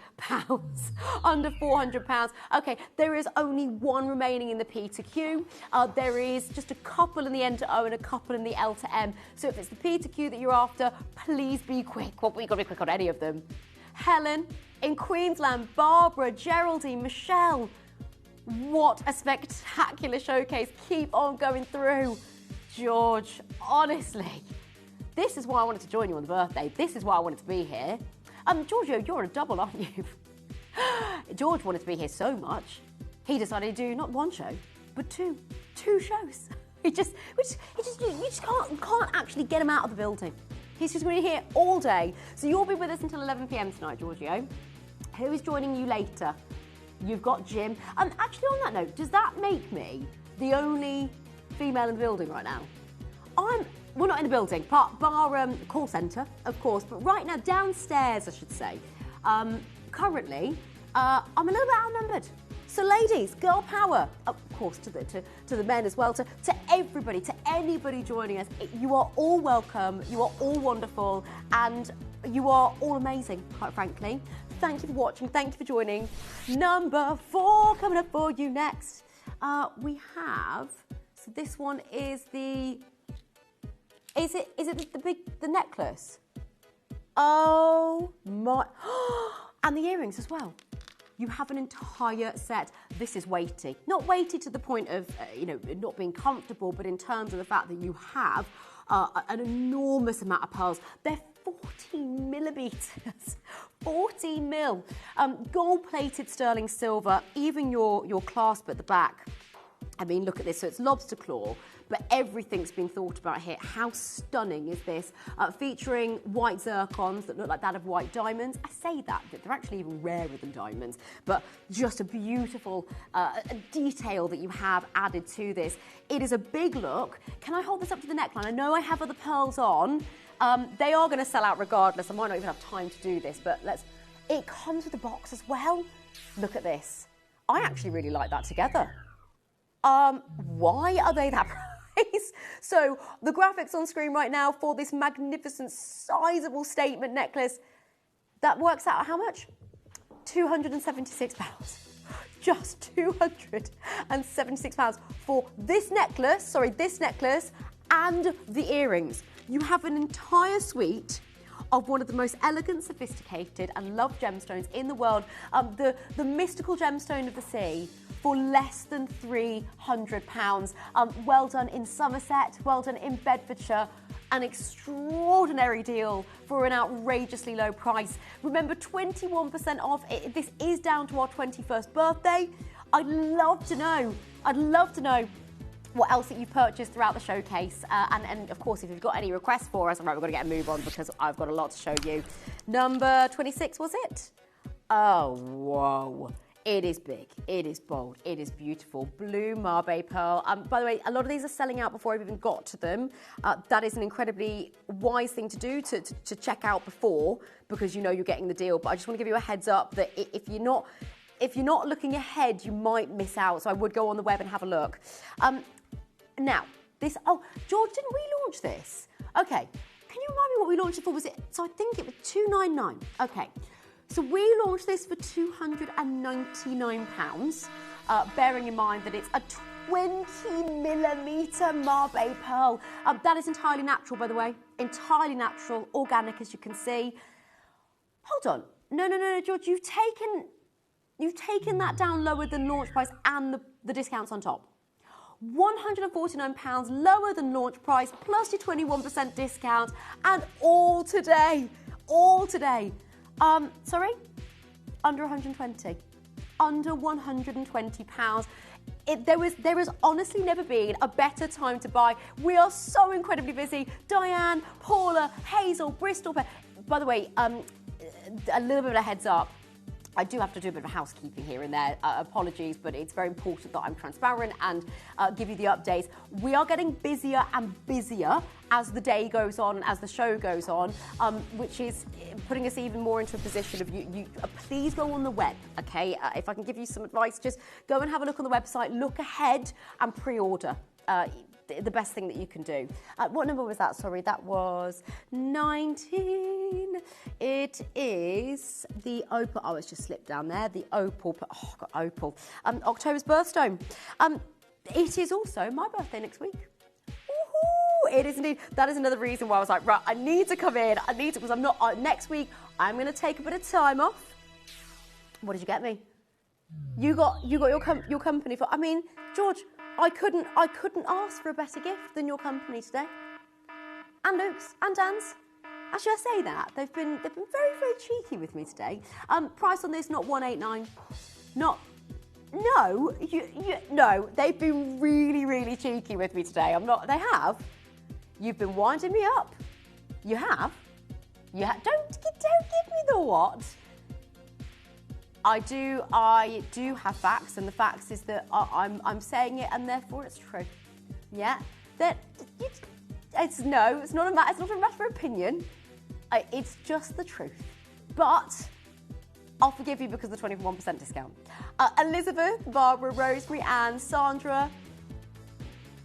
Under £400. Okay, there is only one remaining in the P to Q. There is just a couple in the N to O and a couple in the L to M. So if it's the P to Q that you're after, please be quick. Well, you've got to be quick on any of them. Helen in Queensland, Barbara, Geraldine, Michelle. What a spectacular showcase. Keep on going through. George, honestly, this is why I wanted to join you on the birthday. This is why I wanted to be here. Giorgio, you're a double, aren't you? George wanted to be here so much, he decided to do not one show, but two shows. You just can't actually get him out of the building. He's just going to be here all day. So you'll be with us until 11 p.m. tonight, Giorgio. Who is joining you later? You've got Jim. Actually, on that note, does that make me the only female in the building right now? We're not in the building, bar call centre, of course, but right now, downstairs, I should say, currently, I'm a little bit outnumbered. So ladies, girl power, of course, to the men as well, to everybody, to anybody joining us. You are all welcome, you are all wonderful, and you are all amazing, quite frankly. Thank you for watching, thank you for joining. Number 4 coming up for you next. We have, so this one is the, is it the necklace? Oh my, and the earrings as well. You have an entire set. This is weighty. Not weighty to the point of, not being comfortable, but in terms of the fact that you have an enormous amount of pearls. They're 14 millimetres, 14 mil. Gold-plated sterling silver, even your clasp at the back. I mean, look at this. So it's lobster claw, but everything's been thought about here. How stunning is this? Featuring white zircons that look like that of white diamonds. I say that they're actually even rarer than diamonds, but just a beautiful detail that you have added to this. It is a big look. Can I hold this up to the neckline? I know I have other pearls on. They are going to sell out regardless. I might not even have time to do this, but it comes with a box as well. Look at this. I actually really like that together. Why are they that price? So the graphics on screen right now for this magnificent, sizable statement necklace, that works out how much? £276. Just £276 for this necklace, and the earrings. You have an entire suite of one of the most elegant, sophisticated and loved gemstones in the world, the mystical gemstone of the sea, for less than £300. Well done in Somerset, well done in Bedfordshire. An extraordinary deal for an outrageously low price. Remember, 21% off. This is down to our 21st birthday. I'd love to know what else that you've purchased throughout the showcase. And of course, if you've got any requests for us, right, we've got to get a move on because I've got a lot to show you. Number 26, was it? Oh, whoa. It is big, it is bold, it is beautiful. Blue Mabe pearl. By the way, a lot of these are selling out before I've even got to them. That is an incredibly wise thing to do, to check out before, because you know you're getting the deal. But I just want to give you a heads up that if you're not looking ahead, you might miss out. So I would go on the web and have a look. Now, this, George, didn't we launch this? Okay, can you remind me what we launched it for? Was it, so I think it was $299. Okay. So we launched this for £299, bearing in mind that it's a 20mm Mabe pearl. That is entirely natural, by the way. Entirely natural, organic, as you can see. Hold on. No, George, you've taken that down lower than launch price and the discounts on top. £149 lower than launch price, plus your 21% discount, and all today. Sorry? Under 120. Under £120. There has honestly never been a better time to buy. We are so incredibly busy. Diane, Paula, Hazel, Bristol. By the way, a little bit of a heads up. I do have to do a bit of housekeeping here and there. Apologies, but it's very important that I'm transparent and give you the updates. We are getting busier and busier as the day goes on, as the show goes on, which is putting us even more into a position of you please go on the web, okay? If I can give you some advice, just go and have a look on the website, look ahead and pre-order. The best thing that you can do. What number was that? Sorry, that was 19. It is the Opal. Oh, it's just slipped down there. The Opal. Oh, I've got Opal. October's birthstone. It is also my birthday next week. Woohoo! It is indeed. That is another reason why I was like, right, I need to come in. I need to, because I'm not. Next week, I'm going to take a bit of time off. What did you get me? You got your company for. I mean, George. I couldn't ask for a better gift than your company today. And Luke's and Dan's. Actually, I say that. They've been very, very cheeky with me today. Price on this, not 189. No, they've been really, really cheeky with me today. They have. You've been winding me up. You have. Don't give me the what. I do have facts, and the facts is that I'm saying it, and therefore it's true. Yeah, it's not a matter of opinion. It's just the truth. But I'll forgive you because of the 21% discount. Elizabeth, Barbara, Rosemary, Anne, Sandra,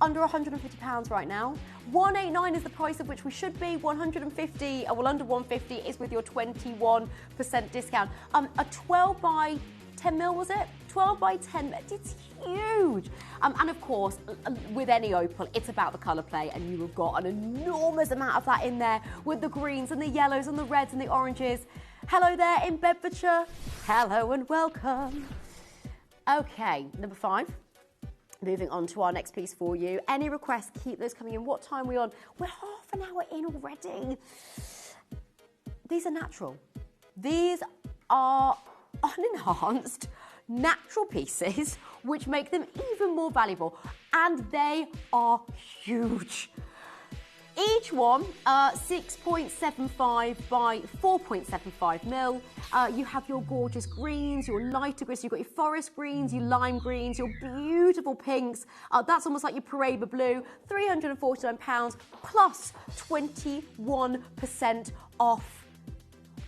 under £150 right now. 189 is the price of which we should be. 150, well, under 150 is with your 21% discount. A 12 by 10 mil, was it? 12 by 10, it's huge. And of course, with any Opal, it's about the colour play, and you have got an enormous amount of that in there with the greens and the yellows and the reds and the oranges. Hello there in Bedfordshire. Hello and welcome. Okay, number 5. Moving on to our next piece for you. Any requests, keep those coming in. What time are we on? We're half an hour in already. These are natural. These are unenhanced, natural pieces, which make them even more valuable. And they are huge. Each one, 6.75 by 4.75 mil. You have your gorgeous greens, your lighter greens. You've got your forest greens, your lime greens, your beautiful pinks. That's almost like your Paraiba blue. £349 plus 21% off,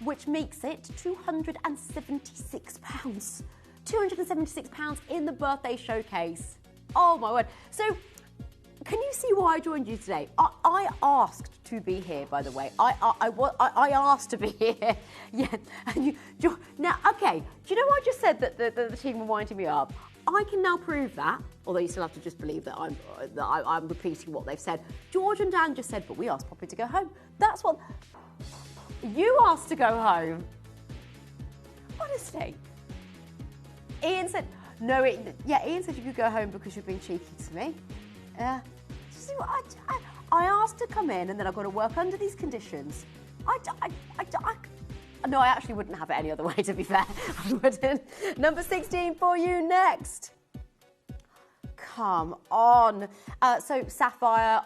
which makes it £276. £276 in the birthday showcase. Oh my word. So, can you see why I joined you today? I asked to be here, by the way. I asked to be here. Yeah. And now, okay. Do you know what I just said that the team were winding me up? I can now prove that. Although you still have to just believe that I'm repeating what they've said. George and Dan just said, but we asked Poppy to go home. That's what you asked to go home. Honestly, Ian said no. Ian said you could go home because you've been cheeky to me. I asked to come in, and then I've got to work under these conditions. No, I actually wouldn't have it any other way, to be fair. I wouldn't. Number 16 for you next. Come on. So Sapphire,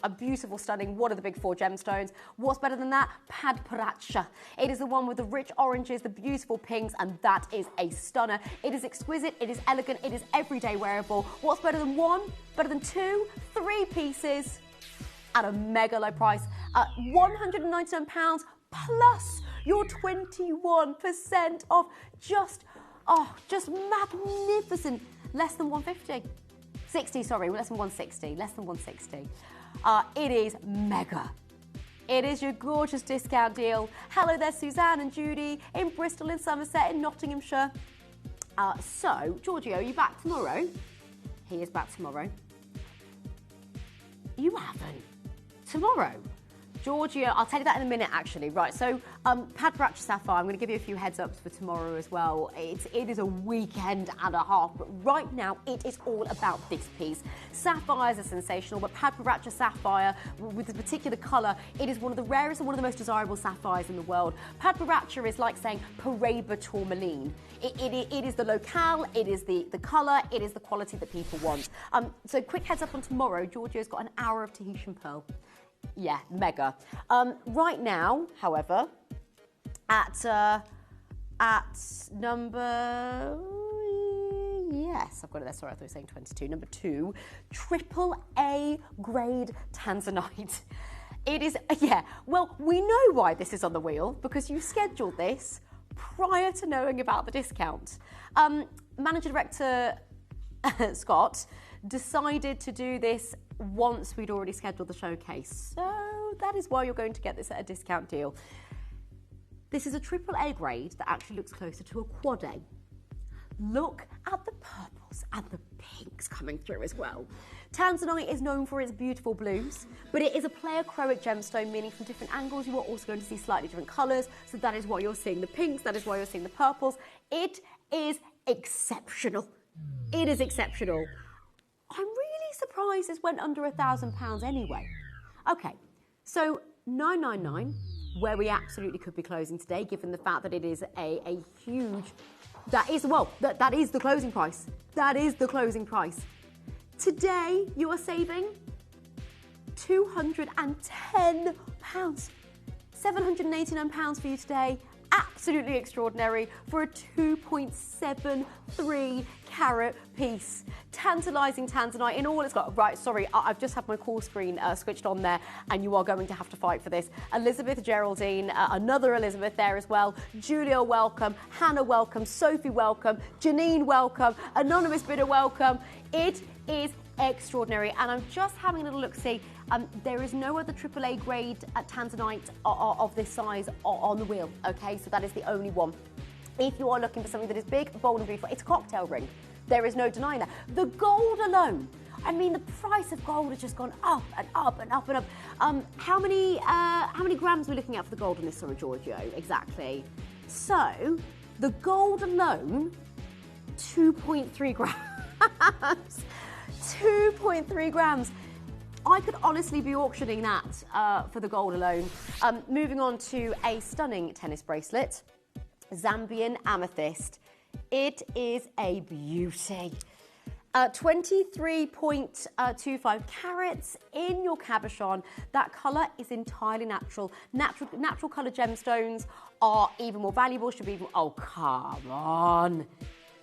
a beautiful, stunning, one of the big 4 gemstones. What's better than that? Paraiba. It is the one with the rich oranges, the beautiful pinks, and that is a stunner. It is exquisite, it is elegant, it is everyday wearable. What's better than 1? Better than 2? 3 pieces at a mega low price. £199 plus your 21% off. Just magnificent. Less than 150. 60, sorry, less than 160, less than 160. It is mega. It is your gorgeous discount deal. Hello there, Suzanne and Judy in Bristol, in Somerset, in Nottinghamshire. So, Giorgio, are you back tomorrow? He is back tomorrow. You haven't. Tomorrow. Giorgio, I'll tell you that in a minute, actually. Right, so Paraiba Sapphire, I'm going to give you a few heads ups for tomorrow as well. It is a weekend and a half, but right now it is all about this piece. Sapphires are sensational, but Paraiba Sapphire, with this particular colour, it is one of the rarest and one of the most desirable sapphires in the world. Paraiba is like saying Paraiba tourmaline. It is the locale, it is the colour, it is the quality that people want. So quick heads up on tomorrow, Giorgio's got an hour of Tahitian pearl. Yeah, mega. Right now, however, at at number... Yes, I've got it there. Sorry, I thought you were saying 22. Number 2, AAA grade tanzanite. It is, yeah, well, we know why this is on the wheel, because you scheduled this prior to knowing about the discount. Manager Director Scott decided to do this once we'd already scheduled the showcase. So that is why you're going to get this at a discount deal. This is a AAA grade that actually looks closer to a quad A. Look at the purples and the pinks coming through as well. Tanzanite is known for its beautiful blues, but it is a pleochroic gemstone, meaning from different angles you are also going to see slightly different colours. So that is why you're seeing the pinks, that is why you're seeing the purples. It is exceptional. It is exceptional. I'm really surprised this went under £1,000 anyway. Okay, so 999, where we absolutely could be closing today, given the fact that it is a huge... That is, well, that is the closing price. That is the closing price. Today, you are saving £210. £789 for you today. Absolutely extraordinary for a 2.73 carat piece. Tantalising tanzanite in all it's got. Right, sorry, I've just had my call screen switched on there, and you are going to have to fight for this. Elizabeth Geraldine, another Elizabeth there as well. Julia, welcome. Hannah, welcome. Sophie, welcome. Janine, welcome. Anonymous bidder, welcome. It is extraordinary, and I'm just having a little look-see. There is no other AAA grade tanzanite of this size on the wheel, okay? So that is the only one. If you are looking for something that is big, bold and beautiful, it's a cocktail ring. There is no denying that. The gold alone, I mean, the price of gold has just gone up and up and up and up. How many grams are we looking at for the gold on this, sorry, Giorgio? Exactly. So, the gold alone, 2.3 grams. 2.3 grams. I could honestly be auctioning that for the gold alone. Moving on to a stunning tennis bracelet, Zambian amethyst. It is a beauty. 23.25 carats in your cabochon. That colour is entirely natural. Natural colour gemstones are even more valuable, should be even... Oh, come on.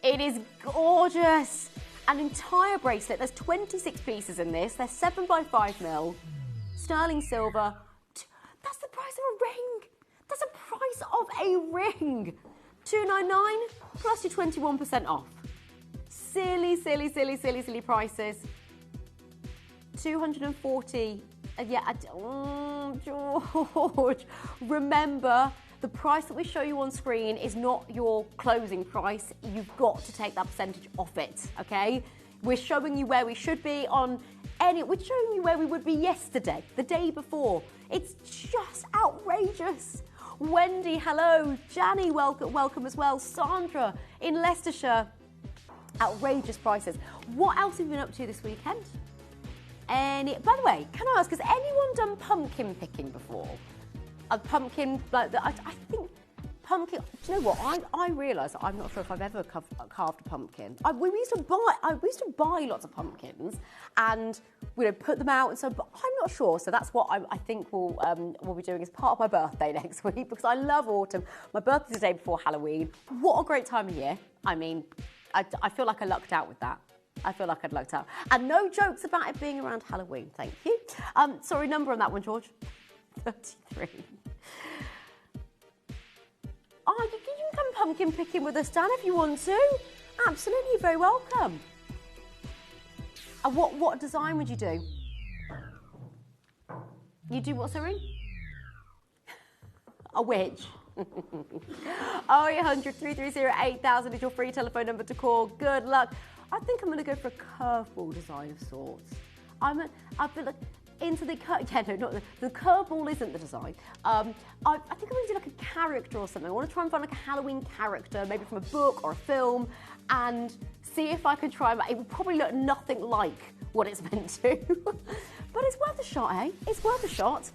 It is gorgeous. An entire bracelet. There's 26 pieces in this. They're 7x5mm. Sterling silver. That's the price of a ring. That's the price of a ring. $299 plus your 21% off. Silly, silly, silly, silly, silly prices. 240. Yeah, George. Remember, the price that we show you on screen is not your closing price. You've got to take that percentage off it, okay? We're showing you where we should be on we're showing you where we would be yesterday, the day before. It's just outrageous. Wendy, hello. Janny, welcome as well. Sandra in Leicestershire. Outrageous prices. What else have you been up to this weekend? By the way, can I ask, has anyone done pumpkin picking before? A pumpkin, like I think pumpkin. Do you know what? I realise that I'm not sure if I've ever carved a pumpkin. We used to buy lots of pumpkins, and put them out, and so. But I'm not sure. So that's what I think we'll be doing as part of my birthday next week, because I love autumn. My birthday's the day before Halloween. What a great time of year! I mean, I feel like I lucked out with that. I feel like I'd lucked out. And no jokes about it being around Halloween. Thank you. Sorry, number on that one, George. 33. Oh, you can come pumpkin picking with us, Dan, if you want to. Absolutely, you're very welcome. And what design would you do? You do what, sorry? A witch. 0800 330 8000 is your free telephone number to call. Good luck. I think I'm going to go for a curveball design of sorts. I feel like into the the curveball isn't the design. I think I'm going to do like a character or something. I want to try and find like a Halloween character, maybe from a book or a film, and see if I can try. It will probably look nothing like what it's meant to, but it's worth a shot, eh? It's worth a shot.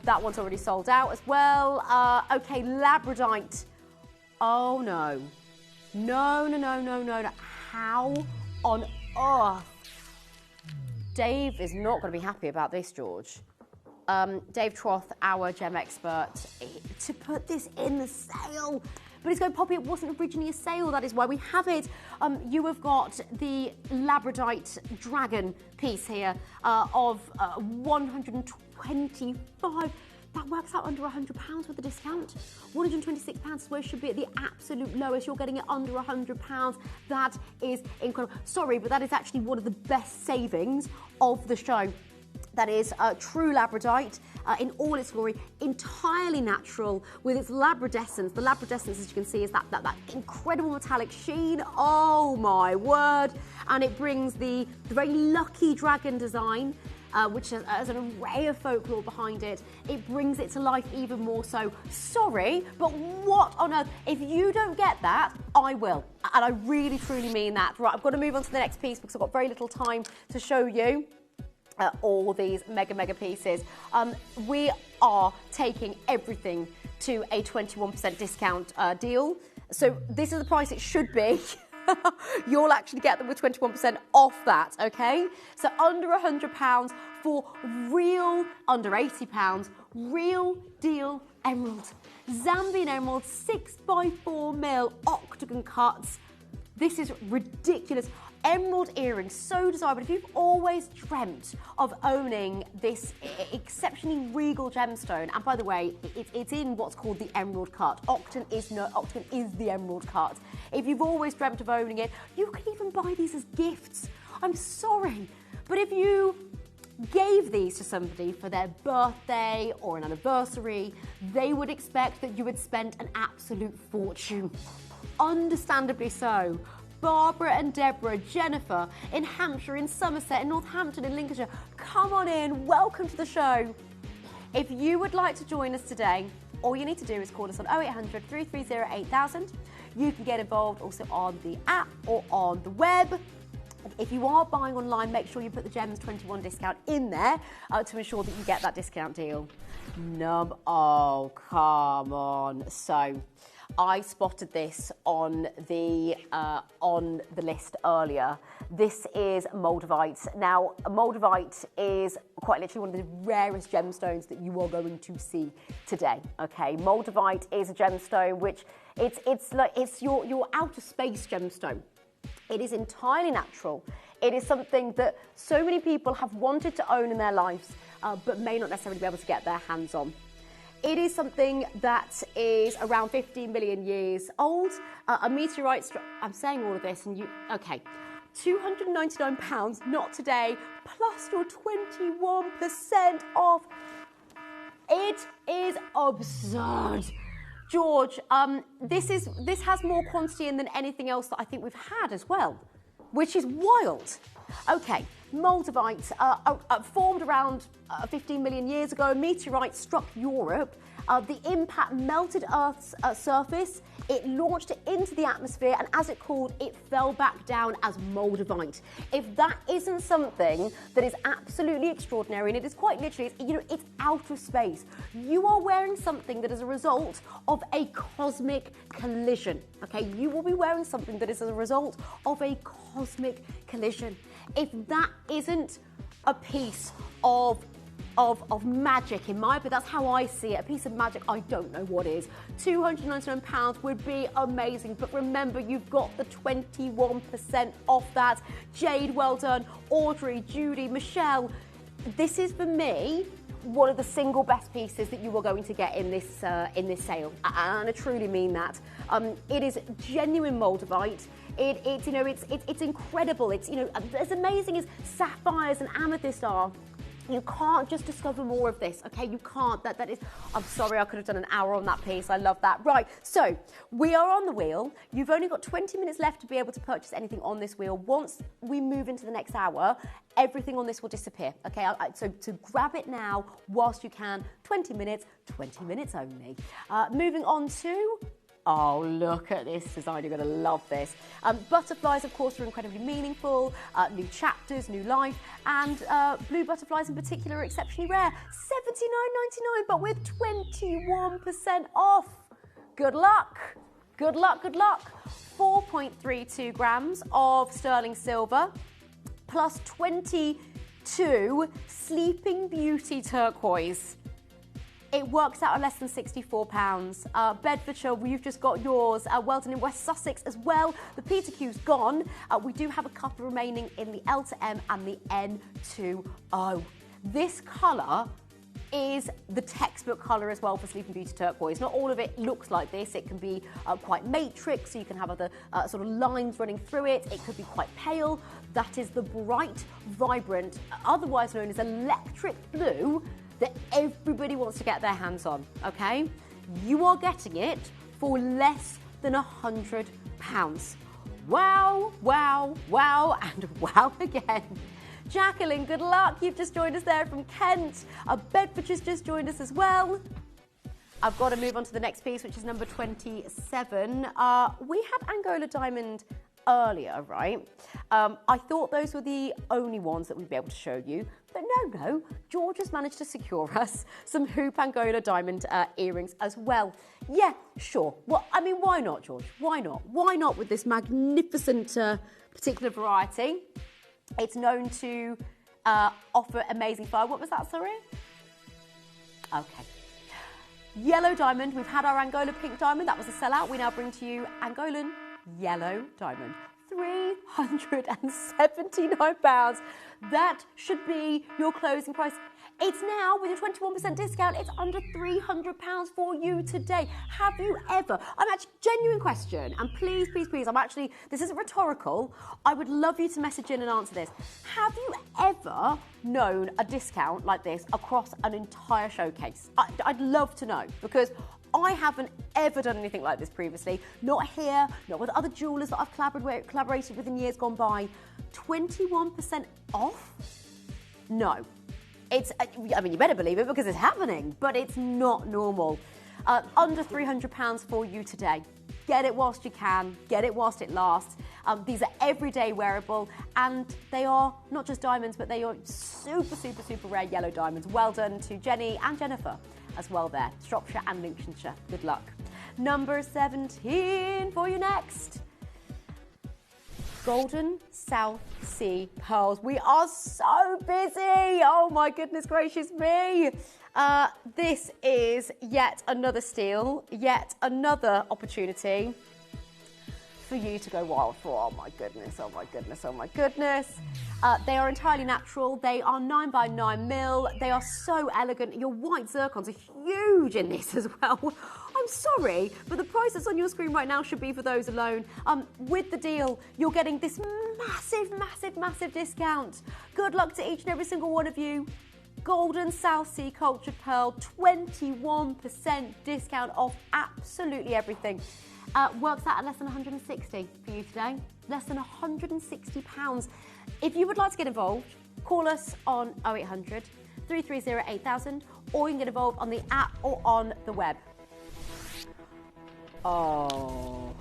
That one's already sold out as well. Okay, labradorite. Oh no, no. How on earth? Dave is not going to be happy about this, George. Dave Troth, our gem expert, to put this in the sale. But it's going, Poppy, it wasn't originally a sale. That is why we have it. You have got the labradorite dragon piece here of 125. That works out under £100 with the discount. £126 is where it should be at the absolute lowest. You're getting it under £100. That is incredible. Sorry, but that is actually one of the best savings of the show. That is true labradorite in all its glory, entirely natural with its labradescence. The labradescence, as you can see, is that incredible metallic sheen. Oh my word. And it brings the very lucky dragon design, which has an array of folklore behind it. It brings it to life even more so. Sorry, but what on earth? If you don't get that, I will. And I really, truly mean that. Right, I've got to move on to the next piece because I've got very little time to show you. All these mega pieces. We are taking everything to a 21% discount deal. So this is the price it should be. You'll actually get them with 21% off that, okay? So under £100 for real, under £80, real deal emerald. Zambian emerald, 6x4mm octagon cuts. This is ridiculous. Emerald earrings, so desirable. If you've always dreamt of owning this exceptionally regal gemstone, and by the way, it's in what's called the emerald cut. Octagon is the emerald cut. If you've always dreamt of owning it, you can even buy these as gifts. I'm sorry, but if you gave these to somebody for their birthday or an anniversary, they would expect that you had spent an absolute fortune. Understandably so. Barbara and Deborah, Jennifer in Hampshire, in Somerset, in Northampton, in Lincolnshire. Come on in, welcome to the show. If you would like to join us today, all you need to do is call us on 0800 330 8000. You can get involved also on the app or on the web. If you are buying online, make sure you put the Gems 21 discount in there to ensure that you get that discount deal. Oh, come on. So I spotted this on the list earlier. This is Moldavite. Now, Moldavite is quite literally one of the rarest gemstones that you are going to see today. Okay, Moldavite is a gemstone which it's your outer space gemstone. It is entirely natural. It is something that so many people have wanted to own in their lives, but may not necessarily be able to get their hands on. It is something that is around 15 million years old. A meteorite, I'm saying all of this and okay. £299, not today, plus your 21% off. It is absurd. George, this has more quantity in than anything else that I think we've had as well, which is wild. Okay, Moldavite, formed around 15 million years ago. A meteorite struck Europe. The impact melted Earth's surface. It launched it into the atmosphere, and as it cooled, it fell back down as Moldavite. If that isn't something that is absolutely extraordinary, and it is quite literally, it's out of space. You are wearing something that is a result of a cosmic collision. Okay, you will be wearing something that is a result of a cosmic collision. If that isn't a piece of magic in my, but that's how I see it. A piece of magic, I don't know what is. £299 would be amazing, but remember, you've got the 21% off that. Jade, well done. Audrey, Judy, Michelle. This is, for me, one of the single best pieces that you are going to get in this sale, and I truly mean that. It is genuine Moldavite. It's incredible. It's as amazing as sapphires and amethyst are. You can't just discover more of this, okay? You can't. That is. I'm sorry, I could have done an hour on that piece. I love that. Right, so we are on the wheel. You've only got 20 minutes left to be able to purchase anything on this wheel. Once we move into the next hour, everything on this will disappear, okay? So to grab it now whilst you can. 20 minutes only. Moving on to. Oh, look at this design. You're going to love this. Butterflies, of course, are incredibly meaningful. New chapters, new life. And blue butterflies in particular are exceptionally rare. $79.99, but with 21% off. Good luck. Good luck, good luck. 4.32 grams of sterling silver, plus 22 Sleeping Beauty turquoise. It works out at less than £64. Bedfordshire, you've just got yours. Well done in West Sussex as well. The Peter Q's gone. We do have a couple remaining in the L to M and the N to O. This colour is the textbook colour as well for Sleeping Beauty turquoise. Not all of it looks like this. It can be quite matrix, so you can have other sort of lines running through it. It could be quite pale. That is the bright, vibrant, otherwise known as electric blue that everybody wants to get their hands on, okay? You are getting it for less than £100. Wow, wow, wow, and wow again. Jacqueline, good luck. You've just joined us there from Kent. Bedfordshire's just joined us as well. I've got to move on to the next piece, which is number 27. We had Angola Diamond earlier, right? I thought those were the only ones that we'd be able to show you, but no, George has managed to secure us some Hoop Angola Diamond earrings as well. Yeah, sure. Well, I mean, why not, George? Why not? Why not with this magnificent particular variety? It's known to offer amazing fire. What was that, sorry? Okay. Yellow diamond. We've had our Angola pink diamond. That was a sellout. We now bring to you Angolan yellow diamond. £379. That should be your closing price. It's now, with a 21% discount, it's under £300 for you today. Have you ever, I'm actually, genuine question, and please, this isn't rhetorical, I would love you to message in and answer this. Have you ever known a discount like this across an entire showcase? I'd love to know, because I haven't ever done anything like this previously. Not here, not with other jewellers that I've collaborated with in years gone by. 21% off? No. I mean, you better believe it because it's happening, but it's not normal. Under £300 for you today. Get it whilst you can, get it whilst it lasts. These are everyday wearable, and they are not just diamonds, but they are super, super, super rare yellow diamonds. Well done to Jenny and Jennifer as well there. Shropshire and Lincolnshire. Good luck. Number 17 for you next. Golden South Sea pearls. We are so busy. Oh my goodness gracious me. This is yet another steal, yet another opportunity for you to go wild for. Oh my goodness, oh my goodness, oh my goodness. They are entirely natural. They are 9x9 mil. They are so elegant. Your white zircons are huge in this as well. I'm sorry, but the price that's on your screen right now should be for those alone. With the deal, you're getting this massive, massive, massive discount. Good luck to each and every single one of you. Golden South Sea Cultured Pearl, 21% discount off absolutely everything. Works out at less than 160 for you today. Less than £160. If you would like to get involved, call us on 0800 330 8000, or you can get involved on the app or on the web. Oh,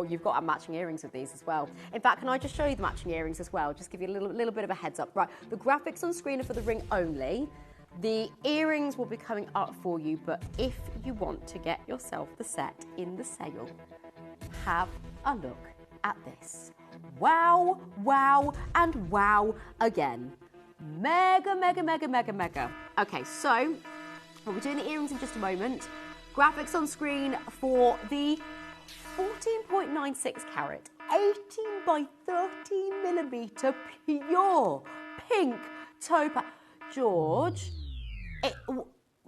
you've got matching earrings with these as well. In fact, can I just show you the matching earrings as well? Just give you a little bit of a heads up. Right, the graphics on screen are for the ring only. The earrings will be coming up for you, but if you want to get yourself the set in the sale, have a look at this. Wow, wow, and wow again. Mega, mega, mega, mega, mega. Okay, so we'll be doing the earrings in just a moment. Graphics on screen for the 14.96 carat, 18x13mm pure pink topaz. George,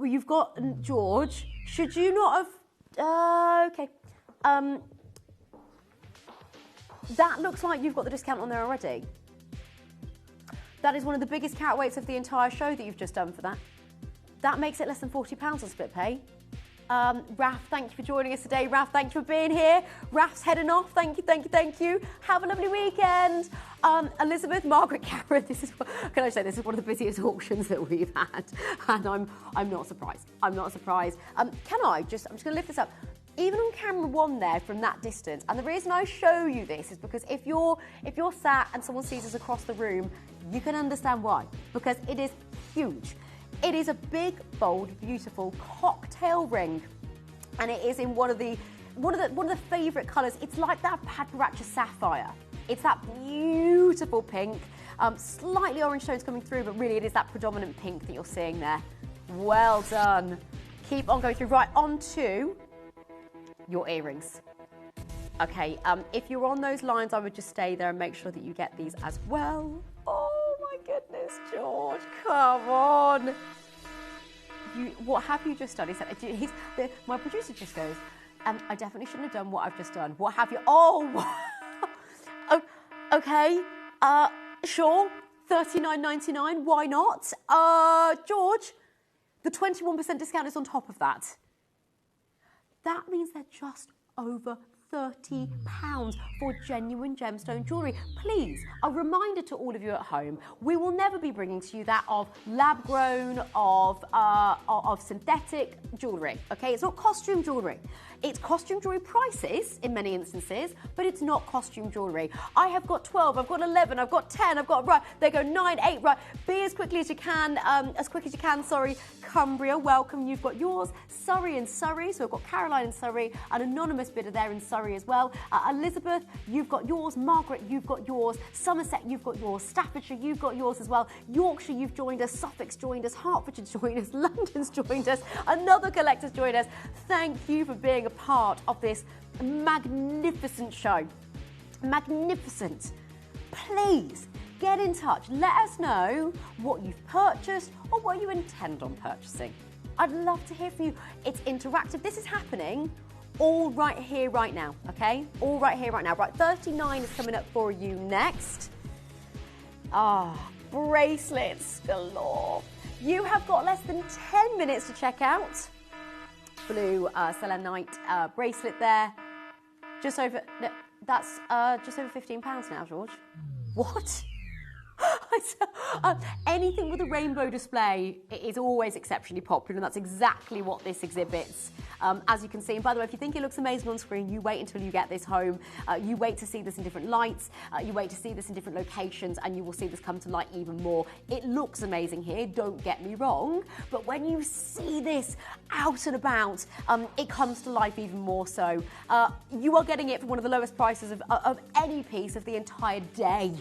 you've got George. Should you not have? Okay. That looks like you've got the discount on there already. That is one of the biggest carat weights of the entire show that you've just done for that. That makes it less than £40 on split pay. Raf, thank you for joining us today. Raf, thank you for being here. Raf's heading off. Thank you, thank you, thank you. Have a lovely weekend. Elizabeth, Margaret, Karen, this is one of the busiest auctions that we've had, and I'm not surprised. I'm not surprised. I'm just going to lift this up. Even on camera one there from that distance, and the reason I show you this is because if you're sat and someone sees us across the room, you can understand why. Because it is huge. It is a big, bold, beautiful cocktail ring, and it is in one of the favourite colours. It's like that Paraiba sapphire. It's that beautiful pink, slightly orange tones coming through, but really it is that predominant pink that you're seeing there. Well done. Keep on going through. Right, on to your earrings. Okay, if you're on those lines, I would just stay there and make sure that you get these as well. Oh my goodness, George, come on. What have you just done? He said, my producer just goes, I definitely shouldn't have done what I've just done. What have you? Oh, okay, sure, $39.99, why not? George, the 21% discount is on top of that. That means they're just over £30 for genuine gemstone jewellery. Please, a reminder to all of you at home, we will never be bringing to you that of lab-grown, of synthetic jewellery, okay? It's not costume jewellery. It's costume jewellery prices in many instances, but it's not costume jewellery. I have got 12, I've got 11, I've got 10, I've got, right, they go 9, 8, right. Be as quickly as you can, sorry. Cumbria, welcome, you've got yours. Surrey in Surrey, so we've got Caroline in Surrey, an anonymous bidder there in Surrey as well. Elizabeth, you've got yours. Margaret, you've got yours. Somerset, you've got yours. Staffordshire, you've got yours as well. Yorkshire, you've joined us. Suffolk's joined us. Hertfordshire's joined us. London's joined us. Another collector's joined us. Thank you for being a part of this magnificent show. Magnificent. Please get in touch. Let us know what you've purchased or what you intend on purchasing. I'd love to hear from you. It's interactive. This is happening all right here, right now, okay? All right here, right now. Right, 39 is coming up for you next. Bracelets galore. You have got less than 10 minutes to check out. Blue selenite bracelet there. Just over, no, that's just over £15 now, George. What? Anything with a rainbow display is always exceptionally popular, and that's exactly what this exhibits. As you can see, and by the way, if you think it looks amazing on screen, you wait until you get this home. You wait to see this in different lights. You wait to see this in different locations, and you will see this come to light even more. It looks amazing here, don't get me wrong, but when you see this out and about, it comes to life even more so. You are getting it for one of the lowest prices of any piece of the entire day.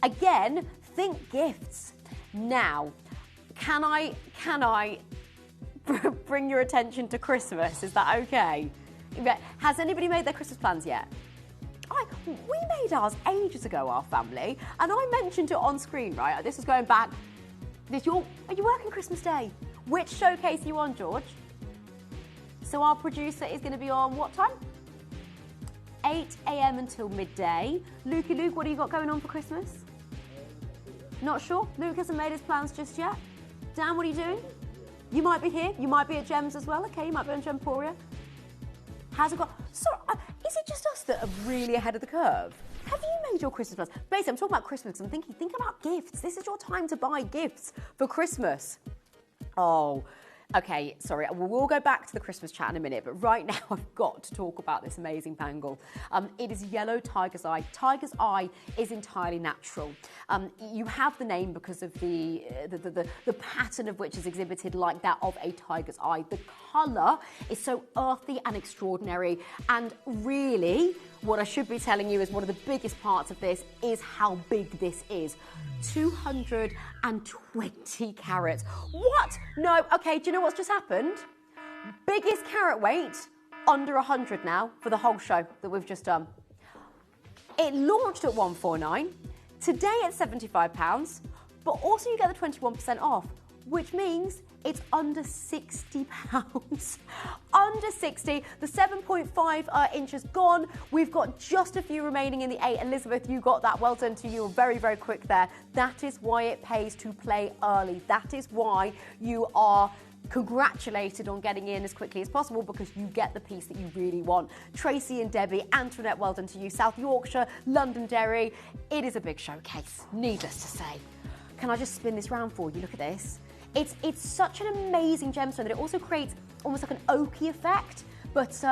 Again, think gifts. Now, can I bring your attention to Christmas? Is that okay? Has anybody made their Christmas plans yet? We made ours ages ago, our family, and I mentioned it on screen, right? This is going back. Are you working Christmas Day? Which showcase are you on, George? So our producer is going to be on what time? 8 a.m. until midday. Luke, what have you got going on for Christmas? Not sure? Luke hasn't made his plans just yet. Dan, what are you doing? You might be here. You might be at Gems as well. Okay, you might be on Gemporia. How's it got? Sorry, is it just us that are really ahead of the curve? Have you made your Christmas plans? Basically, I'm talking about Christmas because I'm thinking, think about gifts. This is your time to buy gifts for Christmas. Oh, okay, sorry, we'll go back to the Christmas chat in a minute, but right now I've got to talk about this amazing bangle. It is yellow tiger's eye. Tiger's eye is entirely natural. You have the name because of the pattern of which is exhibited like that of a tiger's eye. The colour is so earthy and extraordinary, and really, what I should be telling you is one of the biggest parts of this is how big this is. 220 carats. What? No, okay, do you know what's just happened? Biggest carat weight, under 100 now for the whole show that we've just done. It launched at 149, today it's £75, but also you get the 21% off, which means it's under £60. Under 60. The 7.5 inches gone. We've got just a few remaining in the 8. Elizabeth, you got that. Well done to you. Very, very quick there. That is why it pays to play early. That is why you are congratulated on getting in as quickly as possible, because you get the piece that you really want. Tracy and Debbie, Antoinette, well done to you. South Yorkshire, Londonderry. It is a big showcase, needless to say. Can I just spin this round for you? Look at this. It's such an amazing gemstone that it also creates almost like an oaky effect, but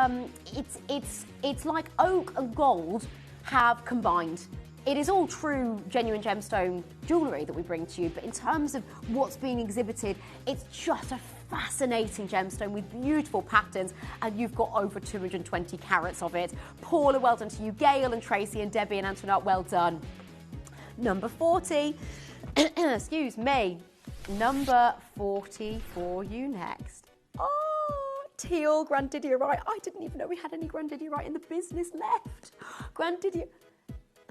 it's like oak and gold have combined. It is all true genuine gemstone jewellery that we bring to you, but in terms of what's being exhibited, it's just a fascinating gemstone with beautiful patterns, and you've got over 220 carats of it. Paula, well done to you. Gail and Tracy and Debbie and Antoinette, well done. Number 40, excuse me. Number 40 for you next. Oh, teal Grandidierite. I didn't even know we had any Grandidierite in the business left.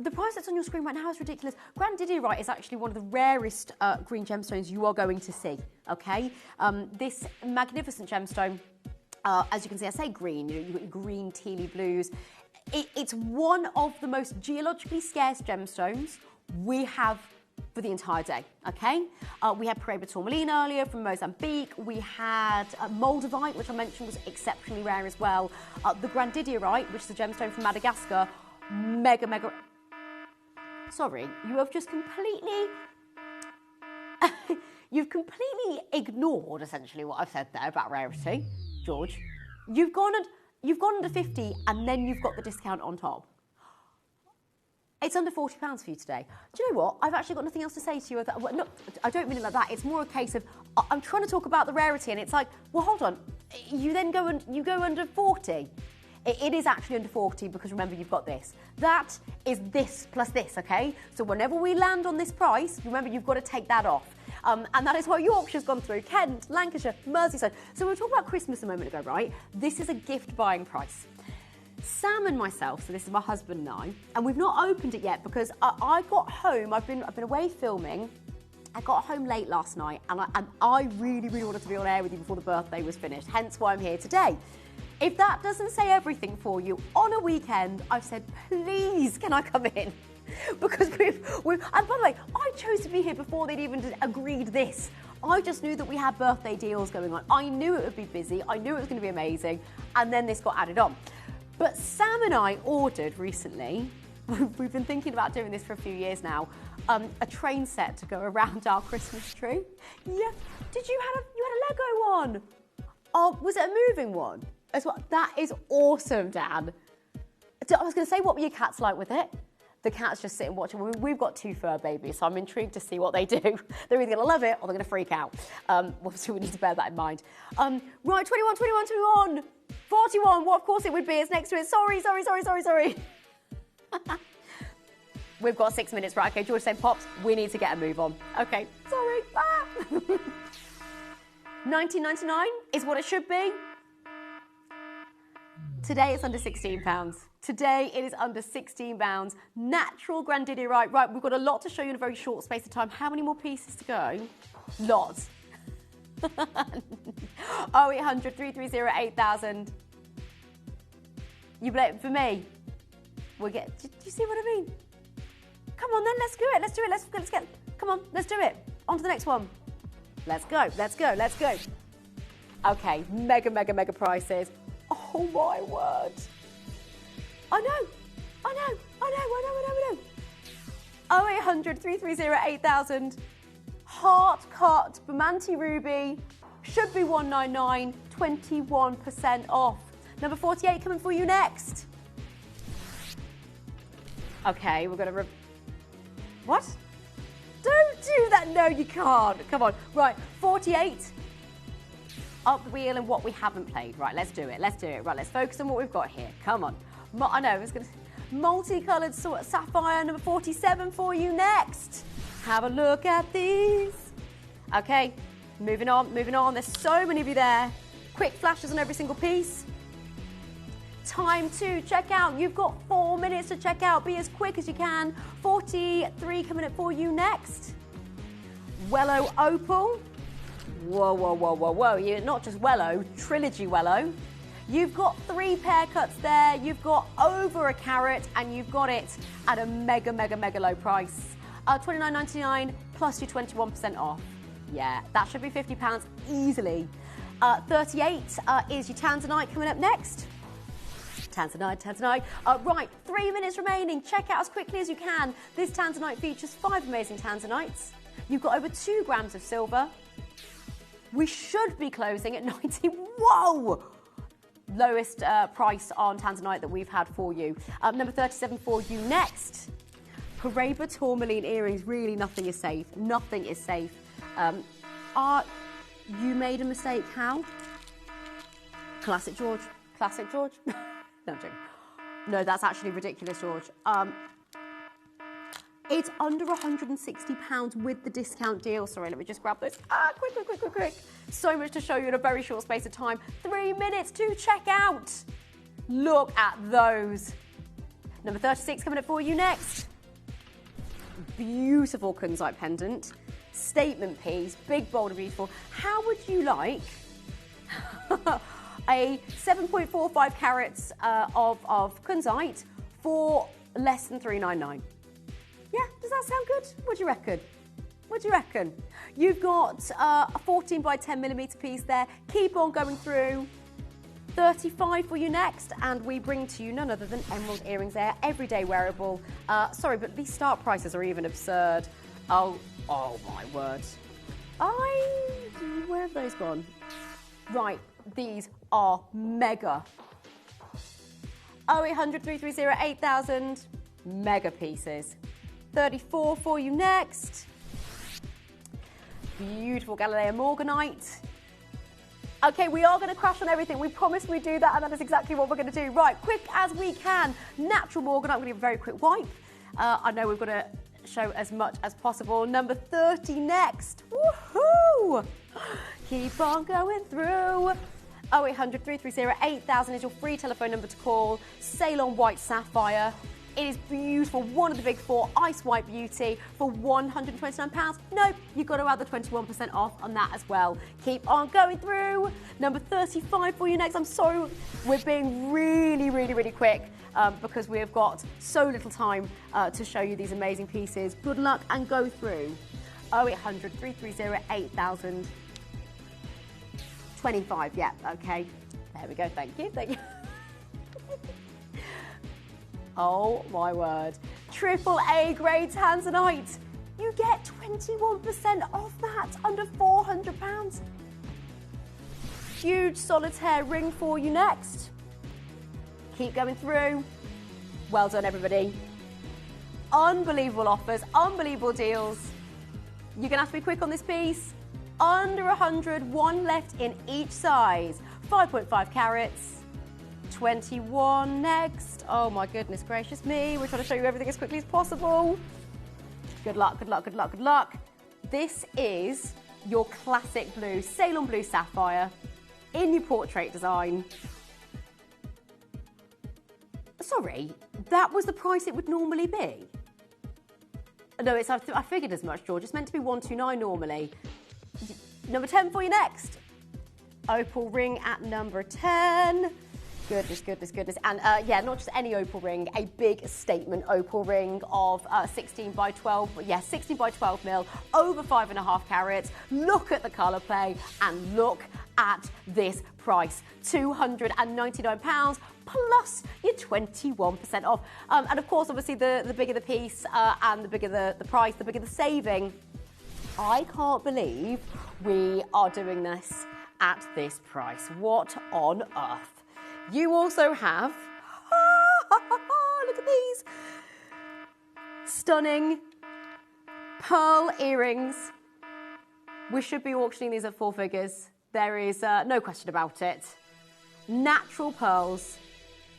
The price that's on your screen right now is ridiculous. Grandidierite is actually one of the rarest green gemstones you are going to see, okay? This magnificent gemstone, as you can see, I say green, you've got your green, tealy blues. It's one of the most geologically scarce gemstones we have for the entire day, okay? We had Paraiba tourmaline earlier from Mozambique. We had Moldavite, which I mentioned was exceptionally rare as well. The Grandidierite, which is a gemstone from Madagascar, mega. Sorry, you have just completely... You've completely ignored, essentially, what I've said there about rarity, George. You've gone under 50 and then you've got the discount on top. It's under £40 for you today. Do you know what? I've actually got nothing else to say to you. No, I don't mean it like that. It's more a case of I'm trying to talk about the rarity, and it's like, well, hold on. You then go under 40. It is actually under 40 because remember you've got this. That is this plus this, okay? So whenever we land on this price, remember you've got to take that off. And that is why Yorkshire's gone through, Kent, Lancashire, Merseyside. So we were talking about Christmas a moment ago, right? This is a gift buying price. Sam and myself, so this is my husband and I, we've not opened it yet because I got home, I've been away filming. I got home late last night and I really wanted to be on air with you before the birthday was finished, hence why I'm here today. If that doesn't say everything for you, on a weekend, I've said, please, can I come in? Because we've and by the way, I chose to be here before they'd even agreed this. I just knew that we had birthday deals going on. I knew it would be busy. I knew it was going to be amazing. And then this got added on. But Sam and I ordered recently, we've been thinking about doing this for a few years now, a train set to go around our Christmas tree. Yeah. Did you had a Lego one? Oh, was it a moving one? As well? That is awesome, Dan. I was going to say, what were your cats like with it? The cats just sit and watch. We've got 2 fur babies, so I'm intrigued to see what they do. They're either going to love it or they're going to freak out. Obviously, we need to bear that in mind. Right, 21. 41, what of course it would be, it's next to it. Sorry. We've got 6 minutes, right? Okay, George said, Pops, we need to get a move on. Okay, sorry. $19.99 is what it should be. Today it's under £16. Today it is under £16. Natural Grandidierite. Right, we've got a lot to show you in a very short space of time. How many more pieces to go? Lots. 0800 330 8000. You blame it for me. Do you see what I mean? Come on then, let's do it. Let's get. Come on, let's do it. On to the next one. Let's go. Okay, mega prices. Oh my word. I know. 0800 330 8000. Heart cut Bermanti ruby should be $199, 21% off. Number 48 coming for you next. Okay, we're gonna. What? Don't do that. No, you can't. Come on. Right, 48. Up the wheel and what we haven't played. Right, let's do it. Right, let's focus on what we've got here. Come on. I know. I was gonna. Multicolored sapphire number 47 for you next. Have a look at these. Okay, moving on. There's so many of you there. Quick flashes on every single piece. Time to check out. You've got 4 minutes to check out. Be as quick as you can. 43 coming up for you next. Wellow Opal. Whoa. You're not just Wellow, Trilogy Wellow. You've got 3 pair cuts there. You've got over a carat and you've got it at a mega low price. $29.99 plus your 21% off. Yeah, that should be £50 easily. 38 is your Tanzanite coming up next. Tanzanite. Right, 3 minutes remaining. Check out as quickly as you can. This Tanzanite features 5 amazing Tanzanites. You've got over 2 grams of silver. We should be closing at 90. Whoa! Lowest price on Tanzanite that we've had for you. Number 37 for you next. Paraiba tourmaline earrings. Really, nothing is safe. You made a mistake. How? Classic George. No, I'm joking. No, that's actually ridiculous, George. It's under £160 with the discount deal. Sorry, let me just grab this. Quick. So much to show you in a very short space of time. 3 minutes to check out. Look at those. Number 36 coming up for you next. Beautiful kunzite pendant. Statement piece, big, bold and beautiful. How would you like a 7.45 carats of kunzite for less than $399? Yeah, does that sound good? What do you reckon? What do you reckon? You've got a 14 by 10 millimeter piece there. Keep on going through. 35 for you next, and we bring to you none other than emerald earrings there, everyday wearable. Sorry, but these start prices are even absurd. Oh my word. Where have those gone? Right, these are mega. 0800 330 8000, mega pieces. 34 for you next. Beautiful Galileo Morganite. Okay, we are going to crash on everything. We promised we'd do that, and that is exactly what we're going to do. Right, quick as we can. Natural Morganite. I'm going to give a very quick wipe. I know we've got to show as much as possible. Number 30 next. Woohoo! Keep on going through. 0800 330 8000 is your free telephone number to call. Ceylon White Sapphire. It is beautiful, one of the big four, Ice White Beauty for £129. Nope, you've got to add the 21% off on that as well. Keep on going through. Number 35 for you next. I'm sorry, we're being really quick because we have got so little time to show you these amazing pieces. Good luck and go through. 0800 330 8000. 25, yeah, okay. There we go, thank you. Oh my word. AAA grade tanzanite. You get 21% off that, under £400. Huge solitaire ring for you next. Keep going through. Well done, everybody. Unbelievable offers, unbelievable deals. You're gonna have to be quick on this piece. Under 100, one left in each size. 5.5 carats. 21 next. Oh my goodness gracious me. We're trying to show you everything as quickly as possible. Good luck, good luck, good luck, good luck. This is your classic blue, Ceylon Blue Sapphire in your portrait design. Sorry, that was the price it would normally be? No, I figured as much, George. It's meant to be 129 normally. Number 10 for you next. Opal ring at number 10. Goodness. And yeah, not just any opal ring, a big statement opal ring of 16 by 12, yeah, 16 by 12 mil, over 5.5 carats. Look at the colour play and look at this price, £299 plus your 21% off. And of course, obviously, the bigger the piece and the bigger the price, the bigger the saving. I can't believe we are doing this at this price. What on earth? You also have, look at these, stunning pearl earrings. We should be auctioning these at 4 figures. There is no question about it. Natural pearls,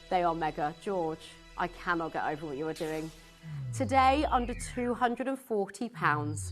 they are mega. George, I cannot get over what you are doing. Today, under £240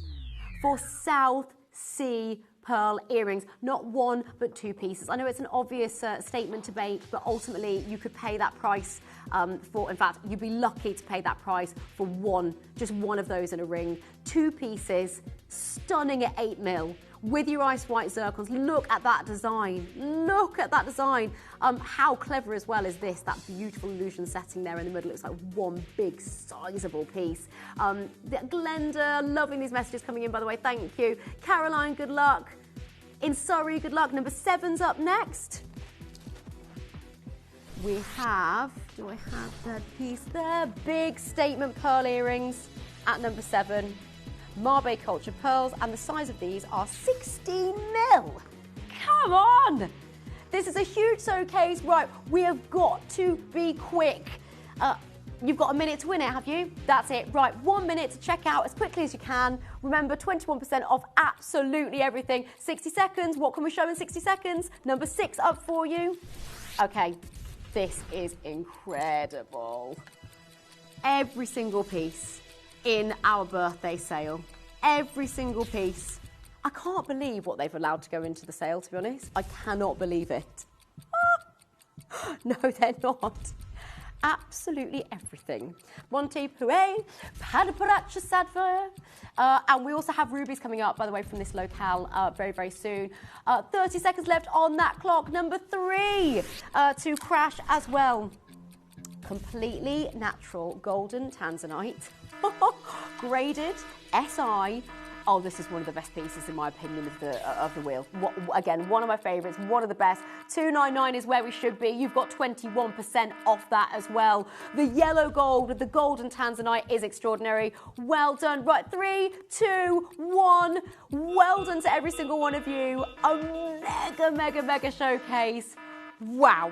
for South Sea pearl earrings, not one but 2 pieces. I know it's an obvious statement to make, but ultimately you could pay that price in fact, you'd be lucky to pay that price for just one of those in a ring. 2 pieces, stunning at 8 mil, with your ice white zircons. Look at that design. Look at that design. How clever as well is this? That beautiful illusion setting there in the middle. It's like one big sizable piece. Glenda, loving these messages coming in, by the way. Thank you. Caroline, good luck. In Surrey, good luck. Number 7's up next. We have, do I have that piece there? Big statement pearl earrings at number 7. Mabe culture pearls, and the size of these are 16 mil. Come on! This is a huge showcase. Right, we have got to be quick. You've got a minute to win it, have you? That's it. Right, 1 minute to check out as quickly as you can. Remember, 21% off absolutely everything. 60 seconds. What can we show in 60 seconds? Number 6 up for you. Okay, this is incredible. Every single piece in our birthday sale. Every single piece. I can't believe what they've allowed to go into the sale, to be honest. I cannot believe it. No, they're not. Absolutely everything. Monty Pouet, Padaparacha Sapphire. And we also have rubies coming up, by the way, from this locale very, very soon. 30 seconds left on that clock. Number 3 to crash as well. Completely natural golden tanzanite. Graded SI. Oh, this is one of the best pieces, in my opinion, of the wheel. Again, one of my favourites, one of the best. $299 is where we should be. You've got 21% off that as well. The yellow gold with the golden tanzanite is extraordinary. Well done. Right, 3, 2, 1. Well done to every single one of you. A mega, mega, mega showcase. Wow.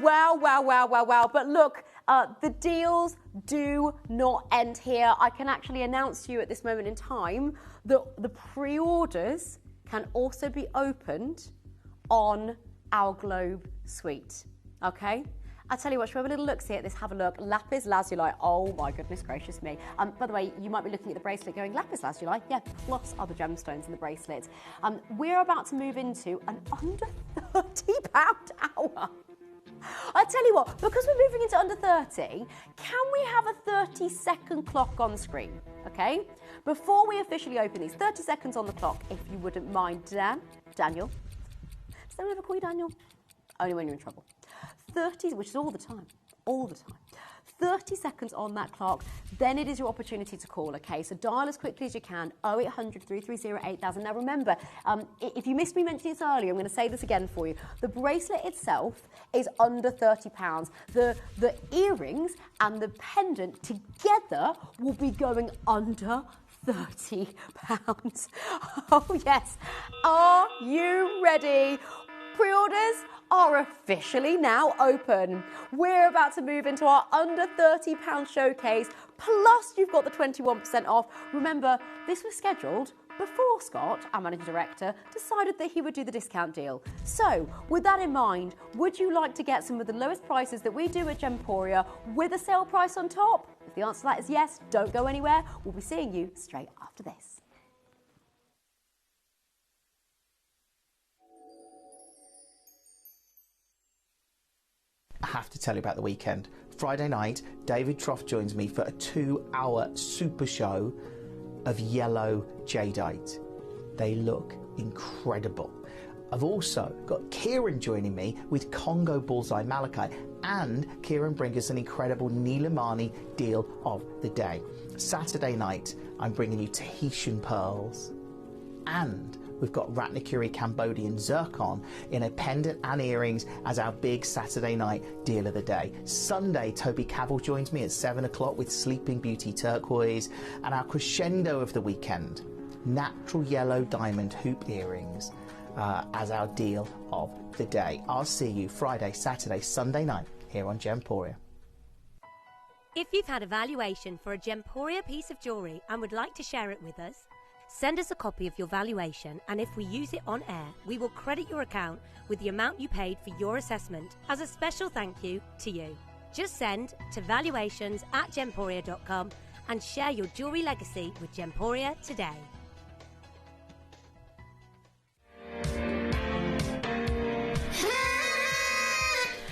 Wow, wow, wow, wow, wow. But look, the deals do not end here. I can actually announce to you at this moment in time that the pre-orders can also be opened on our Globe Suite. Okay? I'll tell you what, shall we have a little look-see at this? Have a look. Lapis lazuli. Oh my goodness gracious me. By the way, you might be looking at the bracelet going, lapis lazuli? Yeah, plus other gemstones in the bracelet. We're about to move into an under £30 hour. I tell you what, because we're moving into under 30, can we have a 30-second clock on screen, okay? Before we officially open these, 30 seconds on the clock, if you wouldn't mind. Daniel. Does anyone ever call you Daniel? Only when you're in trouble. 30, which is all the time. 30 seconds on that clock, then it is your opportunity to call, okay? So dial as quickly as you can, 0800 330 8000. Now remember, if you missed me mentioning this earlier, I'm going to say this again for you. The bracelet itself is under £30. The earrings and the pendant together will be going under £30. Oh yes. Are you ready? Pre-orders are officially now open. We're about to move into our under £30 showcase, plus you've got the 21% off. Remember, this was scheduled before Scott, our managing director, decided that he would do the discount deal. So, with that in mind, would you like to get some of the lowest prices that we do at Gemporia with a sale price on top? If the answer to that is yes, don't go anywhere. We'll be seeing you straight after this. I have to tell you about the weekend. Friday night, David Trough joins me for a 2-hour super show of yellow jadeite. They look incredible. I've also got Kieran joining me with Congo Bullseye Malachite, and Kieran brings us an incredible Nilamani deal of the day. Saturday night, I'm bringing you Tahitian pearls, and we've got Ratnakiri Cambodian Zircon in a pendant and earrings as our big Saturday night deal of the day. Sunday, Toby Cavell joins me at 7 o'clock with Sleeping Beauty Turquoise, and our crescendo of the weekend, natural yellow diamond hoop earrings as our deal of the day. I'll see you Friday, Saturday, Sunday night here on Gemporia. If you've had a valuation for a Gemporia piece of jewellery and would like to share it with us, send us a copy of your valuation, and if we use it on air, we will credit your account with the amount you paid for your assessment as a special thank you to you. Just send to valuations@gemporia.com and share your jewellery legacy with Gemporia today.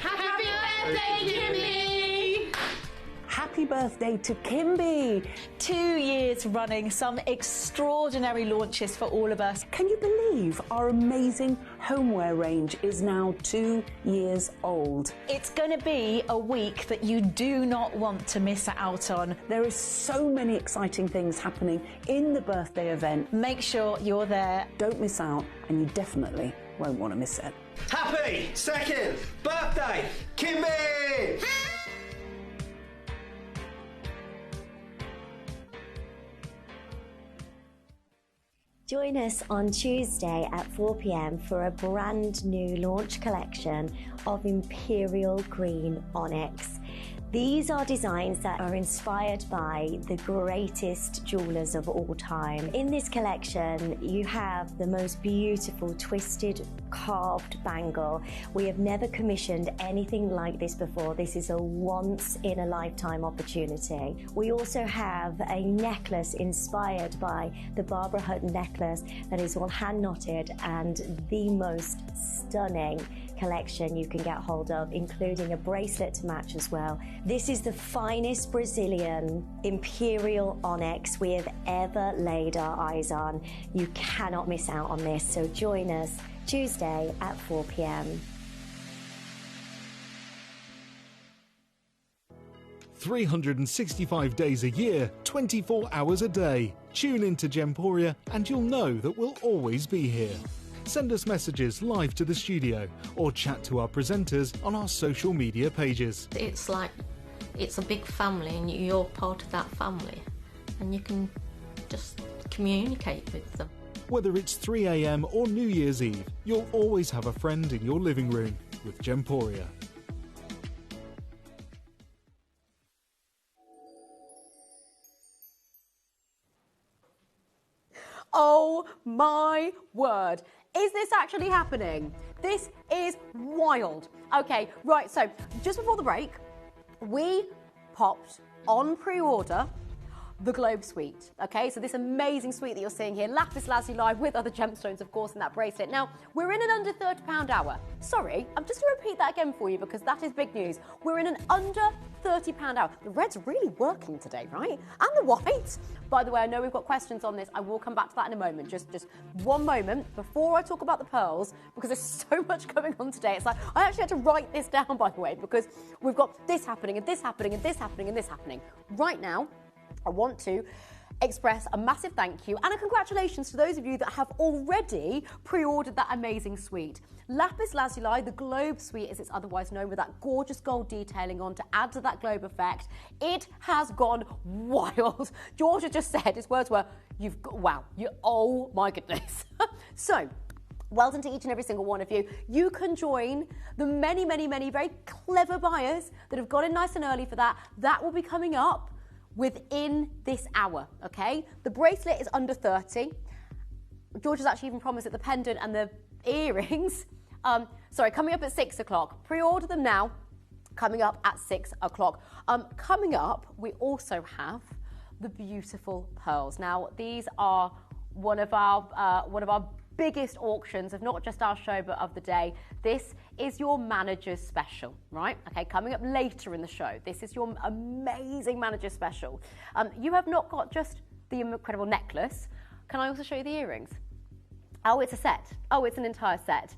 Happy birthday, Kimmy! Happy birthday to Kimby! 2 years running, some extraordinary launches for all of us. Can you believe our amazing homeware range is now 2 years old? It's going to be a week that you do not want to miss out on. There is so many exciting things happening in the birthday event. Make sure you're there. Don't miss out, and you definitely won't want to miss it. Happy second birthday, Kimby! Join us on Tuesday at 4 p.m. for a brand new launch collection of Imperial Green Onyx. These are designs that are inspired by the greatest jewelers of all time. In this collection, you have the most beautiful twisted carved bangle. We have never commissioned anything like this before. This is a once-in-a-lifetime opportunity. We also have a necklace inspired by the Barbara Hutton necklace that is all hand knotted and the most stunning collection you can get hold of, including a bracelet to match as well. This is the finest Brazilian imperial onyx we have ever laid our eyes on. You cannot miss out on this, so join us Tuesday at 4 p.m. 365 days a year, 24 hours a day. Tune into Gemporia and you'll know that we'll always be here. Send us messages live to the studio or chat to our presenters on our social media pages. It's like, it's a big family and you're part of that family and you can just communicate with them. Whether it's 3 a.m. or New Year's Eve, you'll always have a friend in your living room with Gemporia. Oh my word. Is this actually happening? This is wild. Okay, right, so just before the break, we popped on pre-order the Globe Suite. Okay, so this amazing suite that you're seeing here, lapis lazuli with other gemstones, of course, in that bracelet. Now, we're in an under £30 hour. Sorry, I'm just going to repeat that again for you because that is big news. We're in an under £30 hour. The red's really working today, right? And the white. By the way, I know we've got questions on this. I will come back to that in a moment. Just one moment before I talk about the pearls, because there's so much going on today. It's like, I actually had to write this down, by the way, because we've got this happening and this happening and this happening and this happening. Right now, I want to express a massive thank you and a congratulations to those of you that have already pre-ordered that amazing suite. Lapis lazuli, the Globe Suite as it's otherwise known, with that gorgeous gold detailing on to add to that globe effect. It has gone wild. Georgia just said, his words were, oh my goodness. So, well done to each and every single one of you. You can join the many, many, many very clever buyers that have got in nice and early for that. That will be coming up within this hour, okay? The bracelet is under 30. George has actually even promised that the pendant and the earrings, coming up at 6 o'clock. Pre-order them now, coming up at 6 o'clock. Coming up, we also have the beautiful pearls. Now, these are one of our biggest auctions of not just our show but of the day. This is your manager's special, right? Okay, coming up later in the show. This is your amazing manager's special. You have not got just the incredible necklace. Can I also show you the earrings? Oh, it's a set. Oh, it's an entire set.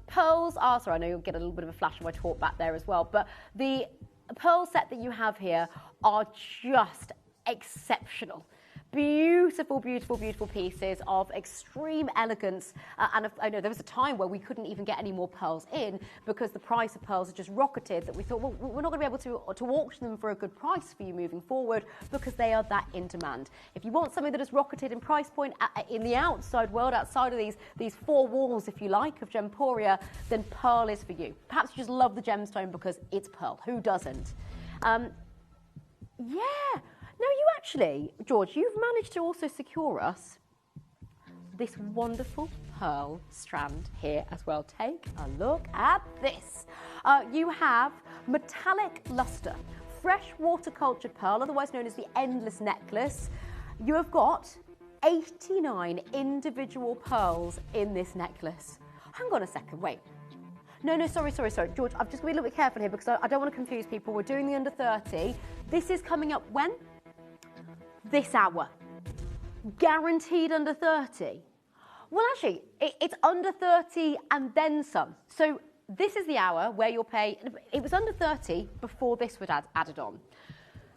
Pearls are, sorry, I know you'll get a little bit of a flash of my talk back there as well, but the pearl set that you have here are just exceptional. Beautiful, beautiful, beautiful pieces of extreme elegance. And I know there was a time where we couldn't even get any more pearls in because the price of pearls had just rocketed, that we thought, well, we're not going to be able to auction them for a good price for you moving forward because they are that in demand. If you want something that has rocketed in price point in the outside world, outside of these four walls, if you like, of Gemporia, then pearl is for you. Perhaps you just love the gemstone because it's pearl. Who doesn't? Yeah. Now, you actually, George, you've managed to also secure us this wonderful pearl strand here as well. Take a look at this. You have metallic luster, fresh water cultured pearl, otherwise known as the endless necklace. You have got 89 individual pearls in this necklace. Hang on a second, wait. No, sorry. George, I'm just going to be a little bit careful here because I don't want to confuse people. We're doing the under 30. This is coming up when? This hour. Guaranteed under 30. Well, actually, it's under 30 and then some. So this is the hour where you'll pay, it was under 30 before this was added on.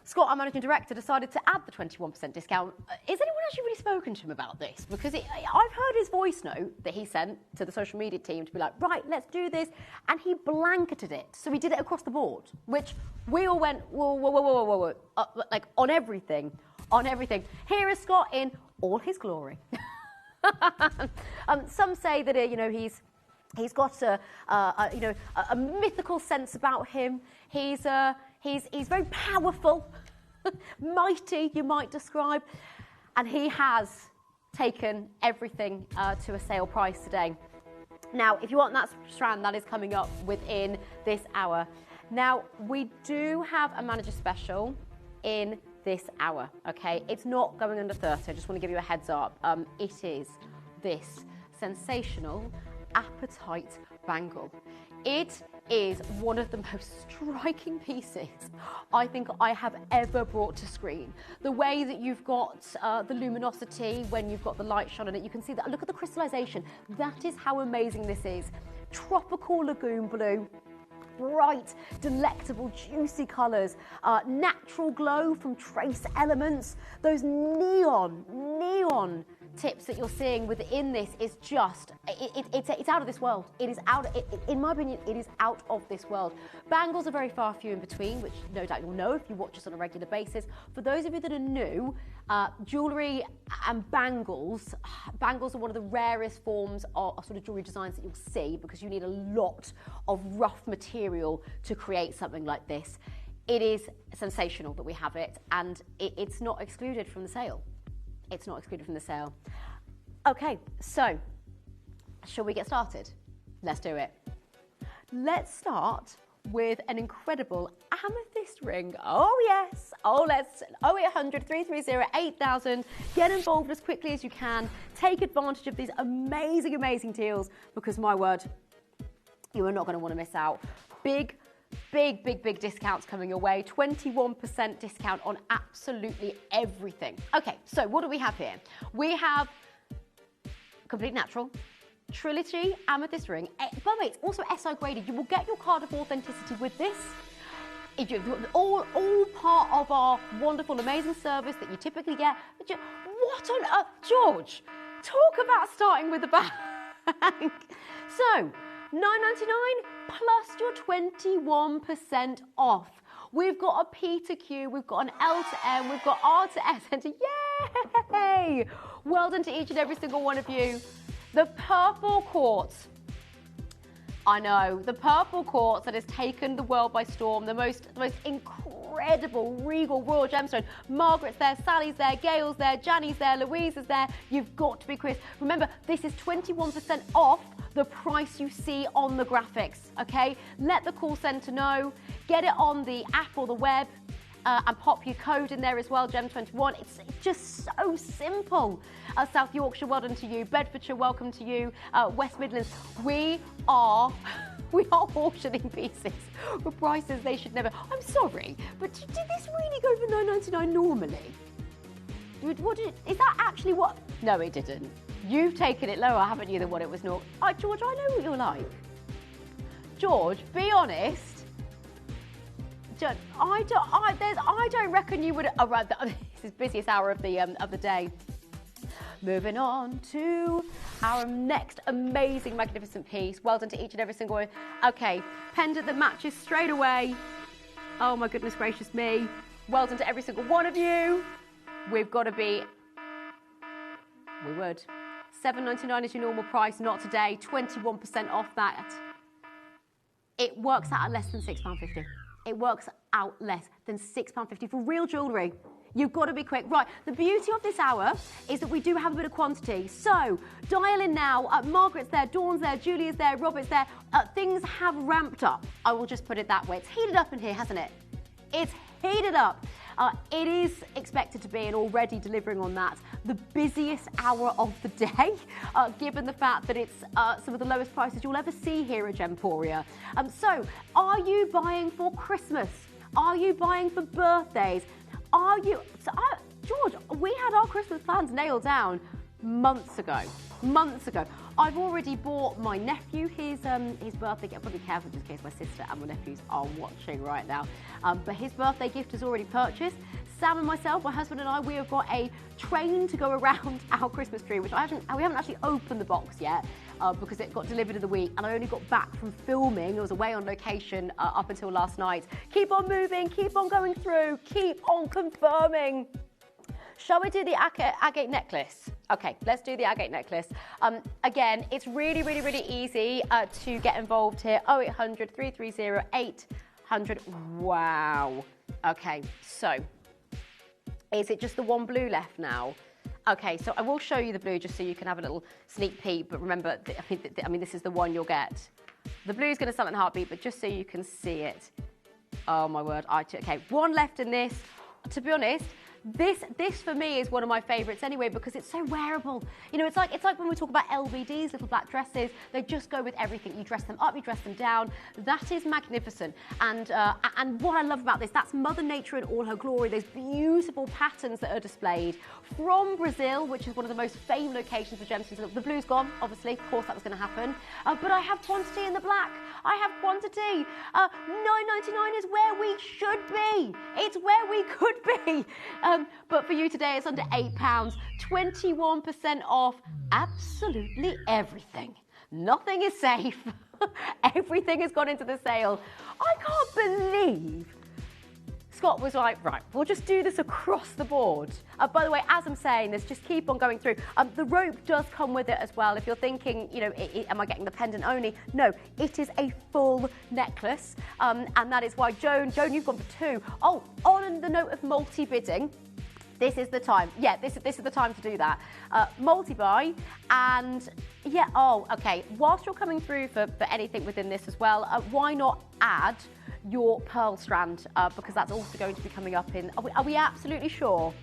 Scott, our managing director, decided to add the 21% discount. Has anyone actually really spoken to him about this? Because I've heard his voice note that he sent to the social media team to be like, right, let's do this. And he blanketed it. So he did it across the board, which we all went, whoa, like on everything. On everything. Here is Scott in all his glory. Some say that he's got a mythical sense about him. He's He's very powerful, mighty, you might describe, and he has taken everything to a sale price today. Now, if you want that strand, that is coming up within this hour. Now, we do have a manager special in this hour, okay? It's not going under 30, I just want to give you a heads up. It is this sensational apatite bangle. It is one of the most striking pieces I think I have ever brought to screen. The way that you've got the luminosity when you've got the light shone on it, you can see that. Look at the crystallization. That is how amazing this is. Tropical lagoon blue. Bright, delectable, juicy colours, natural glow from trace elements. Those neon tips that you're seeing within this is just, it's out of this world. It is in my opinion, it is out of this world. Bangles are very far few in between, which no doubt you'll know if you watch us on a regular basis. For those of you that are new, jewellery and bangles are one of the rarest forms of sort of jewellery designs that you'll see, because you need a lot of rough material to create something like this. It is sensational that we have it, and it's not excluded from the sale. It's not excluded from the sale. Okay, so shall we get started? Let's do it. Let's start with an incredible amethyst ring. Oh yes, 0800 330 8000. Get involved as quickly as you can. Take advantage of these amazing deals, because my word, you are not going to want to miss out. Big discounts coming your way. 21% discount on absolutely everything. Okay, so what do we have here? We have complete natural Trilogy amethyst ring. By the way, it's also SI graded. You will get your card of authenticity with this. If you all part of our wonderful, amazing service that you typically get. What on earth, George? Talk about starting with the bang. So, $9.99 plus your 21% off. We've got a P to Q, we've got an L to M, we've got R to S, and yay! Well done to each and every single one of you. The purple quartz. I know, the purple quartz that has taken the world by storm, the most incredible, regal, royal gemstone. Margaret's there, Sally's there, Gail's there, Janny's there, Louisa's there. You've got to be quick. Remember, this is 21% off the price you see on the graphics, okay? Let the call centre know. Get it on the app or the web. And pop your code in there as well, GEM21. It's just so simple. South Yorkshire, well done to you. Bedfordshire, welcome to you. West Midlands, we are auctioning pieces for prices they should never. I'm sorry, but did this really go for $9.99 normally? Is that actually what? No, it didn't. You've taken it lower, haven't you, than what it was not? George, I know what you're like. George, be honest. I don't reckon you would. Oh, right, this is busiest hour of the day. Moving on to our next amazing, magnificent piece. Well done to each and every single one. Okay, pendant that matches straight away. Oh my goodness gracious me! Well done to every single one of you. We've got to be. We would. $7.99 is your normal price. Not today. 21% off that. It works out at less than £6.50. It works out less than £6.50 for real jewellery. You've got to be quick. Right, the beauty of this hour is that we do have a bit of quantity. So, dial in now. Margaret's there, Dawn's there, Julia's there, Robert's there. Things have ramped up. I will just put it that way. It's heated up in here, hasn't it? It's heated up. It is expected to be, and already delivering on that, the busiest hour of the day, given the fact that it's some of the lowest prices you'll ever see here at Gemporia. So, are you buying for Christmas? Are you buying for birthdays? Are you... George, we had our Christmas plans nailed down months ago. I've already bought my nephew his birthday gift. I've got to be careful just in case my sister and my nephews are watching right now. But his birthday gift is already purchased. Sam and myself, my husband and I, we have got a train to go around our Christmas tree, which we haven't actually opened the box yet because it got delivered in the week, and I only got back from filming. I was away on location up until last night. Keep on moving, keep on going through, keep on confirming. Shall we do the agate necklace? Okay, let's do the agate necklace. Again, it's really easy to get involved here. 0800 330 100. Wow. Okay, so is it just the one blue left now? Okay, so I will show you the blue just so you can have a little sneak peek, but remember, I mean, this is the one you'll get. The blue is going to sell in a heartbeat, but just so you can see it. Oh my word, okay, one left in this. To be honest, this for me is one of my favourites anyway because it's so wearable. You know, it's like when we talk about LBDs, little black dresses, they just go with everything. You dress them up, you dress them down. That is magnificent. And what I love about this, that's Mother Nature in all her glory. Those beautiful patterns that are displayed from Brazil, which is one of the most famed locations for gemstones. The blue's gone, obviously, of course that was going to happen. But I have quantity in the black. I have quantity. $9.99 is where we should be. It's where we could be. But for you today, it's under £8, 21% off absolutely everything. Nothing is safe. Everything has gone into the sale. I can't believe Scott was like, right, we'll just do this across the board. By the way, as I'm saying this, just keep on going through. The rope does come with it as well. If you're thinking, you know, am I getting the pendant only? No, it is a full necklace. And that is why, Joan, you've gone for 2. Oh, on the note of multi-bidding, this is the time. Yeah, this is the time to do that. Multi-buy and, yeah, oh, okay. Whilst you're coming through for anything within this as well, why not add your pearl strand because that's also going to be coming up in, are we absolutely sure?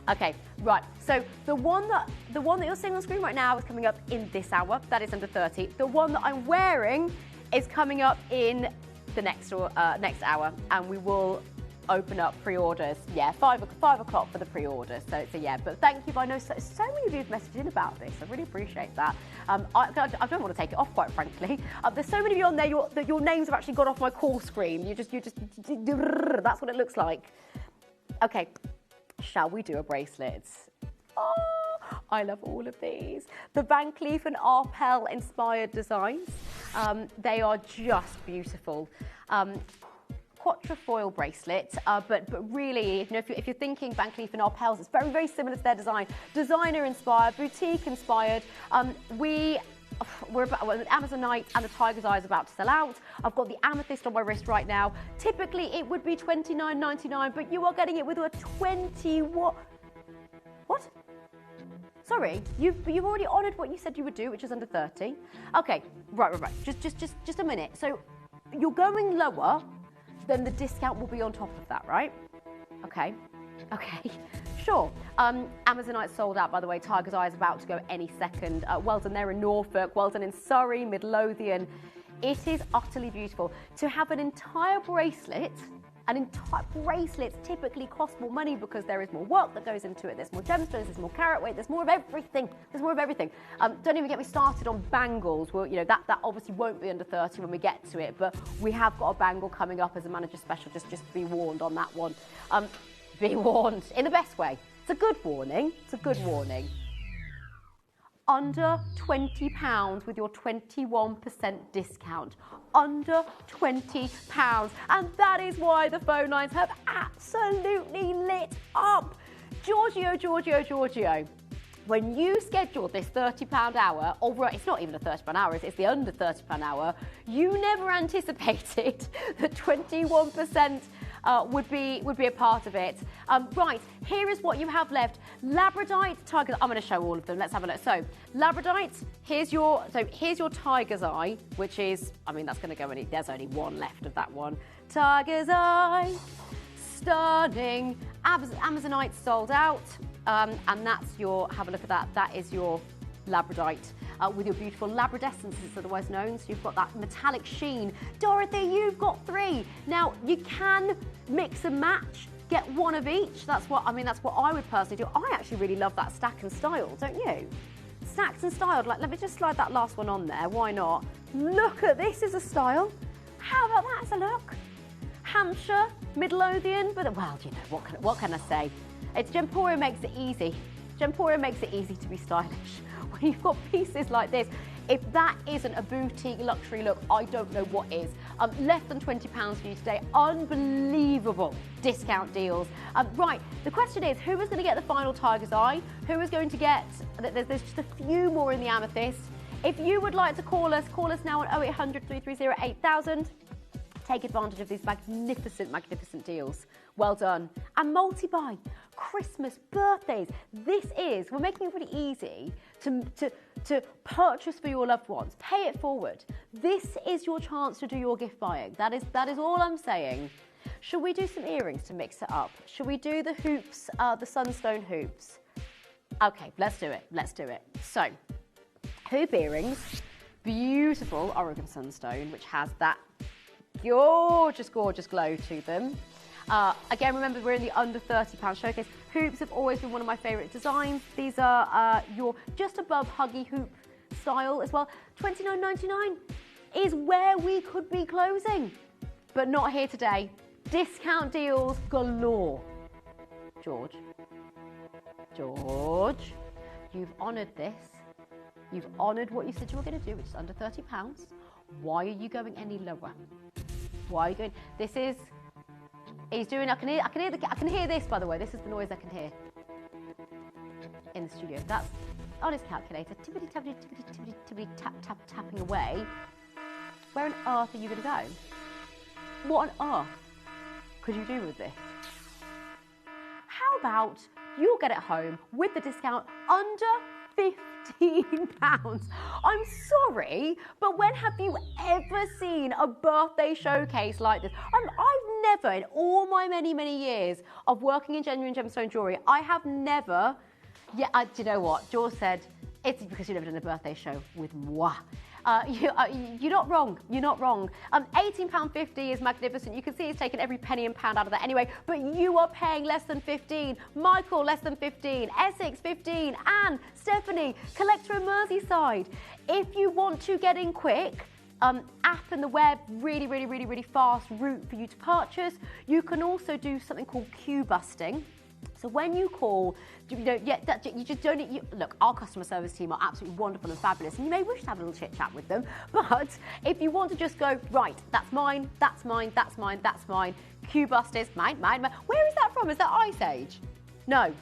Okay, right, so the one that you're seeing on screen right now is coming up in this hour, that is under 30. The one that I'm wearing is coming up in the next hour, and we will open up pre-orders. Yeah, 5 o'clock for the pre-order. So yeah, but thank you. I know so many of you have messaged in about this. I really appreciate that. I don't want to take it off, quite frankly. There's so many of you on there. Your names have actually gone off my call screen. You just that's what it looks like. Okay, shall we do a bracelet? Oh, I love all of these. The Van Cleef and Opal inspired designs. They are just beautiful. Quatrefoil bracelet, but really, you know, if you're thinking Van Cleef and Arpels, it's very, very similar to their design. Designer inspired, boutique inspired. We're about Amazonite and the Tiger's Eye is about to sell out. I've got the amethyst on my wrist right now. Typically, it would be $29.99, but you are getting it with a 20 what? What? Sorry, you've already honoured what you said you would do, which is under 30. Okay, right. Just a minute. So you're going lower, then the discount will be on top of that, right? Okay, sure. Amazonite sold out, by the way. Tiger's Eye is about to go any second. Well done there in Norfolk, well done in Surrey, Midlothian. It is utterly beautiful. To have an entire bracelet, typically cost more money because there is more work that goes into it. There's more gemstones, there's more carat weight, there's more of everything. Don't even get me started on bangles. Well, you know, that obviously won't be under 30 when we get to it, but we have got a bangle coming up as a manager special. Just be warned on that one. Be warned in the best way. It's a good warning. Under £20 with your 21% discount. Under £20. And that is why the phone lines have absolutely lit up. Giorgio. When you scheduled this £30 hour, or it's not even a £30 hour, it's the under £30 hour, you never anticipated that 21% would be a part of it. Right, here is what you have left. Labradorite, Tiger's Eye. I'm going to show all of them. Let's have a look. So, Labradorite, here's your Tiger's Eye, which is, I mean, that's going to go in. There's only one left of that one. Tiger's Eye, stunning. Amazonite sold out. And that's your, have a look at that. That is your Labradorite with your beautiful labradescence, as it's otherwise known. So you've got that metallic sheen. Dorothy, you've got 3. Now you can mix and match, get one of each. That's what I would personally do. I actually really love that stack and style, don't you? Stacked and styled. Like, let me just slide that last one on there. Why not? Look at this as a style. How about that as a look? Hampshire, Midlothian, but well, you know, what can I say? It's Gemporia makes it easy. Gemporia makes it easy to be stylish. When you've got pieces like this, if that isn't a boutique luxury look, I don't know what is. Less than £20 for you today. Unbelievable discount deals. Right, the question is, who is going to get the final Tiger's Eye? Who is going to get, there's just a few more in the amethyst. If you would like to call us now on 0800 330 8000. Take advantage of these magnificent, magnificent deals. Well done. And multi-buy, Christmas, birthdays. We're making it really easy to purchase for your loved ones. Pay it forward. This is your chance to do your gift buying. That is all I'm saying. Should we do some earrings to mix it up? Should we do the hoops, the sunstone hoops? Okay, let's do it. Let's do it. So, hoop earrings, beautiful Oregon sunstone, which has that gorgeous, gorgeous glow to them. Again, remember, we're in the under £30 showcase. Hoops have always been one of my favourite designs. These are your just above huggy hoop style as well. $29.99 is where we could be closing, but not here today. Discount deals galore. George, you've honoured this. You've honoured what you said you were going to do, which is under £30. Why are you going any lower? Why are you going? This is. He's doing. I can hear this, by the way. This is the noise I can hear in the studio. That's on his calculator. Tippity tappity tippity tippity tippity tap tap tapping away. Where on earth are you going to go? What on earth could you do with this? How about you'll get it home with the discount under £15. I'm sorry, but when have you ever seen a birthday showcase like this? I've never, in all my many, many years of working in genuine gemstone jewellery, I have never, do you know what? George said, it's because you've never done a birthday show with moi. You're not wrong. You're not wrong. £18.50 is magnificent. You can see it's taken every penny and pound out of that anyway, but you are paying less than 15. Michael, less than 15. Essex, 15. Anne, Stephanie, Collector and Merseyside. If you want to get in quick, app and the web, really fast route for you to purchase. You can also do something called queue busting. So when you call, you just don't. Look, our customer service team are absolutely wonderful and fabulous, and you may wish to have a little chit chat with them. But if you want to just go, right, that's mine, that's mine, that's mine, that's mine. Queue busters, mine. Where is that from? Is that Ice Age? No.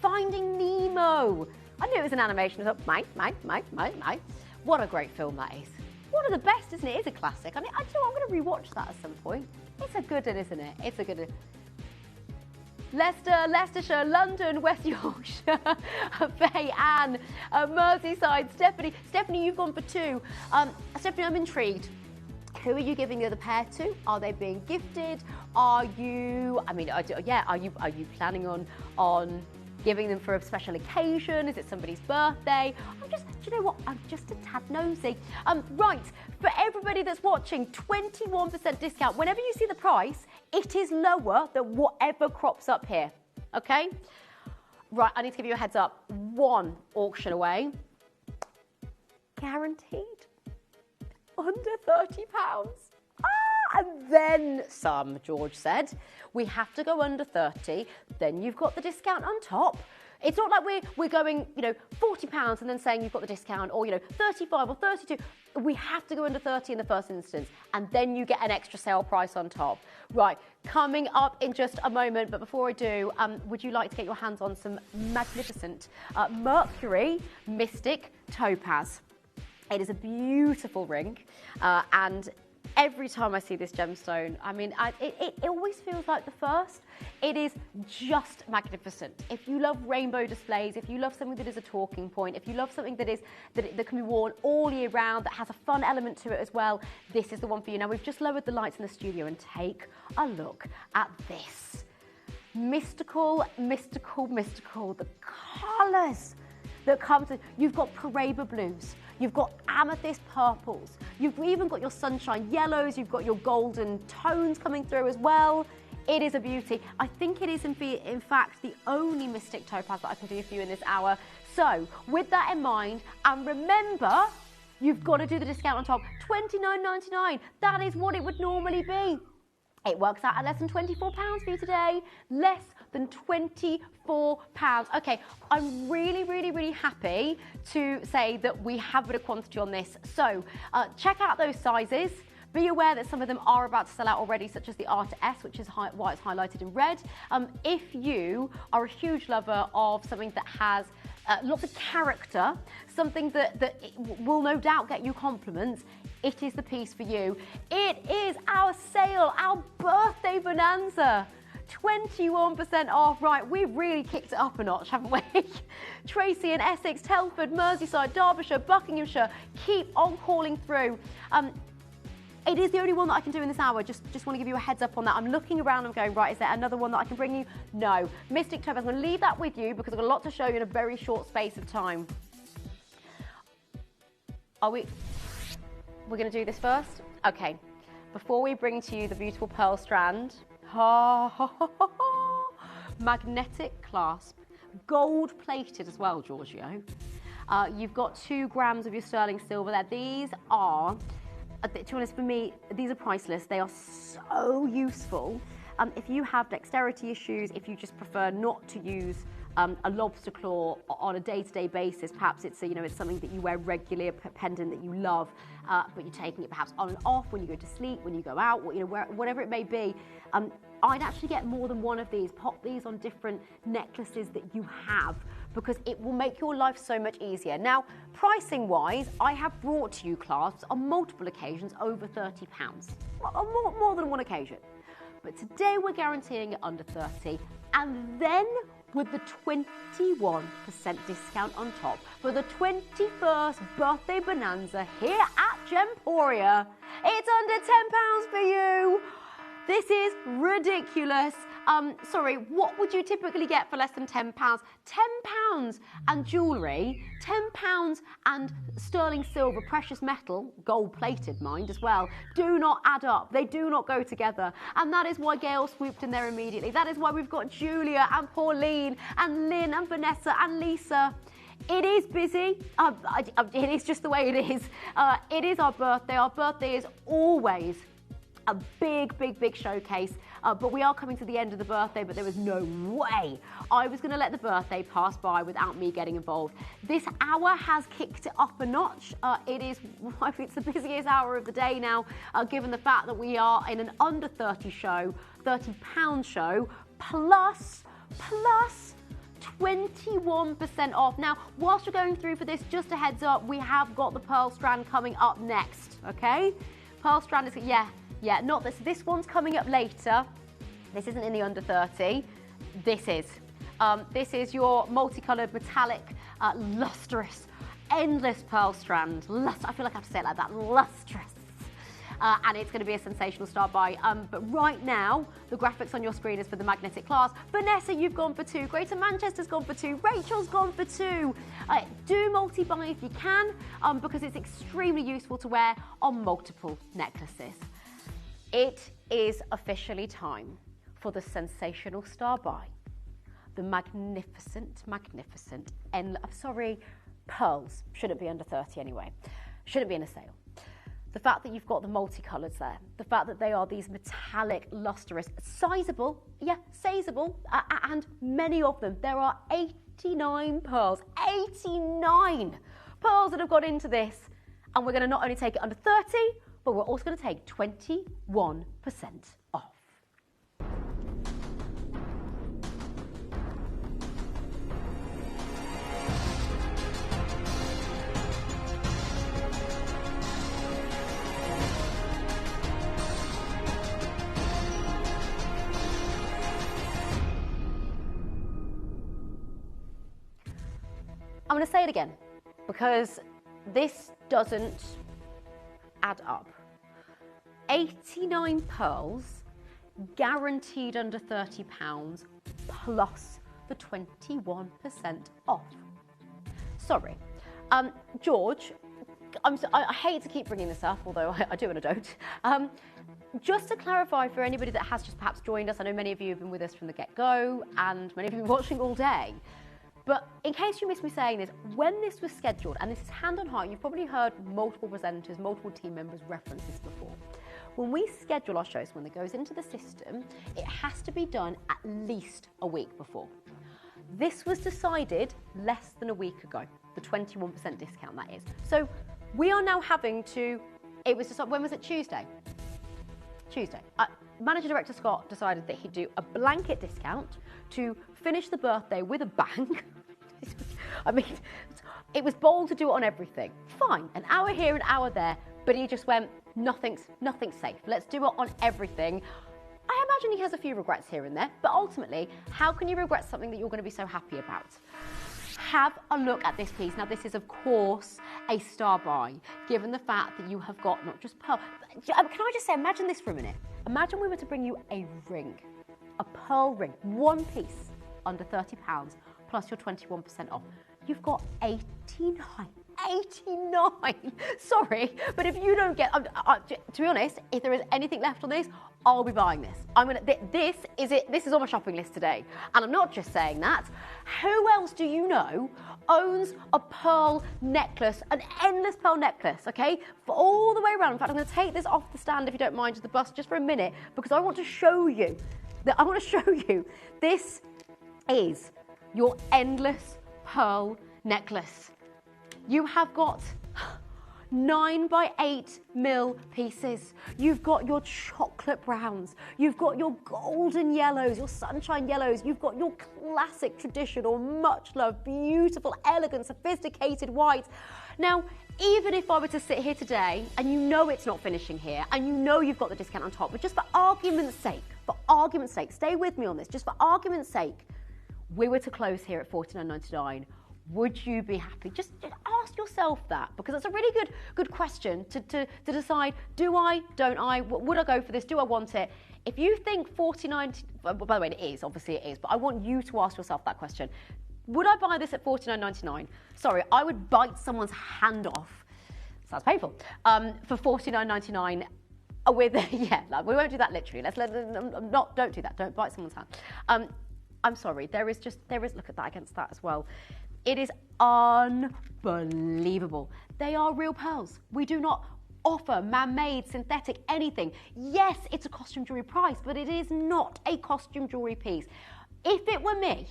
Finding Nemo. I knew it was an animation. I thought, mine. What a great film that is. One of the best, isn't it? It's a classic. I'm going to rewatch that at some point. It's a good one, isn't it? It's a good one. Leicester, Leicestershire, London, West Yorkshire, Faye, Anne, Merseyside, Stephanie. Stephanie, you've gone for 2. Stephanie, I'm intrigued. Who are you giving the other pair to? Are they being gifted? Are you planning on giving them for a special occasion? Is it somebody's birthday? Do you know what? I'm just a tad nosy. Right, for everybody that's watching, 21% discount. Whenever you see the price, it is lower than whatever crops up here, okay? Right, I need to give you a heads up. 1 auction away. Guaranteed. Under £30. And then some, George said. We have to go under 30, then you've got the discount on top. It's not like we're going, £40 and then saying you've got the discount, or 35 or 32. We have to go under 30 in the first instance, and then you get an extra sale price on top. Right, coming up in just a moment, but before I do, would you like to get your hands on some magnificent Mercury Mystic Topaz? It is a beautiful ring, and every time I see this gemstone, it always feels like the first. It is just magnificent. If you love rainbow displays, if you love something that is a talking point, if you love something that can be worn all year round, that has a fun element to it as well, this is the one for you. Now, we've just lowered the lights in the studio, and take a look at this. Mystical. The colours that come to, you've got Paraiba blues, you've got amethyst purples, you've even got your sunshine yellows, you've got your golden tones coming through as well. It is a beauty. I think it is in fact the only Mystic Topaz that I can do for you in this hour. So with that in mind, and remember, you've got to do the discount on top. $29.99, that is what it would normally be. It works out at less than £24 for you today. Less than £24. Okay, I'm really happy to say that we have a bit of quantity on this. So check out those sizes. Be aware that some of them are about to sell out already, such as the R to S, which is why it's highlighted in red. If you are a huge lover of something that has lots of character, something that will no doubt get you compliments. It is the piece for you. It is our sale, our birthday bonanza. 21% off. Right, we've really kicked it up a notch, haven't we? Tracy in Essex, Telford, Merseyside, Derbyshire, Buckinghamshire, keep on calling through. It is the only one that I can do in this hour. Just want to give you a heads up on that. I'm looking around and going, right, is there another one that I can bring you? No. Mystic Topaz, I'm going to leave that with you because I've got a lot to show you in a very short space of time. We're going to do this first? Okay. Before we bring to you the beautiful pearl strand, magnetic clasp, gold plated as well, Giorgio. You've got 2 grams of your sterling silver there. These are, to be honest, for me, these are priceless. They are so useful. If you have dexterity issues, if you just prefer not to use a lobster claw on a day-to-day basis, perhaps it's it's something that you wear regularly, a pendant that you love, but you're taking it perhaps on and off when you go to sleep, when you go out, whatever it may be. I'd actually get more than one of these, pop these on different necklaces that you have, because it will make your life so much easier. Now, pricing wise, I have brought to you clasps on multiple occasions over £30, more than one occasion. But today we're guaranteeing it under 30, and then with the 21% discount on top for the 21st birthday bonanza here at Gemporia, it's under £10 for you. This is ridiculous. Sorry, what would you typically get for less than £10? £10 and jewellery, £10 and sterling silver, precious metal, gold-plated, mind, as well, do not add up. They do not go together. And that is why Gail swooped in there immediately. That is why we've got Julia and Pauline and Lynn and Vanessa and Lisa. It is busy. It is just the way it is. It is our birthday. Our birthday is always a big showcase, but we are coming to the end of the birthday, but there was no way I was going to let the birthday pass by without me getting involved. This hour has kicked it up a notch. It's the busiest hour of the day now, given the fact that we are in an under 30 show, £30 show, plus 21% off. Now, whilst you're going through for this, just a heads up, we have got the pearl strand coming up next, okay? Pearl strand is, yeah, not this. This one's coming up later. This isn't in the under 30. This is your multicoloured, metallic, lustrous, endless pearl strand. I feel like I have to say it like that. Lustrous. And it's going to be a sensational start buy. But right now, the graphics on your screen is for the magnetic clasp. Vanessa, you've gone for 2. Greater Manchester's gone for 2. Rachel's gone for 2. Do multi-buy if you can, because it's extremely useful to wear on multiple necklaces. It is officially time for the sensational star buy. The magnificent, pearls. Shouldn't be under 30 anyway. Shouldn't be in a sale. The fact that you've got the multicolours there, the fact that they are these metallic, lustrous, sizable, and many of them. There are 89 pearls, 89 pearls that have got into this. And we're going to not only take it under 30, but we're also going to take 21% off. I'm going to say it again, because this doesn't add up. 89 pearls, guaranteed under £30, plus the 21% off. Sorry. George, I hate to keep bringing this up, although I do and I don't. Just to clarify for anybody that has just perhaps joined us, I know many of you have been with us from the get-go, and many of you have been watching all day. But in case you missed me saying this, when this was scheduled, and this is hand on heart, you've probably heard multiple presenters, multiple team members reference this before. When we schedule our shows, when it goes into the system, it has to be done at least a week before. This was decided less than a week ago, the 21% discount that is. So we are now having to, it was decided, when was it, Tuesday? Tuesday. Manager Director Scott decided that he'd do a blanket discount to finish the birthday with a bang. I mean, it was bold to do it on everything. Fine, an hour here, an hour there, but he just went, nothing's safe. Let's do it on everything. I imagine he has a few regrets here and there, but ultimately, how can you regret something that you're going to be so happy about? Have a look at this piece. Now, this is, of course, a star buy, given the fact that you have got not just pearl. Can I just say, imagine this for a minute. Imagine we were to bring you a ring, a pearl ring, one piece, under £30, plus your 21% off. You've got 89. Sorry, but if you don't get, to be honest, if there is anything left on this, I'll be buying this. This is it. This is on my shopping list today. And I'm not just saying that. Who else do you know owns a pearl necklace, an endless pearl necklace, okay? For all the way around. In fact, I'm going to take this off the stand, if you don't mind, to the bus just for a minute, because I want to show you this is your endless pearl necklace. You have got 9 by 8 mil pieces. You've got your chocolate browns. You've got your golden yellows, your sunshine yellows. You've got your classic, traditional, much loved, beautiful, elegant, sophisticated whites. Now, even if I were to sit here today and you know it's not finishing here and you know you've got the discount on top, but just for argument's sake, stay with me on this, just for argument's sake, we were to close here at $49.99. Would you be happy? Just ask yourself that, because it's a really good question to decide, do I, don't I, would I go for this, do I want it? If you think $49, by the way, it is, obviously it is, but I want you to ask yourself that question. Would I buy this at $49.99? Sorry, I would bite someone's hand off. Sounds painful. For $49.99 with, we won't do that literally. Don't do that. Don't bite someone's hand. I'm sorry, there is, look at that against that as well. It is unbelievable. They are real pearls. We do not offer man-made, synthetic, anything. Yes, it's a costume jewellery price, but it is not a costume jewellery piece. If it were me,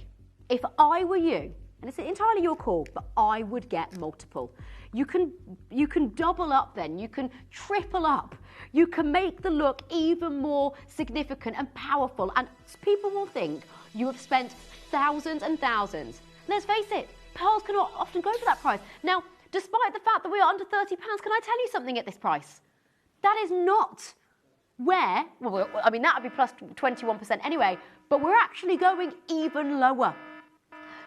if I were you, and it's entirely your call, but I would get multiple. You can double up then, you can triple up. You can make the look even more significant and powerful, and people will think you have spent thousands and thousands. Let's face it, pearls cannot often go for that price. Now, despite the fact that we are under £30, can I tell you something at this price? That is not where, well, I mean, that would be plus 21% anyway, but we're actually going even lower.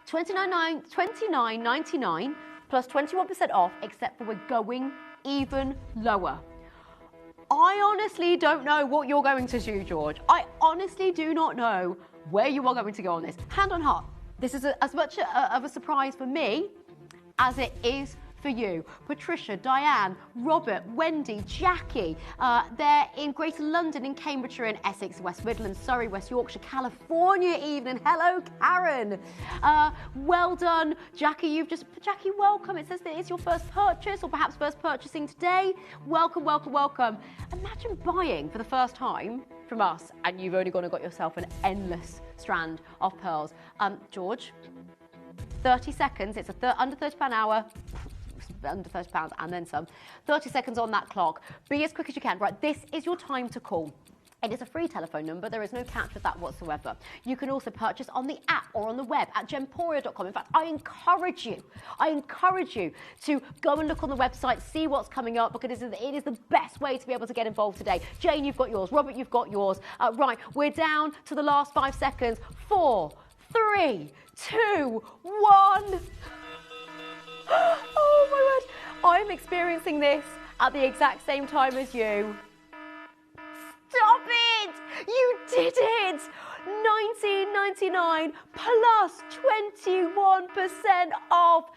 $29.99 plus 21% off, except for we're going even lower. I honestly don't know what you're going to do, George. I honestly do not know where you are going to go on this. Hand on heart. This is as much of a surprise for me as it is for you. Patricia, Diane, Robert, Wendy, Jackie, they're in Greater London, in Cambridgeshire, in Essex, West Midlands, Surrey, West Yorkshire, California even. Hello, Karen. Well done, Jackie. Jackie, welcome. It says that it's your first purchase, or perhaps first purchasing today. Welcome, welcome, welcome. Imagine buying for the first time from us, and you've only gone and got yourself an endless strand of pearls. George, 30 seconds. It's under £30 an hour. Under £30 and then some. 30 seconds on that clock. Be as quick as you can. Right, this is your time to call. It is a free telephone number. There is no catch with that whatsoever. You can also purchase on the app or on the web at gemporia.com. In fact, I encourage you to go and look on the website, see what's coming up, because it is the best way to be able to get involved today. Jane, you've got yours. Robert, you've got yours. Right, we're down to the last 5 seconds. 4, 3, 2, 1. Oh my word, I'm experiencing this at the exact same time as you. Stop it! You did it! $19.99 plus 21% off.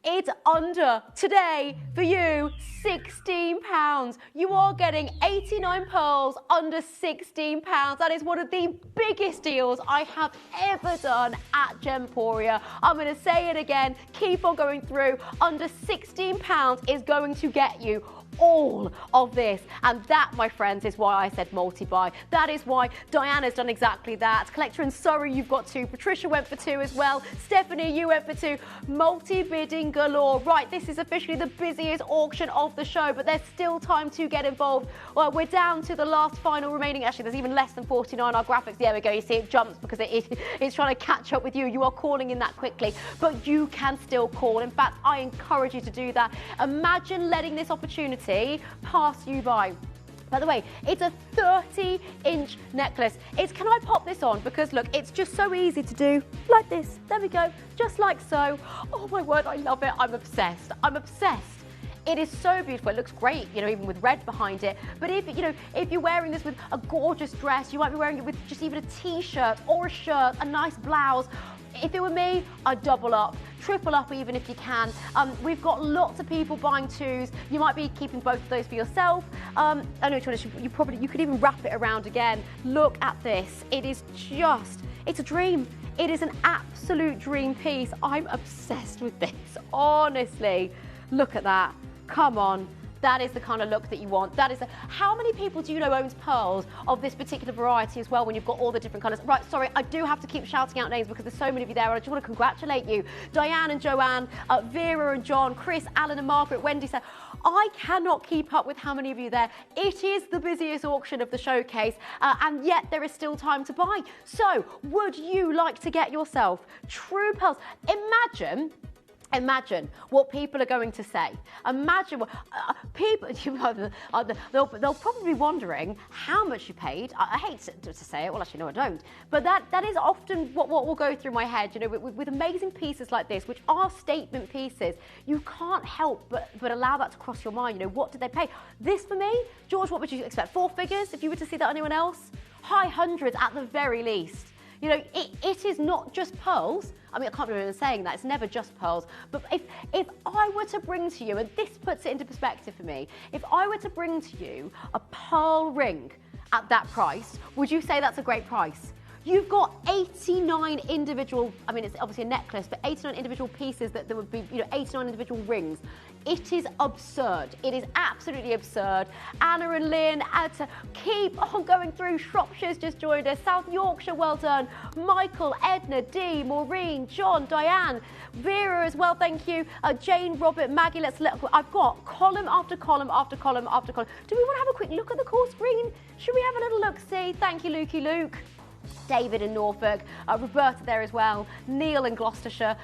It's under, today, for you, £16. You are getting 89 pearls under £16. That is one of the biggest deals I have ever done at Gemporia. I'm going to say it again, keep on going through. Under £16 is going to get you all of this. And that, my friends, is why I said multi-buy. That is why Diana's done exactly that. Collector in Surrey, you've got 2. Patricia went for 2 as well. Stephanie, you went for 2. Multi-bidding galore. Right, this is officially the busiest auction of the show, but there's still time to get involved. Well, we're down to the last final remaining. Actually, there's even less than 49. Our graphics, there we go. You see it jumps because it's trying to catch up with you. You are calling in that quickly, but you can still call. In fact, I encourage you to do that. Imagine letting this opportunity pass you by. By the way, it's a 30-inch necklace. Can I pop this on? Because look, it's just so easy to do. Like this. There we go. Just like so. Oh my word, I love it. I'm obsessed. I'm obsessed. It is so beautiful. It looks great, you know, even with red behind it. But if you're wearing this with a gorgeous dress, you might be wearing it with just even a t-shirt or a shirt, a nice blouse. If it were me, I'd double up, triple up even if you can. We've got lots of people buying 2s. You might be keeping both of those for yourself. I know, you could even wrap it around again. Look at this. It is just, it's a dream. It is an absolute dream piece. I'm obsessed with this, honestly. Look at that. Come on. That is the kind of look that you want. How many people do you know owns pearls of this particular variety as well when you've got all the different colours? Right, sorry, I do have to keep shouting out names because there's so many of you there and I just want to congratulate you. Diane and Joanne, Vera and John, Chris, Alan and Margaret, Wendy said, I cannot keep up with how many of you there. It is the busiest auction of the showcase and yet there is still time to buy. So, would you like to get yourself true pearls? Imagine what people are going to say. Imagine what people, they'll probably be wondering how much you paid. I hate to say it, well actually no I don't, but that is often what will go through my head, you know, with amazing pieces like this, which are statement pieces. You can't help but allow that to cross your mind, you know, what did they pay? This for me, George, what would you expect? 4 figures if you were to see that on anyone else? High hundreds at the very least. You know, it is not just pearls. I mean, I can't remember saying that. It's never just pearls. But if I were to bring to you, and this puts it into perspective for me, if I were to bring to you a pearl ring at that price, would you say that's a great price? You've got 89 individual, I mean, it's obviously a necklace, but 89 individual pieces that there would be, you know, 89 individual rings. It is absurd. It is absolutely absurd. Anna and Lynn, keep on going through. Shropshire's just joined us. South Yorkshire, well done. Michael, Edna, Dee, Maureen, John, Diane, Vera as well, thank you. Jane, Robert, Maggie, I've got column after column after column after column. Do we want to have a quick look at the call screen? Should we have a little look-see? Thank you, Lukey Luke. David in Norfolk, Roberta there as well, Neil in Gloucestershire,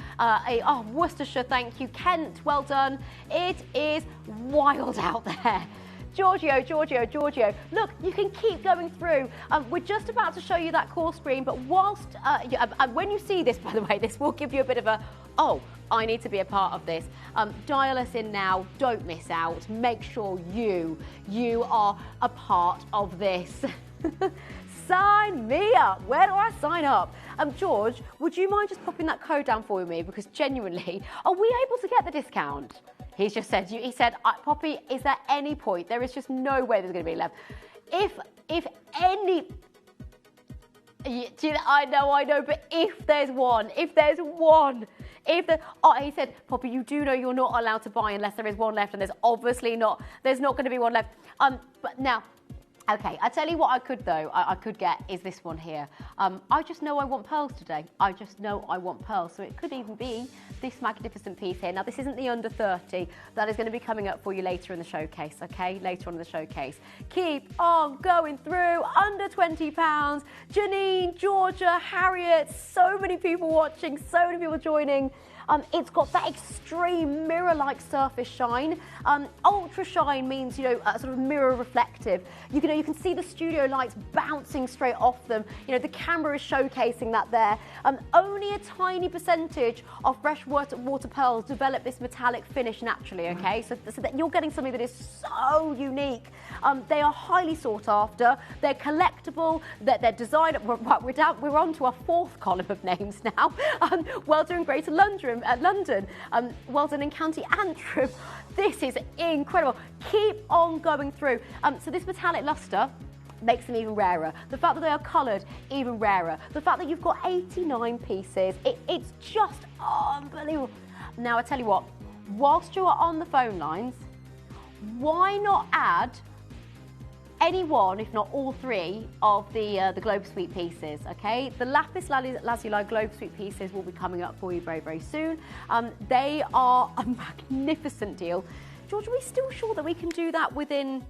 Worcestershire, thank you, Kent, well done. It is wild out there. Giorgio. Look, you can keep going through. We're just about to show you that call screen, but whilst, when you see this, by the way, this will give you a bit of a, oh, I need to be a part of this. Dial us in now, don't miss out. Make sure you are a part of this. Sign me up. Where do I sign up? George, would you mind just popping that code down for me? Because genuinely, are we able to get the discount? He's just said, he said, Poppy, is there any point? There is just no way there's going to be left. If any, I know, but if there's one, he said, Poppy, you do know you're not allowed to buy unless there is one left, and there's not going to be one left. But now, okay, I tell you what I could though, I could get is this one here. I just know I want pearls today. I just know I want pearls. So it could even be this magnificent piece here. Now this isn't the under 30. That is going to be coming up for you later in the showcase, okay? Later on in the showcase. Keep on going through. Under £20. Janine, Georgia, Harriet, so many people watching, so many people joining. It's got that extreme mirror-like surface shine. Ultra shine means, you know, sort of mirror reflective. You can see the studio lights bouncing straight off them. You know, the camera is showcasing that there. Only a tiny percentage of freshwater pearls develop this metallic finish naturally, okay? So that you're getting something that is so unique. They are highly sought after. They're collectible. They're designed. We're on to our 4th column of names now. Well done, Greater London. Well done in County Antrim. This is incredible. Keep on going through. So this metallic luster makes them even rarer. The fact that they are coloured, even rarer. The fact that you've got 89 pieces, it's just unbelievable. Now I tell you what, whilst you are on the phone lines, why not add any one, if not all three, of the Globe Sweep pieces, okay? The Lapis Lazuli Globe Sweep pieces will be coming up for you very, very soon. They are a magnificent deal. George, are we still sure that we can do that within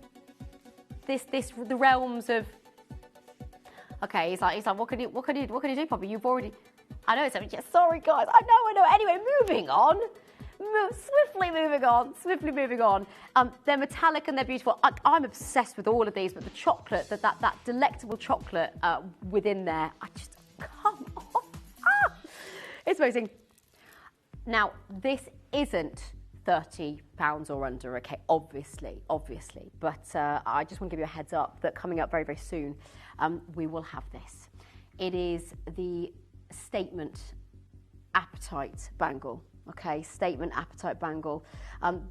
the realms of... Okay, he's like, what can you do, Poppy? You've already... I know, sorry, guys, I know. Anyway, moving on. Swiftly moving on. They're metallic and they're beautiful. I'm obsessed with all of these, but the chocolate, that delectable chocolate within there, I just, come on. Ah! It's amazing. Now, this isn't £30 or under, okay, obviously. But I just want to give you a heads up that coming up very, very soon, we will have this. It is the Statement Apatite bangle. Okay, Statement Apatite bangle.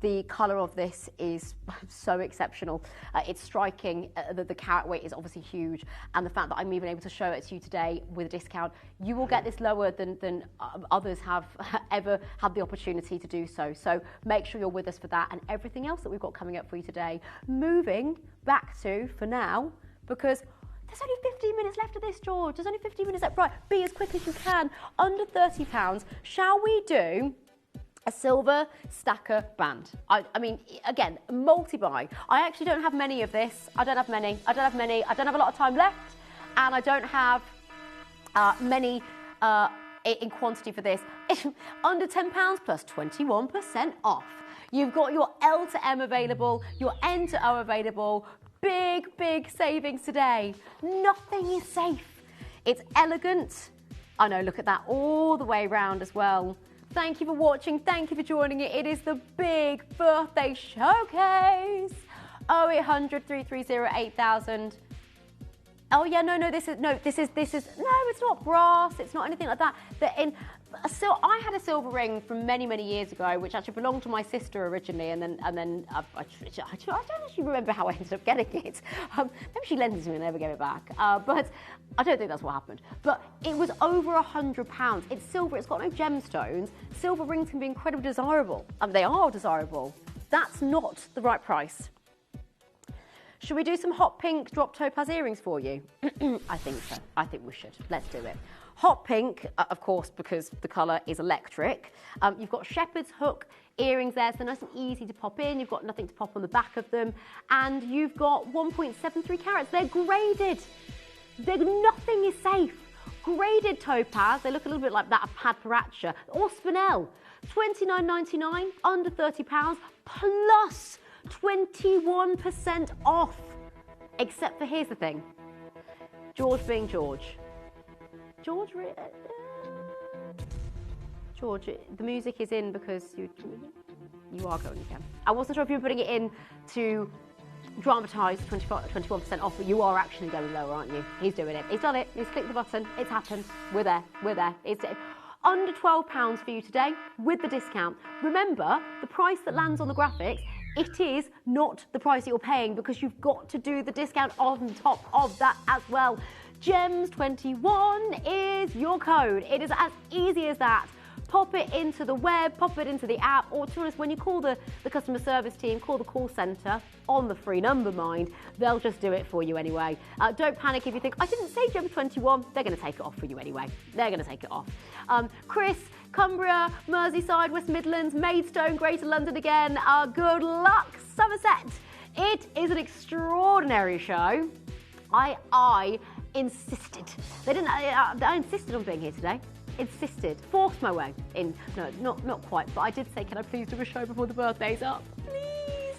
The colour of this is so exceptional. It's striking. The carat weight is obviously huge, and the fact that I'm even able to show it to you today with a discount, you will get this lower than others have ever had the opportunity to do so. So make sure you're with us for that and everything else that we've got coming up for you today. Moving back to, for now, because there's only 15 minutes left of this, George. There's only 15 minutes left. Right, be as quick as you can. Under £30. Shall we do a silver stacker band? I mean, again, multi-buy. I actually don't have many of this. I don't have a lot of time left, and I don't have many in quantity for this. Under £10 plus 21% off. You've got your L to M available, your N to O available. Big savings today. Nothing is safe. It's elegant. I know, look at that all the way around as well. Thank you for watching. Thank you for joining it. It is the big birthday showcase. 0800 330 8000. Oh yeah, no, this is no, it's not brass. It's not anything like that. I had a silver ring from many years ago, which actually belonged to my sister originally, and then I don't actually remember how I ended up getting it. Maybe she lent it to me and never gave it back. But I don't think that's what happened. But it was over £100. It's silver. It's got no gemstones. Silver rings can be incredibly desirable. They are desirable. That's not the right price. Should we do some hot pink drop topaz earrings for you? I think so. I think we should. Let's do it. Hot pink, of course, because the colour is electric. You've got shepherd's hook earrings there, so nice and easy to pop in. You've got nothing to pop on the back of them. And you've got 1.73 carats. They're graded. Nothing is safe. Graded topaz. They look a little bit like that of Paraiba or Spinel. £29.99, under £30, plus 21% off. Except for, here's the thing. George being George. George, the music is in because you are going again. I wasn't sure if you were putting it in to dramatise 21% off, but you are actually going lower, aren't you? He's doing it. He's done it. He's clicked the button. It's happened. We're there. It's under £12 for you today with the discount. Remember, the price that lands on the graphics, it is not the price that you're paying because you've got to do the discount on top of that as well. GEMS21 is your code. It is as easy as that. Pop it into the web, pop it into the app, or to be honest, when you call the customer service team, call the call centre on the free number, mind, they'll just do it for you anyway. Don't panic if you think, I didn't say GEMS21, they're going to take it off for you anyway. They're going to take it off. Chris, Cumbria, Merseyside, West Midlands, Maidstone, Greater London again. Good luck, Somerset. It is an extraordinary show. I insisted. I insisted on being here today. Insisted. Forced my way in. No, not quite. But I did say, can I please do a show before the birthday's up? Please.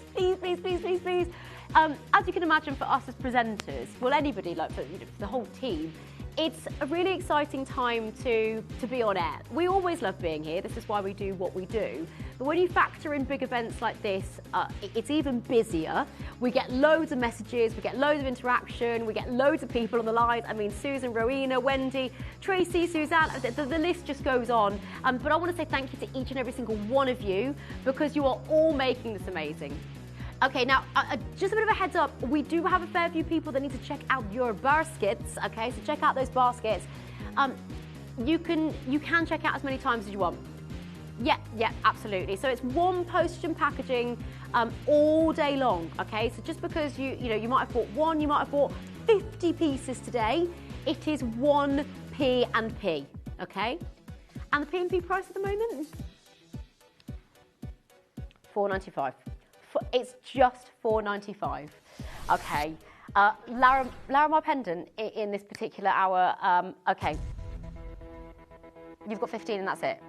As you can imagine, for us as presenters, well, anybody, like for the whole team, it's a really exciting time to be on air. We always love being here. This is why we do what we do. But when you factor in big events like this, it's even busier. We get loads of messages, we get loads of interaction, we get loads of people on the line. I mean, Susan, Rowena, Wendy, Tracy, Suzanne, the list just goes on. But I want to say thank you to each and every single one of you because you are all making this amazing. Okay, now, just a bit of a heads up, we do have a fair few people that need to check out your baskets, okay? So check out those baskets. You can check out as many times as you want. Yeah, absolutely. So it's one postage and packaging all day long, okay? So just because you might have bought one, you might have bought 50 pieces today, it is 1 P&P, okay? And the P&P price at the moment? $4.95. It's just $4.95, okay? Larimar pendant in this particular hour, okay. You've got 15 and that's it.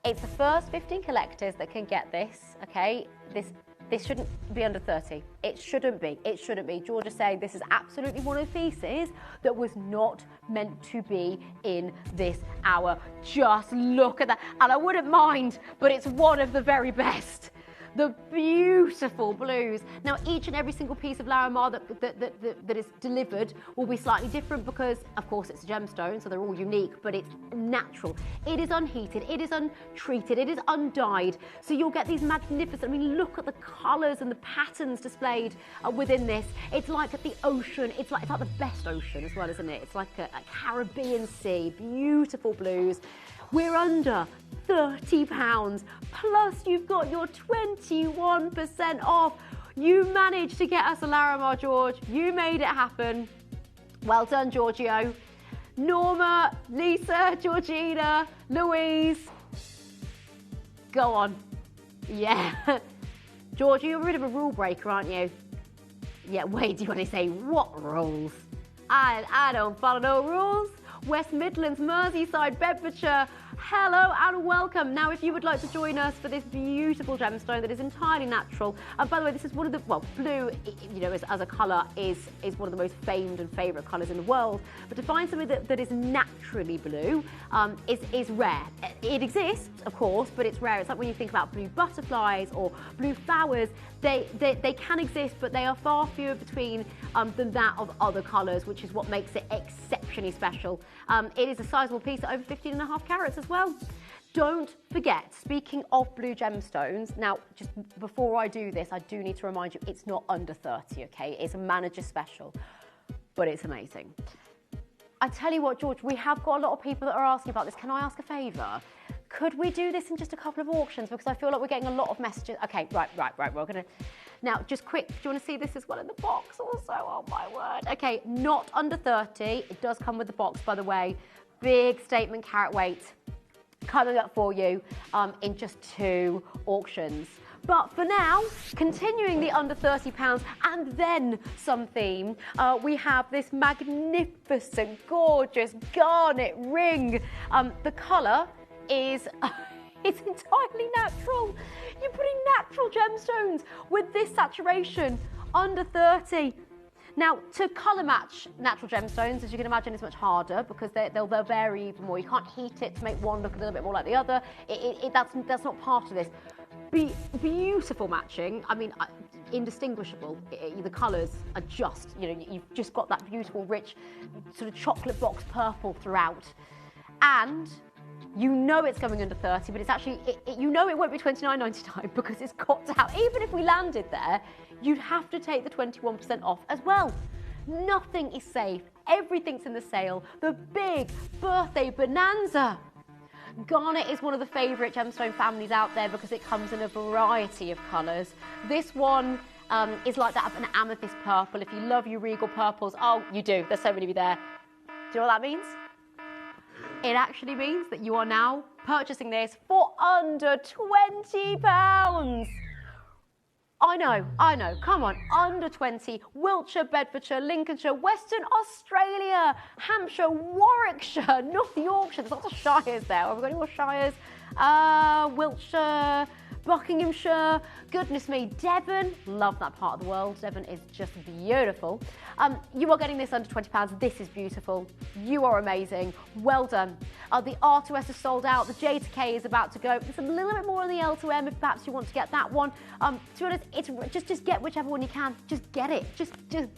It's the first 15 collectors that can get this, okay? This shouldn't be under 30. It shouldn't be. It shouldn't be. George is saying this is absolutely one of the pieces that was not meant to be in this hour. Just look at that. And I wouldn't mind, but it's one of the very best. The beautiful blues. Now, each and every single piece of Larimar that is delivered will be slightly different because, of course, it's a gemstone, so they're all unique, but it's natural. It is unheated, it is untreated, it is undyed. So you'll get these magnificent, I mean, look at the colours and the patterns displayed within this. It's like at the ocean, it's like the best ocean as well, isn't it? It's like a Caribbean sea, beautiful blues. We're under £30, plus you've got your 21% off. You managed to get us a Larimar, George. You made it happen. Well done, Giorgio. Norma, Lisa, Georgina, Louise. Go on. Yeah. George, you're a bit of a rule breaker, aren't you? Yeah, wait, do you want to say what rules? I don't follow no rules. West Midlands, Merseyside, Bedfordshire, hello and welcome. Now, if you would like to join us for this beautiful gemstone that is entirely natural, and by the way, this is one of the, well, blue, you know, as a colour is one of the most famed and favourite colours in the world, but to find something that is naturally blue is rare. It exists, of course, but it's rare. It's like when you think about blue butterflies or blue flowers, they can exist, but they are far fewer between than that of other colours, which is what makes it exceptionally special. It is a sizable piece at over 15.5 carats as well. Don't forget, speaking of blue gemstones, now just before I do this, I do need to remind you it's not under 30, okay? It's a manager special, but it's amazing. I tell you what, George, we have got a lot of people that are asking about this. Can I ask a favour? Could we do this in just a couple of auctions? Because I feel like we're getting a lot of messages. Okay, right. We're going to... Now, just quick, do you want to see this as well in the box also? Oh, my word. Okay, not under 30. It does come with the box, by the way. Big statement carat weight coming up for you in just 2 auctions. But for now, continuing the under £30 and then some theme, we have this magnificent, gorgeous garnet ring. The colour is... It's entirely natural. You're putting natural gemstones with this saturation under 30. Now, to colour match natural gemstones, as you can imagine, is much harder because they'll vary even more. You can't heat it to make one look a little bit more like the other. That's not part of this. Beautiful matching. I mean, indistinguishable. The colours are just, you know, you've just got that beautiful, rich, sort of chocolate box purple throughout. And you know it's going under 30, but it's actually, you know it won't be $29.99 because it's got to have, even if we landed there, you'd have to take the 21% off as well. Nothing is safe. Everything's in the sale. The big birthday bonanza. Garnet is one of the favourite gemstone families out there because it comes in a variety of colours. This one is like that of an amethyst purple. If you love your regal purples, oh, you do. There's so many of you there. Do you know what that means? It actually means that you are now purchasing this for under £20. I know, come on, under 20, Wiltshire, Bedfordshire, Lincolnshire, Western Australia, Hampshire, Warwickshire, North Yorkshire, there's lots of shires there. Have we got any more shires? Wiltshire, Buckinghamshire, goodness me, Devon, love that part of the world. Devon is just beautiful. You are getting this under £20. This is beautiful. You are amazing. Well done. The R2S is sold out. The J to K is about to go. There's a little bit more on the L to M if perhaps you want to get that one. To be honest, it's just get whichever one you can. Just get it. Just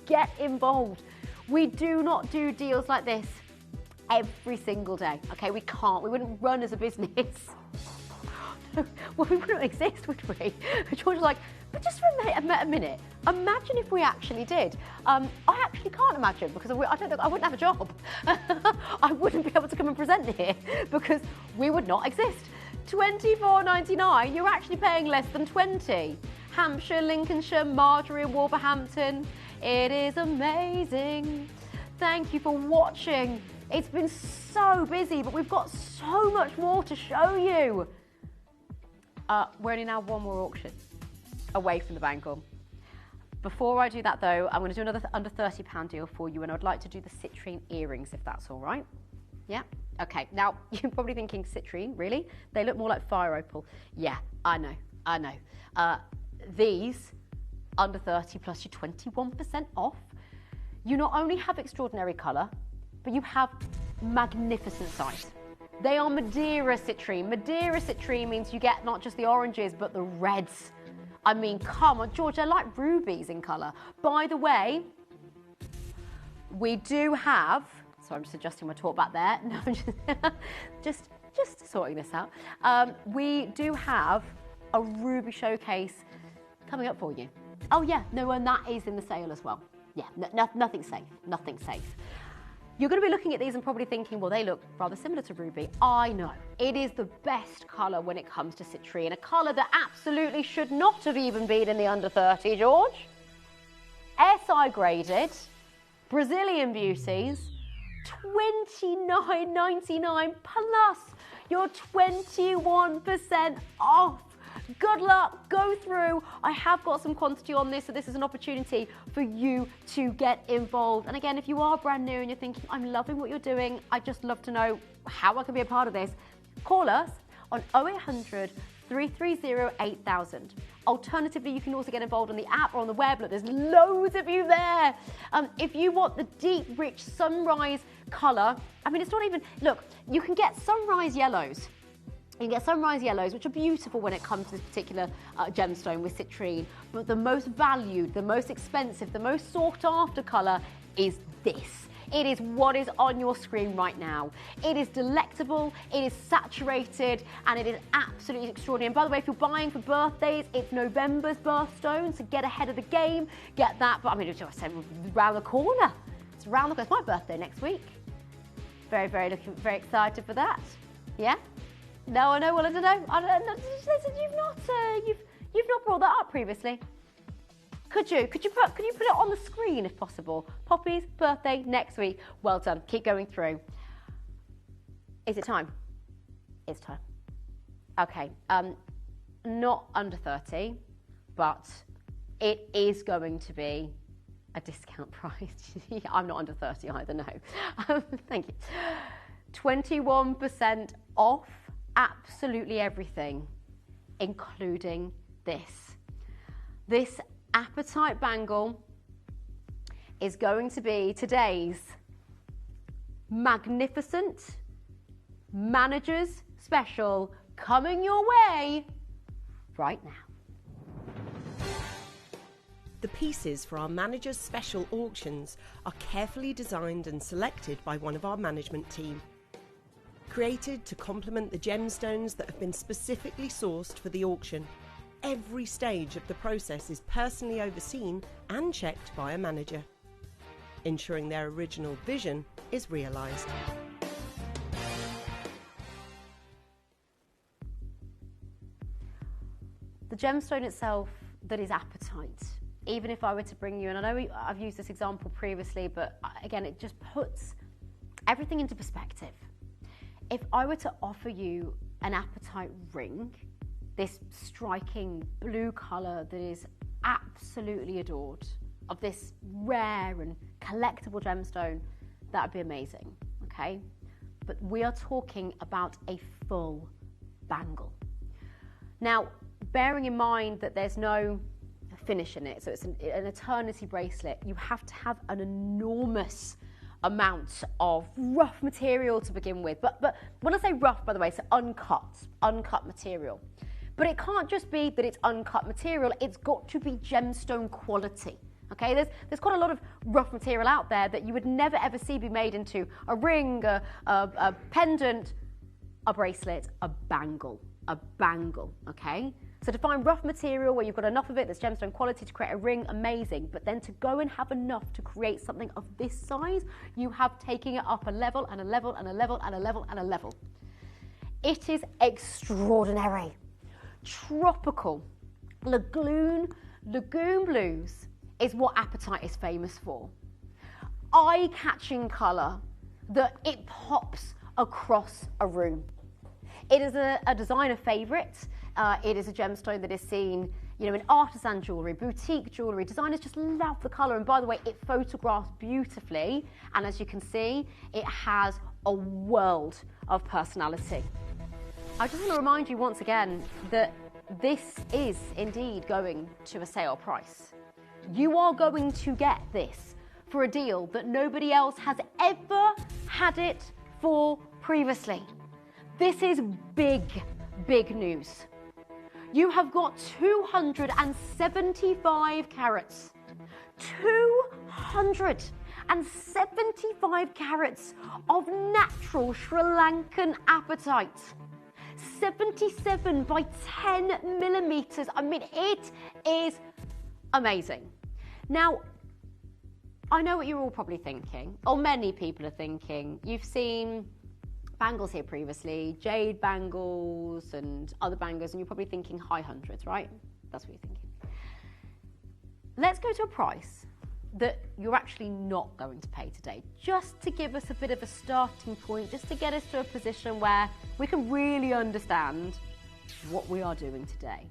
get involved. We do not do deals like this every single day. Okay, we can't. We wouldn't run as a business. Well, we wouldn't exist, would we? George was like, but just for a minute, imagine if we actually did. I actually can't imagine because I wouldn't have a job. I wouldn't be able to come and present here because we would not exist. £24.99, you're actually paying less than 20. Hampshire, Lincolnshire, Marjorie, Wolverhampton. It is amazing. Thank you for watching. It's been so busy, but we've got so much more to show you. We're only now one more auction away from the bangle. Before I do that though, I'm going to do another under £30 deal for you, and I'd like to do the citrine earrings if that's all right. Yeah? Okay, now you're probably thinking citrine, really? They look more like fire opal. Yeah, I know. These, under 30 plus your 21% off. You not only have extraordinary colour, but you have magnificent size. They are Madeira citrine. Madeira citrine means you get not just the oranges, but the reds. I mean, come on, George, they're like rubies in colour. By the way, we do have, sorry, I'm just adjusting my talk back there. No, I'm just sorting this out. We do have a ruby showcase coming up for you. Oh yeah, no, and that is in the sale as well. Yeah, nothing safe. You're going to be looking at these and probably thinking, well, they look rather similar to ruby. I know. It is the best colour when it comes to citrine, a colour that absolutely should not have even been in the under 30, George. SI graded, Brazilian beauties, $29.99 plus your 21% off. Good luck, go through. I have got some quantity on this, so this is an opportunity for you to get involved. And again, if you are brand new and you're thinking, I'm loving what you're doing, I'd just love to know how I can be a part of this, call us on 0800 330 8000. Alternatively, you can also get involved on the app or on the web. Look, there's loads of you there. If you want the deep, rich sunrise colour, I mean, it's not even, look, you can get sunrise yellows. You can get sunrise yellows, which are beautiful when it comes to this particular gemstone with citrine. But the most valued, the most expensive, the most sought after colour is this. It is what is on your screen right now. It is delectable, it is saturated, and it is absolutely extraordinary. And by the way, if you're buying for birthdays, it's November's birthstone, so get ahead of the game, get that. But I mean, I said round the corner. It's round the corner. It's my birthday next week. Very excited for that. Yeah? No, I know. Well, I don't know. Listen, you've not brought that up previously. Could you put it on the screen if possible? Poppy's birthday next week. Well done. Keep going through. Is it time? It's time. Okay. Not under 30, but it is going to be a discount price. I'm not under 30 either. No. Thank you. 21% off. Absolutely everything, including this. This apatite bangle is going to be today's magnificent manager's special coming your way right now. The pieces for our manager's special auctions are carefully designed and selected by one of our management team. Created to complement the gemstones that have been specifically sourced for the auction, every stage of the process is personally overseen and checked by a manager, ensuring their original vision is realised. The gemstone itself that is apatite, even if I were to bring you, and I know I've used this example previously, but again, it just puts everything into perspective. If I were to offer you an apatite ring, this striking blue colour that is absolutely adored, of this rare and collectible gemstone, that would be amazing, okay? But we are talking about a full bangle. Now, bearing in mind that there's no finish in it, so it's an eternity bracelet, you have to have an enormous amount of rough material to begin with. But when I say rough, by the way, it's uncut material. But it can't just be that it's uncut material, it's got to be gemstone quality. Okay, there's quite a lot of rough material out there that you would never ever see be made into a ring, a pendant, a bracelet, a bangle, okay? So to find rough material where you've got enough of it that's gemstone quality to create a ring, amazing. But then to go and have enough to create something of this size, you have taken it up a level and a level and a level and a level and a level. It is extraordinary. Tropical. Lagoon blues is what Apatite is famous for. Eye-catching colour that it pops across a room. It is a designer favourite. It is a gemstone that is seen, in artisan jewellery, boutique jewellery. Designers just love the colour. And by the way, it photographs beautifully. And as you can see, it has a world of personality. I just want to remind you once again that this is indeed going to a sale price. You are going to get this for a deal that nobody else has ever had it for previously. This is big, big news. You have got 275 carats. 275 carats of natural Sri Lankan apatite. 77 by 10 millimeters. I mean, it is amazing. Now, I know what you're all probably thinking, or many people are thinking. You've seen bangles here previously, jade bangles and other bangles, and you're probably thinking high hundreds, right? That's what you're thinking. Let's go to a price that you're actually not going to pay today, just to give us a bit of a starting point, just to get us to a position where we can really understand what we are doing today.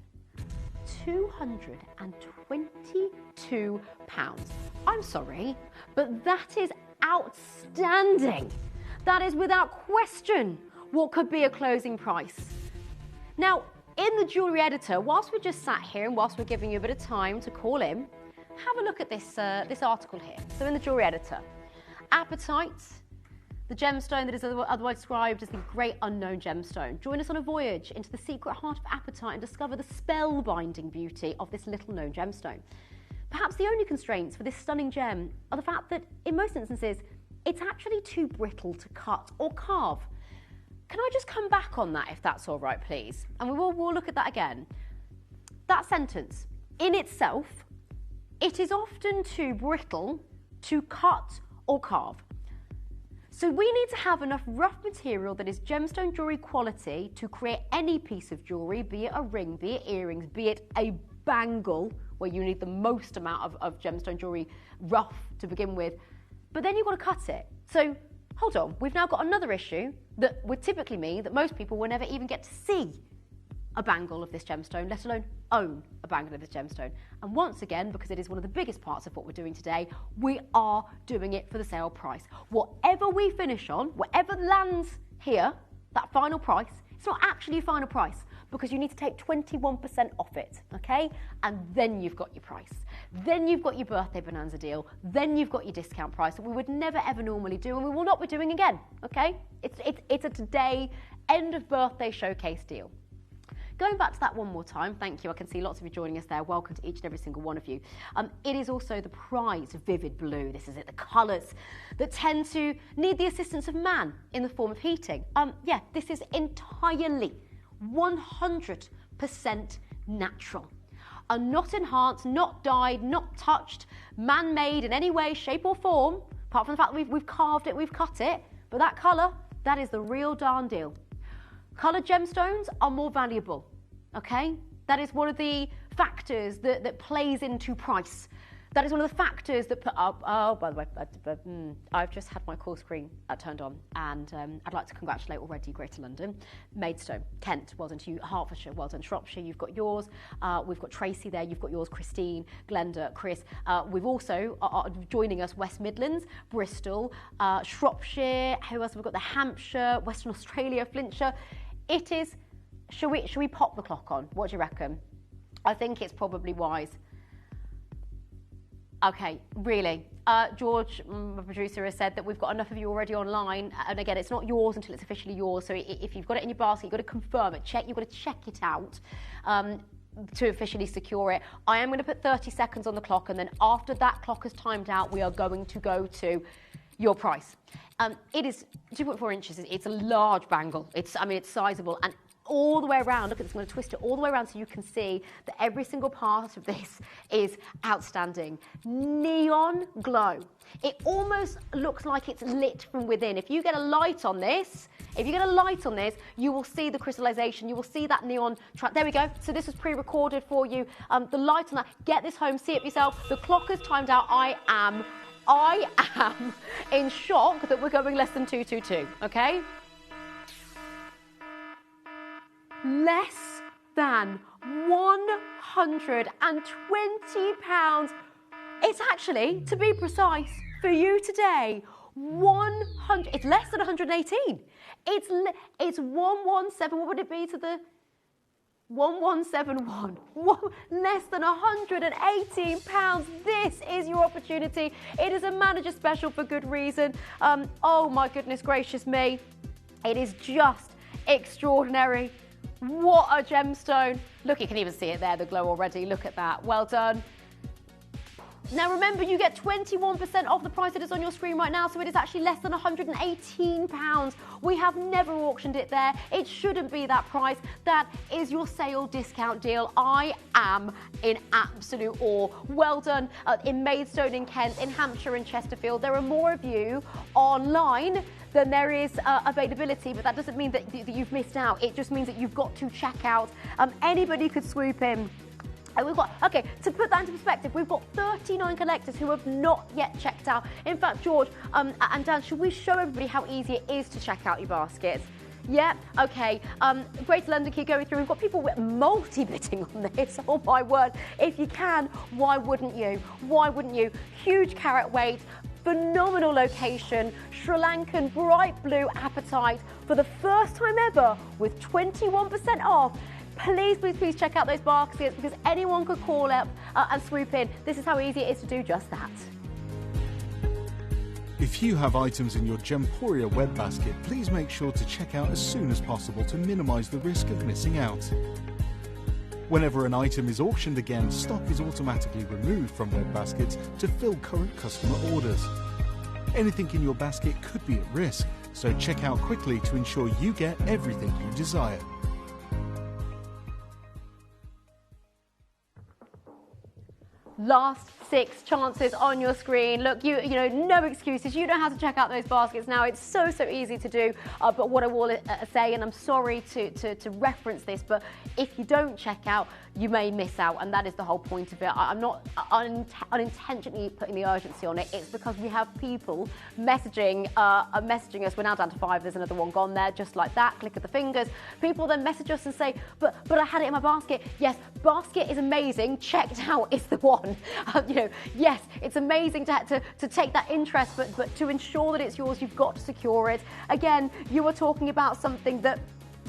£222. I'm sorry, but that is outstanding. That is without question what could be a closing price. Now, in the jewellery editor, whilst we're just sat here and whilst we're giving you a bit of time to call in, have a look at this, this article here. So in the jewellery editor, apatite, the gemstone that is otherwise described as the great unknown gemstone. Join us on a voyage into the secret heart of apatite and discover the spellbinding beauty of this little known gemstone. Perhaps the only constraints for this stunning gem are the fact that, in most instances, it's actually too brittle to cut or carve. Can I just come back on that, if that's all right, please? And we'll look at that again. That sentence, in itself, it is often too brittle to cut or carve. So we need to have enough rough material that is gemstone jewellery quality to create any piece of jewellery, be it a ring, be it earrings, be it a bangle, where you need the most amount of gemstone jewellery rough to begin with. But then you've got to cut it. So, hold on, we've now got another issue that would typically mean that most people will never even get to see a bangle of this gemstone, let alone own a bangle of this gemstone. And once again, because it is one of the biggest parts of what we're doing today, we are doing it for the sale price. Whatever we finish on, whatever lands here, that final price, it's not actually a final price, because you need to take 21% off it, okay? And then you've got your price. Then you've got your birthday bonanza deal. Then you've got your discount price that we would never ever normally do, and we will not be doing again, okay? It's a today end of birthday showcase deal. Going back to that one more time, thank you. I can see lots of you joining us there. Welcome to each and every single one of you. It is also the prize of vivid blue. This is it, the colours that tend to need the assistance of man in the form of heating. Yeah, this is entirely 100% natural. Not enhanced, not dyed, not touched, man-made in any way, shape or form, apart from the fact that we've carved it, we've cut it, but that colour, that is the real darn deal. Coloured gemstones are more valuable, okay? That is one of the factors that plays into price. That is one of the factors that put up, oh, by the way, I've just had my call screen turned on, and I'd like to congratulate already Greater London, Maidstone, Kent, well done to you, Hertfordshire, well done Shropshire, you've got yours, we've got Tracy there, you've got yours, Christine, Glenda, Chris, we've also, joining us, West Midlands, Bristol, Shropshire, who else have we got, the Hampshire, Western Australia, Flintshire. It is, should we pop the clock on? What do you reckon? I think it's probably wise. Okay, really. George, my producer, has said that we've got enough of you already online. And again, it's not yours until it's officially yours. So if you've got it in your basket, you've got to confirm it. You've got to check it out to officially secure it. I am going to put 30 seconds on the clock. And then after that clock has timed out, we are going to go to your price. It is 2.4 inches. It's a large bangle. It's sizable. And all the way around. Look at this, I'm going to twist it all the way around so you can see that every single part of this is outstanding. Neon glow. It almost looks like it's lit from within. If you get a light on this, you will see the crystallization. You will see that neon track. There we go. So this was pre-recorded for you. The light on that. Get this home, see it for yourself. The clock has timed out. I am in shock that we're going less than 222, okay? Less than £120. It's actually, to be precise, for you today, it's less than 118. It's 117, what would it be to the 1171? Less than £118. This is your opportunity. It is a manager special for good reason. Oh my goodness gracious me. It is just extraordinary. What a gemstone. Look, you can even see it there, the glow already. Look at that. Well done. Now remember, you get 21% off the price that is on your screen right now, so it is actually less than £118. We have never auctioned it there. It shouldn't be that price. That is your sale discount deal. I am in absolute awe. Well done in Maidstone, in Kent, in Hampshire, in Chesterfield. There are more of you online than there is availability, but that doesn't mean that you've missed out. It just means that you've got to check out. Anybody could swoop in. We've got, okay, to put that into perspective, we've got 39 collectors who have not yet checked out. In fact, George and Dan, should we show everybody how easy it is to check out your baskets? Yeah, okay. Greater London, keep going through. We've got people multi-bidding on this. Oh my word. If you can, why wouldn't you? Why wouldn't you? Huge carat weight. Phenomenal location, Sri Lankan bright blue apatite for the first time ever with 21% off. Please, please, please check out those baskets because anyone could call up and swoop in. This is how easy it is to do just that. If you have items in your Gemporia web basket, please make sure to check out as soon as possible to minimise the risk of missing out. Whenever an item is auctioned again, stock is automatically removed from web baskets to fill current customer orders. Anything in your basket could be at risk, so check out quickly to ensure you get everything you desire. Last 6 chances on your screen. Look, you know, no excuses. You know how to check out those baskets now. It's so easy to do. But what I will say, and I'm sorry to reference this, but if you don't check out, you may miss out, and that is the whole point of it. I'm not unintentionally putting the urgency on it. It's because we have people messaging us. We're now down to 5. There's another one gone there, just like that. Click of the fingers. People then message us and say, but I had it in my basket. Yes, basket is amazing. Checked out is the one. You know, yes, it's amazing to take that interest, but to ensure that it's yours, you've got to secure it. Again, you are talking about something that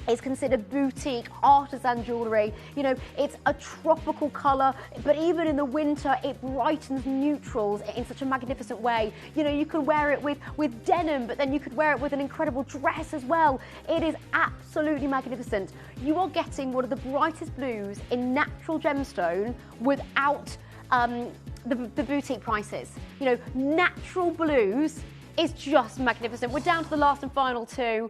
is considered boutique, artisan jewellery. You know, it's a tropical colour, but even in the winter, it brightens neutrals in such a magnificent way. You know, you can wear it with denim, but then you could wear it with an incredible dress as well. It is absolutely magnificent. You are getting one of the brightest blues in natural gemstone without the boutique prices. You know, natural blues is just magnificent. We're down to the last and final 2.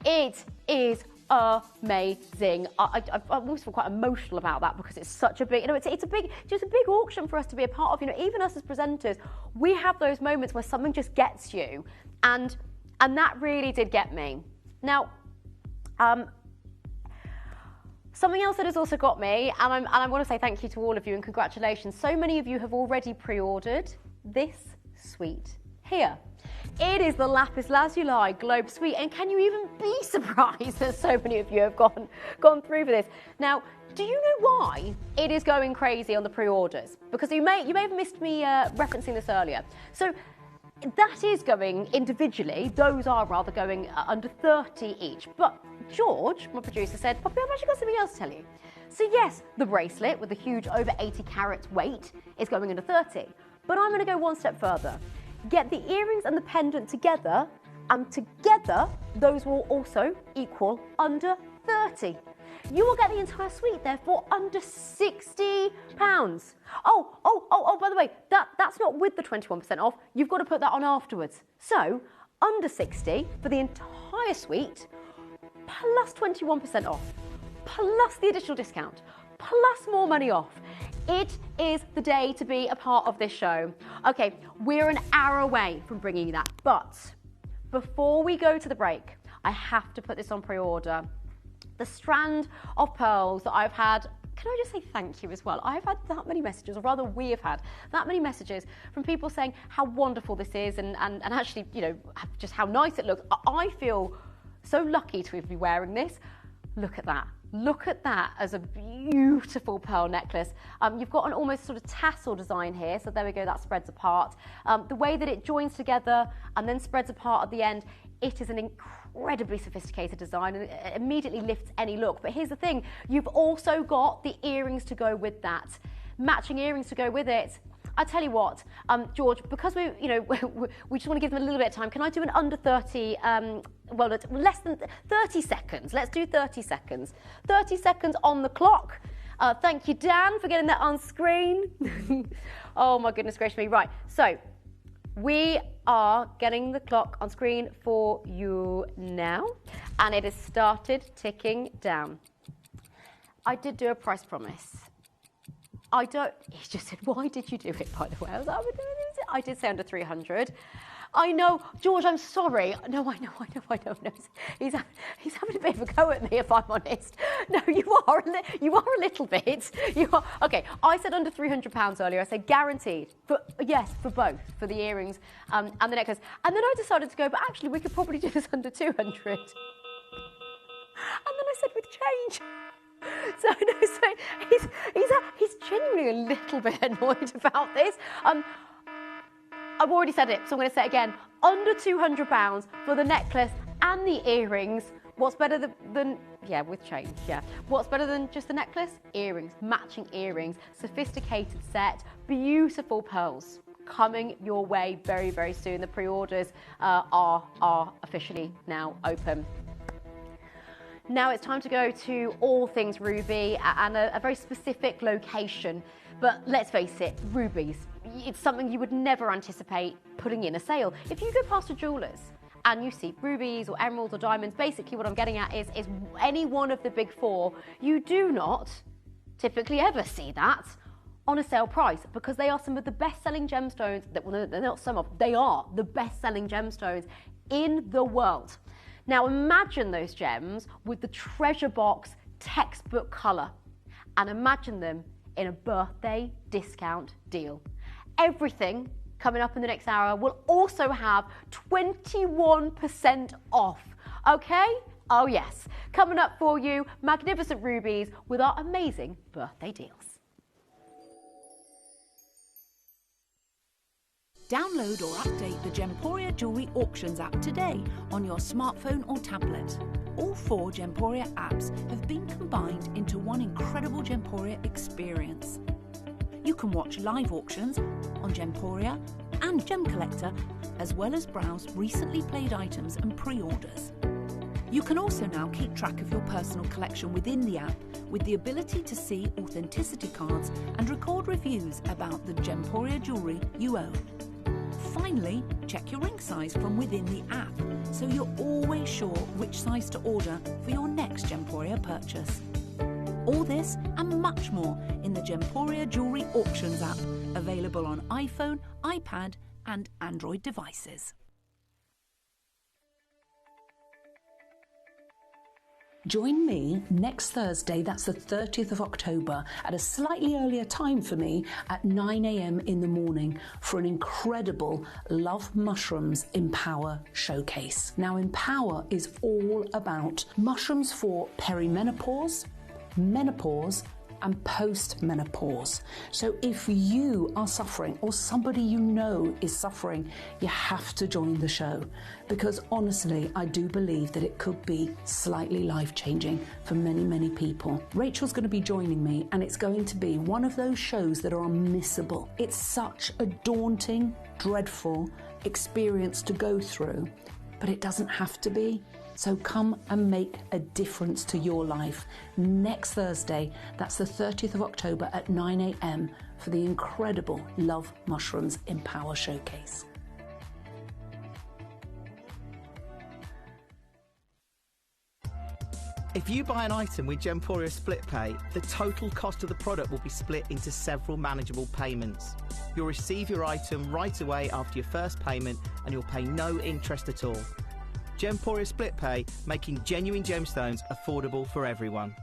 It is amazing. I always feel quite emotional about that because it's such a big, you know, it's a big auction for us to be a part of. You know, even us as presenters, we have those moments where something just gets you, and that really did get me. Now, something else that has also got me, and I want to say thank you to all of you and congratulations. So many of you have already pre-ordered this suite here. It is the Lapis Lazuli Globe Suite, and can you even be surprised that so many of you have gone through for this? Now, do you know why it is going crazy on the pre-orders? Because you may have missed me referencing this earlier. So that is going individually. Those are rather going under 30 each. But George, my producer, said, Poppy, I've actually got something else to tell you. So yes, the bracelet with the huge over 80 carat weight is going under 30. But I'm going to go one step further. Get the earrings and the pendant together, and together those will also equal under 30. You will get the entire suite there for under £60. Oh, by the way, that's not with the 21% off. You've got to put that on afterwards. So, under 60 for the entire suite, plus 21% off. plus the additional discount, plus more money off. It is the day to be a part of this show. Okay, we're an hour away from bringing you that, but before we go to the break, I have to put this on pre-order. The strand of pearls that I've had, can I just say thank you as well? I've had that many messages, or rather we have had that many messages from people saying how wonderful this is and actually, you know, just how nice it looks. I feel so lucky to be wearing this. Look at that. Look at that as a beautiful pearl necklace. You've got an almost sort of tassel design here, so there we go, that spreads apart. The way that it joins together and then spreads apart at the end, it is an incredibly sophisticated design and it immediately lifts any look. But here's the thing, you've also got the earrings to go with that. Matching earrings to go with it. I tell you what, George, because we just want to give them a little bit of time, can I do an under 30, well, less than 30 seconds. Let's do 30 seconds. 30 seconds on the clock. Thank you, Dan, for getting that on screen. Oh, my goodness gracious me. Right, so we are getting the clock on screen for you now, and it has started ticking down. I did do a price promise. He just said, why did you do it, by the way? I was like, I did say under 300. I know, George, I'm sorry. No, I know. No, he's having a bit of a go at me, if I'm honest. No, you are a little bit. You are. Okay, I said under £300 earlier. I said guaranteed. Yes, for both, for the earrings and the necklace. And then I decided to go, but actually we could probably do this under 200. And then I said with change. So he's genuinely a little bit annoyed about this. I've already said it, so I'm going to say it again. Under £200 for the necklace and the earrings. What's better than yeah, with change, yeah. What's better than just the necklace? Earrings, matching earrings, sophisticated set, beautiful pearls. Coming your way very, very soon. The pre-orders are officially now open. Now it's time to go to all things ruby and a very specific location. But let's face it, rubies, it's something you would never anticipate putting in a sale. If you go past a jeweller's and you see rubies or emeralds or diamonds, basically what I'm getting at is any one of the big four, you do not typically ever see that on a sale price because they are some of the best-selling gemstones, they're not some of, they are the best-selling gemstones in the world. Now imagine those gems with the treasure box textbook colour and imagine them in a birthday discount deal. Everything coming up in the next hour will also have 21% off, okay? Oh yes, coming up for you, magnificent rubies with our amazing birthday deals. Download or update the Gemporia Jewellery Auctions app today on your smartphone or tablet. All 4 Gemporia apps have been combined into one incredible Gemporia experience. You can watch live auctions on Gemporia and Gem Collector, as well as browse recently played items and pre-orders. You can also now keep track of your personal collection within the app with the ability to see authenticity cards and record reviews about the Gemporia jewellery you own. Finally, check your ring size from within the app so you're always sure which size to order for your next Gemporia purchase. All this and much more in the Gemporia Jewellery Auctions app, available on iPhone, iPad and Android devices. Join me next Thursday, that's the 30th of October, at a slightly earlier time for me at 9 a.m. in the morning for an incredible Love Mushrooms Empower showcase. Now, Empower is all about mushrooms for perimenopause, menopause, and post-menopause. So if you are suffering or somebody you know is suffering, you have to join the show because honestly, I do believe that it could be slightly life-changing for many, many people. Rachel's going to be joining me and it's going to be one of those shows that are unmissable. It's such a daunting, dreadful experience to go through, but it doesn't have to be. So come and make a difference to your life next Thursday, that's the 30th of October at 9 a.m. for the incredible Love Mushrooms Empower Showcase. If you buy an item with Gemporia Split Pay, the total cost of the product will be split into several manageable payments. You'll receive your item right away after your first payment and you'll pay no interest at all. Gemporia Split Pay, making genuine gemstones affordable for everyone.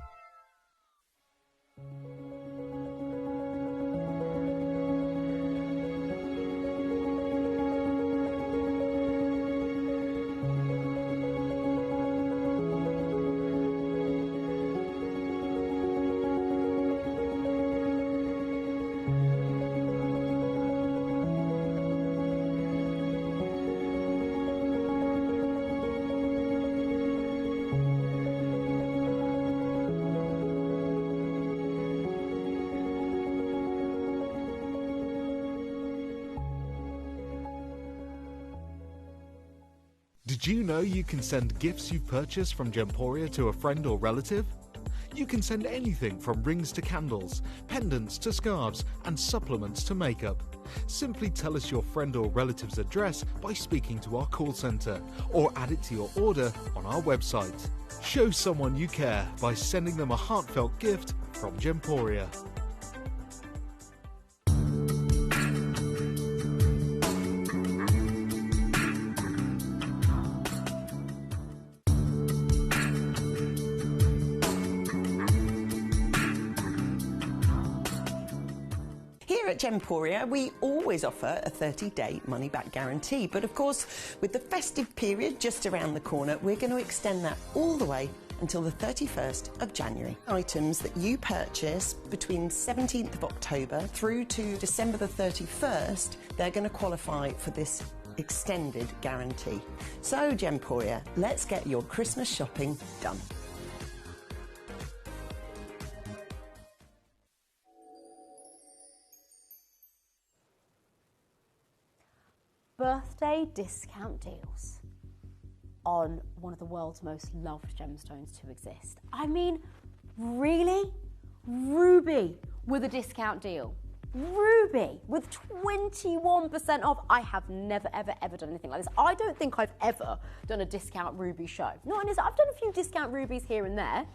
Did you know you can send gifts you've purchased from Gemporia to a friend or relative? You can send anything from rings to candles, pendants to scarves, and supplements to makeup. Simply tell us your friend or relative's address by speaking to our call centre, or add it to your order on our website. Show someone you care by sending them a heartfelt gift from Gemporia. At Gemporia, we always offer a 30-day money-back guarantee, but of course, with the festive period just around the corner, we're going to extend that all the way until the 31st of January. Items that you purchase between 17th of October through to December the 31st, they're going to qualify for this extended guarantee. So, Gemporia, let's get your Christmas shopping done. Birthday discount deals on one of the world's most loved gemstones to exist. I mean, really? Ruby with a discount deal. Ruby with 21% off. I have never, ever, ever done anything like this. I don't think I've ever done a discount ruby show. Not only I've done a few discount rubies here and there,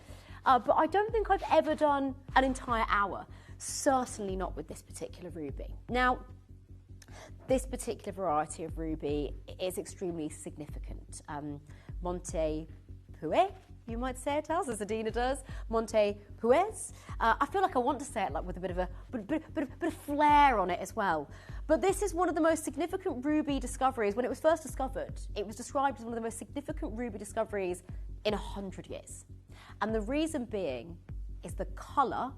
but I don't think I've ever done an entire hour. Certainly not with this particular ruby. Now, this particular variety of ruby is extremely significant. Monte Puez, you might say it as Adina does. Monte Puez. I feel like I want to say it like with a bit of flair on it as well. But this is one of the most significant ruby discoveries. When it was first discovered, it was described as one of the most significant ruby discoveries in 100 years. And the reason being is the colour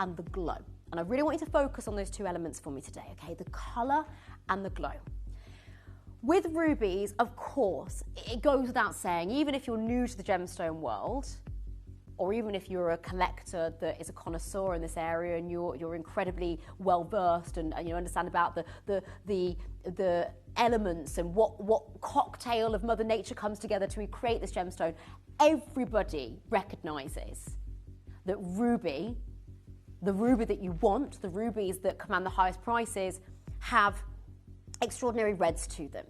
and the glow. And I really want you to focus on those two elements for me today, okay? The colour and the glow. With rubies, of course, it goes without saying, even if you're new to the gemstone world, or even if you're a collector that is a connoisseur in this area and you're incredibly well versed and you understand about the elements and what cocktail of Mother Nature comes together to create this gemstone, everybody recognises that ruby, the ruby that you want, the rubies that command the highest prices, have extraordinary reds to them.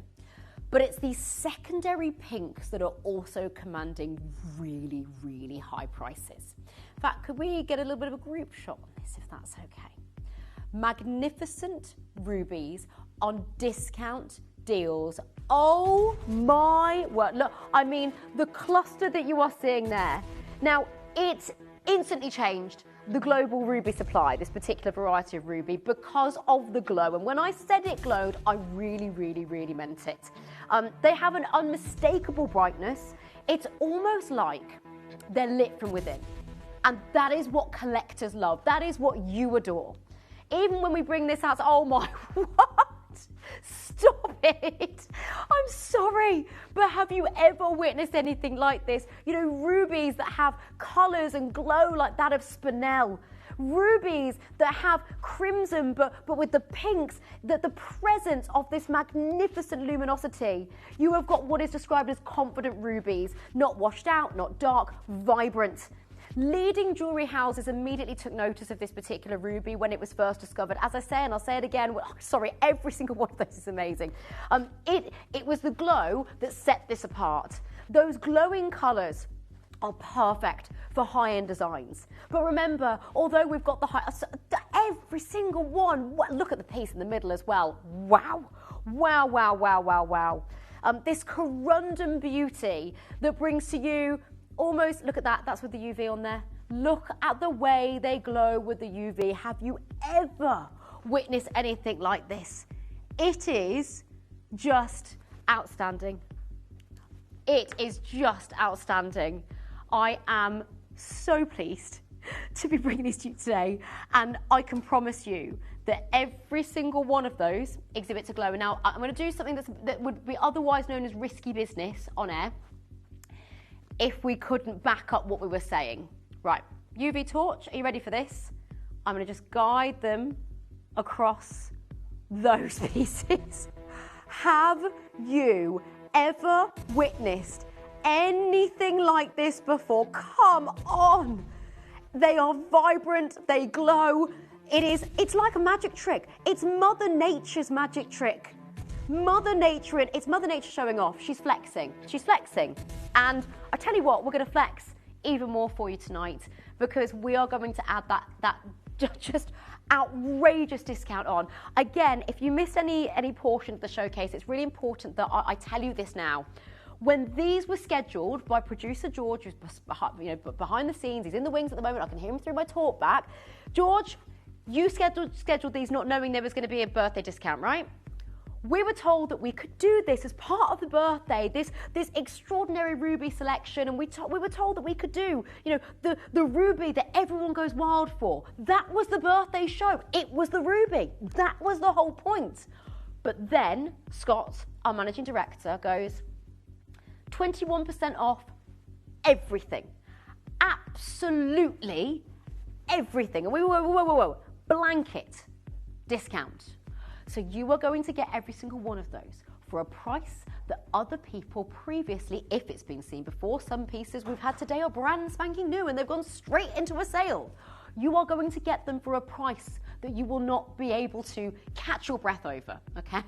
But it's these secondary pinks that are also commanding really, really high prices. In fact, could we get a little bit of a group shot on this, if that's okay? Magnificent rubies on discount deals. Oh my word. Look, I mean, the cluster that you are seeing there. Now, it's instantly changed the global ruby supply, this particular variety of ruby, because of the glow. And when I said it glowed, I really, really, really meant it. They have an unmistakable brightness. It's almost like they're lit from within. And that is what collectors love. That is what you adore. Even when we bring this out, oh my, what? Stop it. I'm sorry, but have you ever witnessed anything like this? You know, rubies that have colours and glow like that of Spinel. Rubies that have crimson, but with the pinks, the presence of this magnificent luminosity. You have got what is described as confident rubies, not washed out, not dark, vibrant. Leading jewellery houses immediately took notice of this particular ruby when it was first discovered. As I say, and I'll say it again, sorry, every single one of those is amazing. It was the glow that set this apart. Those glowing colours are perfect for high-end designs. But remember, although we've got the every single one, look at the piece in the middle as well. Wow, wow, wow, wow, wow, wow. This corundum beauty that brings to you almost, look at that, that's with the UV on there. Look at the way they glow with the UV. Have you ever witnessed anything like this? It is just outstanding. It is just outstanding. I am so pleased to be bringing these to you today, and I can promise you that every single one of those exhibits a glow. And now I'm going to do something that would be otherwise known as risky business on air if we couldn't back up what we were saying. Right, UV torch, are you ready for this? I'm going to just guide them across those pieces. Have you ever witnessed anything like this before? Come on! They are vibrant, they glow. It's like a magic trick. It's Mother Nature's magic trick. It's Mother Nature showing off. She's flexing. And I tell you what, we're going to flex even more for you tonight, because we are going to add that just outrageous discount on. Again, if you missed any portion of the showcase, it's really important that I tell you this now. When these were scheduled by producer George, who's behind the scenes, he's in the wings at the moment, I can hear him through my talk back. George, you scheduled these not knowing there was going to be a birthday discount, right? We were told that we could do this as part of the birthday, this extraordinary ruby selection, and we were told that we could do, the ruby that everyone goes wild for. That was the birthday show. It was the ruby. That was the whole point. But then Scott, our managing director, goes, 21% off everything. Absolutely everything. And we were, whoa, blanket discount. So you are going to get every single one of those for a price that other people previously, if it's been seen before, some pieces we've had today are brand spanking new and they've gone straight into a sale. You are going to get them for a price that you will not be able to catch your breath over, okay?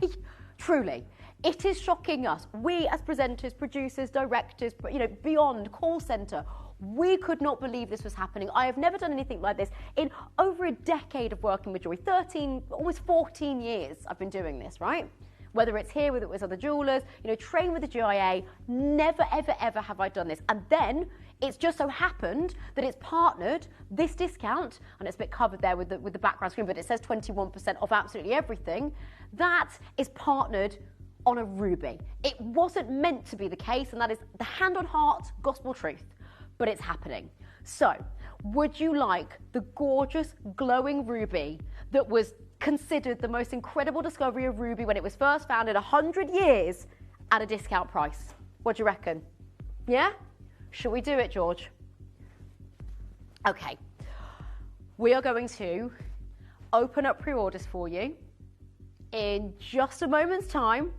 Truly. It is shocking us. We as presenters, producers, directors, beyond, call centre, we could not believe this was happening. I have never done anything like this in over a decade of working with jewellery. 13, almost 14 years I've been doing this, right? Whether it's here, whether it was other jewellers, train with the GIA, never, ever, ever have I done this. And then it's just so happened that it's partnered, this discount, and it's a bit covered there with the background screen, but it says 21% off absolutely everything. That is partnered on a ruby. It wasn't meant to be the case, and that is the hand on heart, gospel truth. But it's happening. So, would you like the gorgeous glowing ruby that was considered the most incredible discovery of ruby when it was first found in 100 years at a discount price? What do you reckon? Yeah? Should we do it, George? Okay. We are going to open up pre-orders for you in just a moment's time.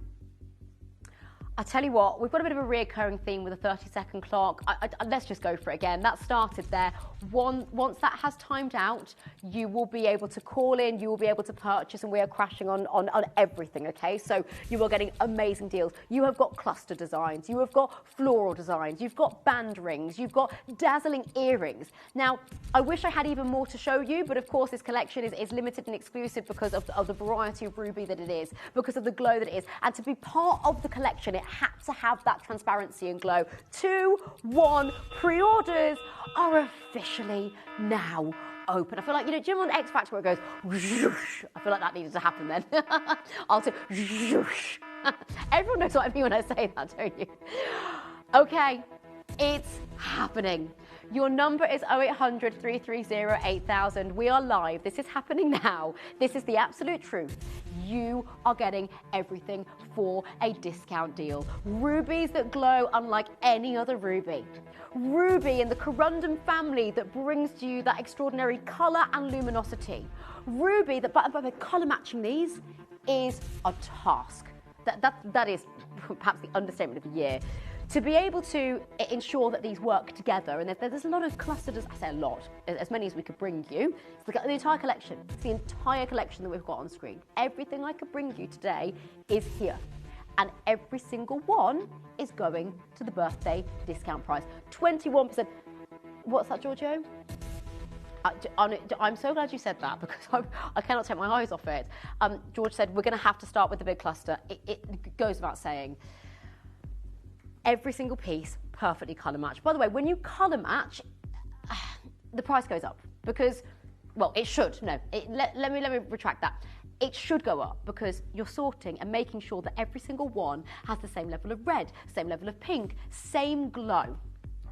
I tell you what, we've got a bit of a reoccurring theme with a 30-second clock. Let's just go for it again. That started there. Once that has timed out, you will be able to call in, you will be able to purchase, and we are crashing on everything, okay? So you are getting amazing deals. You have got cluster designs, you have got floral designs, you've got band rings, you've got dazzling earrings. Now, I wish I had even more to show you, but of course this collection is limited and exclusive because of the variety of ruby that it is, because of the glow that it is. And to be part of the collection, it had to have that transparency and glow. 2-1 pre-orders are officially now open. I feel like, do you remember on X Factor where it goes whoosh? I feel like that needed to happen then. I'll say whoosh. Everyone knows what I mean when I say that, don't you? Okay, it's happening. Your number is 0800 330 8000. We are live. This is happening now. This is the absolute truth. You are getting everything for a discount deal. Rubies that glow unlike any other ruby. Ruby in the corundum family that brings to you that extraordinary colour and luminosity. Ruby that, by the way, colour matching these is a task. That is perhaps the understatement of the year. To be able to ensure that these work together, and there's a lot of clusters, I say a lot, as many as we could bring you. It's the entire collection. It's the entire collection that we've got on screen. Everything I could bring you today is here. and every single one is going to the birthday discount price. 21%. What's that, Giorgio? I'm so glad you said that because I cannot take my eyes off it. George said we're going to have to start with the big cluster. It goes without saying. Every single piece perfectly colour matched. By the way, when you colour match, the price goes up because, well, it should. No, let me retract that. It should go up because you're sorting and making sure that every single one has the same level of red, same level of pink, same glow.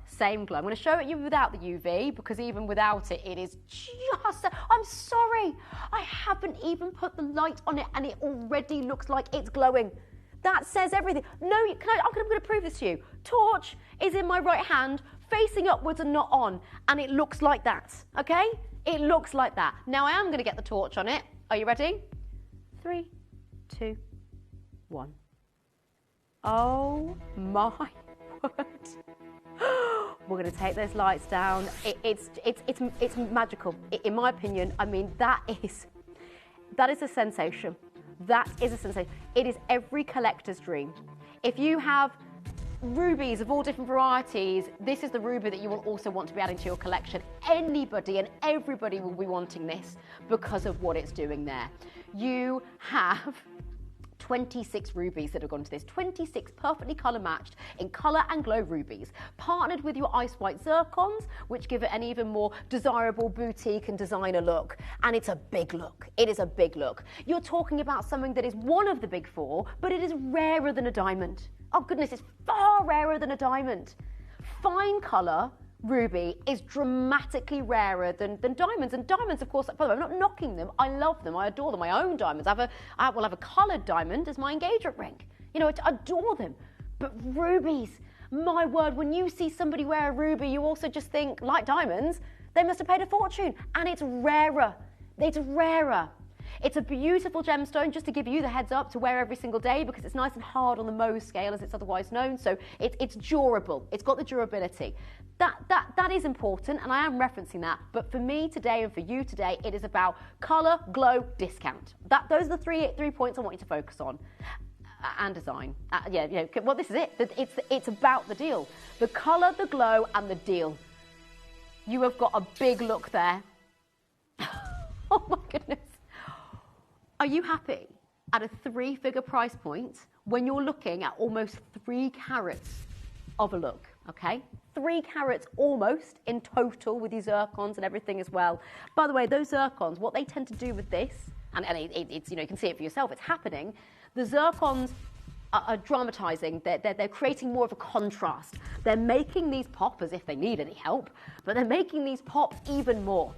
Same glow. I'm going to show it you without the UV because even without it, it is just... I'm sorry. I haven't even put the light on it and it already looks like it's glowing. That says everything. No, I'm going to prove this to you. Torch is in my right hand, facing upwards and not on, and it looks like that, okay? It looks like that. Now I am going to get the torch on it. Are you ready? 3, 2, 1. Oh my word. We're going to take those lights down. It's magical. In my opinion, I mean, that is a sensation. That is a sensation. It is every collector's dream. If you have rubies of all different varieties, this is the ruby that you will also want to be adding to your collection. Anybody and everybody will be wanting this because of what it's doing there. You have 26 rubies that have gone to this, 26 perfectly colour matched in colour and glow rubies, partnered with your ice white zircons, which give it an even more desirable boutique and designer look. And it's a big look. It is a big look. You're talking about something that is one of the big four, but it is rarer than a diamond. Oh goodness, it's far rarer than a diamond. Fine colour ruby is dramatically rarer than diamonds. And diamonds, of course, by the way, I'm not knocking them. I love them. I adore them. I own diamonds. I will have a coloured diamond as my engagement ring. You know, I adore them. But rubies, my word, when you see somebody wear a ruby, you also just think, like diamonds, they must have paid a fortune. And it's rarer. It's rarer. It's a beautiful gemstone, just to give you the heads up, to wear every single day because it's nice and hard on the Mohs scale as it's otherwise known. So it's durable. It's got the durability. That is important, and I am referencing that. But for me today and for you today, it is about colour, glow, discount. Those are the three points I want you to focus on. And design. Well, this is it. It's about the deal. The colour, the glow, and the deal. You have got a big look there. Oh my goodness. Are you happy at a 3-figure price point when you're looking at almost 3 carats of a look, okay? 3 carats almost in total with your zircons and everything as well. By the way, those zircons, what they tend to do with this, and it's, you know, you can see it for yourself, it's happening. The zircons are dramatising, they're creating more of a contrast. They're making these pop as if they need any help, but they're making these pop even more.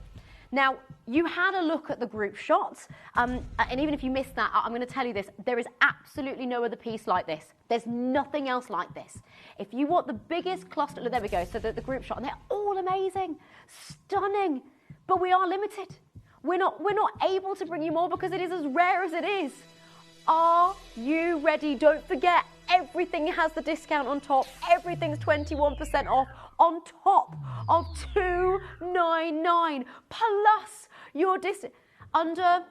Now, you had a look at the group shots, and even if you missed that, I'm going to tell you this, there is absolutely no other piece like this. There's nothing else like this. If you want the biggest cluster, look, there we go, so the group shot, and they're all amazing, stunning, but we are limited. We're not able to bring you more because it is as rare as it is. Are you ready? Don't forget, everything has the discount on top. Everything's 21% off on top of $299 plus your discount. Under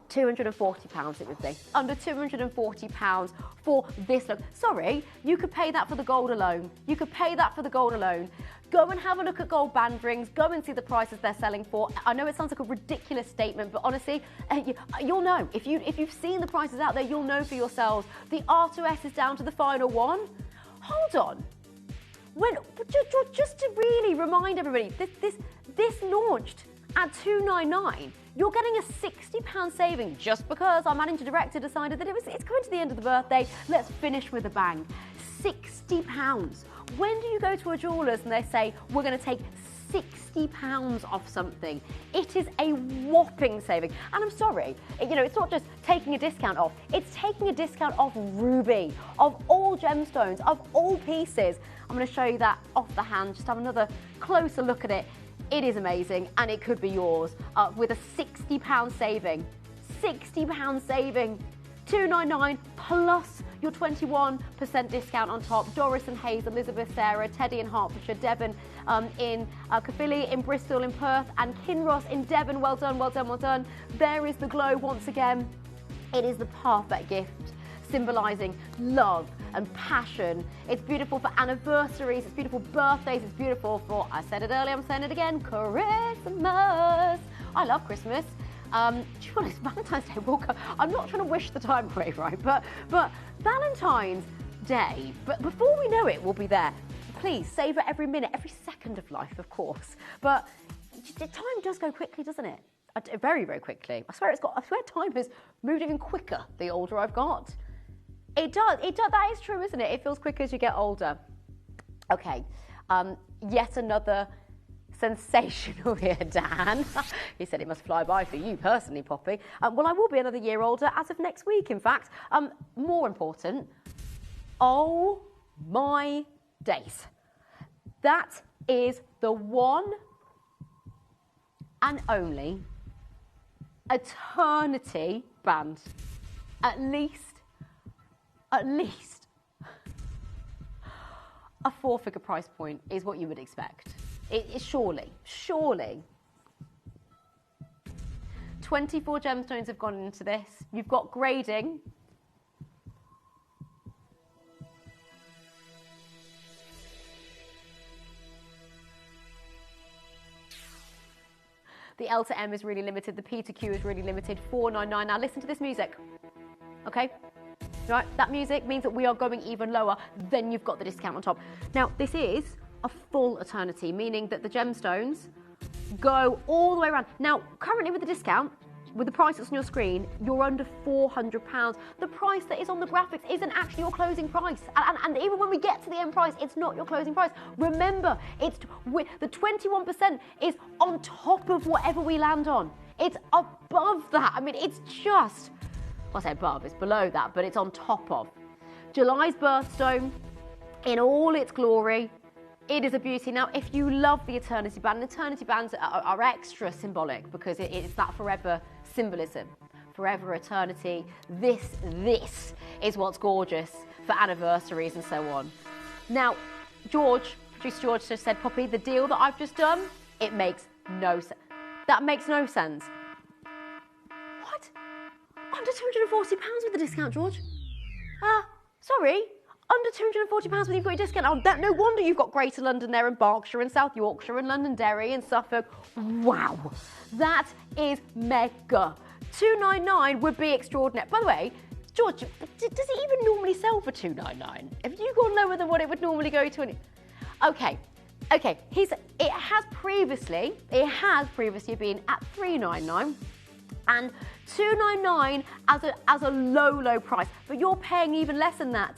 £240 it would be. Under £240 for this look. Sorry, you could pay that for the gold alone. You could pay that for the gold alone. Go and have a look at gold band rings. Go and see the prices they're selling for. I know it sounds like a ridiculous statement, but honestly, you'll know. If you've seen the prices out there, you'll know for yourselves. The R2S is down to the final one. Hold on. Just to really remind everybody, this launched at $299. You're getting a £60 saving just because our managing director decided that it's coming to the end of the birthday. Let's finish with a bang. £60. When do you go to a jeweller's and they say, we're going to take £60 off something? It is a whopping saving. And I'm sorry, it's not just taking a discount off. It's taking a discount off ruby, of all gemstones, of all pieces. I'm going to show you that off the hand. Just have another closer look at it. It is amazing, and it could be yours with a £60 saving. £60 saving. $299 plus your 21% discount on top. Doris and Hayes, Elizabeth, Sarah, Teddy in Hertfordshire, Devon in Caerphilly, in Bristol, in Perth, and Kinross in Devon. Well done, well done, well done. There is the glow once again. It is the perfect gift. symbolising love and passion. It's beautiful for anniversaries, it's beautiful for birthdays, it's beautiful for, I said it earlier, I'm saying it again, Christmas. I love Christmas. To be honest, Valentine's Day will come. I'm not trying to wish the time away, right? But Valentine's Day, but before we know it, we'll be there. Please savour every minute, every second of life, of course. But time does go quickly, doesn't it? Very, very quickly. I swear time has moved even quicker the older I've got. It does. That is true, isn't it? It feels quicker as you get older. Okay. Yet another sensational here, Dan. He said it must fly by for you personally, Poppy. Well, I will be another year older as of next week, in fact. More important, oh my days. That is the one and only eternity band. At least a 4-figure price point is what you would expect. Surely. 24 gemstones have gone into this. You've got grading. The L to M is really limited. The P to Q is really limited. 499. Now listen to this music. Okay? Right? That music means that we are going even lower. Then you've got the discount on top. Now, this is a full eternity, meaning that the gemstones go all the way around. Now, currently with the discount, with the price that's on your screen, you're under £400. The price that is on the graphics isn't actually your closing price. And even when we get to the end price, it's not your closing price. Remember, the 21% is on top of whatever we land on. It's above that. I mean, it's just, well, I say above, it's below that, but it's on top of. July's birthstone in all its glory. It is a beauty. Now, if you love the eternity band, eternity bands are extra symbolic because it's that forever symbolism. Forever, eternity. This is what's gorgeous for anniversaries and so on. Now, producer George just said, Poppy, the deal that I've just done, it makes no sense. That makes no sense. What? Under £240 with the discount, George? Sorry? Under £240 with you've got your discount. Oh, no wonder you've got Greater London there and Berkshire and South Yorkshire and Londonderry and Suffolk. Wow, that is mega. £299 would be extraordinary. By the way, George, does it even normally sell for £299? Have you gone lower than what it would normally go to? Okay. It has previously been at £399 and £299 as a low price, but you're paying even less than that.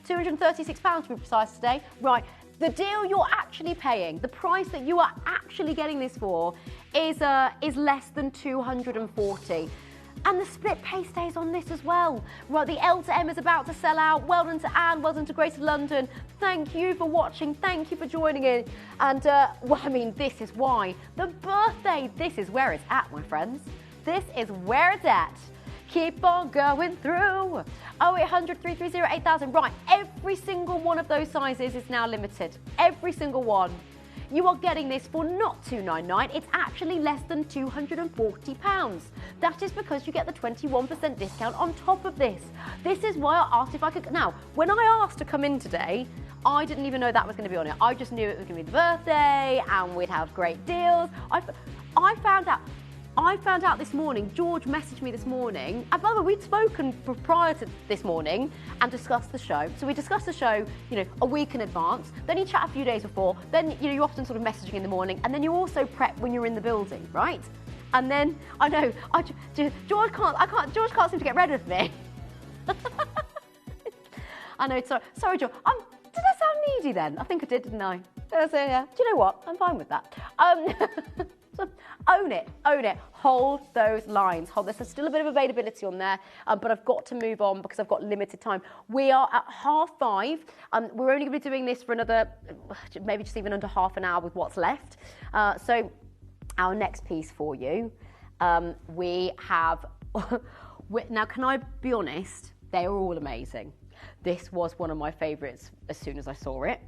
£236 to be precise today. Right, the deal you're actually paying, the price that you are actually getting this for is less than £240. And the split pay stays on this as well. Right, the L to M is about to sell out. Well done to Anne, well done to Greater London. Thank you for watching, thank you for joining in. And, well, I mean, this is why. The birthday, this is where it's at, my friends. This is where it's at. Keep on going through. 0800 330 8000. Right, every single one of those sizes is now limited. Every single one. You are getting this for not £299, it's actually less than £240. That is because you get the 21% discount on top of this. This is why I asked if I could. Now, when I asked to come in today, I didn't even know that was going to be on it. I just knew it was going to be the birthday and we'd have great deals. I found out this morning, George messaged me this morning, and by the way, we'd spoken prior to this morning and discussed the show. So we discussed the show, a week in advance, then you chat a few days before, then, you're often sort of messaging in the morning, and then you also prep when you're in the building, right? And then, I know, George can't seem to get rid of me. I know, sorry, George. Did I sound needy then? I think I did, didn't I? So, yeah. Do you know what? I'm fine with that. So own it, hold those lines. There's still a bit of availability on there, but I've got to move on because I've got limited time. We are at 5:30. We're only going to be doing this for another, maybe just even under half an hour with what's left. So our next piece for you, we have, now can I be honest, they are all amazing. This was one of my favourites as soon as I saw it.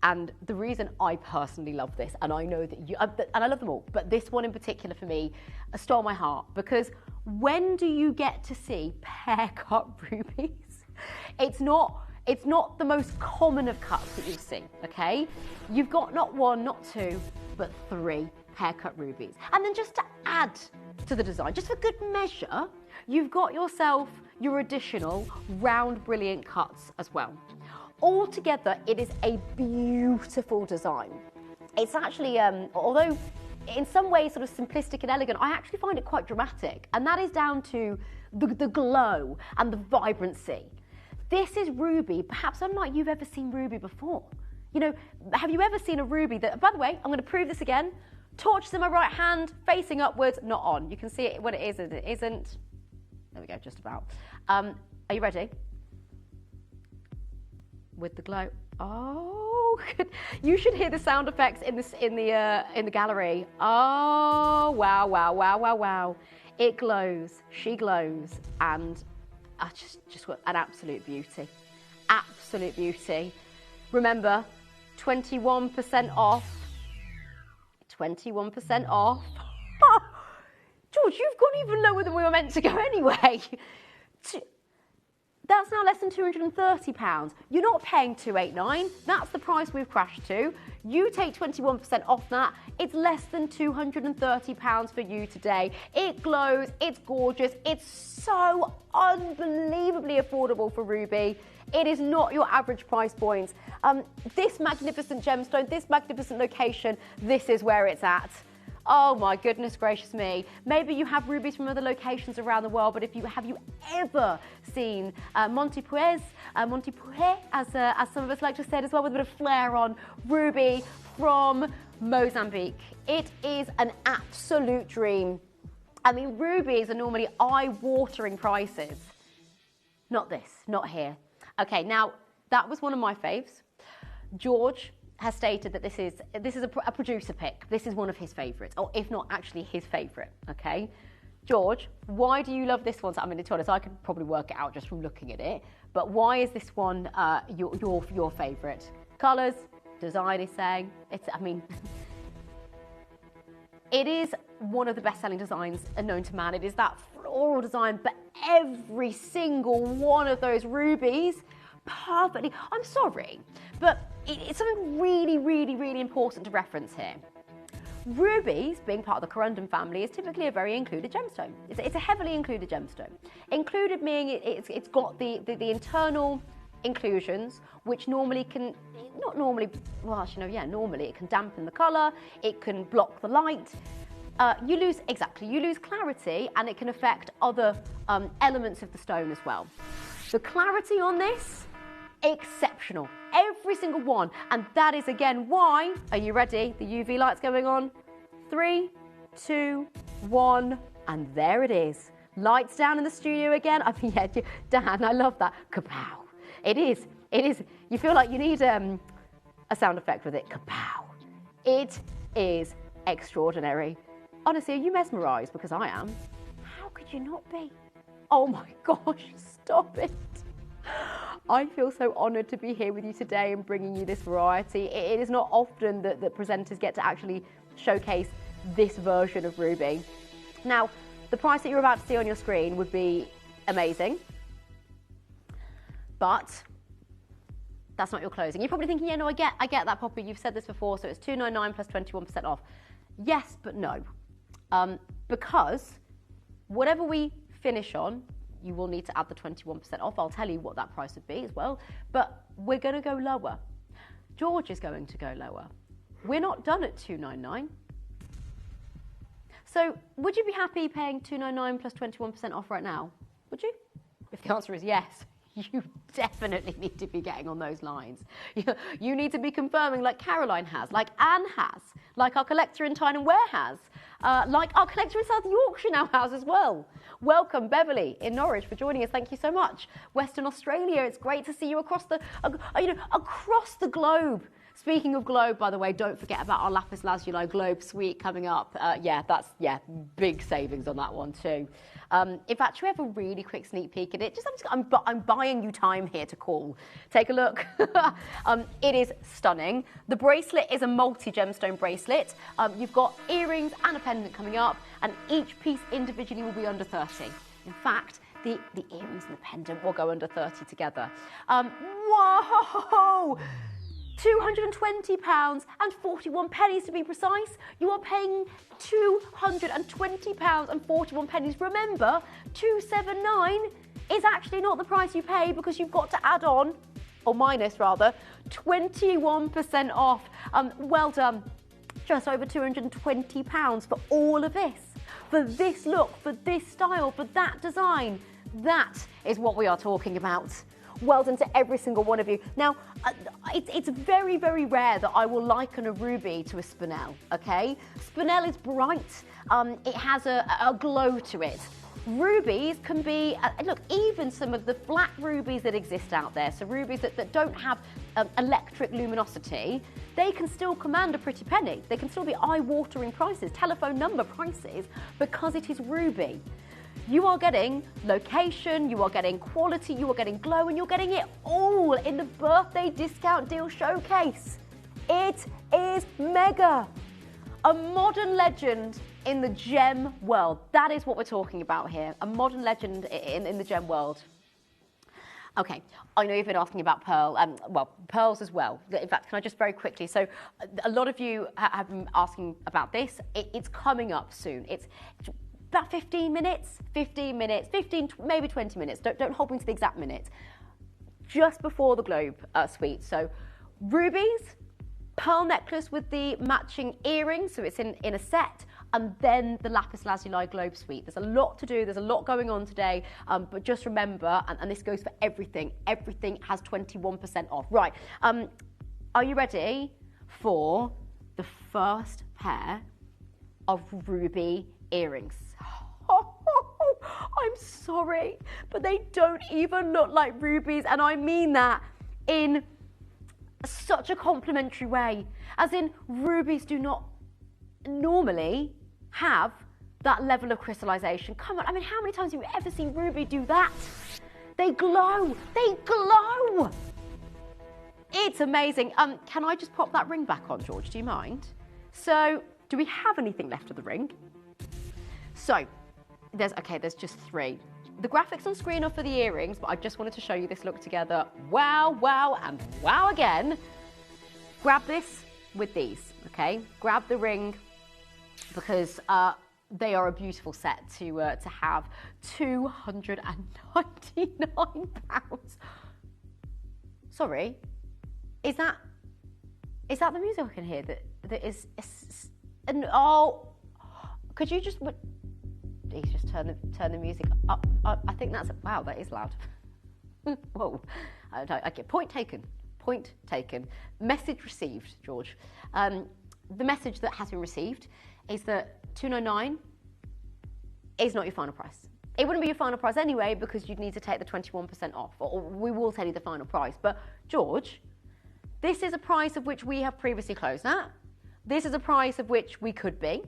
And the reason I personally love this, and I know that you, and I love them all, but this one in particular for me stole my heart, because when do you get to see pear cut rubies? It's not the most common of cuts that you'll see, okay? You've got not one, not two, but 3 haircut rubies. And then just to add to the design, just for good measure, you've got yourself your additional round brilliant cuts as well. Altogether, it is a beautiful design. It's actually, although in some ways sort of simplistic and elegant, I actually find it quite dramatic. And that is down to the glow and the vibrancy. This is ruby, perhaps unlike you've ever seen ruby before. You know, have you ever seen a ruby that, by the way, I'm going to prove this again, torches in my right hand, facing upwards, not on. You can see it when it is and it isn't. There we go, just about. Are you ready? With the glow. Oh, you should hear the sound effects in the gallery. Oh, wow, wow, wow, wow, wow. It glows, she glows, and just an absolute beauty. Absolute beauty. Remember, 21% off. 21% off. Oh, George, you've gone even lower than we were meant to go anyway. That's now less than £230. You're not paying £289. That's the price we've crashed to. You take 21% off that. It's less than £230 for you today. It glows, it's gorgeous, it's so unbelievably affordable for ruby. It is not your average price point. This magnificent gemstone, this magnificent location, this is where it's at. Oh my goodness gracious me. Maybe you have rubies from other locations around the world, but have you ever seen Montepuez, as some of us like to say it as well, with a bit of flair on, ruby from Mozambique. It is an absolute dream. I mean, rubies are normally eye-watering prices. Not this, not here. Okay, now that was one of my faves. George has stated that this is a producer pick. This is one of his favourites, or if not actually his favourite, okay? George, why do you love this one? So, I mean, to be honest, I could probably work it out just from looking at it, but why is this one your favourite? Colours, design is saying, it is one of the best-selling designs known to man. It is that floral design, but every single one of those rubies, perfectly, I'm sorry, but it's something really, really, really important to reference here. Rubies, being part of the corundum family, is typically a very included gemstone. It's a heavily included gemstone. Included meaning it's got the internal inclusions, which normally can, not normally, well, actually, no, yeah, normally it can dampen the colour, it can block the light. You lose clarity, and it can affect other elements of the stone as well. The clarity on this, exceptional. Every single one. And that is again why, are you ready? The UV light's going on. 3, 2, 1, and there it is. Lights down in the studio again. I mean, yeah, Dan, I love that. Kapow. It is. You feel like you need a sound effect with it. Kapow. It is extraordinary. Honestly, are you mesmerised? Because I am. How could you not be? Oh my gosh, stop it. I feel so honoured to be here with you today and bringing you this variety. It is not often that presenters get to actually showcase this version of ruby. Now, the price that you're about to see on your screen would be amazing, but that's not your closing. You're probably thinking, yeah, no, I get that, Poppy. You've said this before, so it's $299 plus 21% off. Yes, but no, because whatever we finish on, you will need to add the 21% off. I'll tell you what that price would be as well. But we're going to go lower. George is going to go lower. We're not done at $299. So would you be happy paying $299 plus 21% off right now? Would you? If the answer is yes, you definitely need to be getting on those lines. You need to be confirming like Caroline has, like Anne has, like our collector in Tyne and Ware has, like our collector in South Yorkshire now has as well. Welcome, Beverly in Norwich, for joining us. Thank you so much. Western Australia, it's great to see you across the globe. Speaking of globe, by the way, don't forget about our lapis lazuli globe suite coming up. Big savings on that one too. In fact, should we have a really quick sneak peek at it? I'm buying you time here to call. Take a look. It is stunning. The bracelet is a multi-gemstone bracelet. You've got earrings and a pendant coming up, and each piece individually will be under 30. In fact, the earrings and the pendant will go under 30 together. Whoa! £220 and 41 pennies to be precise. You are paying £220 and 41 pennies. Remember, 279 is actually not the price you pay because you've got to add on, or minus rather, 21% off. Well done. Just over £220 for all of this. For this look, for this style, for that design. That is what we are talking about. Well done to every single one of you. Now, it's very, very rare that I will liken a ruby to a spinel, okay? Spinel is bright. It has a glow to it. Rubies can be, look, even some of the flat rubies that exist out there, so rubies that don't have electric luminosity, they can still command a pretty penny. They can still be eye-watering prices, telephone number prices, because it is ruby. You are getting location, you are getting quality, you are getting glow, and you're getting it all in the birthday discount deal showcase. It is mega. A modern legend in the gem world. That is what we're talking about here. A modern legend in the gem world. Okay, I know you've been asking about pearl, well, pearls as well. In fact, can I just very quickly, so a lot of you have been asking about this. It's coming up soon. It's about 15 minutes, 15, maybe 20 minutes. Don't hold me to the exact minute. Just before the globe suite. So rubies, pearl necklace with the matching earrings, so it's in a set, and then the lapis lazuli globe suite. There's a lot to do, there's a lot going on today, but just remember, and this goes for everything has 21% off. Right, are you ready for the first pair of ruby earrings? I'm sorry, but they don't even look like rubies, and I mean that in such a complimentary way. As in, rubies do not normally have that level of crystallization. Come on, I mean, how many times have you ever seen ruby do that? They glow, they glow. It's amazing. Can I just pop that ring back on, George? Do you mind? So, do we have anything left of the ring? So, there's just 3. The graphics on screen are for the earrings, but I just wanted to show you this look together. Wow, wow, and wow again. Grab this with these, okay? Grab the ring, because they are a beautiful set to have. £299. Sorry, is that the music I can hear? That is oh, could you just? Please just turn the music up. I think that's wow. That is loud. Whoa. Okay. Point taken. Point taken. Message received, George. The message that has been received is that $299 is not your final price. It wouldn't be your final price anyway because you'd need to take the 21% off, or we will tell you the final price. But George, this is a price of which we have previously closed at. This is a price of which we could be.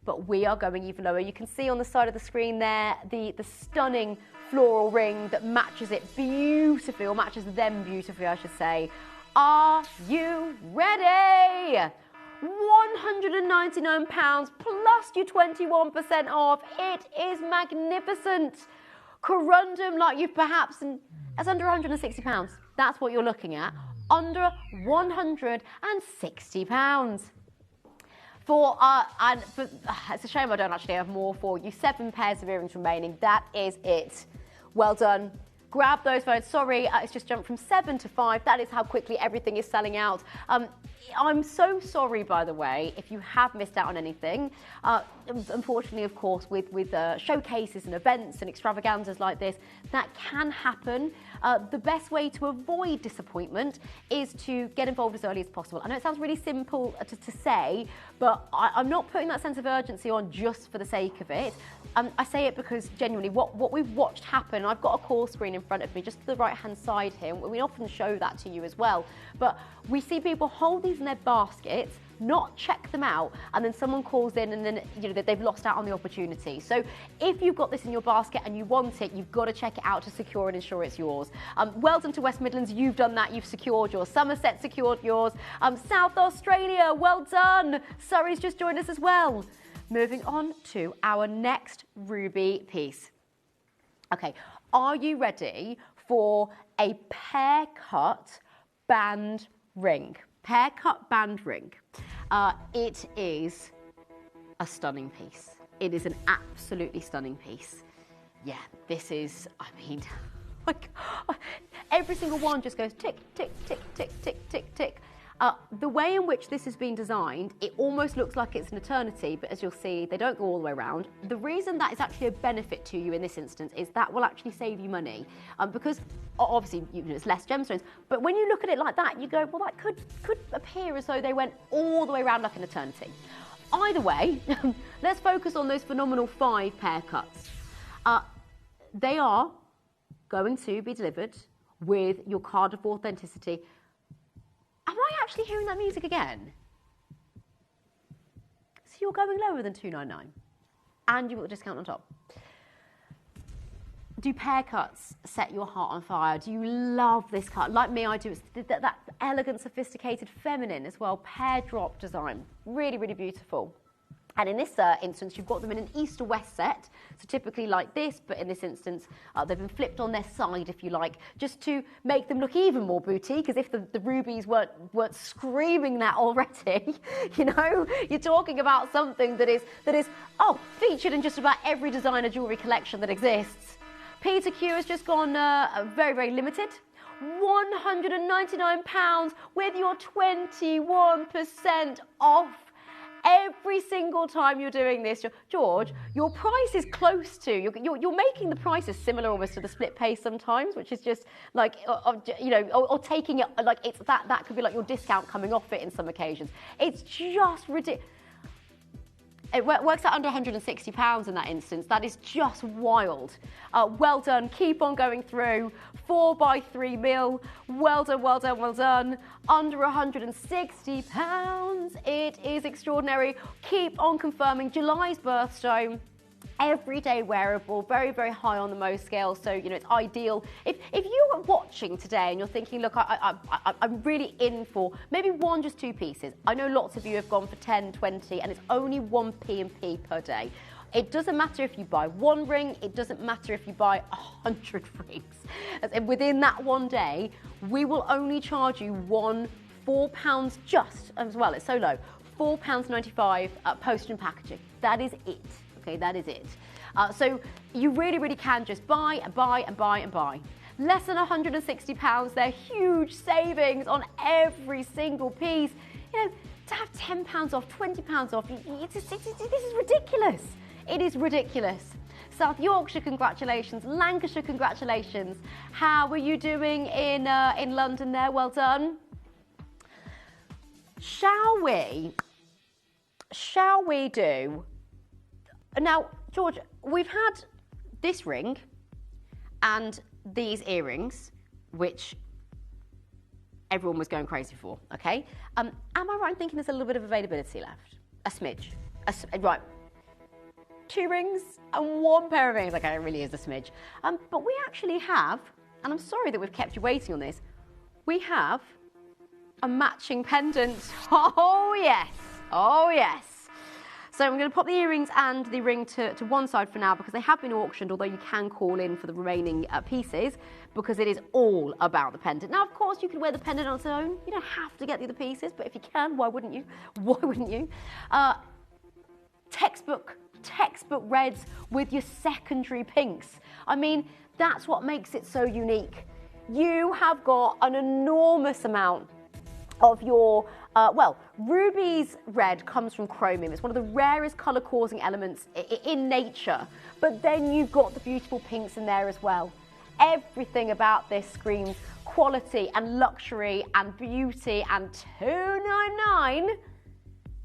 But we are going even lower. You can see on the side of the screen there the stunning floral ring that matches it beautifully, or matches them beautifully, I should say. Are you ready? £199 plus your 21% off. It is magnificent. Corundum like you've perhaps, that's under £160. That's what you're looking at. Under £160. It's a shame I don't actually have more for you. 7 pairs of earrings remaining. That is it. Well done. Grab those phones. Sorry, it's just jumped from 7 to 5. That is how quickly everything is selling out. I'm so sorry, by the way, if you have missed out on anything. Unfortunately, of course, with showcases and events and extravaganzas like this, that can happen. The best way to avoid disappointment is to get involved as early as possible. I know it sounds really simple to say, but I'm not putting that sense of urgency on just for the sake of it. I say it because genuinely what we've watched happen, I've got a call screen in front of me just to the right-hand side here. We often show that to you as well. But we see people hold these in their baskets, not check them out, and then someone calls in and then they've lost out on the opportunity. So if you've got this in your basket and you want it, you've got to check it out to secure and ensure it's yours. Well done to West Midlands, you've done that, you've secured yours. Somerset secured yours. South Australia, well done. Surrey's just joined us as well. Moving on to our next ruby piece. Okay, are you ready for a pear-cut band ring? Pear-cut band ring. It is a stunning piece. It is an absolutely stunning piece. Yeah, this is, I mean, like, every single one just goes tick, tick, tick, tick, tick, tick, tick. The way in which this has been designed, it almost looks like it's an eternity, but as you'll see, they don't go all the way around. The reason that is actually a benefit to you in this instance is that will actually save you money, because obviously it's less gemstones, but when you look at it like that, you go, well, that could appear as though they went all the way around like an eternity. Either way, let's focus on those phenomenal 5 pear cuts. They are going to be delivered with your card of authenticity. Am I actually hearing that music again? So you're going lower than $299, and you've got the discount on top. Do pear cuts set your heart on fire? Do you love this cut? Like me, I do. It's that elegant, sophisticated, feminine as well. Pear drop design. Really, really beautiful. And in this instance, you've got them in an east to west set. So typically like this, but in this instance, they've been flipped on their side, if you like, just to make them look even more boutique, as if the rubies weren't screaming that already. You know, you're talking about something that is featured in just about every designer jewellery collection that exists. Peter Q has just gone very, very limited. £199 with your 21% off. Every single time you're doing this, George, your price is close to, you're making the prices similar almost to the split pay sometimes, which is just like, you know, or taking it, like it's that could be like your discount coming off it in some occasions. It's just ridiculous. It works out under £160 in that instance. That is just wild. Well done. Keep on going through. 4x3 mil. Well done, well done, well done. Under £160. It is extraordinary. Keep on confirming. July's birthstone. Everyday wearable, very, very high on the Mo scale, so you know it's ideal. If you're watching today and you're thinking, look, I'm really in for maybe just 2 pieces. I know lots of you have gone for 10, 20, and it's only 1 P&P per day. It doesn't matter if you buy 1 ring, it doesn't matter if you buy 100 rings. Within that 1 day, we will only charge you £4 just as well. It's so low, £4.95 postage and packaging. That is it. Okay, that is it. So you really, really can just buy and buy and buy and buy. Less than £160, they're huge savings on every single piece. You know, to have £10 off, £20 off, this is ridiculous. It is ridiculous. South Yorkshire, congratulations. Lancashire, congratulations. How are you doing in London there? Well done. Shall we do... Now, George, we've had this ring and these earrings, which everyone was going crazy for, okay? Am I right in thinking there's a little bit of availability left? A smidge. Right. 2 rings and 1 pair of rings. Okay, it really is a smidge. But we actually have, and I'm sorry that we've kept you waiting on this, we have a matching pendant. Oh, yes. Oh, yes. So I'm going to pop the earrings and the ring to one side for now because they have been auctioned, although you can call in for the remaining pieces because it is all about the pendant. Now, of course, you can wear the pendant on its own. You don't have to get the other pieces, but if you can, why wouldn't you? Why wouldn't you? Textbook reds with your secondary pinks. I mean, that's what makes it so unique. You have got an enormous amount of your, ruby's red comes from chromium. It's one of the rarest colour-causing elements in nature. But then you've got the beautiful pinks in there as well. Everything about this screams quality and luxury and beauty, and $299.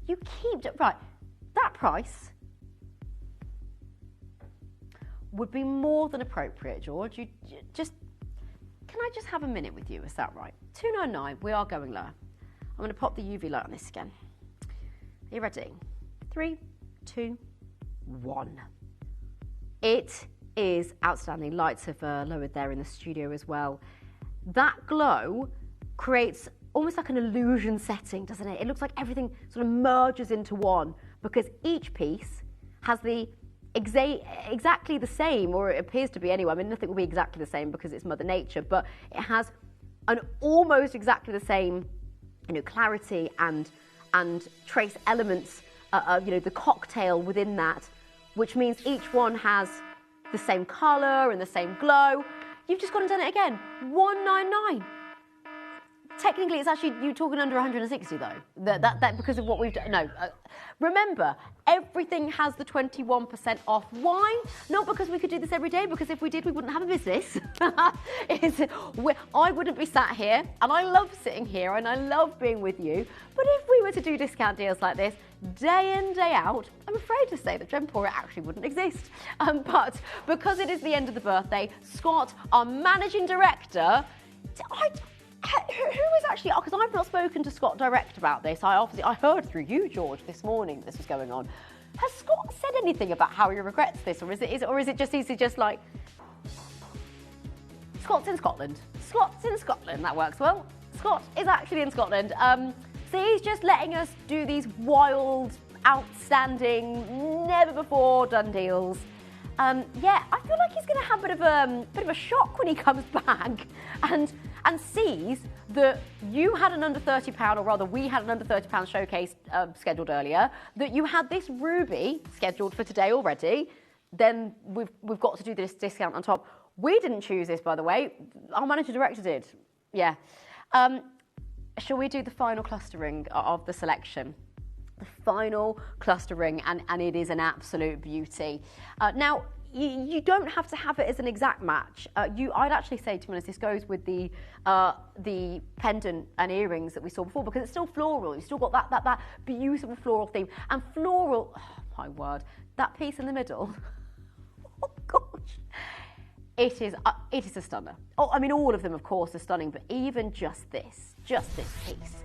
You keep it right. That price would be more than appropriate, George. Can I just have a minute with you? Is that right? $299. We are going lower. I'm going to pop the UV light on this again. Are you ready? 3, 2, 1. It is outstanding. Lights have lowered there in the studio as well. That glow creates almost like an illusion setting, doesn't it? It looks like everything sort of merges into one because each piece has the exactly the same, or it appears to be anyway. I mean, nothing will be exactly the same because it's Mother Nature, but it has an almost exactly the same, clarity and trace elements, the cocktail within that, which means each one has the same colour and the same glow. You've just gone and done it again. 199. Technically, it's actually, you're talking under 160 though. That because of what we've done. No, remember, everything has the 21% off. Why? Not because we could do this every day, because if we did, we wouldn't have a business. I wouldn't be sat here, and I love sitting here, and I love being with you. But if we were to do discount deals like this, day in, day out, I'm afraid to say that Gemporia actually wouldn't exist. But because it is the end of the birthday, Scott, our managing director, who is actually, because I've not spoken to Scott direct about this. I heard through you, George, this morning this was going on. Has Scott said anything about how he regrets this, or is it just easy, just like Scott's in Scotland? Scott's in Scotland. That works well. Scott is actually in Scotland. So he's just letting us do these wild, outstanding, never before done deals. Yeah, I feel like he's going to have a bit of a shock when he comes back and sees that you had an under £30, or rather we had an under £30 showcase scheduled earlier, that you had this ruby scheduled for today already. Then we've got to do this discount on top. We didn't choose this, by the way. Our manager director did. Yeah. Shall we do the final clustering of the selection? The final clustering, and it is an absolute beauty. Now, you don't have to have it as an exact match. I'd actually say, to be honest, this goes with the pendant and earrings that we saw before, because it's still floral. You've still got that beautiful floral theme. And floral, oh my word, that piece in the middle, oh gosh, it is a stunner. Oh, I mean, all of them, of course, are stunning, but even just this piece.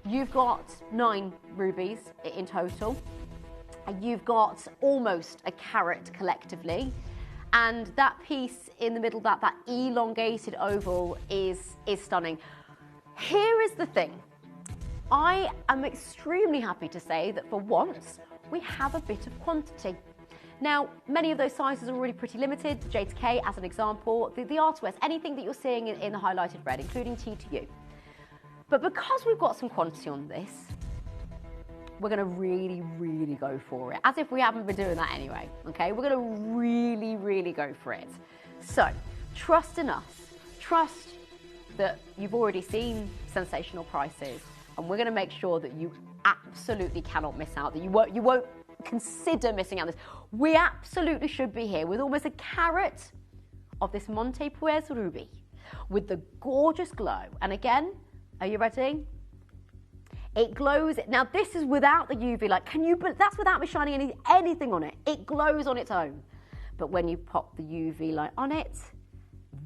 You've got 9 rubies in total. You've got almost a carat collectively. And that piece in the middle, that elongated oval is stunning. Here is the thing. I am extremely happy to say that for once, we have a bit of quantity. Now, many of those sizes are already pretty limited. J to K, as an example, the R to S, anything that you're seeing in the highlighted red, including T to U. But because we've got some quantity on this, we're going to really, really go for it. As if we haven't been doing that anyway, okay? We're going to really, really go for it. So, trust in us. Trust that you've already seen sensational prices, and we're going to make sure that you absolutely cannot miss out, that you won't consider missing out on this. We absolutely should be here with almost a carat of this Monte Puez ruby with the gorgeous glow. And again, are you ready? It glows. Now, this is without the UV light. That's without me shining anything on it. It glows on its own. But when you pop the UV light on it,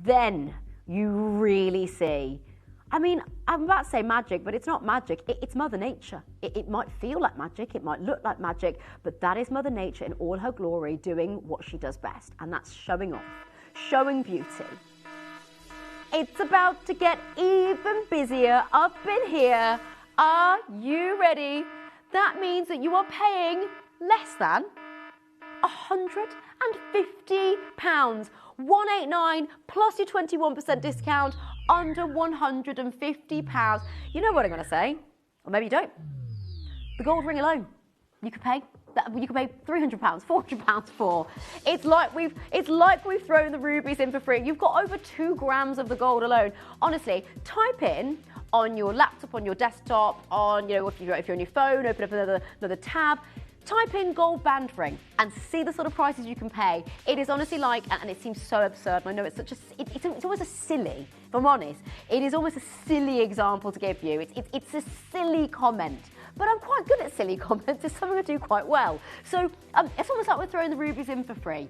then you really see. I mean, I'm about to say magic, but it's not magic. It's Mother Nature. It might feel like magic. It might look like magic, but that is Mother Nature in all her glory doing what she does best, and that's showing off, showing beauty. It's about to get even busier up in here. Are you ready? That means that you are paying less than £150. 189 plus your 21% discount, under £150. You know what I'm going to say, or maybe you don't. The gold ring alone, you could pay £300, £400 for. It's like we've thrown the rubies in for free. You've got over 2 grams of the gold alone. Honestly, type in on your laptop, on your desktop, on if you're on your phone, open up another tab. Type in gold band ring and see the sort of prices you can pay. It is honestly like, and it seems so absurd, and I know it's it's almost a silly, if I'm honest, it is almost a silly example to give you. It's a silly comment, but I'm quite good at silly comments. It's something I do quite well. So it's almost like we're throwing the rubies in for free.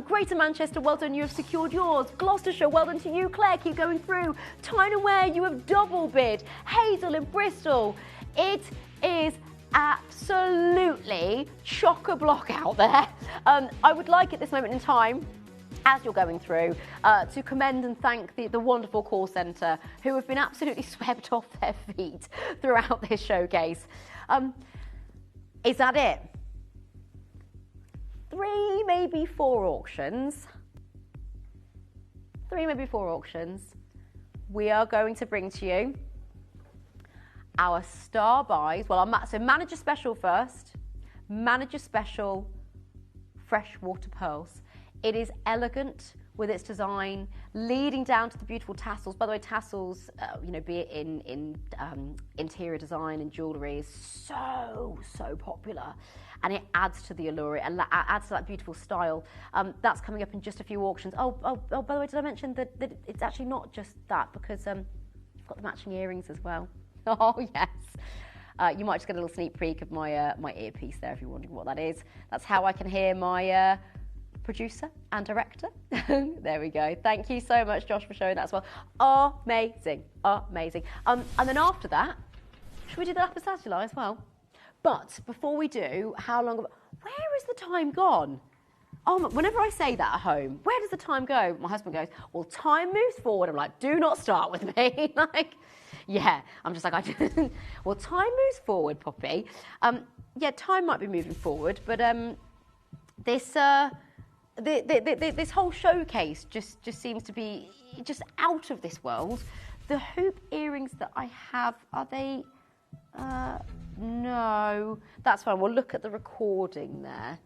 Greater Manchester, well done, you have secured yours. Gloucestershire, well done to you. Claire, keep going through. Tyne and Ware, you have double bid. Hazel in Bristol, it is absolutely chock-a-block out there. I would like at this moment in time, as you're going through, to commend and thank the wonderful call centre who have been absolutely swept off their feet throughout this showcase. Is that it? 3, maybe 4 auctions. 3, maybe 4 auctions. We are going to bring to you our star buys. Well, so Manager Special first. Manager Special freshwater pearls. It is elegant with its design, leading down to the beautiful tassels. By the way, tassels, be it in interior design and jewellery, is so popular. And it adds to the allure, and adds to that beautiful style. That's coming up in just a few auctions. Oh, by the way, did I mention that it's actually not just that, because you've got the matching earrings as well. Oh, yes. You might just get a little sneak peek of my my earpiece there if you're wondering what that is. That's how I can hear my producer and director. There we go. Thank you so much, Josh, for showing that as well. Amazing, amazing. And then after that, should we do the lapis lazuli as well? But before we do, where is the time gone? Whenever I say that at home, where does the time go? My husband goes, well, time moves forward. I'm like, do not start with me. Like, yeah, I'm just like, well, time moves forward, Poppy. Yeah, time might be moving forward, but this whole showcase just seems to be just out of this world. The hoop earrings that I have, are they? No, that's fine. We'll look at the recording there.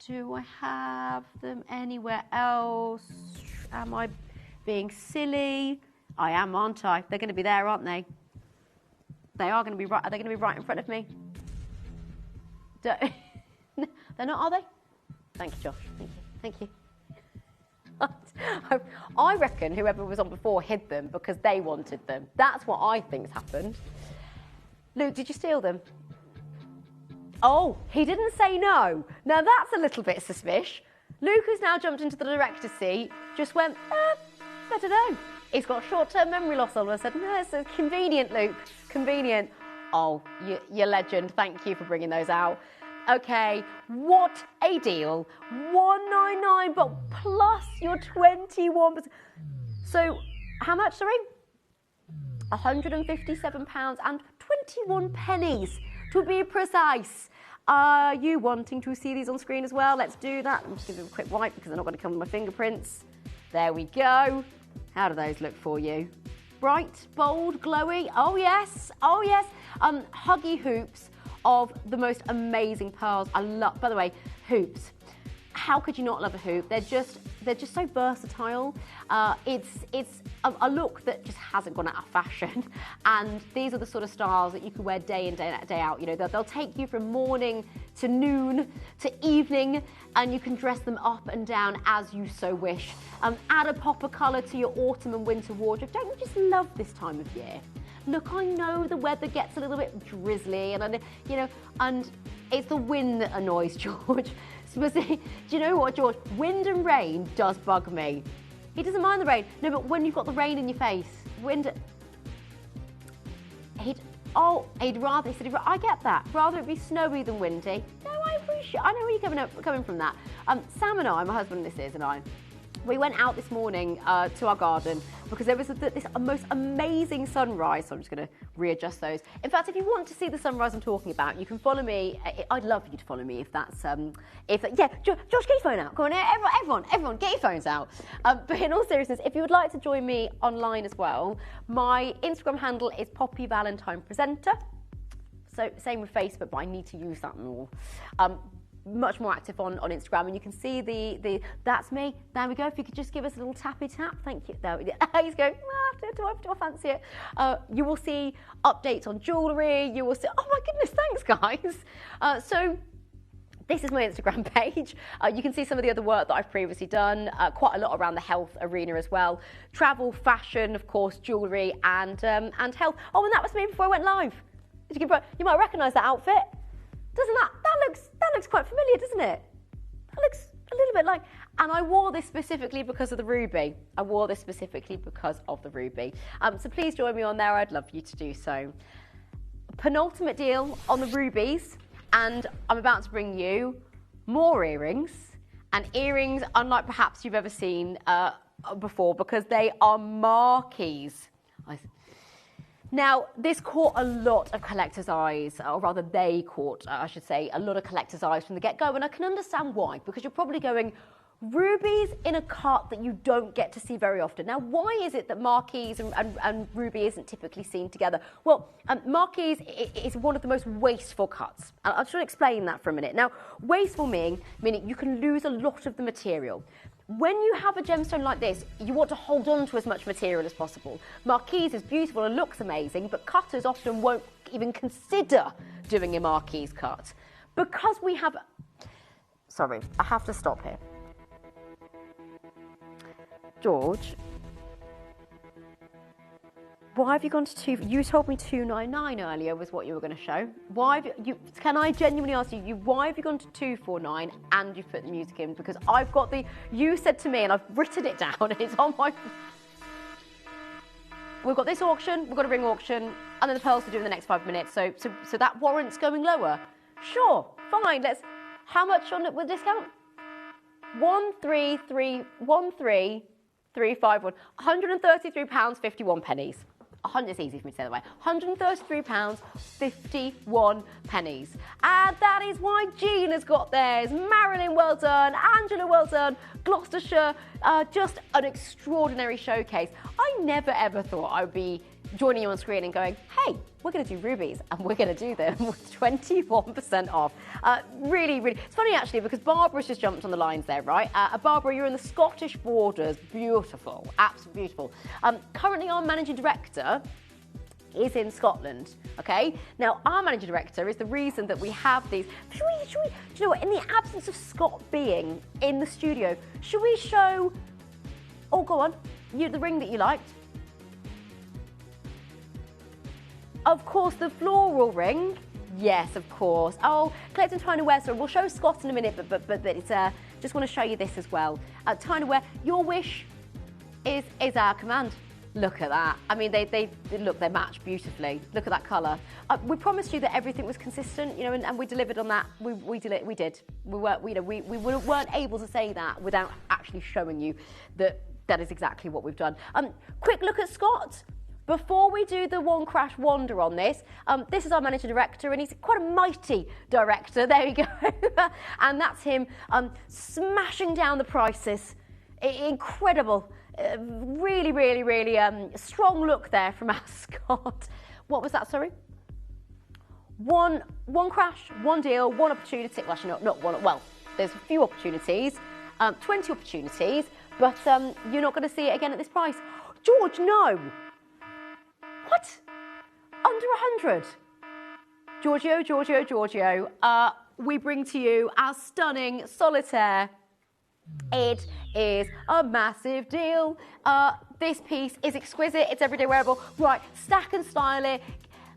Do I have them anywhere else? Am I being silly? I am, aren't I? They're going to be there, aren't they? They are going to be right. Are they going to be right in front of me? They're not, are they? Thank you, Josh. Thank you. I reckon whoever was on before hid them because they wanted them. That's what I think's happened. Luke, did you steal them? Oh, he didn't say no. Now that's a little bit suspicious. Luke has now jumped into the director's seat, just went, I don't know. He's got short-term memory loss all of a sudden. No, it's convenient, Luke, convenient. Oh, you're legend. Thank you for bringing those out. Okay, what a deal. $199, but plus your 21%. So, how much, sorry? £157 and 21 pennies, to be precise. Are you wanting to see these on screen as well? Let's do that. I'm just going to do a quick wipe because they're not going to come with my fingerprints. There we go. How do those look for you? Bright, bold, glowy. Oh, yes. Oh, yes. Huggy hoops of the most amazing pearls. I love, by the way, hoops. How could you not love a hoop? They're just so versatile. It's a look that just hasn't gone out of fashion. And these are the sort of styles that you can wear day in, day out. You know, they'll take you from morning to noon to evening, and you can dress them up and down as you so wish. Add a pop of colour to your autumn and winter wardrobe. Don't you just love this time of year? Look, I know the weather gets a little bit drizzly, and and it's the wind that annoys George. Do you know what, George? Wind and rain does bug me. He doesn't mind the rain. No, but when you've got the rain in your face, he'd rather, he said, I get that. Rather it be snowy than windy. No, I appreciate, I know where you're coming from that. Sam and I, my husband, and I, we went out this morning to our garden because there was this most amazing sunrise. So I'm just going to readjust those. In fact, if you want to see the sunrise I'm talking about, you can follow me. I'd love you to follow me if that's yeah. Josh, get your phone out. Come on, everyone, get your phones out. But in all seriousness, if you would like to join me online as well, my Instagram handle is Poppy Valentine Presenter. So same with Facebook, but I need to use that more. Much more active on Instagram, and you can see the that's me. There we go. If you could just give us a little tappy tap, thank you. There we go. He's going, do I fancy it? You will see updates on jewellery. You will see, oh my goodness, thanks guys. So this is my Instagram page. You can see some of the other work that I've previously done, quite a lot around the health arena as well. Travel, fashion, of course, jewellery, and health. Oh, and that was me before I went live. You might recognise that outfit. Doesn't that looks quite familiar, doesn't it? That looks a little bit like, and I wore this specifically because of the ruby. So please join me on there. I'd love you to do so. Penultimate deal on the rubies, and I'm about to bring you more earrings, and earrings unlike perhaps you've ever seen before, because they are marquees. Now, this caught a lot of collectors' eyes, or rather they caught, I should say, a lot of collectors' eyes from the get-go, and I can understand why, because you're probably going, rubies in a cut that you don't get to see very often. Now, why is it that marquise and ruby isn't typically seen together? Well, marquise is one of the most wasteful cuts. I'll just explain that for a minute. Now, wasteful meaning you can lose a lot of the material. When you have a gemstone like this, you want to hold on to as much material as possible. Marquise is beautiful and looks amazing, but cutters often won't even consider doing a marquise cut. Because we have... Sorry, I have to stop here. George, why have you gone to two? You told me 299 earlier was what you were going to show. Why have you? Can I genuinely ask you? Why have you gone to 249 and you've put the music in? Because I've got the. You said to me, and I've written it down. It's on my. We've got this auction. We've got a ring auction, and then the pearls to do in the next 5 minutes. So that warrants going lower. Sure, fine. Let's. How much on it with discount? 13351. £133.51. It's easy for me to say that way. £133.51. And that is why Jean has got theirs. Marilyn, well done. Angela, well done. Gloucestershire, just an extraordinary showcase. I never ever thought I would be joining you on screen and going, hey, we're going to do rubies and we're going to do them with 21% off. Really, really. It's funny actually because Barbara's just jumped on the lines there, right? Barbara, you're in the Scottish borders. Beautiful, absolutely beautiful. Currently our managing director is in Scotland, okay? Now, our managing director is the reason that we have these. Do you know what? In the absence of Scott being in the studio, should we show, oh, go on, the ring that you liked? Of course, the floral ring. Yes, of course. Oh, collecting tiny wear. So we'll show Scott in a minute, but it's just want to show you this as well. Tiny wear. Your wish is our command. Look at that. I mean, they match beautifully. Look at that colour. We promised you that everything was consistent, you know, and we delivered on that. We did. We weren't able to say that without actually showing you that is exactly what we've done. Quick look at Scott. Before we do the one crash wonder on this, this is our managing director, and he's quite a mighty director. There we go. And that's him smashing down the prices. Incredible. Really, really, really strong look there from our Scott. What was that, sorry? One crash, one deal, one opportunity. Well, actually, not one. Well, there's a few opportunities, 20 opportunities, but you're not going to see it again at this price. George, no. What? Under 100? Giorgio, we bring to you our stunning solitaire. It is a massive deal. This piece is exquisite. It's everyday wearable. Right, stack and style it.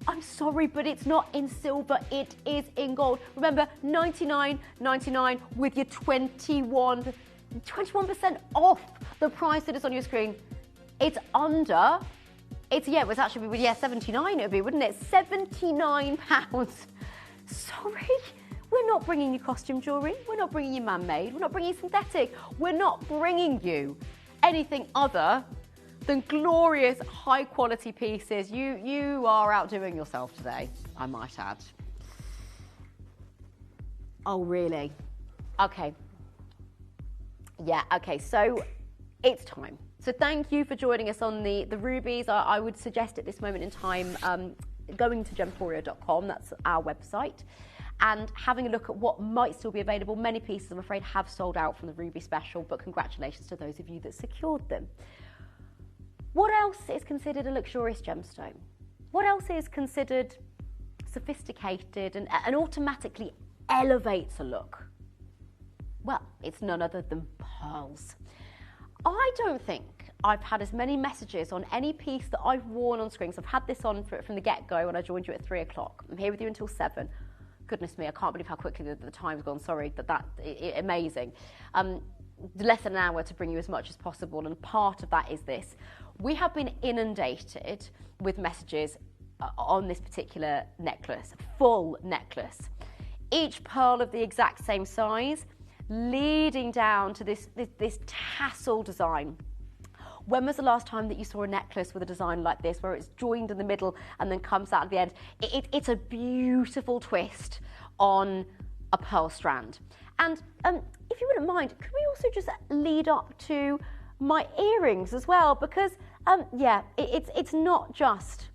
I'm sorry, but it's not in silver. It is in gold. Remember, $99.99 with your 21% off the price that is on your screen. It's under... It's actually, 79 it would be, wouldn't it? £79. Sorry, we're not bringing you costume jewellery. We're not bringing you man-made. We're not bringing you synthetic. We're not bringing you anything other than glorious, high-quality pieces. You are outdoing yourself today, I might add. Oh, really? Okay. Yeah, okay, so it's time. So thank you for joining us on the rubies. I would suggest at this moment in time going to gemporia.com, that's our website, and having a look at what might still be available. Many pieces, I'm afraid, have sold out from the Ruby Special, but congratulations to those of you that secured them. What else is considered a luxurious gemstone? What else is considered sophisticated and automatically elevates a look? Well, it's none other than pearls. I don't think I've had as many messages on any piece that I've worn on screen. So I've had this on from the get-go when I joined you at 3 o'clock. I'm here with you until 7. Goodness me, I can't believe how quickly the time's gone. Sorry, amazing. Less than an hour to bring you as much as possible, and part of that is this. We have been inundated with messages on this particular necklace, full necklace. Each pearl of the exact same size, leading down to this tassel design. When was the last time that you saw a necklace with a design like this, where it's joined in the middle and then comes out at the end? It's a beautiful twist on a pearl strand. And if you wouldn't mind, could we also just lead up to my earrings as well? Because yeah, it's not just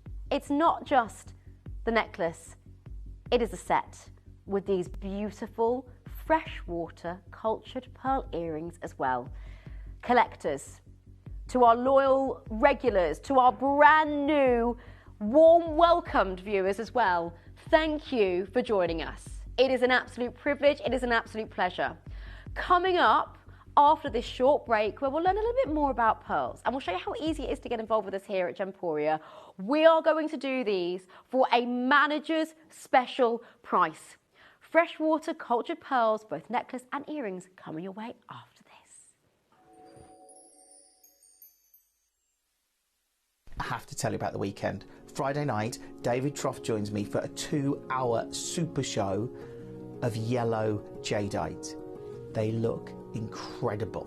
the necklace. It is a set with these beautiful freshwater cultured pearl earrings as well. Collectors, to our loyal regulars, to our brand new warm welcomed viewers as well, thank you for joining us. It is an absolute privilege, it is an absolute pleasure. Coming up after this short break, where we'll learn a little bit more about pearls and we'll show you how easy it is to get involved with us here at Gemporia, we are going to do these for a manager's special price. Freshwater cultured pearls, both necklace and earrings, coming your way after this. I have to tell you about the weekend. Friday night, David Troff joins me for a 2-hour super show of yellow jadeite. They look incredible.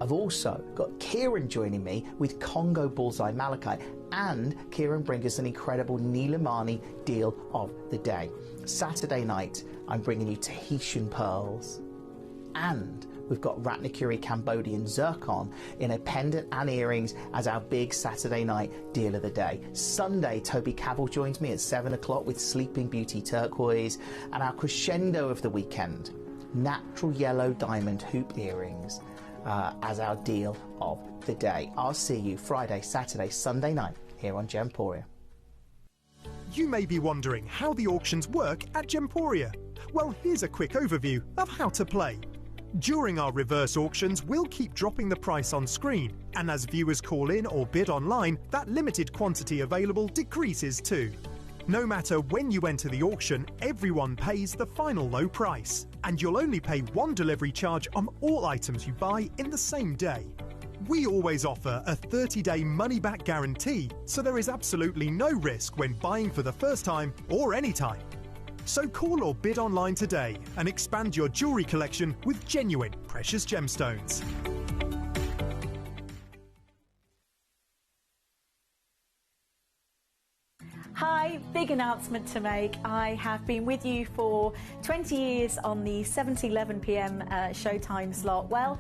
I've also got Kieran joining me with Congo Bullseye Malachite, and Kieran brings us an incredible Nilamani deal of the day. Saturday night, I'm bringing you Tahitian pearls, and we've got Ratnakuri Cambodian Zircon in a pendant and earrings as our big Saturday night deal of the day. Sunday, Toby Cavell joins me at 7 o'clock with Sleeping Beauty Turquoise, and our crescendo of the weekend, natural yellow diamond hoop earrings as our deal of the day. I'll see you Friday, Saturday, Sunday night here on Gemporia. You may be wondering how the auctions work at Gemporia. Well, here's a quick overview of how to play. During our reverse auctions, we'll keep dropping the price on screen, and as viewers call in or bid online, that limited quantity available decreases too. No matter when you enter the auction, everyone pays the final low price, and you'll only pay one delivery charge on all items you buy in the same day. We always offer a 30-day money-back guarantee, so there is absolutely no risk when buying for the first time or any time. So call or bid online today and expand your jewellery collection with genuine precious gemstones. Hi, big announcement to make. I have been with you for 20 years on the 7 to 11 p.m. showtime slot. Well,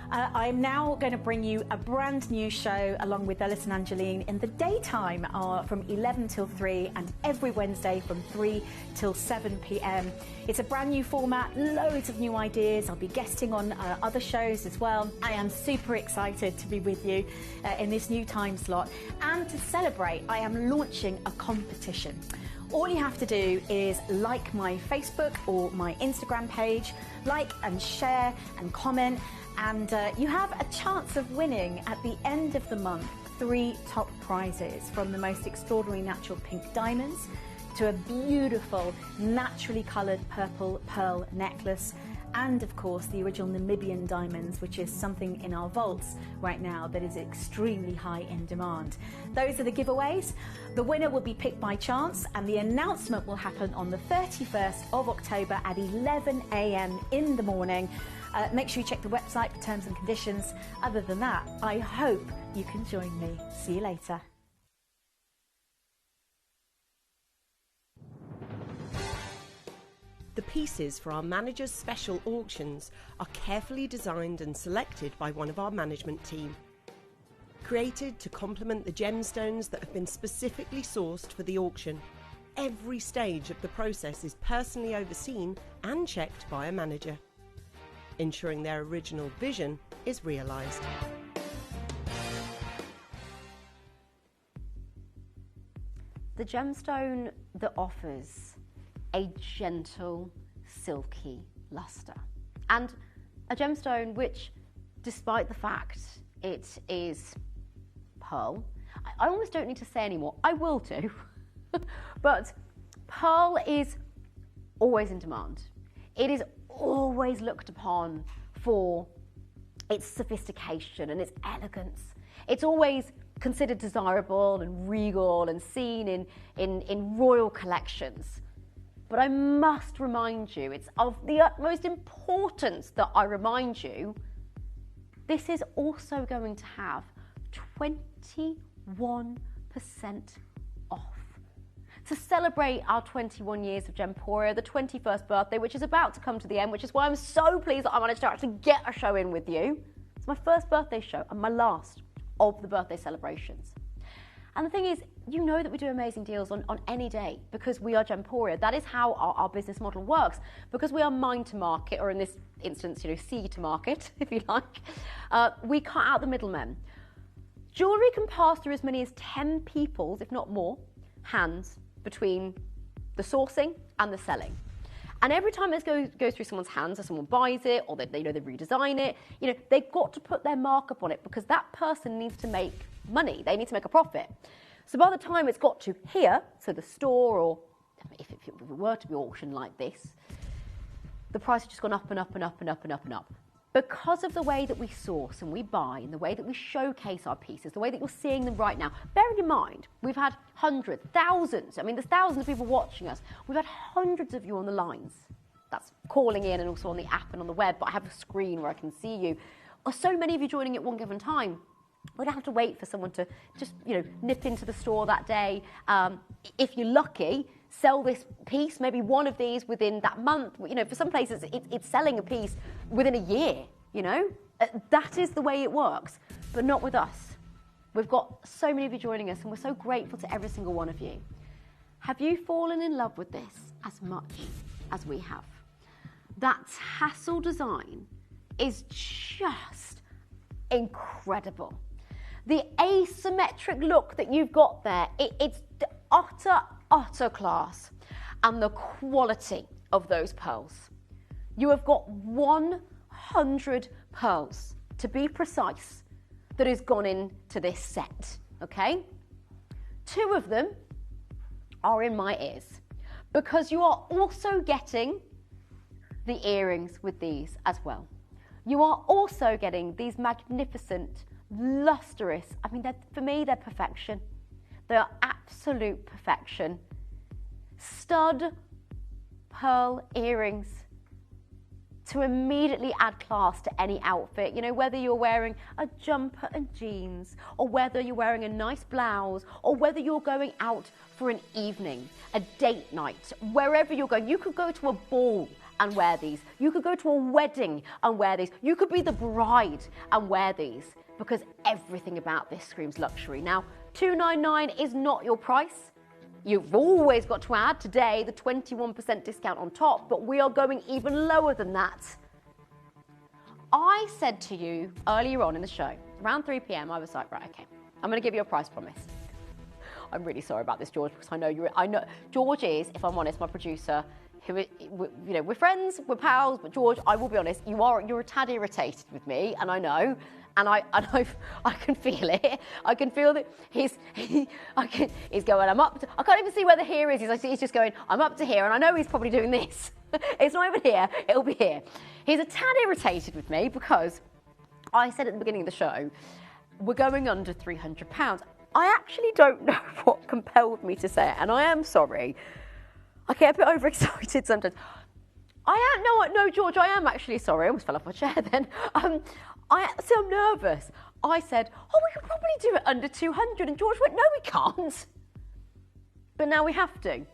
I'm now going to bring you a brand new show along with Ellis and Angeline in the daytime from 11 till 3 and every Wednesday from 3 till 7 p.m. It's a brand new format, loads of new ideas. I'll be guesting on other shows as well. I am super excited to be with you in this new time slot. And to celebrate, I am launching a competition. All you have to do is like my Facebook or my Instagram page, like and share and comment, and you have a chance of winning at the end of the month 3 top prizes, from the most extraordinary natural pink diamonds to a beautiful naturally coloured purple pearl necklace, and of course the original Namibian diamonds, which is something in our vaults right now that is extremely high in demand. Those are the giveaways. The winner will be picked by chance, and the announcement will happen on the 31st of October at 11 a.m. in the morning. Make sure you check the website for terms and conditions. Other than that, I hope you can join me. See you later. The pieces for our manager's special auctions are carefully designed and selected by one of our management team. Created to complement the gemstones that have been specifically sourced for the auction, every stage of the process is personally overseen and checked by a manager, ensuring their original vision is realised. The gemstone that offers a gentle, silky lustre, and a gemstone which, despite the fact it is pearl, I almost don't need to say anymore, I will do, but pearl is always in demand. It is always looked upon for its sophistication and its elegance. It's always considered desirable and regal and seen in royal collections. But I must remind you, it's of the utmost importance that I remind you, this is also going to have 21% off. To celebrate our 21 years of Gemporia, the 21st birthday, which is about to come to the end, which is why I'm so pleased that I managed to actually get a show in with you. It's my first birthday show and my last of the birthday celebrations. And the thing is, you know that we do amazing deals on any day because we are Gemporia. That is how our business model works. Because we are mine to market, or in this instance, sea to market, if you like, we cut out the middlemen. Jewellery can pass through as many as 10 people's, if not more, hands between the sourcing and the selling. And every time it goes through someone's hands, or someone buys it, or they redesign it, they've got to put their markup on it because that person needs to make money. They need to make a profit. So by the time it's got to here, so the store, or if it were to be auctioned like this, the price has just gone up and up and up and up and up and up. Because of the way that we source and we buy, and the way that we showcase our pieces, the way that you're seeing them right now, bearing in mind, we've had hundreds, thousands, there's thousands of people watching us. We've had hundreds of you on the lines. That's calling in and also on the app and on the web, but I have a screen where I can see you. Or so many of you joining at one given time. We don't have to wait for someone to just, nip into the store that day. If you're lucky, sell this piece, maybe one of these within that month. For some places, it's selling a piece within a year, That is the way it works, but not with us. We've got so many of you joining us, and we're so grateful to every single one of you. Have you fallen in love with this as much as we have? That tassel design is just incredible. The asymmetric look that you've got there, it's the utter class. And the quality of those pearls. You have got 100 pearls, to be precise, that has gone into this set, okay? 2 of them are in my ears, because you are also getting the earrings with these as well. You are also getting these magnificent, lustrous, for me, they're perfection. They are absolute perfection. Stud pearl earrings to immediately add class to any outfit. Whether you're wearing a jumper and jeans, or whether you're wearing a nice blouse, or whether you're going out for an evening, a date night, wherever you're going. You could go to a ball and wear these. You could go to a wedding and wear these. You could be the bride and wear these, because everything about this screams luxury. Now, $299 is not your price. You've always got to add today the 21% discount on top, but we are going even lower than that. I said to you earlier on in the show, around 3 p.m, I was like, right, okay, I'm going to give you a price promise. I'm really sorry about this, George, because I know George is, if I'm honest, my producer. We're friends, we're pals, but George, I will be honest, you're a tad irritated with me, and I know. And I can feel it. I can feel that he's going, I'm up to, I can't even see where the here is. He's just going, I'm up to here. And I know he's probably doing this. It's not even here, it'll be here. He's a tad irritated with me because I said at the beginning of the show, we're going under £300. I actually don't know what compelled me to say it. And I am sorry. I get a bit overexcited sometimes. No, George, I am actually sorry. I almost fell off my chair then. I'm nervous. I said, we could probably do it under 200. And George went, no, we can't. But now we have to.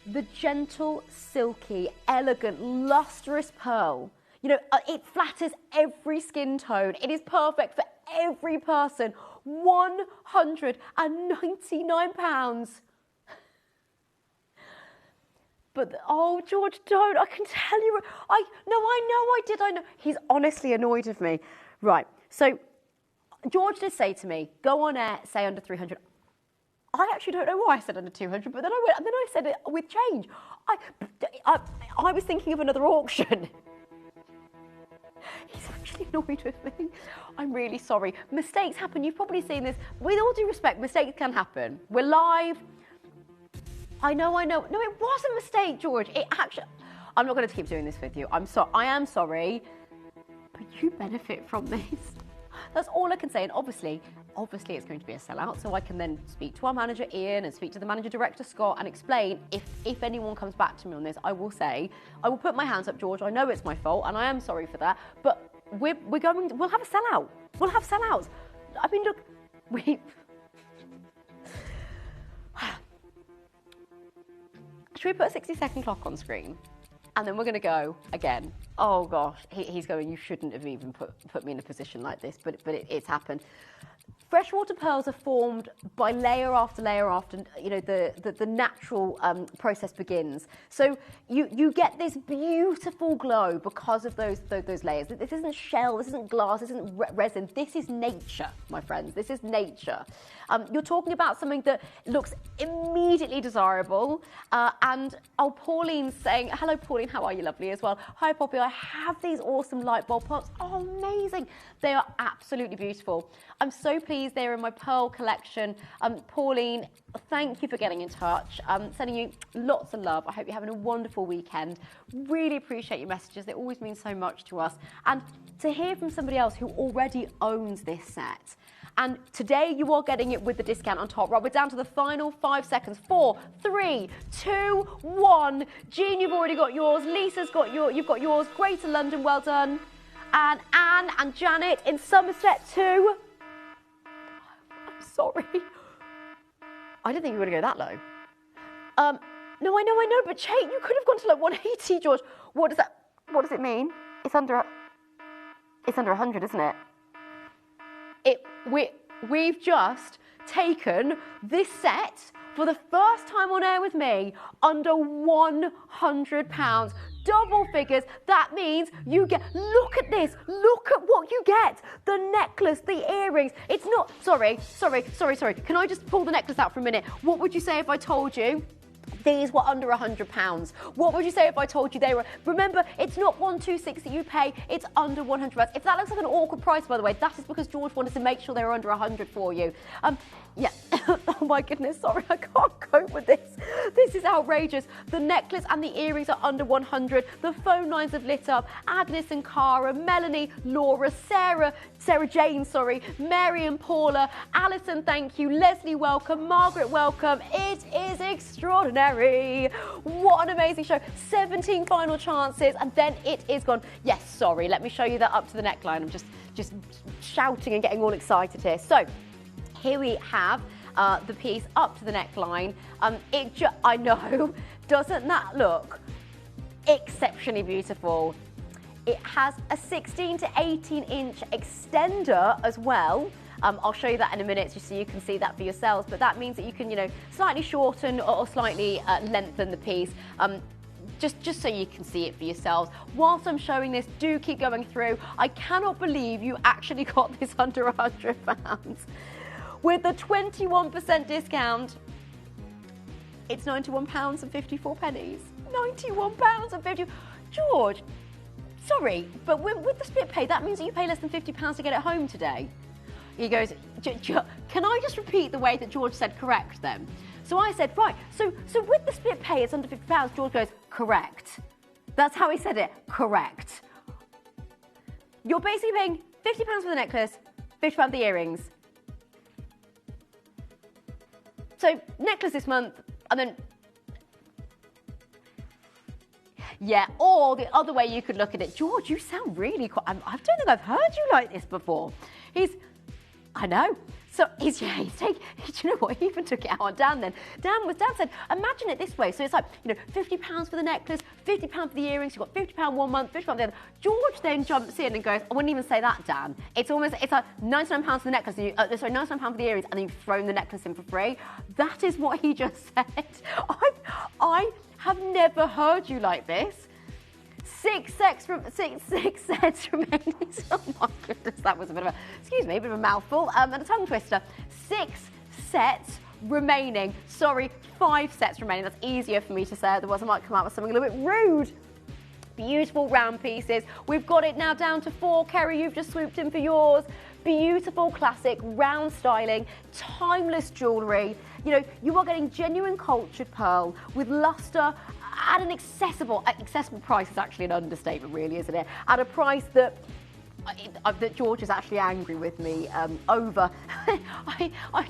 The gentle, silky, elegant, lustrous pearl. It flatters every skin tone. It is perfect for every person. £199. But, George, don't. I can tell you. I know I did. He's honestly annoyed with me. Right. So, George did say to me, go on air, say under 300. I actually don't know why I said under 200, but then I said it with change. I was thinking of another auction. He's actually annoyed with me. I'm really sorry. Mistakes happen. You've probably seen this. With all due respect, mistakes can happen. We're live. I know. No, it was a mistake, George. I'm not going to keep doing this with you. I am sorry, but you benefit from this. That's all I can say. And obviously it's going to be a sellout, so I can then speak to our manager, Ian, and speak to the manager director, Scott, and explain if anyone comes back to me on this. I will put my hands up, George. I know it's my fault, and I am sorry for that, but we'll have a sellout. We'll have sellouts. I mean, look, should we put a 60-second clock on screen? And then we're going to go again. Oh gosh, he's going, you shouldn't have even put me in a position like this, but it's happened. Freshwater pearls are formed by layer after layer after, you know, the natural process begins. So you get this beautiful glow because of those layers. This isn't shell, this isn't glass, this isn't resin. This is nature, my friends. This is nature. You're talking about something that looks immediately desirable. And Pauline's saying, hello Pauline, how are you? Lovely as well. Hi Poppy, I have these awesome light bulb pops. Oh, amazing. They are absolutely beautiful. I'm so pleased they're in my pearl collection. Pauline, thank you for getting in touch. Sending you lots of love. I hope you're having a wonderful weekend. Really appreciate your messages. They always mean so much to us. And to hear from somebody else who already owns this set. And today you are getting it with the discount on top. Right, we're down to the final 5 seconds. 4, 3, 2, 1. Jean, you've already got yours. Lisa's got you've got yours. Greater London, well done. And Anne and Janet in Somerset too. I'm sorry. I didn't think you were going to go that low. No, I know, but Kate, you could have gone to like 180, George. What does it mean? It's under 100, isn't it? We've just taken this set for the first time on air with me under £100. Double figures. That means you get, look at this, look at what you get. The necklace, the earrings. It's not, sorry. Can I just pull the necklace out for a minute? What would you say if I told you these were under £100? What would you say if I told you they were? Remember, it's not 126 that you pay, it's under £100. If that looks like an awkward price, by the way, that is because George wanted to make sure they were under 100 for you. Yeah. Oh my goodness, sorry, I can't cope with this. This is outrageous. The necklace and the earrings are under 100. The phone lines have lit up. Agnes and Cara, Melanie, Laura, Sarah Jane, Mary and Paula, Alison, thank you, Leslie, welcome, Margaret, welcome. It is extraordinary. What an amazing show. 17 final chances and then it is gone. Yes, sorry, let me show you that up to the neckline. I'm just shouting and getting all excited here. So here we have the piece up to the neckline. I know, doesn't that look exceptionally beautiful? It has a 16 to 18 inch extender as well. I'll show you that in a minute just so you can see that for yourselves, but that means that you can, you know, slightly shorten or slightly lengthen the piece. Just so you can see it for yourselves. Whilst I'm showing this, do keep going through. I cannot believe you actually got this under £100. With the 21% discount, it's £91.54. £91.50. George, sorry, but with the split pay, that means that you pay less than £50 to get it home today. He goes, can I just repeat the way that George said correct then? So I said, right, so with the split pay, it's under £50. George goes, correct. That's how he said it, correct. You're basically paying £50 for the necklace, £50 for the earrings. So necklace this month, and then, yeah, or the other way you could look at it, George, you sound really, I don't think I've heard you like this before. I know. So he's taking, do you know what, he even took it out on Dan then. Dan said, imagine it this way. So it's like, you know, £50 for the necklace, £50 for the earrings, you've got £50 one month, £50 the other. George then jumps in and goes, I wouldn't even say that, Dan. It's like £99 for the necklace, £99 for the earrings, and then you've thrown the necklace in for free. That is what he just said. I have never heard you like this. Six sets remaining. Oh my goodness, that was a bit of a mouthful and a tongue twister. 6 sets remaining. Sorry, 5 sets remaining. That's easier for me to say, otherwise I might come out with something a little bit rude. Beautiful round pieces. We've got it now down to 4. Kerry, you've just swooped in for yours. Beautiful, classic, round styling, timeless jewellery. You know, you are getting genuine cultured pearl with lustre at an accessible price. Is actually an understatement, really, isn't it? At a price that that George is actually angry with me over.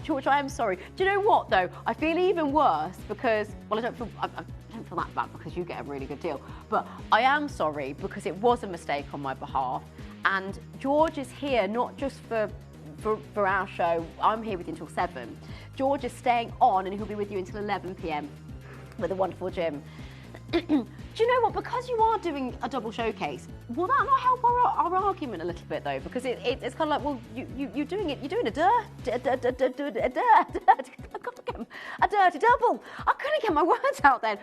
George, I am sorry. Do you know what though? I feel even worse because, well, I don't feel that bad because you get a really good deal. But I am sorry because it was a mistake on my behalf. And George is here not just for our show. I'm here with you until 7. George is staying on and he'll be with you until 11 p.m. with a wonderful gym. Do you know what? Because you are doing a double showcase, will that not help our argument a little bit though? Because it's kind of like, well, you're doing a dirty double. I couldn't get my words out then.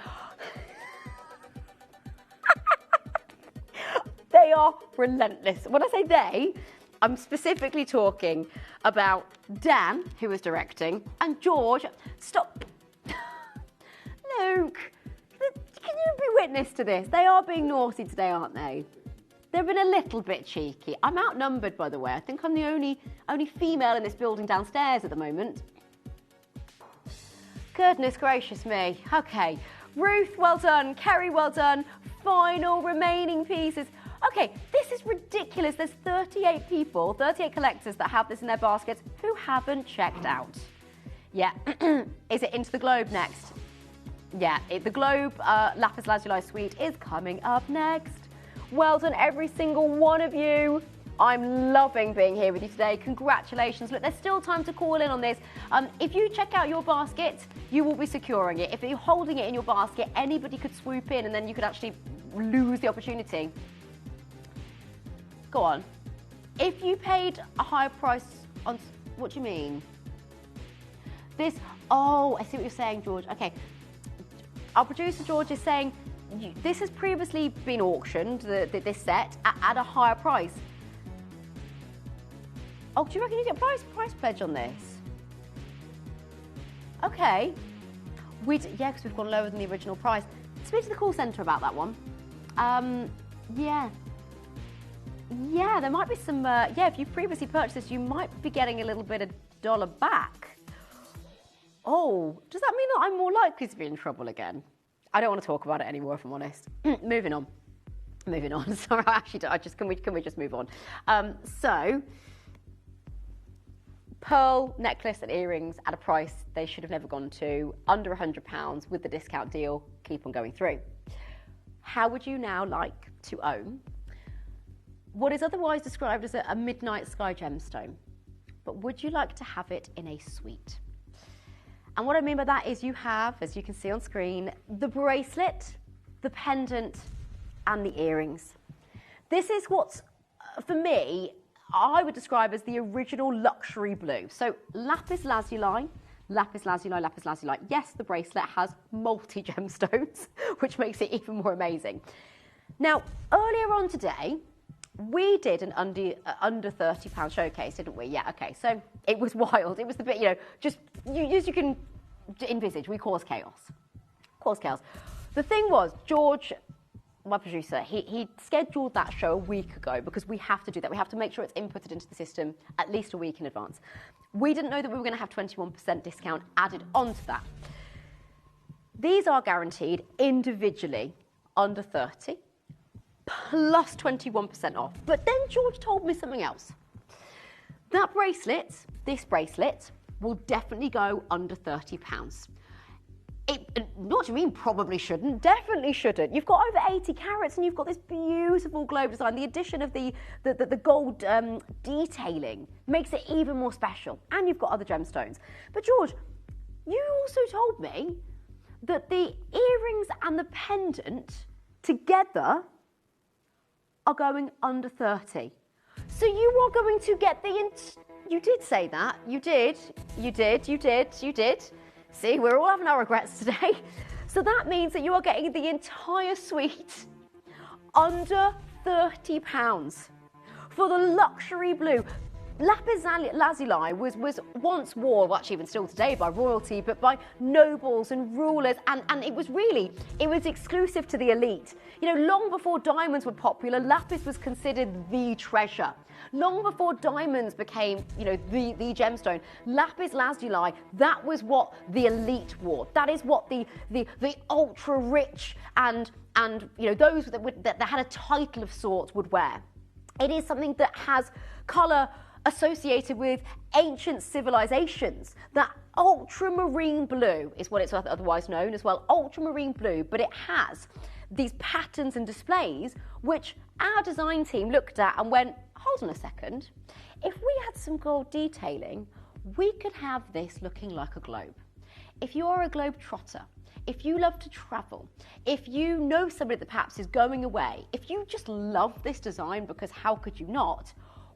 They are relentless. When I say they, I'm specifically talking about Dan, who was directing, and George. Stop. Luke. Can you be witness to this? They are being naughty today, aren't they? They've been a little bit cheeky. I'm outnumbered, by the way. I think I'm the only female in this building downstairs at the moment. Goodness gracious me. Okay. Ruth, well done. Kerry, well done. Final remaining pieces. Okay, this is ridiculous. There's 38 people, 38 collectors that have this in their baskets who haven't checked out. Yeah. Is it Into the Globe next? Yeah, the Globe Lapis Lazuli Suite is coming up next. Well done, every single one of you. I'm loving being here with you today. Congratulations. Look, there's still time to call in on this. If you check out your basket, you will be securing it. If you're holding it in your basket, anybody could swoop in and then you could actually lose the opportunity. Go on. If you paid a higher price on... What do you mean? This... Oh, I see what you're saying, George. Okay. Our producer, George, is saying this has previously been auctioned, this set, at a higher price. Oh, do you reckon you get price pledge on this? Okay. Yeah, because we've gone lower than the original price. Speak to the call centre about that one. Yeah. Yeah, there might be some... yeah, if you've previously purchased this, you might be getting a little bit of dollar back. Oh, does that mean that I'm more likely to be in trouble again? I don't want to talk about it anymore, if I'm honest. Moving on. Sorry, can we just move on? So, pearl necklace and earrings at a price they should have never gone to, under £100 with the discount deal. Keep on going through. How would you now like to own what is otherwise described as a midnight sky gemstone? But would you like to have it in a suite? And what I mean by that is you have, as you can see on screen, the bracelet, the pendant, and the earrings. This is what, for me, I would describe as the original luxury blue. So lapis lazuli, lapis lazuli, lapis lazuli. Yes, the bracelet has multi-gemstones, which makes it even more amazing. Now, earlier on today, we did an under £30 showcase, didn't we? Yeah, okay. So it was wild. It was the bit, just as you can envisage, we caused chaos. The thing was, George, my producer, he scheduled that show a week ago because we have to do that. We have to make sure it's inputted into the system at least a week in advance. We didn't know that we were going to have 21% discount added onto that. These are guaranteed individually under 30. Plus 21% off. But then George told me something else. That bracelet, this bracelet, will definitely go under £30. What do you mean probably shouldn't? Definitely shouldn't. You've got over 80 carats and you've got this beautiful globe design. The addition of the gold detailing makes it even more special. And you've got other gemstones. But George, you also told me that the earrings and the pendant together are going under 30. So you are going to get you did say that. You did. See, we're all having our regrets today. So that means that you are getting the entire suite under £30 for the luxury blue. Lapis lazuli was once worn, well, actually even still today, by royalty, but by nobles and rulers, and it was exclusive to the elite. Long before diamonds were popular, lapis was considered the treasure. Long before diamonds became, the gemstone, lapis lazuli, that was what the elite wore. That is what the ultra rich and those that had a title of sorts would wear. It is something that has colour associated with ancient civilizations. That ultramarine blue is what it's otherwise known as well, ultramarine blue, but it has these patterns and displays which our design team looked at and went, hold on a second, if we had some gold detailing, we could have this looking like a globe. If you are a globe trotter, if you love to travel, if you know somebody that perhaps is going away, if you just love this design, because how could you not,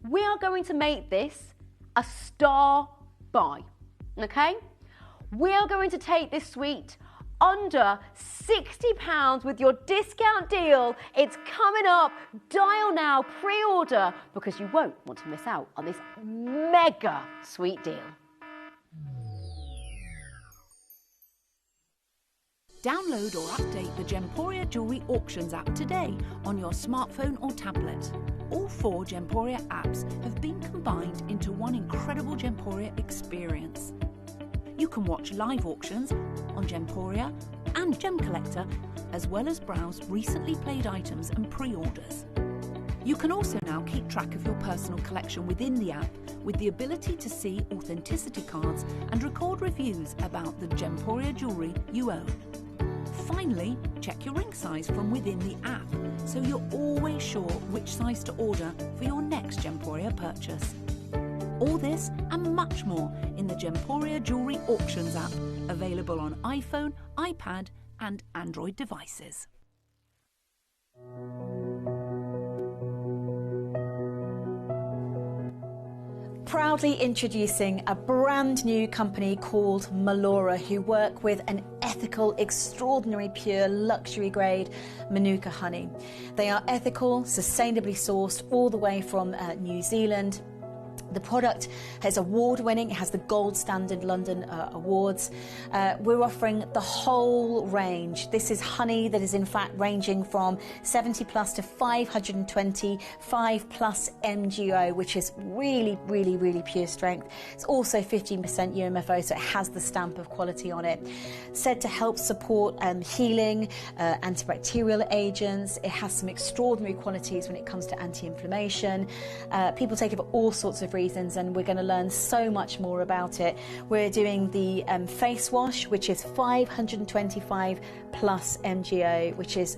we are going to make this a star buy, okay? We are going to take this suite under £60 with your discount deal. It's coming up. Dial now, pre-order, because you won't want to miss out on this mega sweet deal. Download or update the Gemporia Jewellery Auctions app today on your smartphone or tablet. All 4 Gemporia apps have been combined into one incredible Gemporia experience. You can watch live auctions on Gemporia and Gem Collector, as well as browse recently played items and pre-orders. You can also now keep track of your personal collection within the app with the ability to see authenticity cards and record reviews about the Gemporia jewellery you own. Finally, check your ring size from within the app, so you're always sure which size to order for your next Gemporia purchase. All this and much more in the Gemporia Jewellery Auctions app, available on iPhone, iPad and Android devices. Proudly introducing a brand new company called Malora, who work with an ethical, extraordinary, pure, luxury grade Manuka honey. They are ethical, sustainably sourced all the way from New Zealand. The product is award-winning. It has the Gold Standard London Awards. We're offering the whole range. This is honey that is in fact ranging from 70 plus to 525 plus MGO, which is really, really, really pure strength. It's also 15% UMFO, so it has the stamp of quality on it. Said to help support healing, antibacterial agents. It has some extraordinary qualities when it comes to anti-inflammation. People take it for all sorts of reasons, and we're going to learn so much more about it. We're doing the face wash, which is 525 plus MGO, which is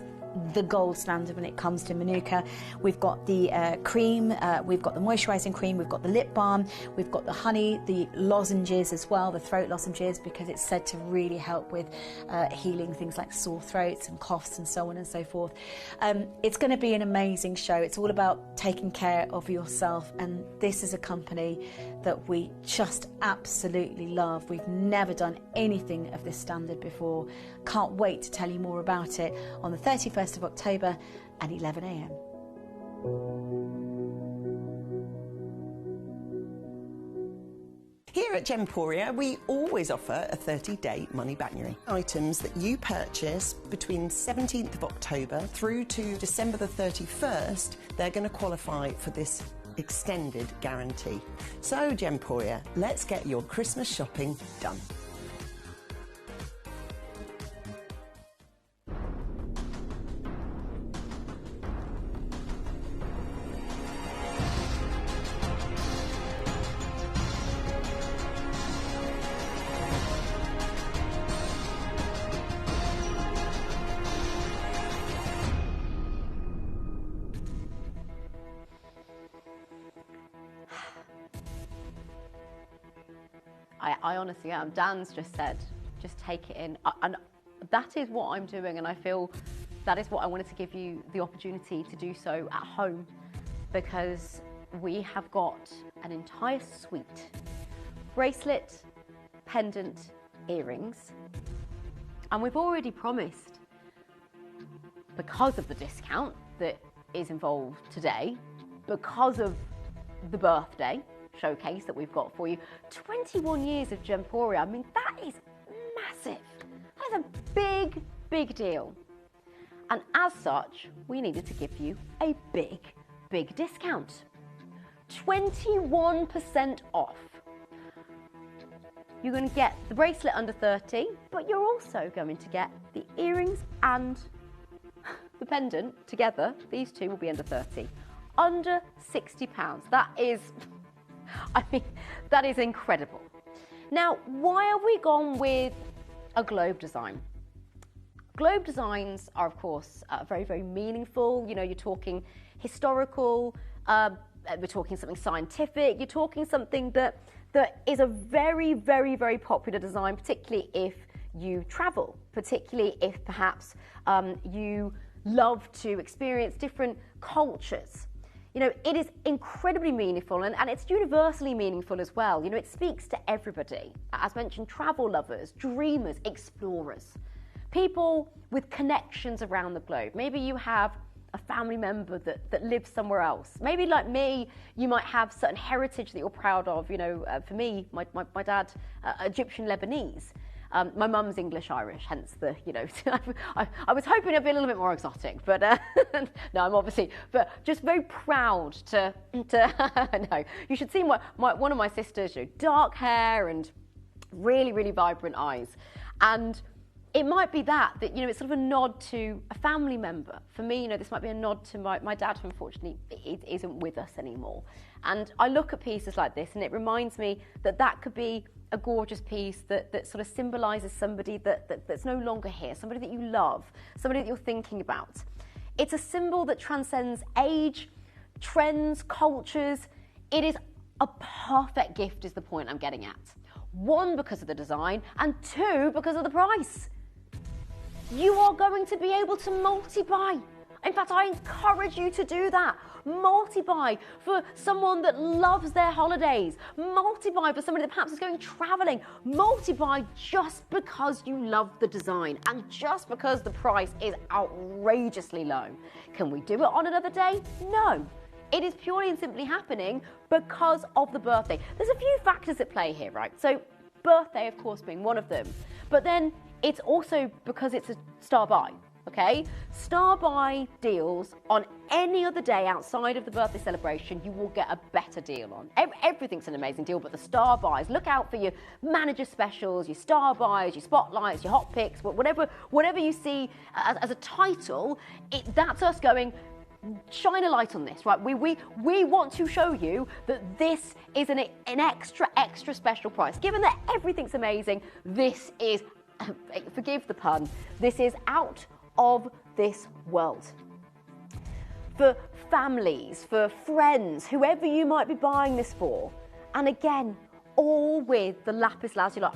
the gold standard when it comes to Manuka. We've got the cream, we've got the moisturising cream, we've got the lip balm, we've got the honey, the lozenges as well, the throat lozenges, because it's said to really help with healing things like sore throats and coughs and so on and so forth. It's going to be an amazing show. It's all about taking care of yourself, and this is a company that we just absolutely love. We've never done anything of this standard before. Can't wait to tell you more about it on the 31st of October at 11 a.m. Here at Gemporia, we always offer a 30-day money-back guarantee. Items that you purchase between 17th of October through to December the 31st, they're going to qualify for this extended guarantee. So, Gemporia, let's get your Christmas shopping done. I honestly am. Dan's just said, just take it in. And that is what I'm doing, and I feel that is what I wanted to give you the opportunity to do so at home, because we have got an entire suite. Bracelet, pendant, earrings. And we've already promised, because of the discount that is involved today, because of the birthday showcase that we've got for you, 21 years of Gemporia. I mean, that is massive. That is a big, big deal. And as such, we needed to give you a big, big discount. 21% off. You're going to get the bracelet under 30, but you're also going to get the earrings and the pendant together. These two will be under 30. under £60. That is, I mean, that is incredible. Now, why have we gone with a globe design? Globe designs are, of course, very, very meaningful. You know, you're talking historical, we're talking something scientific, you're talking something that is a very, very, very popular design, particularly if you travel, particularly if perhaps you love to experience different cultures. You know, it is incredibly meaningful and it's universally meaningful as well. You know, it speaks to everybody. As mentioned, travel lovers, dreamers, explorers, people with connections around the globe. Maybe you have a family member that lives somewhere else. Maybe like me, you might have certain heritage that you're proud of. You know, for me, my dad, Egyptian Lebanese. My mum's English-Irish, hence the, you know, I was hoping it'd be a little bit more exotic, but no, I'm obviously, but just very proud to no, you should see one of my sisters, you know, dark hair and really, really vibrant eyes. And it might be that, you know, it's sort of a nod to a family member. For me, you know, this might be a nod to my dad, who unfortunately isn't with us anymore. And I look at pieces like this and it reminds me that could be a gorgeous piece that sort of symbolises somebody that's no longer here, somebody that you love, somebody that you're thinking about. It's a symbol that transcends age, trends, cultures. It is a perfect gift is the point I'm getting at. One, because of the design, and two, because of the price. You are going to be able to multi-buy. In fact, I encourage you to do that. Multi-buy for someone that loves their holidays. Multi-buy for somebody that perhaps is going traveling. Multi-buy just because you love the design and just because the price is outrageously low. Can we do it on another day? No. It is purely and simply happening because of the birthday. There's a few factors at play here, right? So birthday, of course, being one of them. But then it's also because it's a star buy. Okay, star buy deals on any other day outside of the birthday celebration, you will get a better deal on. Everything's an amazing deal, but the star buys, look out for your manager specials, your star buys, your spotlights, your hot picks, whatever you see as a title, that's us going, shine a light on this, right? We want to show you that this is an extra special price. Given that everything's amazing, this is, forgive the pun, this is out of this world. For families, for friends, whoever you might be buying this for. And again, all with the lapis lazuli.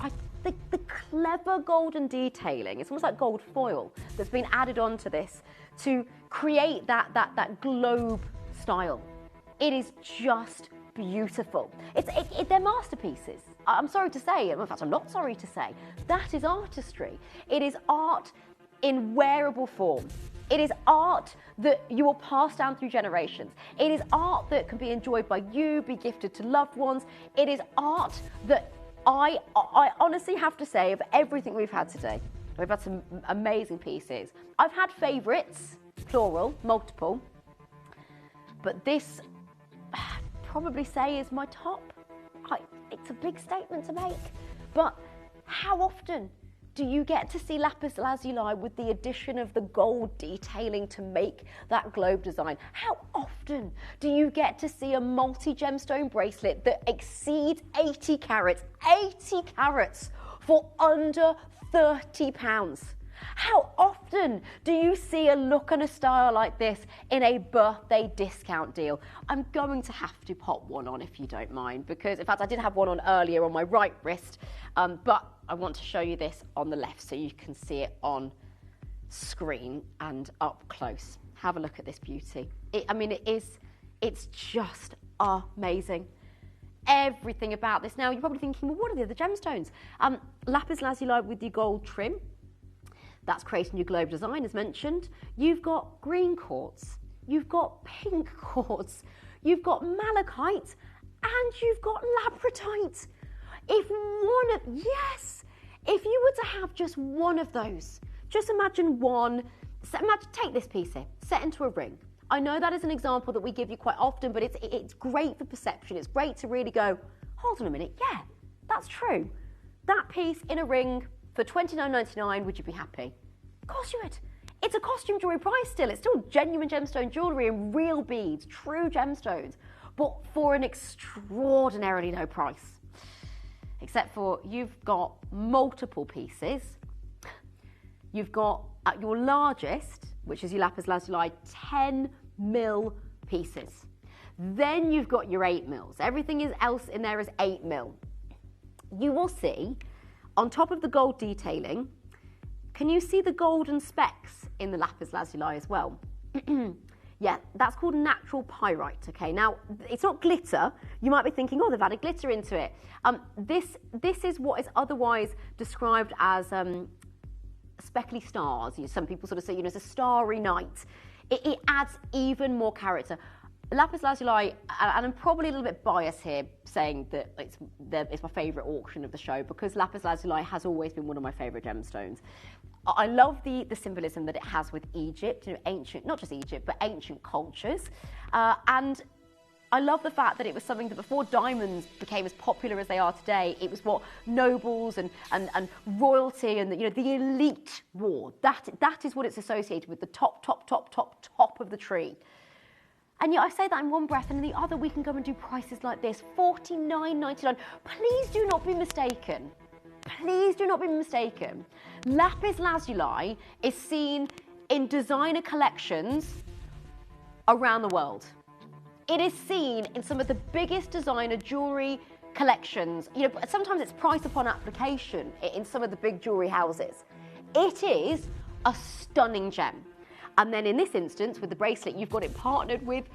The clever golden detailing, it's almost like gold foil that's been added onto this to create that globe style. It is just beautiful. They're masterpieces. I'm sorry to say, in fact I'm not sorry to say, that is artistry. It is art in wearable form. It is art that you will pass down through generations. It is art that can be enjoyed by you, be gifted to loved ones. It is art that I honestly have to say, of everything we've had today, we've had some amazing pieces. I've had favourites, plural, multiple, but this probably say is my top. It's a big statement to make, but how often do you get to see lapis lazuli with the addition of the gold detailing to make that globe design? How often do you get to see a multi-gemstone bracelet that exceeds 80 carats for under £30? How often do you see a look and a style like this in a birthday discount deal? I'm going to have to pop one on if you don't mind, because in fact I did have one on earlier on my right wrist, but I want to show you this on the left so you can see it on screen and up close. Have a look at this beauty. It's just amazing. Everything about this. Now you're probably thinking, well, what are the other gemstones? Lapis lazuli with your gold trim. That's creating your globe design, as mentioned. You've got green quartz, you've got pink quartz, you've got malachite, and you've got labradorite. If you were to have just one of those, just imagine one, take this piece here, set into a ring. I know that is an example that we give you quite often, but it's great for perception. It's great to really go, hold on a minute, yeah, that's true. That piece in a ring for $29.99, would you be happy? Of course you would. It's it's a costume jewellery price still. It's still genuine gemstone jewellery and real beads, true gemstones, but for an extraordinarily low price. Except for you've got multiple pieces. You've got, at your largest, which is your lapis lazuli, 10 mil pieces. Then you've got your 8 mils. Everything else in there is 8 mil. You will see, on top of the gold detailing, can you see the golden specks in the lapis lazuli as well? Yeah, that's called natural pyrite, okay? Now, it's not glitter. You might be thinking, oh, they've added glitter into it. This is what is otherwise described as speckly stars. Some people sort of say, it's a starry night. It adds even more character. Lapis lazuli, and I'm probably a little bit biased here saying that it's my favourite auction of the show, because lapis lazuli has always been one of my favourite gemstones. I love the symbolism that it has with Egypt, ancient, not just Egypt, but ancient cultures. And I love the fact that it was something that before diamonds became as popular as they are today, it was what nobles and royalty and the elite wore. That is what it's associated with, the top of the tree. And yet I say that in one breath, and in the other we can go and do prices like this, $49.99. Please do not be mistaken. Please do not be mistaken. Lapis lazuli is seen in designer collections around the world. It is seen in some of the biggest designer jewellery collections. Sometimes it's price upon application in some of the big jewellery houses. It is a stunning gem. And then in this instance, with the bracelet, you've got it partnered with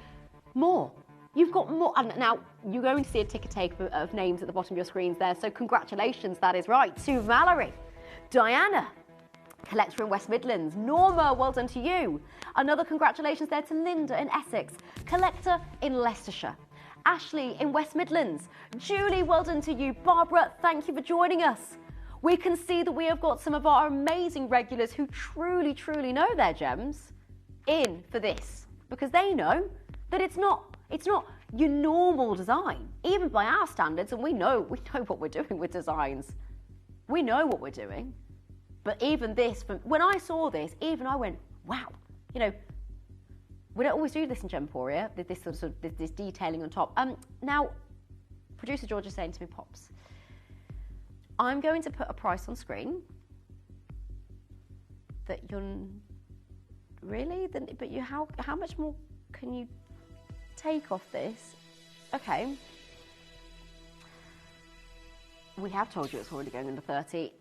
more. You've got more. And now, you're going to see a ticker tape of names at the bottom of your screens there, so congratulations, that is right, to Valerie, Diana, collector in West Midlands, Norma, well done to you. Another congratulations there to Linda in Essex, collector in Leicestershire. Ashley in West Midlands. Julie, well done to you. Barbara, thank you for joining us. We can see that we have got some of our amazing regulars who truly, truly know their gems in for this, because they know that it's not your normal design, even by our standards, and we know what we're doing with designs. We know what we're doing. But even this, when I saw this, even I went, wow, we don't always do this in Gemporia, this detailing on top. Now, producer George is saying to me, Pops, I'm going to put a price on screen that you're really, but how much more can you take off this? Okay, we have told you it's already going under 30.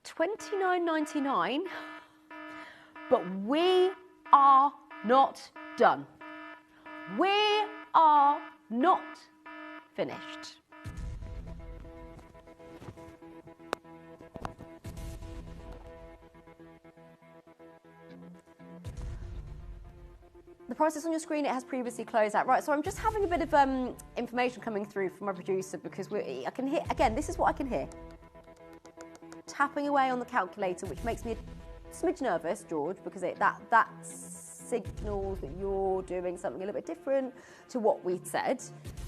$29.99, but we are not done. We are not finished. The price is on your screen. It has previously closed out. Right, so I'm just having a bit of information coming through from my producer, because I can hear, again, this is what I can hear. Tapping away on the calculator, which makes me a smidge nervous, George, because that signals that you're doing something a little bit different to what we'd said.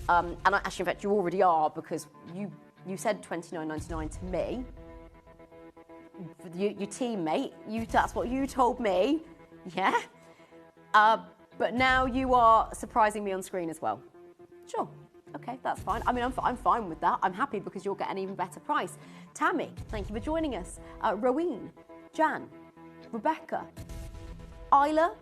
And actually, in fact, you already are, because you said $29.99 to me. Your teammate, that's what you told me, yeah? But now you are surprising me on screen as well. Sure, okay, that's fine. I mean, I'm fine with that. I'm happy because you'll get an even better price. Tammy, thank you for joining us. Roween, Jan, Rebecca, Isla,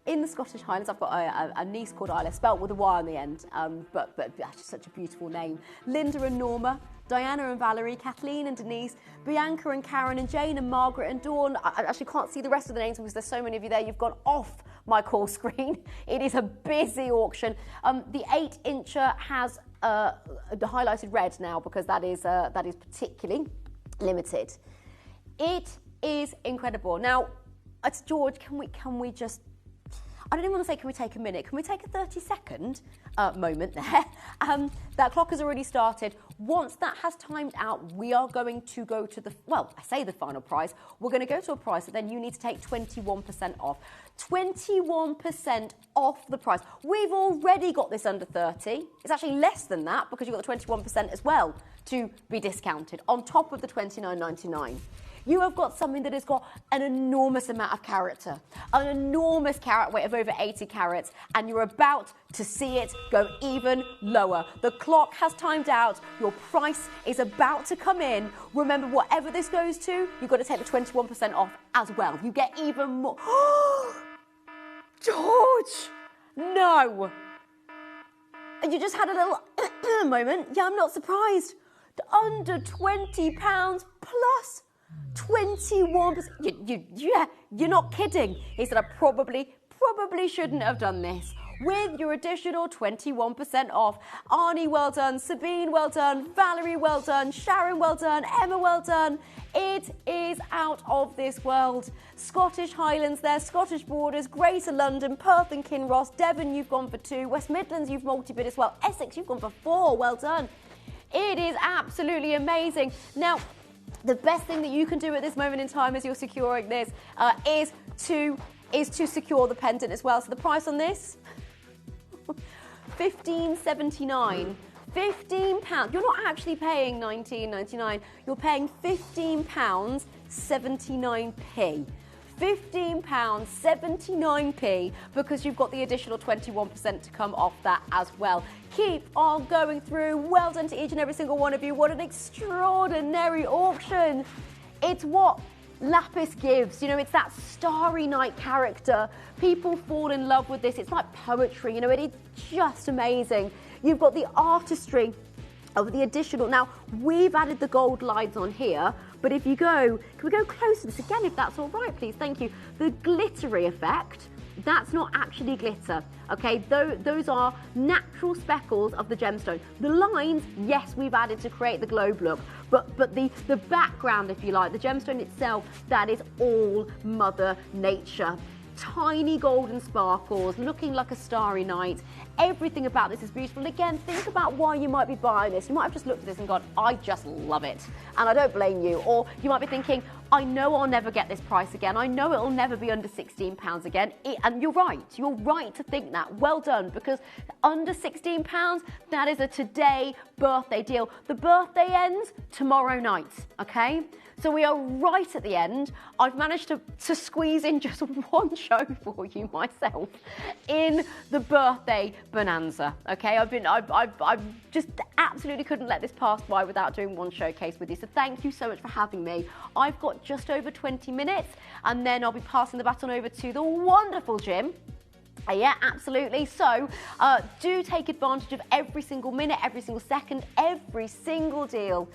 in the Scottish Highlands. I've got a niece called Isla, spelt with a Y on the end, but that's just such a beautiful name. Linda and Norma, Diana and Valerie, Kathleen and Denise, Bianca and Karen and Jane and Margaret and Dawn. I actually can't see the rest of the names because there's so many of you there. You've gone off my call screen. It is a busy auction. The 8-incher has highlighted red now because that is particularly limited. It is incredible. Now, it's George. Can we just? I don't even want to say, can we take a minute? Can we take a 30-second moment there? That clock has already started. Once that has timed out, we are going to go to the final price. We're going to go to a price that then you need to take 21% off. 21% off the price. We've already got this under 30. It's actually less than that because you've got the 21% as well to be discounted on top of the $29.99. You have got something that has got an enormous amount of character, an enormous carat weight of over 80 carats, and you're about to see it go even lower. The clock has timed out. Your price is about to come in. Remember, whatever this goes to, you've got to take the 21% off as well. You get even more. George! No! You just had a little moment. Yeah, I'm not surprised. Under £20 plus 21%. You're not kidding. He said, I probably shouldn't have done this. With your additional 21% off. Arnie, well done. Sabine, well done. Valerie, well done. Sharon, well done. Emma, well done. It is out of this world. Scottish Highlands there, Scottish Borders, Greater London, Perth and Kinross. Devon, you've gone for 2. West Midlands, you've multi-bid as well. Essex, you've gone for 4. Well done. It is absolutely amazing. Now, the best thing that you can do at this moment in time as you're securing this is to secure the pendant as well. So the price on this, £15.79. £15. You're not actually paying £19.99. You're paying £15.79p. £15.79p because you've got the additional 21% to come off that as well. Keep on going through. Well done to each and every single one of you. What an extraordinary auction. It's what Lapis gives, you know, it's that starry night character. People fall in love with this. It's like poetry, you know, it is just amazing. You've got the artistry of the additional. Now, we've added the gold lines on here, but if you go, can we go close to this again if that's all right, please? Thank you. The glittery effect, that's not actually glitter, okay? Those are natural speckles of the gemstone. The lines, yes, we've added to create the globe look, but the background, if you like, the gemstone itself, that is all Mother Nature. Tiny golden sparkles, looking like a starry night. Everything about this is beautiful. Again, think about why you might be buying this. You might have just looked at this and gone, I just love it. And I don't blame you. Or you might be thinking, I know I'll never get this price again. I know it'll never be under £16 again. And you're right. You're right to think that. Well done, because under £16, that is a today birthday deal. The birthday ends tomorrow night, okay? So we are right at the end. I've managed to squeeze in just one show for you myself in the birthday bonanza. Okay, I've just absolutely couldn't let this pass by without doing one showcase with you. So thank you so much for having me. I've got just over 20 minutes, and then I'll be passing the baton over to the wonderful Jim. Yeah, absolutely. So do take advantage of every single minute, every single second, every single deal.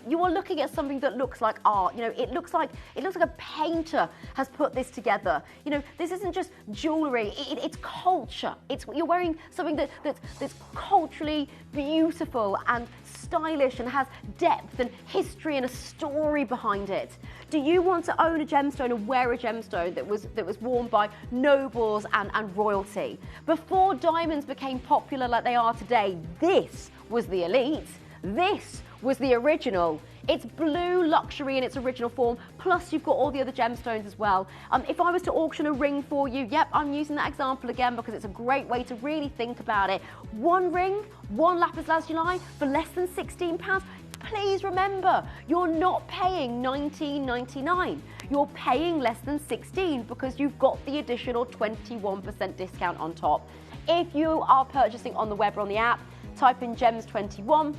You are looking at something that looks like art. You know, it looks like a painter has put this together. You know, this isn't just jewellery. It's culture. You're wearing something that's culturally beautiful and stylish and has depth and history and a story behind it. Do you want to own a gemstone and wear a gemstone that was worn by nobles and royalty? Before diamonds became popular like they are today, this was the elite. This was the original. It's blue luxury in its original form, plus you've got all the other gemstones as well. If I was to auction a ring for you, yep, I'm using that example again because it's a great way to really think about it. One ring, one lapis lazuli for less than £16. Please remember, you're not paying $19.99. You're paying less than $16 because you've got the additional 21% discount on top. If you are purchasing on the web or on the app, type in GEMS21.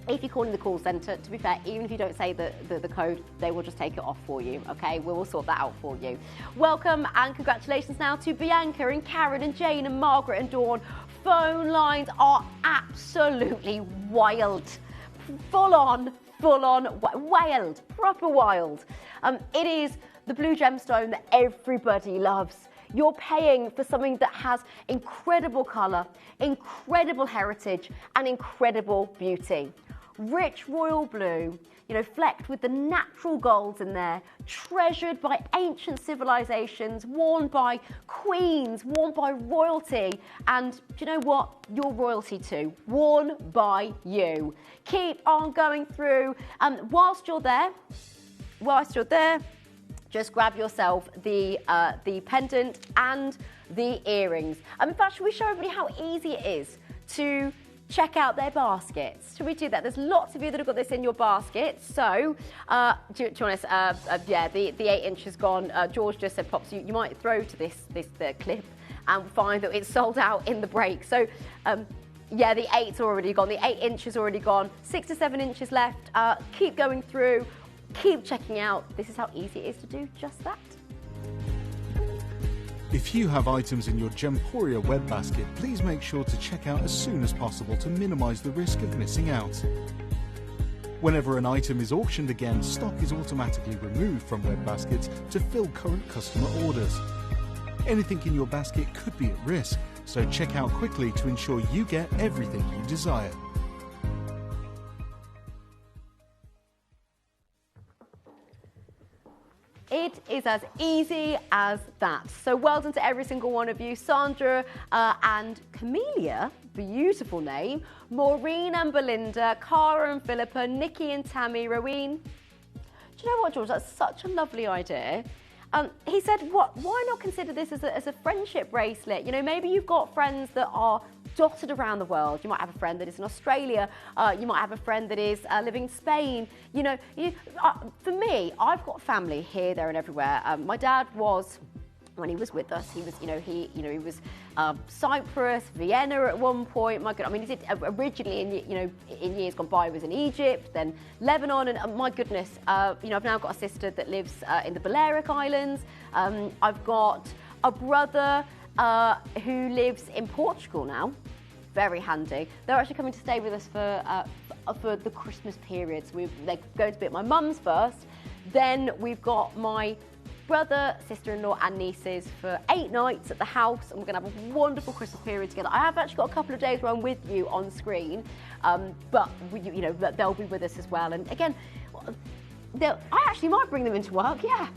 If you're calling the call centre, to be fair, even if you don't say the code, they will just take it off for you, okay? We will sort that out for you. Welcome and congratulations now to Bianca and Karen and Jane and Margaret and Dawn. Phone lines are absolutely wild. Full on, wild, proper wild. It is the blue gemstone that everybody loves. You're paying for something that has incredible colour, incredible heritage and incredible beauty. Rich royal blue, you know, flecked with the natural golds in there, treasured by ancient civilizations, worn by queens, worn by royalty, and do you know what? You're royalty too, worn by you. Keep on going through, whilst you're there, just grab yourself the pendant and the earrings. In fact, should we show everybody how easy it is to check out their baskets. Should we do that? There's lots of you that have got this in your basket. So, to be honest, yeah, the 8 inch is gone. George just said, Pops, you might throw to the clip and find that it's sold out in the break. So, yeah, the 8's already gone. The 8 inch is already gone. 6 to 7 inches left. Keep going through. Keep checking out. This is how easy it is to do just that. If you have items in your Gemporia web basket, please make sure to check out as soon as possible to minimise the risk of missing out. Whenever an item is auctioned again, stock is automatically removed from web baskets to fill current customer orders. Anything in your basket could be at risk, so check out quickly to ensure you get everything you desire. It is as easy as that. So well done to every single one of you. Sandra and Camellia, beautiful name. Maureen and Belinda, Cara and Philippa, Nikki and Tammy, Roween. Do you know what, George? That's such a lovely idea. He said, why not consider this as a friendship bracelet? You know, maybe you've got friends that are dotted around the world. You might have a friend that is in Australia. You might have a friend that is living in Spain. You know, for me, I've got family here, there, and everywhere. My dad was, when he was with us, he was, he was Cyprus, Vienna at one point. My goodness, I mean, he did originally, in years gone by, he was in Egypt, then Lebanon, and my goodness, I've now got a sister that lives in the Balearic Islands. I've got a brother who lives in Portugal now. Very handy. They're actually coming to stay with us for the Christmas period. So they're going to be at my mum's first. Then we've got my brother, sister-in-law and nieces for 8 nights at the house, and we're going to have a wonderful Christmas period together. I have actually got a couple of days where I'm with you on screen, but they'll be with us as well. And again, I actually might bring them into work, yeah.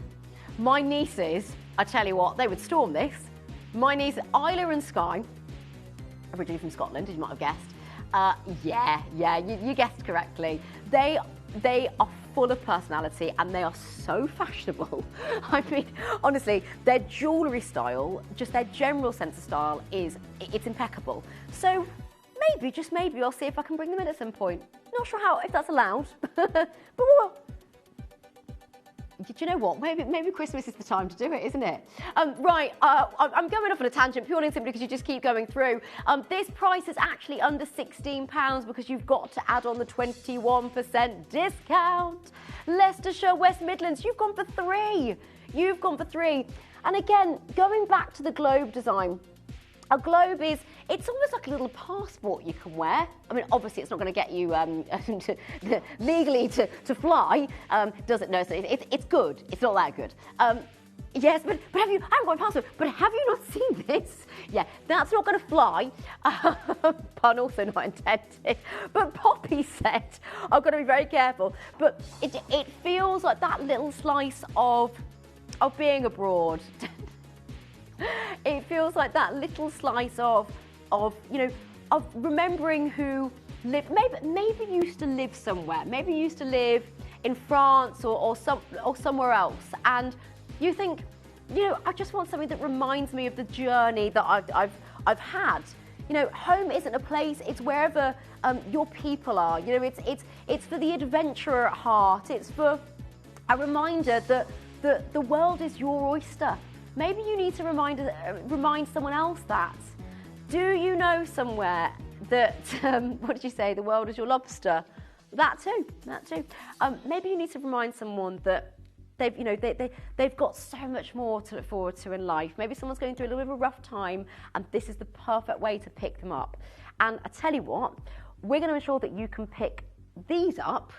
My nieces, I tell you what, they would storm this. My nieces, Isla and Skye, originally from Scotland, as you might have guessed. Yeah, you guessed correctly. They are full of personality and they are so fashionable. I mean, honestly, their jewellery style, just their general sense of style it's impeccable. So maybe, just maybe, I'll see if I can bring them in at some point. Not sure if that's allowed, but do you know what? Maybe Christmas is the time to do it, isn't it? Right, I'm going off on a tangent purely and simply because you just keep going through. This price is actually under £16 because you've got to add on the 21% discount. Leicestershire, West Midlands, you've gone for 3. You've gone for 3. And again, going back to the globe design, a globe it's almost like a little passport you can wear. I mean, obviously it's not going to get you legally to fly, does it? No, so it's good. It's not that good. Yes, but I haven't got a passport, but have you not seen this? Yeah, that's not going to fly. Pun also not intended. But Poppy said, I've got to be very careful, but it feels like that little slice of being abroad. It feels like that little slice of remembering who lived, maybe used to live somewhere, maybe used to live in France or somewhere else, and you think, I just want something that reminds me of the journey that I've had. Home isn't a place; it's wherever your people are. It's for the adventurer at heart. It's for a reminder that the world is your oyster. Maybe you need to remind someone else that. Do you know somewhere that, what did you say, the world is your lobster? That too. Maybe you need to remind someone that they've got so much more to look forward to in life. Maybe someone's going through a little bit of a rough time and this is the perfect way to pick them up. And I tell you what, we're going to ensure that you can pick these up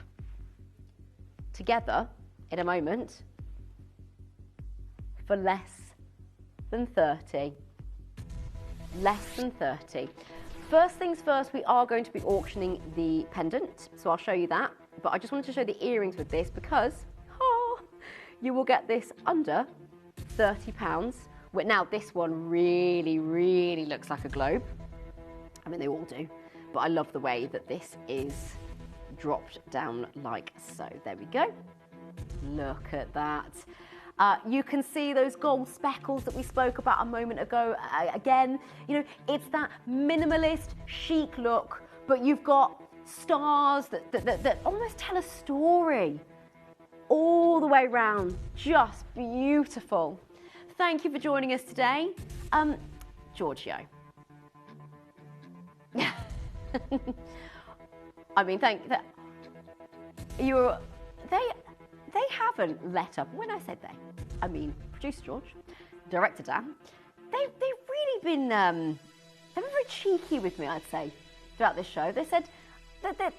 together in a moment for less than 30. Less than 30. First things first, we are going to be auctioning the pendant, so I'll show you that. But I just wanted to show the earrings with this because you will get this under £30. Now this one really, really looks like a globe. I mean, they all do, but I love the way that this is dropped down like so. There we go. Look at that. You can see those gold speckles that we spoke about a moment ago. Again, it's that minimalist, chic look but you've got stars that almost tell a story all the way around. Just beautiful. Thank you for joining us today. Giorgio. I mean, they haven't let up. When I said they, I mean producer George, director Dan. They've really been they've been very cheeky with me, I'd say, throughout this show. They said that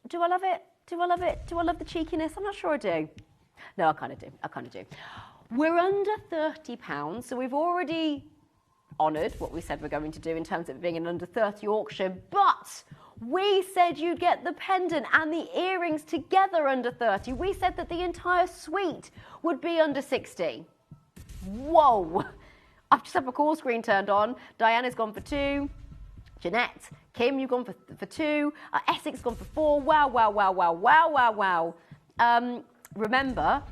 do I love it? Do I love it? Do I love the cheekiness? I'm not sure I do. No, I kind of do. I kind of do. We're under £30, so we've already honoured what we said we're going to do in terms of it being an under 30 auction, but we said you'd get the pendant and the earrings together under 30. We said that the entire suite would be under 60. Whoa! I've just had my call screen turned on. Diana's gone for 2. Jeanette, Kim, you've gone for 2. Essex gone for 4. Wow, wow, wow, wow, wow, wow, wow. Remember,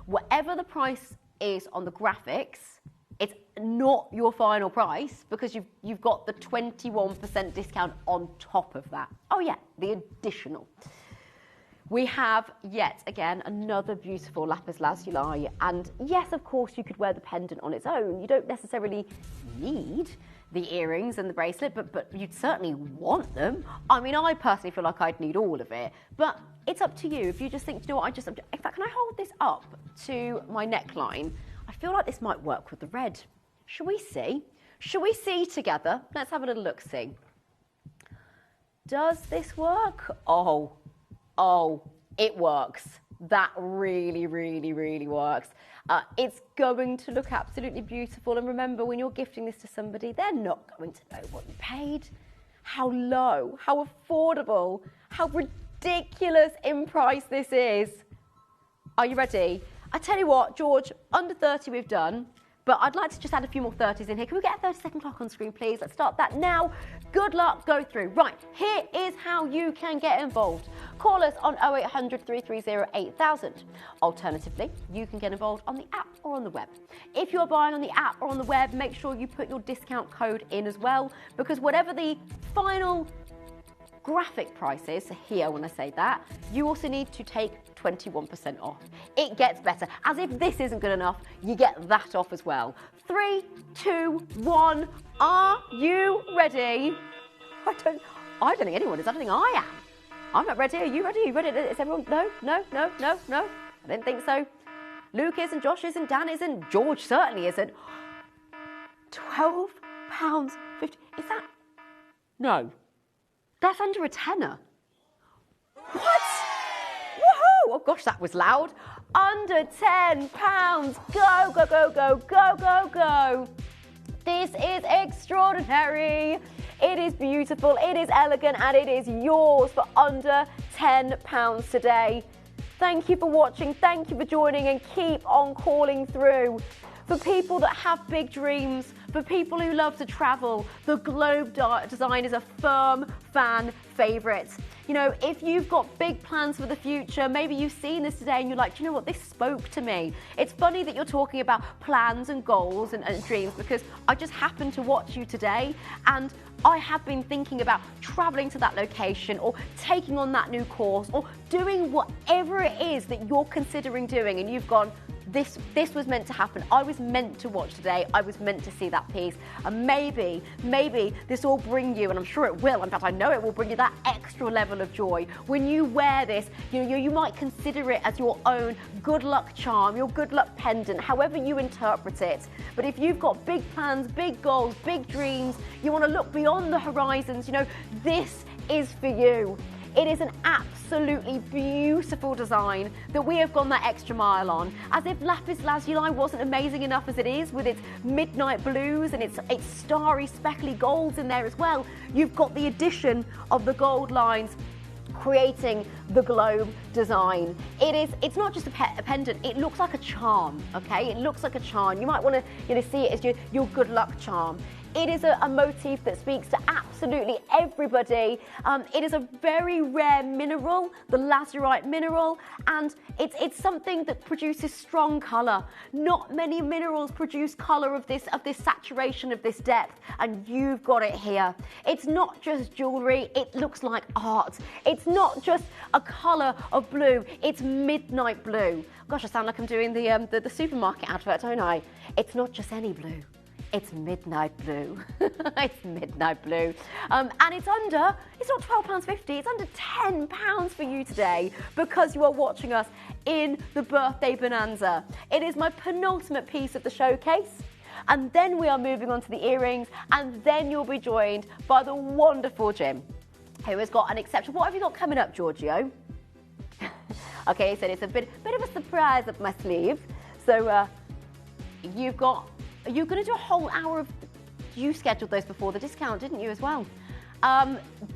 whatever the price is on the graphics, it's not your final price because you've got the 21% discount on top of that. Oh yeah, the additional. We have, yet again, another beautiful lapis lazuli. And yes, of course, you could wear the pendant on its own. You don't necessarily need the earrings and the bracelet, but you'd certainly want them. I mean, I personally feel like I'd need all of it. But it's up to you. If you just think, you know what, in fact, can I hold this up to my neckline? I feel like this might work with the red. Shall we see? Shall we see together? Let's have a little look-see. Does this work? Oh, it works. That really, really, really works. It's going to look absolutely beautiful. And remember, when you're gifting this to somebody, they're not going to know what you paid. How low, how affordable, how ridiculous in price this is. Are you ready? I tell you what, George, under 30 we've done, but I'd like to just add a few more 30s in here. Can we get a 30-second clock on screen, please? Let's start that now. Good luck, go through. Right, here is how you can get involved. Call us on 0800 330 8000. Alternatively, you can get involved on the app or on the web. If you're buying on the app or on the web, make sure you put your discount code in as well, because whatever the final graphic prices here, when I say that, you also need to take 21% off. It gets better. As if this isn't good enough, you get that off as well. 3, 2, 1. Are you ready? I don't think anyone is. I don't think I am. I'm not ready. Are you ready? Are you ready? Is everyone? No. I didn't think so. Luke isn't, Josh isn't, Dan isn't, George certainly isn't. £12.50. Is that? No. That's under a tenner. What? Woohoo! Oh gosh, that was loud. Under £10. Go, go, go, go, go, go, go. This is extraordinary. It is beautiful, it is elegant, and it is yours for under £10 today. Thank you for watching, thank you for joining, and keep on calling through. For people that have big dreams, for people who love to travel, the Globe design is a firm fan favourite. You know, if you've got big plans for the future, maybe you've seen this today and you're like, do you know what, this spoke to me. It's funny that you're talking about plans and goals and dreams, because I just happened to watch you today and I have been thinking about travelling to that location or taking on that new course or doing whatever it is that you're considering doing, and you've gone, this was meant to happen. I was meant to watch today. I was meant to see that piece. And maybe this will bring you, and I'm sure it will, in fact, I know it will bring you that extra level of joy. When you wear this, you might consider it as your own good luck charm, your good luck pendant, however you interpret it. But if you've got big plans, big goals, big dreams, you want to look beyond the horizons, this is for you. It is an absolutely beautiful design that we have gone that extra mile on. As if lapis lazuli wasn't amazing enough as it is, with its midnight blues and its starry speckly golds in there as well. You've got the addition of the gold lines, creating the globe design. It's not just a pendant, it looks like a charm, okay? It looks like a charm. You might want to see it as your good luck charm. It is a motif that speaks to absolutely everybody. It is a very rare mineral, the lazurite mineral, and it's something that produces strong colour. Not many minerals produce colour of this saturation, of this depth, and you've got it here. It's not just jewellery, it looks like art. It's not just a colour of blue, it's midnight blue. Gosh, I sound like I'm doing the supermarket advert, don't I? It's not just any blue. It's midnight blue. It's midnight blue. And it's not £12.50, it's under £10 for you today because you are watching us in the birthday bonanza. It is my penultimate piece of the showcase. And then we are moving on to the earrings, and then you'll be joined by the wonderful Jim, who has got an exception. What have you got coming up, Giorgio? Okay, he said it's a bit of a surprise up my sleeve. So you're going to do a whole hour of... You scheduled those before the discount, didn't you, as well?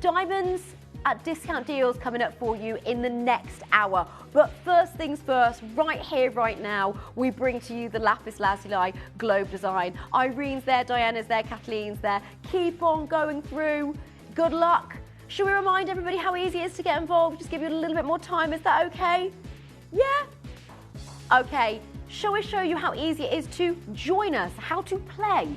Diamonds at discount deals coming up for you in the next hour. But first things first, right here, right now, we bring to you the lapis lazuli globe design. Irene's there, Diana's there, Kathleen's there. Keep on going through. Good luck. Should we remind everybody how easy it is to get involved? Just give you a little bit more time. Is that okay? Yeah? Okay. Shall we show you how easy it is to join us, how to play?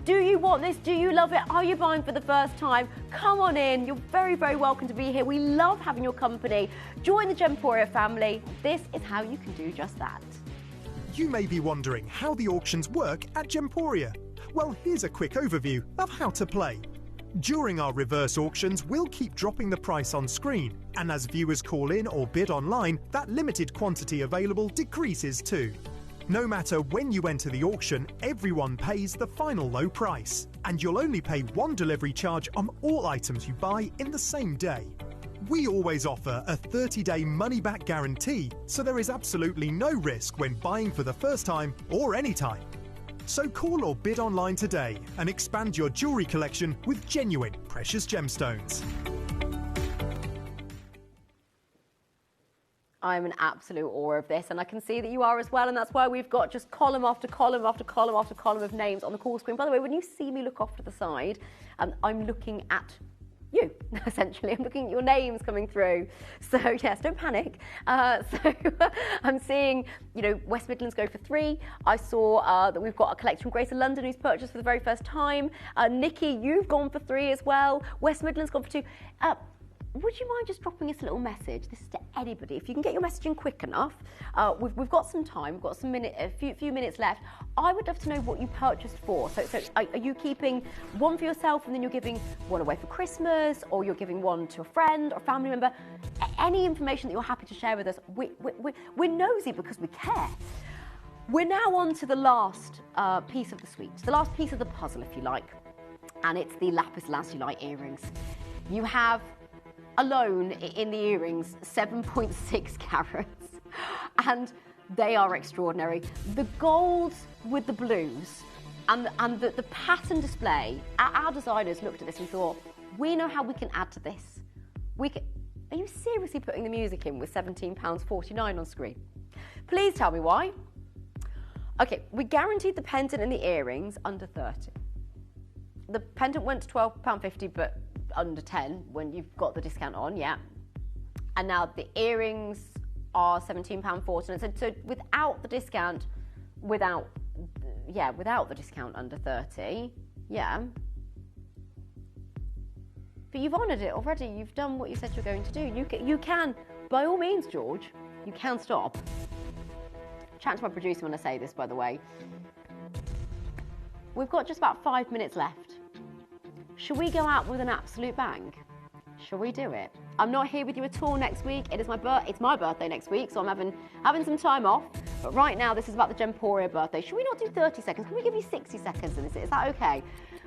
Do you want this? Do you love it? Are you buying for the first time? Come on in. You're very, very welcome to be here. We love having your company. Join the Gemporia family. This is how you can do just that. You may be wondering how the auctions work at Gemporia. Well, here's a quick overview of how to play. During our reverse auctions, we'll keep dropping the price on screen, and as viewers call in or bid online, that limited quantity available decreases too. No matter when you enter the auction, everyone pays the final low price, and you'll only pay one delivery charge on all items you buy in the same day. We always offer a 30-day money-back guarantee, so there is absolutely no risk when buying for the first time or any time. So call or bid online today and expand your jewellery collection with genuine precious gemstones. I'm in absolute awe of this, and I can see that you are as well, and that's why we've got just column after column after column after column of names on the call screen. By the way, when you see me look off to the side, I'm looking at you, essentially. I'm looking at your names coming through. So yes, don't panic. So I'm seeing, West Midlands go for 3. I saw that we've got a collection from Greater London who's purchased for the very first time. Nikki, you've gone for 3 as well. West Midlands gone for 2. Would you mind just dropping us a little message? This is to anybody. If you can get your message in quick enough, we've got some time. We've got a few minutes left. I would love to know what you purchased for. So are you keeping one for yourself and then you're giving one away for Christmas, or you're giving one to a friend or family member? Any information that you're happy to share with us, we're nosy because we care. We're now on to the last piece of the suite, the last piece of the puzzle, if you like, and it's the lapis lazuli earrings. You have alone in the earrings 7.6 carats, and they are extraordinary. The golds with the blues and the pattern display, our designers looked at this and thought, we know how we can add to this. Are you seriously putting the music in with £17.49 on screen? Please tell me why. Okay, we guaranteed the pendant and the earrings under 30. The pendant went to £12.50, but under 10 when you've got the discount on, yeah. And now the earrings are £17.49. So without the discount, without the discount under 30, yeah. But you've honoured it already. You've done what you said you're going to do. You can, by all means, George, you can stop. Chat to my producer when I say this, by the way. We've got just about 5 minutes left. Should we go out with an absolute bang? Shall we do it? I'm not here with you at all next week. It's my birthday next week, so I'm having some time off. But right now, this is about the Gemporia birthday. Should we not do 30 seconds? Can we give you 60 seconds in this? Is that okay?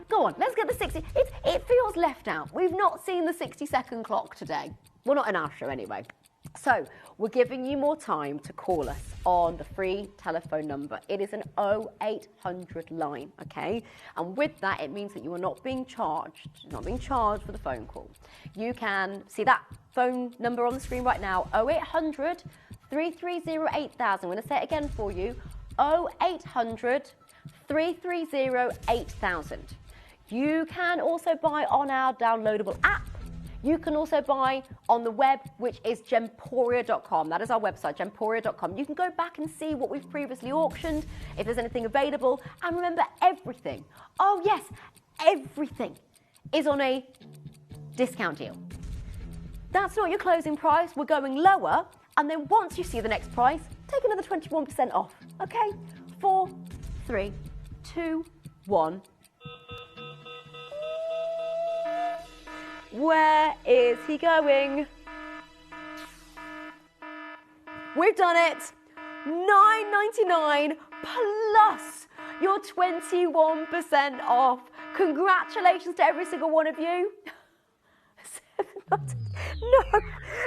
Go on, let's get the 60. It feels left out. We've not seen the 60-second clock today. Well, not in our show anyway. So we're giving you more time to call us on the free telephone number. It is an 0800 line, okay? And with that, it means that you are not being charged for the phone call. You can see that phone number on the screen right now, 0800 330 8000. I'm going to say it again for you, 0800 330 8000. You can also buy on our downloadable app. You can also buy on the web, which is gemporia.com. That is our website, gemporia.com. You can go back and see what we've previously auctioned, if there's anything available. And remember, everything, oh yes, everything is on a discount deal. That's not your closing price. We're going lower. And then once you see the next price, take another 21% off. Okay? 4, 3, 2, 1. Where is he going? We've done it. $9.99 plus your 21% off. Congratulations to every single one of you. No,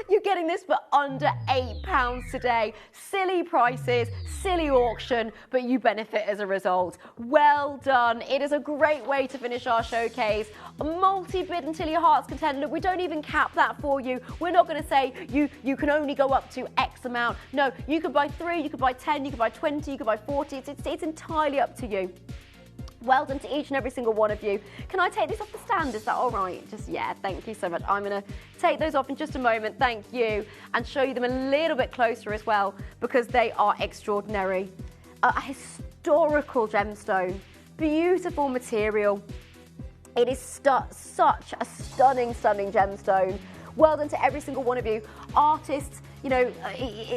you're getting this for under £8 today. Silly prices, silly auction, but you benefit as a result. Well done. It is a great way to finish our showcase. Multi-bid until your heart's content. Look, we don't even cap that for you. We're not going to say you can only go up to X amount. No, you can buy 3, you can buy 10, you can buy 20, you can buy 40. It's entirely up to you. Well done to each and every single one of you. Can I take these off the stand? Is that all right? Just, yeah, thank you so much. I'm going to take those off in just a moment, thank you, and show you them a little bit closer as well, because they are extraordinary. A historical gemstone, beautiful material. It is such a stunning gemstone. Well done to every single one of you. Artists, you know,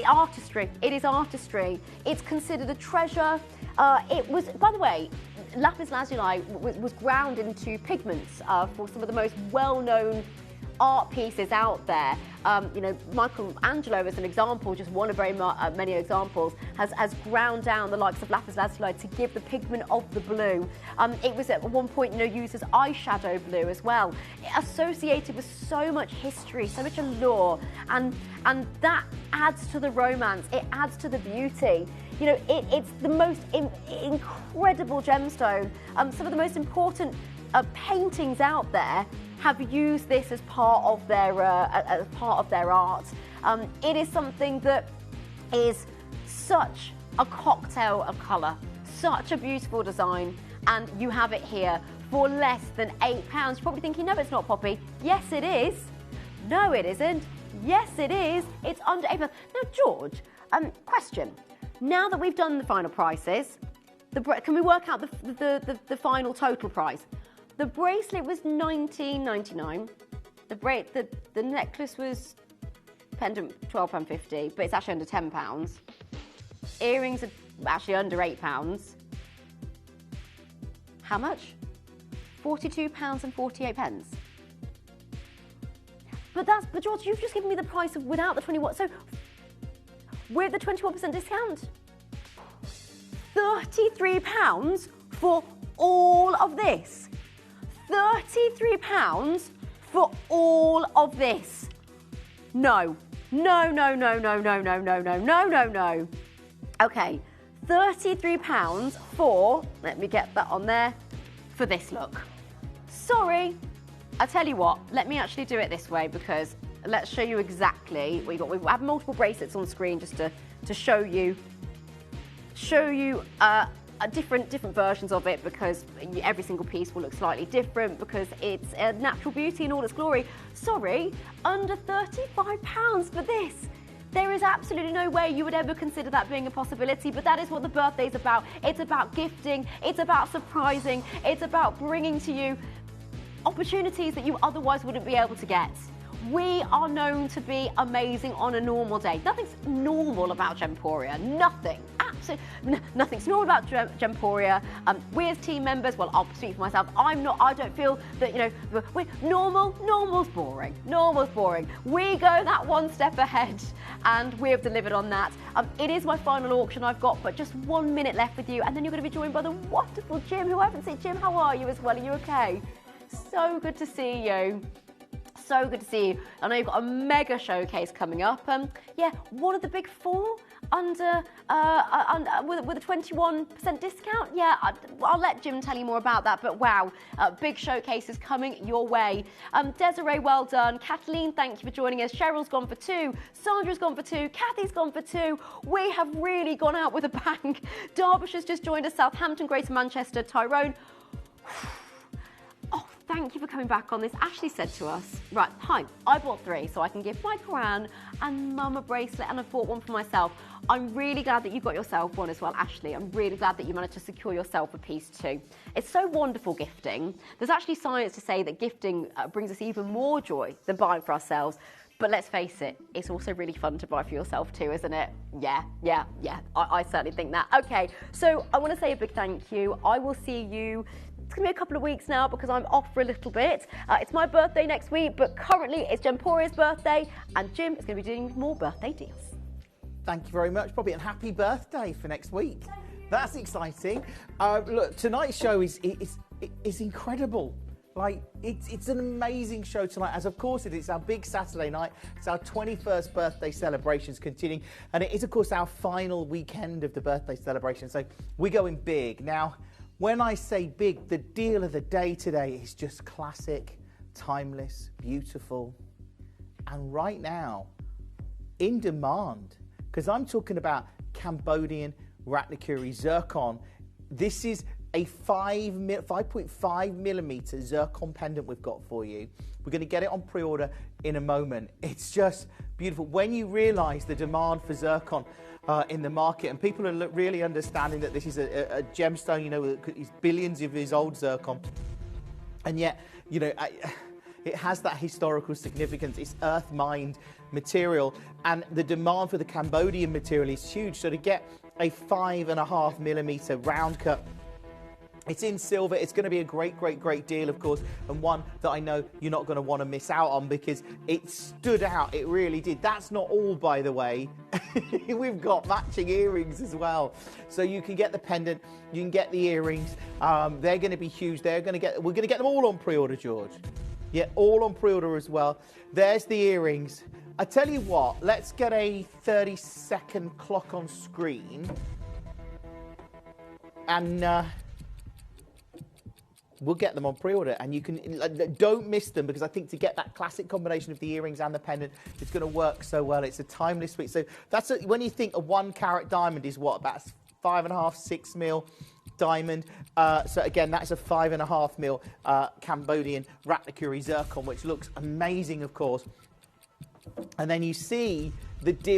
artistry. It is artistry. It's considered a treasure. It was, by the way, lapis lazuli was ground into pigments for some of the most well-known art pieces out there. You know, Michelangelo, as an example, just one of very many examples, has ground down the likes of lapis lazuli to give the pigment of the blue. It was at one point, you know, used as eyeshadow blue as well. Associated with so much history, so much allure, and that adds to the romance. It adds to the beauty. You know, it's the most incredible gemstone. Some of the most important paintings out there have used this as part of their art. It is something that is such a cocktail of colour, such a beautiful design, and you have it here for less than £8. You're probably thinking, no, it's not, Poppy. Yes, it is. No, it isn't. Yes, it is. It's under £8. Now, George, question. Now that we've done the final prices, can we work out the final total price? The bracelet was $19.99. The necklace was pendant £12.50, but it's actually under £10. Earrings are actually under £8. How much? £42.48. But George, you've just given me the price of without the 21. So with the 21% discount, £33 for all of this. £33 for all of this. No. No, no, no, no, no, no, no, no, no, no, no. Okay, £33 for, let me get that on there, for this look. Sorry, I tell you what, let me actually do it this way, because let's show you exactly what you got. We have multiple bracelets on screen just to show you different versions of it, because every single piece will look slightly different, because it's a natural beauty in all its glory. Sorry, under £35 for this. There is absolutely no way you would ever consider that being a possibility, but that is what the birthday's about. It's about gifting, it's about surprising, it's about bringing to you opportunities that you otherwise wouldn't be able to get. We are known to be amazing on a normal day. Nothing's normal about Gemporia. Nothing. Absolutely. Nothing's normal about Gemporia. We as team members, well, I'll speak for myself. I don't feel that, you know, we're normal's boring. Normal's boring. We go that one step ahead, and we have delivered on that. It is my final auction I've got, but just 1 minute left with you, and then you're going to be joined by the wonderful Jim, who I haven't seen. Jim, how are you as well? Are you okay? So good to see you. so good to see you. I know you've got a mega showcase coming up. Yeah, one of the big four with a 21% discount. Yeah, I'll let Jim tell you more about that. But wow, big showcase is coming your way. Desiree, well done. Kathleen, thank you for joining us. Cheryl's gone for 2. Sandra's gone for 2. Kathy's gone for 2. We have really gone out with a bang. Derbyshire's just joined us. Southampton, Greater Manchester, Tyrone. Oh, thank you for coming back on this. Ashley said to us, right, hi, I bought 3 so I can give my gran and Mum a bracelet, and I bought one for myself. I'm really glad that you got yourself one as well, Ashley. I'm really glad that you managed to secure yourself a piece too. It's so wonderful gifting. There's actually science to say that gifting brings us even more joy than buying for ourselves. But let's face it, it's also really fun to buy for yourself too, isn't it? Yeah. I certainly think that. Okay, so I want to say a big thank you. I will see you. It's going to be a couple of weeks now because I'm off for a little bit. It's my birthday next week, but currently it's Gemporia's birthday, and Jim is going to be doing more birthday deals. Thank you very much, Bobby, and happy birthday for next week. That's exciting. Look, tonight's show is incredible. Like, it's an amazing show tonight, as of course it is our big Saturday night. It's our 21st birthday celebrations continuing, and it is, of course, our final weekend of the birthday celebration. So we're going big. Now, when I say big, the deal of the day today is just classic, timeless, beautiful, and right now, in demand. Because I'm talking about Cambodian Ratnakuri Zircon. This is a 5.5 millimeter zircon pendant we've got for you. We're going to get it on pre-order in a moment. It's just beautiful. When you realise the demand for zircon in the market, and people are really understanding that this is a gemstone, you know, it's billions of years old zircon, and yet, you know, it has that historical significance. It's earth-mined material, and the demand for the Cambodian material is huge. So to get a 5.5 millimeter round cut, it's in silver. It's going to be a great deal, of course, and one that I know you're not going to want to miss out on because it stood out. It really did. That's not all, by the way. We've got matching earrings as well. So you can get the pendant, you can get the earrings. They're going to be huge. We're going to get them all on pre-order, George. Yeah, all on pre-order as well. There's the earrings. I tell you what, let's get a 30-second clock on screen. And we'll get them on pre-order, and you can don't miss them, because I think to get that classic combination of the earrings and the pendant, it's going to work so well. It's a timeless piece. So that's when you think a 1 carat diamond is what, about 5.5, 6 mil diamond. So again, that's a 5.5 mil Cambodian Ratnakuri Zircon, which looks amazing, of course. And then you see the deal.